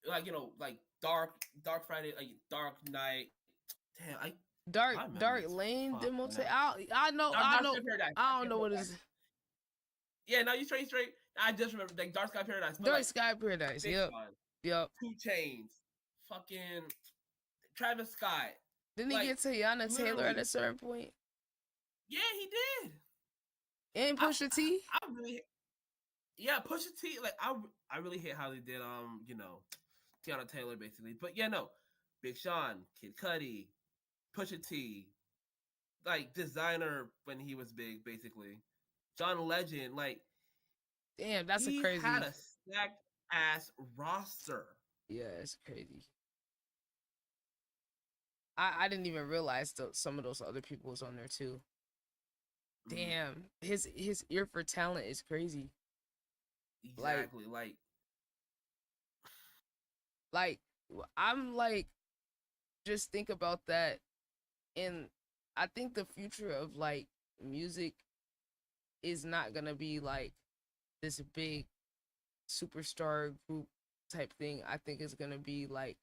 P: Like, you know, like Dark Friday, like Dark Night. Damn,
A: Dark Lane, Demote. I know. I don't know what it is.
P: Yeah, no, you straight. I just remember like Dark Sky Paradise.
A: Dark Sky Paradise. Yep.
P: 2 Chainz. Fucking Travis Scott.
A: Didn't he get Tiana Taylor at a certain point?
P: Yeah, he did.
A: And Pusha T.
P: I really, yeah, Pusha T. Like I really hate how they did Tiana Taylor basically. But yeah, no, Big Sean, Kid Cudi, Pusha T, like designer when he was big, basically. John Legend, like
A: damn, that's a
P: he had
A: crazy.
P: a stacked ass roster.
A: Yeah, it's crazy. I didn't even realize some of those other people was on there too. Damn, his ear for talent is crazy.
P: Exactly,
A: like I'm like, just think about that, and I think the future of like music is not gonna be like this big superstar group type thing. I think it's gonna be like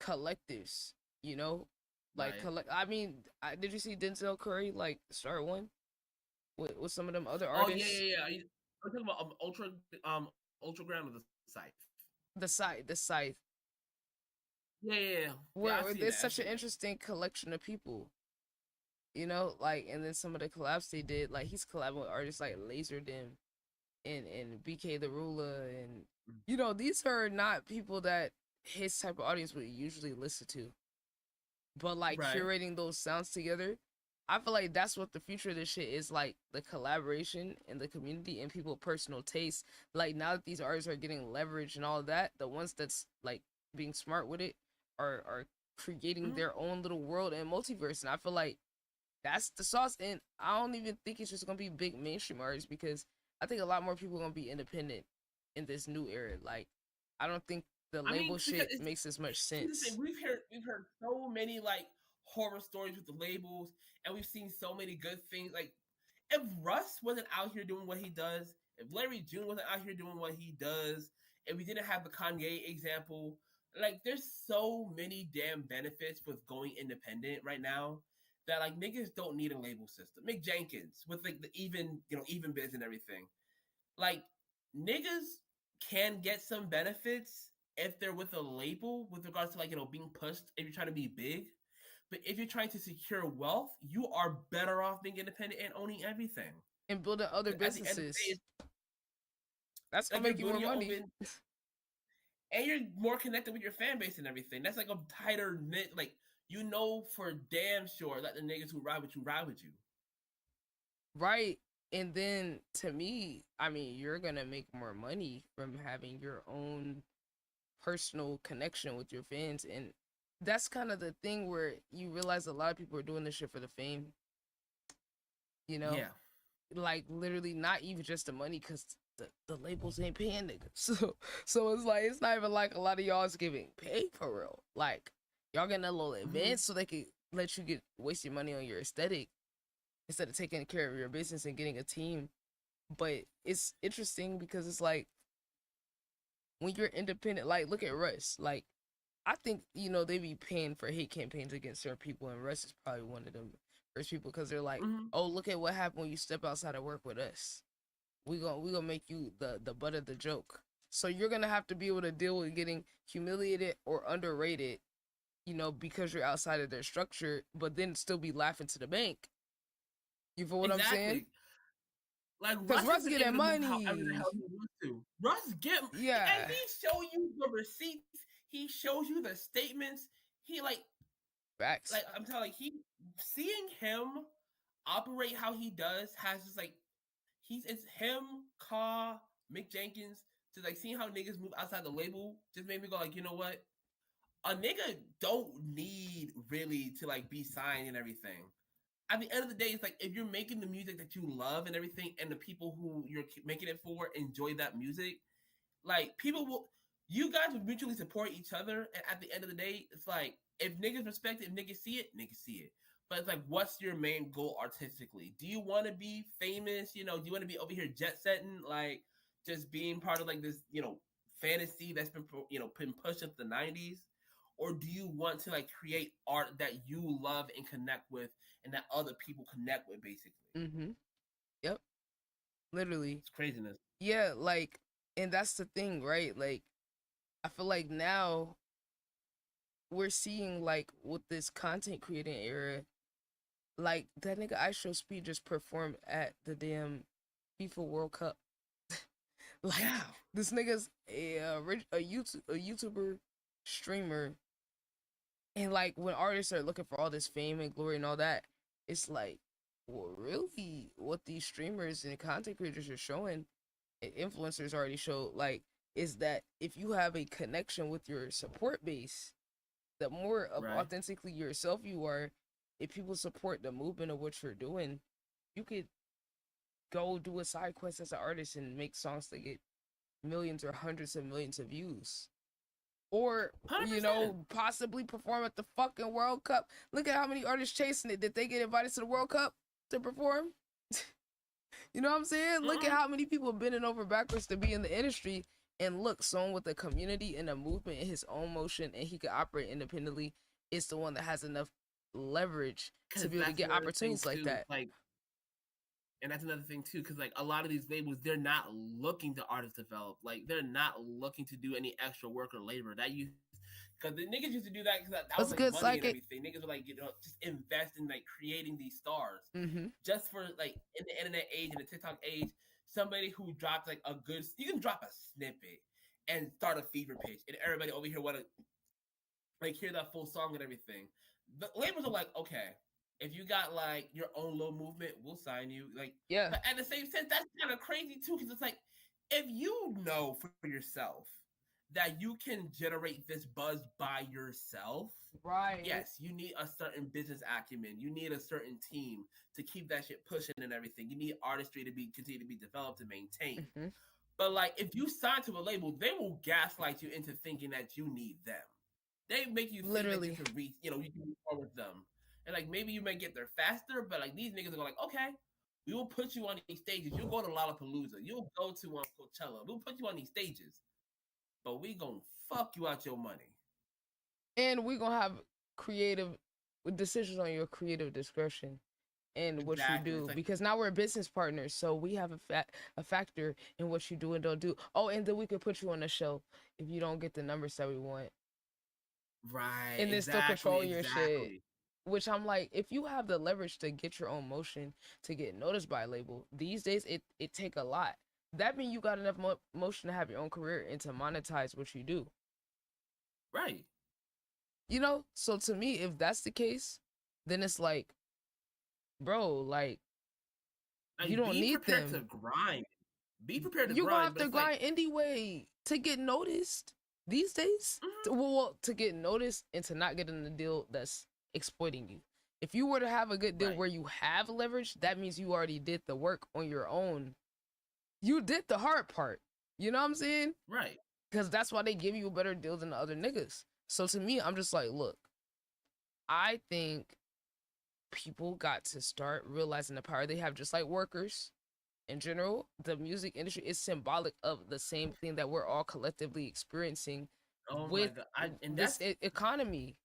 A: collectives, you know, like
P: Right.
A: I mean, did you see Denzel Curry like start one with some of them other
P: Oh yeah,
A: artists?
P: yeah, yeah. I'm talking about Ultra Ground of the Scythe.
A: The Scythe.
P: Yeah.
A: Where
P: I've seen
A: there's
P: that. I've
A: such an
P: seen that.
A: interesting collection of people, you know, like, and then some of the collabs they did, like he's collabing with artists like Laserdisc and BK the Ruler, and you know, these are not people that his type of audience would usually listen to, but like
P: Right.
A: curating those sounds together, I feel like that's what the future of this shit is, like the collaboration and the community and people personal taste. Like now that these artists are getting leverage and all of that, the ones that's like being smart with it are creating their own little world and multiverse, and I feel like that's the sauce. And I don't even think it's just gonna be big mainstream artists, because I think a lot more people are gonna be independent in this new era. Like I don't think the label shit makes as much sense.
P: We've heard so many like horror stories with the labels, and we've seen so many good things. Like if Russ wasn't out here doing what he does, if Larry June wasn't out here doing what he does, and we didn't have the Kanye example, like there's so many damn benefits with going independent right now that like niggas don't need a label system. Mick Jenkins with like the even biz and everything. Like niggas can get some benefits if they're with a label with regards to like being pushed if you're trying to be big. But if you're trying to secure wealth, you are better off being independent and owning everything
A: and building other
P: at the end of the
A: businesses.
P: day,
A: That's gonna
P: like
A: make you more money.
P: And you're more connected with your fan base and everything. That's like a tighter knit. Like for damn sure that the niggas who ride with you.
A: Right. And then to me, I mean, you're gonna make more money from having your own personal connection with your fans. And that's kind of the thing where you realize a lot of people are doing this shit for the fame. You know?
P: Yeah.
A: Like literally not even just the money, because the labels ain't paying niggas. So it's like, it's not even like a lot of y'all is getting paid for real. Like y'all getting a little advance so they could let you waste your money on your aesthetic instead of taking care of your business and getting a team. But it's interesting because it's like, when you're independent, like look at Russ. Like I think, they be paying for hate campaigns against certain people, and Russ is probably one of them first people, because they're like, oh, look at what happened when you step outside of work with us. We gonna make you the butt of the joke. So you're gonna have to be able to deal with getting humiliated or underrated, because you're outside of their structure, but then still be laughing to the bank. You feel what I'm saying?
P: Like
A: Russ getting money.
P: However the hell he wants to. Russ get and he show you the receipts. He shows you the statements. He
A: facts.
P: Like I'm telling you, seeing him operate how he does has just like it's him, Ka, Mick Jenkins, just like seeing how niggas move outside the label just made me go like, you know what? A nigga don't need really to like be signed and everything. At the end of the day, it's like if you're making the music that you love and everything, and the people who you're making it for enjoy that music, like you guys will mutually support each other. And at the end of the day, it's like if niggas respect it, if niggas see it. But it's like, what's your main goal artistically? Do you want to be famous? Do you want to be over here jet setting, like just being part of like this, fantasy that's been been pushed into the 90s? Or do you want to like create art that you love and connect with, and that other people connect with, basically?
A: Yep. Literally.
P: It's craziness.
A: Yeah, like, and that's the thing, right? Like, I feel like now we're seeing, like, with this content creating era, like that nigga I Show Speed just performed at the damn FIFA World Cup. Like this nigga's a YouTuber streamer, and like when artists are looking for all this fame and glory and all that, it's like, well, really, what these streamers and content creators are showing, and influencers already show, like, is that if you have a connection with your support base, the more of authentically yourself you are, if people support the movement of what you're doing, you could go do a side quest as an artist and make songs that get millions or hundreds of millions of views. Or,
P: 100%.
A: Possibly perform at the fucking World Cup. Look at how many artists chasing it. Did they get invited to the World Cup to perform? You know what I'm saying? Look at how many people bending over backwards to be in the industry. And look, someone with a community and a movement in his own motion, and he can operate independently, is the one that has enough leverage to be able to get opportunities like that.
P: And that's another thing too, because like a lot of these labels, they're not looking to artists develop. Like they're not looking to do any extra work or labor. Because the niggas used to do that because that was like
A: good,
P: money and
A: psychic.
P: everything. Niggas were like, just invest in like creating these stars.
A: Mm-hmm.
P: Just for like in the internet age and the TikTok age, somebody who drops like you can drop a snippet and start a fever pitch, and everybody over here want to like hear that full song and everything. The labels are like, okay, if you got like your own little movement, we'll sign you. Like,
A: yeah.
P: But at the same sense, that's kind of crazy too, because it's like, if you know for yourself that you can generate this buzz by yourself,
A: right?
P: Yes, you need a certain business acumen. You need a certain team to keep that shit pushing and everything. You need artistry to continue to be developed and maintained.
A: Mm-hmm.
P: But like, if you sign to a label, they will gaslight you into thinking that you need them. They make you think that you can reach, you can move forward with them. And like maybe you may get there faster, but like these niggas are like, okay, we will put you on these stages. You'll go to Lollapalooza. You'll go to Coachella. We'll put you on these stages, but we gonna fuck you out your money.
A: And we gonna have creative decisions on your creative discretion and what you do, because now we're business partners, so we have a factor in what you do and don't do. Oh, and then we could put you on the show if you don't get the numbers that we want.
P: Right.
A: And then still control your shit. Which I'm like, if you have the leverage to get your own motion, to get noticed by a label, these days it take a lot. That means you got enough motion to have your own career and to monetize what you do.
P: Right.
A: So to me, if that's the case, then it's like, bro, like you don't need them.
P: Be prepared to grind. Be prepared to grind.
A: You're gonna have to grind anyway to get noticed these days.
P: Mm-hmm.
A: To get noticed and to not get in the deal that's exploiting you. If you were to have a good deal where you have leverage, that means you already did the work on your own. You did the hard part. You know what I'm saying?
P: Right.
A: Because that's why they give you a better deal than the other niggas. So to me, I'm just like, look, I think people got to start realizing the power they have, just like workers in general. The music industry is symbolic of the same thing that we're all collectively experiencing with this economy.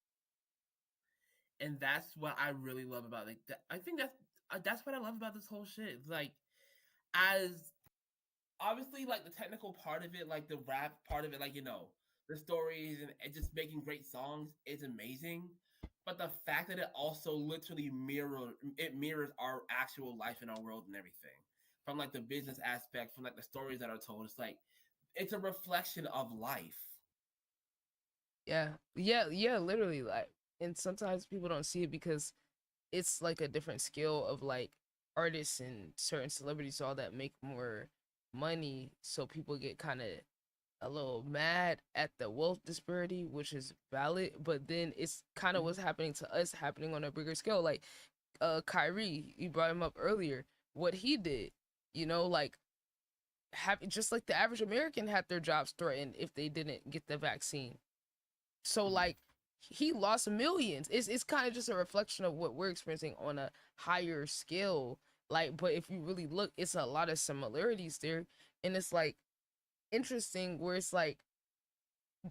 P: And that's what I really love about I think that's what I love about this whole shit. It's like, as obviously like the technical part of it, like the rap part of it, like the stories and just making great songs is amazing. But the fact that it also literally mirrors our actual life in our world and everything, from like the business aspect, from like the stories that are told, it's like it's a reflection of life.
A: Yeah, literally, like. And sometimes people don't see it because it's like a different skill of like artists and certain celebrities, all that make more money. So people get kind of a little mad at the wealth disparity, which is valid. But then it's kind of what's happening to us, happening on a bigger scale. Like Kyrie, you brought him up earlier. What he did, like just like the average American had their jobs threatened if they didn't get the vaccine. So like, he lost millions. It's kind of just a reflection of what we're experiencing on a higher scale. Like, but if you really look, it's a lot of similarities there. And it's like interesting where it's like,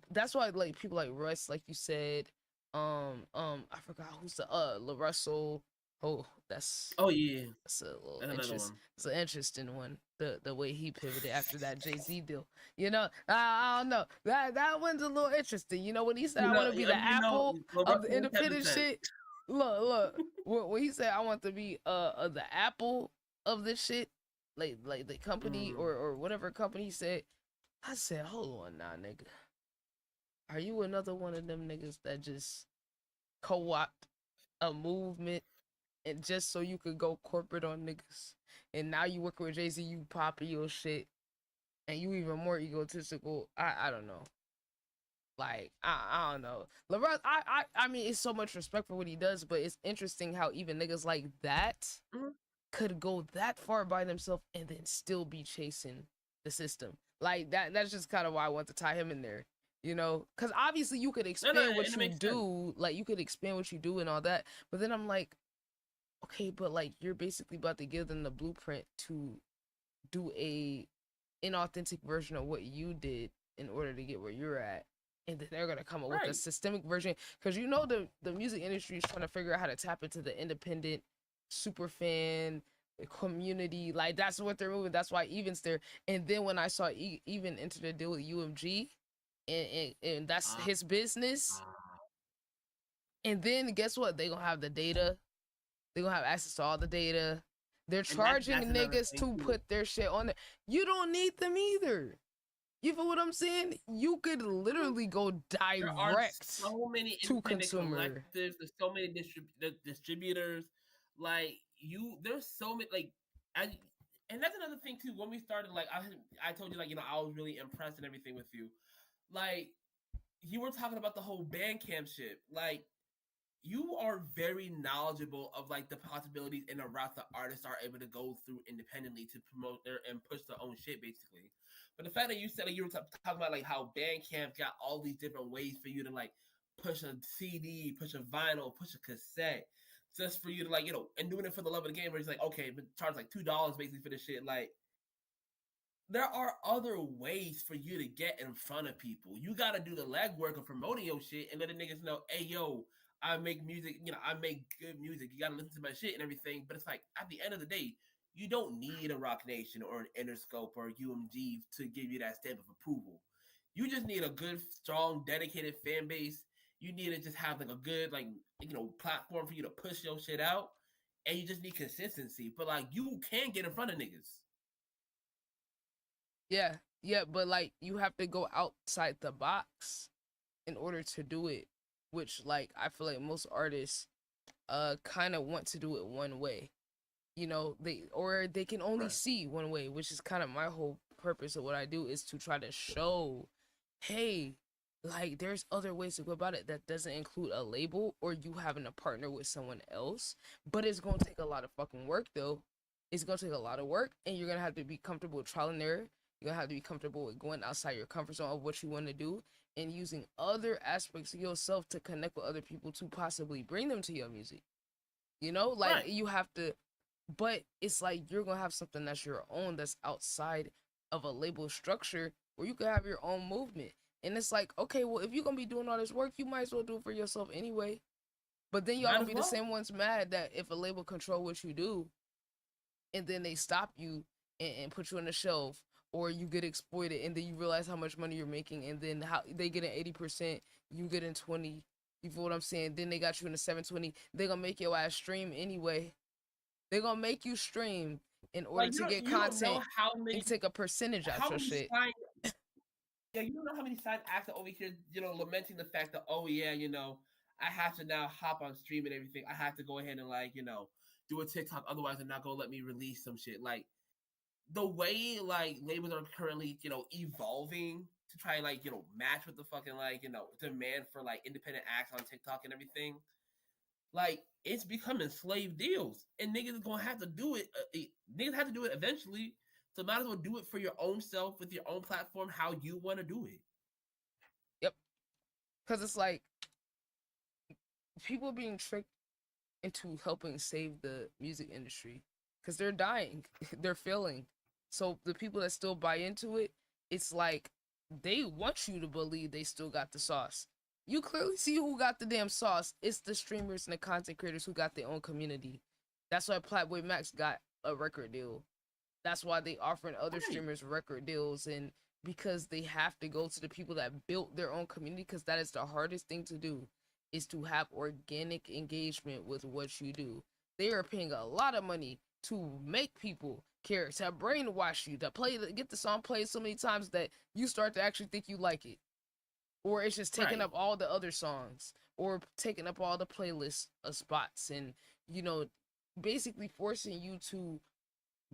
A: that's why like people like Russ, like you said, I forgot who's the LaRussell. That's a little interesting. It's an interesting one. The way he pivoted after that Jay-Z deal. I don't know. That one's a little interesting. When he said I want to be the Apple of the independent shit. Look. When he said I want to be the Apple of this shit, like the company or whatever company said. I said, hold on now, nigga. Are you another one of them niggas that just co-opt a movement and just so you could go corporate on niggas? And now you working with Jay-Z, you popping your shit, and you even more egotistical. I don't know. Like I don't know. LeBron, I mean, it's so much respect for what he does, but it's interesting how even niggas like that could go that far by themselves and then still be chasing the system. Like that's just kind of why I want to tie him in there. You know, because obviously you could expand what you do, like you could expand what you do and all that. But then I'm like, okay, but like you're basically about to give them the blueprint to do a inauthentic version of what you did in order to get where you're at. And then they're gonna come up with a systemic version, because you know the music industry is trying to figure out how to tap into the independent super fan community. Like that's what they're moving. That's why Even's there. And then when I saw Even enter the deal with UMG, and that's his business. And then guess what? They gonna have the data. They gonna have access to all the data. They're charging niggas to put their shit on there. You don't need them either. You feel what I'm saying? You could literally go direct
P: there are so many
A: to consumer.
P: collectives. There's so many distributors. Like there's so many. Like, and that's another thing too. When we started, like I told you, like I was really impressed and everything with you. Like you were talking about the whole Bandcamp shit. Like you are very knowledgeable of like the possibilities and the routes that artists are able to go through independently to promote and push their own shit, basically. But the fact that you said that you were talking about like how Bandcamp got all these different ways for you to like push a CD, push a vinyl, push a cassette, just for you to like and doing it for the love of the game. Where it's like, okay, but charge like $2 basically for this shit. Like there are other ways for you to get in front of people. You got to do the legwork of promoting your shit and letting niggas know, hey yo, I make music, I make good music. You gotta listen to my shit and everything. But it's like at the end of the day, you don't need a Rock Nation or an Interscope or a UMG to give you that stamp of approval. You just need a good, strong, dedicated fan base. You need to just have like a good, like platform for you to push your shit out, and you just need consistency. But like you can get in front of niggas.
A: Yeah, but like you have to go outside the box in order to do it. Which like I feel like most artists kind of want to do it one way. They can only see one way, which is kind of my whole purpose of what I do, is to try to show, hey, like there's other ways to go about it that doesn't include a label or you having to partner with someone else. But it's gonna take a lot of fucking work though. It's gonna take a lot of work, and you're gonna have to be comfortable with trial and error. You're gonna have to be comfortable with going outside your comfort zone of what you want to do, and using other aspects of yourself to connect with other people to possibly bring them to your music. You have to, but it's like you're gonna have something that's your own, that's outside of a label structure where you can have your own movement. And it's like, okay, well, if you're gonna be doing all this work, you might as well do it for yourself anyway. But then y'all gonna be the same ones mad that if a label control what you do, and then they stop you and put you on the shelf, or you get exploited, and then you realize how much money you're making, and then how they get an 80%, you get in 20. You feel what I'm saying? Then they got you in the 720. They're gonna make your ass stream anyway. They're gonna make you stream in order to get content and take a percentage out your shit.
P: Yeah, you don't know how many side acts are over here, lamenting the fact that, oh yeah, I have to now hop on stream and everything. I have to go ahead and like, do a TikTok, otherwise they're not gonna let me release some shit. Like the way like labels are currently, evolving to try and like, match with the fucking like, demand for like independent acts on TikTok and everything. Like it's becoming slave deals, and niggas are gonna have to do it. Niggas have to do it eventually. So might as well do it for your own self with your own platform, how you want to do it.
A: Yep. Because it's like people being tricked into helping save the music industry because they're dying, they're failing. So the people that still buy into it, it's like they want you to believe they still got the sauce. You clearly see who got the damn sauce. It's the streamers and the content creators who got their own community. That's why Platboy Max got a record deal. That's why they offering other streamers record deals, and because they have to go to the people that built their own community, because that is the hardest thing to do, is to have organic engagement with what you do. They are paying a lot of money to make people care, to brainwash you, to get the song played so many times that you start to actually think you like it, or it's just taking up all the other songs, or taking up all the playlist spots, and basically forcing you to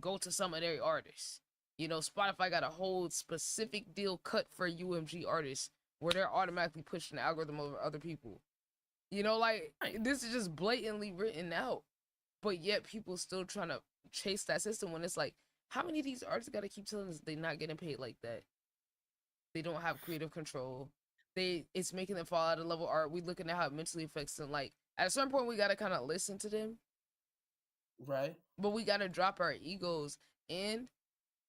A: go to some of their artists. Spotify got a whole specific deal cut for UMG artists where they're automatically pushing the algorithm over other people. This is just blatantly written out, but yet people still trying to chase that system when it's like, how many of these artists got to keep telling us they're not getting paid like that? They don't have creative control. It's making them fall out of level art. We looking at how it mentally affects them. Like, at a certain point, we got to kind of listen to them.
P: Right.
A: But we got to drop our egos, and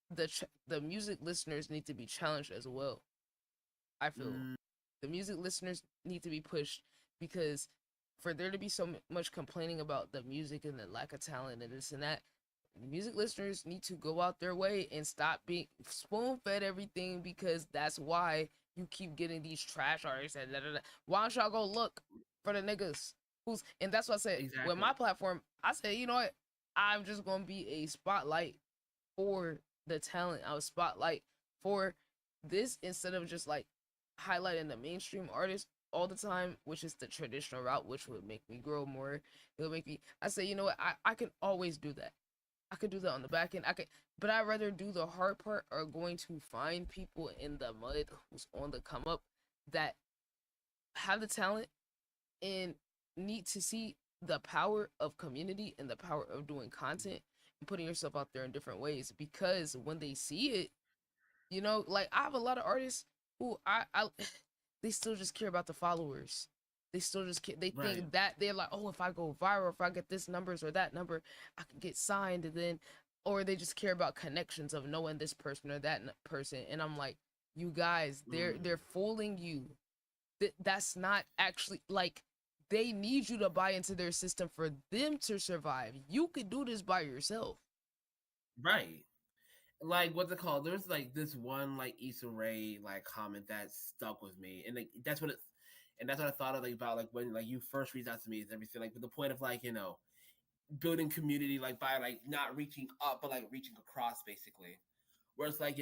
A: the music listeners need to be challenged as well. I feel the music listeners need to be pushed, because for there to be so much complaining about the music and the lack of talent and this and that, music listeners need to go out their way and stop being spoon-fed everything, because that's why you keep getting these trash artists and Why don't y'all go look for the niggas and that's what I said.
P: Exactly.
A: With my platform, I said, you know what, I'm just gonna be a spotlight for the talent. I was spotlight for this, instead of just like highlighting the mainstream artists all the time, which is the traditional route, which would make me grow more. It'll make me, I say, you know what, I can always do that. I could do that on the back end. But I'd rather do the hard part, or going to find people in the mud who's on the come up that have the talent and need to see the power of community and the power of doing content and putting yourself out there in different ways. Because when they see it, like, I have a lot of artists who they still just care about the followers. They still just they think that they're like, oh, if I go viral, if I get this numbers or that number, I can get signed. And then, or they just care about connections of knowing this person or that person. And I'm like, you guys, they're fooling you. That's not actually, like, they need you to buy into their system for them to survive. You could do this by yourself.
P: Right. Like, what's it called? There's like this one like Issa Rae like comment that stuck with me, and like that's what I thought of, like, about like when like you first reached out to me and everything, like with the point of like, building community, like by like not reaching up but like reaching across, basically, where it's like,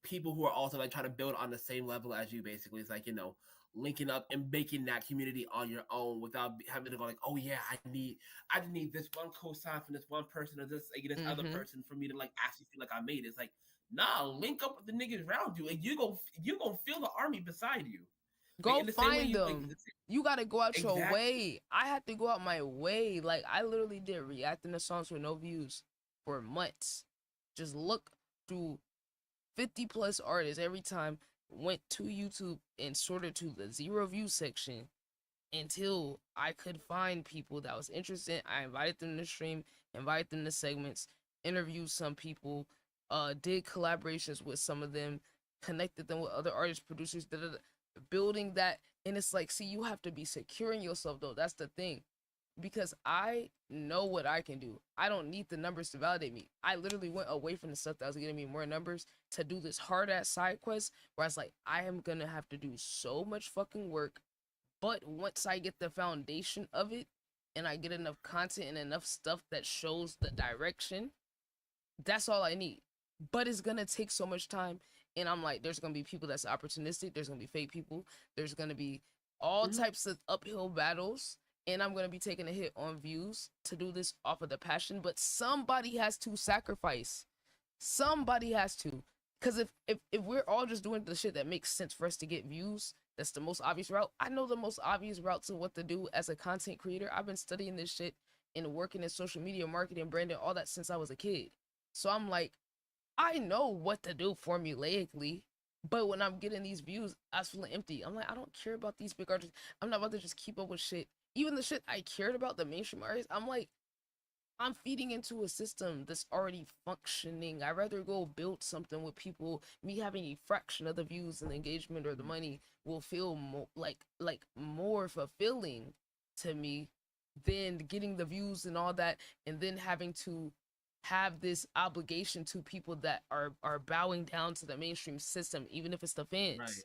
P: people who are also like trying to build on the same level as you, basically. It's like, linking up and making that community on your own without having to go like, oh yeah, I just need this one cosign from this one person or this other person for me to like actually feel like I made it. It's like, nah, link up with the niggas around you, and you gonna feel the army beside you.
A: Go find them. You gotta go out your way. I had to go out my way. Like, I literally did reacting to songs with no views for months. Just look through 50 plus artists every time, went to YouTube and sorted to the 0 view section until I could find people that was interested. I invited them to stream, invited them to segments, interviewed some people, did collaborations with some of them, connected them with other artists, producers, building that. And it's like, see, you have to be securing yourself, though. That's the thing. Because I know what I can do. I don't need the numbers to validate me. I literally went away from the stuff that was getting me more numbers to do this hard ass side quest where I was like, I am gonna have to do so much fucking work. But once I get the foundation of it and I get enough content and enough stuff that shows the direction, that's all I need. But it's gonna take so much time. And I'm like, there's gonna be people that's opportunistic. There's gonna be fake people. There's gonna be all types of uphill battles. And I'm going to be taking a hit on views to do this off of the passion. But somebody has to sacrifice. Somebody has to. Because if we're all just doing the shit that makes sense for us to get views, that's the most obvious route. I know the most obvious route to what to do as a content creator. I've been studying this shit and working in social media marketing, branding, all that since I was a kid. So I'm like, I know what to do formulaically. But when I'm getting these views, I was feeling empty. I'm like, I don't care about these big artists. I'm not about to just keep up with shit. Even the shit I cared about, the mainstream artists, I'm like, I'm feeding into a system that's already functioning. I'd rather go build something with people. Me having a fraction of the views and the engagement or the money will feel more like more fulfilling to me than getting the views and all that, and then having to have this obligation to people that are bowing down to the mainstream system, even if it's the fans,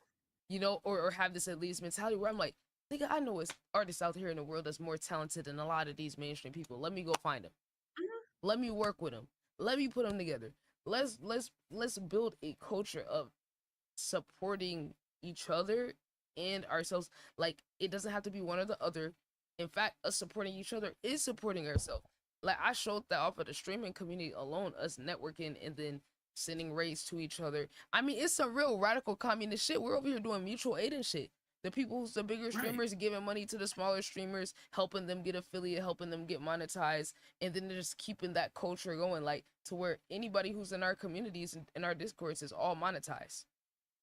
A: or have this elitist mentality where I'm like, nigga, I know it's artists out here in the world that's more talented than a lot of these mainstream people. Let me go find them. Let me work with them. Let me put them together. Let's build a culture of supporting each other and ourselves. Like, it doesn't have to be one or the other. In fact, us supporting each other is supporting ourselves. Like, I showed that off of the streaming community alone, us networking and then sending raids to each other. I mean, it's some real radical communist shit. We're over here doing mutual aid and shit. The people who's the bigger streamers giving money to the smaller streamers, helping them get affiliate, helping them get monetized, and then they're just keeping that culture going, like, to where anybody who's in our communities and in our discourse is all monetized.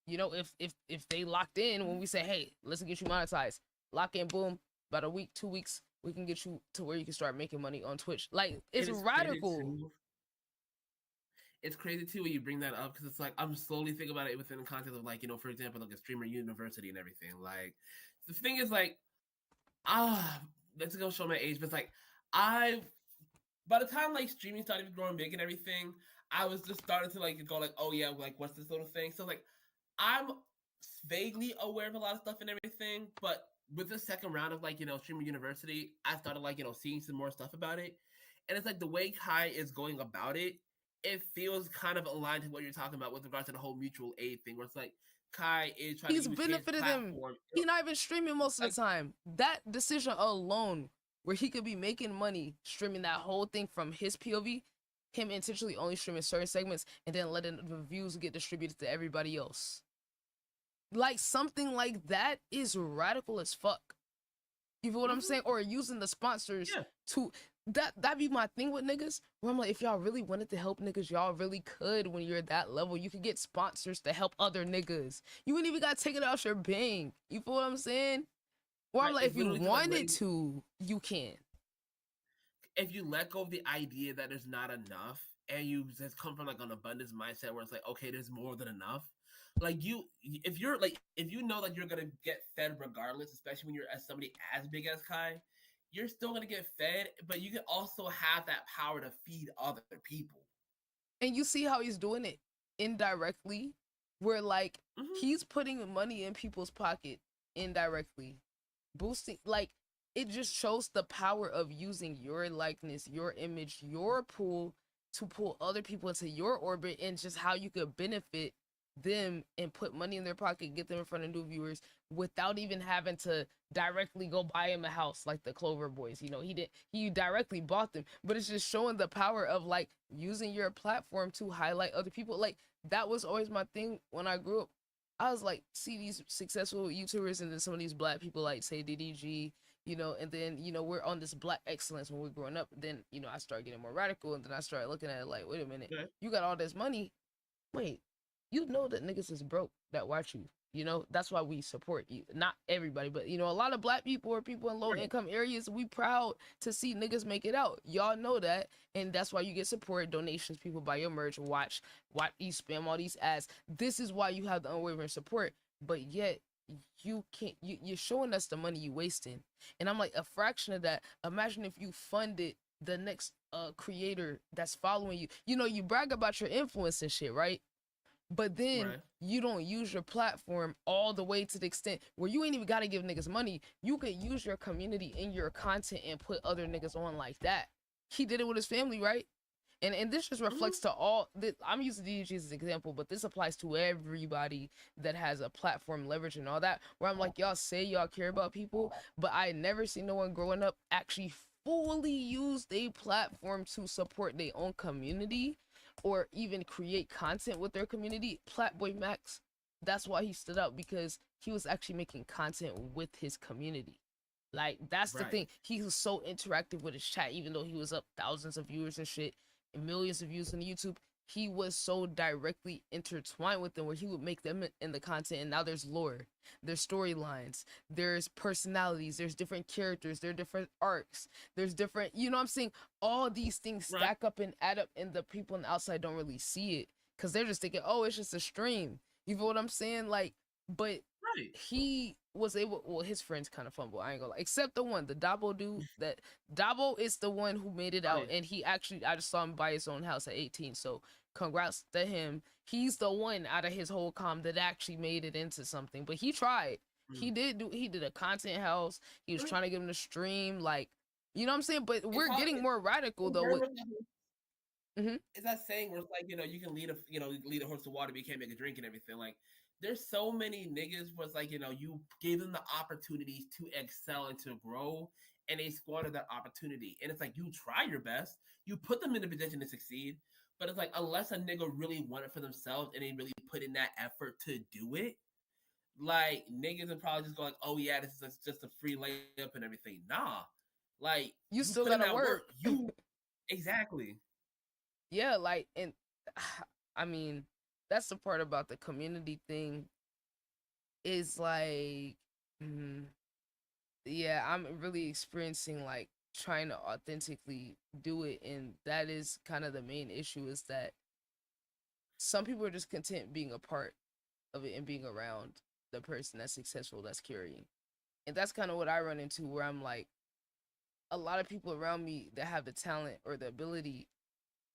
A: You know, if they locked in when we say, hey, let's get you monetized, lock in, boom, about a week, 2 weeks, we can get you to where you can start making money on Twitch. Like, it's radical.
P: It's crazy too when you bring that up, because it's like I'm slowly thinking about it within the context of, like, you know, for example, like a streamer university and everything. Like, the thing is, like, let's go show my age, but it's like by the time like streaming started growing big and everything, I was just starting to like go like, oh yeah, like what's this little thing? So like I'm vaguely aware of a lot of stuff and everything, but with the second round of like, you know, streamer university, I started like, you know, seeing some more stuff about it, and it's like the way Kai is going about it. It feels kind of aligned to what you're talking about with regards to the whole mutual aid thing, where it's like Kai is trying
A: He's
P: to use
A: benefited him. He's not even streaming most of the time. That decision alone, where he could be making money streaming that whole thing from his POV, him intentionally only streaming certain segments and then letting the views get distributed to everybody else. Like, something like that is radical as fuck. You feel what I'm saying? Or using the sponsors to that be my thing with niggas, where I'm like, if y'all really wanted to help niggas, y'all really could. When you're at that level, you could get sponsors to help other niggas. You wouldn't even gotta take it out your bank. You feel what I'm saying? Or I'm like, if you wanted to, you can.
P: If you let go of the idea that there's not enough, and you just come from like an abundance mindset where it's like, okay, there's more than enough. Like, if you know that you're gonna get fed regardless, especially when you're as somebody as big as Kai, you're still gonna get fed, but you can also have that power to feed other people.
A: And you see how he's doing it indirectly, where like he's putting money in people's pocket indirectly, boosting, like, it just shows the power of using your likeness, your image, your pool to pull other people into your orbit, and just how you could benefit them and put money in their pocket, get them in front of new viewers without even having to directly go buy him a house like the Clover Boys. You know, he directly bought them, but it's just showing the power of like using your platform to highlight other people. Like, that was always my thing when I grew up. I was like, see these successful YouTubers and then some of these black people like say DDG, you know, and then, you know, we're on this black excellence when we're growing up. Then, you know, I started getting more radical, and then I started looking at it like, wait a minute, you got all this money. Wait, you know that niggas is broke that watch you. You know, that's why we support you. Not everybody, but, you know, a lot of black people or people in low income areas, we proud to see niggas make it out. Y'all know that. And that's why you get support, donations, people buy your merch, watch you spam all these ads. This is why you have the unwavering support. But yet you can't, you're showing us the money you wasting. And I'm like, a fraction of that, imagine if you funded the next creator that's following you. You know, you brag about your influence and shit, right? But then you don't use your platform all the way to the extent where you ain't even got to give niggas money. You could use your community in your content and put other niggas on like that. He did it with his family, right? And this just reflects to all. I'm using DDG as an example, but this applies to everybody that has a platform, leverage, and all that. Where I'm like, y'all say y'all care about people, but I never seen no one growing up actually fully use their platform to support their own community or even create content with their community. Platboy Max, that's why he stood out, because he was actually making content with his community. Like, that's the thing. He was so interactive with his chat, even though he was up thousands of viewers and shit, and millions of views on YouTube. He was so directly intertwined with them, where he would make them in the content. And now there's lore, there's storylines, there's personalities, there's different characters, there are different arcs, there's different, you know what I'm saying? All these things stack up and add up, and the people on the outside don't really see it, because they're just thinking, oh, it's just a stream. You feel what I'm saying? Like, but he was able, well, his friends kind of fumble, I ain't gonna lie, except the one, the Dabo dude. That Dabo is the one who made it out, and he actually, I just saw him buy his own house at 18, so congrats to him. He's the one out of his whole comm that actually made it into something. But he tried. He did a content house. He was trying to get him to stream, like, you know what I'm saying? But we're getting more radical though.
P: It's that saying where it's like, you can lead a horse to water, but you can't make a drink and everything. Like, there's so many niggas where it's like, you gave them the opportunities to excel and to grow, and they squandered that opportunity. And it's like, you try your best, you put them in a position to succeed, but it's like, unless a nigga really want it for themselves and they really put in that effort to do it, like, niggas would probably just go like, oh yeah, this is just a free layup and everything. Nah, like,
A: You still
P: put in
A: gotta
P: that
A: work.
P: You exactly.
A: Yeah, like, and I mean, that's the part about the community thing. Is like, yeah, I'm really experiencing like trying to authentically do it, and that is kind of the main issue. Is that some people are just content being a part of it and being around the person that's successful, that's carrying, and that's kind of what I run into, where I'm like, a lot of people around me that have the talent or the ability,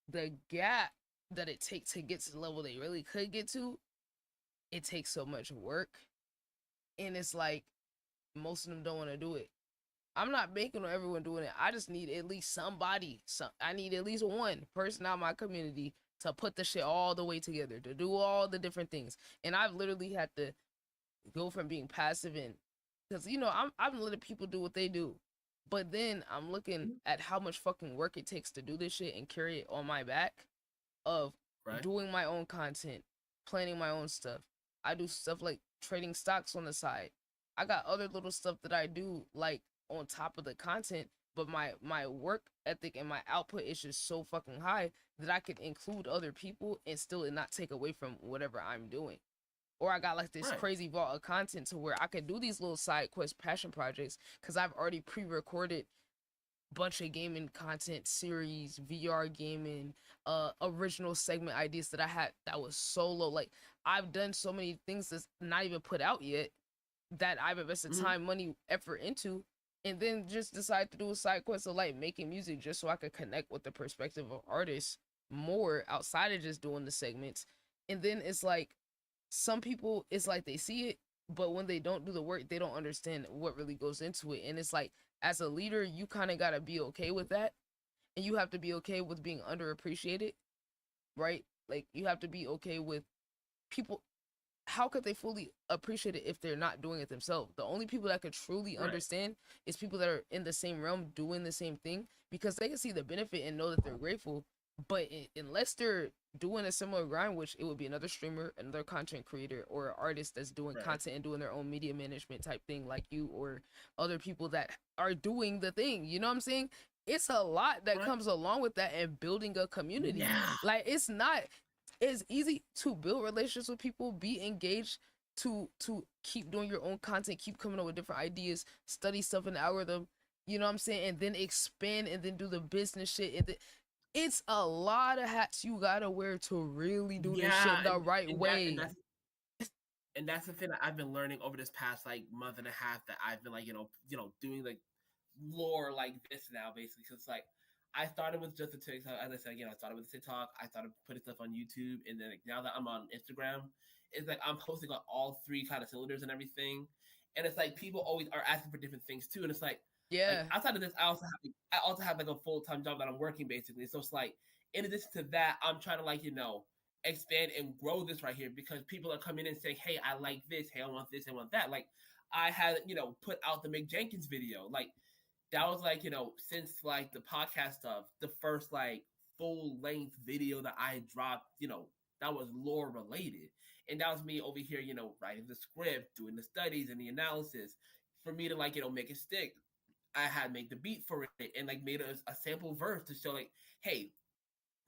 A: the gap that it takes to get to the level they really could get to, it takes so much work. And it's like, most of them don't want to do it. I'm not banking on everyone doing it. I just need at least somebody. I need at least one person out of my community to put the shit all the way together, to do all the different things. And I've literally had to go from being passive and, because I'm letting people do what they do, but then I'm looking at how much fucking work it takes to do this shit and carry it on my back, of doing my own content, planning my own stuff. I do stuff like trading stocks on the side. I got other little stuff that I do like on top of the content, but my work ethic and my output is just so fucking high that I could include other people and still it not take away from whatever I'm doing. Or I got like this crazy vault of content to where I could do these little side quest passion projects because I've already pre-recorded bunch of gaming content series, VR gaming, original segment ideas that I had that was solo. Like, I've done so many things that's not even put out yet that I've invested time, money, effort into, and then just decide to do a side quest of like making music just so I could connect with the perspective of artists more outside of just doing the segments. And then it's like, some people, it's like they see it, but when they don't do the work, they don't understand what really goes into it. And it's like, as a leader, you kind of got to be okay with that. And you have to be okay with being underappreciated, right? Like, you have to be okay with people. How could they fully appreciate it if they're not doing it themselves? The only people that could truly understand is people that are in the same realm doing the same thing, because they can see the benefit and know that they're grateful. But unless they're doing a similar grind, which it would be another streamer, another content creator, or an artist that's doing content and doing their own media management type thing like you, or other people that are doing the thing, you know what I'm saying? It's a lot that comes along with that and building a community. Like, it's easy to build relationships with people, be engaged, to keep doing your own content, keep coming up with different ideas, study stuff in the algorithm, you know what I'm saying, and then expand and then do the business shit. And it's a lot of hats you gotta wear to really do this shit the right way.
P: And that's the thing that I've been learning over this past like month and a half, that I've been like, doing like lore like this now, basically. Cause like, I started with just a TikTok, as I said, I started with TikTok, I started putting stuff on YouTube, and then like, now that I'm on Instagram, it's like I'm posting on all three kind of cylinders and everything. And it's like, people always are asking for different things too. And it's like, like, outside of this, I also have like a full-time job that I'm working, basically. So it's like, in addition to that, I'm trying to like, expand and grow this right here, because people are coming in and saying, hey, I like this, hey, I want this, I want that. Like, I had, put out the Mick Jenkins video. Like, that was like, since like the podcast stuff, the first like full-length video that I dropped, that was lore related. And that was me over here, writing the script, doing the studies and the analysis. For me to like, make it stick, I had made the beat for it and like made a sample verse to show like, hey,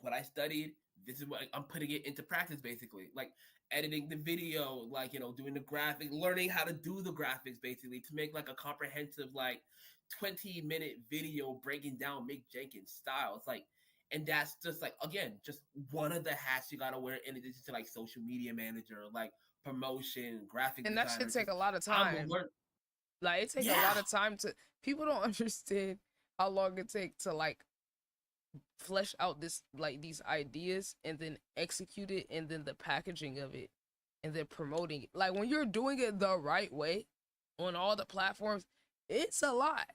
P: what I studied, this is what I'm putting it into practice, basically. Like, editing the video, like, doing the graphic, learning how to do the graphics, basically, to make like a comprehensive like 20-minute video breaking down Mick Jenkins' style. It's like, and that's just like, again, just one of the hats you gotta wear, in addition to like social media manager, like promotion, graphic
A: and
P: designer.
A: that should take a lot of time. Like, it takes a lot of time to, people don't understand how long it takes to like flesh out this, like, these ideas, and then execute it, and then the packaging of it, and then promoting it. Like, when you're doing it the right way on all the platforms, it's a lot.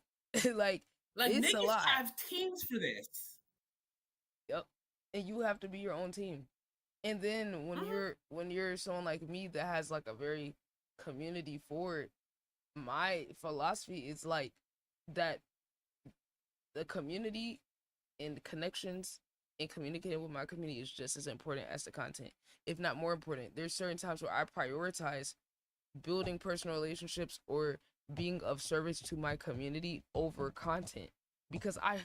A: like it's
P: niggas
A: a lot.
P: have teams for this.
A: Yep. and you have to be your own team. And then when you're someone like me that has like a very community forward, my philosophy is like that the community and connections and communicating with my community is just as important as the content, if not more important. There's certain times where I prioritize building personal relationships or being of service to my community over content, because I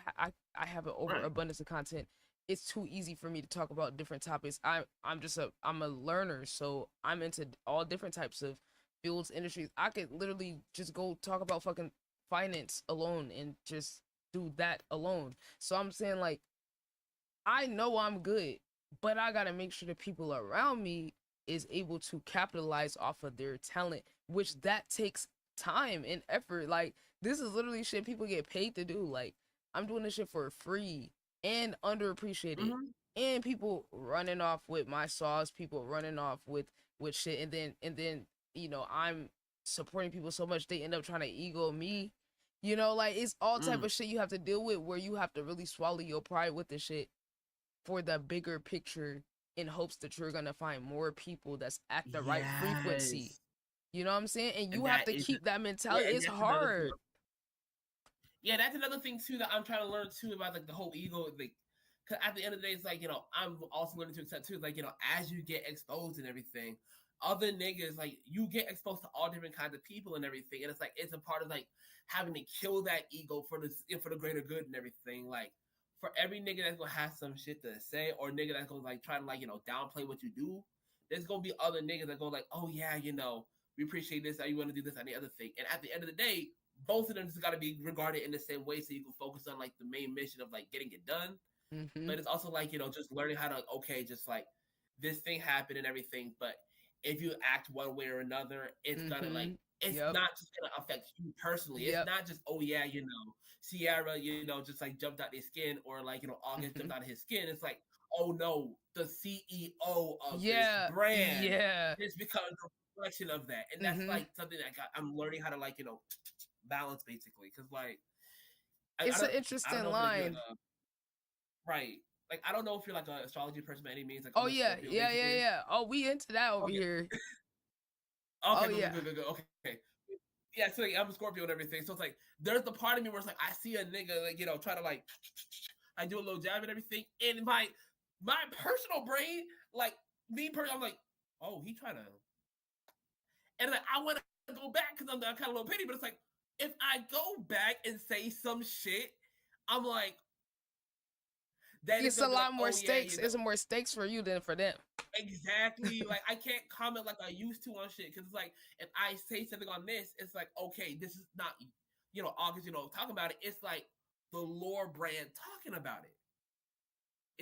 A: have an overabundance of content. It's too easy for me to talk about different topics. I'm a learner, so I'm into all different types of fields, industries. I could literally just go talk about fucking finance alone and just do that alone. So I'm saying, like, I know I'm good, but I gotta make sure the people around me is able to capitalize off of their talent, which that takes time and effort. Like, this is literally shit people get paid to do. Like, I'm doing this shit for free and underappreciated. And people running off with my sauce, people running off with shit, and then you know, I'm supporting people so much they end up trying to ego me. You know, like, it's all type of shit you have to deal with, where you have to really swallow your pride with the shit for the bigger picture, in hopes that you're gonna find more people that's at the right frequency. You know what I'm saying? And you have to keep that mentality. It's hard.
P: Yeah, that's another thing too that I'm trying to learn too about, like, the whole ego. Like, cause at the end of the day, it's like, you know, I'm also learning to accept too, like, you know, as you get exposed and everything, other niggas, like, you get exposed to all different kinds of people and everything, and it's like, it's a part of, like, having to kill that ego for the greater good and everything. Like, for every nigga that's gonna have some shit to say, or nigga that's gonna, like, try to, like, you know, downplay what you do, there's gonna be other niggas that go like, oh yeah, you know, we appreciate this, you want to do this and the other thing. And at the end of the day, both of them just got to be regarded in the same way, so you can focus on, like, the main mission of, like, getting it done. But it's also like, you know, just learning how to, okay, just like, this thing happened and everything, but if you act one way or another, it's gonna, like, it's not just gonna affect you personally. It's not just, oh yeah, you know, Sierra, you know, just like jumped out their skin, or like, you know, August jumped out of his skin. It's like, oh no, the CEO of this brand is becoming a reflection of that. And that's like something that I'm learning how to, like, you know, balance, basically, because, like,
A: It's an interesting line.
P: Right. Like, I don't know if you're like an astrology person by any means. Like,
A: Oh yeah, yeah. Oh, we into that over here.
P: Okay, good. Okay. Yeah, so, like, I'm a Scorpio and everything. So it's like, there's the part of me where it's like, I see a nigga, like, you know, try to, like, I do a little jab and everything. And my personal brain, like, I'm like, oh, he trying to. And, like, I want to go back because I'm kind of a little petty, but it's like, if I go back and say some shit, I'm like,
A: it's a lot more stakes. It's more stakes for you than for them.
P: Exactly. Like, I can't comment like I used to on shit, because it's like, if I say something on this, it's like, okay, this is not, you know, August, you know, talking about it. It's like the lore brand talking about it.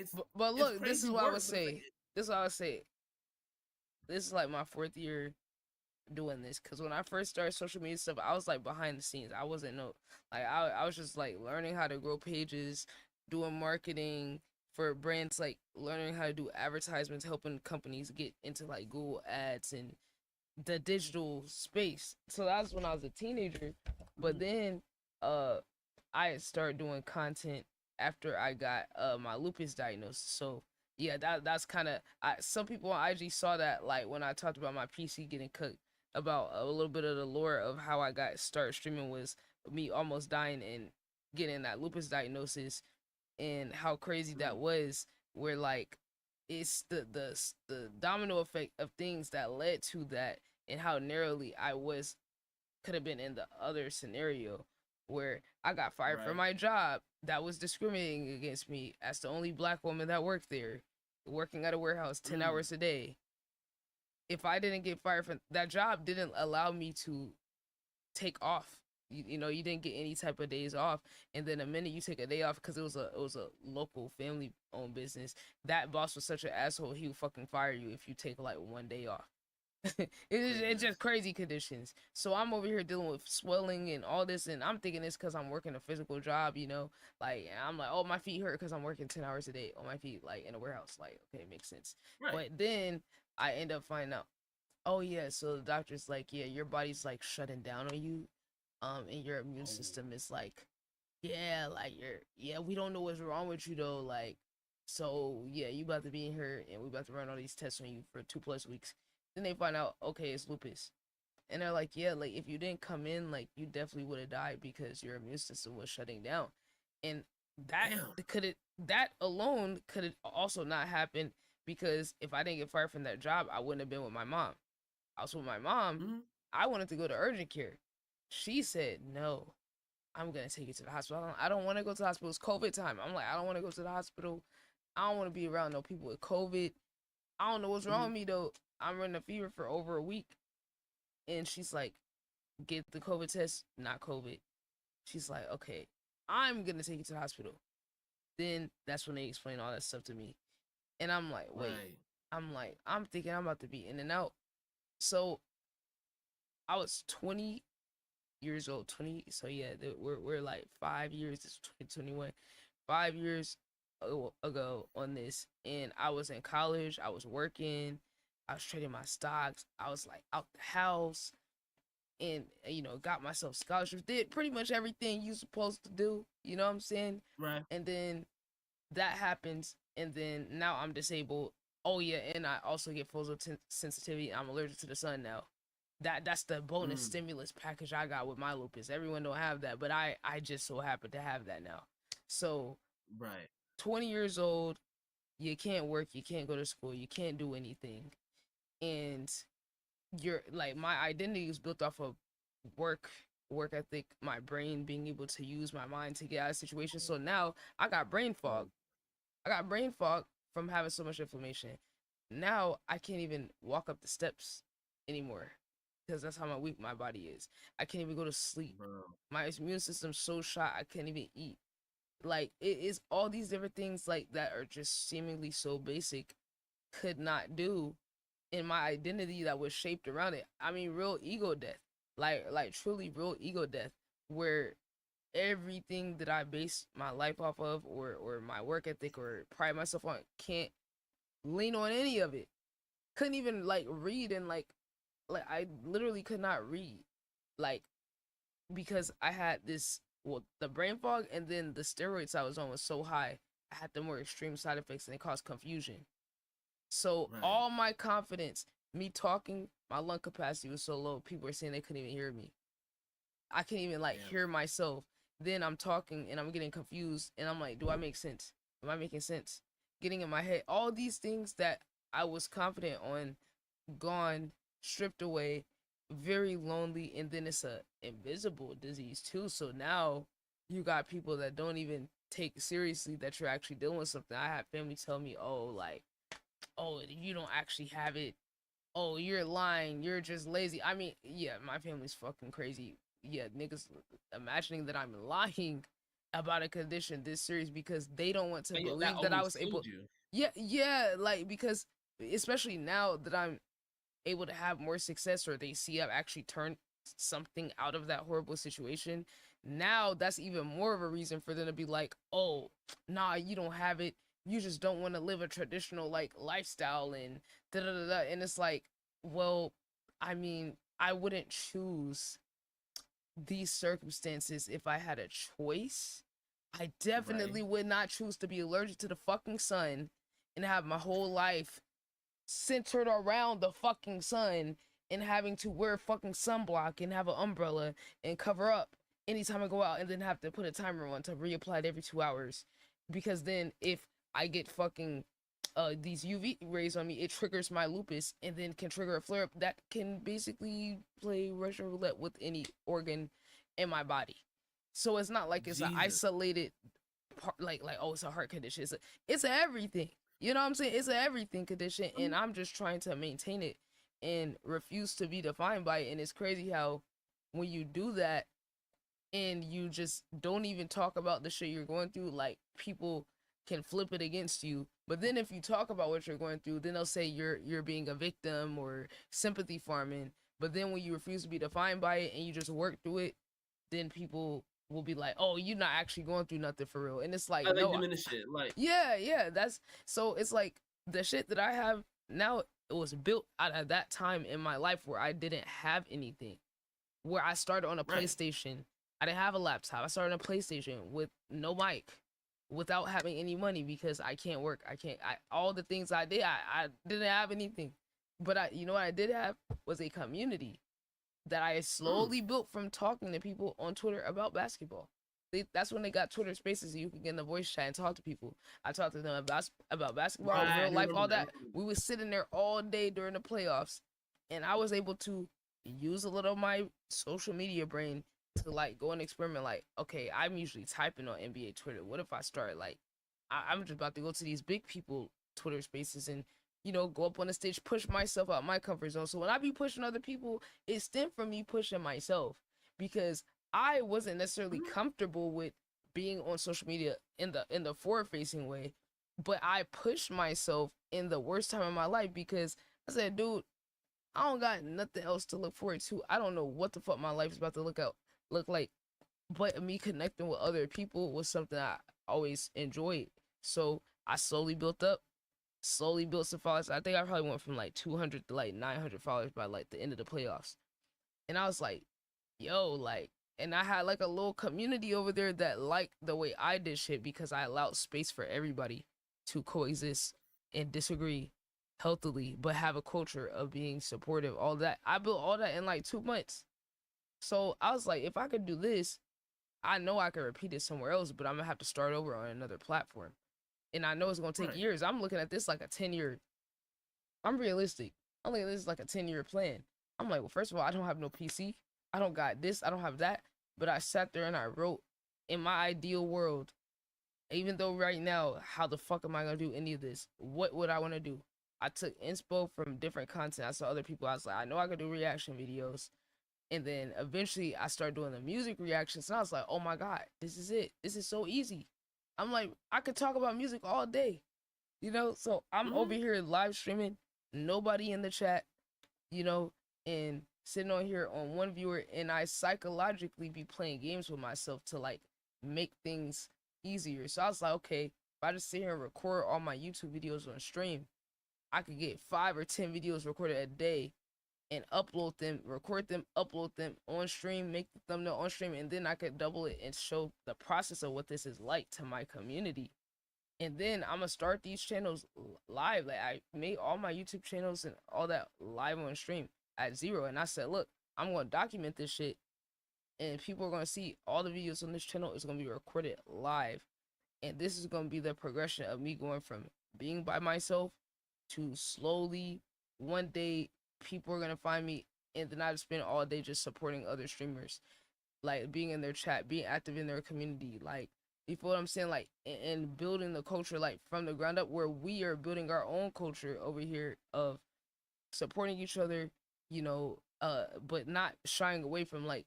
P: It's
A: but look, this is what I would say. This is what I would say. This is like my 4th year doing this, because when I first started social media stuff, I was like behind the scenes. I wasn't I was just like learning how to grow pages, doing marketing for brands, like learning how to do advertisements, helping companies get into like Google ads and the digital space. So that's when I was a teenager. But then I started doing content after I got my lupus diagnosis. So yeah, that's kind of, some people on IG saw that, like, when I talked about my PC getting cooked, about a little bit of the lore of how I started streaming was me almost dying and getting that lupus diagnosis, and how crazy that was, where, like, it's the domino effect of things that led to that, and how narrowly I could have been in the other scenario, where I got fired from my job that was discriminating against me as the only black woman that worked there, working at a warehouse 10 hours a day. If I didn't get fired from that job, didn't allow me to take off. You know, you didn't get any type of days off, and then the minute you take a day off, because it was a local family owned business, that boss was such an asshole, he would fucking fire you if you take like 1 day off. It's just crazy conditions. So I'm over here dealing with swelling and all this, and I'm thinking it's because I'm working a physical job, you know, like, I'm like, oh, my feet hurt because I'm working 10 hours a day on my feet, like, in a warehouse. Like, okay, it makes sense. But then I end up finding out, oh yeah, so the doctor's like, yeah, your body's like shutting down on you, and your immune system is like, yeah, like, we don't know what's wrong with you though, like, So yeah, you about to be in here and we about to run all these tests on you for 2+ weeks. Then they find out, okay, it's lupus. And they're like, yeah, like if you didn't come in, like you definitely would have died because your immune system was shutting down. And that alone could also not happen because if I didn't get fired from that job, I wouldn't have been with my mom. I was with my mom. I wanted to go to urgent care. She said, no, I'm gonna take you to the hospital. I don't want to go to the hospital. It's COVID time. I'm like, I don't want to go to the hospital. I don't want to be around no people with COVID. I don't know what's wrong with me though. I'm running a fever for over a week. And she's like, get the COVID test, not COVID. She's like, okay, I'm gonna take you to the hospital. Then that's when they explain all that stuff to me. And I'm like, wait. I'm thinking I'm about to be in and out. So I was 20 years old, 20. So yeah, we're like 5 years. It's 2021. 5 years ago on this, and I was in college. I was working. I was trading my stocks. I was like out the house, and got myself scholarships. Did pretty much everything you supposed to do. You know what I'm saying?
P: Right.
A: And then that happens, and then now I'm disabled. Oh yeah, and I also get photosensitivity. I'm allergic to the sun now. That's the bonus stimulus package I got with my lupus. Everyone don't have that, but I just so happen to have that now. So 20 years old, you can't work, you can't go to school, you can't do anything, and you're like, my identity is built off of work ethic, my brain being able to use my mind to get out of situations. So now I got brain fog. From having so much inflammation. Now I can't even walk up the steps anymore because that's how weak my body is. I can't even go to sleep. My immune system's so shot I can't even eat. Like, it is all these different things like that are just seemingly so basic could not do in my identity that was shaped around it. I mean, real ego death. Like truly real ego death, where everything that I base my life off of or my work ethic or pride myself on can't lean on any of it. Couldn't even like read, and like I literally could not read, like, because I had the brain fog, and then the steroids I was on was so high. I had the more extreme side effects and it caused confusion. So all my confidence, me talking, my lung capacity was so low, people were saying they couldn't even hear me. I can't even hear myself. Then I'm talking and I'm getting confused, and I'm like, do I make sense? Am I making sense? Getting in my head, all these things that I was confident on, gone, stripped away, very lonely, and then it's a invisible disease too. So now you got people that don't even take seriously that you're actually dealing with something. I have family tell me, oh, you don't actually have it. Oh, you're lying. You're just lazy. I mean, yeah, my family's fucking crazy. Yeah, niggas imagining that I'm lying about a condition this serious because they don't want to believe that I was able. Yeah, like, because especially now that I'm able to have more success, or they see I've actually turned something out of that horrible situation. Now that's even more of a reason for them to be like, oh, nah, you don't have it. You just don't want to live a traditional like lifestyle and da da da da. And it's like, well, I mean, I wouldn't choose these circumstances if I had a choice. I definitely would not choose to be allergic to the fucking sun and have my whole life centered around the fucking sun and having to wear fucking sunblock and have an umbrella and cover up anytime I go out, and then have to put a timer on to reapply it every 2 hours. Because then if I get fucking these UV rays on me, it triggers my lupus and then can trigger a flare up that can basically play Russian roulette with any organ in my body. So it's not like it's an isolated part, like oh, it's a heart condition. It's a everything. You know what I'm saying? It's an everything condition, and I'm just trying to maintain it and refuse to be defined by it. And it's crazy how when you do that and you just don't even talk about the shit you're going through, like, people can flip it against you. But then if you talk about what you're going through, then they'll say you're being a victim or sympathy farming. But then when you refuse to be defined by it and you just work through it, then people will be like, oh, you're not actually going through nothing for real. And it's like, no,
P: diminish it. Like,
A: yeah, that's so. It's like the shit that I have now, it was built out of that time in my life where I didn't have anything, where I started on a PlayStation. I didn't have a laptop. I started on a PlayStation with no mic, without having any money because I can't work. All the things I did, I didn't have anything. But you know what I did have was a community that I slowly built from talking to people on Twitter about basketball. That's when they got Twitter Spaces, so you can get in the voice chat and talk to people. I talked to them about basketball,
P: Right,
A: real life, all
P: remember
A: that. We was sitting there all day during the playoffs, and I was able to use a little of my social media brain to like go and experiment. Like, okay, I'm usually typing on NBA Twitter. What if I start like, I'm just about to go to these big people Twitter Spaces and go up on the stage, push myself out my comfort zone. So when I be pushing other people, it stemmed from me pushing myself because I wasn't necessarily comfortable with being on social media in the forward facing way, but I pushed myself in the worst time of my life because I said, dude, I don't got nothing else to look forward to. I don't know what the fuck my life is about to look like, but me connecting with other people was something I always enjoyed. So I slowly built some followers. I think I probably went from like 200 to like 900 followers by like the end of the playoffs. And I was like, yo, like, and I had like a little community over there that liked the way I did shit because I allowed space for everybody to coexist and disagree healthily, but have a culture of being supportive. All that. I built all that in like 2 months. So I was like, if I could do this, I know I could repeat it somewhere else, but I'm gonna have to start over on another platform. And I know it's gonna take years. I'm looking at this like a 10-year. I'm realistic. I'm looking at this like a 10-year plan. I'm like, well, first of all, I don't have no PC. I don't got this. I don't have that. But I sat there and I wrote, in my ideal world, even though right now, how the fuck am I gonna do any of this? What would I want to do? I took inspo from different content. I saw other people. I was like, I know I could do reaction videos. And then eventually I started doing the music reactions. And I was like, oh my God, this is it. This is so easy. I'm like, I could talk about music all day, So I'm over here live streaming, nobody in the chat, and sitting on here on one viewer, and I psychologically be playing games with myself to like make things easier. So I was like, okay, if I just sit here and record all my YouTube videos on stream, I could get 5 or 10 videos recorded a day and upload them, record them, upload them on stream, make the thumbnail on stream, and then I could double it and show the process of what this is like to my community. And then I'm gonna start these channels live. Like I made all my YouTube channels and all that live on stream at 0. And I said, look, I'm gonna document this shit, and people are gonna see all the videos on this channel is gonna be recorded live. And this is gonna be the progression of me going from being by myself to slowly one day people are gonna find me, and then I just spend all day just supporting other streamers, like being in their chat, being active in their community, like you feel what I'm saying, like and building the culture like from the ground up, where we are building our own culture over here of supporting each other, but not shying away from like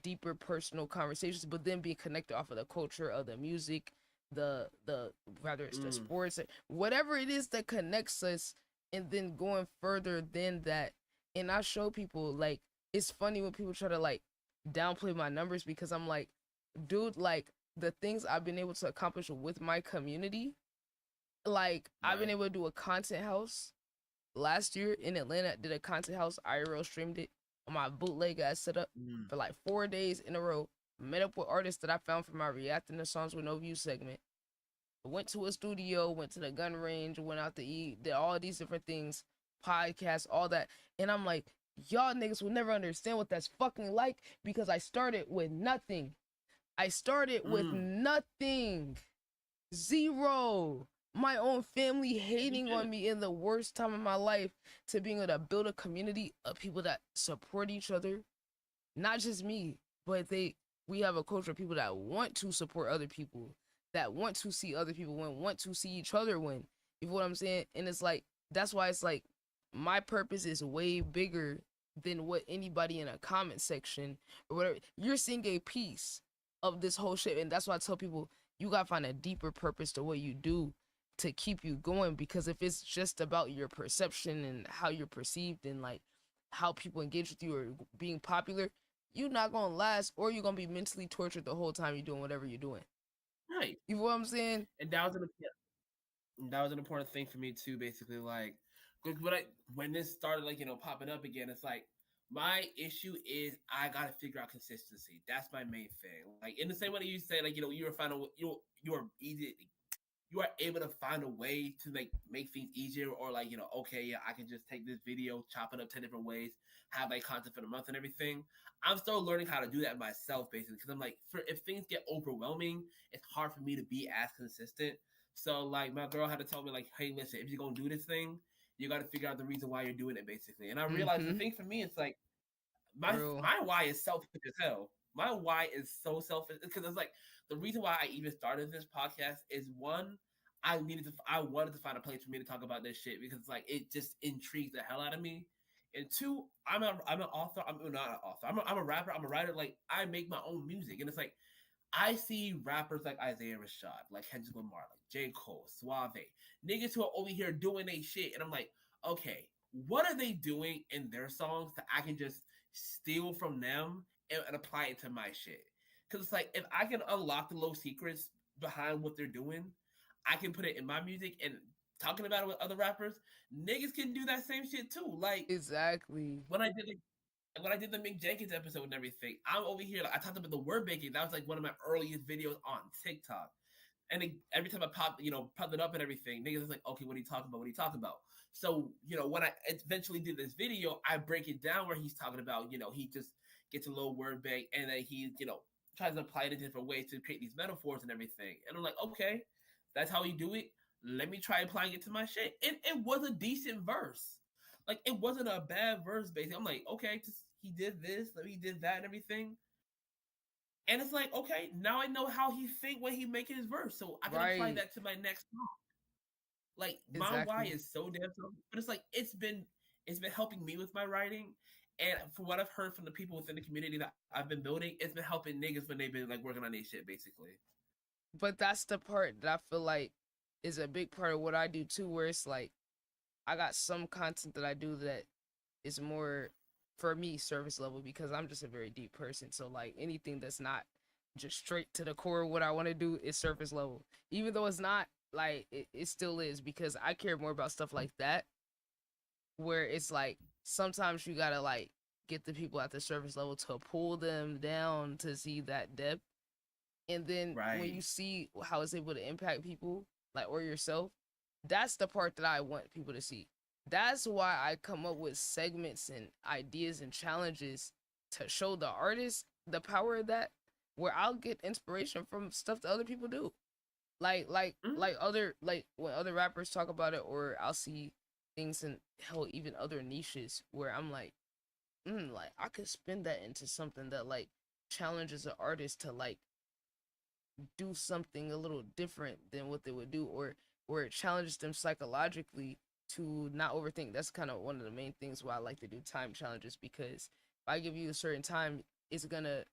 A: deeper personal conversations, but then being connected off of the culture of the music, the whether it's the sports, whatever it is that connects us, and then going further than that. And I show people, like, it's funny when people try to like downplay my numbers, because I'm like, dude, like the things I've been able to accomplish with my community, like I've been able to do a content house last year in Atlanta. Did a content house, IRL streamed it on my bootleg I set up for like 4 days in a row. Met up with artists that I found from my reacting to songs with no view segment. Went to a studio, went to the gun range, went out to eat, did all these different things, podcasts, all that. And I'm like, y'all niggas will never understand what that's fucking like, because I started with nothing. I started with nothing. 0. My own family hating on me in the worst time of my life, to being able to build a community of people that support each other. Not just me, but we have a culture of people that want to support other people, that want to see other people win, want to see each other win. You know what I'm saying? And it's like, that's why it's like, my purpose is way bigger than what anybody in a comment section or whatever. You're seeing a piece of this whole shit. And that's why I tell people, you gotta find a deeper purpose to what you do to keep you going. Because if it's just about your perception and how you're perceived and like how people engage with you or being popular, you're not gonna last, or you're gonna be mentally tortured the whole time you're doing whatever you're doing.
P: Right.
A: You know what I'm saying?
P: And that was an important thing for me too. Basically, like when this started, like popping up again, it's like My issue is I gotta figure out consistency. That's my main thing. Like in the same way that you say, like you are you are able to find a way to make things easier, or like okay, yeah, I can just take this video, chop it up 10 different ways, have like content for the month and everything. I'm still learning how to do that myself, basically, because I'm like, if things get overwhelming, it's hard for me to be as consistent. So like my girl had to tell me like, hey, listen, if you're gonna do this thing, you got to figure out the reason why you're doing it, basically. And I realized the thing for me, it's like my why is selfish as hell. My why is so selfish because it's like the reason why I even started this podcast is one, I wanted to find a place for me to talk about this shit because it's like it just intrigues the hell out of me. And two, I'm an author. I'm not an author. I'm a rapper. I'm a writer. Like I make my own music, and it's like I see rappers like Isaiah Rashad, like Kendrick Lamar, like J. Cole, Suave, niggas who are over here doing they shit, and I'm like, okay, what are they doing in their songs that I can just steal from them and apply it to my shit? Because it's like if I can unlock the little secrets behind what they're doing, I can put it in my music and talking about it with other rappers. Niggas can do that same shit too. Like
A: exactly
P: when I did the Mick Jenkins episode and everything, I'm over here. Like I talked about the word baking. That was like one of my earliest videos on TikTok. And every time I popped it up and everything, niggas was like, okay, what are you talking about? What are you talking about? So, when I eventually did this video, I break it down where he's talking about, he just gets a little word bank and then he, tries to apply it in different ways to create these metaphors and everything. And I'm like, okay, that's how you do it. Let me try applying it to my shit. And it was a decent verse. Like, it wasn't a bad verse, basically. I'm like, okay, he did this, he did that and everything. And it's like, okay, now I know how he think when he making his verse, so I can apply that to my next song. Like my why is so damn selfish, but it's like it's been helping me with my writing, and from what I've heard from the people within the community that I've been building, it's been helping niggas when they've been like working on their shit, basically.
A: But that's the part that I feel like is a big part of what I do too, where it's like I got some content that I do that is more for me service level because I'm just a very deep person. So like anything that's not just straight to the core of what I want to do is surface level. Even though it's not, like it still is because I care more about stuff like that where it's like sometimes you gotta like get the people at the surface level to pull them down to see that depth. And then when you see how it's able to impact people like or yourself, that's the part that I want people to see. That's why I come up with segments and ideas and challenges to show the artist the power of that, where I'll get inspiration from stuff that other people do. Like other like when other rappers talk about it, or I'll see things in hell even other niches where I'm like I could spin that into something that like challenges an artist to like do something a little different than what they would do, or it challenges them psychologically to not overthink. That's kind of one of the main things why I like to do time challenges, because if I give you a certain time, it's gonna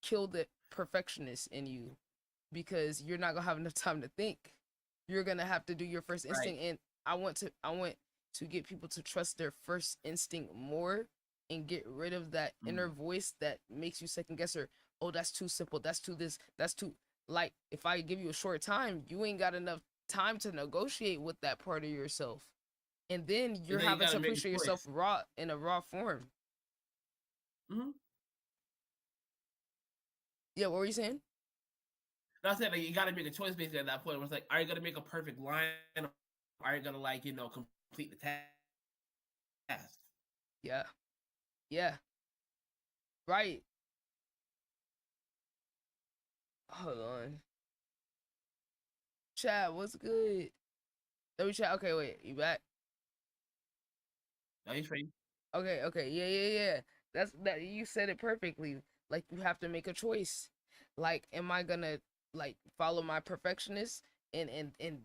A: kill the perfectionist in you because you're not gonna have enough time to think. You're gonna have to do your first instinct, and I want to get people to trust their first instinct more and get rid of that inner voice that makes you second guess or, oh, that's too simple, that's too this, that's too, like, if I give you a short time, you ain't got enough time to negotiate with that part of yourself, and then you're having to appreciate yourself in a raw form. Yeah, what were you saying?
P: I said like you gotta make a choice basically at that point where it's like, are you gonna make a perfect line, or are you gonna like complete the task?
A: Yeah, right. Hold on, chat, what's good? Chat. Okay, wait, you back?
P: No, he's free.
A: Okay, yeah. That's that. You said it perfectly. Like you have to make a choice. Like, am I gonna like follow my perfectionist and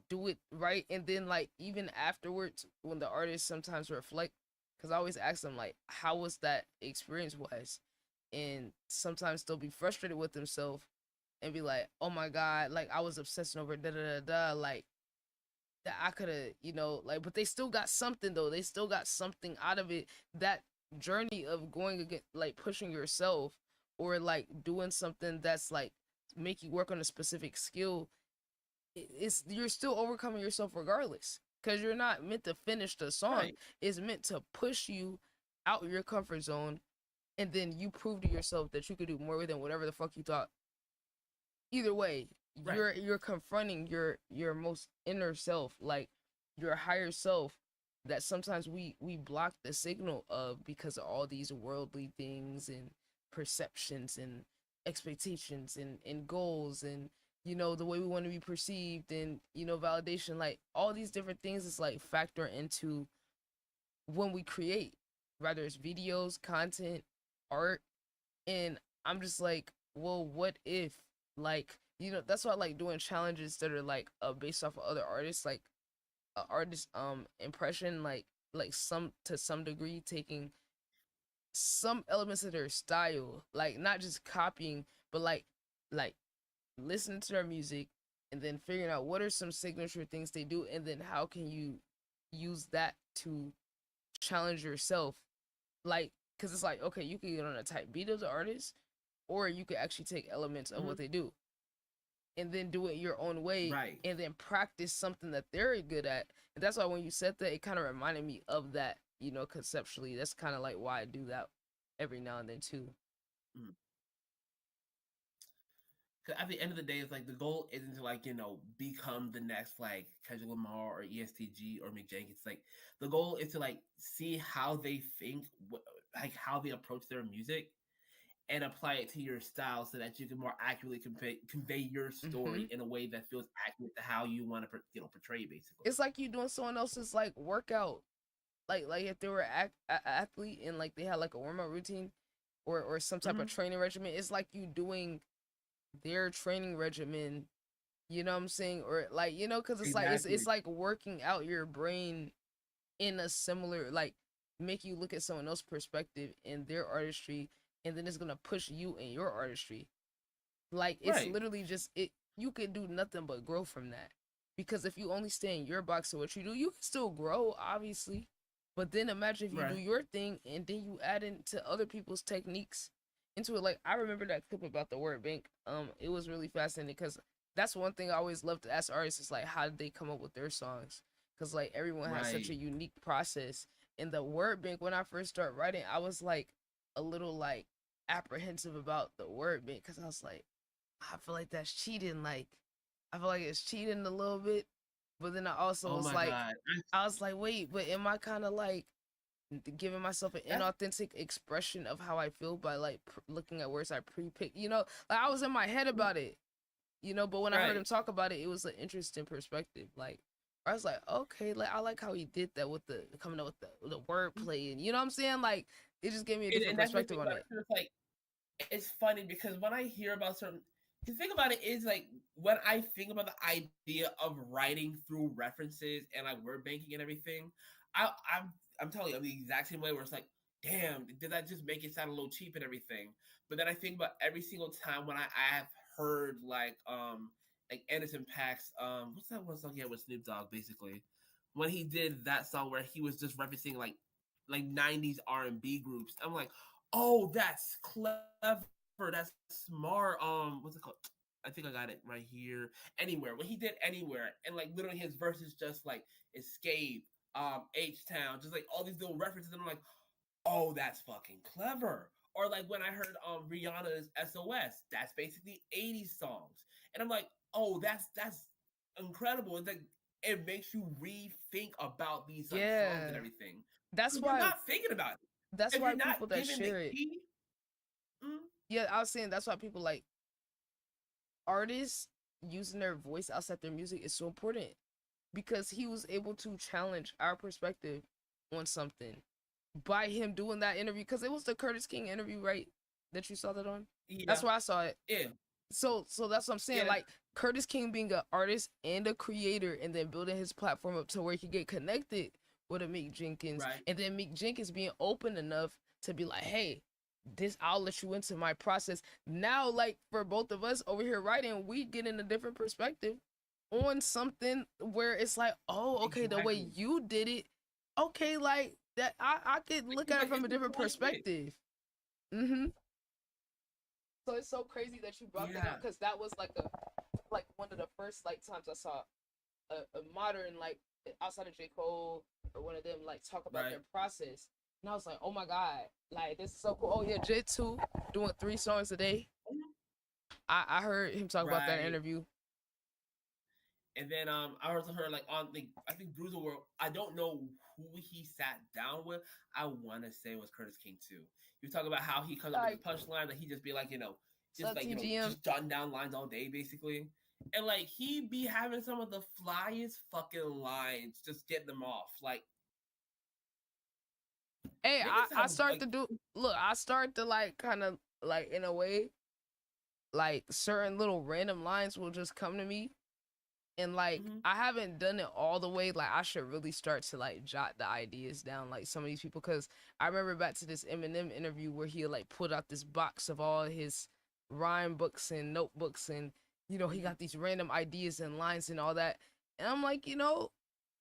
A: do it right? And then like even afterwards, when the artists sometimes reflect, because I always ask them like, how was that experience was, and sometimes they'll be frustrated with themselves and be like, oh my god, like I was obsessing over like that I could have, like, but they still got something though. They still got something out of it. That journey of going again, like pushing yourself or like doing something that's like make you work on a specific skill. It's you're still overcoming yourself regardless, because you're not meant to finish the song. It's meant to push you out your comfort zone, and then you prove to yourself that you could do more than whatever the fuck you thought. Either way, you're confronting your most inner self, like your higher self, that sometimes we block the signal of because of all these worldly things and perceptions and expectations and goals and the way we want to be perceived and validation, like all these different things is like factor into when we create, whether it's videos, content, art. And I'm just like, well, what if, like, that's why I like doing challenges that are like based off of other artists, like artist impression, like some to some degree taking some elements of their style, like not just copying, but like listening to their music and then figuring out what are some signature things they do, and then how can you use that to challenge yourself, like, because it's like, okay, you can get on a type beat of the artist, or you could actually take elements of what they do and then do it your own way, and then practice something that they're good at. And that's why when you said that, it kind of reminded me of that, conceptually. That's kind of like why I do that every now and then too.
P: Cause at the end of the day, it's like the goal isn't to like become the next like Kendrick Lamar or ESTG or Mick Jenkins. Like the goal is to like see how they think, like how they approach their music, and apply it to your style so that you can more accurately convey your story in a way that feels accurate to how you want to portray, basically.
A: It's like you doing someone else's like workout, like if they were an athlete and like they had like a warm-up routine or some type of training regimen. It's like you doing their training regimen, you know what I'm saying? Or like, because it's like it's like working out your brain in a similar, like, make you look at someone else's perspective in their artistry, and then it's gonna push you in your artistry. Like it's literally just it. You could do nothing but grow from that, because if you only stay in your box of what you do, you can still grow, obviously. But then imagine if you do your thing and then you add into other people's techniques into it. Like I remember that clip about the word bank. It was really fascinating because that's one thing I always love to ask artists is like, how did they come up with their songs? Because like everyone has such a unique process. In the word bank, when I first started writing, I was like a little like apprehensive about the word bank because I was like, I feel like that's cheating. Like I feel like it's cheating a little bit. But then I also was like, I was like, wait, but am I kind of like giving myself an inauthentic expression of how I feel by like looking at words I pre-picked? Like I was in my head about it, but when I heard him talk about it, it was an interesting perspective. Like I was like, okay, like I like how he did that with the coming up with the wordplay, and you know what I'm saying? Like it just gave me a different perspective on it.
P: It's like it's funny because when I hear about certain, the thing about it is like when I think about the idea of writing through references and like word banking and everything, I'm telling you, I'm the exact same way where it's like, damn, did that just make it sound a little cheap and everything? But then I think about every single time when I have heard like Anderson .Paak's what's that one song he had with Snoop Dogg, basically when he did that song where he was just referencing like 90s R&B groups. I'm like, oh, that's clever, that's smart. What's it called? I think I got it right here. Anywhere. When he did Anywhere, and like literally his verses just like Escape, H-Town, just like all these little references, and I'm like, oh, that's fucking clever. Or like when I heard Rihanna's SOS, that's basically 80s songs. And I'm like, oh, that's incredible. It's like it makes you rethink about these like songs and everything.
A: That's why
P: you're not thinking about it.
A: That's
P: if
A: why
P: you're not
A: people that share it. Yeah, I was saying that's why people like artists using their voice outside their music is so important, because he was able to challenge our perspective on something by him doing that interview, because it was the Curtis King interview, right? That you saw that on?
P: Yeah.
A: That's where I saw it.
P: Yeah.
A: So that's what I'm saying.
P: Yeah.
A: Like Curtis King being an artist and a creator, and then building his platform up to where he could get connected with a Mick Jenkins, and then Mick Jenkins being open enough to be like, hey, I'll let you into my process. Now, like for both of us over here writing, we get in a different perspective on something where it's like, oh, okay, the way you did it, okay, like that I could look at it from a different perspective. So it's so crazy that you brought that up, because that was like one of the first like times I saw a modern, like outside of J. Cole or one of them, like talk about their process. And I was like, oh my God, like this is so cool. Oh yeah, Jit too, doing 3 songs a day. I heard him talk about that in an
P: Right.
A: interview.
P: And then I also heard like on like I think Bruiser World. I don't know who he sat down with. I want to say it was Curtis King too. He was talking about how he comes up with the punchline, that he just be like, just like just jotting down lines all day basically, and like he be having some of the flyest fucking lines, just getting them off. Like,
A: hey,
P: niggas
A: I
P: have,
A: start
P: like-
A: to do. Look, I start to like kind of like in a way, like certain little random lines will just come to me. And like I haven't done it all the way. Like I should really start to like jot the ideas down, like some of these people, because I remember back to this Eminem interview where he like put out this box of all his rhyme books and notebooks, and he got these random ideas and lines and all that. And I'm like,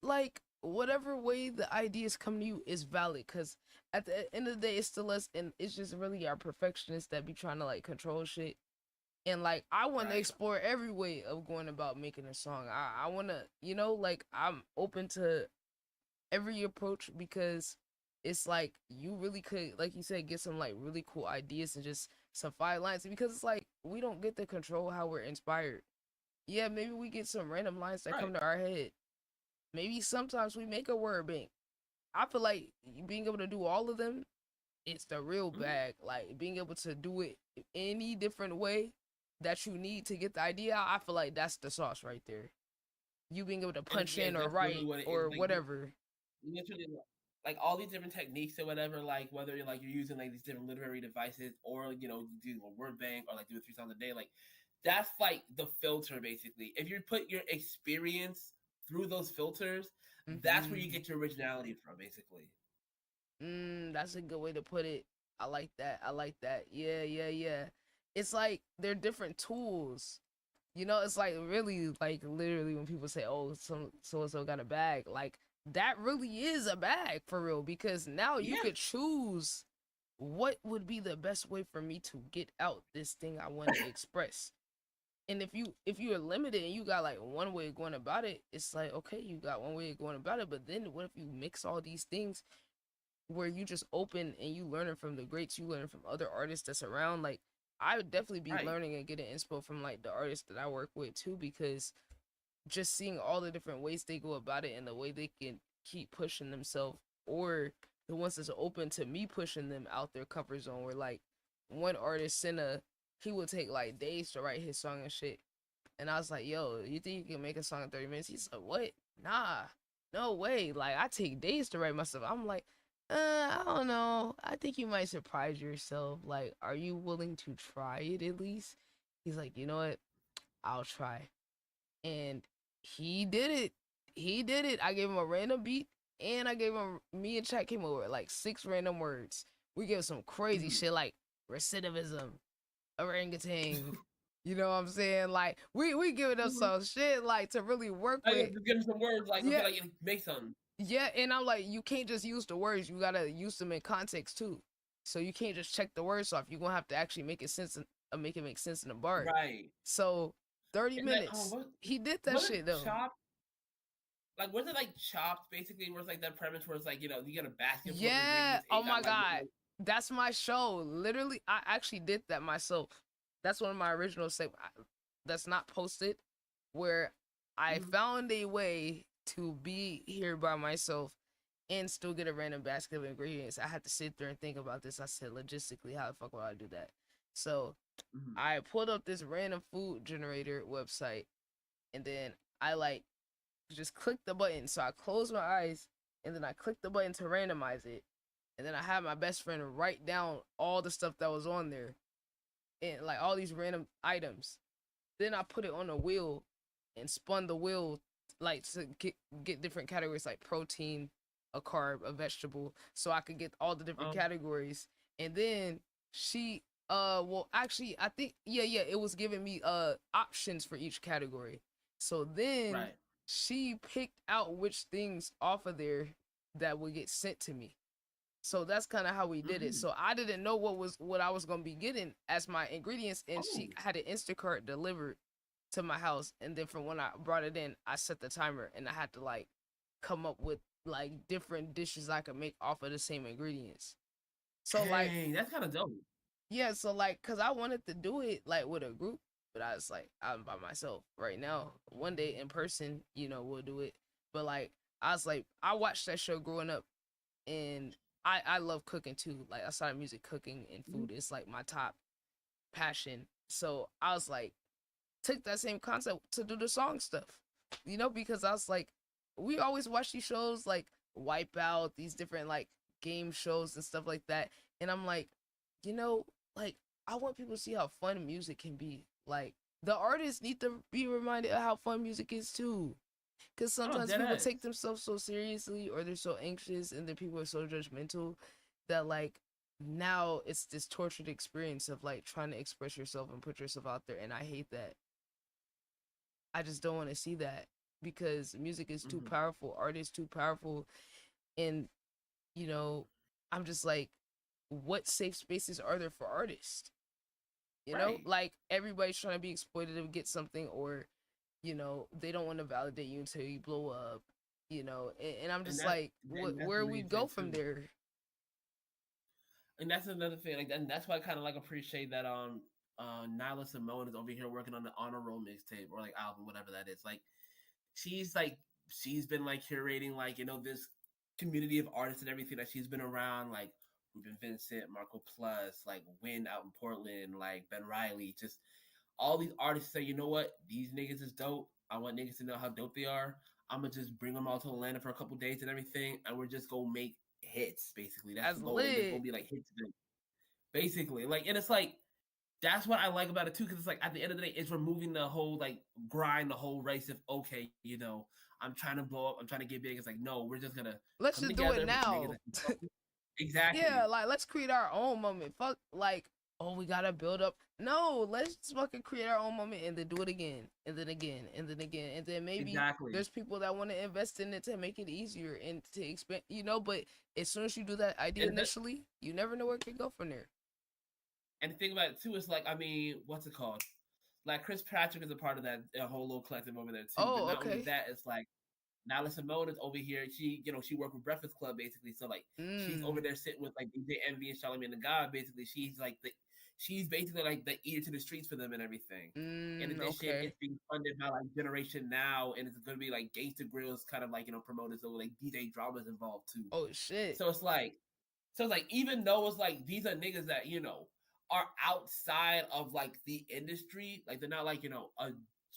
A: like whatever way the ideas come to you is valid, because at the end of the day, it's still us, and it's just really our perfectionists that be trying to like control shit. And like I want to explore every way of going about making a song. I want to, like I'm open to every approach, because it's like you really could, like you said, get some like really cool ideas and just some fire lines, because it's like we don't get to control how we're inspired. Yeah, maybe we get some random lines that come to our head. Maybe sometimes we make a word bank. I feel like being able to do all of them, it's the real bag. Like being able to do it any different way that you need to get the idea out, I feel like that's the sauce right there. You being able to punch in or
P: that's
A: write
P: really what it is.
A: or
P: Like,
A: whatever.
P: Literally, like all these different techniques or whatever, like whether you're using like these different literary devices, or you do a word bank, or like do 3 songs a day, like that's like the filter basically. If you put your experience through those filters, that's where you get your originality from basically.
A: That's a good way to put it. I like that. Yeah. It's like they're different tools. It's like really, like literally when people say, oh, so got a bag, like that really is a bag for real, because now you could choose what would be the best way for me to get out this thing I want to express. And if you are limited and you got like one way of going about it, it's like, okay, you got one way of going about it, but then what if you mix all these things where you just open and you learning from the greats, you learning from other artists that's around? Like I would definitely be learning and getting inspo from like the artists that I work with too, because just seeing all the different ways they go about it and the way they can keep pushing themselves, or the ones that's open to me pushing them out their comfort zone. Where like one artist, Senna, he would take like days to write his song and shit. And I was like, yo, you think you can make a song in 30 minutes? He's like, what? Nah, no way. Like I take days to write my stuff. I'm like, I don't know. I think you might surprise yourself. Like, are you willing to try it at least? He's like, you know what? I'll try. And he did it. I gave him a random beat, and I gave him, me and Chat came over like 6 random words. We gave some crazy shit like recidivism, orangutan. You know what I'm saying? Like we giving them some shit like to really work with.
P: Just give them some words, like okay, like make something.
A: Yeah, and I'm like, you can't just use the words. You gotta use them in context too. So you can't just check the words off. You're gonna have to actually make it make sense in the bar.
P: Right.
A: So 30 minutes. He did that shit though.
P: Like, was it like Chopped basically? Where it's like that premise where it's like, you get a basket.
A: Yeah. Oh my God. That's my show. Literally, I actually did that myself. That's one of my original segments that's not posted, where I found a way to be here by myself and still get a random basket of ingredients. I had to sit there and think about this. I said, logistically, how the fuck would I do that? So I pulled up this random food generator website, and then I like just clicked the button. So I closed my eyes, and then I clicked the button to randomize it. And then I had my best friend write down all the stuff that was on there, and like all these random items. Then I put it on a wheel and spun the wheel like to get different categories, like protein, a carb, a vegetable, so I could get all the different categories. And then she well, actually, I think it was giving me options for each category. So then she picked out which things off of there that would get sent to me. So that's kind of how we did it. So I didn't know what I was gonna be getting as my ingredients, and she had an Instacart delivered to my house. And then from when I brought it in, I set the timer, and I had to like come up with like different dishes I could make off of the same ingredients. So like,
P: Dang, that's kind of dope.
A: yeah, so like, cause I wanted to do it like with a group, but I was like, I'm by myself right now. One day in person, we'll do it. But like, I was like, I watched that show growing up, and I love cooking too. Like, I started music, cooking, and food is like my top passion. So I was like, took that same concept to do the song stuff, because I was like, we always watch these shows like Wipeout, these different like game shows and stuff like that, and I'm like, like, I want people to see how fun music can be. Like, the artists need to be reminded of how fun music is too. Because sometimes people
P: deadass.
A: take themselves so seriously, or they're so anxious, and then people are so judgmental that, like, now it's this tortured experience of, like, trying to express yourself and put yourself out there. And I hate that. I just don't want to see that, because music is too powerful, art is too powerful. And, I'm just like, what safe spaces are there for artists?
P: Right.
A: Like, everybody's trying to be exploited to get something, or they don't want to validate you until you blow up, and I'm just like, where we go from there?
P: And that's another thing, like, and that's why I kind of like appreciate that Nyla Simone is over here working on the honor roll mixtape or like album, whatever that is. Like, she's been like curating like this community of artists and everything that she's been around, like Ruben Vincent, Marco Plus, like Win out in Portland, like Ben Riley, just all these artists say, you know what, these niggas is dope. I want niggas to know how dope they are. I'm gonna just bring them all to Atlanta for a couple days and everything, and we're just gonna make hits. Basically, that's the goal. It's gonna be like hits, basically. Like, and it's like that's what I like about it too, because it's like at the end of the day, it's removing the whole like grind, the whole race of okay, I'm trying to blow up, I'm trying to get big. It's like, no, we're just gonna
A: let's just do it now.
P: Exactly.
A: Yeah, like, let's create our own moment. Fuck, like, oh, we gotta build up. No, let's just fucking create our own moment and then do it again, and then again, and then again, and then maybe there's people that want to invest in it to make it easier and to expand, But as soon as you do that idea initially, you never know where it can go from there.
P: And the thing about it too is like, I mean, what's it called? Like, Chris Patrick is a part of that whole little collective over there too.
A: Oh,
P: but not
A: okay.
P: only that, it's like Nyla Simone is over here. She, she worked with Breakfast Club basically. So like, she's over there sitting with like DJ Envy and Charlamagne the God. Basically, she's basically like the ear to the streets for them and everything. In addition, it's being funded by like Generation Now, and it's gonna be like Gangsta Grills kind of like promoters, so like DJ Drama's involved too.
A: Oh shit!
P: So it's like, even though it's like these are niggas that are outside of like the industry, like they're not like a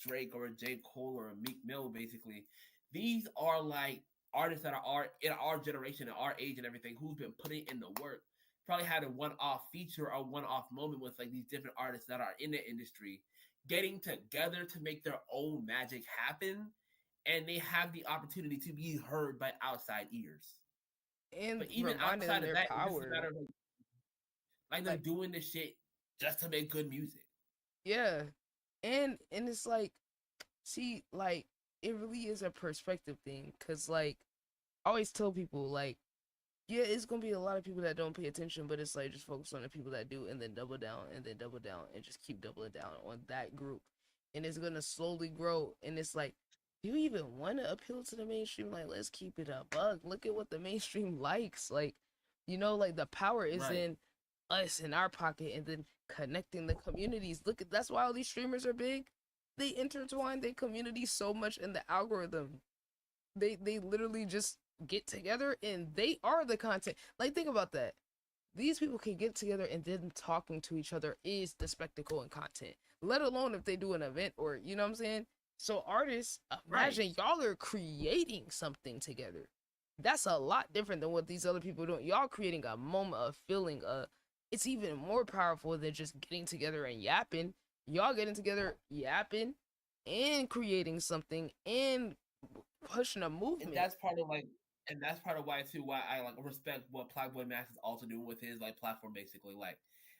P: Drake or a J. Cole or a Meek Mill. Basically, these are like artists that are in our generation and our age and everything, who've been putting in the work. Probably had a one-off feature or one-off moment with like these different artists that are in the industry getting together to make their own magic happen, and they have the opportunity to be heard by outside ears.
A: And
P: but even outside of that, it's just a matter of like they're doing this shit just to make good music.
A: Yeah, and it's like, see, like, it really is a perspective thing, because like, I always tell people, like, yeah, it's gonna be a lot of people that don't pay attention, but it's like, just focus on the people that do, and then double down, and then double down, and just keep doubling down on that group, and it's gonna slowly grow. And it's like, do you even want to appeal to the mainstream? Like, let's keep it a buck. Look at what the mainstream likes. Like, like, the power is in us, in our pocket, and then connecting the communities. Look at, that's why all these streamers are big. They intertwine their communities so much in the algorithm. They literally just get together and they are the content. Like, think about that. These people can get together, and then talking to each other is the spectacle and content, let alone if they do an event, or you know what I'm saying. So artists, imagine y'all are creating something together. That's a lot different than what these other people are doing. Y'all creating a moment of feeling. It's even more powerful than just getting together and yapping. Y'all getting together, yapping, and creating something, and pushing a movement.
P: And that's part of why too, why I like respect what Playboy Max is also doing with his like platform. Basically, like,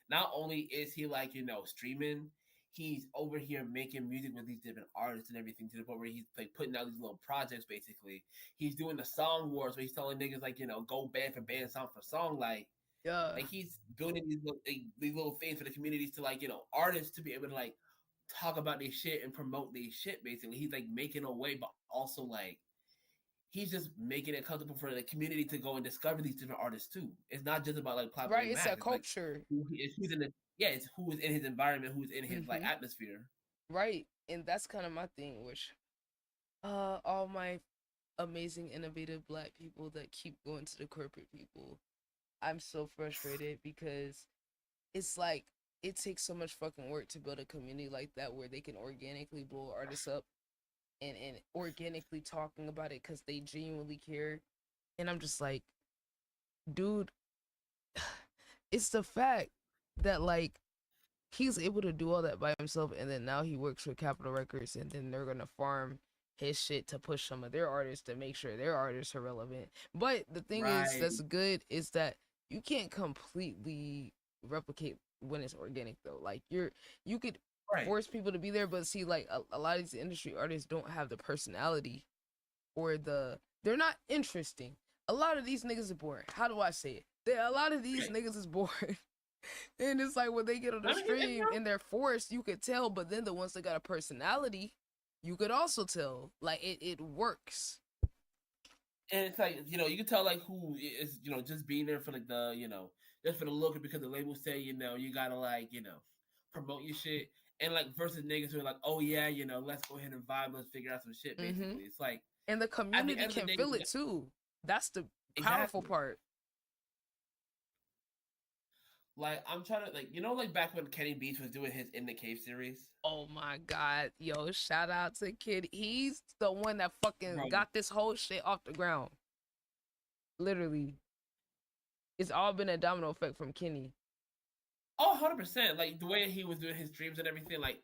P: not only is he like streaming, he's over here making music with these different artists and everything, to the point where he's like putting out these little projects. Basically, he's doing the song wars where he's telling niggas like go band for band, song for song. Like, like he's building these little things for the communities to like artists to be able to like talk about their shit and promote their shit. Basically, he's like making a way, but also like he's just making it comfortable for the community to go and discover these different artists too. It's not just about like popular
A: Right, it's
P: mass.
A: a culture.
P: Who's in the it's who is in his environment, who's in his like atmosphere.
A: Right, and that's kind of my thing, which all my amazing, innovative Black people that keep going to the corporate people, I'm so frustrated because it's like it takes so much fucking work to build a community like that where they can organically blow artists up and organically talking about it because they genuinely care. And I'm just like, dude, it's the fact that like he's able to do all that by himself, and then now he works for Capitol Records, and then they're gonna farm his shit to push some of their artists to make sure their artists are relevant. But the thing is that's good is that you can't completely replicate when it's organic though. Like you could force people to be there, but see, like a lot of these industry artists don't have the personality or they're not interesting. A lot of these niggas are boring. How do I say it? A lot of these niggas is boring. And it's like when they get on the stream and they're forced, you could tell, but then the ones that got a personality, you could also tell. Like it works.
P: And it's like, you can tell like who is, just being there for like the, just for the look, because the label say, you gotta like, promote your shit. And like versus niggas who are like, oh yeah, let's go ahead and vibe, let's figure out some shit, basically. It's like,
A: and the community can feel it too. That's the powerful part.
P: Like, I'm trying to, like, like back when Kenny Beats was doing his In the Cave series?
A: Oh my God. Yo, shout out to Kid. He's the one that fucking got this whole shit off the ground. Literally. It's all been a domino effect from Kenny.
P: Oh, 100%. Like, the way he was doing his streams and everything, like,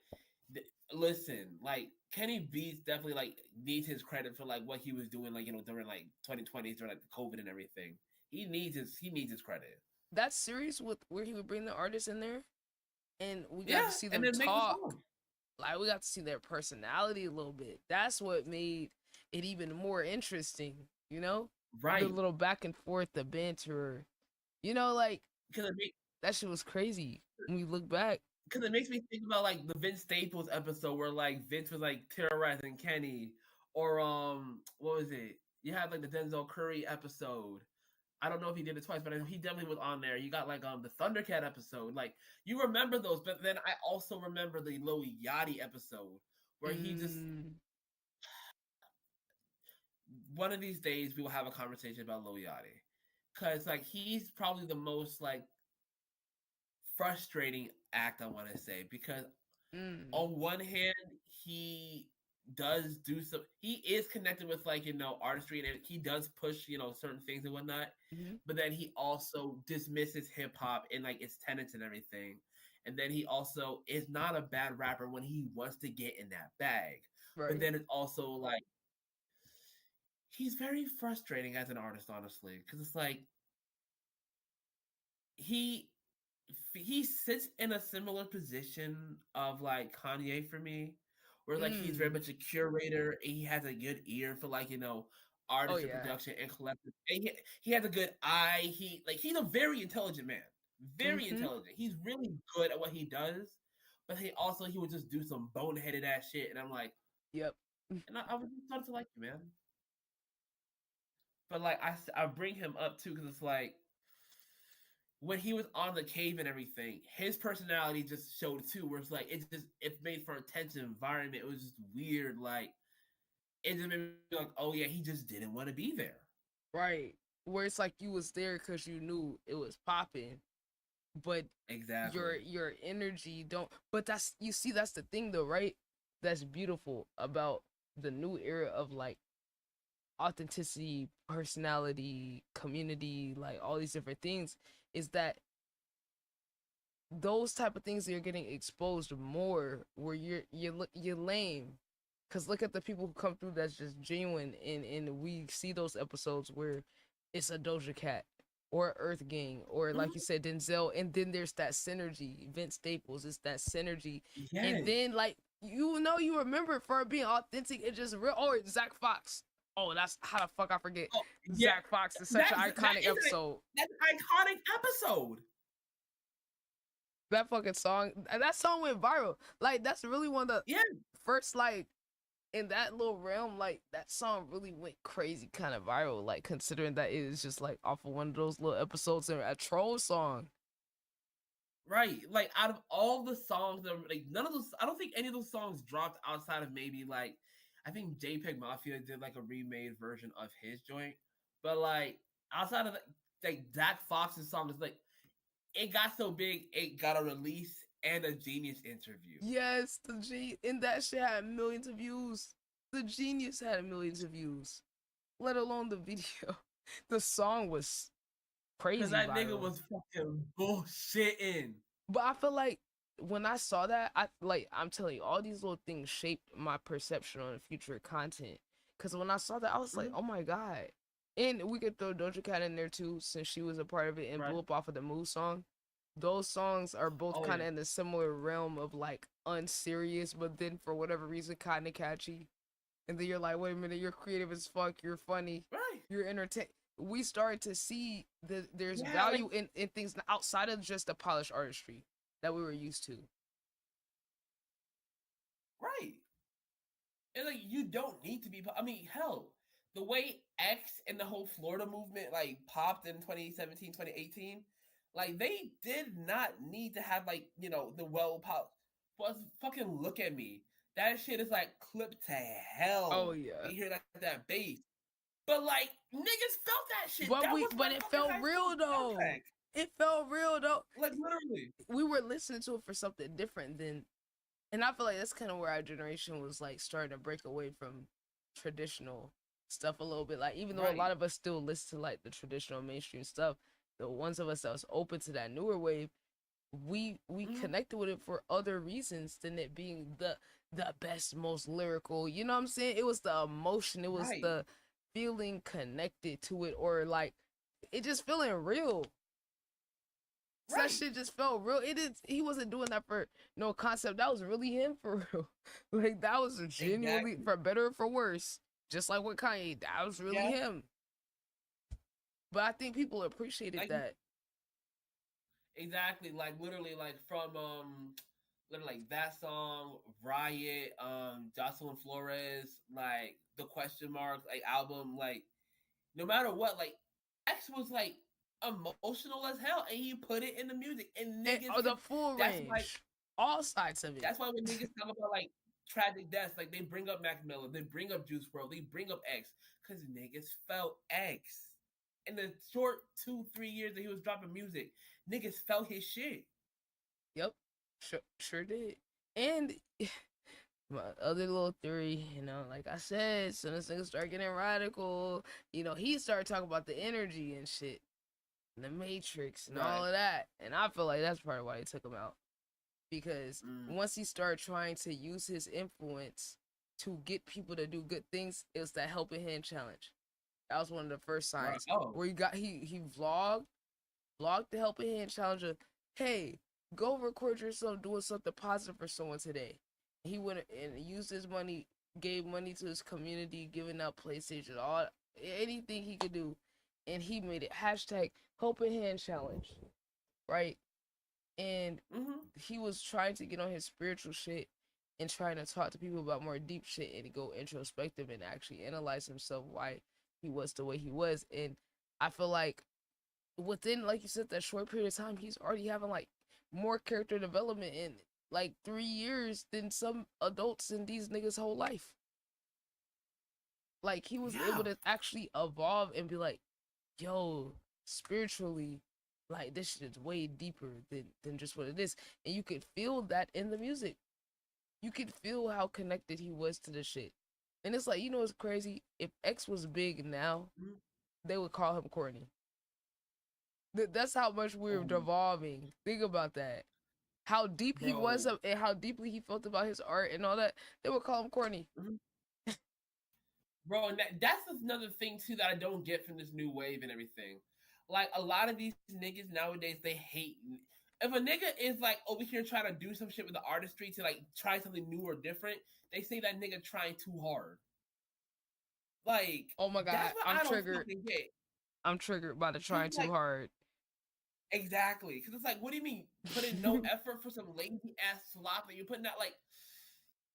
P: listen, like, Kenny Beats definitely, like, needs his credit for, like, what he was doing, like, during, like, 2020s, during, like, the COVID and everything. He needs his credit.
A: That series with where he would bring the artists in there, and we got to see them talk. Like we got to see their personality a little bit. That's what made it even more interesting. Right? The little back and forth, the banter. Like that shit was crazy when we look back.
P: Because it makes me think about like the Vince Staples episode where like Vince was like terrorizing Kenny, or what was it? You had like the Denzel Curry episode. I don't know if he did it twice, but I know he definitely was on there. You got like the Thundercat episode. Like you remember those, but then I also remember the Lil Yachty episode where he just. One of these days we will have a conversation about Lil Yachty, because like he's probably the most like frustrating act, I want to say, because on one hand he does do some, he is connected with like artistry, and he does push certain things and whatnot, but then he also dismisses hip-hop and like its tenets and everything, and then he also is not a bad rapper when he wants to get in that bag, but then it's also like he's very frustrating as an artist, honestly, because it's like he sits in a similar position of like Kanye for me, where like he's very much a curator, and he has a good ear for like artistry, production, and collective. And he has a good eye. He's a very intelligent man, very intelligent. He's really good at what he does, but he would just do some boneheaded ass shit, and I'm like,
A: yep.
P: And I would start to like you, man. But like I bring him up too because it's like when he was on the cave and everything, his personality just showed too, where it's like it's made for a tense environment. It was just weird, like it just made me like, oh yeah, he just didn't want to be there.
A: Right. Where it's like you was there because you knew it was popping, but
P: exactly
A: your energy don't. But that's the thing though, right? That's beautiful about the new era of like authenticity, personality, community, like all these different things, is that those type of things are getting exposed more where you're lame, because look at the people who come through that's just genuine, and we see those episodes where it's a Doja Cat or Earth Gang or like you said Denzel, and then there's that synergy. Vince Staples, it's that synergy, and then like you remember for being authentic, it just real. Or Zach Fox. Oh, that's how the fuck I forget. Zach Fox is such an iconic episode.
P: That's an iconic episode.
A: That fucking song, that song went viral. Like that's really one of the first like in that little realm, like that song really went crazy, kind of viral. Like considering that it is just like off of one of those little episodes and a troll song.
P: Right, like out of all the songs that like none of those, I don't think any of those songs dropped outside of maybe like I think JPEG Mafia did like a remade version of his joint, but like outside of like Zach Fox's song is like it got so big it got a release and a Genius interview.
A: Yes, and that shit had millions of views. The Genius had millions of views, let alone the video. The song was crazy.
P: Cause that
A: viral.
P: nigga was fucking bullshitting.
A: But I feel like when I saw that, I'm telling you, all these little things shaped my perception on future content. Cause when I saw that, I was like, oh my god. And we could throw Doja Cat in there too, since she was a part of it and blew up off of the Move song. Those songs are both kind of in the similar realm of like unserious, but then for whatever reason, kind of catchy. And then you're like, wait a minute, you're creative as fuck, you're funny, you're entertaining. We started to see that there's value in things outside of just the polished artistry that we were used to.
P: Right. And like you don't need to be. I mean, hell, the way X and the whole Florida movement like popped in 2017, 2018, like they did not need to have like the well pop. But fucking look at me. That shit is like clipped to hell.
A: Oh yeah.
P: You hear that bass. But like niggas felt that shit.
A: But it felt real though. It felt real though.
P: Like literally.
A: We were listening to it for something different than, and I feel like that's kind of where our generation was like starting to break away from traditional stuff a little bit. Like even though a lot of us still listen to like the traditional mainstream stuff, the ones of us that was open to that newer wave, we connected with it for other reasons than it being the best, most lyrical. You know what I'm saying? It was the emotion. It was the feeling connected to it, or like it just feeling real. That shit just felt real. He wasn't doing that for no concept. That was really him for real. Like that was genuinely for better or for worse. Just like with Kanye, that was really him. But I think people appreciated that.
P: Exactly, like literally, like from literally like that song, Riot, Jocelyn Flores, like the question marks, like album, like no matter what, like X was like emotional as hell, and he put it in the music, and niggas
A: the full range, all sides of it.
P: That's why when niggas talk about like tragic deaths, like they bring up Mac Miller, they bring up Juice WRLD, they bring up X, because niggas felt X. In the short 2-3 years that he was dropping music, niggas felt his shit.
A: Yep, sure did. And my other little theory, like I said, as soon as niggas start getting radical, he started talking about the energy and shit, and the Matrix and all of that. And I feel like that's part of why they took him out, because once he started trying to use his influence to get people to do good things, it was that helping hand challenge. That was one of the first signs where he vlogged the helping hand challenge of, hey, go record yourself doing something positive for someone today. He went and used his money, gave money to his community, giving out PlayStation, anything he could do, and he made it hashtag helping hand challenge, right? And he was trying to get on his spiritual shit and trying to talk to people about more deep shit and go introspective and actually analyze himself, why he was the way he was. And I feel like within, like you said, that short period of time, he's already having like more character development in like 3 years than some adults in these niggas' whole life. Like he was able to actually evolve and be like, yo, spiritually, like this shit is way deeper than just what it is. And you could feel that in the music. You could feel how connected he was to the shit. And it's like, it's crazy. If X was big now, they would call him corny. That's how much we're devolving. Think about that. How deep he was and how deeply he felt about his art and all that. They would call him corny.
P: Bro, and that's another thing too that I don't get from this new wave and everything. Like a lot of these niggas nowadays, they hate. If a nigga is like over here trying to do some shit with the artistry to like try something new or different, they say that nigga trying too hard. Like,
A: oh my god, I'm triggered. I'm triggered by the trying too hard.
P: Exactly, because it's like, what do you mean put in no effort for some lazy ass slop that you're putting out?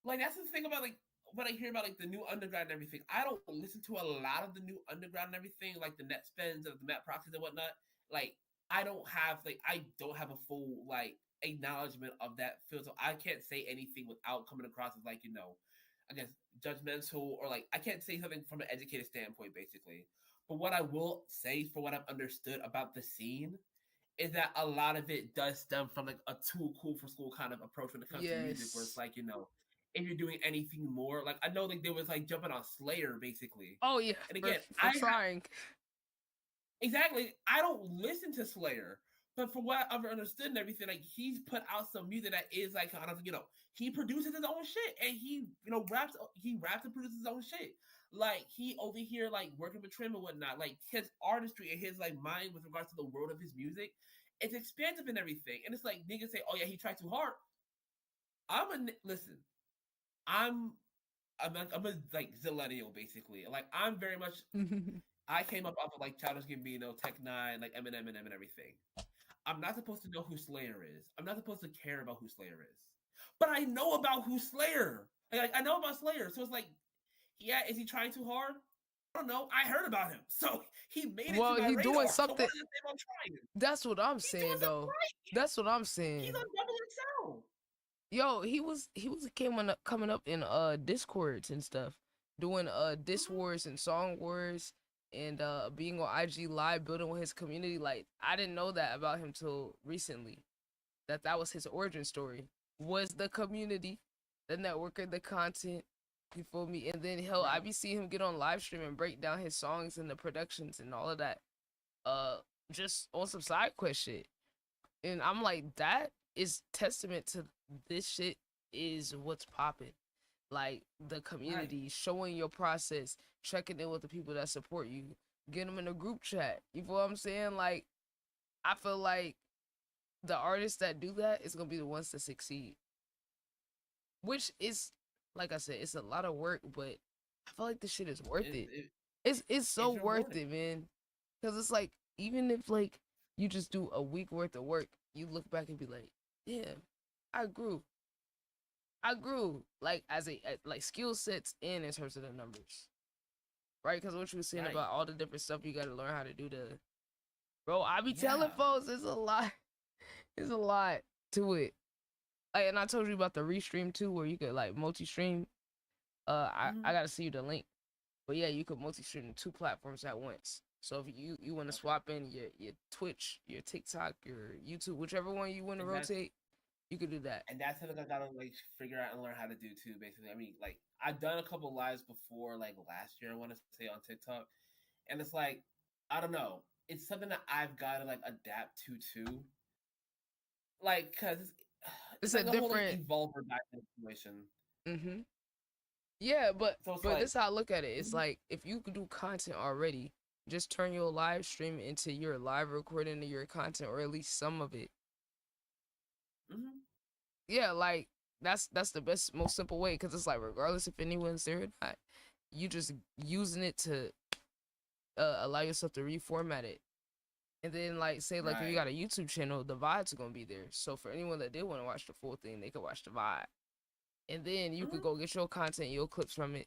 P: Like that's the thing about like when I hear about like the new underground and everything, I don't listen to a lot of the new underground and everything, like the net spends of the Matt Proxies and whatnot. Like I don't have a full like acknowledgement of that field, so I can't say anything without coming across as like, I guess judgmental, or like I can't say something from an educated standpoint, basically. But what I will say, for what I've understood about the scene, is that a lot of it does stem from like a too cool for school kind of approach when it comes to music, where it's like, if you're doing anything more, like I know like there was like jumping on Slayer basically.
A: Oh yeah,
P: and again,
A: for trying.
P: Exactly, I don't listen to Slayer, but from what I've understood and everything, like he's put out some music that is like kind of, he produces his own shit, and he raps and produces his own shit. Like he over here like working with Trim and whatnot, like his artistry and his like mind with regards to the world of his music, it's expansive and everything. And it's like niggas say, oh yeah, he tried too hard. Listen, I'm a like zillennial basically. Like I'm very much I came up off of like Childish Gambino, Tech Nine, like Eminem and everything. I'm not supposed to know who Slayer is. I'm not supposed to care about who Slayer is. But I know about who Slayer. Like I know about Slayer. So it's like, yeah, is he trying too hard? I don't know. I heard about him. So he made it to my
A: he's
P: radar.
A: doing
P: So
A: something.
P: what does it say about trying?
A: That's what I'm saying though. That's what I'm saying.
P: He's on Double XL.
A: Yo, he was coming up in Discords and stuff, doing Diss Wars and Song Wars, and being on IG Live, building with his community. Like I didn't know that about him till recently. That was his origin story. Was the community, the networker, the content. You feel me? And then I be seeing him get on live stream and break down his songs and the productions and all of that. Just on some side quest shit. And I'm like, that is testament to this shit is what's popping. Like the community, showing your process, checking in with the people that support you, get them in a group chat. You feel what I'm saying? Like, I feel like the artists that do that is gonna be the ones that succeed. Which is, like I said, it's a lot of work, but I feel like this shit is worth it. It's so worth it, man. Cause it's like, even if like you just do a week worth of work, you look back and be like, yeah, I grew. Like as like skill sets and in terms of the numbers, right? Because what you were saying about all the different stuff you got to learn how to do to, bro. I be telling folks it's a lot. It's a lot to it. Like, and I told you about the restream too, where you could like multi-stream. I gotta see you the link, but yeah, you could multi-stream 2 platforms at once. So if you want to swap in your Twitch, your TikTok, your YouTube, whichever one you want to rotate, you could do that.
P: And that's something I gotta like figure out and learn how to do too. Basically, I mean, like I've done a couple lives before, like last year, I want to say on TikTok, and it's like I don't know, it's something that I've got to like adapt to too. Like, cause it's like
A: a different
P: evolver back situation.
A: Yeah, but
P: So it's
A: but
P: like-
A: this is how I look at it. It's like if you could do content already, just turn your live stream into your live recording of your content, or at least some of it. Yeah, like that's the best, most simple way, because it's like regardless if anyone's there or not, you just using it to allow yourself to reformat it. And then like say like if you got a YouTube channel, the VODs are gonna be there. So for anyone that did want to watch the full thing, they could watch the VOD. And then you could go get your content, your clips from it,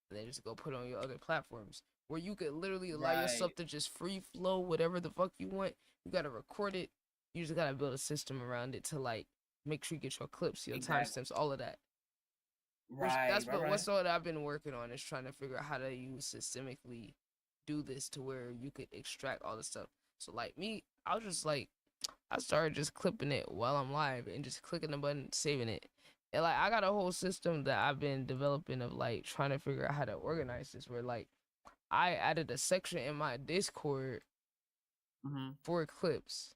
A: and then just go put it on your other platforms, where you could literally allow yourself to just free flow whatever the fuck you want. You gotta record it. You just gotta build a system around it to like make sure you get your clips, your timestamps, all of that. That's what's all that I've been working on, is trying to figure out how to use systemically do this to where you could extract all the stuff. So like me, I was just like, I started just clipping it while I'm live and just clicking the button, saving it. And like I got a whole system that I've been developing of like trying to figure out how to organize this, where like I added a section in my Discord for clips.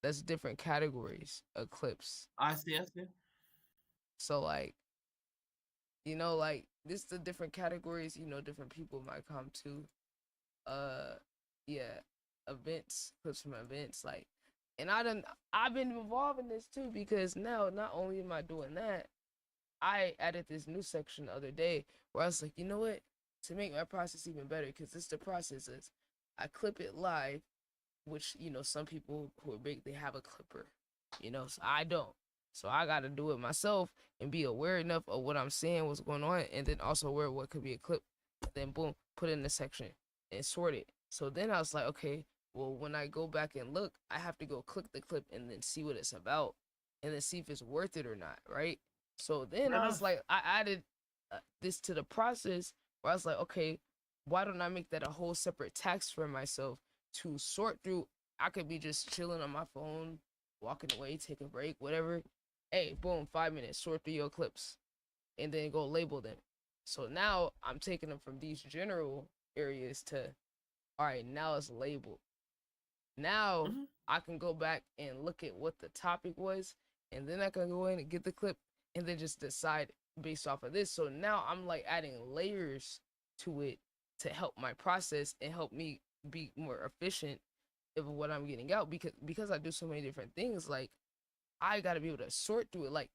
A: That's different categories of clips.
P: I see.
A: So like, like this the different categories, different people might come to. Yeah, events, clips from events, like, and I've been evolving this too, because now not only am I doing that, I added this new section the other day where I was like, you know what, to make my process even better, because it's the process is I clip it live, which some people who are big, they have a clipper, so I don't. So I got to do it myself and be aware enough of what I'm saying, what's going on, and then also aware of what could be a clip. Then boom, put it in the section and sort it. So then I was like, okay, well, when I go back and look, I have to go click the clip and then see what it's about and then see if it's worth it or not, right? So then I was like, I added this to the process where I was like, okay, why don't I make that a whole separate task for myself to sort through? I could be just chilling on my phone, walking away, take a break, whatever. Hey, boom, 5 minutes, sort through your clips, and then go label them. So now I'm taking them from these general areas to, all right, now it's labeled. Now I can go back and look at what the topic was, and then I can go in and get the clip, and then just decide based off of this. So now I'm like adding layers to it to help my process and help me be more efficient of what I'm getting out, because I do so many different things. Like, I got to be able to sort through it. Like,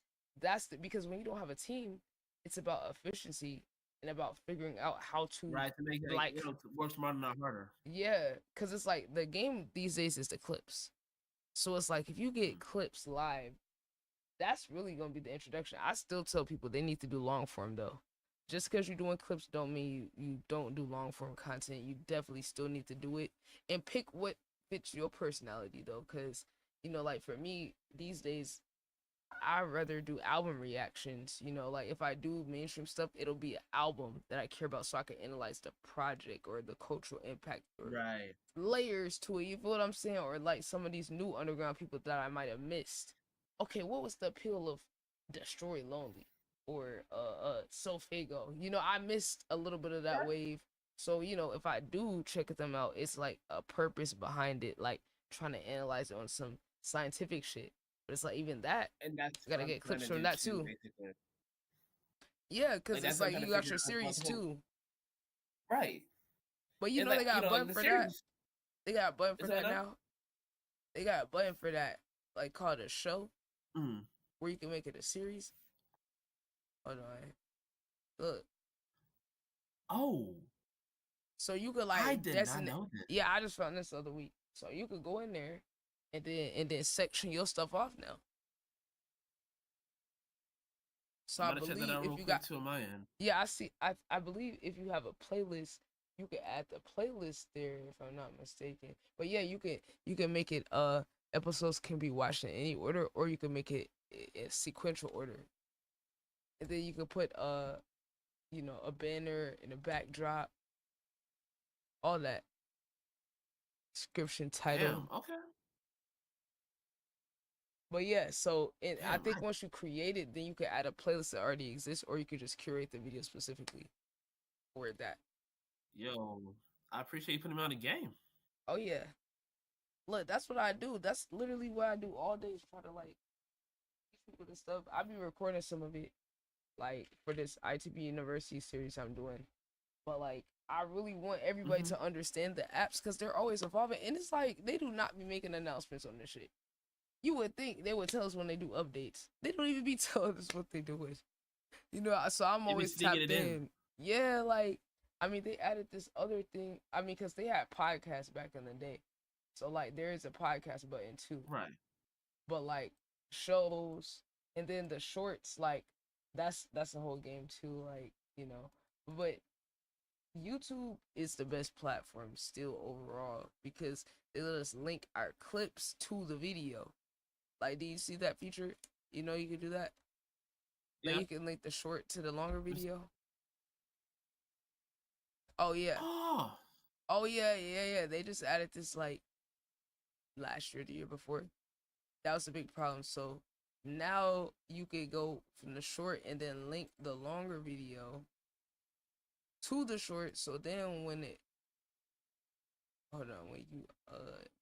A: because when you don't have a team, it's about efficiency and about figuring out how to
P: to make it
A: like
P: work smarter, not harder.
A: Yeah, because it's like the game these days is the clips. So it's like if you get clips live, that's really gonna be the introduction. I still tell people they need to do long form though. Just because you're doing clips don't mean you don't do long form content. You definitely still need to do it and pick what fits your personality though. Because like for me these days, I'd rather do album reactions. Like if I do mainstream stuff, it'll be an album that I care about so I can analyze the project or the cultural impact or layers to it. You feel what I'm saying? Or like some of these new underground people that I might have missed. Okay, what was the appeal of Destroy Lonely or Sofago? I missed a little bit of that wave. So, if I do check them out, it's like a purpose behind it, like trying to analyze it on some scientific shit. But it's like even that,
P: and that's
A: you gotta get clips from that too.
P: Basically.
A: Yeah, because it's like you got your series too.
P: Right.
A: But they got a button for that. They got a button for that now. They got a button for that, like called a show, where you can make it a series. Hold on. Look.
P: Oh.
A: So you could like
P: I did not know this.
A: Yeah, I just found this other week. So you could go in there and then section your stuff off now. So I believe if you got
P: to my end.
A: Yeah, I see. I believe if you have a playlist, you can add the playlist there if I'm not mistaken. But yeah, you can make it episodes can be watched in any order, or you can make it in sequential order. And then you can put a banner and a backdrop, all that. Description, title.
P: Damn, okay.
A: But yeah, so I think once you create it, then you can add a playlist that already exists, or you could just curate the video specifically for that.
P: Yo, I appreciate you putting me on the game.
A: Oh yeah. Look, that's what I do. That's literally what I do all day, is try to like people and stuff. I be recording some of it, like for this ITB University series I'm doing. But like, I really want everybody to understand the apps because they're always evolving, and it's like they do not be making announcements on this shit. You would think they would tell us when they do updates. They don't even be telling us what they doing. So I'm always tapped in. Yeah, like, I mean, they added this other thing. I mean, because they had podcasts back in the day. So, like, there is a podcast button, too.
P: Right.
A: But, like, shows, and then the shorts, like, that's the whole game, too, like, But YouTube is the best platform still overall because they let us link our clips to the video. Like, do you see that feature? You can do that? Yeah. Like, you can link the short to the longer video. Oh, yeah. Oh, yeah. They just added this, like, last year, the year before. That was a big problem. So, now you could go from the short and then link the longer video to the short. So, then when you do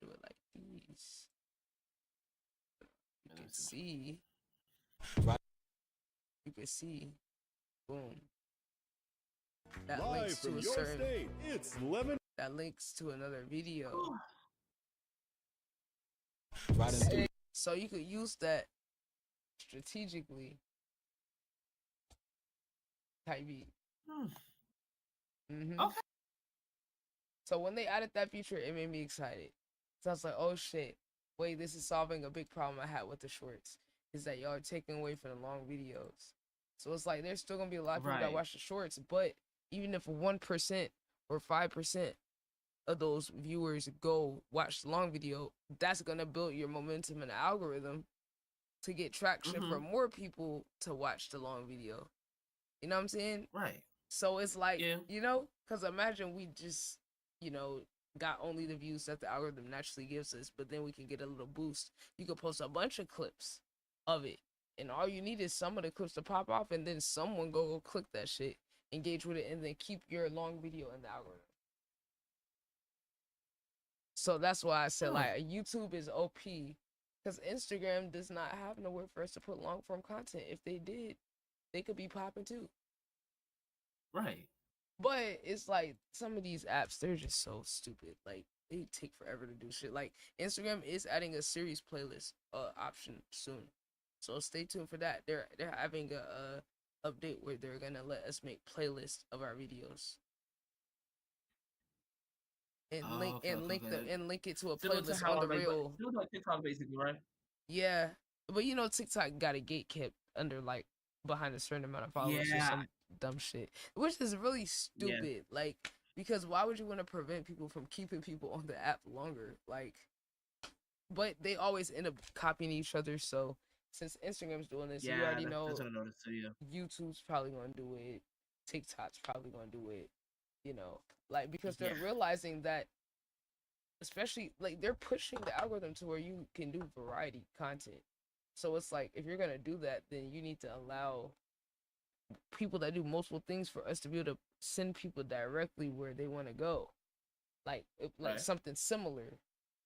A: it like these, you can see, boom. That
R: Live
A: links to
R: from
A: a
R: your
A: certain.
R: state, it's Lemon.
A: That links to another video. So you could use that strategically. Type beat. Okay. So when they added that feature, it made me excited. So I was like, oh shit, wait, this is solving a big problem I had with the shorts. is that y'all are taking away from the long videos. So it's like there's still gonna be a lot of people that
P: Right.
A: watch the shorts, but even if 1% or 5% of those viewers go watch the long video, that's gonna build your momentum in the algorithm to get traction for more people to watch the long video. You know what I'm saying?
P: Right.
A: So it's like, you know, because imagine we just, you know, got only the views that the algorithm naturally gives us, but then we can get a little boost. You could post a bunch of clips of it, and all you need is some of the clips to pop off, and then someone go click that shit, engage with it, and then keep your long video in the algorithm. So that's why I said like YouTube is OP, because Instagram does not have nowhere for us to put long form content. If they did, they could be popping too.
P: Right.
A: But it's like some of these apps, they're just so stupid. Like they take forever to do shit. Like Instagram is adding a series playlist option soon, so stay tuned for that. They're having a update where they're gonna let us make playlists of our videos and link it to a
P: Similar to
A: playlist
P: how
A: on the
P: like,
A: real.
P: similar to like TikTok, basically, right?
A: Yeah, but you know TikTok got a gate kept under like behind a certain amount of followers or
P: Yeah.
A: some dumb shit, which is really stupid. Like, because why would you want to prevent people from keeping people on the app longer? Like, but they always end up copying each other. So since Instagram's doing this, you already know
P: That's what I noticed too. Yeah.
A: YouTube's probably gonna do it. TikTok's probably gonna do it. You know, like because they're realizing that, especially like they're pushing the algorithm to where you can do variety content. So it's like if you're gonna do that, then you need to allow people that do multiple things for us to be able to send people directly where they want to go, like something similar.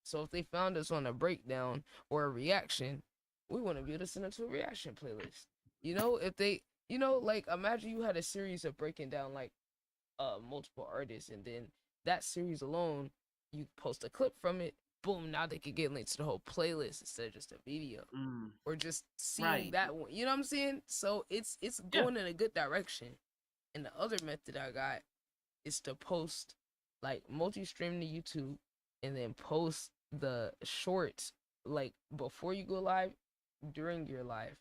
A: So if they found us on a breakdown or a reaction, we want to be able to send them to a reaction playlist. You know, if they, you know, like imagine you had a series of breaking down like multiple artists, and then that series alone, you post a clip from it, boom, now they could get linked to the whole playlist instead of just a video or just seeing that one. You know what I'm saying? So it's going in a good direction. And the other method I got is to post like multi-stream to YouTube and then post the shorts like before you go live, during your live,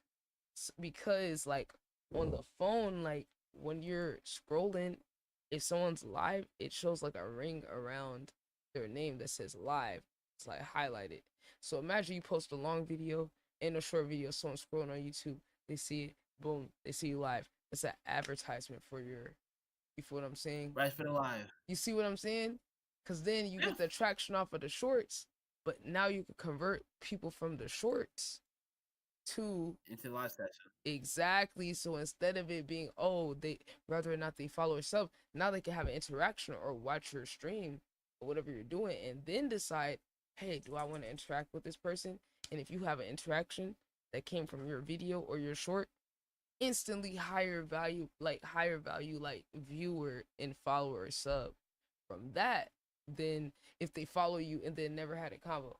A: because like on the phone, like when you're scrolling, if someone's live, it shows like a ring around their name that says live. It's like highlighted. So imagine you post a long video and a short video, someone scrolling on YouTube, they see it, boom, they see you live. It's an advertisement for your, you feel what I'm saying?
P: Right, for the live.
A: You see what I'm saying? Because then you get the traction off of the shorts, but now you can convert people from the shorts to
P: into the live session.
A: Exactly. So instead of it being, oh, they whether or not they follow or sub, now they can have an interaction or watch your stream or whatever you're doing, and then decide, hey, do I want to interact with this person? And if you have an interaction that came from your video or your short, instantly higher value like viewer and follower or sub from that than if they follow you and then never had a combo.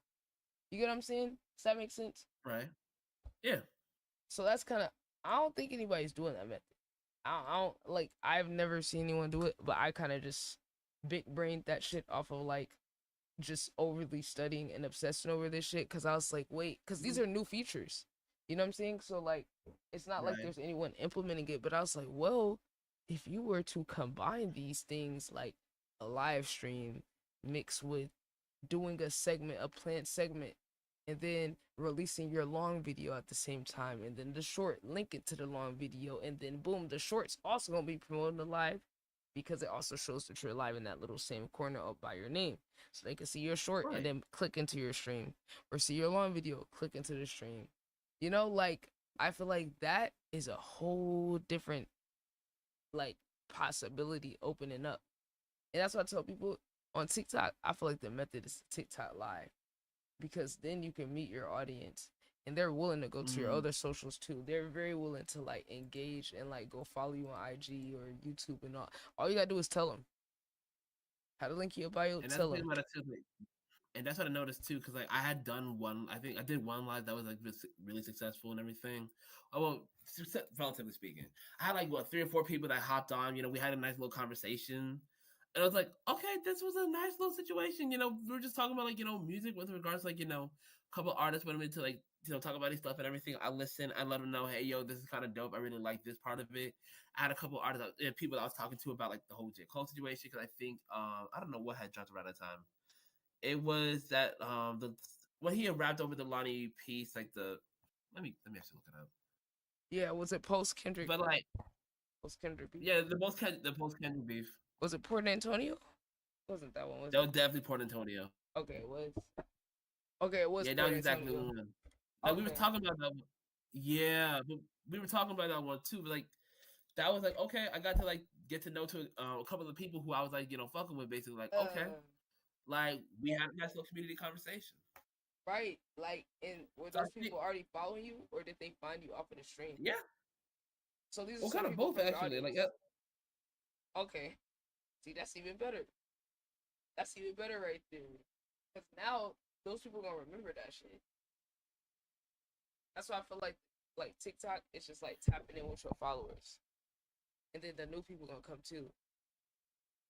A: You get what I'm saying? Does that make sense?
P: Right. Yeah.
A: So that's kind of, I don't think anybody's doing that method. I don't like, I've never seen anyone do it, but I kind of just big brained that shit off of like just overly studying and obsessing over this shit, because I was like, wait, because these are new features. You know what I'm saying? So like, it's not like there's anyone implementing it, but I was like, well, if you were to combine these things, like a live stream mixed with doing a segment, a planned segment, and then releasing your long video at the same time, and then the short link it to the long video, and then boom, the short's also gonna be promoting the live, because it also shows that you're live in that little same corner up by your name, so they can see your short and then click into your stream, or see your long video, click into the stream. You know, like I feel like that is a whole different like possibility opening up, and that's what I tell people on TikTok. I feel like the method is TikTok live, because then you can meet your audience and they're willing to go to your other socials too. They're very willing to like engage and like go follow you on IG or YouTube and all you gotta do is tell them how to link your bio.
P: And
A: Tell them.
P: And that's what I noticed too, because like I had done one, I think I did one live that was like really successful and everything. Oh, well, relatively speaking, I had like what 3 or 4 people that hopped on. You know, we had a nice little conversation, And I was like, okay, this was a nice little situation. We were just talking about like, music with regards to, like, a couple artists went into like, talk about these stuff and everything. I listened, I let them know, hey, yo, this is kind of dope. I really like this part of it. I had a couple artists, people that I was talking to about like the whole J. Cole situation, because I think I don't know what had dropped around that time. It was that when he had rapped over the Lonnie piece, like let me actually look it up.
A: Yeah, was it post Kendrick?
P: But like
A: post Kendrick beef?
P: Yeah, the post Kendrick beef.
A: Was it Port Antonio? Wasn't that one? Was
P: That
A: it?
P: was definitely Port Antonio.
A: Okay, it was. Okay, it was.
P: Yeah, that
A: Port
P: was exactly the
A: Antonio.
P: one. Like we were
A: Okay.
P: talking about that one. Yeah, but we were talking about that one too. But like that was like, okay, I got to like get to know a couple of people who I was like, fucking with, basically. Like, okay, like we had a nice little community conversation.
A: Right, like, and were those people already following you, or did they find you off of the stream?
P: Yeah.
A: So these are
P: Well,
A: some
P: kind of
A: people
P: both
A: from your
P: actually. Like,
A: audience. Okay, see, that's even better. That's even better right there. Because now those people gonna remember that shit. That's why I feel like TikTok is just like tapping in with your followers, and then the new people gonna come too.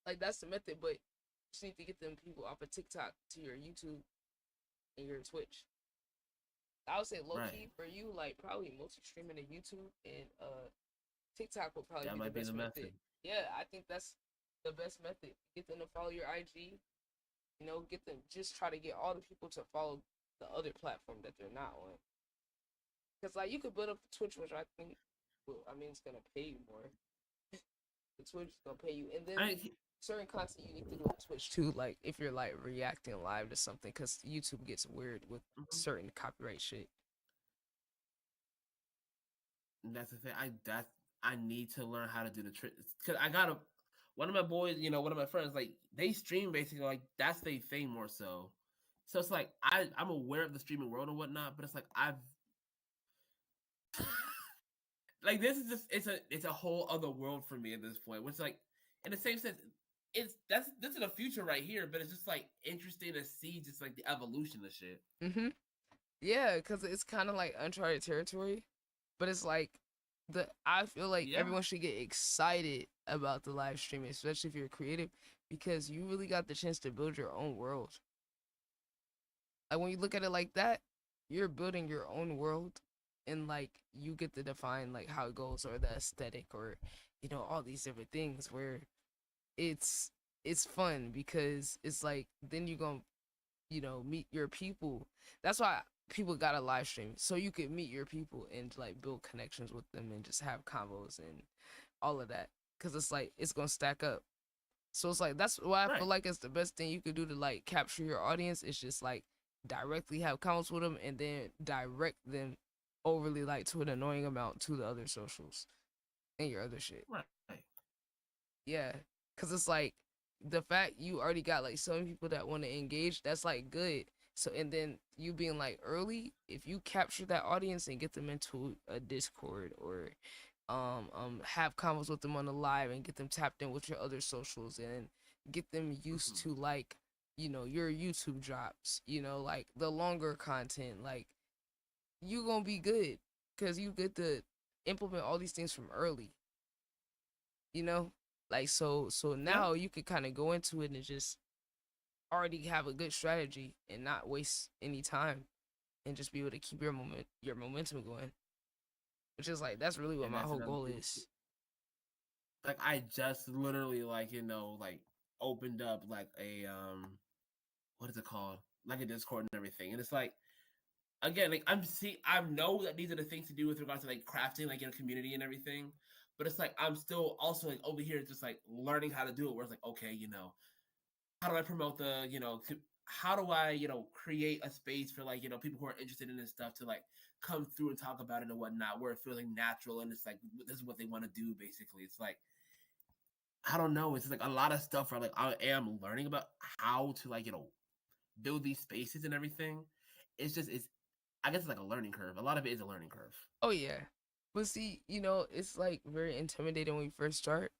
A: Like that's the method, but you just need to get them people off of TikTok to your YouTube and your Twitch. I would say low key for you, like probably mostly streaming to YouTube, and TikTok will probably
P: that
A: be
P: might
A: the
P: be
A: best
P: the
A: method.
P: method.
A: Yeah, I think that's the best method. Get them to follow your IG. Get them. Just try to get all the people to follow the other platform that they're not on. Because like you could build up the Twitch, which I think, well, I mean, it's gonna pay you more. The Twitch is gonna pay you, and then certain content you need to do on Twitch too. Like if you're like reacting live to something, because YouTube gets weird with certain copyright shit.
P: And that's the thing. I need to learn how to do the trick, because I got one of my boys, one of my friends, like they stream basically, like that's their thing more so. So it's like I'm aware of the streaming world and whatnot, but it's like I've like this is just it's a whole other world for me at this point. Which like in the same sense, this is the future right here, but it's just like interesting to see just like the evolution of shit.
A: Yeah, because it's kind of like uncharted territory, but it's like I feel like everyone should get excited about the live streaming, especially if you're creative, because you really got the chance to build your own world. Like when you look at it like that, you're building your own world, and like you get to define like how it goes, or the aesthetic, or all these different things where it's fun, because it's like then you're gonna meet your people. That's why people got a live stream, so you could meet your people and like build connections with them and just have combos and all of that, because it's like it's gonna stack up. So it's like that's why I feel like it's the best thing you could do to like capture your audience. It's just like directly have combos with them, and then direct them overly like to an annoying amount to the other socials and your other shit.
P: Right.
A: Yeah, because it's like the fact you already got like so many people that want to engage, that's like good. So and then you being like early, if you capture that audience and get them into a Discord, or have convos with them on the live, and get them tapped in with your other socials, and get them used to like your YouTube drops, like the longer content, like you gonna be good, because you get to implement all these things from early, like so now you could kind of go into it and just already have a good strategy and not waste any time, and just be able to keep your momentum going, which is like that's really what my whole goal is.
P: Like I just literally like like opened up like a what is it called, like a Discord and everything, and it's like again, like I know that these are the things to do with regards to like crafting like in a community and everything, but it's like I'm still also like over here just like learning how to do it, where it's like, okay, how do I promote the how do I create a space for like people who are interested in this stuff to like come through and talk about it and whatnot, where it feels like natural and it's like this is what they want to do basically. It's like I don't know, it's like a lot of stuff where like I am learning about how to like build these spaces and everything. It's I guess it's like a learning curve. A lot of it is a learning curve.
A: Oh yeah, but see, it's like very intimidating when you first start,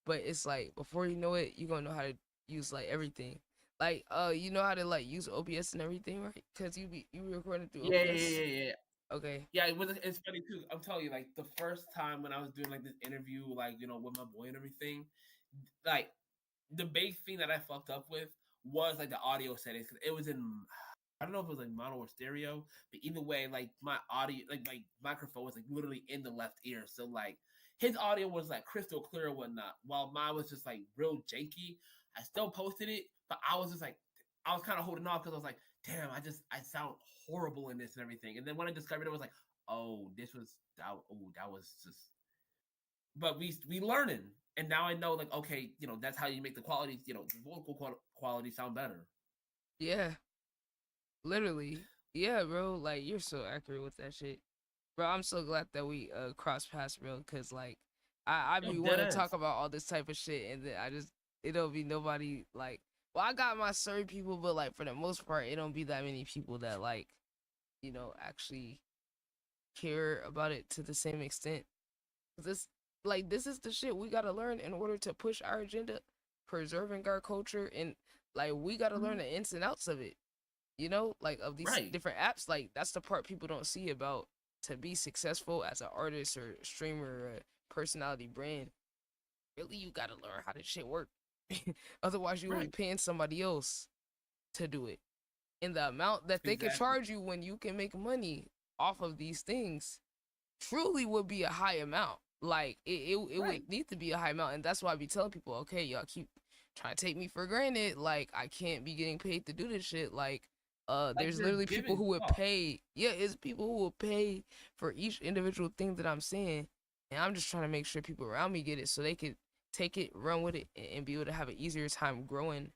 A: but it's like before you know it, you're gonna know how to use like everything. Like you know how to like use OBS and everything, right? Because you recording through OBS.
P: Yeah.
A: Okay.
P: Yeah, it's funny too. I'm telling you, like the first time when I was doing like this interview, like with my boy and everything, like the big thing that I fucked up with was like the audio settings. Cause it was in, I don't know if it was like mono or stereo, but either way, like my audio, like my microphone was like literally in the left ear. So like his audio was like crystal clear and whatnot, while mine was just like real janky. I still posted it, but I was just like, I was kind of holding off because I was like, damn, I sound horrible in this and everything. And then when I discovered it, I was like, oh, that was just. But we learning, and now I know like, okay, that's how you make the quality, the vocal quality sound better.
A: Yeah, literally. Yeah, bro. Like you're so accurate with that shit, bro. I'm so glad that we cross paths, bro. Cause like I be wanting to talk about all this type of shit, and then it don't be nobody like. Well, I got my certain people, but like for the most part, it don't be that many people that like, actually care about it to the same extent. This is the shit we gotta learn in order to push our agenda, preserving our culture, and like we gotta learn the ins and outs of it. Like of these different apps. Like that's the part people don't see about to be successful as an artist or streamer or a personality brand. Really, you gotta learn how this shit work. Otherwise, you will be paying somebody else to do it. And the amount that they can charge you when you can make money off of these things truly would be a high amount. Like it would need to be a high amount, and that's why I be telling people, okay, y'all keep trying to take me for granted. Like I can't be getting paid to do this shit. Like there's literally people who would pay. Yeah, it's people who will pay for each individual thing that I'm saying, and I'm just trying to make sure people around me get it so they could take it, run with it, and be able to have an easier time growing,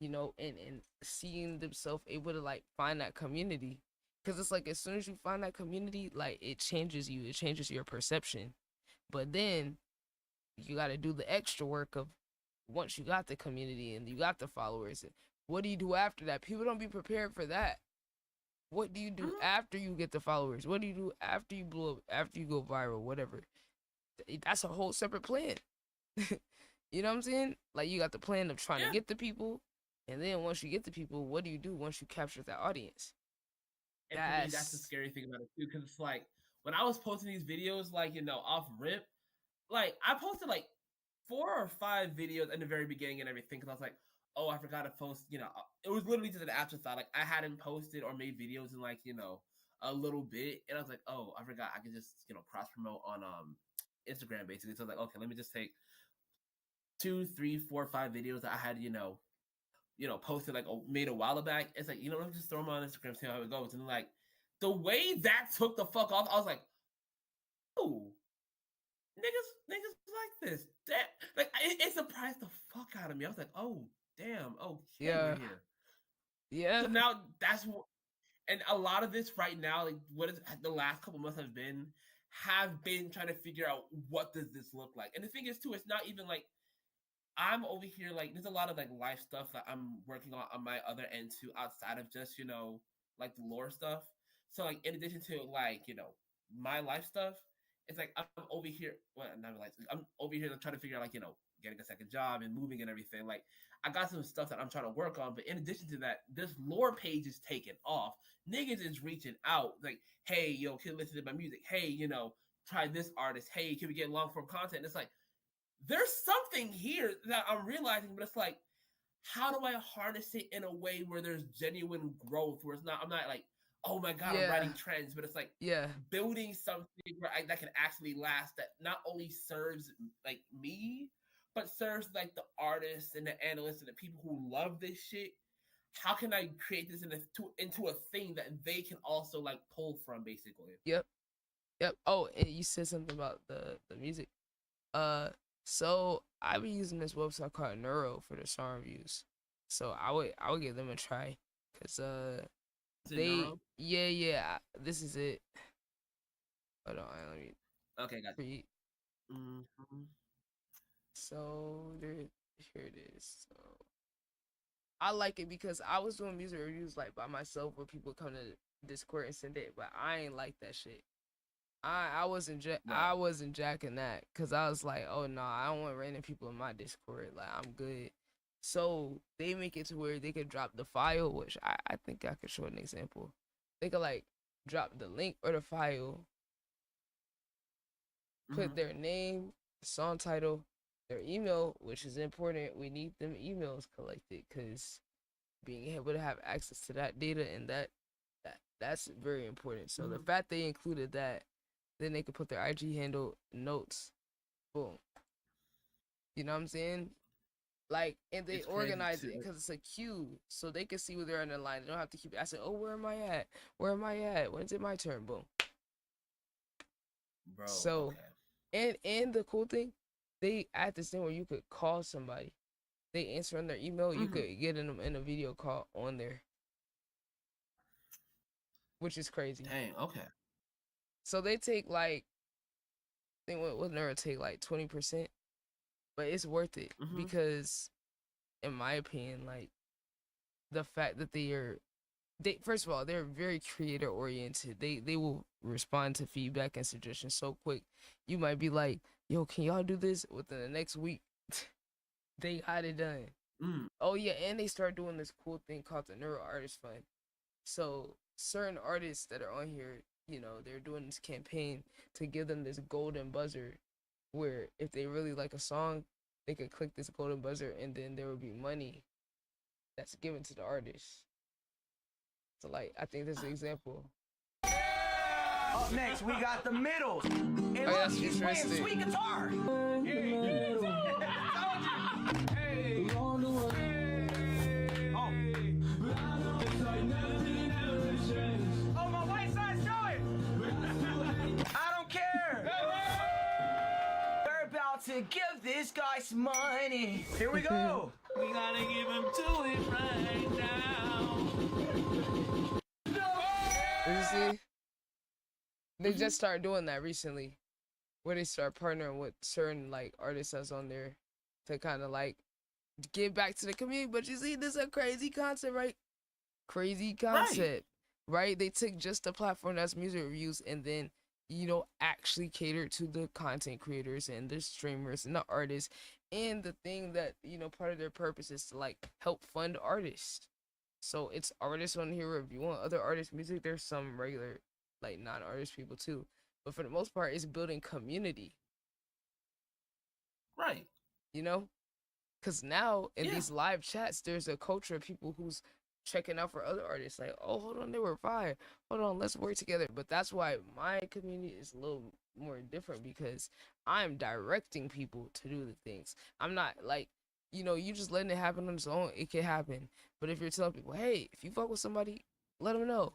A: and seeing themselves able to like find that community. Because it's like as soon as you find that community, like it changes you, it changes your perception. But then you got to do the extra work of once you got the community and you got the followers, what do you do after that? People don't be prepared for that. What do you do after you get the followers? What do you do after you blow up, after you go viral, whatever? That's a whole separate plan. You know what I'm saying? Like you got the plan of trying to get the people, and then once you get the people, what do you do once you capture that audience?
P: And for me, that's the scary thing about it too, because it's like when I was posting these videos, like off rip, like I posted like 4 or 5 videos in the very beginning and everything, because I was like, oh, I forgot to post. It was literally just an afterthought. Like I hadn't posted or made videos in like a little bit, and I was like, oh, I forgot I could just cross promote on Instagram basically. So I was like, okay, let me just take 2, 3, 4, 5 videos that I had posted like made a while back. It's like, let me just throw them on Instagram, see how it goes. And like the way that took the fuck off, I was like, oh, niggas like this. That like it surprised the fuck out of me. I was like, oh damn, okay, we're here.
A: Yeah.
P: So now that's what, and a lot of this right now, like what is the last couple months have been trying to figure out what does this look like. And the thing is too, it's not even like I'm over here, like, there's a lot of, like, life stuff that I'm working on my other end, too, outside of just, like, the lore stuff. So, like, in addition to, like, my life stuff, it's like, I'm over here, well, not like, I'm over here trying to figure out, like, getting a second job and moving and everything. Like, I got some stuff that I'm trying to work on, but in addition to that, this lore page is taking off. Niggas is reaching out, like, hey, can you listen to my music? Hey, try this artist. Hey, can we get long-form content? And it's like, there's something here that I'm realizing, but it's like, how do I harness it in a way where there's genuine growth, where I'm not like, oh my God, I'm writing trends, but it's like building something that can actually last, that not only serves like me, but serves like the artists and the analysts and the people who love this shit. How can I create this into a thing that they can also like pull from, basically?
A: Yep. Oh, and you said something about the music. So I be using this website called Neuro for the song reviews. So I would give them a try, cause this is it. Hold on, let me.
P: Okay, got it.
A: So here it is. So I like it because I was doing music reviews like by myself, where people come to Discord and send it, but I ain't like that shit. I wasn't jacking that, because I was like, oh no, I don't want random people in my Discord. Like, I'm good. So they make it to where they could drop the file, which I think I could show an example. They could like drop the link or the file, put their name, the song title, their email, which is important. We need them emails collected because being able to have access to that data and that's very important. So the fact they included that, then they could put their IG handle notes. Boom. You know what I'm saying? Like, and they
P: It's crazy
A: organize it
P: too.
A: because it's a queue, so they can see where they're on the line. They don't have to keep asking, "Oh, where am I at? Where am I at? When's it my turn?" Boom.
P: Bro,
A: So, and the cool thing, they at this thing where you could call somebody, they answer on their email. You could get them in a video call on there, which is crazy.
P: Dang, okay.
A: So they take like, they would never take like 20%, but it's worth it because, in my opinion, like the fact that they first of all, they're very creator oriented. They will respond to feedback and suggestions so quick. You might be like, "Yo, can y'all do this?" Within the next week, they got it done. Oh yeah, and they start doing this cool thing called the Neuro Artist Fund. So certain artists that are on here, you know, they're doing this campaign to give them this golden buzzer, where if they really like a song, they could click this golden buzzer, and then there will be money that's given to the artist. So like, I think this is an example.
R: Up next, we got the middles. And
A: Oh,
R: look,
A: that's
R: he's playing
A: futuristic.
R: sweet guitar. Oh, my white side's going. I don't care. We're about to give this guy some money. Here we go.
F: We gotta give him to it right now.
A: You see? They just started doing that recently, where they start partnering with certain like artists that's on there to kind of like give back to the community. But you see, this is a crazy concept, right? Crazy concept, right? They took just the platform that's music reviews and then, you know, actually catered to the content creators and the streamers and the artists. And the thing that, you know, part of their purpose is to like help fund artists. So it's artists on here reviewing other artists' music. There's some regular, like, non-artist people too. But for the most part, it's building community.
P: Right.
A: You know? Because now in these live chats, there's a culture of people who's checking out for other artists. Like, oh, hold on, they were fire. Hold on, let's work together. But that's why my community is a little more different, because I'm directing people to do the things. I'm not like, you know, you just letting it happen on its own. It can happen. But if you're telling people, hey, if you fuck with somebody, let them know.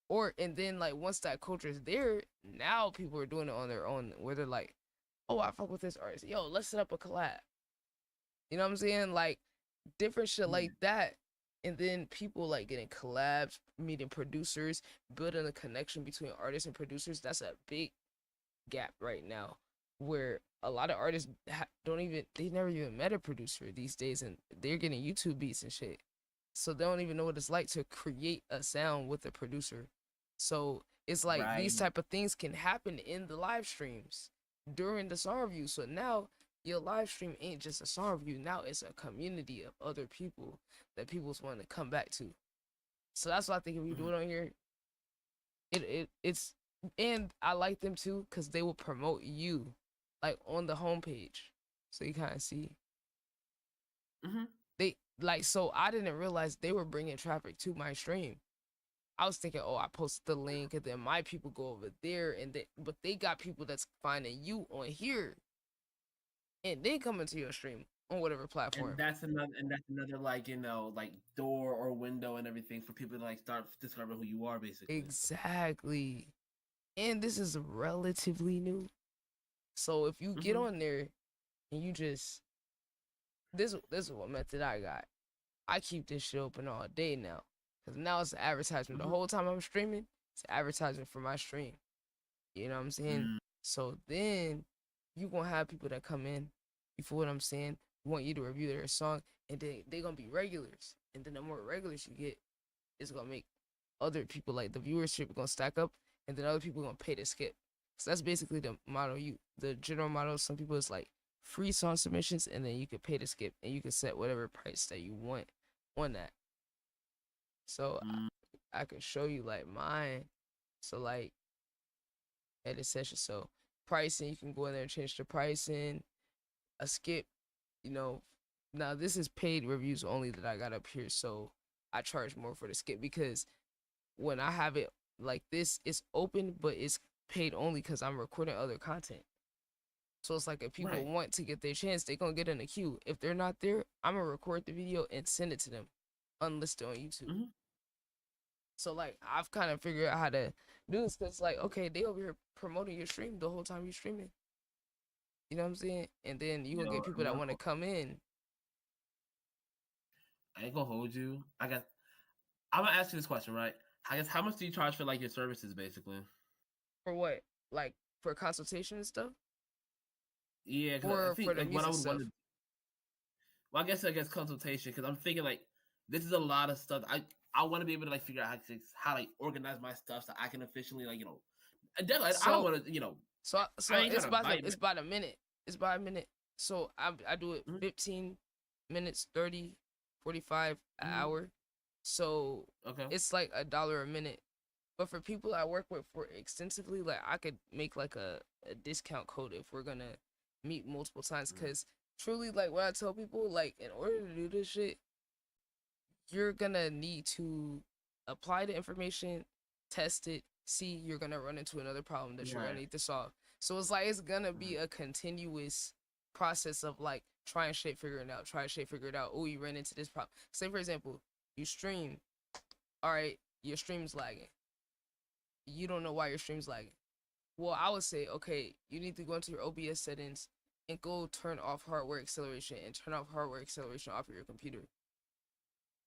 A: Or, and then like once that culture is there, now people are doing it on their own, where they're like, oh, I fuck with this artist. Yo, let's set up a collab. You know what I'm saying? Like different shit like that. And then people like getting collabs, meeting producers, building a connection between artists and producers. That's a big gap right now, where a lot of artists they never even met a producer these days, and they're getting YouTube beats and shit. So they don't even know what it's like to create a sound with a producer. So it's like these type of things can happen in the live streams during the song review. So now your live stream ain't just a song review. Now it's a community of other people that people's want to come back to. So that's what I think if you do it on here, it's and I like them too, because they will promote you like on the homepage. So you kind of see. They like, so I didn't realize they were bringing traffic to my stream. I was thinking, oh, I posted the link and then my people go over there, but they got people that's finding you on here and they come into your stream on whatever platform.
P: And that's another like, you know, like door or window and everything for people to like start discovering who you are, basically.
A: Exactly. And this is relatively new. So if you get on there and you just this is what method I got. I keep this shit open all day now. Because now it's an advertisement. The whole time I'm streaming, it's an advertisement for my stream. You know what I'm saying? So then you gonna have people that come in, you feel what I'm saying, want you to review their song, and then they gonna be regulars. And then the more regulars you get, it's gonna make other people, like the viewership gonna stack up, and then other people gonna pay to skip. So that's basically the model. The general model, some people is like free song submissions, and then you can pay to skip, and you can set whatever price that you want on that. So I can show you like mine. So like edit session. So pricing, you can go in there and change the pricing. a skip, you know, now this is paid reviews only that I got up here, so I charge more for the skip because when I have it like this, it's open, but it's paid only because I'm recording other content. So it's like if people want to get their chance, they're gonna get in the queue. If they're not there, I'm gonna record the video and send it to them, unlisted on YouTube. So like I've kind of figured out how to do this because like okay, they over here promoting your stream the whole time you're streaming. You know what I'm saying? And then you gonna get people that want to come in.
P: I ain't gonna hold you. I'm gonna ask you this question, right? I guess how much do you charge for like your services, basically?
A: For what? Like for consultation and stuff?
P: Yeah, because I think
A: for the
P: like what I
A: music
P: would want
A: stuff.
P: to. Well, I guess consultation because I'm thinking like this is a lot of stuff. I want to be able to like figure out how like organize my stuff so I can officially like and then, like, I don't want to
A: So
P: I ain't
A: it's
P: trying to
A: about
P: bite,
A: it's about a minute. It's about a minute. So I do it 15 minutes, 30, 45 an hour. So it's like $1 a minute. But for people I work with for extensively, like I could make like a discount code if we're gonna meet multiple times. Cause truly, like what I tell people, like in order to do this shit, you're gonna need to apply the information, test it, see you're gonna run into another problem that you're gonna need to solve. So it's like it's gonna be a continuous process of like trying shit, figuring it out, try shit, figure it out. Oh, you ran into this problem. Say for example, you stream. All right, your stream's lagging. You don't know why your stream's lagging. Well, I would say, okay, you need to go into your OBS settings and go turn off hardware acceleration and turn off hardware acceleration off of your computer.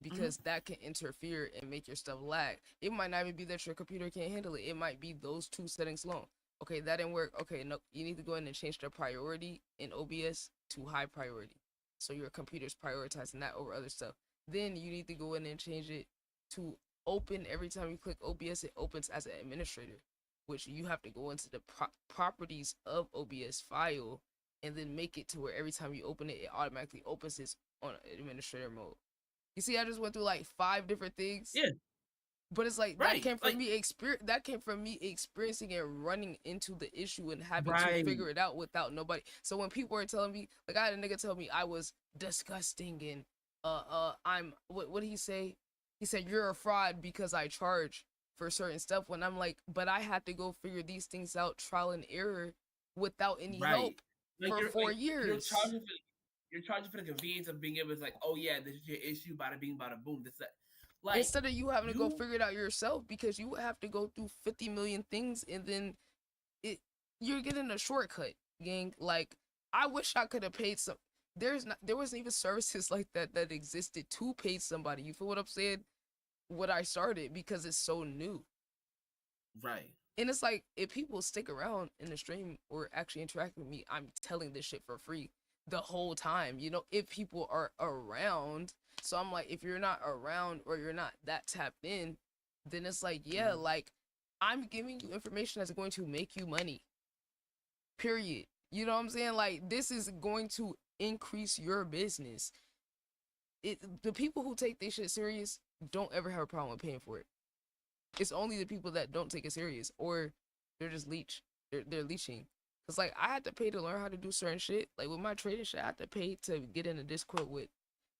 A: Because that can interfere and make your stuff lag. It might not even be that your computer can't handle it. It might be those two settings alone. Okay, that didn't work. Okay, no, you need to go in and change the priority in OBS to high priority. So your computer's prioritizing that over other stuff. Then you need to go in and change it to open. Every time you click OBS, it opens as an administrator, which you have to go into the properties of OBS file and then make it to where every time you open it, it automatically opens it on administrator mode. You see, I just went through like 5 different things.
P: Yeah.
A: But it's like that came from me experiencing and running into the issue and having to figure it out without nobody. So when people were telling me, like I had a nigga tell me I was disgusting and I'm what did he say? He said you're a fraud because I charge for certain stuff, when I'm like, but I had to go figure these things out trial and error without any help for 4 years.
P: You're charging for the convenience of being able to like, oh yeah, this is your issue, bada bing, bada boom. This that. Like,
A: instead of you having to go figure it out yourself, because you have to go through 50 million things and then you're getting a shortcut, gang. Like, I wish I could have paid some. There wasn't even services like that existed to pay somebody. You feel what I'm saying? What I started because it's so new.
P: Right.
A: And it's like, if people stick around in the stream or actually interact with me, I'm telling this shit for free the whole time, you know, if people are around. So I'm like, if you're not around or you're not that tapped in, then it's like, yeah, like I'm giving you information that's going to make you money, period. You know what I'm saying? Like, this is going to increase your business. The people who take this shit serious don't ever have a problem with paying for it. It's only the people that don't take it serious, or they're just they're leeching. Cause like I had to pay to learn how to do certain shit. Like with my trading shit, I had to pay to get in a Discord with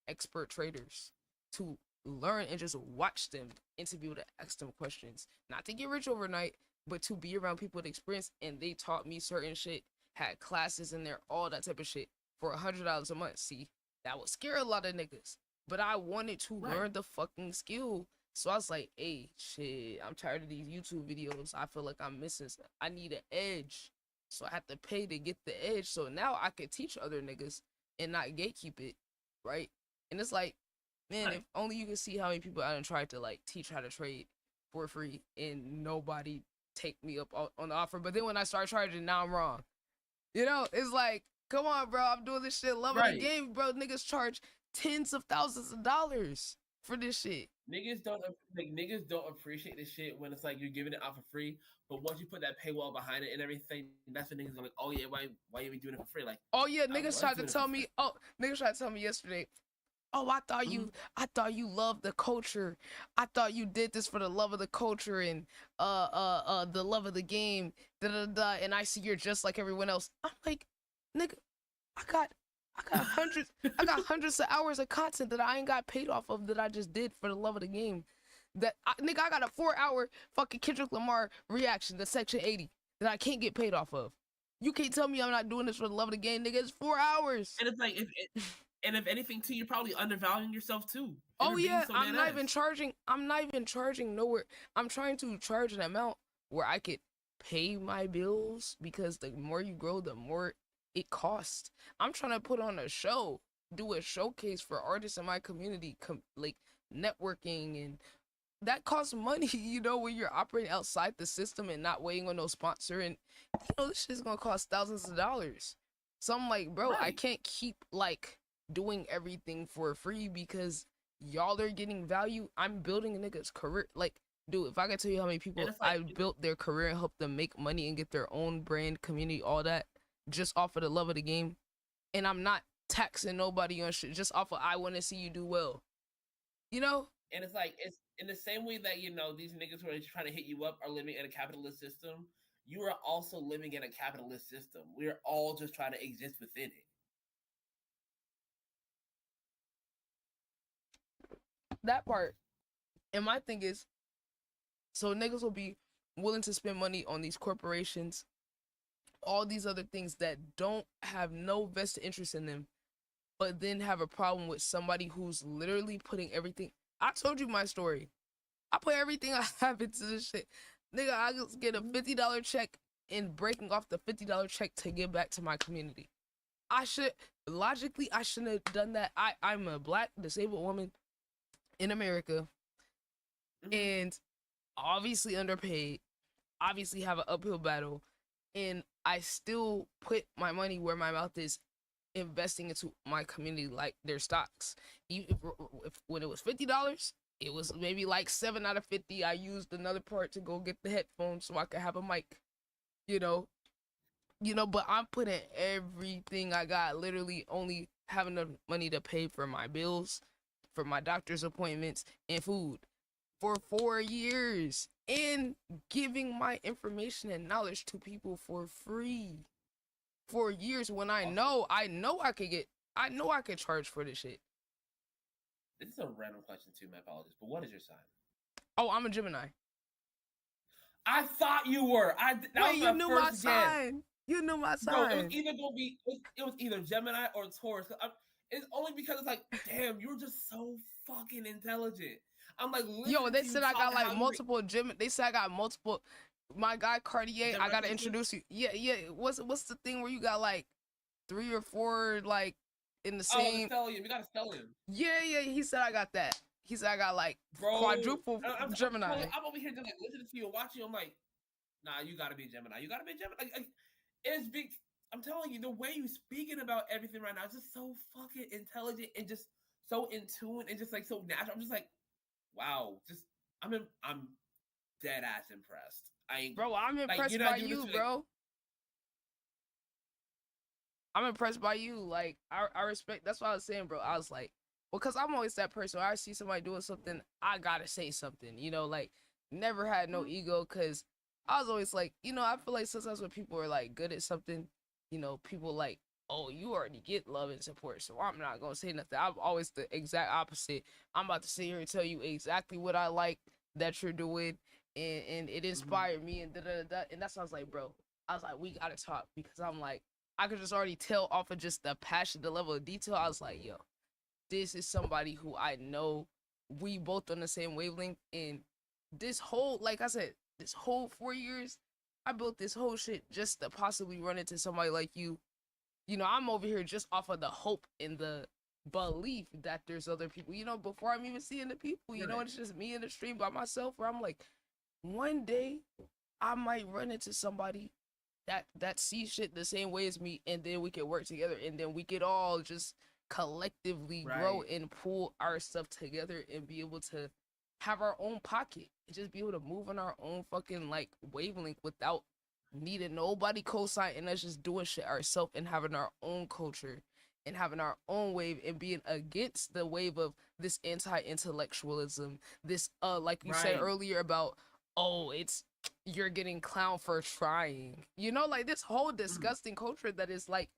A: expert traders to learn and just watch them and to be able to ask them questions. Not to get rich overnight, but to be around people with experience, and they taught me certain shit, had classes in there, all that type of shit for $100 a month. See, that would scare a lot of niggas. But I wanted to learn the fucking skill. So I was like, hey, shit, I'm tired of these YouTube videos. I feel like I'm missing stuff. I need an edge. So I have to pay to get the edge. So now I could teach other niggas and not gatekeep it, right? And it's like, man, if only you could see how many people I done tried to like teach how to trade for free and nobody take me up on the offer. But then when I start charging, now I'm wrong. You know, it's like, come on, bro, I'm doing this shit, loving the game, bro. Niggas charge tens of thousands of dollars for this shit.
P: Niggas don't appreciate this shit when it's like you're giving it out for free, but once you put that paywall behind it and everything, that's when niggas are like, oh yeah, why are we doing it for free? Like,
A: oh yeah, niggas tried to tell me yesterday, oh, I thought you loved the culture. I thought you did this for the love of the culture and the love of the game, and I see you're just like everyone else. I'm like, nigga, I got I got hundreds of hours of content that I ain't got paid off of that I just did for the love of the game. Nigga, I got a 4-hour fucking Kendrick Lamar reaction to Section 80 that I can't get paid off of. You can't tell me I'm not doing this for the love of the game, nigga. It's 4 hours.
P: And it's like, if anything, too, you're probably undervaluing yourself too.
A: Oh yeah, I'm not even charging nowhere. I'm trying to charge an amount where I could pay my bills, because the more you grow, the more it costs. I'm trying to put on a show, do a showcase for artists in my community, like networking, and that costs money, you know, when you're operating outside the system and not waiting on no sponsor, and you know this shit's gonna cost thousands of dollars. So I'm like, bro, I can't keep like doing everything for free because y'all are getting value. I'm building a nigga's career. Like, dude, if I could tell you how many people I built their career and helped them make money and get their own brand, community, all that, just off of the love of the game, and I'm not taxing nobody on shit, just off of I want to see you do well, you know?
P: And it's like, it's in the same way that, you know, these niggas who are trying to hit you up are living in a capitalist system. You are also living in a capitalist system. We're all just trying to exist within it.
A: That part. And my thing is, so niggas will be willing to spend money on these corporations, all these other things that don't have no vested interest in them, but then have a problem with somebody who's literally putting everything. I told you my story. I put everything I have into this shit. Nigga, I just get a $50 check and breaking off the $50 check to give back to my community. I shouldn't have done that. I'm a black disabled woman in America, and obviously underpaid, obviously have an uphill battle, and I still put my money where my mouth is, investing into my community like their stocks. Even if when it was $50, it was maybe like 7 out of 50. I used another part to go get the headphones so I could have a mic, you know, but I'm putting everything I got, literally only having the money to pay for my bills, for my doctor's appointments, and food for 4 years, and giving my information and knowledge to people for free. 4 years, when I know I could charge for this shit.
P: This is a random question too, my apologies, but what is your sign?
A: Oh, I'm a Gemini.
P: I thought you were.
A: Wait, you knew my sign. You knew my sign.
P: Bro, it was either gonna be, it was either Gemini or Taurus. It's only because it's like, damn, you're just so fucking intelligent. I'm like,
A: yo, they said I got like multiple Gemini. They said I got multiple. My guy Cartier, I gotta introduce you. Yeah. What's the thing where you got like 3 or 4 like in the same?
P: Oh, stellium. We got a stellium.
A: Yeah. He said I got that. He said I got like quadruple Gemini.
P: I'm over here just like listening to you and watching you. I'm like, nah, you gotta be Gemini. You gotta be Gemini. Like, it's big. I'm telling you, the way you speaking about everything right now is just so fucking intelligent and just so in tune and just like so natural. I'm just like, wow. Just I'm dead ass impressed.
A: Bro, I'm impressed by you, bro. I'm impressed by you. Like, I respect. That's what I was saying, bro. I was like, because I'm always that person. When I see somebody doing something, I gotta say something. You know, like, never had no ego, because I was always like, you know, I feel like sometimes when people are like good at something, you know, people like, oh, you already get love and support, so I'm not gonna say nothing. I'm always the exact opposite. I'm about to sit here and tell you exactly what I like that you're doing, and it inspired me, and and that's why I was like, bro, I was like, we gotta talk, because I'm like, I could just already tell off of just the passion, the level of detail. I was like, yo, this is somebody who I know we both on the same wavelength, and this whole, like I said, this whole 4 years, I built this whole shit just to possibly run into somebody like you. You know, I'm over here just off of the hope and the belief that there's other people, you know, before I'm even seeing the people, you know, it's just me in the stream by myself, where I'm like, one day I might run into somebody that sees shit the same way as me, and then we could work together, and then we could all just collectively grow and pull our stuff together and be able to have our own pocket and just be able to move on our own fucking like wavelength without needing nobody cosign, and us just doing shit ourselves and having our own culture and having our own wave and being against the wave of this anti-intellectualism, this like you said earlier about, oh, it's you're getting clown for trying, you know, like this whole disgusting culture that is like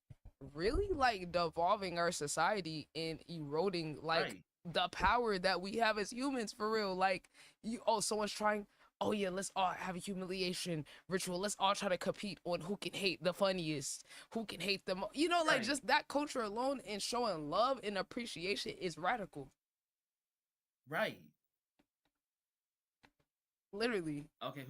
A: really like devolving our society and eroding like
P: Right.
A: the power that we have as humans for real. Like someone's trying, oh yeah, let's all have a humiliation ritual. Let's all try to compete on who can hate the funniest, who can hate the most. Like
P: Right.
A: just that culture alone and showing love and appreciation is radical.
P: Right.
A: Literally.
P: Okay,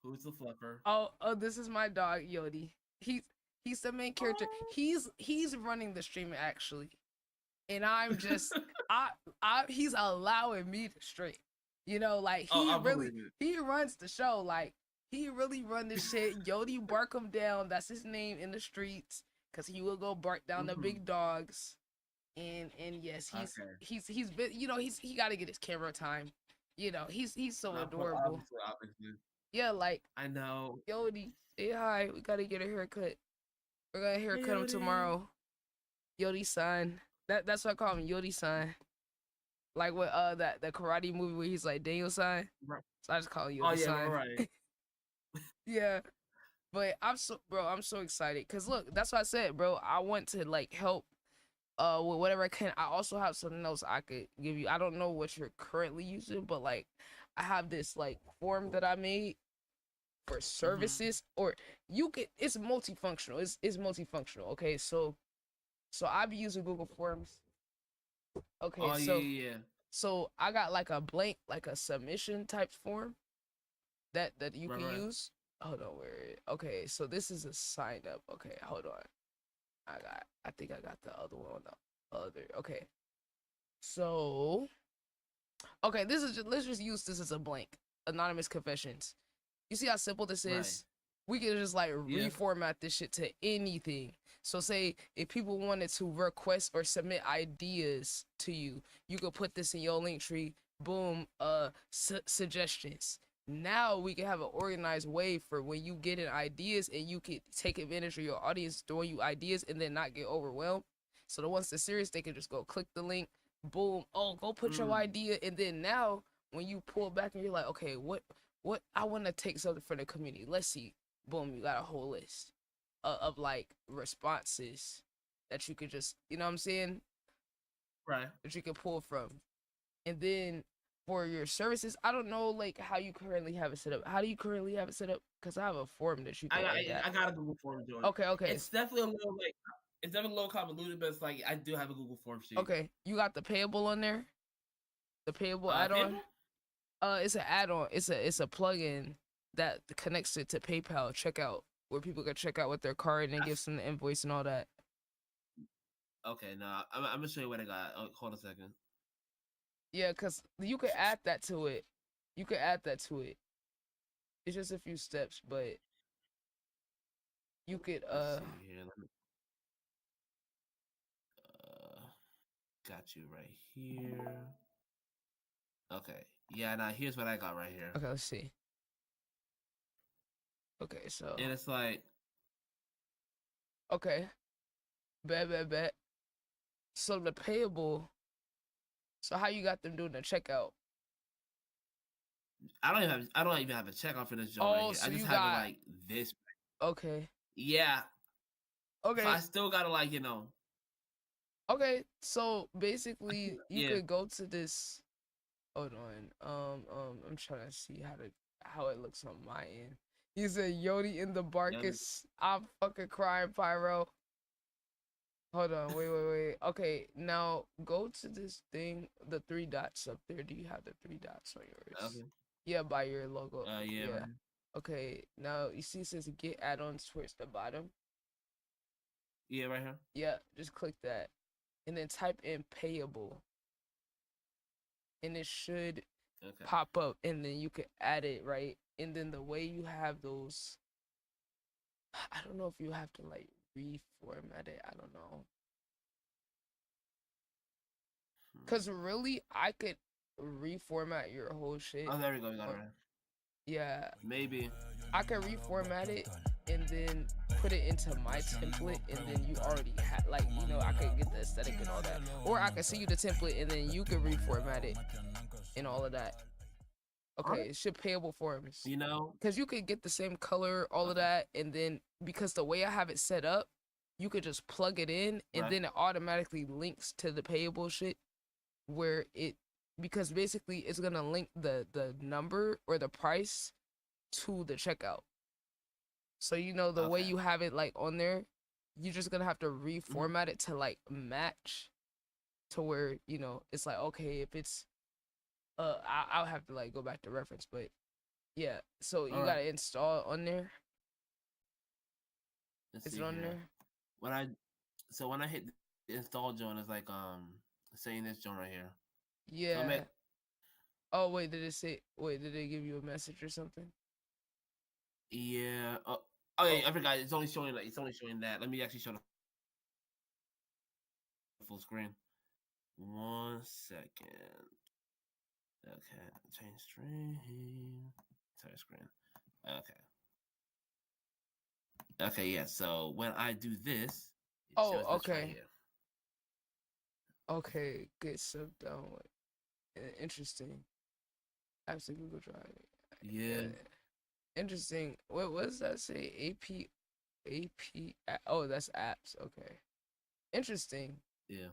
P: who's the flipper?
A: Oh, this is my dog Yodi. He's the main character. He's running the stream actually, and I'm just he's allowing me to stream. Like he runs the show. Like he really run this shit. Yodi bark him down. That's his name in the streets, cause he will go bark down the big dogs. And yes, he's been he got to get his camera time. He's so adorable.
P: Obviously.
A: Yeah, like
P: I know.
A: Yodi, say hi. We gotta get a haircut. We're gonna haircut him tomorrow. Yodi-san. That's what I call him, Yodi-san. Like what that karate movie where he's like Daniel-san.
P: Right.
A: So I just call him Yodi-san.
P: Oh yeah, right.
A: Yeah. But I'm so excited. Cause look, that's what I said, bro. I want to like help with whatever I can. I also have something else I could give you. I don't know what you're currently using, but like I have this like form that I made for services, or it's multifunctional. It's multifunctional. Okay, so I be using Google Forms. Okay,
P: yeah.
A: So I got like a blank, like a submission type form that you can use. Hold on, okay, so this is a sign up. Okay, hold on. I think I got the other one on the other. Okay. So okay, let's just use this as a blank. Anonymous confessions. You see how simple this is?
P: Right.
A: We can just like reformat this shit to anything. So say if people wanted to request or submit ideas to you, you could put this in your link tree. Boom, suggestions. Now we can have an organized way for when you get in ideas, and you can take advantage of your audience throwing you ideas and then not get overwhelmed. So the ones that's serious, they can just go click the link. Boom. Oh, go put your idea. And then now when you pull back and you're like, okay, what I want to take something for the community. Let's see. Boom, you got a whole list of like responses that you could just, you know what I'm saying?
P: Right.
A: That you can pull from. And then for your services, I don't know like how you currently have it set up. How do you currently have it set up? Because I have a form that you can
P: I got a Google form doing.
A: Okay.
P: It's definitely a little convoluted, but it's like I do have a Google form sheet.
A: Okay. You got the payable on there? The payable add-on? It's an add-on. It's a plugin that connects it to PayPal checkout, where people can check out with their card and gives them the invoice and all that.
P: Okay, now I'm gonna show you what I got. Hold a second.
A: Yeah, cause you could add that to it. It's just a few steps, but you could
P: Let's see here. Got you right here. Okay. Yeah, now here's what I got right here.
A: Okay, let's see. Okay, so
P: and it's like
A: okay. Bet. So the payable. So how you got them doing the checkout?
P: I don't even have a checkout for this job right here.
A: So
P: I just
A: you
P: have
A: got
P: it like this.
A: Okay.
P: Yeah.
A: Okay.
P: So I still gotta like,
A: Okay, so basically you could go to this. Hold on. I'm trying to see how it looks on my end. He said Yodi in the Barkus. I'm fucking crying, Pyro. Hold on, wait. Okay, now go to this thing, the 3 dots up there. Do you have the 3 dots on yours?
P: Okay.
A: Yeah, by your logo.
P: Yeah. Right.
A: Okay, now you see it says get add-ons towards the bottom.
P: Yeah, right here.
A: Yeah, just click that. And then type in payable. And it should pop up, and then you can add it, right? And then the way you have those, I don't know if you have to like reformat it. I don't know. Cause really, I could reformat your whole shit.
P: Oh, there we go. We got it right.
A: Yeah.
P: Maybe.
A: I can reformat it and then put it into my template, and then you already have, like, I could get the aesthetic and all that. Or I can see you the template, and then you can reformat it and all of that. Okay, it should payable forms. Because you could get the same color, all of that, and then because the way I have it set up, you could just plug it in and
P: Right.
A: then it automatically links to the payable shit where it, because basically it's gonna link the number or the price to the checkout. So you know the way
P: Okay.
A: you have it like on there, you're just gonna have to reformat it to like match to where, you know, it's like, okay, if it's I'll have to like go back to reference, but yeah, so you
P: All right.
A: gotta install it on there.
P: Let's
A: Is
P: see
A: it on
P: here.
A: there?
P: When I hit the install joint, it's like saying this joint right here. So I'm
A: Yeah.
P: at,
A: Oh wait, did it give you a message or something?
P: yeah. Oh yeah, I forgot. It's only showing that. Let me actually show the full screen. 1 second. Okay, change stream. Sorry, screen. Okay. Okay, yeah. So when I do this, it
A: Oh,
P: shows this right
A: okay.
P: here.
A: Okay, get sub down. Interesting. Apps like Google Drive.
P: Yeah.
A: Interesting. What does that say? Oh, that's apps. Okay. Interesting.
P: Yeah.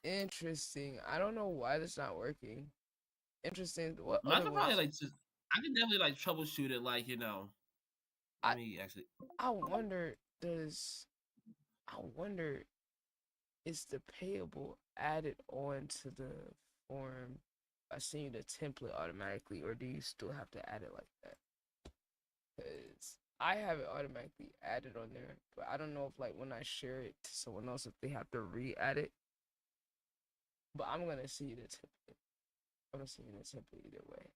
A: Interesting. I don't know why that's not working. Interesting. What
P: I
A: other
P: could probably
A: ones?
P: I can definitely like troubleshoot it, like, you know. Let me actually.
A: I wonder is the payable added on to the form by sending you the template automatically, or do you still have to add it like that? Because I have it automatically added on there, but I don't know if like when I share it to someone else if they have to re-add it. But I'm gonna see the template. I'm gonna see the template either way.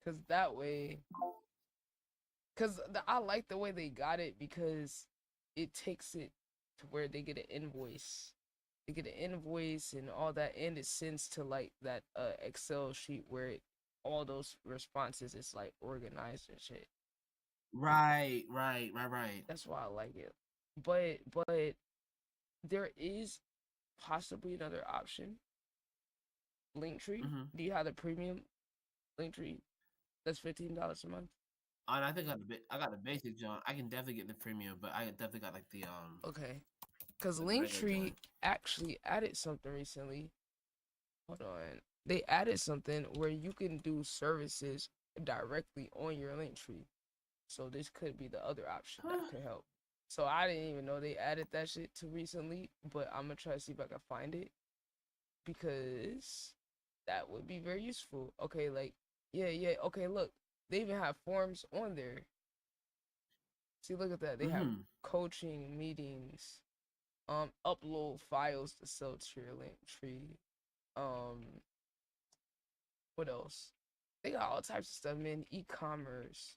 A: Cause that way, I like the way they got it because it takes it to where they get an invoice. They get an invoice and all that, and it sends to like that Excel sheet where all those responses is like organized and shit.
P: Right.
A: That's why I like it. But there is possibly another option. Linktree. Do you have the premium Linktree? That's $15 a month.
P: And I think I got the basic joint. I can definitely get the premium, but I definitely got like the
A: Okay. Because
P: the regular
A: Linktree
P: joint.
A: actually added something recently. Hold on. They added something where you can do services directly on your Linktree. So this could be the other option that could help. So I didn't even know they added that shit too recently, but I'm gonna try to see if I can find it because that would be very useful. Okay, like yeah. Okay, look, they even have forms on there. See, look at that. They have coaching meetings. Upload files to sell to your Linktree. What else? They got all types of stuff, man. E-commerce.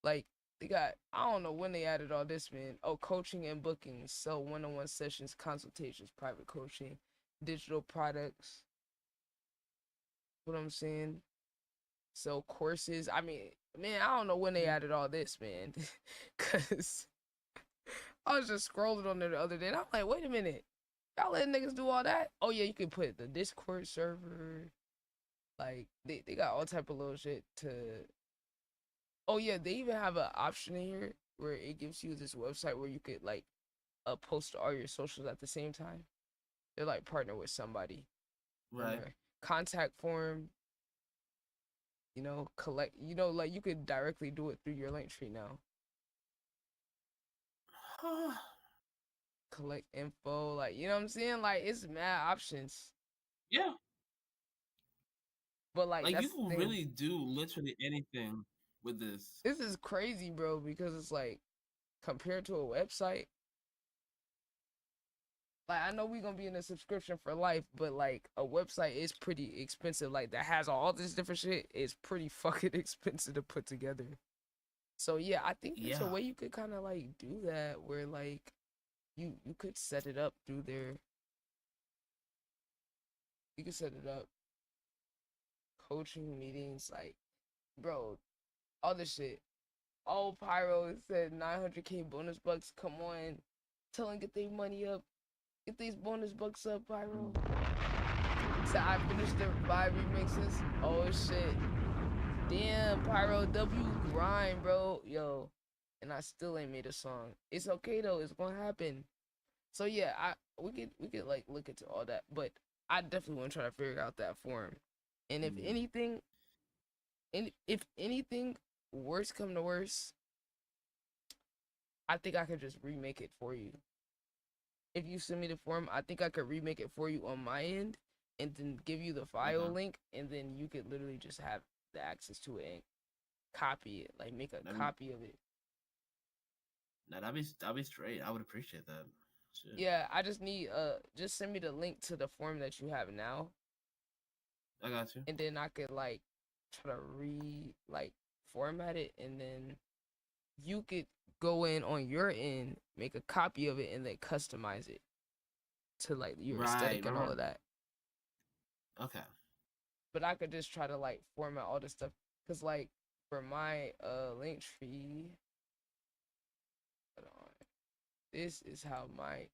A: Like, they got, I don't know when they added all this, man. Oh, coaching and bookings. Sell one-on-one sessions, consultations, private coaching, digital products. What I'm saying? Sell courses. I mean, man, I don't know when they added all this, man. Because I was just scrolling on there the other day, and I'm like, wait a minute. Y'all letting niggas do all that? Oh, yeah, you can put the Discord server. Like, they got all type of little shit to... Oh, yeah, they even have an option in here where it gives you this website where you could, like, post all your socials at the same time. They're, like, partner with somebody.
P: Right.
A: Contact form. You know, collect... You know, like, you could directly do it through your Linktree now. Collect info. Like, you know what I'm saying? Like, it's mad options.
P: Yeah.
A: But, like
P: you
A: that's
P: can
A: the thing.
P: really do literally anything with this.
A: This is crazy, bro, because it's like compared to a website. Like, I know we're gonna be in a subscription for life, but like a website is pretty expensive. Like, that has all this different shit. It's pretty fucking expensive to put together. So yeah, I think there's a way you could kind of like do that where like you could set it up through there. You could set it up. Coaching meetings, like, bro, all this shit. Oh, Pyro said 900k bonus bucks. Come on, tell them get their money up. Get these bonus bucks up, Pyro. So I finished the 5 remixes. Oh shit. Damn, Pyro W grind, bro. Yo, and I still ain't made a song. It's okay though. It's gonna happen. So yeah, we could like look into all that, but I definitely want to try to figure out that form. And if anything, worse come to worse, I think I could just remake it for you. If you send me the form, I think I could remake it for you on my end, and then give you the file link, and then you could literally just have the access to it and copy it, like make a copy of it.
S: Nah, that'd be straight. I would appreciate that. Shit.
A: Yeah, I just need just send me the link to the form that you have now.
S: I got you.
A: And then I could like try to format it, and then you could go in on your end, make a copy of it, and then customize it to like your aesthetic and all of that.
S: Okay.
A: But I could just try to like format all this stuff, cause like for my link tree, hold on, this is how my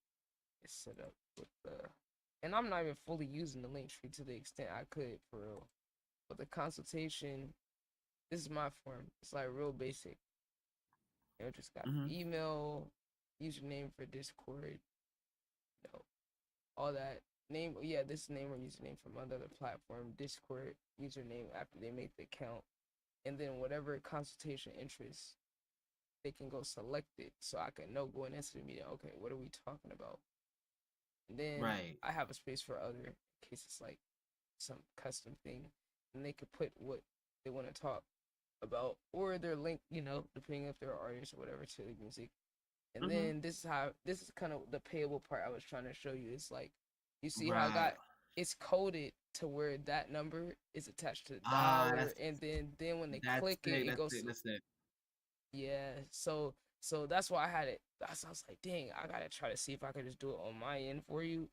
A: is set up with the, and I'm not even fully using the link tree to the extent I could for real. But the consultation, this is my form. It's like real basic. You know, just got email, username for Discord, you know, all that. Name, yeah, this name or username from another platform, Discord username after they make the account, and then whatever consultation interests, they can go select it, so I can know going into the meeting, okay, what are we talking about? And then I have a space for other, in case it's like some custom thing, and they could put what they want to talk about, or their link, you know, depending if they're artists or whatever, to the music. And then this is kind of the payable part I was trying to show you. It's like, you see how it's coded to where that number is attached to the dollar, and then when they click it goes.
S: That's it.
A: Yeah, so that's why I had it. I was like, dang, I gotta try to see if I could just do it on my end for you,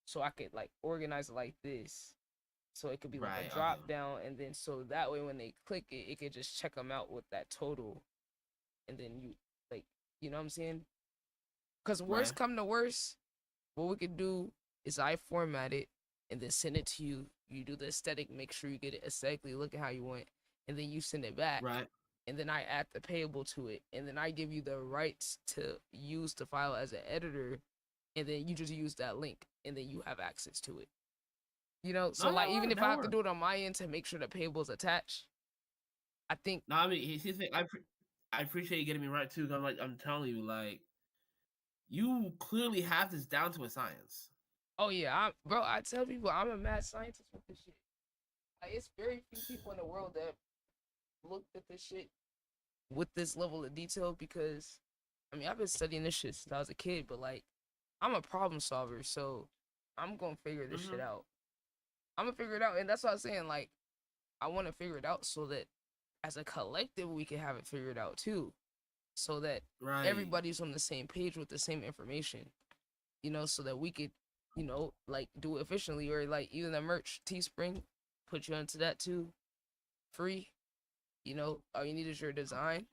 A: so I could like organize it like this, so it could be like a drop down, and then so that way when they click it, it could just check them out with that total, and then you like, you know what I'm saying? Cause worst come to worst, what we could do is I format it and then send it to you. You do the aesthetic, make sure you get it aesthetically looking how you want, and then you send it back. And then I add the payable to it, and then I give you the rights to use the file as an editor, and then you just use that link, and then you have access to it. You know, so like even if I have to do it on my end to make sure the payable's attached, I think.
S: No, I mean, I appreciate you getting me right too. I'm telling you, like, you clearly have this down to a science.
A: Oh yeah, bro. I tell people I'm a mad scientist with this shit. Like, it's very few people in the world that looked at this shit with this level of detail, because I mean, I've been studying this shit since I was a kid, but like, I'm a problem solver, so I'm gonna figure this shit out. I'm gonna figure it out, and that's what I was saying. Like, I want to figure it out so that as a collective we can have it figured out too, so that everybody's on the same page with the same information. You know, so that we could, you know, like do it efficiently, or like even the merch, Teespring, put you onto that too, free. You know, all you need is your design.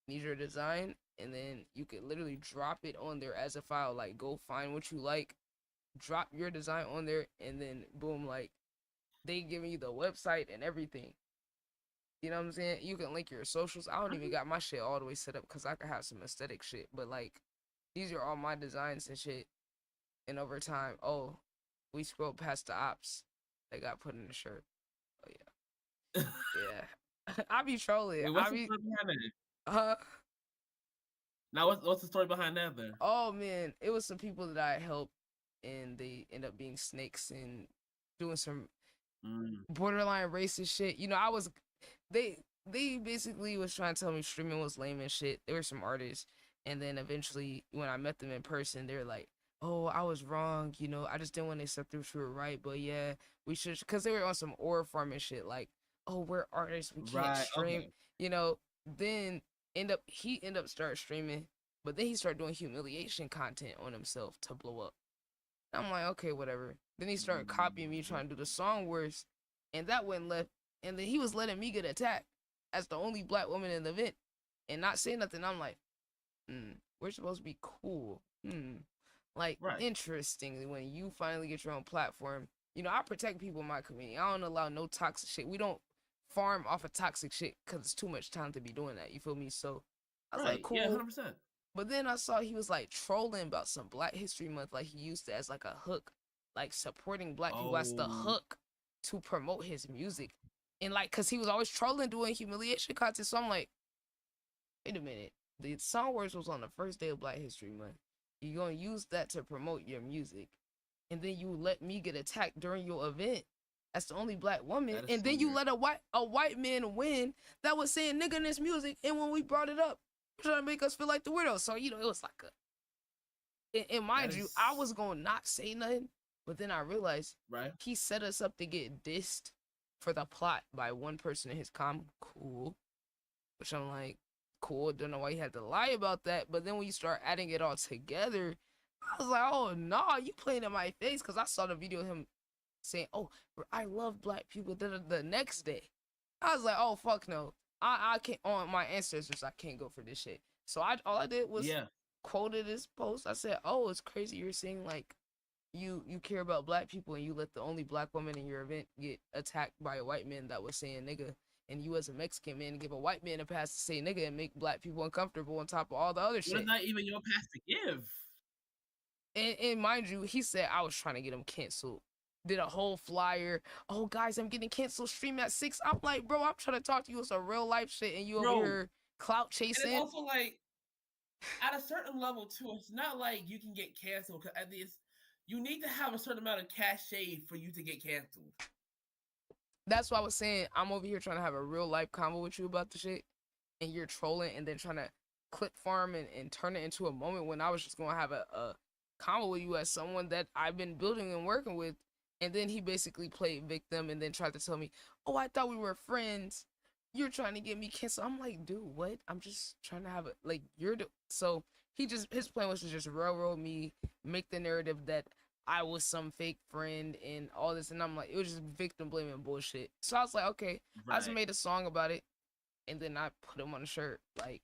A: And then you could literally drop it on there as a file. Like, go find what you like, drop your design on there, and then boom, like, they giving you the website and everything. You know what I'm saying? You can link your socials. I don't even got my shit all the way set up because I could have some aesthetic shit. But like, these are all my designs and shit. And over time, oh, we scrolled past the ops. They got put in the shirt. Oh yeah. Yeah. I be trolling.
S: Wait, what's the story behind that? Now, what's the story behind that then?
A: Oh man, it was some people that I helped, and they end up being snakes and doing some borderline racist shit. You know, they basically was trying to tell me streaming was lame and shit. There were some artists, and then eventually when I met them in person, they were like, oh, I was wrong, you know, I just didn't want to accept if you were right, but yeah, we should, because they were on some ore farming shit, like, oh, we're artists, we can't stream, you know. Then he ended up start streaming, but then he started doing humiliation content on himself to blow up. I'm like, okay, whatever. Then he started copying me, trying to do the song worse, and that went left. And then he was letting me get attacked as the only black woman in the event and not say nothing. I'm like, we're supposed to be cool. Like, interestingly, when you finally get your own platform, you know, I protect people in my community. I don't allow no toxic shit. We don't farm off of toxic shit because it's too much time to be doing that. You feel me? So I was
S: Right.
A: like, cool.
S: Yeah, 100%.
A: But then I saw he was like trolling about some Black History Month, like he used it as like a hook, like supporting Black people as the
S: Oh.
A: hook to promote his music. And like, cause he was always trolling doing humiliation content. So I'm like, wait a minute. The Song Wars was on the first day of Black History Month. You're gonna use that to promote your music. And then you let me get attacked during your event as the only Black woman.
S: That is
A: And
S: so
A: then you
S: weird.
A: let a white man win that was saying nigga in his music. And when we brought it up, trying to make us feel like the weirdos. So, you know, it was like and mind you, I was gonna not say nothing, but then I realized he set us up to get dissed for the plot by one person in his cool. Which I'm like, cool, don't know why he had to lie about that. But then when you start adding it all together, I was like, oh nah, you playing in my face, because I saw the video of him saying, oh, I love Black people the next day. I was like, oh fuck no. I can't, on my ancestors, I can't go for this shit. So all I did was quoted his post. I said, oh, it's crazy you're saying like you care about Black people and you let the only Black woman in your event get attacked by a white man that was saying nigga, and you as a Mexican man give a white man a pass to say nigga and make Black people uncomfortable on top of all the other shit.
S: It's not even your pass to give.
A: And mind you, he said I was trying to get him canceled. Did a whole flyer. Oh, guys, I'm getting canceled. Stream at 6. I'm like, bro, I'm trying to talk to you. It's a real life shit, and you over here clout chasing.
S: And it's also like, at a certain level too, it's not like you can get canceled. Cause at least you need to have a certain amount of cachet for you to get canceled.
A: That's why I was saying I'm over here trying to have a real life convo with you about the shit, and you're trolling and then trying to clip farm and turn it into a moment when I was just gonna have a convo with you as someone that I've been building and working with. And then he basically played victim and then tried to tell me, oh, I thought we were friends. You're trying to get me canceled. I'm like, dude, what? I'm just trying to have it. Like, so his plan was to just railroad me, make the narrative that I was some fake friend and all this. And I'm like, it was just victim blaming bullshit. So I was like, okay, I just made a song about it. And then I put him on a shirt. Like,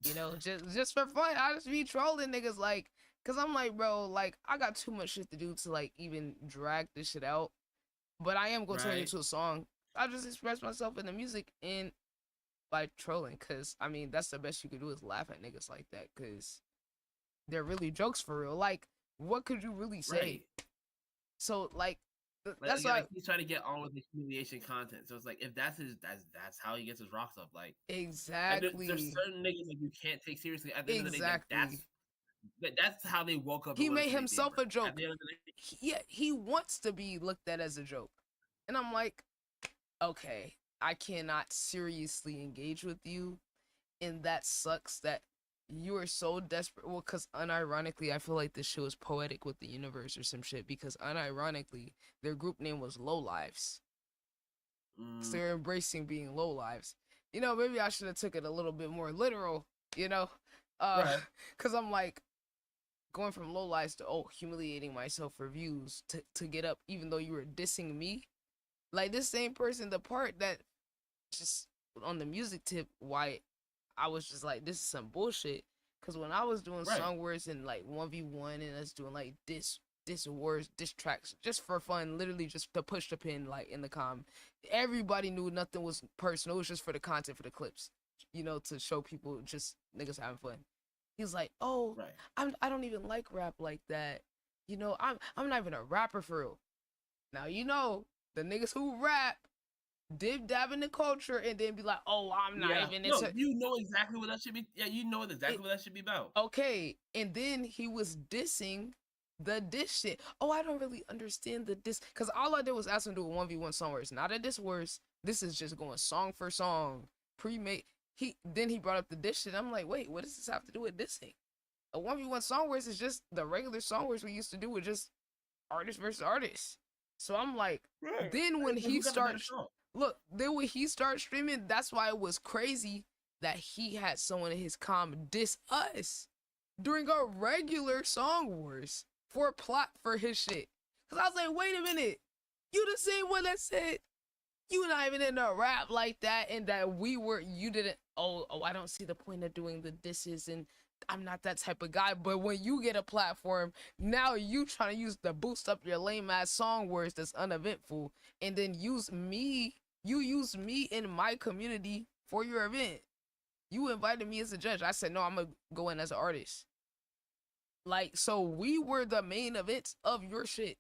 A: you know, just for fun. I just be trolling niggas like, cause I'm like, bro, like I got too much shit to do to like even drag this shit out. But I am gonna turn it into a song. I just express myself in the music and by trolling, cause I mean that's the best you could do is laugh at niggas like that, cause they're really jokes for real. Like, what could you really say? So like that's
S: again,
A: why
S: like, he's trying to get on with the humiliation content. So it's like if that's that's how he gets his rocks up. Like
A: exactly.
S: Like, there's certain niggas like you can't take seriously. At the end of the day, that's how they woke up.
A: He made himself a joke. He wants to be looked at as a joke. And I'm like, okay, I cannot seriously engage with you. And that sucks that you are so desperate. Well, because unironically, I feel like this show is poetic with the universe or some shit. Because unironically, their group name was Low Lives. So they're embracing being low lives. You know, maybe I should have took it a little bit more literal, you know? Because I'm like, going from low lives to humiliating myself for views to get up even though you were dissing me. Like this same person, the part that just on the music tip, why I was just like, this is some bullshit. Because when I was doing song words and like 1v1 and us doing like diss words, diss tracks just for fun, literally just to push the pin like in the everybody knew nothing was personal. It was just for the content, for the clips, you know, to show people just niggas having fun. He's like, oh, I don't even like rap like that. You know, I'm not even a rapper for real. Now, you know, the niggas who rap dib dab in the culture and then be like, oh, I'm not even into.
S: No, you know exactly what that should be. Yeah, you know exactly what that should be about.
A: Okay, and then he was dissing the diss shit. Oh, I don't really understand the diss. Because all I did was ask him to do a 1v1 song where it's not a diss words. This is just going song for song, pre-made. Then he brought up the diss shit. I'm like, wait, what does this have to do with dissing? A 1v1 song words is just the regular song words we used to do with just artist versus artist. So I'm like, then when he starts, then when he starts streaming, that's why it was crazy that he had someone in his diss us during a regular song wars for a plot for his shit. Cause I was like, wait a minute, you the same one that said you not even in a rap like that, and that you didn't. Oh, I don't see the point of doing the disses, and I'm not that type of guy. But when you get a platform, now you trying to use the boost up your lame ass song words that's uneventful, and then use me You used me in my community for your event. You invited me as a judge. I said, no, I'm going to go in as an artist. Like, so we were the main events of your shit.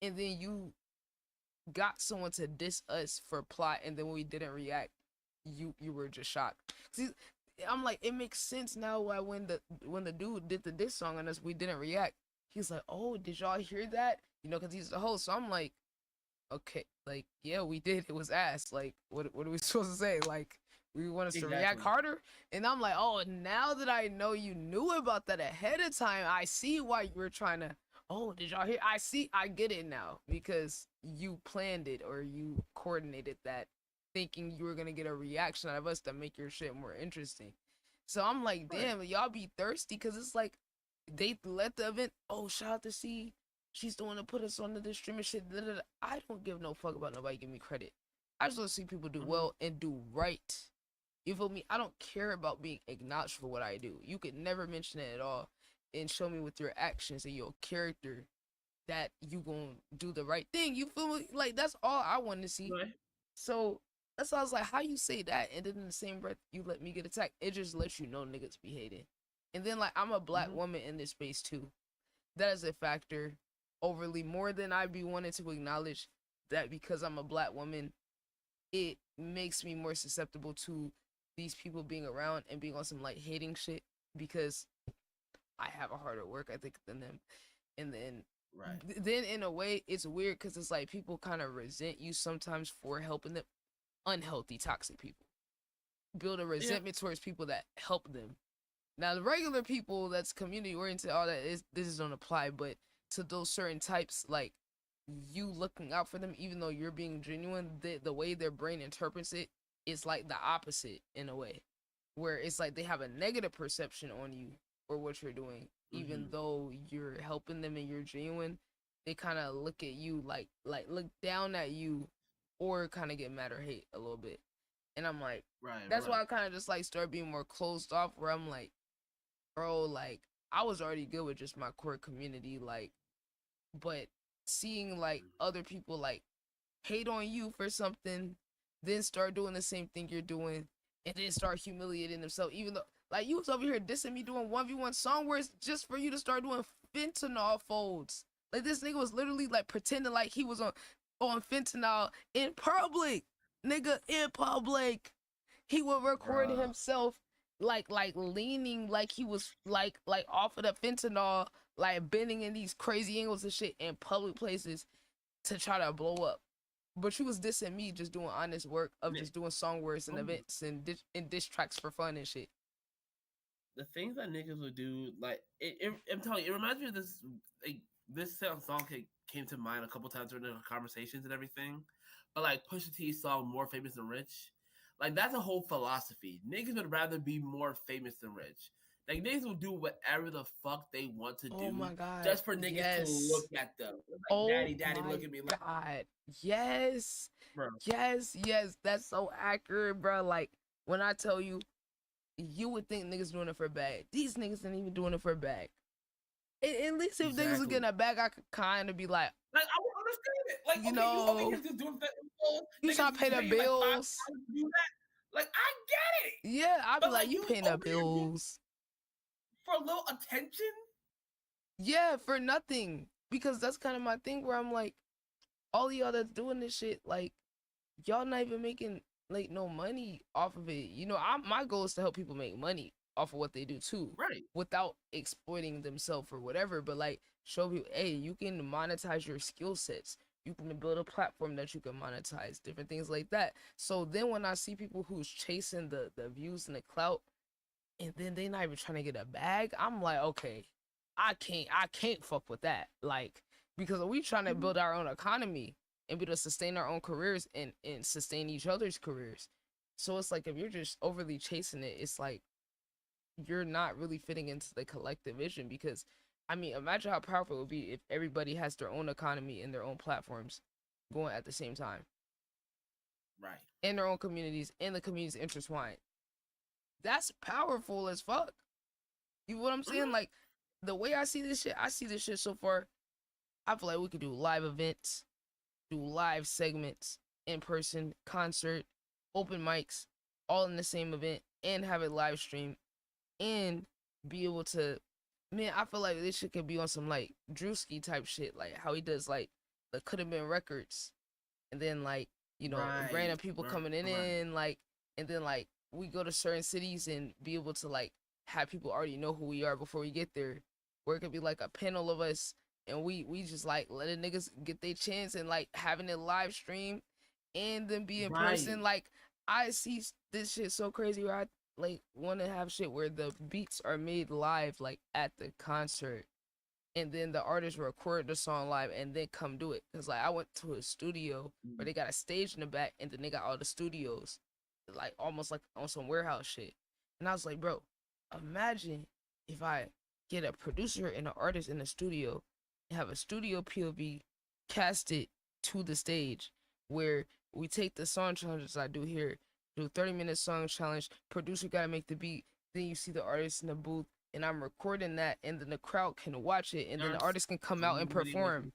A: And then you got someone to diss us for plot, and then when we didn't react, you were just shocked. See, I'm like, it makes sense now why when the dude did the diss song on us, we didn't react. He's like, oh, did y'all hear that? You know, because he's the host. So I'm like, okay, like, yeah, we did. It was ass. Like, what are we supposed to say? Like, we want us to react harder? And I'm like, oh, now that I know you knew about that ahead of time, I see why you were trying to, oh, did y'all hear? I get it now, because you planned it or you coordinated that, thinking you were going to get a reaction out of us to make your shit more interesting. So I'm like, damn, y'all be thirsty, because it's like, they let the event, oh, shout out to C. She's the one that put us on the streaming shit. I don't give no fuck about nobody giving me credit. I just want to see people do well and do right. You feel me? I don't care about being acknowledged for what I do. You could never mention it at all and show me with your actions and your character that you gonna do the right thing. You feel me? Like, that's all I want to see.
P: Right.
A: So that's why I was like, how you say that and then in the same breath you let me get attacked? It just lets you know niggas be hating. And then, like, I'm a black woman in this space too. That is a factor overly more than I be wanting to acknowledge, that because I'm a black woman, it makes me more susceptible to these people being around and being on some like hating shit, because I have a harder work ethic than them. And then then in a way it's weird, because it's like people kind of resent you sometimes for helping them. Unhealthy, toxic people build a resentment towards people that help them. Now the regular people that's community oriented, all that is, this don't apply, but to those certain types, like you looking out for them even though you're being genuine, the way their brain interprets it is like the opposite in a way, where it's like they have a negative perception on you or what you're doing, even though you're helping them and you're genuine. They kind of look at you like look down at you, or kind of get mad or hate a little bit. And I'm like, that's why I kind of just like start being more closed off, where I'm like, bro, like I was already good with just my core community, like, but seeing like other people like hate on you for something, then start doing the same thing you're doing, and then start humiliating themselves, even though like you was over here dissing me doing 1v1 song words just for you to start doing fentanyl folds. Like this nigga was literally like pretending like he was on fentanyl in public, nigga, in public. He would record himself like leaning like he was like off of the fentanyl, like bending in these crazy angles and shit in public places to try to blow up. But you was dissing me just doing honest work of just doing song words and events and diss tracks for fun and shit.
P: The things that niggas would do, like I'm telling you, it reminds me of this. Like, this song came to mind a couple times during the conversations and everything. But like Pusha T's song "More Famous Than Rich," like that's a whole philosophy. Niggas would rather be more famous than rich. Like niggas will do whatever the fuck they want to do.
A: Oh my god!
P: Just for niggas to look at them. Like, daddy, look at me. Like,
A: god! Yes,
P: bro.
A: yes. That's so accurate, bro. Like when I tell you, you would think niggas doing it for a bag. These niggas ain't even doing it for a bag. At least if niggas was getting a bag, I could kind of be like
P: I would understand it. Like,
A: you
P: okay,
A: know,
P: you over here just doing that.
A: You trying to pay the bills?
P: Like, I get it.
A: Yeah, I'd be like, you paying the bills
P: for a little attention?
A: Yeah, for nothing. Because that's kind of my thing, where I'm like, all y'all that's doing this shit, like, y'all not even making like no money off of it. You know, my goal is to help people make money off of what they do too,
P: right?
A: Without exploiting themselves or whatever, but like show people, hey, you can monetize your skill sets. You can build a platform that you can monetize, different things like that. So then when I see people who's chasing the views and the clout, and then they not even trying to get a bag, I'm like, okay, I can't fuck with that. Like, because we trying to build our own economy and be able to sustain our own careers and sustain each other's careers. So it's like, if you're just overly chasing it, it's like you're not really fitting into the collective vision. Because I mean, imagine how powerful it would be if everybody has their own economy and their own platforms going at the same time.
P: Right.
A: In their own communities, and the communities intertwined. That's powerful as fuck. You know what I'm saying? Like, the way I see this shit so far, I feel like we could do live events, do live segments, in person, concert, open mics, all in the same event, and have it live stream, and be able to, man, I feel like this shit could be on some like Drewski type shit, like how he does like the could have been records, and then like, you know, random people coming in, like, and then like we go to certain cities and be able to like have people already know who we are before we get there, where it could be like a panel of us, and we just like letting niggas get their chance and like having it live stream, and then be in person. Like I see this shit so crazy where I like want to have shit where the beats are made live, like at the concert, and then the artist record the song live and then come do it. Cause like I went to a studio where they got a stage in the back, and then they got all the studios, like almost like on some warehouse shit. And I was like, bro, imagine if I get a producer and an artist in the studio and have a studio POV casted to the stage, where we take the song challenges I do here, do 30-minute song challenge, producer gotta make the beat, then you see the artist in the booth, and I'm recording that, and then the crowd can watch it, and then the artist can come out and perform.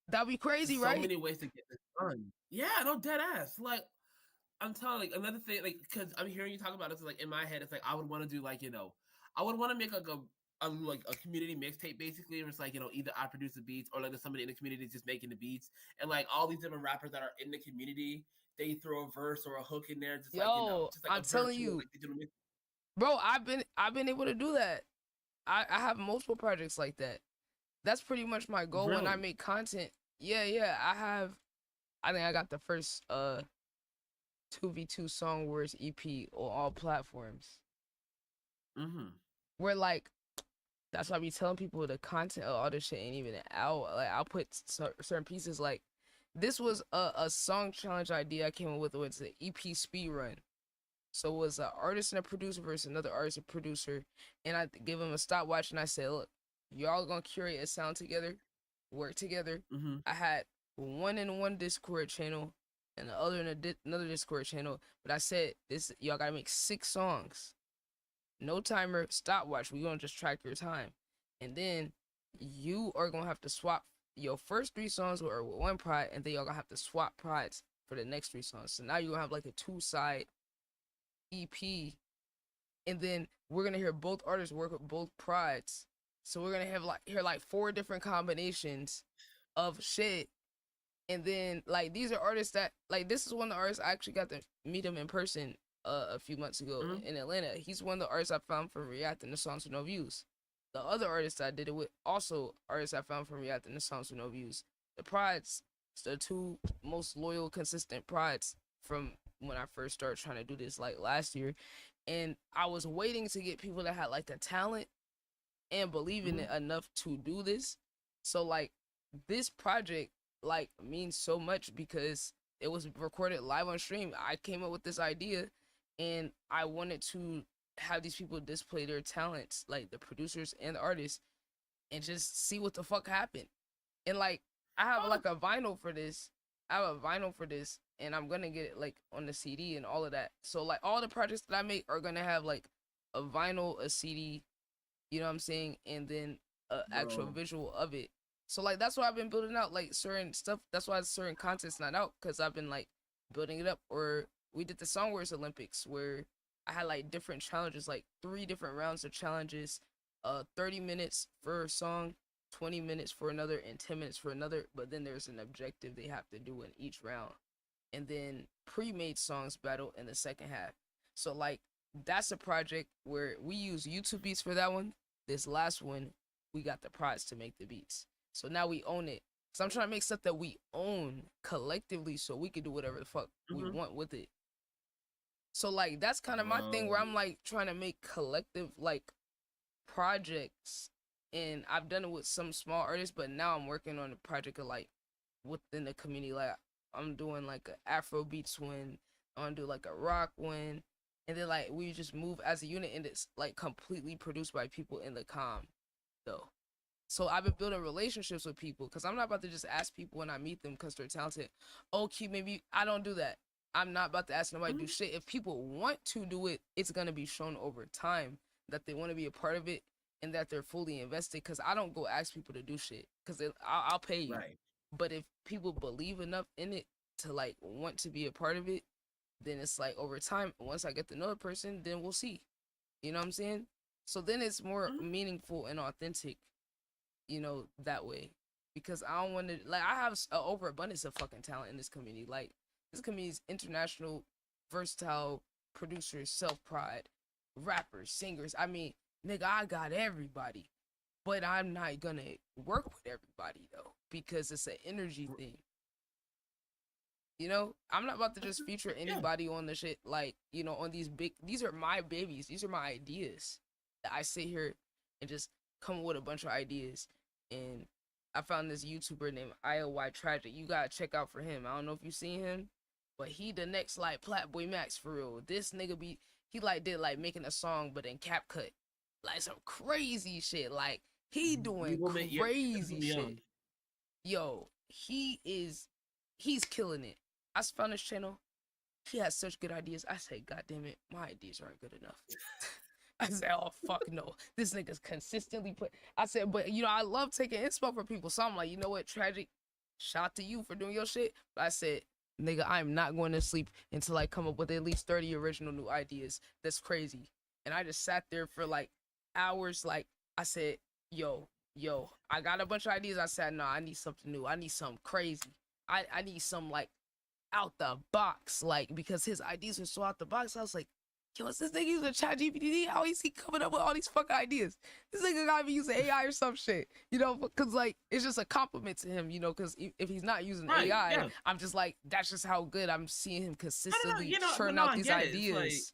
A: That'd be crazy, right?
P: So many ways to get this done. Yeah, no, dead ass. Like, I'm telling, like, another thing, like, because I'm hearing you talk about this, like, in my head, it's like I would want to do, like, you know, I would want to make like a community mixtape, basically, where it's like, you know, either I produce the beats or like there's somebody in the community just making the beats, and like all these different rappers that are in the community, they throw a verse or a hook in there, just like, you know, just like
A: I'm telling you,
P: like, digital mix.
A: bro, I've been able to do that. I have multiple projects like that. That's pretty much my goal when I make content. Yeah, I think I got the first 2v2 Song Wars EP on all platforms. Where like, that's why I be telling people the content of all this shit ain't even out. Like I'll put certain pieces, like this was a song challenge idea I came up with. It's an EP speed run. So it was an artist and a producer versus another artist and producer, and I give them a stopwatch and I said, look, y'all gonna curate a sound together, work together. I had one in one Discord channel and the other in another Discord channel, but I said this, y'all gotta make 6 songs. No timer, stopwatch. We gonna just track your time, and then you are gonna have to swap your first 3 songs with one pride, and then y'all gonna have to swap prides for the next 3 songs. So now you're gonna have like a 2-side EP, and then we're gonna hear both artists work with both prides. So we're gonna have hear 4 different combinations of shit, and then like these are artists that like this is one of the artists I actually got to meet him in person a few months ago in Atlanta. He's one of the artists I found from reacting to songs with no views. The other artists I did it with also artists I found from reacting to songs with no views. The prides, the 2 most loyal, consistent prides from when I first started trying to do this like last year, and I was waiting to get people that had like the talent and believe in it enough to do this. So like this project like means so much because it was recorded live on stream. I came up with this idea, and I wanted to have these people display their talents, like the producers and the artists, and just see what the fuck happened. And like I have like a vinyl for this. And I'm gonna get it like on the CD and all of that. So like all the projects that I make are gonna have like a vinyl, a CD, you know what I'm saying, and then a actual visual of it. So like that's why I've been building out like certain stuff. That's why certain content's not out, because I've been like building it up. Or we did the Song Wars Olympics where I had like different challenges, like 3 different rounds of challenges, 30 minutes for a song, 20 minutes for another, and 10 minutes for another. But then there's an objective they have to do in each round, and then pre-made songs battle in the second half. So like that's a project where we use YouTube beats for that one. This last one, we got the prize to make the beats. So now we own it. So I'm trying to make stuff that we own collectively so we can do whatever the fuck we want with it. So like that's kind of my thing where I'm like trying to make collective like projects, and I've done it with some small artists, but now I'm working on a project of like within the community. Like I'm doing like an Afro beats one, I'm gonna do like a rock one, and then like we just move as a unit, and it's like completely produced by people in the comm though. So I've been building relationships with people, because I'm not about to just ask people when I meet them because they're talented, okay, maybe I don't do that. I'm not about to ask nobody to do shit. If people want to do it, it's going to be shown over time that they want to be a part of it and that they're fully invested, because I don't go ask people to do shit because I'll pay you. Right. But if people believe enough in it to like want to be a part of it, then it's like over time, once I get to know a person, then we'll see. You know what I'm saying? So then it's more meaningful and authentic, you know, that way. Because I don't want to, like, I have an overabundance of fucking talent in this community. Like, this community is international, versatile producers, self-pride, rappers, singers. I mean, nigga, I got everybody. But I'm not gonna work with everybody, though, because it's an energy thing. You know, I'm not about to just feature anybody on the shit, like, you know, on these are my babies. These are my ideas. That I sit here and just come up with a bunch of ideas. And I found this YouTuber named IOY Tragic. You gotta check out for him. I don't know if you seen him, but he the next, like, Platboy Max for real. This nigga he, like, did, like, making a song, but in CapCut. Like, some crazy shit. Like, he doing crazy shit. Yo, he's killing it. I found his channel. He has such good ideas. I say, God damn it, my ideas aren't good enough. I said, oh fuck no. This nigga's consistently I said, but you know, I love taking inspo from people. So I'm like, you know what, Tragic, shout out to you for doing your shit. But I said, nigga, I'm not going to sleep until I come up with at least 30 original new ideas. That's crazy. And I just sat there for like hours. Like, I said, yo, I got a bunch of ideas. I said, no, I need something new. I need something crazy. I need some, like, out the box, like, because his ideas were so out the box. I was like, yo, what's this nigga using ChatGPT? How is he coming up with all these fucking ideas? This nigga gotta be using AI or some shit, you know, because, like, it's just a compliment to him, you know, because if he's not using AI, I'm just like, that's just how good I'm seeing him consistently churn out these ideas.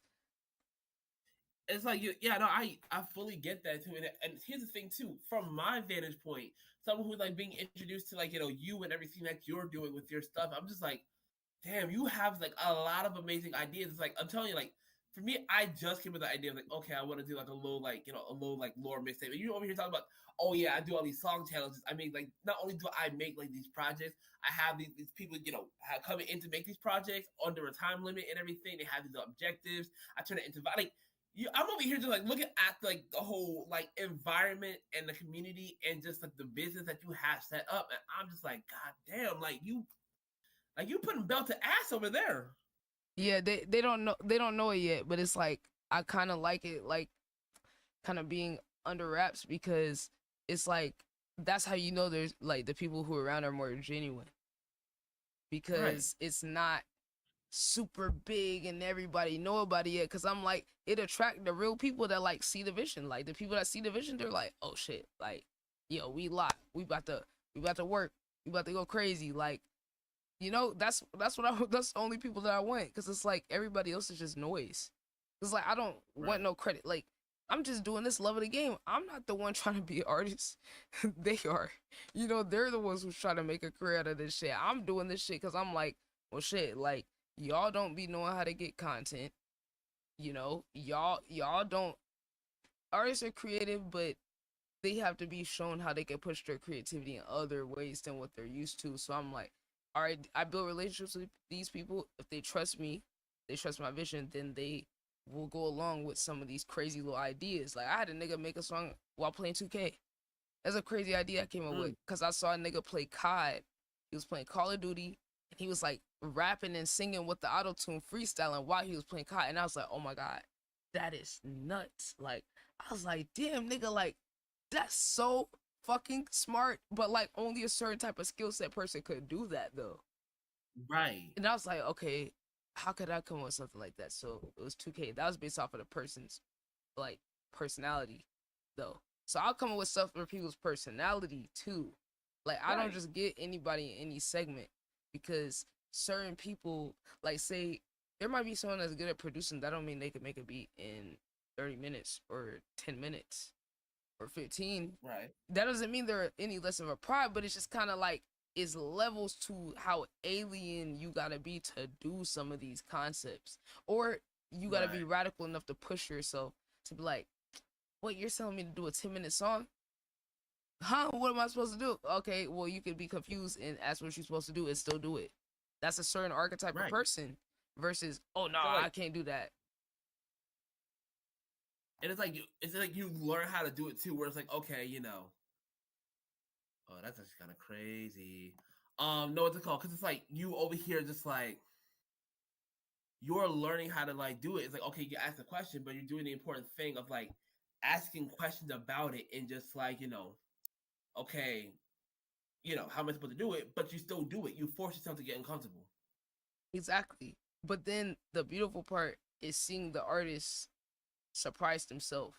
P: It's like yeah, no, I fully get that too, and here's the thing too. From my vantage point, someone who's like being introduced to, like, you know, you and everything that you're doing with your stuff, I'm just like, damn, you have like a lot of amazing ideas. It's like, I'm telling you, like, for me, I just came with the idea of like, okay, I want to do like a little, like, you know, a little like lore mixtape. And you over here talking about, oh yeah, I do all these song challenges. I mean, like, not only do I make like these projects, I have these people, you know, coming in to make these projects under a time limit and everything. They have these objectives. I turn it into like. I'm over here just like looking at like the whole like environment and the community and just like the business that you have set up, and I'm just like, God damn, like you putting belt to ass over there.
A: Yeah, they don't know it yet, but it's like I kind of like it, like, kind of being under wraps, because it's like that's how you know there's like the people who are around are more genuine, because it's not super big and everybody know about it yet, because I'm like, it attract the real people that like see the vision. Like, the people that see the vision, they're like, oh shit, like, yo, we about to work, we about to go crazy, like, you know, that's that's the only people that I want, because it's like everybody else is just noise. It's like I don't want no credit. Like, I'm just doing this, love of the game. I'm not the one trying to be an artist. They are. You know, they're the ones who's trying to make a career out of this shit. I'm doing this shit because I'm like, well, shit, like, y'all don't be knowing how to get content. You know, y'all don't. Artists are creative, but they have to be shown how they can push their creativity in other ways than what they're used to. So I'm like, all right, I build relationships with these people. If they trust me, they trust my vision, then they will go along with some of these crazy little ideas. Like, I had a nigga make a song while playing 2K. That's a crazy idea I came up with, because I saw a nigga play COD. He was playing Call of Duty, and he was like rapping and singing with the auto-tune, freestyling while he was playing COD. And I was like, oh my God, that is nuts. Like, I was like, damn, nigga, like, that's so fucking smart, but like only a certain type of skill set person could do that though.
P: Right.
A: And I was like, okay, how could I come up with something like that? So it was 2K. That was based off of the person's like personality though. So I'll come up with stuff for people's personality too. Like, I don't just get anybody in any segment, because certain people, like, say there might be someone that's good at producing. That don't mean they could make a beat in 30 minutes or 10 minutes. Or 15.
P: Right.
A: That doesn't mean they're any less of a pride, but it's just kind of like, it's levels to how alien you gotta be to do some of these concepts. Or you gotta be radical enough to push yourself to be like, what, you're telling me to do a 10-minute song? Huh? What am I supposed to do? Okay, well, you could be confused and ask what you're supposed to do and still do it. That's a certain archetype of person versus, oh, no, I can't do that.
P: And it's like you learn how to do it too, where it's like, okay, you know, oh, that's just kind of crazy. know what to call, because it's like you over here just like you're learning how to like do it. It's like, okay, you ask a question, but you're doing the important thing of like asking questions about it and just like, okay, how am I supposed to do it? But you still do it. You force yourself to get uncomfortable.
A: Exactly. But then the beautiful part is seeing the artist surprise themselves.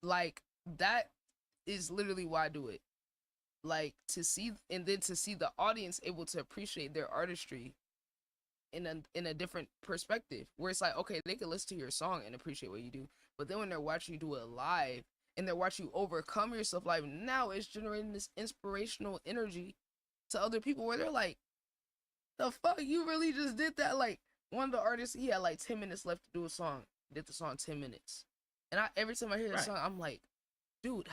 A: Like that is literally why I do it. Like to see, and then to see the audience able to appreciate their artistry in a different perspective, where it's like, okay, they can listen to your song and appreciate what you do, but then when they're watching you do it live and they're watching you overcome yourself live, now it's generating this inspirational energy to other people where they're like, the fuck, you really just did that? Like one of the artists, he had like 10 minutes left to do a song, did the song 10 minutes, and every time I hear the song, I'm like, dude,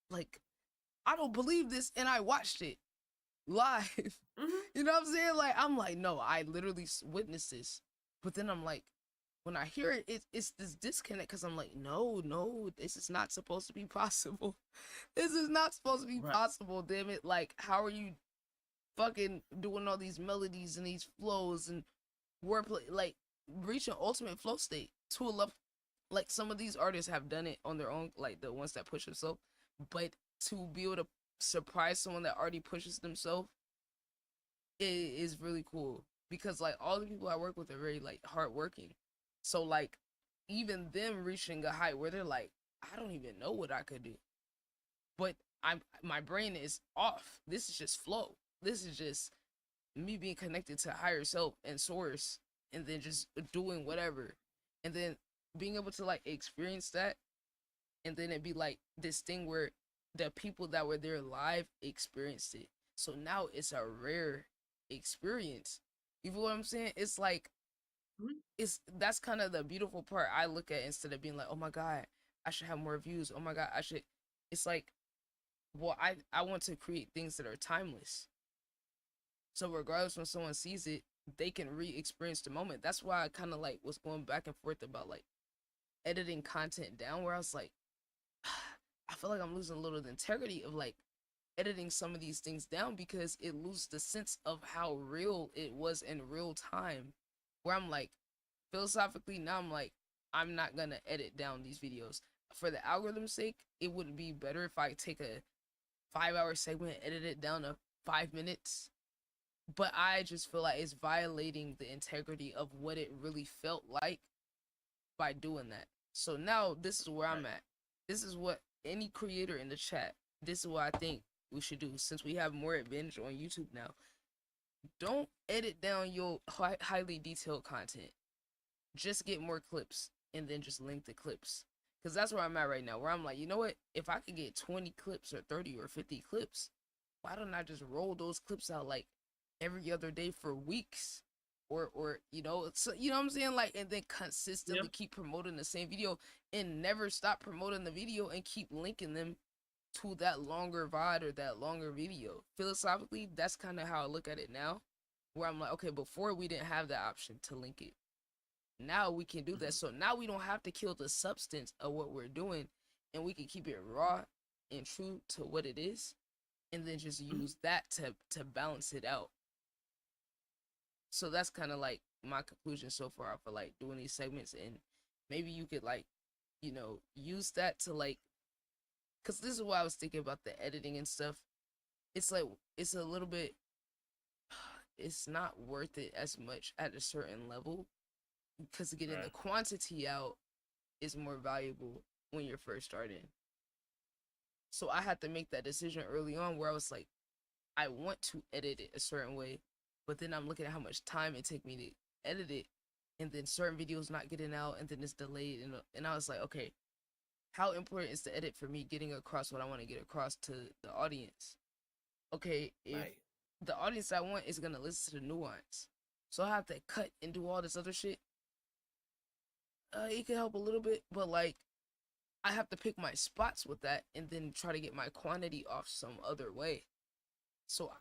A: like I don't believe this, and I watched it live. You know what I'm saying? Like I'm like, no, I literally witnessed this, but then I'm like, when I hear it, it's this disconnect, because I'm like, no, this is not supposed to be possible. This is not supposed to be possible. Damn it! Like, how are you fucking doing all these melodies and these flows and wordplay, like reaching ultimate flow state to a level? Like some of these artists have done it on their own, like the ones that push themselves, but to be able to surprise someone that already pushes themselves, it is really cool, because like all the people I work with are very like hardworking. So like even them reaching a height where they're like, I don't even know what I could do, but my brain is off. This is just flow. This is just me being connected to higher self and source, and then just doing whatever, and then being able to like experience that, and then it'd be like this thing where the people that were there live experienced it. So now it's a rare experience. You feel what I'm saying? It's like that's kind of the beautiful part I look at, instead of being like, oh my god, I should have more views. Oh my god, I should. It's like, well, I want to create things that are timeless. So regardless when someone sees it, they can re-experience the moment. That's why I kind of like was going back and forth about like editing content down, where I was like, I feel like I'm losing a little of the integrity of like editing some of these things down, because it loses the sense of how real it was in real time. Where I'm like, philosophically, now I'm like, I'm not gonna edit down these videos. For the algorithm's sake, it would be better if I take a 5-hour segment, edit it down to 5 minutes. But I just feel like it's violating the integrity of what it really felt like by doing that. So now this is where I'm at. This is what any creator in the chat, this is what I think we should do, since we have more advantage on YouTube now. Don't edit down your highly detailed content. Just get more clips and then just link the clips. Because that's where I'm at right now, where I'm like, you know what? If I could get 20 clips or 30 or 50 clips, why don't I just roll those clips out like every other day for weeks? Or so, you know what I'm saying? Like, and then consistently keep promoting the same video and never stop promoting the video and keep linking them to that longer VOD or that longer video. Philosophically, that's kind of how I look at it now, where I'm like, okay, before we didn't have the option to link it. Now we can do that. So now we don't have to kill the substance of what we're doing, and we can keep it raw and true to what it is, and then just use that to balance it out. So that's kind of like my conclusion so far for like doing these segments. And maybe you could like, use that to like, because this is why I was thinking about the editing and stuff. It's like, it's a little bit, it's not worth it as much at a certain level, because getting the quantity out is more valuable when you're first starting. So I had to make that decision early on, where I was like, I want to edit it a certain way, but then I'm looking at how much time it take me to edit it, and then certain videos not getting out, and then it's delayed, and I was like, okay, how important is the edit for me getting across what I want to get across to the audience? Okay, if the audience I want is gonna listen to the nuance, so I have to cut and do all this other shit. It can help a little bit, but like, I have to pick my spots with that, and then try to get my quantity off some other way. So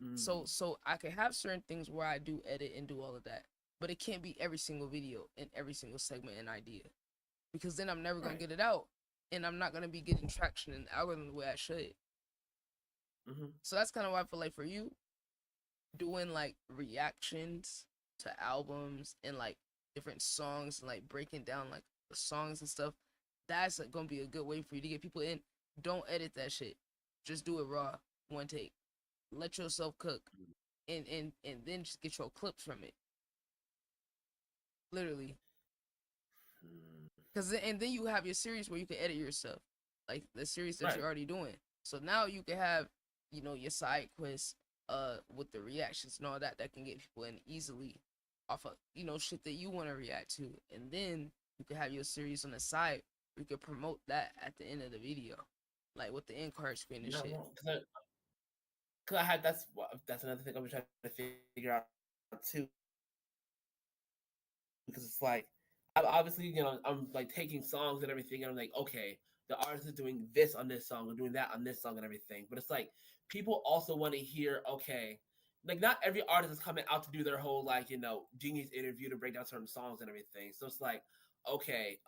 A: I can have certain things where I do edit and do all of that, but it can't be every single video and every single segment and idea, because then I'm never gonna get it out, and I'm not gonna be getting traction in the algorithm the way I should. So that's kind of why I feel like for you, doing like reactions to albums and like different songs and like breaking down like the songs and stuff, that's like, gonna be a good way for you to get people in. Don't edit that shit. Just do it raw, one take. Let yourself cook, and then just get your clips from it. Literally. Cause and then you have your series where you can edit yourself, like the series that you're already doing. So now you can have, you know, your side quests, with the reactions and all that can get people in easily, off of, you know, shit that you want to react to, and then you can have your series on the side where you can promote that at the end of the video, like with the end card screen and shit.
P: Cause I had that's another thing I'm trying to figure out too, because it's like obviously, you know, I'm like taking songs and everything, and I'm like, okay, the artist is doing this on this song, or doing that on this song and everything. But it's like people also want to hear, okay, like not every artist is coming out to do their whole like, you know, genius interview to break down certain songs and everything. So it's like, okay,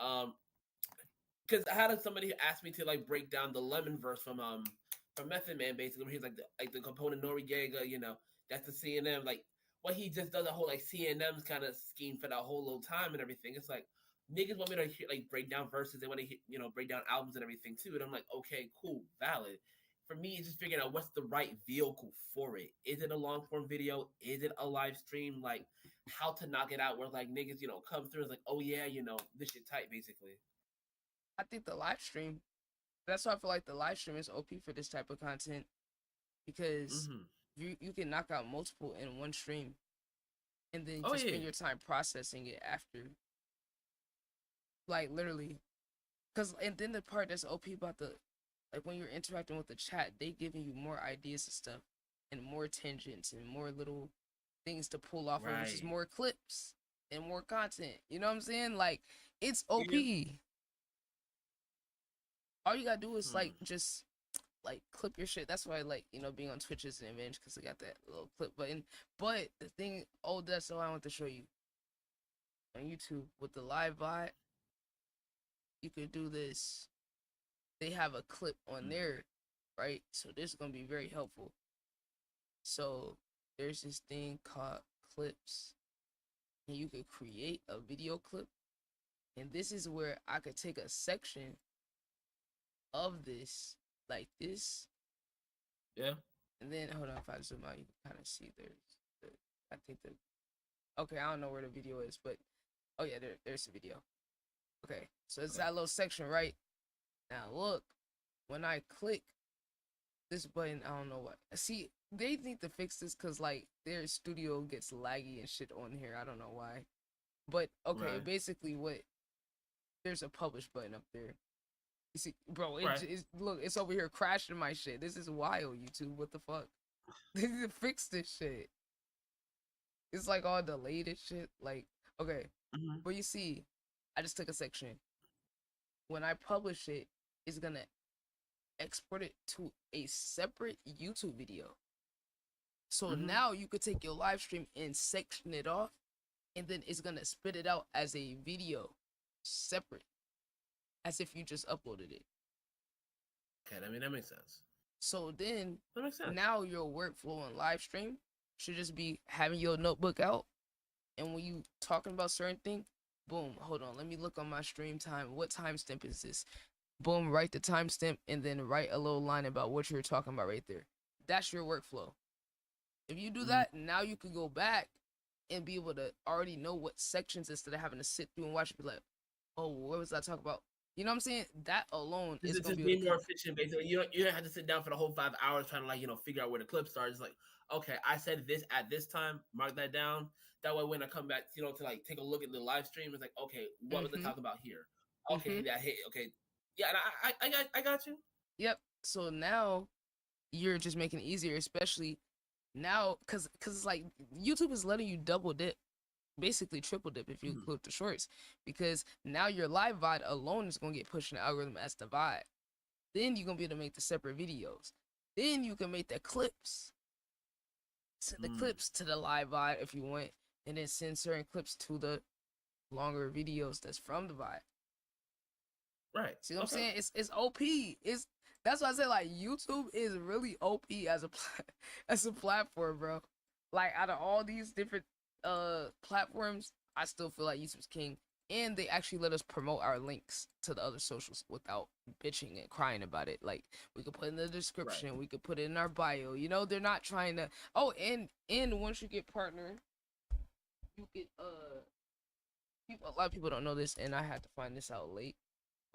P: because I had somebody ask me to like break down the Lemon verse from Method Man, basically, where he's like the component Noriega, you know, that's the CNM, like what he just does a whole like CNM's kind of scheme for that whole little time and everything. It's like niggas want me to hear, like break down verses, they want to you know, break down albums and everything too, and I'm like, okay, cool, valid. For me, it's just figuring out what's the right vehicle for it. Is it a long form video? Is it a live stream? Like how to knock it out where like niggas, you know, come through and like, oh yeah, you know, this shit tight, basically.
A: I think the live stream, that's why I feel like the live stream is OP for this type of content, because you can knock out multiple in one stream, and then just spend your time processing it after. Like literally, and then the part that's OP about the, like when you're interacting with the chat, they giving you more ideas and stuff, and more tangents and more little things to pull off of, which is more clips and more content. You know what I'm saying? Like it's OP. All you gotta do is like just like clip your shit. That's why like, you know, being on Twitch is an advantage, because I got that little clip button. But the thing, that's what I want to show you on YouTube with the live bot. You could do this. They have a clip on there, right? So this is gonna be very helpful. So there's this thing called clips, and you could create a video clip, and this is where I could take a section of this, like this.
P: Yeah.
A: And then hold on, if I zoom out, you can kind of see I think okay, I don't know where the video is, but oh yeah, there's the video. Okay, so it's that little section, right? Now look, when I click this button, I don't know what. See, they need to fix this because like their studio gets laggy and shit on here. I don't know why. But okay, basically there's a publish button up there. You see, bro, look, it's over here crashing my shit. This is wild, YouTube. What the fuck? They need to fix this shit. It's like all delayed and shit. Like, okay. But you see, I just took a section. When I publish it, it's gonna export it to a separate YouTube video. So now you could take your live stream and section it off, and then it's gonna spit it out as a video separate, as if you just uploaded it.
P: Okay, I mean, that makes sense.
A: So then,
P: that makes sense.
A: Now your workflow on live stream should just be having your notebook out, and when you talking about certain thing, boom, hold on, let me look on my stream time. What timestamp is this? Boom, write the timestamp, and then write a little line about what you're talking about right there. That's your workflow. If you do that, now you can go back and be able to already know what sections, instead of having to sit through and watch it, be like, oh, what was I talking about? You know what I'm saying? That alone is
P: going to be more efficient, basically. You don't have to sit down for the whole 5 hours trying to, like, you know, figure out where the clips are. It's like, okay, I said this at this time, mark that down. That way when I come back, you know, to like take a look at the live stream, it's like, okay, what was I talking about here? Okay, that hit. Okay, yeah, and I got you.
A: Yep. So now you're just making it easier, especially now, cause like YouTube is letting you double dip, basically triple dip if you include the shorts, because now your live VOD alone is gonna get pushed in the algorithm as the VOD. Then you're gonna be able to make the separate videos. Then you can make the clips. Send the clips to the live VOD if you want, and then send certain clips to the longer videos that's from the VOD.
P: Right.
A: See what I'm saying? It's OP. That's why I say like YouTube is really OP as a as a platform, bro. Like out of all these different platforms, I still feel like YouTube's king. And they actually let us promote our links to the other socials without bitching and crying about it. Like we could put in the description, we could put it in our bio. You know, they're not trying to. Oh, and once you get partner, you get a lot of people don't know this, and I had to find this out late.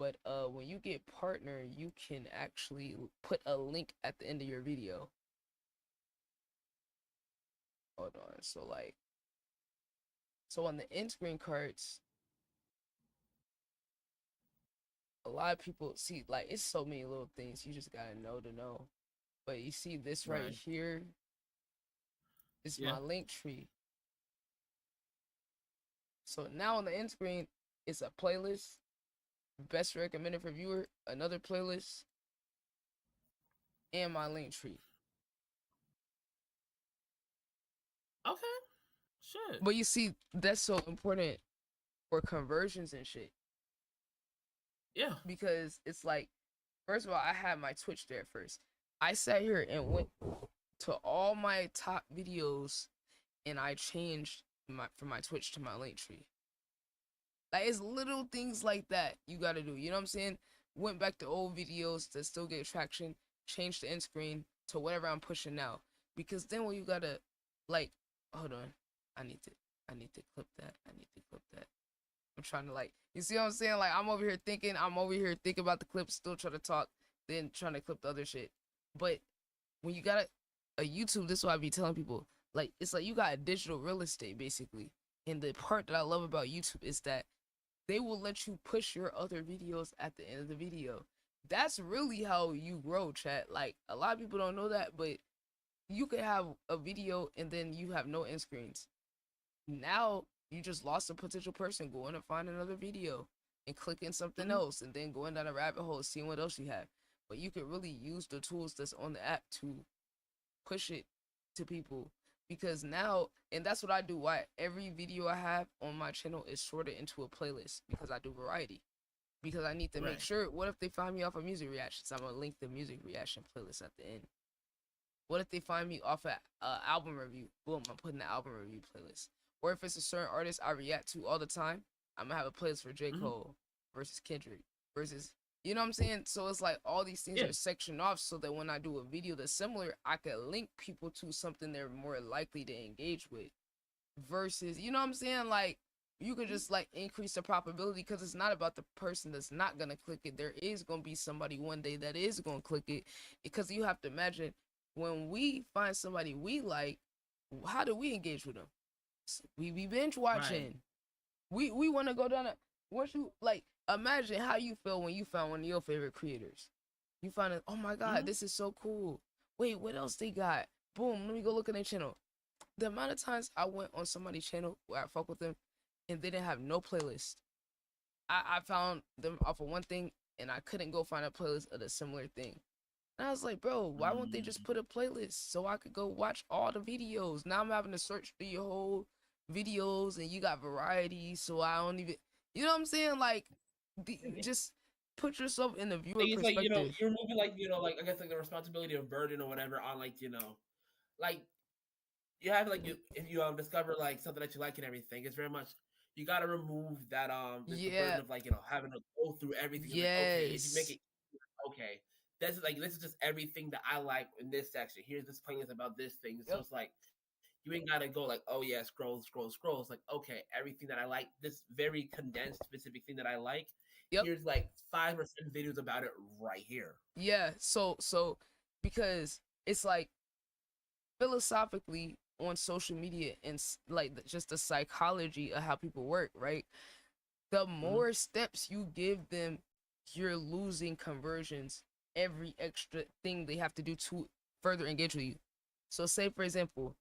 A: But when you get partner, you can actually put a link at the end of your video. Hold on. So on the end screen cards, a lot of people see, like, it's so many little things you just gotta know to know. But you see this right here is my link tree. So now on the end screen, it's a playlist, best recommended for viewer, another playlist, and my link tree.
P: Okay. Shit.
A: But you see, that's so important for conversions and shit.
P: Yeah.
A: Because it's like, first of all, I had my Twitch there first. I sat here and went to all my top videos and I changed from my Twitch to my link tree. Like, it's little things like that you gotta do. You know what I'm saying? Went back to old videos to still get traction, changed the end screen to whatever I'm pushing now. Because then when you gotta, like, hold on. I need to clip that. I'm trying to, like, you see what I'm saying? Like, I'm over here thinking about the clip, still trying to talk, then trying to clip the other shit. But when you got a YouTube, this is what I be telling people. Like, it's like you got a digital real estate, basically. And the part that I love about YouTube is that they will let you push your other videos at the end of the video. That's really how you grow, chat. Like, a lot of people don't know that, but you could have a video and then you have no end screens. Now, you just lost a potential person going to find another video and clicking something else and then going down a rabbit hole, seeing what else you have. But you could really use the tools that's on the app to push it to people. Because now, and that's what I do, why every video I have on my channel is sorted into a playlist, because I do variety. Because I need to make sure, what if they find me off of music reactions? I'm going to link the music reaction playlist at the end. What if they find me off of album review? Boom, I'm putting the album review playlist. Or if it's a certain artist I react to all the time, I'm going to have a playlist for J. Cole versus Kendrick versus, you know what I'm saying? So it's like all these things are sectioned off so that when I do a video that's similar, I can link people to something they're more likely to engage with. Versus, you know what I'm saying? Like, you could just, like, increase the probability, because it's not about the person that's not going to click it. There is going to be somebody one day that is going to click it. Because you have to imagine, when we find somebody we like, how do we engage with them? We be binge watching. We want to go down once you, like, imagine how you feel when you found one of your favorite creators. You find it, oh my god, this is so cool. Wait, what else they got? Boom, let me go look at their channel. The amount of times I went on somebody's channel where I fuck with them and they didn't have no playlist. I found them off of one thing and I couldn't go find a playlist of a similar thing. And I was like, bro, why won't they just put a playlist so I could go watch all the videos? Now I'm having to search through your whole videos and you got variety, so I don't even, you know what I'm saying? Like, just put yourself in the viewer
P: It's
A: perspective.
P: like, you know, you're moving, like, you know, like, I guess, like, the responsibility of burden or whatever on, like, you know, like, you have, like, if you discover, like, something that you like and everything, it's very much, you gotta remove that the burden of, like, you know, having to go through everything. Like, okay, if you make it, okay, this is just everything that I like in this section. Here's this playlist about this thing. So it's like, you ain't gotta go like, oh yeah, scroll. It's like, okay, everything that I like, this very condensed specific thing that I like, here's like 5 or 7 videos about it right here.
A: Yeah, so because it's like, philosophically on social media and like just the psychology of how people work, right? The more steps you give them, you're losing conversions every extra thing they have to do to further engage with you. So say, for example,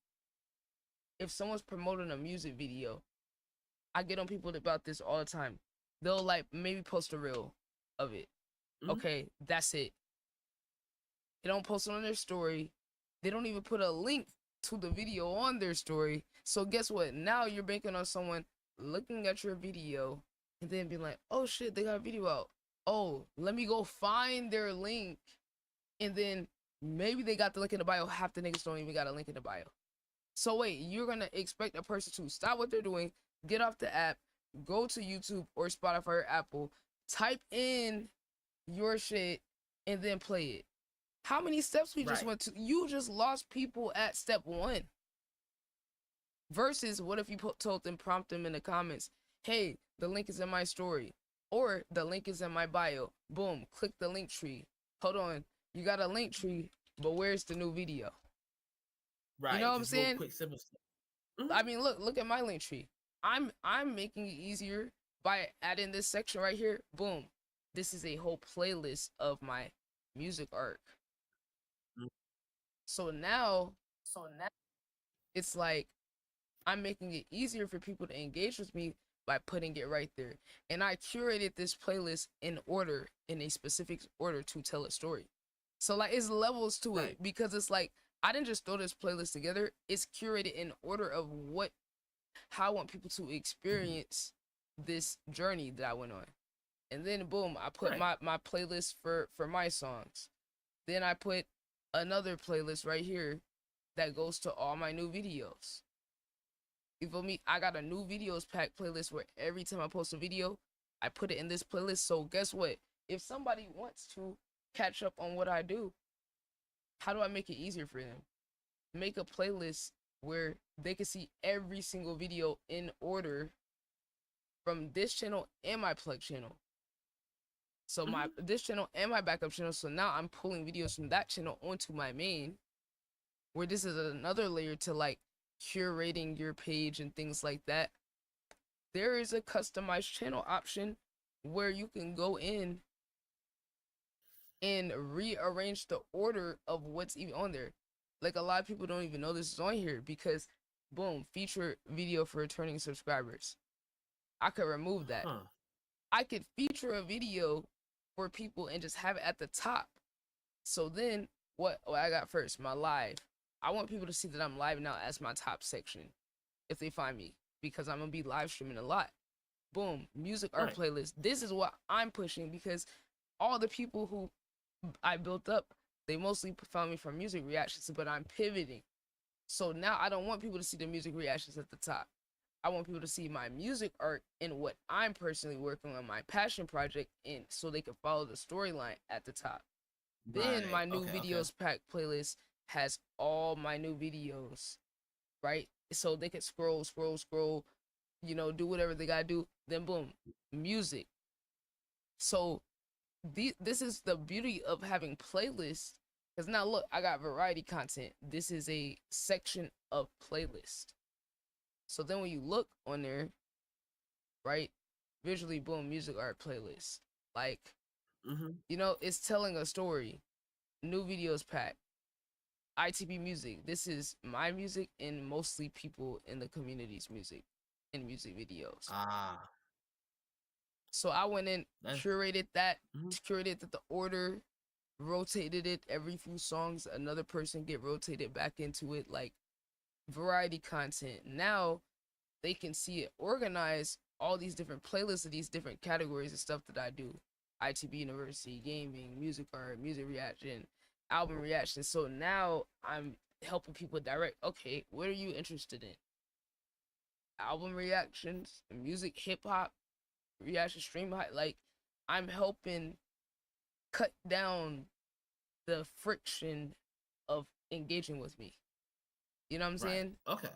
A: if someone's promoting a music video, I get on people about this all the time. They'll, like, maybe post a reel of it. Okay, that's it. They don't post it on their story. They don't even put a link to the video on their story. So guess what? Now you're banking on someone looking at your video and then being like, oh shit, they got a video out. Oh, let me go find their link And then maybe they got the link in the bio. Half the niggas don't even got a link in the bio. So wait, you're gonna expect a person to stop what they're doing, get off the app, go to YouTube or Spotify or Apple, type in your shit, and then play it. How many steps we just went to? You just lost people at step 1. Versus, what if you told them, prompt them in the comments, hey, the link is in my story, or the link is in my bio. Boom, click the link tree. Hold on, you got a link tree, but where's the new video?
P: Right.
A: You know what I'm
P: just real
A: saying?
P: quick, simple stuff.
A: I mean, look at my link tree. I'm making it easier by adding this section right here. Boom, this is a whole playlist of my music arc. So now it's like I'm making it easier for people to engage with me by putting it right there. And I curated this playlist in a specific order to tell a story. So like it's levels to it, because it's like I didn't just throw this playlist together. It's curated in order of how I want people to experience this journey that I went on. And then boom, I put my playlist for my songs. Then I put another playlist right here that goes to all my new videos. You feel me? I got a new videos pack playlist where every time I post a video, I put it in this playlist. So guess what? If somebody wants to catch up on what I do, how do I make it easier for them? Make a playlist where they can see every single video in order from this channel and my plug channel. So this channel and my backup channel. So now I'm pulling videos from that channel onto my main, where this is another layer to like curating your page and things like that. There is a customized channel option where you can go in and rearrange the order of what's even on there. Like a lot of people don't even know this is on here because boom, feature video for returning subscribers. I could remove that. I could feature a video for people and just have it at the top. So then what I got first, my live. I want people to see that I'm live now as my top section if they find me, because I'm gonna be live streaming a lot. Boom, music art playlist. This is what I'm pushing because all the people who I built up, they mostly found me from music reactions, but I'm pivoting. So now I don't want people to see the music reactions at the top. I want people to see my music art and what I'm personally working on, my passion project, and so they can follow the storyline at the top. Then my new videos pack playlist has all my new videos, right? So they can scroll, you know, do whatever they gotta do. Then boom, music. So this is the beauty of having playlists. Because now look, I got variety content. This is a section of playlist. So then when you look on there, right, visually, boom, music art playlist. Like, you know, it's telling a story. New videos pack. ITB music. This is my music and mostly people in the community's music and music videos. So I went in, curated that, curated the order, rotated it every few songs. Another person get rotated back into it, like variety content. Now they can see it organized, all these different playlists of these different categories of stuff that I do. ITB University, gaming, music art, music reaction, album reaction. So now I'm helping people direct, okay, what are you interested in? Album reactions, music, hip hop, reaction, stream, like I'm helping cut down the friction of engaging with me. You know what I'm saying?
P: Okay.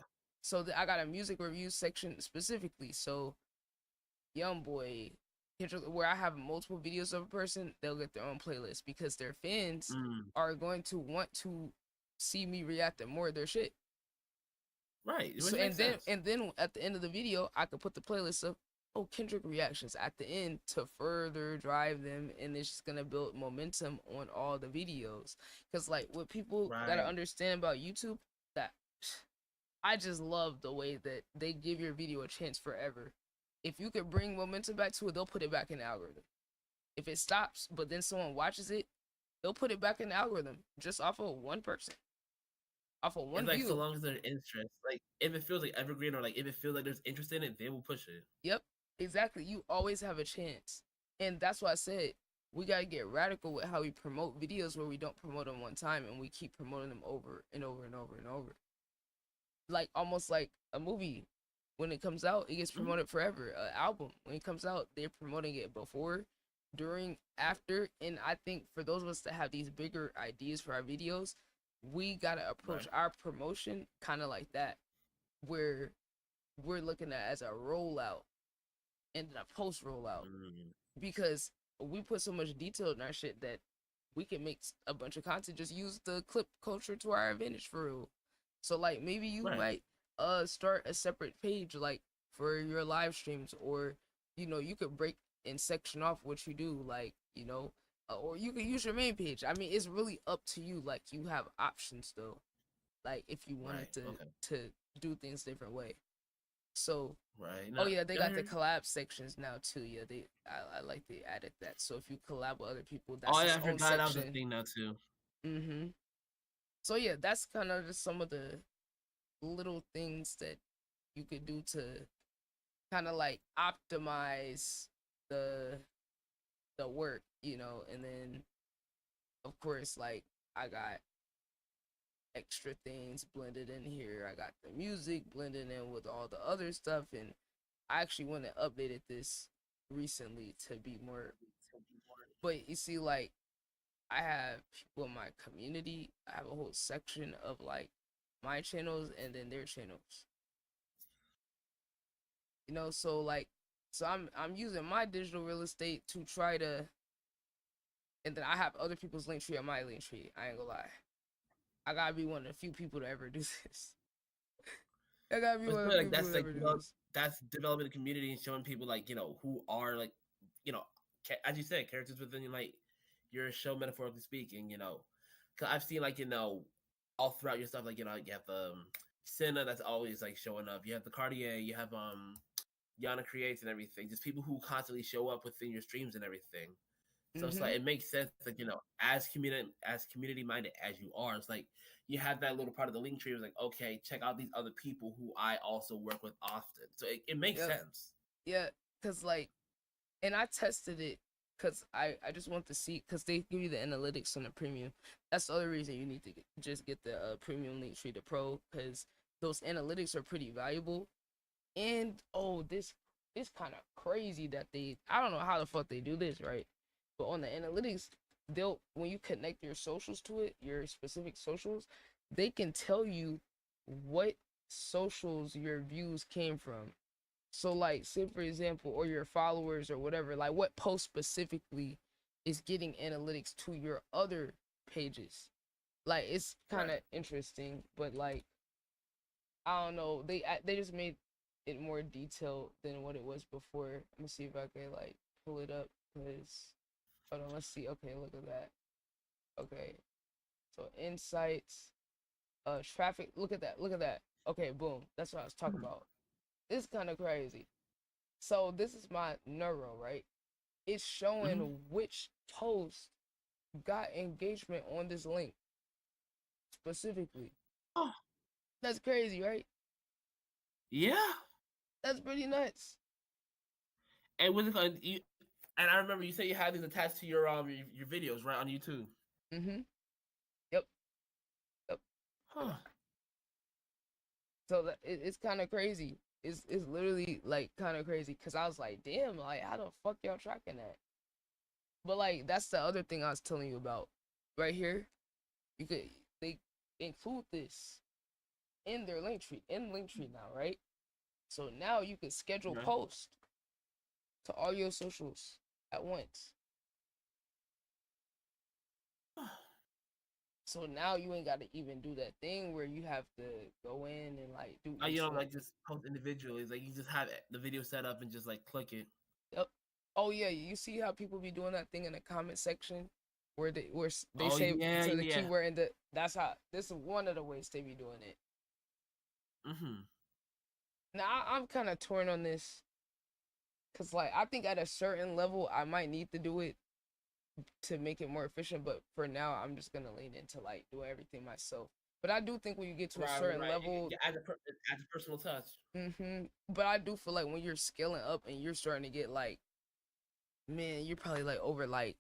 A: So I got a music review section specifically. So Young Boy, where I have multiple videos of a person, they'll get their own playlist because their fans are going to want to see me react to more of their shit.
P: Right.
A: So, and then at the end of the video, I could put the playlist of Kendrick reactions at the end to further drive them, and it's just gonna build momentum on all the videos. Cause like what people gotta understand about YouTube, that I just love the way that they give your video a chance forever. If you could bring momentum back to it, they'll put it back in the algorithm. If it stops, but then someone watches it, they'll put it back in the algorithm just off of one person. Off of one
P: it's like
A: view.
P: so long as there's interest, like if it feels like evergreen or like if it feels like there's interest in it, they will push it.
A: Yep, exactly. You always have a chance, and that's why I said we gotta get radical with how we promote videos where we don't promote them one time and we keep promoting them over and over and over and over. Like almost like a movie. When it comes out, it gets promoted forever. An album, when it comes out, they're promoting it before, during, after. And I think for those of us that have these bigger ideas for our videos, we gotta approach our promotion kind of like that, where we're looking at as a rollout and a post rollout, because we put so much detail in our shit that we can make a bunch of content, just use the clip culture to our advantage for real. So like maybe you might start a separate page like for your live streams, or you know, you could break and section off what you do, like, you know, or you could use your main page. I mean, it's really up to you. Like, you have options though, like if you wanted to do things different way. So
P: No,
A: oh yeah, they
P: I
A: got
P: hear
A: the
P: you.
A: collab sections now too. Yeah, I like they added that. So if you collab with other people, that's
P: Oh yeah,
A: its
P: I
A: own
P: forgot that was a
A: section.
P: thing now too.
A: Mm-hmm. So yeah, that's kind of just some of the little things that you could do to kind of like optimize the work, you know. And then of course, like, I got extra things blended in here. I got the music blended in with all the other stuff, and I actually went and updated this recently to be more. But you see, like, I have people in my community. I have a whole section of like my channels and then their channels. You know, so like, so I'm using my digital real estate to try to, and then I have other people's link tree on my link tree. I ain't gonna lie, I gotta be one of the few people to ever do this. I gotta be
P: But
A: one
P: it's
A: of the
P: like
A: people
P: that's
A: to
P: like
A: ever do this.
P: that's developing the community and showing people, like, you know, who are, like, you know, as you said, characters within, like, your show, metaphorically speaking. You know, because I've seen, like, you know, all throughout your stuff, like, you know, you have Senna that's always like showing up. You have the Cartier. You have Yana Creates and everything. Just people who constantly show up within your streams and everything. So it's like, it makes sense that, you know, as community minded as you are, it's like you have that little part of the link tree. It's like, okay, check out these other people who I also work with often. So it makes sense.
A: Yeah, cause like, and I tested it because I just want to see, because they give you the analytics on the premium. That's the other reason you need to just get the premium link tree, the pro, because those analytics are pretty valuable. And oh, this kind of crazy that I don't know how the fuck they do this, right? But on the analytics, when you connect your socials to it, your specific socials, they can tell you what socials your views came from. So like, say for example, or your followers or whatever, like what post specifically is getting analytics to your other pages. Like, it's kind of interesting, but like, I don't know, they just made it more detailed than what it was before. Let me see if I can like pull it up, because hold on, let's see. Okay, look at that. Okay, so insights, traffic, look at that. Okay, boom, that's what I was talking about. It's kind of crazy. So this is my neuro, right? It's showing which post got engagement on this link specifically.
P: Oh,
A: that's crazy, right?
P: Yeah,
A: that's pretty nuts.
P: And with you, and I remember you said you had these attached to your videos, right, on YouTube.
A: Mm-hmm. Yep.
P: Huh.
A: So it's kind of crazy. It's literally like kind of crazy, because I was like, damn, like, how the fuck y'all tracking that? But like, that's the other thing I was telling you about right here. They include this in their link tree, now, right? So now you can schedule posts to all your socials at once. So now you ain't got to even do that thing where you have to go in and like do.
P: You don't like just post individually. It's like you just have the video set up and just like click it.
A: Yep. Oh yeah, you see how people be doing that thing in the comment section where they
P: Oh,
A: say
P: yeah,
A: to the
P: yeah.
A: keyword, and that's how, this is one of the ways they be doing it. Now I'm kind of torn on this, cause like, I think at a certain level I might need to do it to make it more efficient, but for now I'm just gonna lean into like doing everything myself. But I do think when you get to a certain level,
P: add a personal touch.
A: But I do feel like when you're scaling up and you're starting to get like, man, you're probably like over like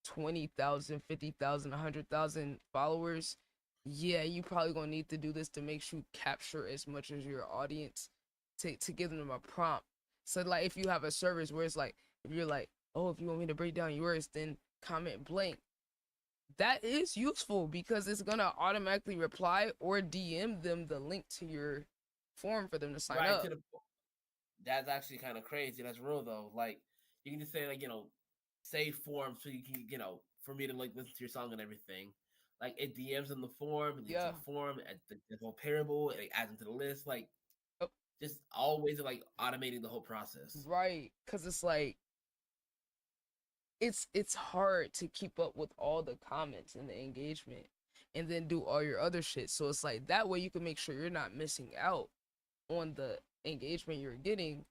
A: 20,000, 50,000, 100,000 followers, yeah, you probably gonna need to do this to make sure you capture as much as your audience to give them a prompt. So like if you have a service where it's like, if you're like, oh, if you want me to break down yours, then comment blank. That is useful because it's gonna automatically reply or DM them the link to your form for them to sign
P: Right
A: up.
P: to the That's actually kind of crazy. That's real though. Like you can just say like save form so you can for me to like listen to your song and everything. Like it DMs in the form, it leads to the form, and the whole parable, and it adds them to the list. Like just always like automating the whole process.
A: Right, because it's like it's hard to keep up with all the comments and the engagement and then do all your other shit. So it's like that way you can make sure you're not missing out on the engagement you're getting,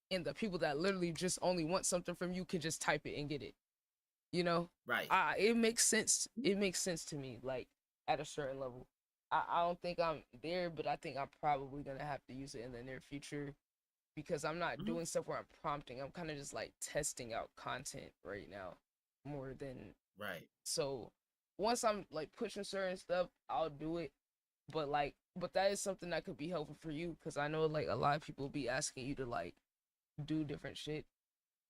A: and the people that literally just only want something from you can just type it and get it. You know?
P: Right.
A: It makes sense. It makes sense to me, like at a certain level. I don't think I'm there, but I think I'm probably gonna have to use it in the near future because I'm not doing stuff where I'm prompting. I'm kind of just like testing out content right now more than
P: right.
A: So once I'm like pushing certain stuff, I'll do it. But that is something that could be helpful for you because I know like a lot of people be asking you to like do different shit.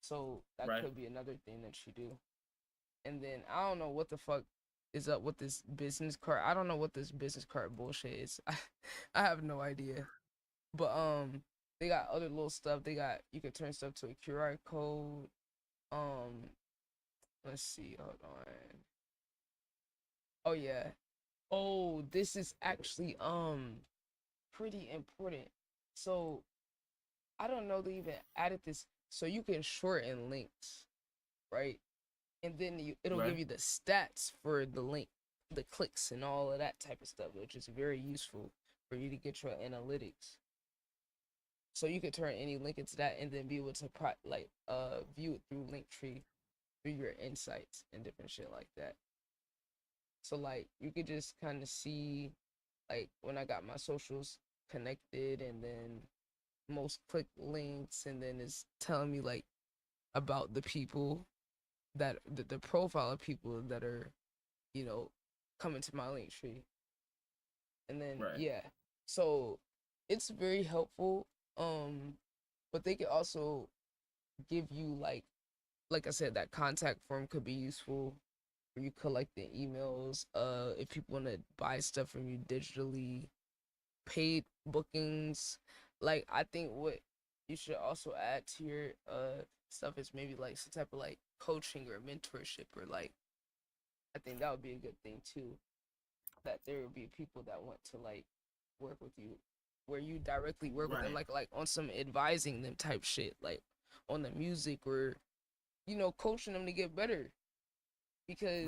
A: So that could be another thing that you do. And then I don't know what the fuck is up with this business card. I don't know what this business card bullshit is. I have no idea. But they got other little stuff. They got you can turn stuff to a QR code. Let's see. Hold on. Oh yeah. Oh, this is actually pretty important. So I don't know they even added this. So you can shorten links, right? And then it'll give you the stats for the link, the clicks, and all of that type of stuff, which is very useful for you to get your analytics. So you could turn any link into that, and then be able to view it through Linktree, through your insights and different shit like that. So like you could just kind of see, like when I got my socials connected, and then most click links, and then it's telling me like about the people that the profile of people that are, coming to my link tree. And then so it's very helpful. But they could also give you like I said, that contact form could be useful for you collecting emails. If people want to buy stuff from you digitally, paid bookings. Like I think what you should also add to your stuff is maybe like some type of like coaching or mentorship, or like I think that would be a good thing too, that there would be people that want to like work with you where you directly work with them, like on some advising them type shit, like on the music, or coaching them to get better, because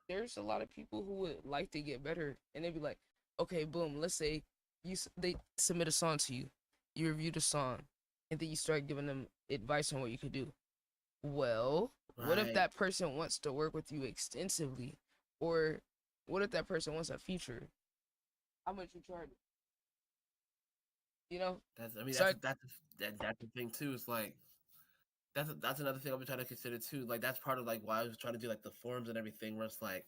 A: there's a lot of people who would like to get better, and they'd be like, okay, boom, let's say they submit a song to you, you review the song, and then you start giving them advice on what you could do. Well, what if that person wants to work with you extensively, or what if that person wants a feature? How much you charge?
P: That's the thing too. It's like that's another thing I've been trying to consider too. Like that's part of like why I was trying to do like the forums and everything. Where it's like,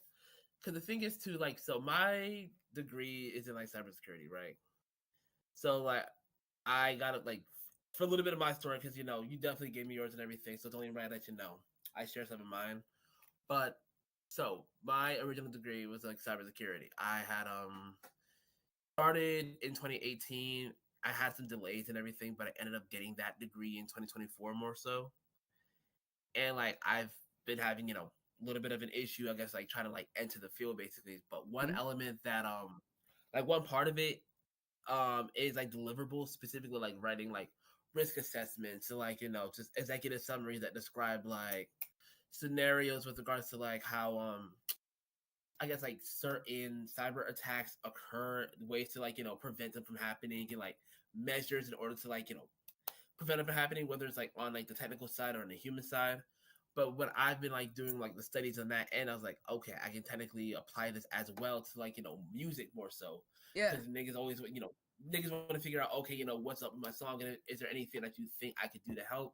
P: because the thing is too, like, so my degree is in like cybersecurity, right? So like I got it like for a little bit of my story, because you definitely gave me yours and everything. So it's only right that I share some of mine. But so my original degree was like cybersecurity. I had started in 2018. I had some delays and everything, but I ended up getting that degree in 2024 more so. And like I've been having, a little bit of an issue, I guess, like trying to like enter the field basically. But one element that like one part of it is like deliverables, specifically like writing like risk assessments, so like just executive summaries that describe like scenarios with regards to like how I guess like certain cyber attacks occur, ways to like prevent them from happening, and like measures in order to like prevent them from happening, whether it's like on like the technical side or on the human side. But when I've been like doing like the studies on that end, I was like, okay, I can technically apply this as well to like music more so.
A: Yeah.
P: Because niggas always niggas want to figure out, okay, what's up with my song, and is there anything that you think I could do to help?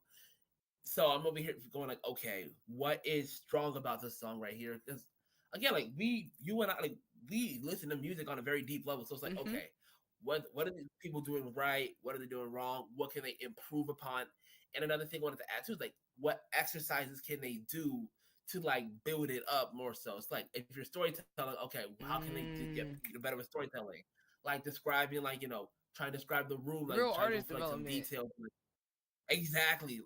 P: So I'm over here going like, okay, what is strong about this song right here? Because again, like you and I, like we listen to music on a very deep level. So it's like, okay, what are these people doing right? What are they doing wrong? What can they improve upon? And another thing I wanted to add too is like, what exercises can they do to like build it up more? So it's like, if you're storytelling, okay, how can they get better with storytelling? Like describing, like trying to describe the room, like
A: Real
P: trying to
A: artist
P: go for like some
A: development.
P: details. Exactly.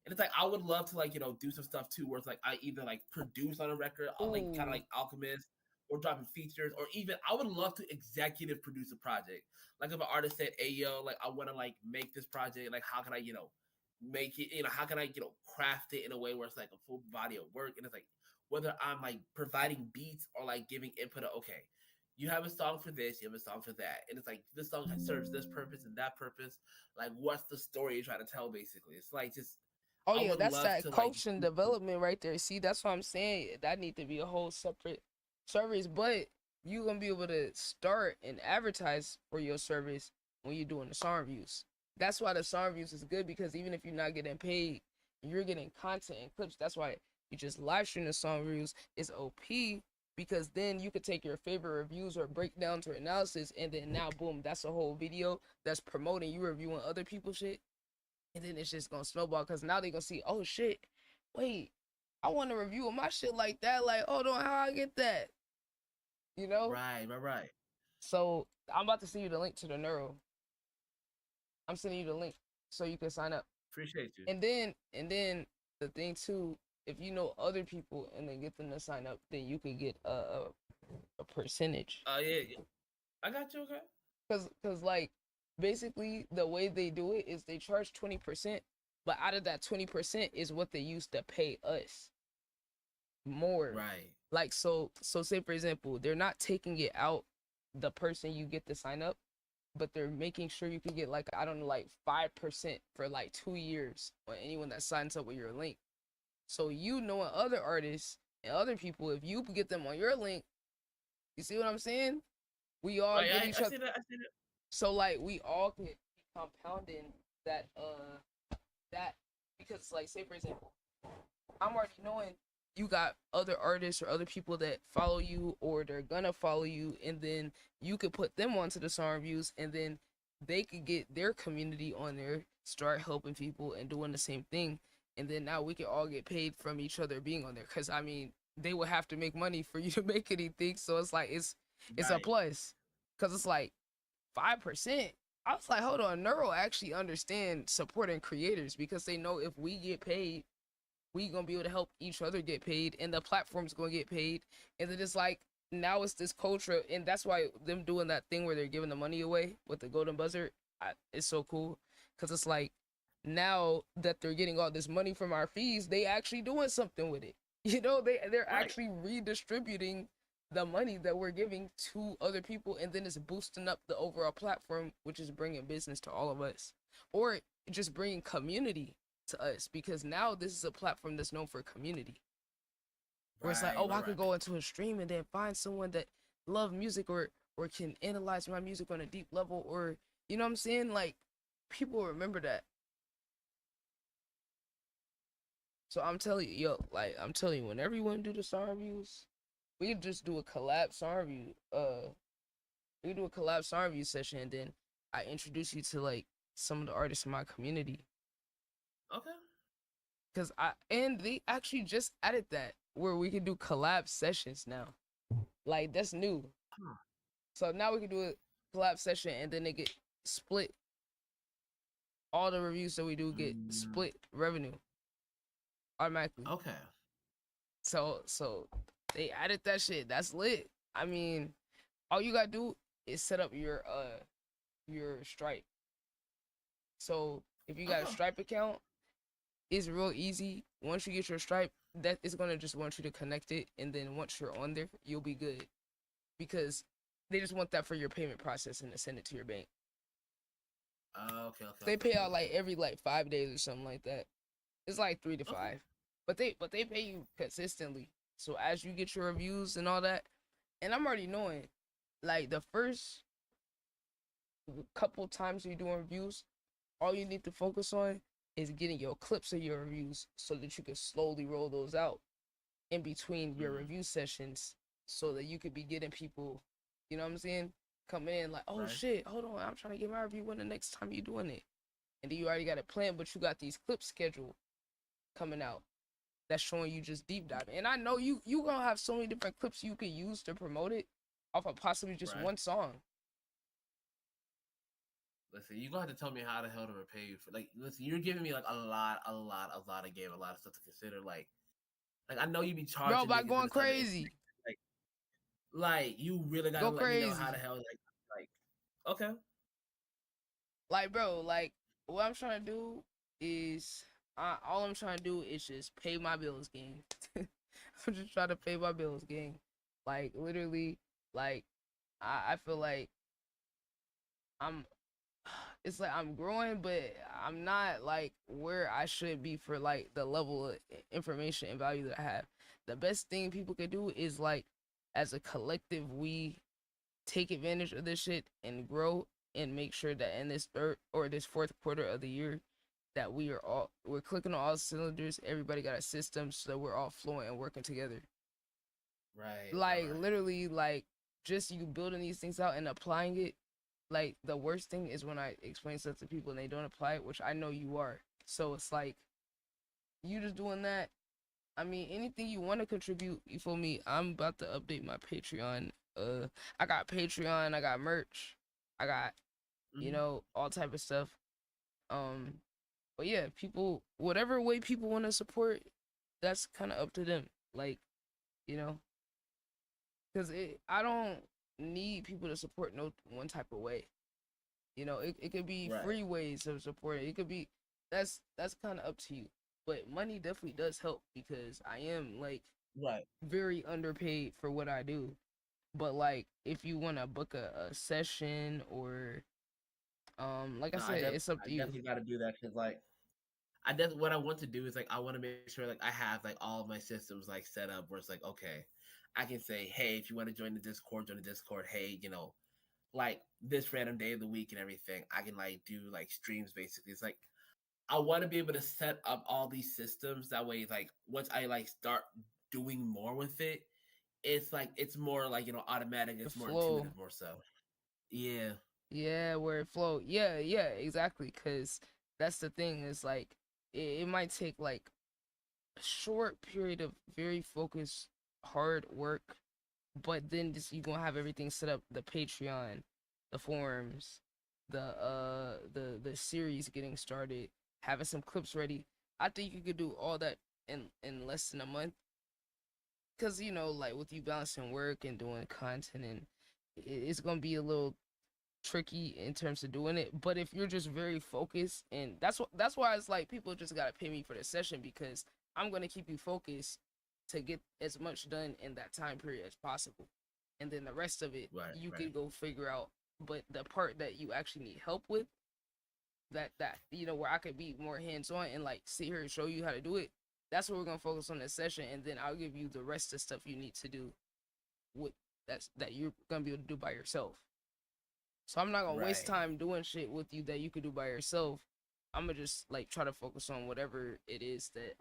P: And it's like I would love to like do some stuff too, where it's like I either like produce on a record, like kind of like Alchemist, or dropping features, or even I would love to executive produce a project. Like if an artist said, "Hey yo, like I want to like make this project, like how can I make it? How can I craft it in a way where it's like a full body of work?" And it's like whether I'm like providing beats or like giving input. Okay, you have a song for this, you have a song for that, and it's like this song serves this purpose and that purpose. Like what's the story you're trying to tell? Basically, it's like just
A: Oh
P: I
A: yeah,
P: would
A: that's
P: love
A: that
P: to like
A: coaching development right there. See, that's what I'm saying. That need to be a whole separate service, but you gonna be able to start and advertise for your service when you're doing the song reviews. That's why the song reviews is good, because even if you're not getting paid, you're getting content and clips. That's why you just live stream the song reviews is OP, because then you could take your favorite reviews or breakdowns or analysis, and then now boom, that's a whole video that's promoting you reviewing other people's shit. And then it's just gonna snowball, because now they gonna see, oh shit, wait, I want to review my shit like that. Like, hold on, how I get that?
P: Right.
A: So I'm about to send you the link to the Neuro. I'm sending you the link so you can sign up.
P: Appreciate you.
A: And then the thing too, if you know other people and then get them to sign up, then you can get a percentage.
P: Yeah. I got you. Okay.
A: Cause like basically the way they do it is they charge 20%, but out of that 20% is what they use to pay us more.
P: Right.
A: Like so say for example, they're not taking it out the person you get to sign up, but they're making sure you can get like, I don't know, like 5% for like 2 years on anyone that signs up with your link. So knowing other artists and other people, if you get them on your link, you see what I'm saying? We all get each other.
P: I see that.
A: So like we all can be compounding that because like say for example, I'm already knowing you got other artists or other people that follow you or they're gonna follow you, and then you could put them onto the song reviews, and then they could get their community on there, start helping people and doing the same thing, and then now we can all get paid from each other being on there, because I mean they would have to make money for you to make anything, so it's like it's a plus, because it's like 5%. I was like, hold on, Neuro actually understand supporting creators, because they know if we get paid, we gonna be able to help each other get paid, and the platform's gonna get paid. And then it's like now it's this culture, and that's why them doing that thing where they're giving the money away with the golden buzzer, it's so cool, because it's like now that they're getting all this money from our fees, they actually doing something with it. They're actually redistributing the money that we're giving to other people, and then it's boosting up the overall platform, which is bringing business to all of us, or just bringing community to us, because now this is a platform that's known for community, where it's like, oh, I could go into a stream and then find someone that love music or can analyze my music on a deep level, or you know what I'm saying, like people remember that. So I'm telling you, when everyone do the song reviews, we could just do a collab song review. We could do a collab song review session, and then I introduce you to like some of the artists in my community.
P: Okay.
A: And they actually just added that where we can do collab sessions now. Like that's new. So now we can do a collab session, and then they get split. All the reviews that we do get split revenue automatically.
P: Okay.
A: So they added that shit. That's lit. I mean, all you gotta do is set up your Stripe. So if you got a Stripe account, it's real easy. Once you get your Stripe, that is gonna just want you to connect it, and then once you're on there, you'll be good, because they just want that for your payment processing to send it to your bank.
P: Okay.
A: They pay out like every 5 days or something like that. It's like 3 to 5, but they pay you consistently. So as you get your reviews and all that, and I'm already knowing, like the first couple times you're doing reviews, all you need to focus on is getting your clips of your reviews so that you can slowly roll those out in between your review sessions so that you could be getting people, you know what I'm saying, coming in like, oh
P: Right.
A: shit, hold on, I'm trying to get my review when the next time you doing it. And then you already got it planned, but you got these clips scheduled coming out that's showing you just deep diving. And I know you gonna have so many different clips you could use to promote it off of possibly just
P: Right.
A: one song.
P: Listen, you gonna have to tell me how the hell to repay you for like. Listen, you're giving me like a lot of game, a lot of stuff to consider. Like I know you be charging.
A: Bro, by
P: niggas
A: going
P: this type of
A: crazy.
P: Like you really gotta
A: Go
P: let me know how
A: crazy.
P: the hell like. Okay.
A: Like, bro, like what I'm trying to do is all I'm trying to do is just pay my bills, gang. I'm just trying to pay my bills, gang. Like literally, like I feel like it's like I'm growing, but I'm not like where I should be for like the level of information and value that I have. The best thing people could do is like, as a collective, we take advantage of this shit and grow and make sure that in this third or this fourth quarter of the year that we're clicking on all cylinders. Everybody got a system so that we're all flowing and working together.
P: Right.
A: Like literally, like just you building these things out and applying it. Like the worst thing is when I explain stuff to people and they don't apply it, which I know you are. So it's like you just doing that. I mean, anything you want to contribute, you feel me? I'm about to update my Patreon. I got Patreon, I got merch, I got you know, all type of stuff. But yeah, people, whatever way people want to support, that's kind of up to them. Like, you know, because I don't need people to support no one type of way. You know, it could be free ways of supporting. It could be that's kind of up to you. But money definitely does help because I am like very underpaid for what I do. But like if you want to book a session or like I said, it's up to you.
P: I definitely got to do that because like what I want to do is like I want to make sure like I have like all of my systems like set up where it's like okay, I can say hey, if you want to join the Discord, join the Discord. Hey, you know, like this random day of the week and everything, I can like do like streams basically. It's like I want to be able to set up all these systems that way like once I like start doing more with it, it's like it's more like, you know, automatic, it's more intuitive more so. Yeah.
A: Yeah, where it flow. Yeah, exactly. Cause that's the thing is like it might take like a short period of very focused hard work, but then just you gonna have everything set up, the Patreon, the forums, the series getting started, having some clips ready. I think you could do all that in less than a month. Cause you know, like with you balancing work and doing content, and it's gonna be a little tricky in terms of doing it. But if you're just very focused, and that's why it's like people just gotta pay me for the session because I'm gonna keep you focused to get as much done in that time period as possible, and then the rest of it you can go figure out. But the part that you actually need help with, that you know, where I could be more hands on and like sit here and show you how to do it, that's what we're gonna focus on this session, and then I'll give you the rest of stuff you need to do with that you're gonna be able to do by yourself. So I'm not gonna waste time doing shit with you that you could do by yourself. I'm gonna just like try to focus on whatever it is that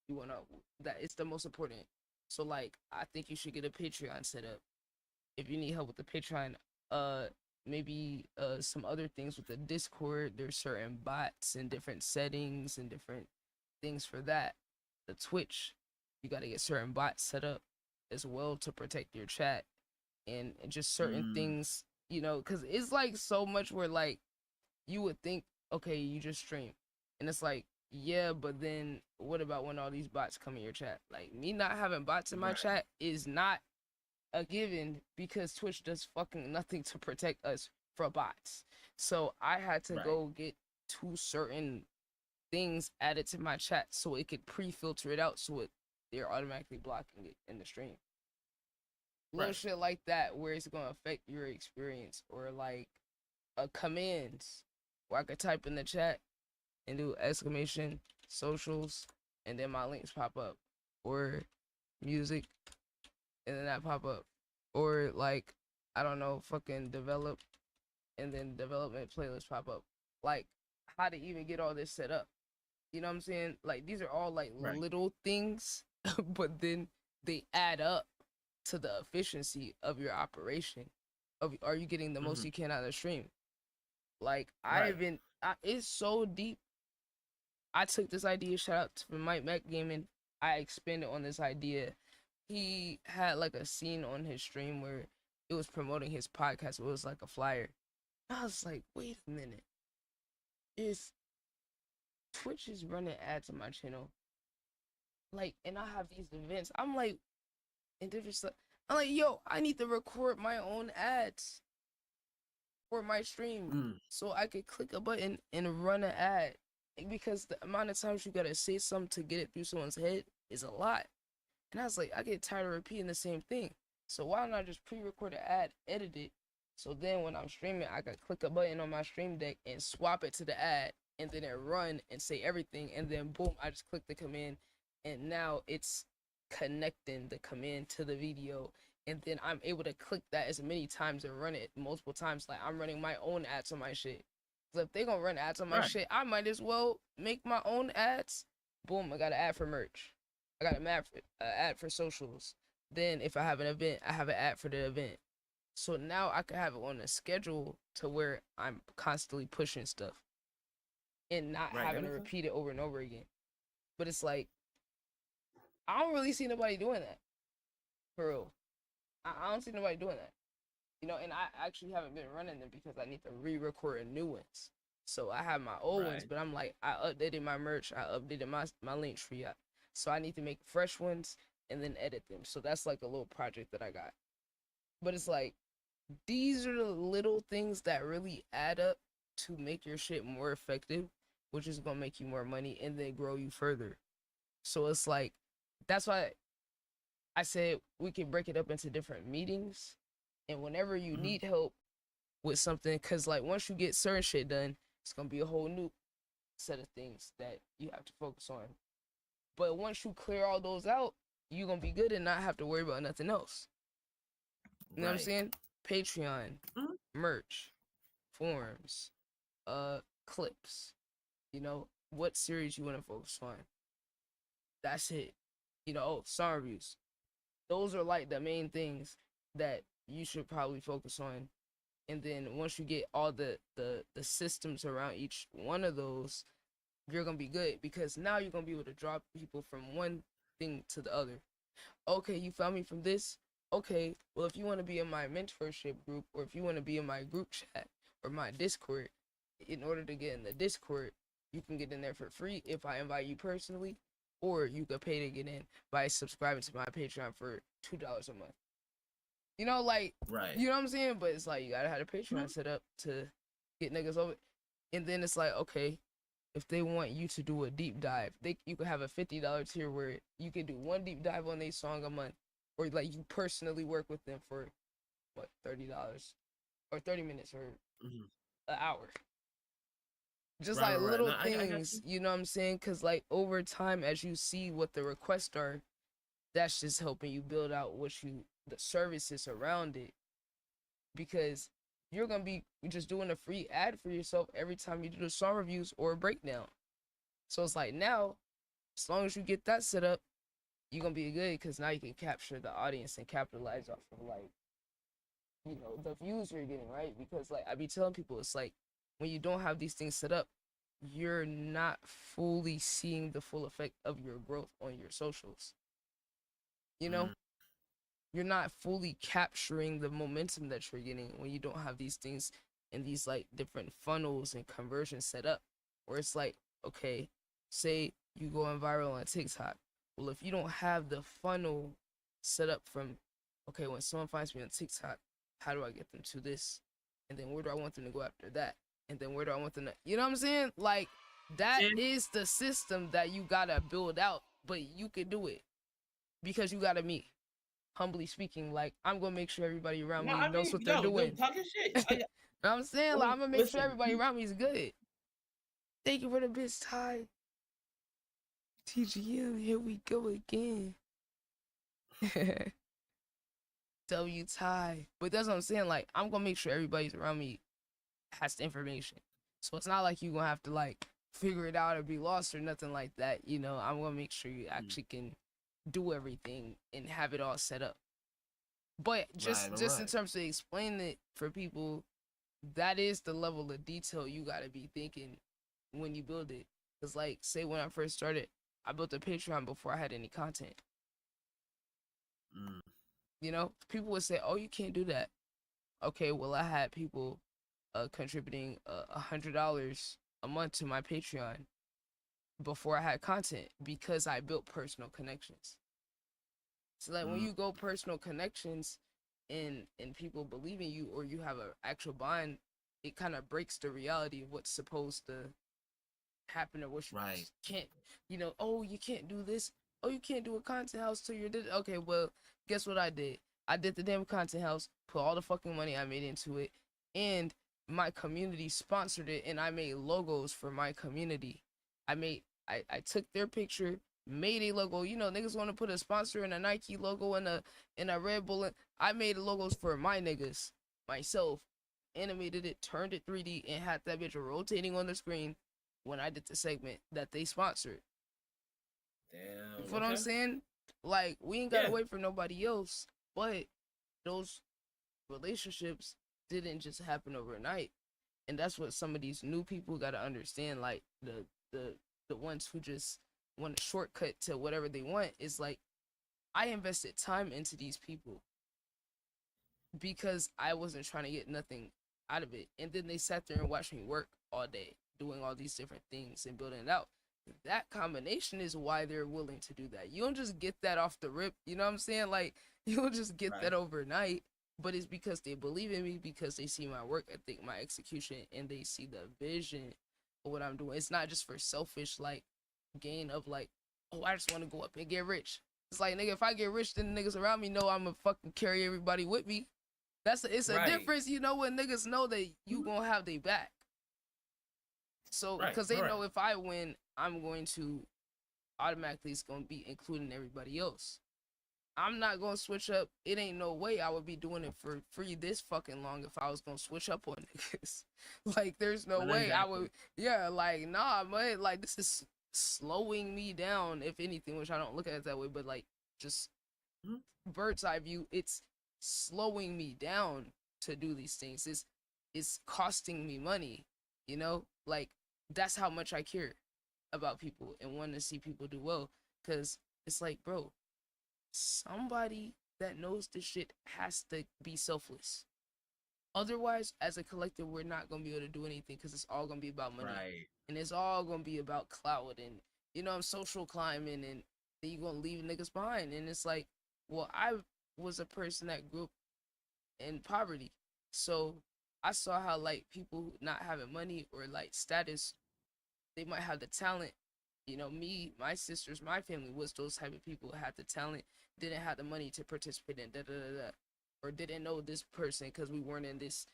A: you wanna, that it's the most important. So like I think you should get a Patreon set up. If you need help with the Patreon, maybe some other things with the Discord. There's certain bots and different settings and different things for that. The Twitch, you gotta get certain bots set up as well to protect your chat and just certain things, you know, because it's like so much where like you would think, okay, you just stream, and it's like, yeah, but then what about when all these bots come in your chat? Like me not having bots in my chat is not a given because Twitch does fucking nothing to protect us from bots. So I had to go get 2 certain things added to my chat so it could pre-filter it out so they're automatically blocking it in the stream. Little shit like that where it's gonna affect your experience, or like commands where I could type in the chat and do exclamation socials and then my links pop up, or music and then that pop up, or like I don't know, fucking develop and then development playlist pop up. Like how to even get all this set up. You know what I'm saying? Like these are all like
Q: Right.
A: little things, but then they add up to the efficiency of your operation. Of are you getting the most you can out of the stream? Like it's so deep. I took this idea, shout out to Mike Mac Gaming. I expanded on this idea. He had like a scene on his stream where it was promoting his podcast. It was like a flyer. I was like, wait a minute. Is Twitch is running ads on my channel? Like, and I have these events. I'm like, and different stuff. I'm like, yo, I need to record my own ads for my stream so I could click a button and run an ad. Because the amount of times you gotta say something to get it through someone's head is a lot. And I was like, I get tired of repeating the same thing. So why don't I just pre-record an ad, edit it, so then when I'm streaming, I can click a button on my stream deck and swap it to the ad, and then it run and say everything, and then boom, I just click the command, and now it's connecting the command to the video, and then I'm able to click that as many times and run it multiple times. Like I'm running my own ads on my shit. So if they gonna run ads on my shit, I might as well make my own ads. Boom, I got an ad for merch. I got an ad for socials. Then if I have an event, I have an ad for the event. So now I can have it on a schedule to where I'm constantly pushing stuff and not having to repeat it over and over again. But it's like, I don't really see nobody doing that. For real. I don't see nobody doing that. You know, and I actually haven't been running them because I need to re-record new ones. So I have my old ones, but I'm like, I updated my merch, I updated my link tree, so I need to make fresh ones and then edit them. So that's like a little project that I got. But it's like, these are the little things that really add up to make your shit more effective, which is gonna make you more money and then grow you further. So it's like, that's why I said we can break it up into different meetings. And whenever you need help with something, because like once you get certain shit done, it's gonna be a whole new set of things that you have to focus on. But once you clear all those out, you're gonna be good and not have to worry about nothing else. You know what I'm saying? Patreon, merch, forums, clips. You know, what series you want to focus on. That's it. You know, song reviews. Those are like the main things that you should probably focus on. And then once you get all the systems around each one of those, you're gonna be good, because now you're gonna be able to draw people from one thing to the other. Okay, you found me from this. Okay, well, if you want to be in my mentorship group, or if you want to be in my group chat or my Discord, in order to get in the Discord, you can get in there for free if I invite you personally, or you could pay to get in by subscribing to my Patreon for $2 a month. You know, like, you know what I'm saying? But it's like, you gotta have a Patreon set up to get niggas over. And then it's like, okay, if they want you to do a deep dive, you could have a $50 tier where you can do one deep dive on their song a month, or like you personally work with them for what, $30 or 30 minutes or an hour. Just like little things, you know what I'm saying? Because like over time, as you see what the requests are, that's just helping you build out the services around it. Because you're gonna be just doing a free ad for yourself every time you do the song reviews or a breakdown. So it's like, now, as long as you get that set up, you're gonna be good, because now you can capture the audience and capitalize off of, like, you know, the views you're getting, right? Because like I be telling people, it's like, when you don't have these things set up, you're not fully seeing the full effect of your growth on your socials. You know? You're not fully capturing the momentum that you're getting when you don't have these things and these like different funnels and conversions set up. Where it's like, okay, say you going viral on TikTok. Well, if you don't have the funnel set up from, okay, when someone finds me on TikTok, how do I get them to this? And then where do I want them to go after that? And then where do I want them to, you know what I'm saying? Like, that is the system that you gotta build out, but you can do it because you gotta meet. Humbly speaking, like, I'm gonna make sure everybody around me knows what they're doing.
P: Talking shit.
A: You know what I'm saying? Like, I'm gonna make sure everybody around me is good. Thank you for the biz, Ty. TGM, here we go again. W Ty. But that's what I'm saying. Like, I'm gonna make sure everybody's around me has the information. So it's not like you're gonna have to like figure it out or be lost or nothing like that. You know, I'm gonna make sure you actually can do everything and have it all set up. But just in terms of explaining it for people, that is the level of detail you gotta be thinking when you build it. Cause like, say when I first started, I built a Patreon before I had any content. You know, people would say, "Oh, you can't do that." Okay, well, I had people contributing $100 a month to my Patreon before I had content because I built personal connections. So like when you go personal connections and people believe in you or you have an actual bond, it kind of breaks the reality of what's supposed to happen or what you can't, you know, oh, you can't do this. Oh, you can't do a content house till you're did. Okay, well, guess what I did? I did the damn content house, put all the fucking money I made into it, and my community sponsored it, and I made logos for my community. I took their picture, made a logo. You know, niggas want to put a sponsor and a Nike logo and a Red Bull. I made logos for my niggas myself, animated it, turned it 3D, and had that bitch rotating on the screen when I did the segment that they sponsored.
P: Damn.
A: You know what I'm saying? Like, we ain't gotta wait for nobody else, but those relationships didn't just happen overnight. And that's what some of these new people gotta understand. Like the ones who just want a shortcut to whatever they want is like, I invested time into these people because I wasn't trying to get nothing out of it. And then they sat there and watched me work all day, doing all these different things and building it out. That combination is why they're willing to do that. You don't just get that off the rip. You know what I'm saying? Like, you don't just get that overnight, but it's because they believe in me, because they see my work ethic, my execution, and they see the vision of what I'm doing. It's not just for selfish, like, gain of, like, oh, I just want to go up and get rich. It's like, nigga, if I get rich, then the niggas around me know I'm gonna fucking carry everybody with me. It's a difference, you know, when niggas know that you gonna have their back. So, because they know if I win, I'm going to automatically, it's going to be including everybody else. I'm not going to switch up. It ain't no way I would be doing it for free this fucking long if I was going to switch up on niggas. Like, there's no way I would. Yeah, like, nah, man. Like, this is slowing me down, if anything, which I don't look at it that way, but, like, just bird's eye view, it's slowing me down to do these things. It's costing me money, you know? Like, that's how much I care about people and want to see people do well. Because it's like, bro, somebody that knows this shit has to be selfless. Otherwise, as a collective, we're not going to be able to do anything because it's all going to be about money. And it's all going to be about clout and, you know, social climbing, and then you're going to leave niggas behind. And it's like, well, I was a person that grew up in poverty. So I saw how, like, people not having money or, like, status, they might have the talent. You know, me, my sisters, my family was those type of people who had the talent, didn't have the money to participate in or didn't know this person because we weren't in this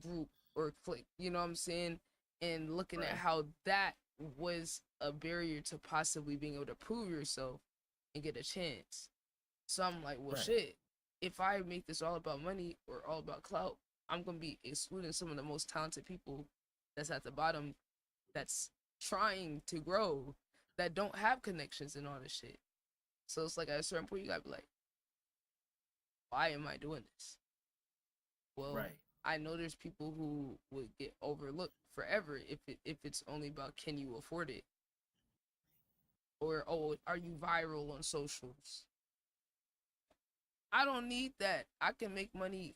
A: group or clique, you know what I'm saying? And looking at how that was a barrier to possibly being able to prove yourself and get a chance. So I'm like, well, shit, if I make this all about money or all about clout, I'm going to be excluding some of the most talented people that's at the bottom, that's trying to grow, that don't have connections and all this shit. So it's like at a certain point, you got to be like, why am I doing this? Well, I know there's people who would get overlooked forever if it's only about can you afford it? Or, oh, are you viral on socials? I don't need that. I can make money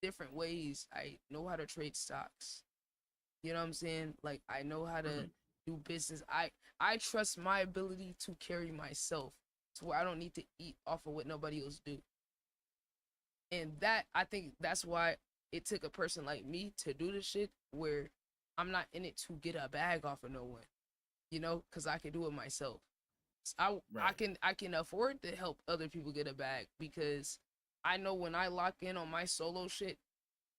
A: different ways. I know how to trade stocks. You know what I'm saying? Like, I know how to do business. I trust my ability to carry myself to where I don't need to eat off of what nobody else do. And that, I think that's why it took a person like me to do this shit, where I'm not in it to get a bag off of no one, you know, because I can do it myself. I can afford to help other people get a bag, because I know when I lock in on my solo shit,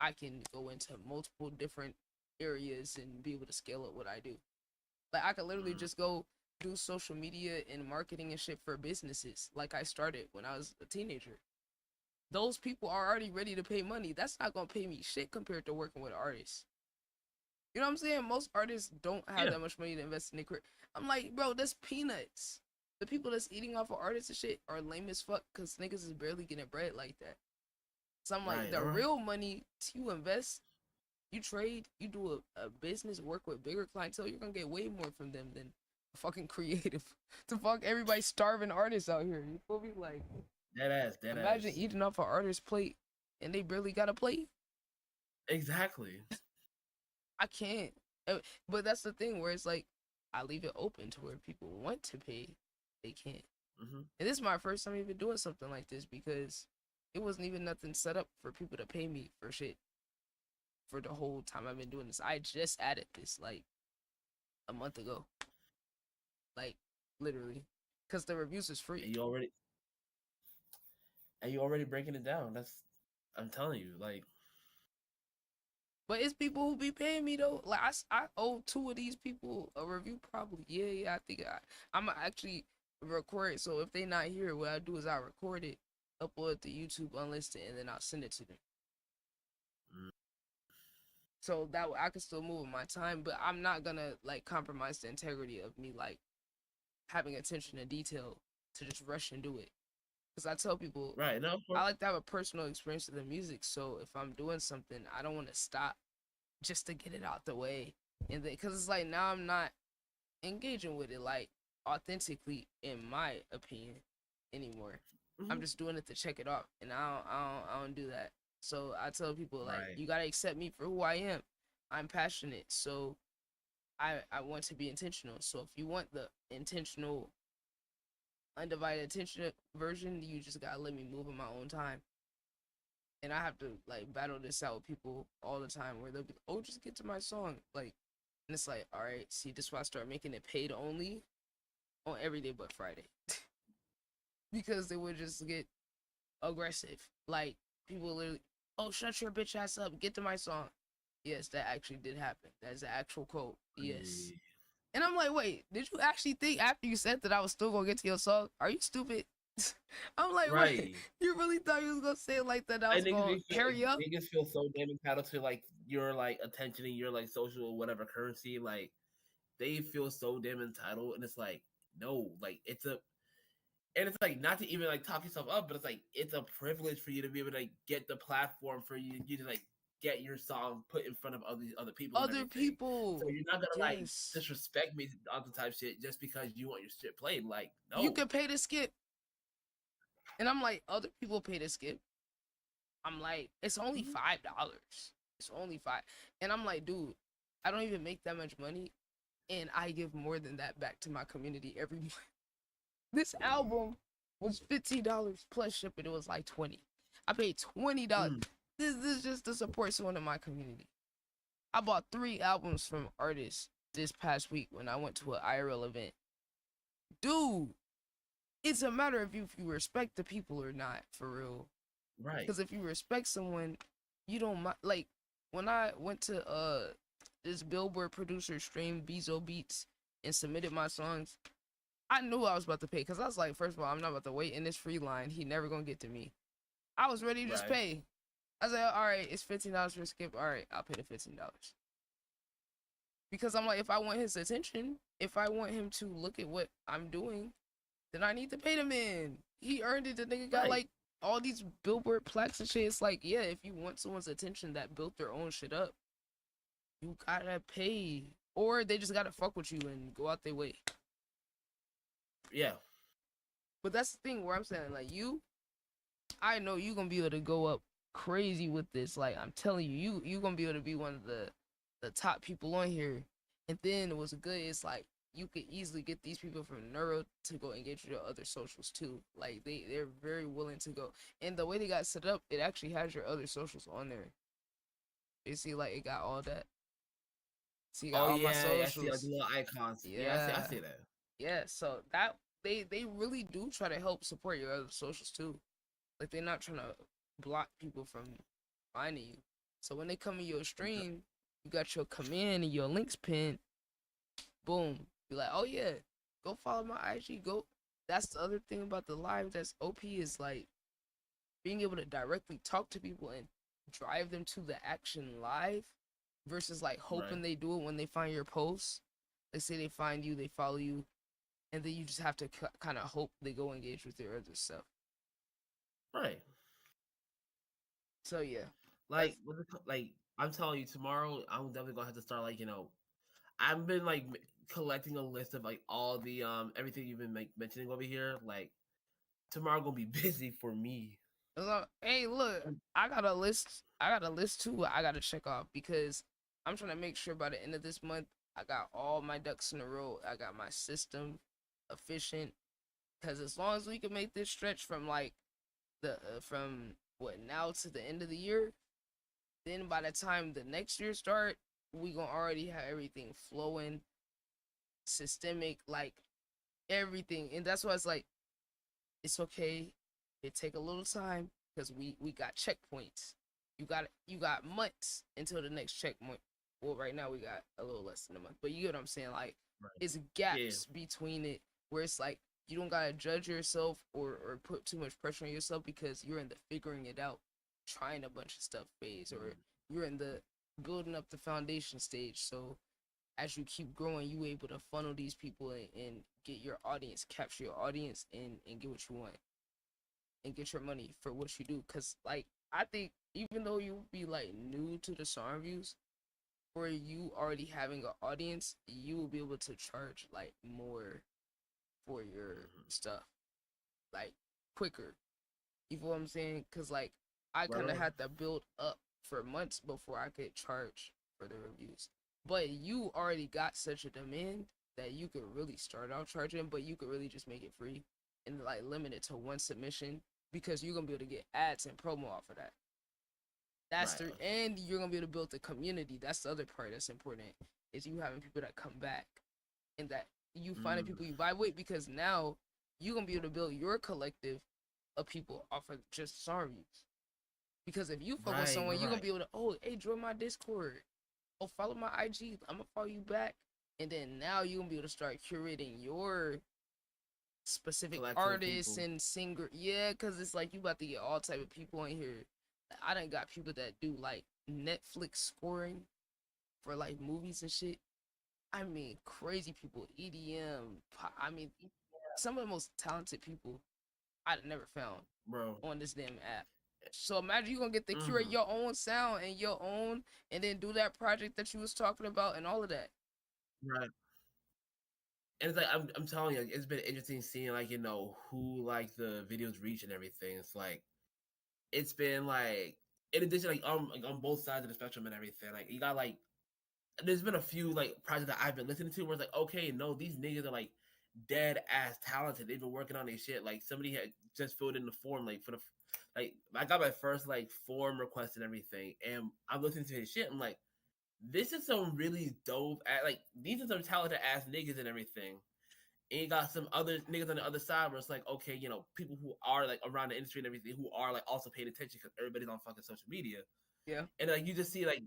A: I can go into multiple different areas and be able to scale up what I do. Like, I could literally just go do social media and marketing and shit for businesses like I started when I was a teenager. Those people are already ready to pay money. That's not gonna pay me shit compared to working with artists. You know what I'm saying? Most artists don't have
P: Yeah.
A: that much money to invest in their career. I'm like, bro, that's peanuts. The people that's eating off of artists and shit are lame as fuck because niggas is barely getting bread like that. So I'm like,
P: Right,
A: the
P: alright.
A: real money, you invest, you trade, you do a business, work with bigger clientele, you're gonna get way more from them than fucking creative. To fuck everybody starving artists out here. You feel me? Like,
P: Dead
A: imagine
P: ass.
A: eating off an artist's plate and they barely got a plate.
P: Exactly.
A: I can't. But that's the thing where it's like, I leave it open to where people want to pay, they can't.
P: Mhm.
A: And this is my first time even doing something like this because it wasn't even nothing set up for people to pay me for shit for the whole time I've been doing this. I just added this like a month ago. Like, literally. Because the reviews is free.
P: And you already breaking it down. I'm telling you, like.
A: But it's people who be paying me though. Like I owe 2 of these people a review probably. Yeah. I think I'm actually record it. So if they not here, what I do is I record it, upload it to YouTube unlisted, and then I'll send it to them. So that way I can still move with my time, but I'm not gonna like compromise the integrity of me like having attention to detail to just rush and do it. Because I tell people,
P: Right, no, of course.
A: I like to have a personal experience with the music. So if I'm doing something, I don't want to stop just to get it out the way. And then, because it's like now I'm not engaging with it like authentically, in my opinion, anymore. I'm just doing it to check it off, and I don't do that. So I tell people like,
P: Right.
A: you gotta accept me for who I am. I'm passionate, so I want to be intentional. So if you want the intentional, undivided attention version, you just gotta let me move in my own time. And I have to like battle this out with people all the time where they'll be, oh, just get to my song, like, and it's like, all right, see, this is why I start making it paid only on every day but Friday. Because they would just get aggressive. Like, people literally, oh, shut your bitch ass up, get to my song. Yes, that actually did happen. That's the actual quote. Yes. And I'm like, wait, did you actually think after you said that I was still gonna get to your song? Are you stupid? I'm like,
P: Right.
A: wait, you really thought you was gonna say it like that? I was gonna carry up?
P: Niggas feel so damn entitled to like your like attention and your like social whatever currency. Like they feel so damn entitled, and it's like no, like it's like not to even like talk yourself up, but it's like it's a privilege for you to be able to like, get the platform for you to like get your song put in front of other people. and
A: Other
P: everything.
A: people.
P: So you're not gonna like
A: Yes.
P: disrespect me on the type shit just because you want your shit played. Like no,
A: You could pay to skip. And I'm like, other people pay to skip. I'm like, it's only $5. It's only $5. And I'm like, dude, I don't even make that much money, and I give more than that back to my community every month. This album was $15 plus shipping. It was like $20. I paid $20. This is just to support someone in my community. I bought 3 albums from artists this past week when I went to an IRL event. Dude, it's a matter of if you respect the people or not, for real.
P: Right.
A: Because if you respect someone, you don't mind. Like, when I went to this Billboard producer stream, Bxnnu Beats, and submitted my songs, I knew I was about to pay. Because I was like, first of all, I'm not about to wait in this free line. He never going to get to me. I was ready to just pay. I was like, all right, it's $15 for a skip. All right, I'll pay the $15. Because I'm like, if I want his attention, if I want him to look at what I'm doing, then I need to pay the man. He earned it. The nigga got like all these Billboard plaques and shit. It's like, yeah, if you want someone's attention that built their own shit up, you gotta pay. Or they just gotta fuck with you and go out their way.
P: Yeah.
A: But that's the thing where I'm saying, like, I know you gonna be able to go up crazy with this. Like, I'm telling you, you gonna be able to be one of the top people on here. And then what's good is like, you could easily get these people from Neuro to go engage with your other socials too. Like they're very willing to go. And the way they got set up, it actually has your other socials on there. You see, like it got all that. See, you got all my socials.
P: I see like little icons. Yeah, I see that.
A: Yeah, so that they really do try to help support your other socials too. Like they're not trying to block people from finding you. So when they come in your stream, you got your command and your links pinned. Boom. Be like, oh yeah, go follow my IG. Go. That's the other thing about the live that's OP is like being able to directly talk to people and drive them to the action live versus like hoping
P: Right.
A: they do it when they find your posts. They say they find you, they follow you, and then you just have to kind of hope they go engage with your other stuff.
P: Right.
A: So yeah,
P: Like, like I'm telling you, tomorrow I'm definitely gonna have to start like I've been like collecting a list of like all the everything you've been like mentioning over here. Like tomorrow gonna be busy for me.
A: Hey, look, I got a list. I got a list too. I gotta check off because I'm trying to make sure by the end of this month I got all my ducks in a row. I got my system efficient. Because as long as we can make this stretch from like from what now to the end of the year, then by the time the next year start, we gonna already have everything flowing, systemic, like everything. And that's why it's like it's okay. It take a little time because we got checkpoints. You got months until the next checkpoint. Well, right now we got a little less than a month, but you get what I'm saying. Like it's gaps between it where it's like you don't gotta judge yourself or put too much pressure on yourself because you're in the figuring it out, trying a bunch of stuff phase, or you're in the building up the foundation stage. So as you keep growing, you able to funnel these people and get your audience, capture your audience, and get what you want, and get your money for what you do. Cause like I think even though you be like new to the song reviews, or you already having an audience, you will be able to charge like more for your stuff, like quicker. You feel what I'm saying? Cause like I kind of had to build up for months before I could charge for the reviews. But you already got such a demand that you could really start out charging, but you could really just make it free and like limit it to one submission because you're gonna be able to get ads and promo off of that. That's and you're gonna be able to build the community. That's the other part that's important is you having people that come back and that you finding people you vibe with because now you're gonna be able to build your collective of people off of just song reviews. Because if you fuck with someone, you're gonna be able to, oh, hey, join my Discord. Oh, follow my IG. I'm gonna follow you back. And then now you're gonna be able to start curating your specific artists and singer. Yeah, because it's like you about to get all type of people in here. I done got people that do like Netflix scoring for like movies and shit. I mean, crazy people, EDM. I mean, some of the most talented people I'd never found on this damn app. So imagine you're gonna get to curate your own sound and your own, and then do that project that you was talking about and all of that.
P: Right. And it's like I'm telling you, it's been interesting seeing like who like the videos reach and everything. It's like it's been like in addition like on both sides of the spectrum and everything. Like you got like there's been a few like projects that I've been listening to where it's like okay, no, these niggas are like dead ass talented. They've been working on their shit. Like somebody had just filled in the form like for the like I got my first like form request and everything, and I'm listening to his shit. I'm like, this is some really dope. Like these are some talented ass niggas and everything. And you got some other niggas on the other side where it's like, okay, people who are like around the industry and everything who are like also paying attention because everybody's on fucking social media.
A: Yeah.
P: And like you just see like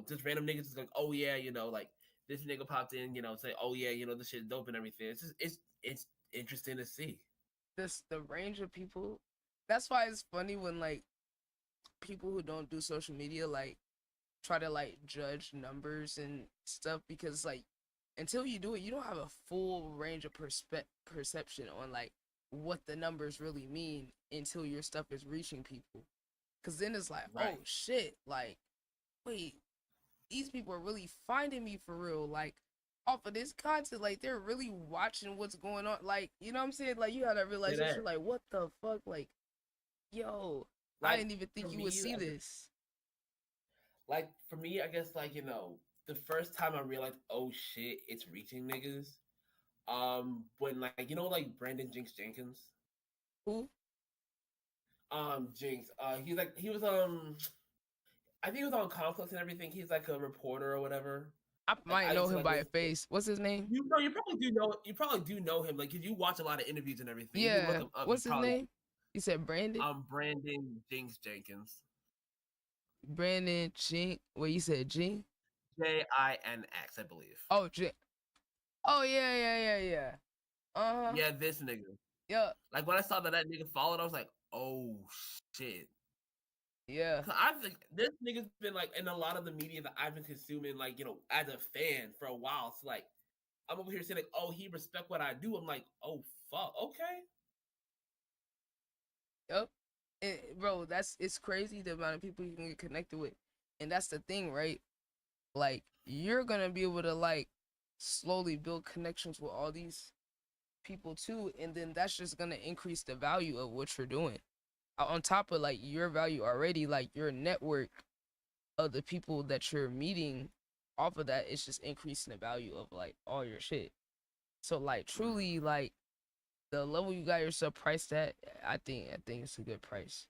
P: just random niggas just like, oh yeah, like this nigga popped in, say, oh yeah, this shit's dope and everything. It's just it's interesting to see.
A: The range of people. That's why it's funny when like people who don't do social media like try to like judge numbers and stuff because like until you do it, you don't have a full range of perception on like what the numbers really mean until your stuff is reaching people. Cause then it's like, oh shit, like, wait, these people are really finding me for real. Like, off of this content, like they're really watching what's going on. Like, you know what I'm saying? Like you had that realization, like, what the fuck? Like, yo, like, I didn't even think you would see this.
P: Like for me, I guess like the first time I realized, oh shit, it's reaching niggas. When like like Brandon Jinx Jenkins.
A: Who?
P: Jinx. He was I think he was on Complex and everything. He's like a reporter or whatever.
A: I might know him by a face. What's his name?
P: You probably do know him. Like, cause you watch a lot of interviews and everything.
A: Yeah. What's his name? You said Brandon?
P: Brandon Jinx Jenkins.
A: Brandon Jinx. What you said? G?
P: Jinx, I believe.
A: Oh, J. Oh yeah.
P: Yeah, this nigga.
A: Yeah.
P: Like when I saw that nigga followed, I was like, oh shit.
A: Yeah.
P: Cause I think this nigga's been like in a lot of the media that I've been consuming, like, as a fan for a while. So like, I'm over here saying like, oh, he respect what I do. I'm like, oh fuck, okay.
A: Yep. Bro, it's crazy the amount of people you can get connected with. And that's the thing, right? Like, you're gonna be able to like slowly build connections with all these people too, and then that's just gonna increase the value of what you're doing. On top of like your value already, like your network of the people that you're meeting off of that, it's just increasing the value of like all your shit. So like truly like the level you got yourself priced at, I think it's a good price.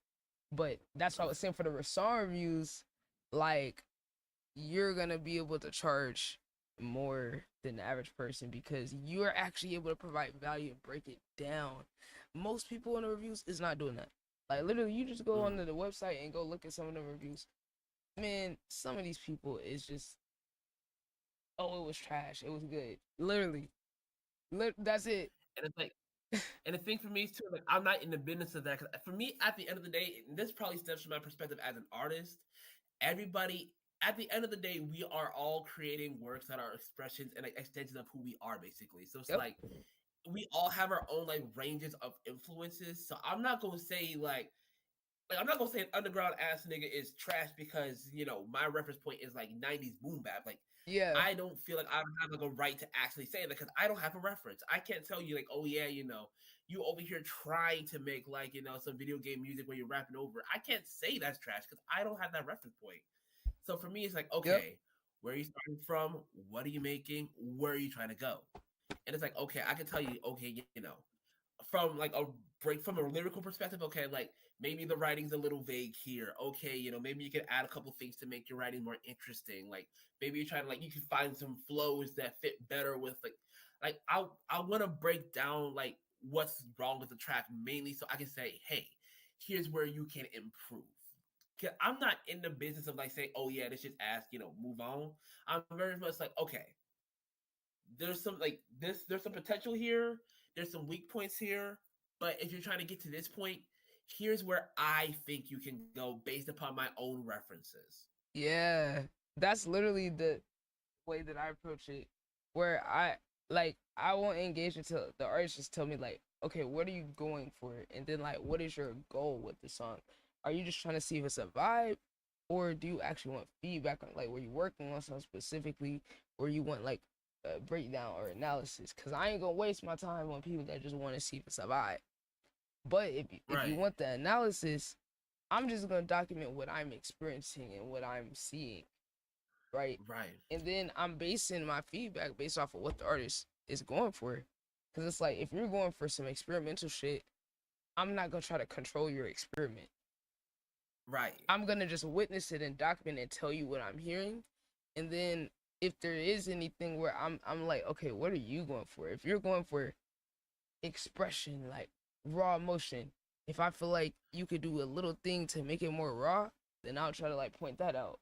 A: But that's what I was saying for the Rasan reviews, like you're gonna be able to charge more than the average person because you're actually able to provide value and break it down. Most people in the reviews is not doing that. Like literally, you just go onto the website and go look at some of the reviews. Man, some of these people is just, oh, it was trash. It was good. Literally, that's it.
P: And it's like, and the thing for me is too, like, I'm not in the business of that. Cause for me, at the end of the day, and this probably stems from my perspective as an artist. Everybody, at the end of the day, we are all creating works that are expressions and like, extensions of who we are, basically. So it's like we all have our own like ranges of influences. So I'm not gonna say like I'm not gonna say an underground ass nigga is trash because my reference point is like 90s boom bap. Like
A: yeah,
P: I don't feel like I have like a right to actually say that because I don't have a reference. I can't tell you like, oh yeah, you over here trying to make like some video game music where you're rapping over. I can't say that's trash because I don't have that reference point. So for me, it's like, okay, where are you starting from? What are you making? Where are you trying to go? And it's like, okay, I can tell you, okay, from like a break from a lyrical perspective, okay, like maybe the writing's a little vague here. Okay, maybe you can add a couple things to make your writing more interesting. Like maybe you're trying to like you can find some flows that fit better with like I want to break down like what's wrong with the track mainly so I can say, hey, here's where you can improve. I'm not in the business of like saying, oh yeah, this just ask, move on. I'm very much like, okay, there's some like this, there's some potential here, there's some weak points here, but if you're trying to get to this point, here's where I think you can go based upon my own references.
A: Yeah, that's literally the way that I approach it. Where I won't engage until the artist just tell me like, okay, what are you going for? And then like, what is your goal with the song? Are you just trying to see if it's a vibe, or do you actually want feedback on like were you working on something specifically, or you want like a breakdown or analysis? Cause I ain't gonna waste my time on people that just want to see if it's a vibe. But if you want the analysis, I'm just gonna document what I'm experiencing and what I'm seeing, right?
P: Right.
A: And then I'm basing my feedback based off of what the artist is going for. Cause it's like if you're going for some experimental shit, I'm not gonna try to control your experiment.
P: Right.
A: I'm gonna just witness it and document and tell you what I'm hearing. And then if there is anything where I'm like, okay, what are you going for? If you're going for expression, like raw emotion, if I feel like you could do a little thing to make it more raw, then I'll try to like point that out.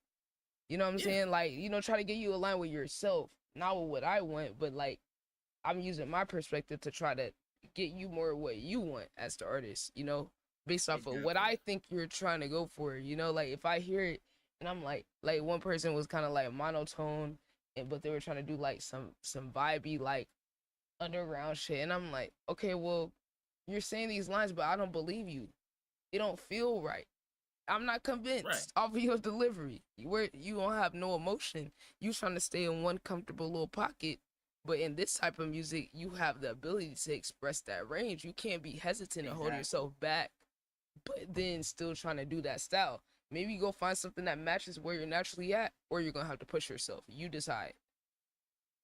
A: You know what I'm saying? Like, try to get you aligned with yourself, not with what I want, but like I'm using my perspective to try to get you more what you want as the artist, based off of what I think you're trying to go for, like if I hear it and I'm like one person was kind of like monotone but they were trying to do like some vibey like underground shit, and I'm like, okay, well, you're saying these lines but I don't believe you. It don't feel right. I'm not convinced off of your delivery. Where you don't have no emotion. You trying to stay in one comfortable little pocket. But in this type of music, you have the ability to express that range. You can't be hesitant and hold yourself back, but then still trying to do that style. Maybe go find something that matches where you're naturally at, or you're going to have to push yourself. You decide.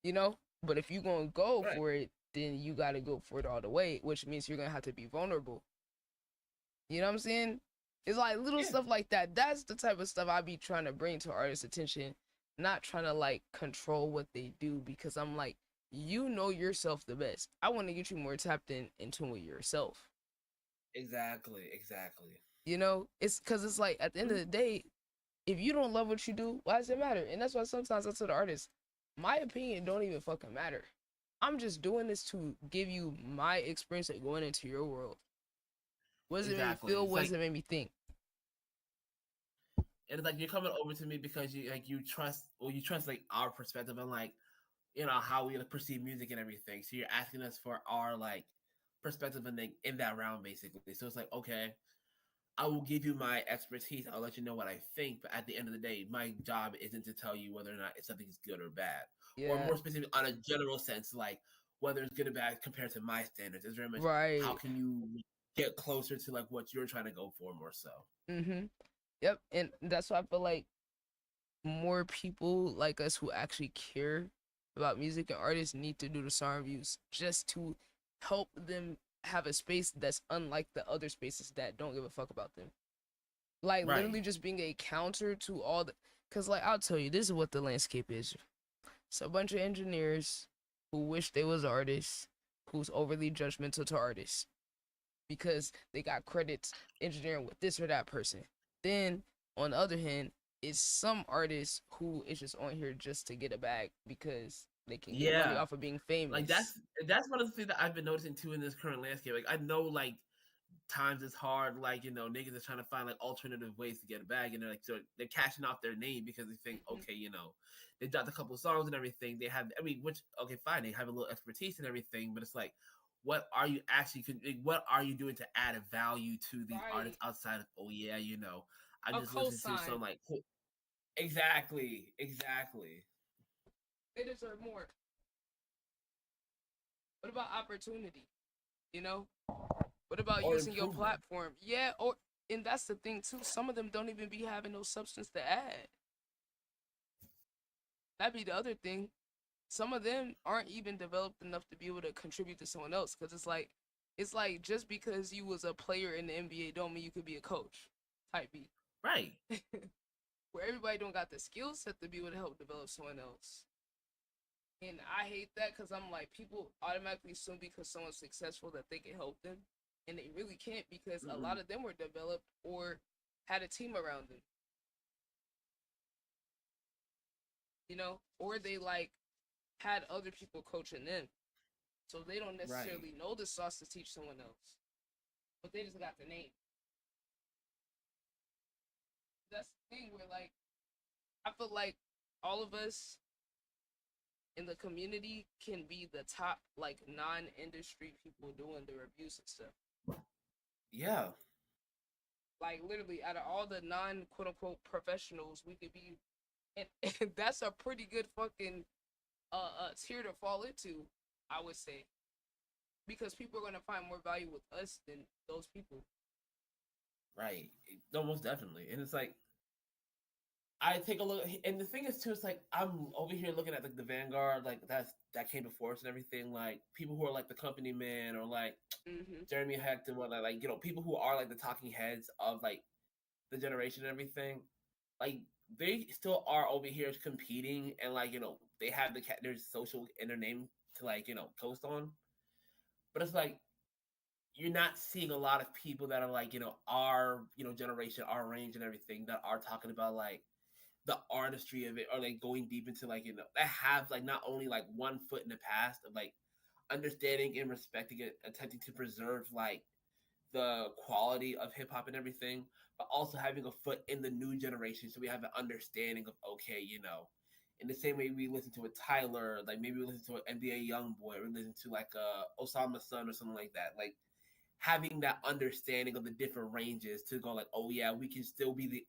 A: But if you're going to go for it, then you got to go for it all the way, which means you're going to have to be vulnerable. You know what I'm saying? It's like little stuff like that. That's the type of stuff I be trying to bring to artists' attention, not trying to like control what they do, because I'm like, you know yourself the best. I want to get you more tapped into with yourself.
P: Exactly.
A: It's because it's like at the end of the day, if you don't love what you do, why does it matter? And that's why sometimes I tell the artist, my opinion don't even fucking matter. I'm just doing this to give you my experience of going into your world. What does it make me feel? What does it make me think?
P: And it's like you're coming over to me because you trust like our perspective and like how we perceive music and everything. So you're asking us for our like perspective in that round basically. So it's like, okay, I will give you my expertise. I'll let you know what I think, but at the end of the day, my job isn't to tell you whether or not something is good or bad, or
A: Yeah.
P: more specific on a general sense, like whether it's good or bad compared to my standards. It's very much
A: Right.
P: how can you get closer to like what you're trying to go for more so.
A: Mm-hmm. Yep. And that's why I feel like more people like us who actually care about music and artists need to do the song reviews just to help them have a space that's unlike the other spaces that don't give a fuck about them. Like
P: Right.
A: literally just being a counter to all the, cause like I'll tell you, this is what the landscape is. It's a bunch of engineers who wish they was artists, who's overly judgmental to artists because they got credits engineering with this or that person. Then on the other hand, it's some artists who is just on here just to get a bag because they can get money off of being famous.
P: Like that's one of the things that I've been noticing too in this current landscape. Like I know like times it's hard, like niggas are trying to find like alternative ways to get a bag, and they're cashing off their name because they think, okay, they dropped a couple of songs and everything. They have, which okay, fine, they have a little expertise and everything, but it's like, what are you actually? What are you doing to add a value to these artists outside of I just listened to some like exactly.
A: They deserve more. What about opportunity? What about
P: Or
A: using your
P: improvement.
A: platform? Yeah, and that's the thing too. Some of them don't even be having no substance to add. That'd be the other thing. Some of them aren't even developed enough to be able to contribute to someone else. Cause it's like just because you was a player in the NBA don't mean you could be a coach. Type B.
P: Right.
A: Where everybody don't got the skill set to be able to help develop someone else. And I hate that because I'm like, people automatically assume because someone's successful that they can help them. And they really can't because a lot of them were developed or had a team around them. Or they like had other people coaching them. So they don't necessarily know the sauce to teach someone else. But they just got the name. That's the thing where like, I feel like all of us in the community can be the top like non-industry people doing the reviews and stuff.
P: Yeah.
A: Like literally out of all the non quote unquote professionals, we could be, and that's a pretty good fucking tier to fall into, I would say, because people are gonna find more value with us than those people.
P: Right. No, most definitely. And it's like, I take a look, and the thing is too, it's like I'm over here looking at like the Vanguard, like that came before us and everything. Like people who are like the Company Man or like Jeremy Hecht and whatnot, like people who are like the talking heads of like the generation and everything. Like they still are over here competing, and like they have their social in their name to like coast on. But it's like you're not seeing a lot of people that are like our generation, our range, and everything that are talking about like the artistry of it, or like going deep into like that have like not only like one foot in the past of like understanding and respecting it, attempting to preserve like the quality of hip hop and everything, but also having a foot in the new generation, so we have an understanding of okay, in the same way we listen to a Tyler, like maybe we listen to an NBA YoungBoy, or we listen to like a Osama Sun or something like that, like having that understanding of the different ranges to go like, oh yeah, we can still be the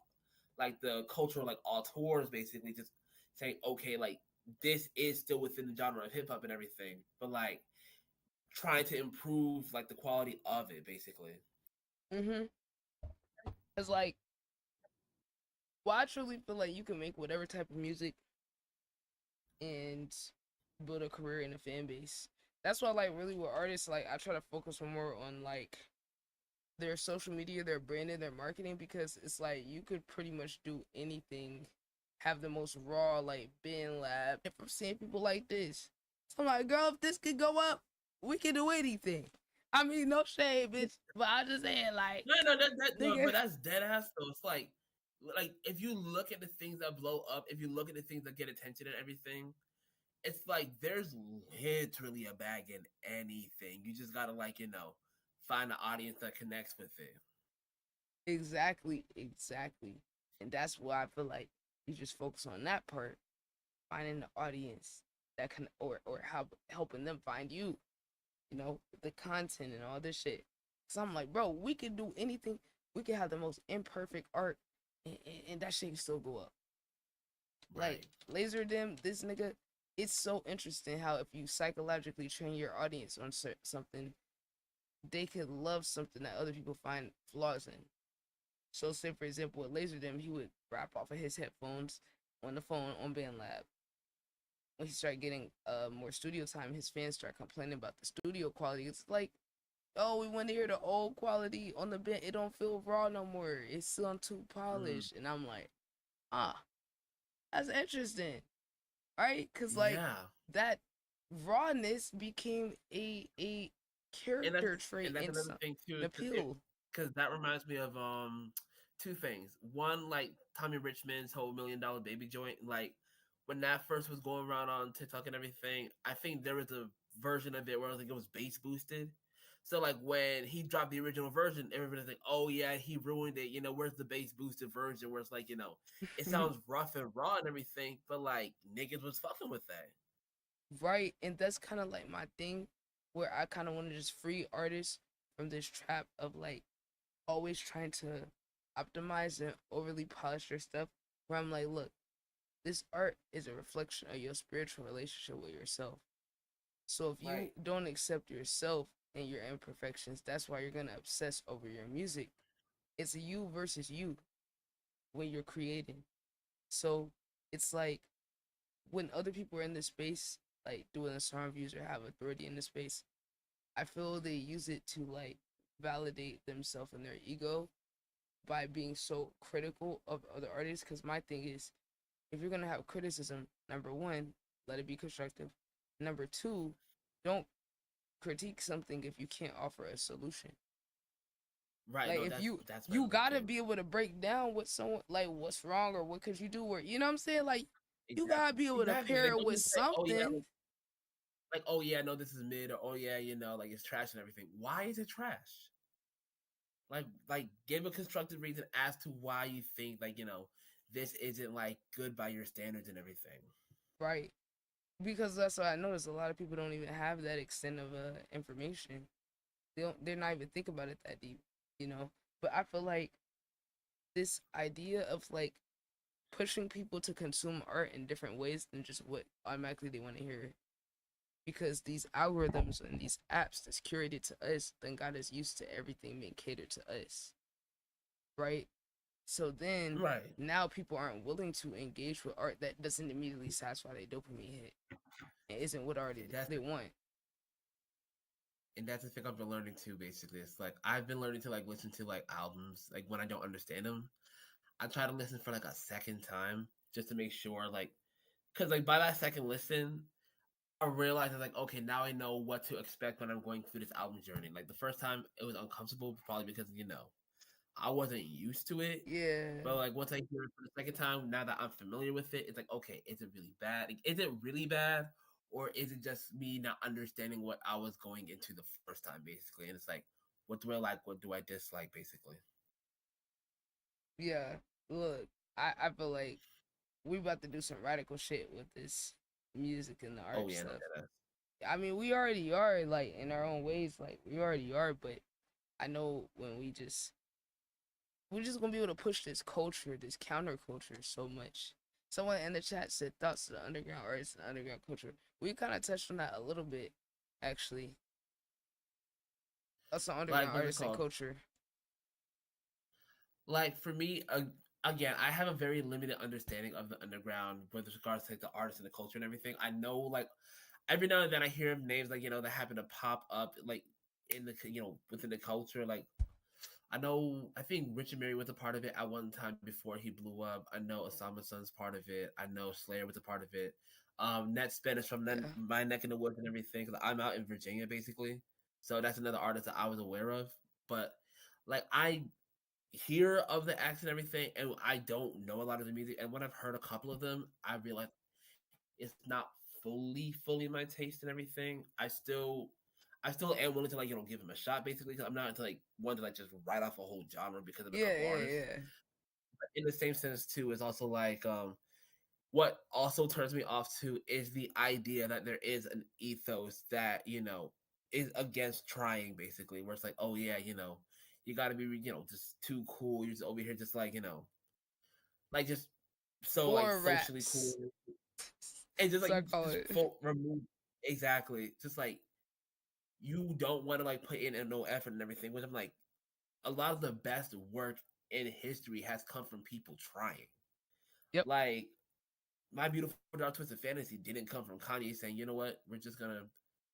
P: cultural like auteurs, basically just saying okay, like this is still within the genre of hip hop and everything, but like trying to improve like the quality of it, basically.
A: It's like, well, I truly feel like you can make whatever type of music and build a career in a fan base. That's why, like, really with artists, like, I try to focus more on like their social media, their branding, their marketing, because it's like you could pretty much do anything, have the most raw like bin lab. If I'm seeing people like this, I'm like, girl, if this could go up, we can do anything. I mean, no shade, bitch, but I just saying like,
P: No, but that's dead ass though. It's like if you look at the things that blow up, if you look at the things that get attention and everything, it's like there's literally a bag in anything. You just gotta like find the audience that connects with it.
A: Exactly. And that's why I feel like you just focus on that part, finding the audience that can, or helping them find you, you know, the content and all this shit. So I'm like, bro, we could do anything. We could have the most imperfect art, and that shit can still go up. Like Laser Dim, this nigga, it's so interesting how if you psychologically train your audience on something, they could love something that other people find flaws in. So say for example with Laser Dim, he would rap off of his headphones on the phone on BandLab. When he started getting more studio time, his fans start complaining about the studio quality. It's like, oh, we want to hear the old quality on the band. It don't feel raw no more. It's still too polished. And I'm like, that's interesting, right? Because like that rawness became a character trait
P: and that's
A: and
P: another thing too.
A: appeal.
P: Because that reminds me of two things. One, like Tommy Richmond's whole $1 Million Baby joint. Like when that first was going around on TikTok and everything, I think there was a version of it where I think it was bass boosted. So like when he dropped the original version, everybody's like, "Oh yeah, he ruined it." You know, where's the bass boosted version where it's like, you know, it sounds rough and raw and everything, but like niggas was fucking with that.
A: Right, and that's kind of like my thing, where I kind of want to just free artists from this trap of like always trying to optimize and overly polish their stuff. Where I'm like, look, this art is a reflection of your spiritual relationship with yourself. So if you don't accept yourself and your imperfections, that's why you're gonna obsess over your music. It's a you versus you when you're creating. So it's like when other people are in this space, like doing the song reviews or have authority in the space, I feel they use it to like validate themselves and their ego by being so critical of other artists. Because my thing is, if you're gonna have criticism, number one, let it be constructive. Number two, don't critique something if you can't offer a solution.
P: Right.
A: Like
P: No,
A: if
P: that's
A: you gotta be able to break down what someone, like what's wrong or what could you do, or you know what I'm saying, like you gotta be able to pair
P: Like,
A: it
P: don't
A: with
P: just say, "Oh yeah,"
A: something.
P: like, "Oh yeah, no, this is mid," or "Oh yeah, you know, like it's trash and everything." Why is it trash? Like give a constructive reason as to why you think like, you know, this isn't like good by your standards and everything.
A: Right, because that's what I noticed. A lot of people don't even have that extent of information. They're not even think about it that deep, you know. But I feel like this idea of like pushing people to consume art in different ways than just what automatically they want to hear, because these algorithms and these apps that's curated to us then got us used to everything being catered to us, right? So then now people aren't willing to engage with art that doesn't immediately satisfy their dopamine hit and isn't what already they want.
P: And that's the thing I've been learning too. Basically, it's like I've been learning to like listen to like albums like when I don't understand them. I try to listen for like a second time just to make sure, like, because like by that second listen, I realized like, okay, now I know what to expect when I'm going through this album journey. Like the first time, it was uncomfortable, probably because you know I wasn't used to it.
A: Yeah.
P: But like once I hear it for the second time, now that I'm familiar with it, it's like, okay, is it really bad? Like, is it really bad? Or is it just me not understanding what I was going into the first time, basically? And it's like, what do I like? What do I dislike, basically?
A: Yeah. Look, I feel like we about to do some radical shit with this music and the art
P: Oh yeah,
A: stuff.
P: no,
A: I mean, we already are, like, in our own ways, like, we already are, but I know when we're just gonna be able to push this culture, this counterculture so much. Someone in the chat said thoughts to the underground artists and underground culture. We kind of touched on that a little bit, actually. That's the underground artists and culture.
P: Like for me, again, I have a very limited understanding of the underground with regards to like, the artists and the culture and everything. I know like every now and then I hear names like, you know, that happen to pop up like in the, you know, within the culture. Like I know, I think Rich and Mary was a part of it at one time before he blew up. I know Osama Sun's part of it. I know Slayer was a part of it. Net Spanish from my neck in the woods and everything. Cause I'm out in Virginia basically, so that's another artist that I was aware of. But like I hear of the acts and everything, and I don't know a lot of the music. And when I've heard a couple of them, I realize it's not fully my taste and everything. I still am willing to like, you know, give him a shot basically, because I'm not into like one to like just write off a whole genre because of a couple artists. in the same sense too is also like what also turns me off too is the idea that there is an ethos that is against trying, basically, where it's like, oh yeah, you got to be just too cool. You're just over here just like like just so like
A: Or
P: socially cool,
A: raps.
P: and just like
A: So I call it.
P: remove exactly, just like you don't want to like put in no effort and everything, which I'm like, a lot of the best work in history has come from people trying.
A: Yep.
P: Like My Beautiful Dark Twisted Fantasy didn't come from Kanye saying, you know what, we're just gonna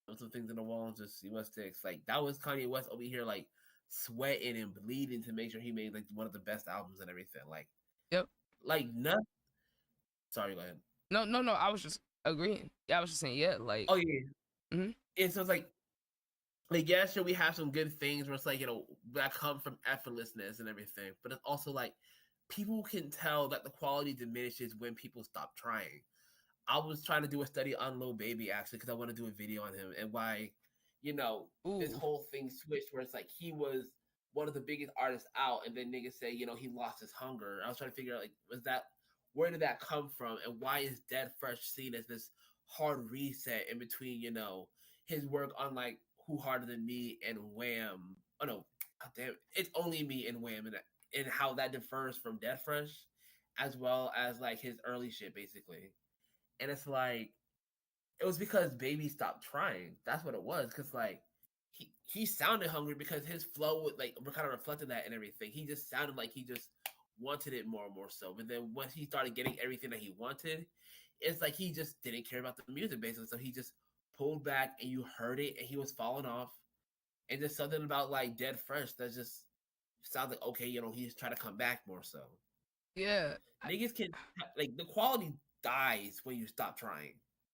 P: put some things in the wall and just see what sticks. Like that was Kanye West over here like sweating and bleeding to make sure he made like one of the best albums and everything. Like
A: Yep.
P: Like nothing. Sorry, go ahead.
A: No. I was just agreeing. Yeah, I was just saying. Yeah, like.
P: Oh yeah.
A: Mm-hmm.
P: And so it's like yeah, sure, we have some good things where it's like that come from effortlessness and everything, but it's also like people can tell that the quality diminishes when people stop trying. I was trying to do a study on Lil Baby actually because I want to do a video on him and why, this whole thing switched where it's like he was one of the biggest artists out, and then niggas say, he lost his hunger. I was trying to figure out like, where did that come from, and why is Dead Fresh seen as this hard reset in between, his work on like Who Harder Than Me and Wham? Oh no, God damn, It's Only Me and Wham, and how that differs from Dead Fresh, as well as like his early shit basically. And it's like, it was because Baby stopped trying. That's what it was. Because like he sounded hungry because his flow would like kind of reflected that and everything. He just sounded like he just wanted it more and more so. But then once he started getting everything that he wanted, it's like he just didn't care about the music basically. So he just pulled back, and you heard it, and he was falling off. And just something about like Dead Fresh that just sounds like, okay, he's trying to come back more so.
A: Yeah.
P: Niggas can like the quality dies when you stop trying.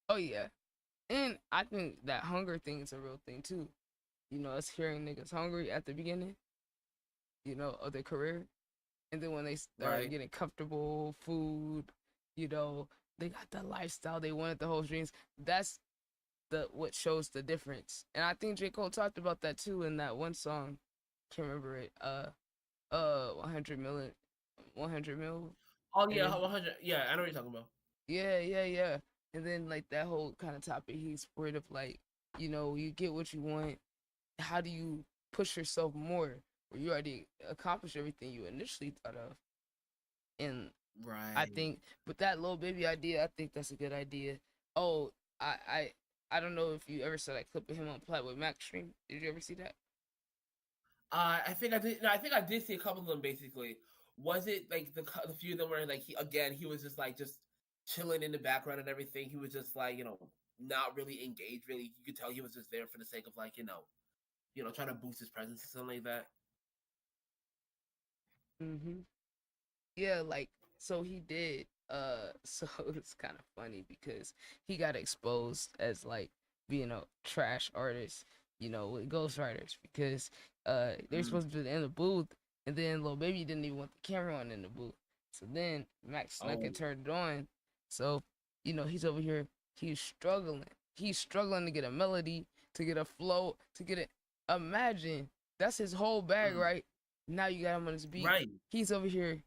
A: Oh yeah. And I think that hunger thing is a real thing too. Us hearing niggas hungry at the beginning, of their career. And then when they start getting comfortable, food, they got the lifestyle, they wanted the whole dreams. That's what shows the difference. And I think J. Cole talked about that too in that one song. Can't remember it. 100 million. 100 mil.
P: Oh yeah, 100. Yeah, I know what you're talking about.
A: Yeah. And then like that whole kind of topic, he's worried of like, you get what you want. How do you push yourself more? Where you already accomplished everything you initially thought of. And I think with that Lil Baby idea, I think that's a good idea. Oh, I don't know if you ever saw that clip of him on Playboy Mac stream. Did you ever see that?
P: I think I did. No, I think I did see a couple of them. Basically, was it like the few of them where like he was just like chilling in the background and everything. He was just like not really engaged. Really, you could tell he was just there for the sake of like trying to boost his presence or something like that.
A: Yeah, like so he did. So it's kind of funny because he got exposed as like being a trash artist, with ghostwriters because they're supposed to be in the booth, and then Lil Baby didn't even want the camera on in the booth. So then Max snuck and turned it on. So he's over here. He's struggling. He's struggling to get a melody, to get a flow, to get it. Imagine that's his whole bag, right? Now you got him on his beat.
P: Right.
A: He's over here.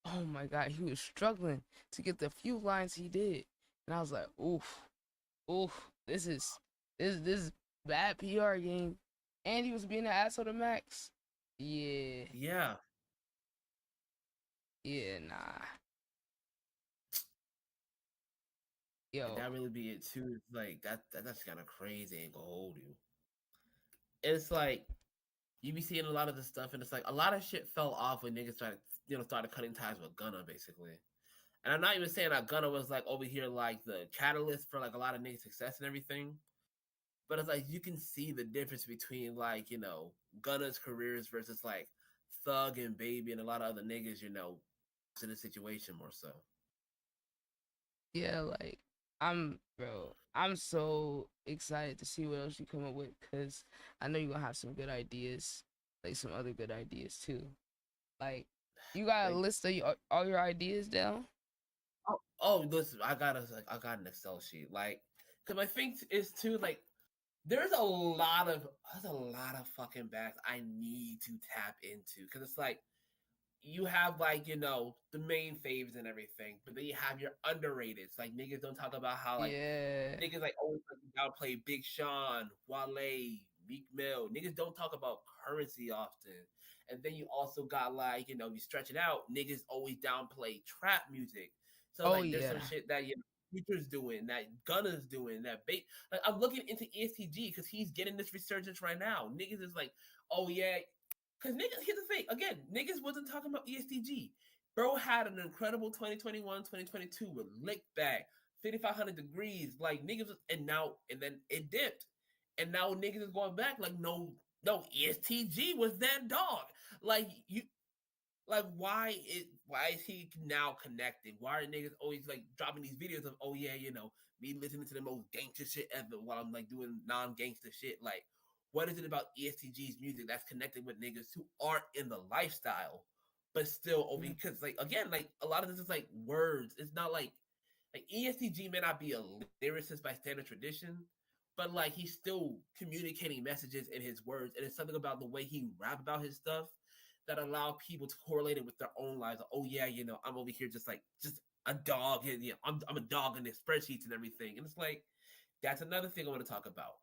A: Oh my God, he was struggling to get the few lines he did, and I was like, oof, this is bad PR game, and he was being an asshole to Max. Yeah, nah. Yo,
P: and that really be it too. It's like that's kind of crazy. Ain't gonna hold you. It's like you be seeing a lot of the stuff, and it's like a lot of shit fell off when niggas started cutting ties with Gunna, basically. And I'm not even saying that Gunna was like over here like the catalyst for like a lot of niggas' success and everything. But it's like you can see the difference between like, Gunna's careers versus like Thug and Baby and a lot of other niggas, in the situation more so.
A: Yeah, like I'm so excited to see what else you come up with, because I know you're gonna have some good ideas, like some other good ideas too. Like you got a list of all your ideas down?
P: Oh, listen, I got an Excel sheet. Like, cause my thing is too like there's a lot of fucking backs I need to tap into, because it's like you have like, the main faves and everything, but then you have your underrateds. Like niggas don't talk about how like niggas like always like to downplay Big Sean, Wale, Meek Mill. Niggas don't talk about Currency often. And then you also got like, you stretch it out, niggas always downplay trap music. So like there's some shit that Future's doing, that Gunna's doing, that like I'm looking into ESTG because he's getting this resurgence right now. Niggas is like, oh yeah. Cause niggas, here's the thing. Again, niggas wasn't talking about ESTG. Bro had an incredible 2021, 2022 with Lick Back, 5500 Degrees. Like niggas, and then it dipped. And now niggas is going back like, no, ESTG was that dog. Like why is he now connecting? Why are niggas always like dropping these videos of, oh yeah, me listening to the most gangster shit ever while I'm like doing non-gangster shit? Like, what is it about ESTG's music that's connected with niggas who aren't in the lifestyle, but still over? Because like again, like a lot of this is like words. It's not like ESTG may not be a lyricist by standard tradition, but like he's still communicating messages in his words, and it's something about the way he rap about his stuff that allow people to correlate it with their own lives. Like, oh yeah, I'm over here just a dog, and I'm a dog in the spreadsheets and everything. And it's like that's another thing I want to talk about.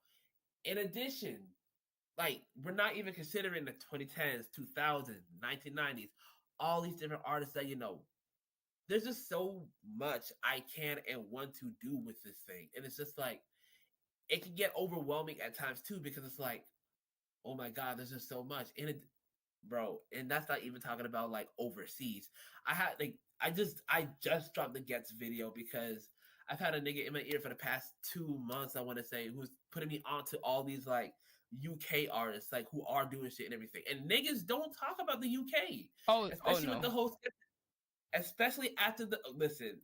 P: In addition, like we're not even considering the 2010s, 2000s, 1990s, all these different artists that there's just so much I can and want to do with this thing, and it's just like it can get overwhelming at times too because it's like, oh my god, there's just so much, and bro, and that's not even talking about like overseas. I just dropped the Gets video because I've had a nigga in my ear for the past 2 months, I want to say, who's putting me onto all these like UK artists like who are doing shit and everything. And niggas don't talk about the UK. Especially with the whole, especially after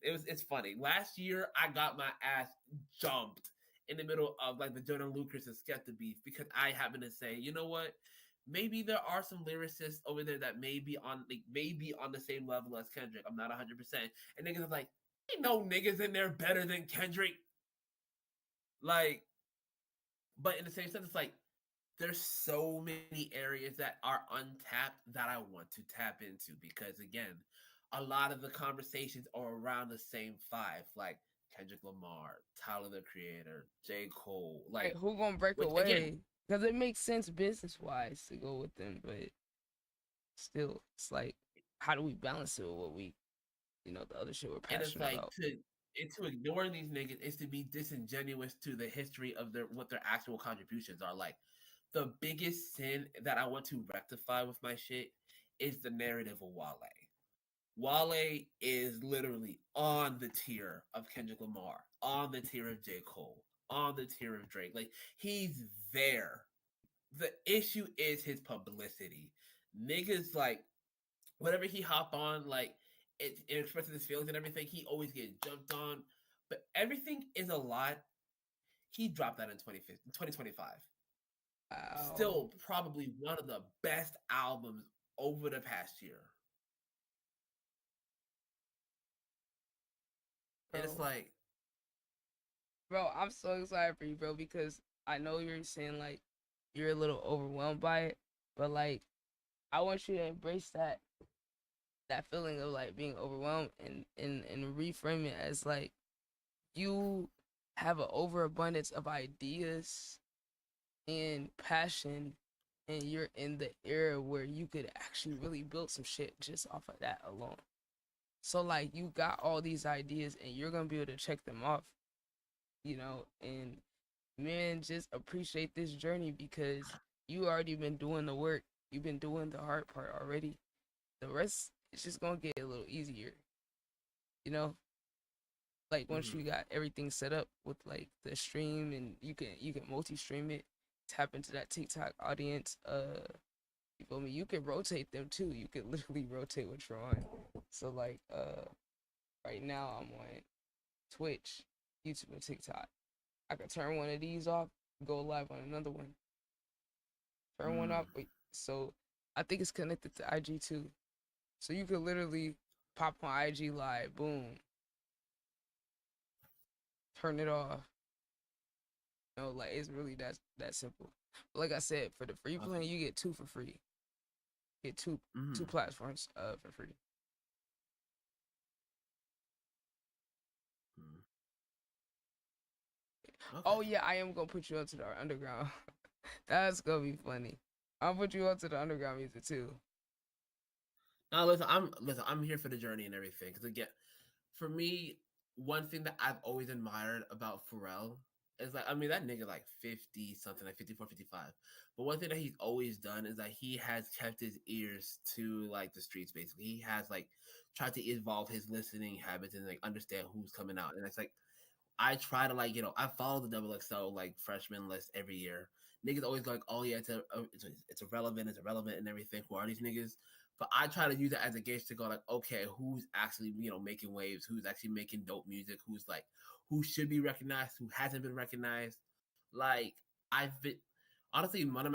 P: it's funny. Last year I got my ass jumped in the middle of like the Jonah Lucas and Skepta beef because I happen to say, you know what? Maybe there are some lyricists over there that may be on the same level as Kendrick. I'm not 100%. And niggas are like, ain't no niggas in there better than Kendrick. Like, but in the same sense, it's like there's so many areas that are untapped that I want to tap into because again, a lot of the conversations are around the same five, like Kendrick Lamar, Tyler the Creator, J. Cole. Like
A: who gonna break away? Because it makes sense business wise to go with them, but still, it's like, how do we balance it with what we, the other shit we're passionate about?
P: To ignore these niggas is to be disingenuous to the history of what their actual contributions are. Like the biggest sin that I want to rectify with my shit is the narrative of Wale. Wale is literally on the tier of Kendrick Lamar, on the tier of J. Cole, on the tier of Drake. Like he's there. The issue is his publicity. Niggas like whenever he hop on, like it expresses his feelings and everything, he always gets jumped on. But everything is a lot. He dropped that in 2025. Wow. Still probably one of the best albums over the past year. And it's like,
A: bro, I'm so excited for you, bro, because I know you're saying like you're a little overwhelmed by it, but like I want you to embrace that feeling of like being overwhelmed and reframe it as like you have an overabundance of ideas and passion, and you're in the era where you could actually really build some shit just off of that alone. So like you got all these ideas and you're gonna be able to check them off, and man, just appreciate this journey because you already been doing the work. You've been doing the hard part already. The rest is just gonna get a little easier. Like once you got everything set up with like the stream and you can multi-stream it, tap into that TikTok audience. You feel me? You can rotate them too. You can literally rotate what you're on. So like right now I'm on Twitch, YouTube, and TikTok. I could turn one of these off, go live on another one. Turn one off. So I think it's connected to IG too. So you could literally pop on IG live, boom. Turn it off. Like it's really that simple. But like I said, for the free plan, you get 2 for free. get two
P: Mm-hmm.
A: platforms for free.
P: Okay.
A: Oh yeah, I am gonna put you onto the underground. That's gonna be funny. I'll put you onto the underground music too.
P: Now listen. I'm here for the journey and everything. Because again, for me, one thing that I've always admired about Pharrell is like, I mean, that nigga like 50 something, like 54, 55. But one thing that he's always done is that he has kept his ears to like the streets. Basically, he has like tried to evolve his listening habits and like understand who's coming out. And it's like I try to like, I follow the double XL like freshman list every year. Niggas always go like, oh yeah, it's irrelevant, and everything. Who are these niggas? But I try to use it as a gauge to go like, okay, who's actually making waves? Who's actually making dope music? Who's like, who should be recognized? Who hasn't been recognized? Like I've been honestly one of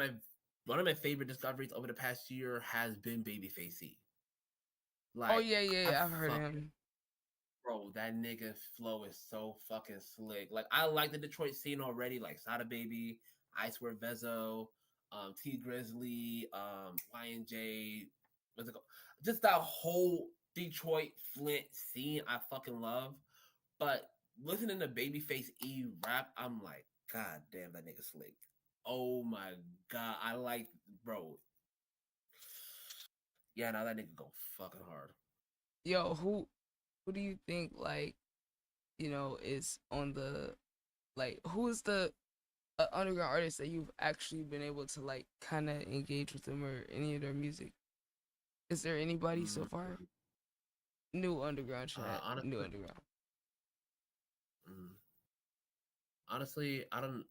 P: my favorite discoveries over the past year has been Babyface E. Like,
A: oh yeah, I've heard of him.
P: Bro, that nigga flow is so fucking slick. Like, I like the Detroit scene already, like Sada Baby, I Swear Vezo, T Grizzly, YNJ, what's it called? Just that whole Detroit Flint scene I fucking love. But listening to Babyface E rap, I'm like, God damn, that nigga slick. Oh my god, I like, bro. Yeah, now that nigga go fucking hard.
A: Yo, who do you think like is on the like who is the underground artist that you've actually been able to like kind of engage with them or any of their music? Is there anybody so far? New underground chat,
P: Honestly,
A: new underground.
P: Honestly, I don't.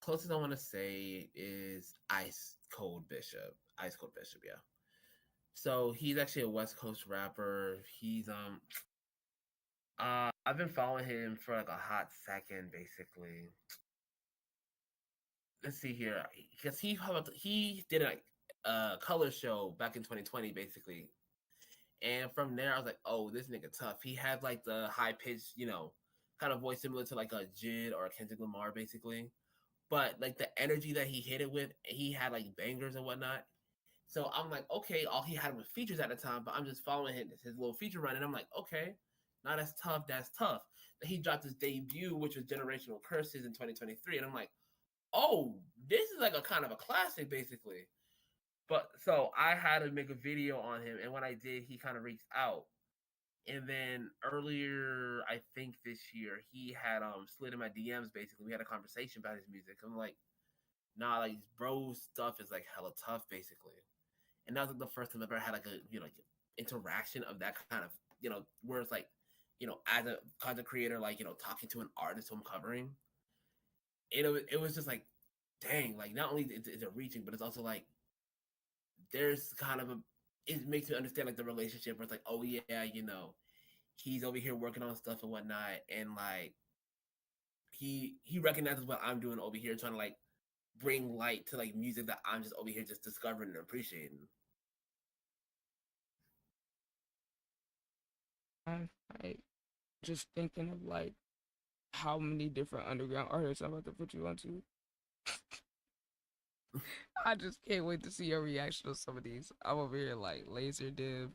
P: Closest I want to say is Ice Cold Bishop. Ice Cold Bishop, yeah. So he's actually a West Coast rapper. He's I've been following him for like a hot second, basically. Let's see here, because he did a color show back in 2020, basically, and from there I was like, oh, this nigga tough. He had like the high pitched, kind of voice similar to like a Jid or a Kendrick Lamar, basically. But like the energy that he hit it with, he had like bangers and whatnot. So I'm like, okay, all he had was features at the time, but I'm just following his little feature run, and I'm like, okay, now that's tough. That's tough. Then he dropped his debut, which was Generational Curses in 2023, and I'm like, oh, this is like a kind of a classic, basically. But so I had to make a video on him, and when I did, he kind of reached out. And then earlier, I think this year, he had slid in my DMs. Basically, we had a conversation about his music. I'm like, nah, like bro stuff is like hella tough, basically. And that was like the first time I ever had like a like interaction of that kind of where it's like as a content creator, like talking to an artist who I'm covering. It was just like, dang, like not only is it reaching, but it's also like there's kind of it makes me understand like the relationship where it's like, oh yeah, he's over here working on stuff and whatnot, and like he recognizes what I'm doing over here, trying to like bring light to like music that I'm just over here just discovering and appreciating.
A: I just thinking of like how many different underground artists I'm about to put you onto. I just can't wait to see your reaction to some of these. I'm over here like Laser Dim,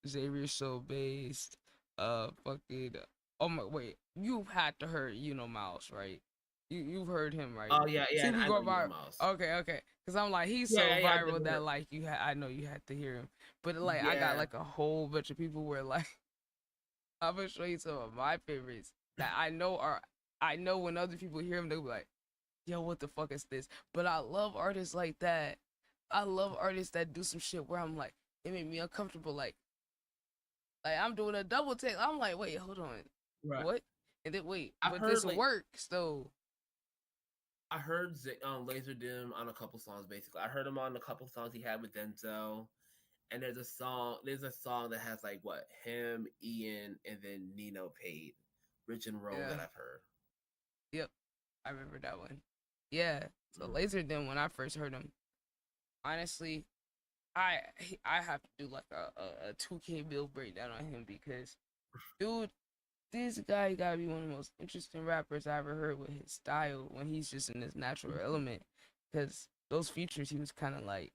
A: Xavier Soul Based, fucking. Oh my, wait, you've had to heard Mouse, right? You've heard him, right?
P: Oh yeah,
A: See, we
P: I
A: go
P: know
A: viral.
P: Mouse.
A: Okay. Cause I'm like, he's
P: Yeah,
A: so
P: yeah, I
A: viral
P: did
A: that
P: hear.
A: like I know you had to hear him. But like, I got
P: Yeah.
A: like a whole bunch of people where like, I'm gonna show you some of my favorites that I know when other people hear him, they'll be like, yo, what the fuck is this? But I love artists like that. I love artists that do some shit where I'm like, it made me uncomfortable. Like I'm doing a double take. I'm like, wait, hold on.
P: Right.
A: What? And then wait,
P: I've
A: but
P: heard,
A: this
P: like-
A: works though.
P: I heard Laser Dim on a couple songs. Basically, I heard him on a couple songs he had with Denzel, and there's a song that has like what him, Ian, and then Nino paid, Rich and Roll
A: Yeah.
P: that I've heard.
A: Yep, I remember that one. Yeah, so Laser Dim, when I first heard him, honestly, I have to do like a 2K bill breakdown on him because, dude, this guy gotta be one of the most interesting rappers I ever heard with his style when he's just in his natural element. Because those features, he was kind of like,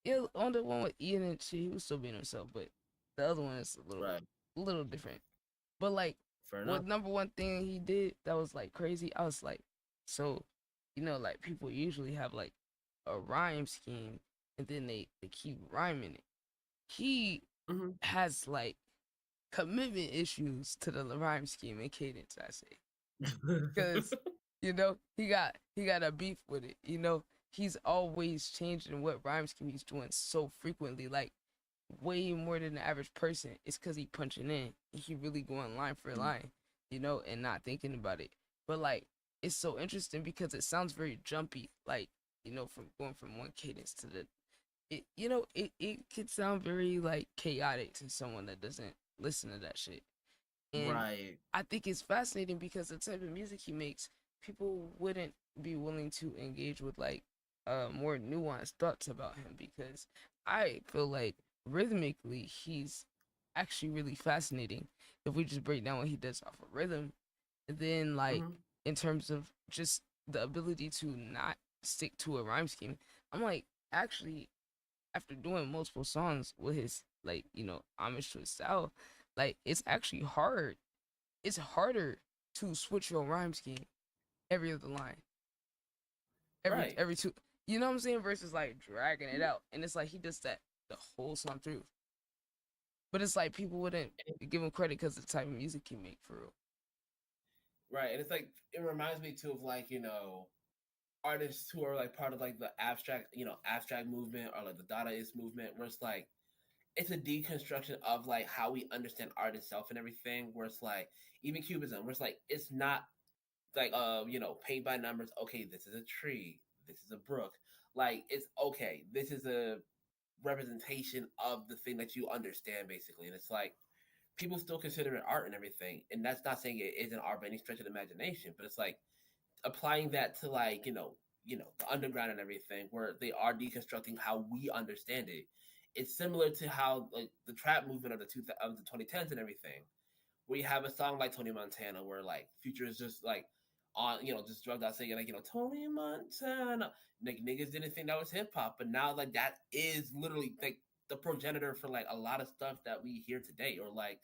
A: Yeah, on the one with Ian and shit, he was still being himself, but the other one is a little different. But like,
Q: Fair
A: what
Q: enough.
A: number one thing he did that was like crazy? I was like, so, like people usually have like a rhyme scheme, and then they keep rhyming it. He has like commitment issues to the rhyme scheme and cadence. I say, because he got a beef with it. He's always changing what rhyme scheme he's doing so frequently, like way more than the average person. It's because he punching in. He really going line for line, and not thinking about it. But like, it's so interesting because it sounds very jumpy, like from going from one cadence to the. It could sound very like chaotic to someone that doesn't listen to that shit. And
Q: Right.
A: I think it's fascinating because the type of music he makes, people wouldn't be willing to engage with like more nuanced thoughts about him, because I feel like rhythmically he's actually really fascinating if we just break down what he does off of rhythm. And then like in terms of just the ability to not stick to a rhyme scheme, I'm like, actually, after doing multiple songs with his like homage to his style, like it's actually hard. It's harder to switch your rhyme scheme every other line,
Q: Right.
A: every two. You know what I'm saying? Versus like dragging it out, and it's like he does that the whole song through. But it's like people wouldn't give him credit because of the type of music he make for real.
P: Right, and it's like it reminds me too of like artists who are like part of like the abstract movement or like the Dadaist movement, where it's like it's a deconstruction of like how we understand art itself and everything. Where it's like even Cubism, where it's like it's not like paint by numbers. Okay, this is a tree, this is a brook. Like it's okay, this is a representation of the thing that you understand basically, and it's like people still consider it art and everything, and that's not saying it isn't art by any stretch of the imagination, but it's like applying that to like the underground and everything, where they are deconstructing how we understand it. It's similar to how like the trap movement of the 2010s and everything, where you have a song like Tony Montana, where like Future is just like on just drugged out saying like Tony Montana, like niggas didn't think that was hip hop, but now like that is literally like the progenitor for like a lot of stuff that we hear today, or like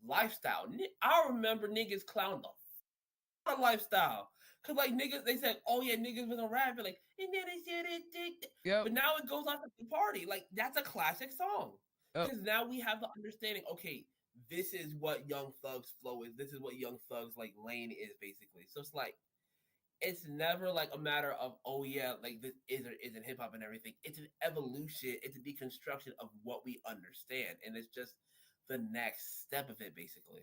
P: lifestyle. I remember niggas clown the f- lifestyle. Cause like niggas, they said, "Oh yeah, niggas was a rapper," like,
A: Yep.
P: but now it goes off at the party. Like that's a classic song.
A: Yep.
P: Cause now we have the understanding. Okay, this is what Young Thug's flow is. This is what Young Thug's like lane is basically. So it's like it's never like a matter of oh yeah, like this is or isn't hip hop and everything. It's an evolution. It's a deconstruction of what we understand, and it's just the next step of it basically.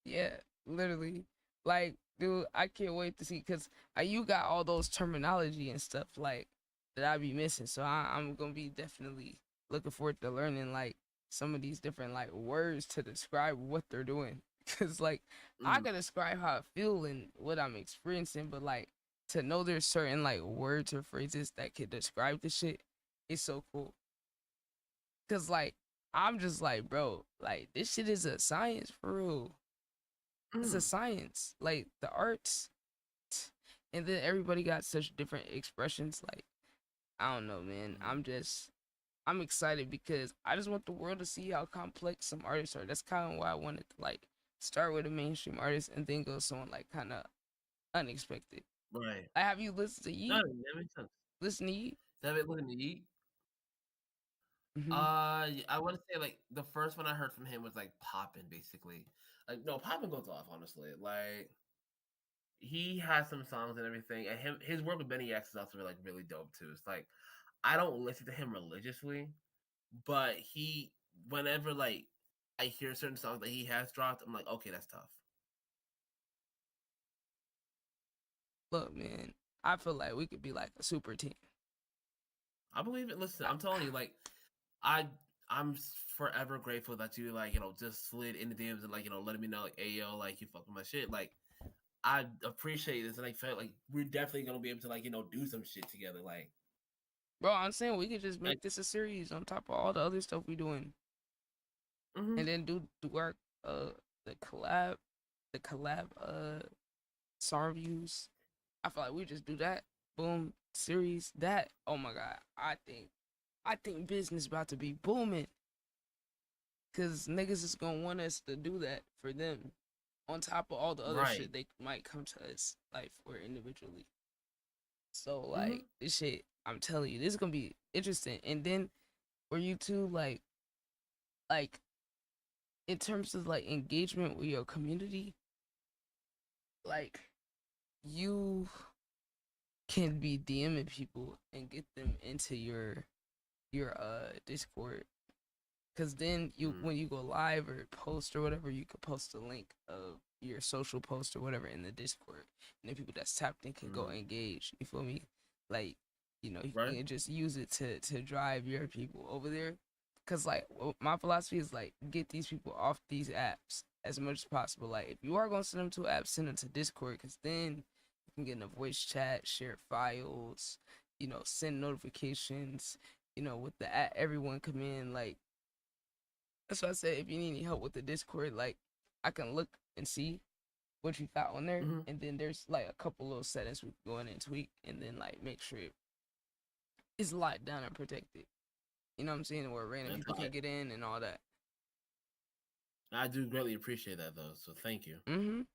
A: Yeah, literally. Like, dude, I can't wait to see, because you got all those terminology and stuff like that I be missing. So I'm gonna be definitely looking forward to learning like some of these different like words to describe what they're doing. Cause like I can describe how I feel and what I'm experiencing, but like to know there's certain like words or phrases that could describe the shit is so cool. Cause like I'm just like, bro, like this shit is a science for real. It's a science, like the arts, and then everybody got such different expressions. Like I don't know, man. I'm excited because I just want the world to see how complex some artists are. That's kind of why I wanted to like start with a mainstream artist and then go someone like kind of unexpected.
P: Right.
A: Like, have you listened to Yeet?
P: No, that makes sense.
A: Listen to Yeet.
P: Have you listened to Yeet? I want to say like the first one I heard from him was like Poppin', basically. Like no, Poppin' goes off honestly. Like he has some songs and everything, and his work with Benny X is also like really dope too. It's like I don't listen to him religiously, but whenever like I hear certain songs that he has dropped, I'm like, okay, that's tough.
A: Look, man, I feel like we could be like a super team.
P: I believe it. Listen, I'm telling you, like I'm forever grateful that you like just slid in the DMs and like letting me know like, hey yo, like you fucking my shit. Like I appreciate this, and I felt like we're definitely gonna be able to like do some shit together. Like,
A: bro, I'm saying we could just make this a series on top of all the other stuff we doing, and then do our the collab song reviews. I feel like we just do that. Boom, series that. Oh my god, I think I think business about to be booming. Cause niggas is gonna want us to do that for them, on top of all the other
P: Right.
A: shit they might come to us like for individually. So like this shit, I'm telling you, this is gonna be interesting. And then for you too, like in terms of like engagement with your community, like you can be DMing people and get them into your Discord. Cause then when you go live or post or whatever, you could post a link of your social post or whatever in the Discord, and then people that's tapped in can go engage. You feel me? Like, you know, you can just use it to drive your people over there. Cause like my philosophy is like get these people off these apps as much as possible. Like if you are gonna send them to an app, send them to Discord, cause then you can get in a voice chat, share files, you know, send notifications. You know, with the app, everyone come in like. That's why I said if you need any help with the Discord, like I can look and see what you got on there, and then there's like a couple little settings we can go in and tweak, and then like make sure it's locked down and protected. You know what I'm saying? Where random people can get in and all that.
P: I do greatly appreciate that though, so thank you.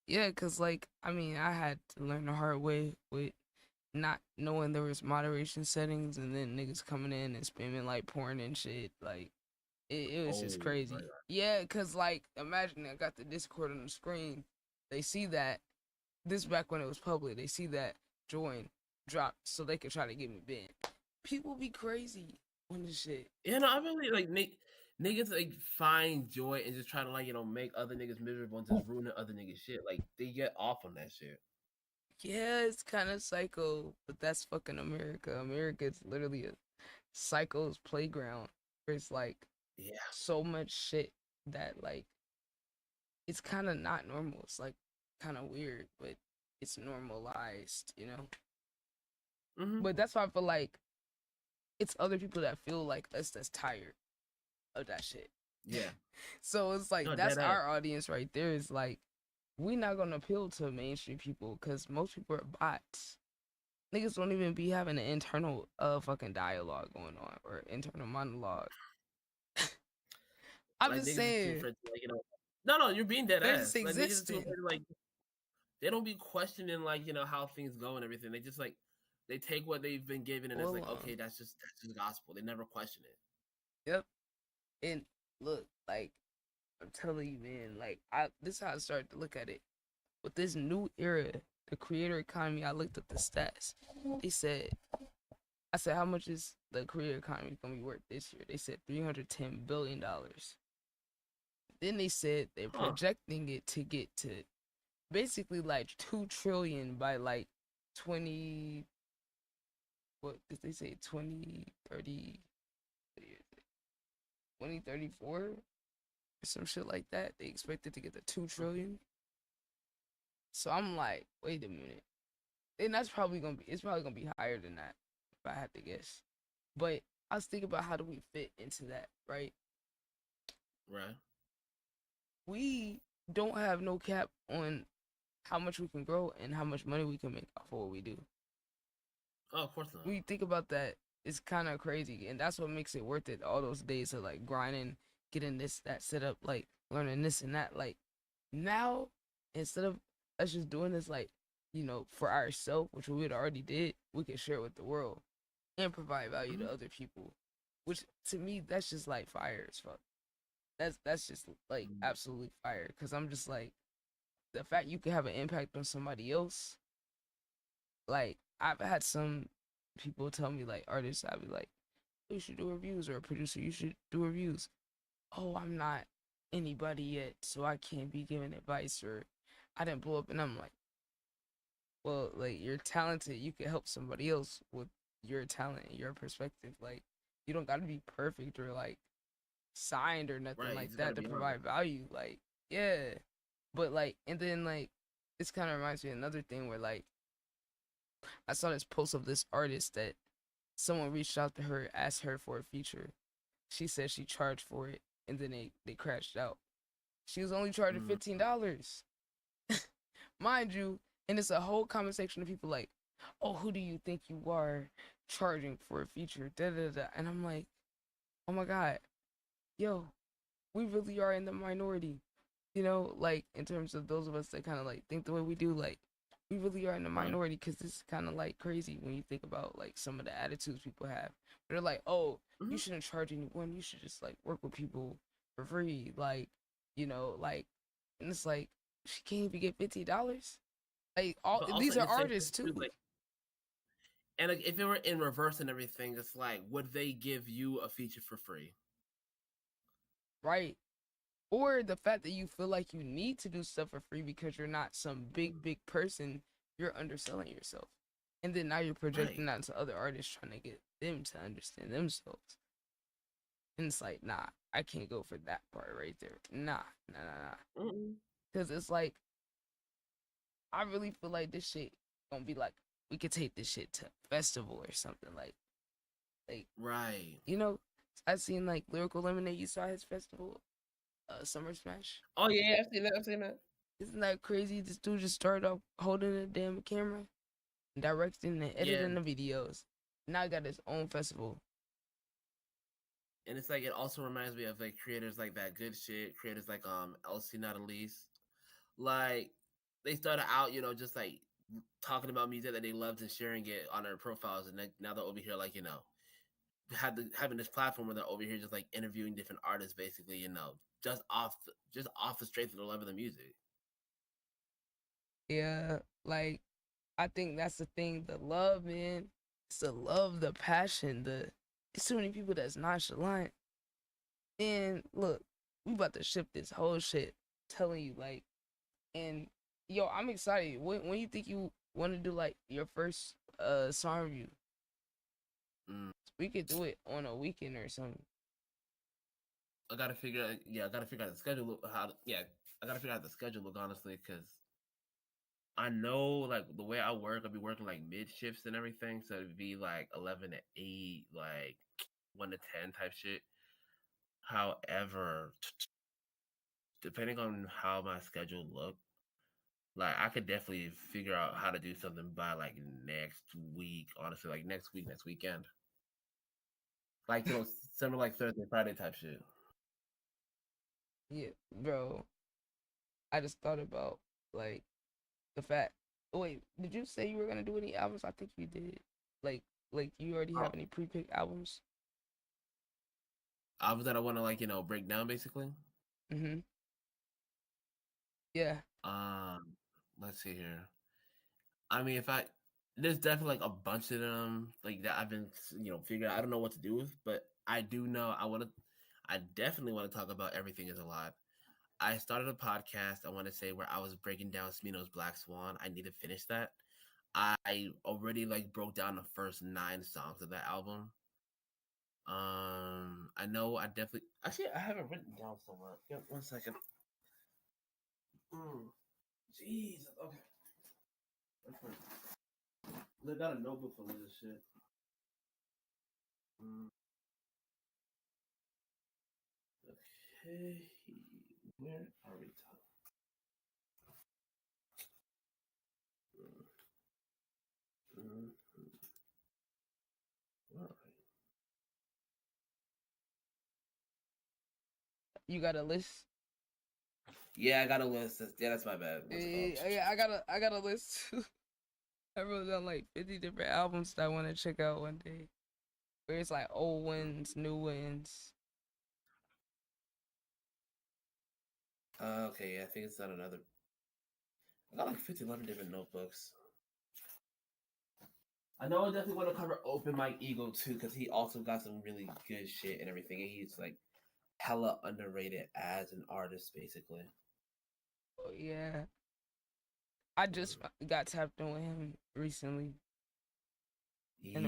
A: Yeah, cause like I mean I had to learn the hard way with not knowing there was moderation settings, and then niggas coming in and spamming like porn and shit like. It was just crazy. Right. Yeah, cause like imagine I got the Discord on the screen. They see that this back when it was public. They see that join drop so they could try to get me banned. People be crazy on this shit.
P: Yeah, no, I really like niggas like find joy and just try to like make other niggas miserable and just ruin other niggas shit. Like they get off on that shit.
A: Yeah, it's kind of psycho, but that's fucking America. America is literally a psycho's playground. Where it's like. Yeah, so much shit that like it's kind of not normal. It's like kind of weird, but it's normalized, you know. But that's why I feel like it's other people that feel like us that's tired of that shit.
P: Yeah.
A: So it's like that's our audience right there. Is like we not gonna appeal to mainstream people because most people are bots. Niggas don't even be having an internal fucking dialogue going on or internal monologue. I'm
P: like,
A: just saying.
P: No, you're being dead
A: They're
P: ass.
A: just
P: Like,
A: existing.
P: like they don't be questioning like how things go and everything. They just like they take what they've been given and it's like okay, that's just gospel. They never question it.
A: Yep. And look, like I'm telling you, man, like this is how I started to look at it. With this new era, the creator economy, I looked up the stats. I said, how much is the creator economy gonna be worth this year? They said $310 billion. Then they said they're projecting it to get to basically like 2 trillion by like 20. What did they say? 2030, 2034 or some shit like that. They expected to get to 2 trillion. So I'm like, wait a minute. And that's probably gonna be higher than that, if I had to guess. But I was thinking about how do we fit into that, right?
P: Right.
A: We don't have no cap on how much we can grow and how much money we can make off of what we do.
P: Oh, of course not.
A: When you think about that, it's kind of crazy, and that's what makes it worth it. All those days of like grinding, getting this, that set up, like learning this and that. Like now, instead of us just doing this, like for ourselves, which we had already did, we can share it with the world and provide value to other people. Which to me, that's just like fire as fuck. That's just like absolutely fire. Cause I'm just like the fact you can have an impact on somebody else. Like I've had some people tell me, like artists, I'd be like, you should do reviews, or a producer, you should do reviews. Oh, I'm not anybody yet, so I can't be giving advice, or I didn't blow up. And I'm like, well, like you're talented, you can help somebody else with your talent and your perspective. Like you don't gotta be perfect or like signed or nothing like that to provide value. Like yeah, but like, and then like this kind of reminds me of another thing where like I saw this post of this artist that someone reached out to her, asked her for a feature. She said she charged for it, and then they crashed out. She was only charging $15, mind you. And it's a whole comment section of people like, oh, who do you think you are charging for a feature? Da da da. And I'm like, oh my God, yo, we really are in the minority. You know, like in terms of those of us that kind of like think the way we do, like we really are in the minority because this is kind of like crazy when you think about like some of the attitudes people have. They're like, oh, you shouldn't charge anyone. You should just like work with people for free. Like, you know, like, and it's like, she can't even get $50. Like all
P: But also
A: these
P: in
A: are
P: the same
A: artists
P: sense,
A: too.
P: like, and like, if it were in reverse and everything, it's like, would they give you a feature for free?
A: Right. Or the fact that you feel like you need to do stuff for free because you're not some big person, you're underselling yourself. And then now you're projecting that to other artists trying to get them to understand themselves. And it's like, nah, I can't go for that part right there. Nah. Because it's like, I really feel like this shit gonna be like, we could take this shit to a festival or something like
P: right.
A: You know, I seen like Lyrical Lemonade. You saw his festival, Summer Smash.
P: Oh yeah, I've seen that. I've seen that.
A: Isn't that crazy? This dude just started off holding a damn camera, directing and editing the videos. Now he got his own festival.
P: And it's like, it also reminds me of like creators like That Good Shit, creators like LC Not Elise. Like, they started out, you know, just like talking about music that they loved and sharing it on their profiles, and then now they're over here like, you know, having this platform where they're over here just like interviewing different artists, basically, you know, just off the strength of the love of the music.
A: Yeah, like I think that's the thing. The love, man. It's the love, the passion. It's so many people that's nonchalant. And look, we about to ship this whole shit. Telling you, like, and yo, I'm excited. When you think you want to do like your first song review? We could do it on a weekend or something.
P: I gotta figure out the schedule. I gotta figure out the schedule. Look, honestly, because I know like the way I work, I'll be working like mid shifts and everything, so it'd be like 11 to 8, like 1 to 10 type shit. However, depending on how my schedule look, like I could definitely figure out how to do something by like next week. Honestly, like next weekend, like, you know, similar like Thursday, Friday type shit.
A: Yeah, bro. I just thought about like the fact. Oh, wait, did you say you were gonna do any albums? I think you did. Like you already have any pre-picked albums?
P: Albums that I want to, like, you know, break down basically.
A: Mm-hmm. Yeah.
P: Let's see here. I mean, there's definitely like a bunch of them like that I've been, you know, figuring out. I don't know what to do with, but I do know I definitely want to talk about Everything Is a Lot. I started a podcast, I want to say, where I was breaking down Smino's Black Swan. I need to finish that. I already like broke down the first 9 songs of that album. I know I definitely actually I have it written down somewhere. Yeah, 1 second. Jeez. Okay. They got a notebook for this shit. Okay. Where are we talking? All right.
A: You got a list?
P: Yeah, I got a list. Yeah, that's my bad.
A: Yeah, I got a list too. I wrote down like 50 different albums that I want to check out one day. Where it's like old ones, new ones.
P: Okay, yeah, I think it's on another. I got like 11 different notebooks. I know I definitely want to cover Open Mike Eagle too, because he also got some really good shit and everything. And he's like hella underrated as an artist, basically.
A: Oh yeah. I just got tapped in with him recently.
P: Yeah.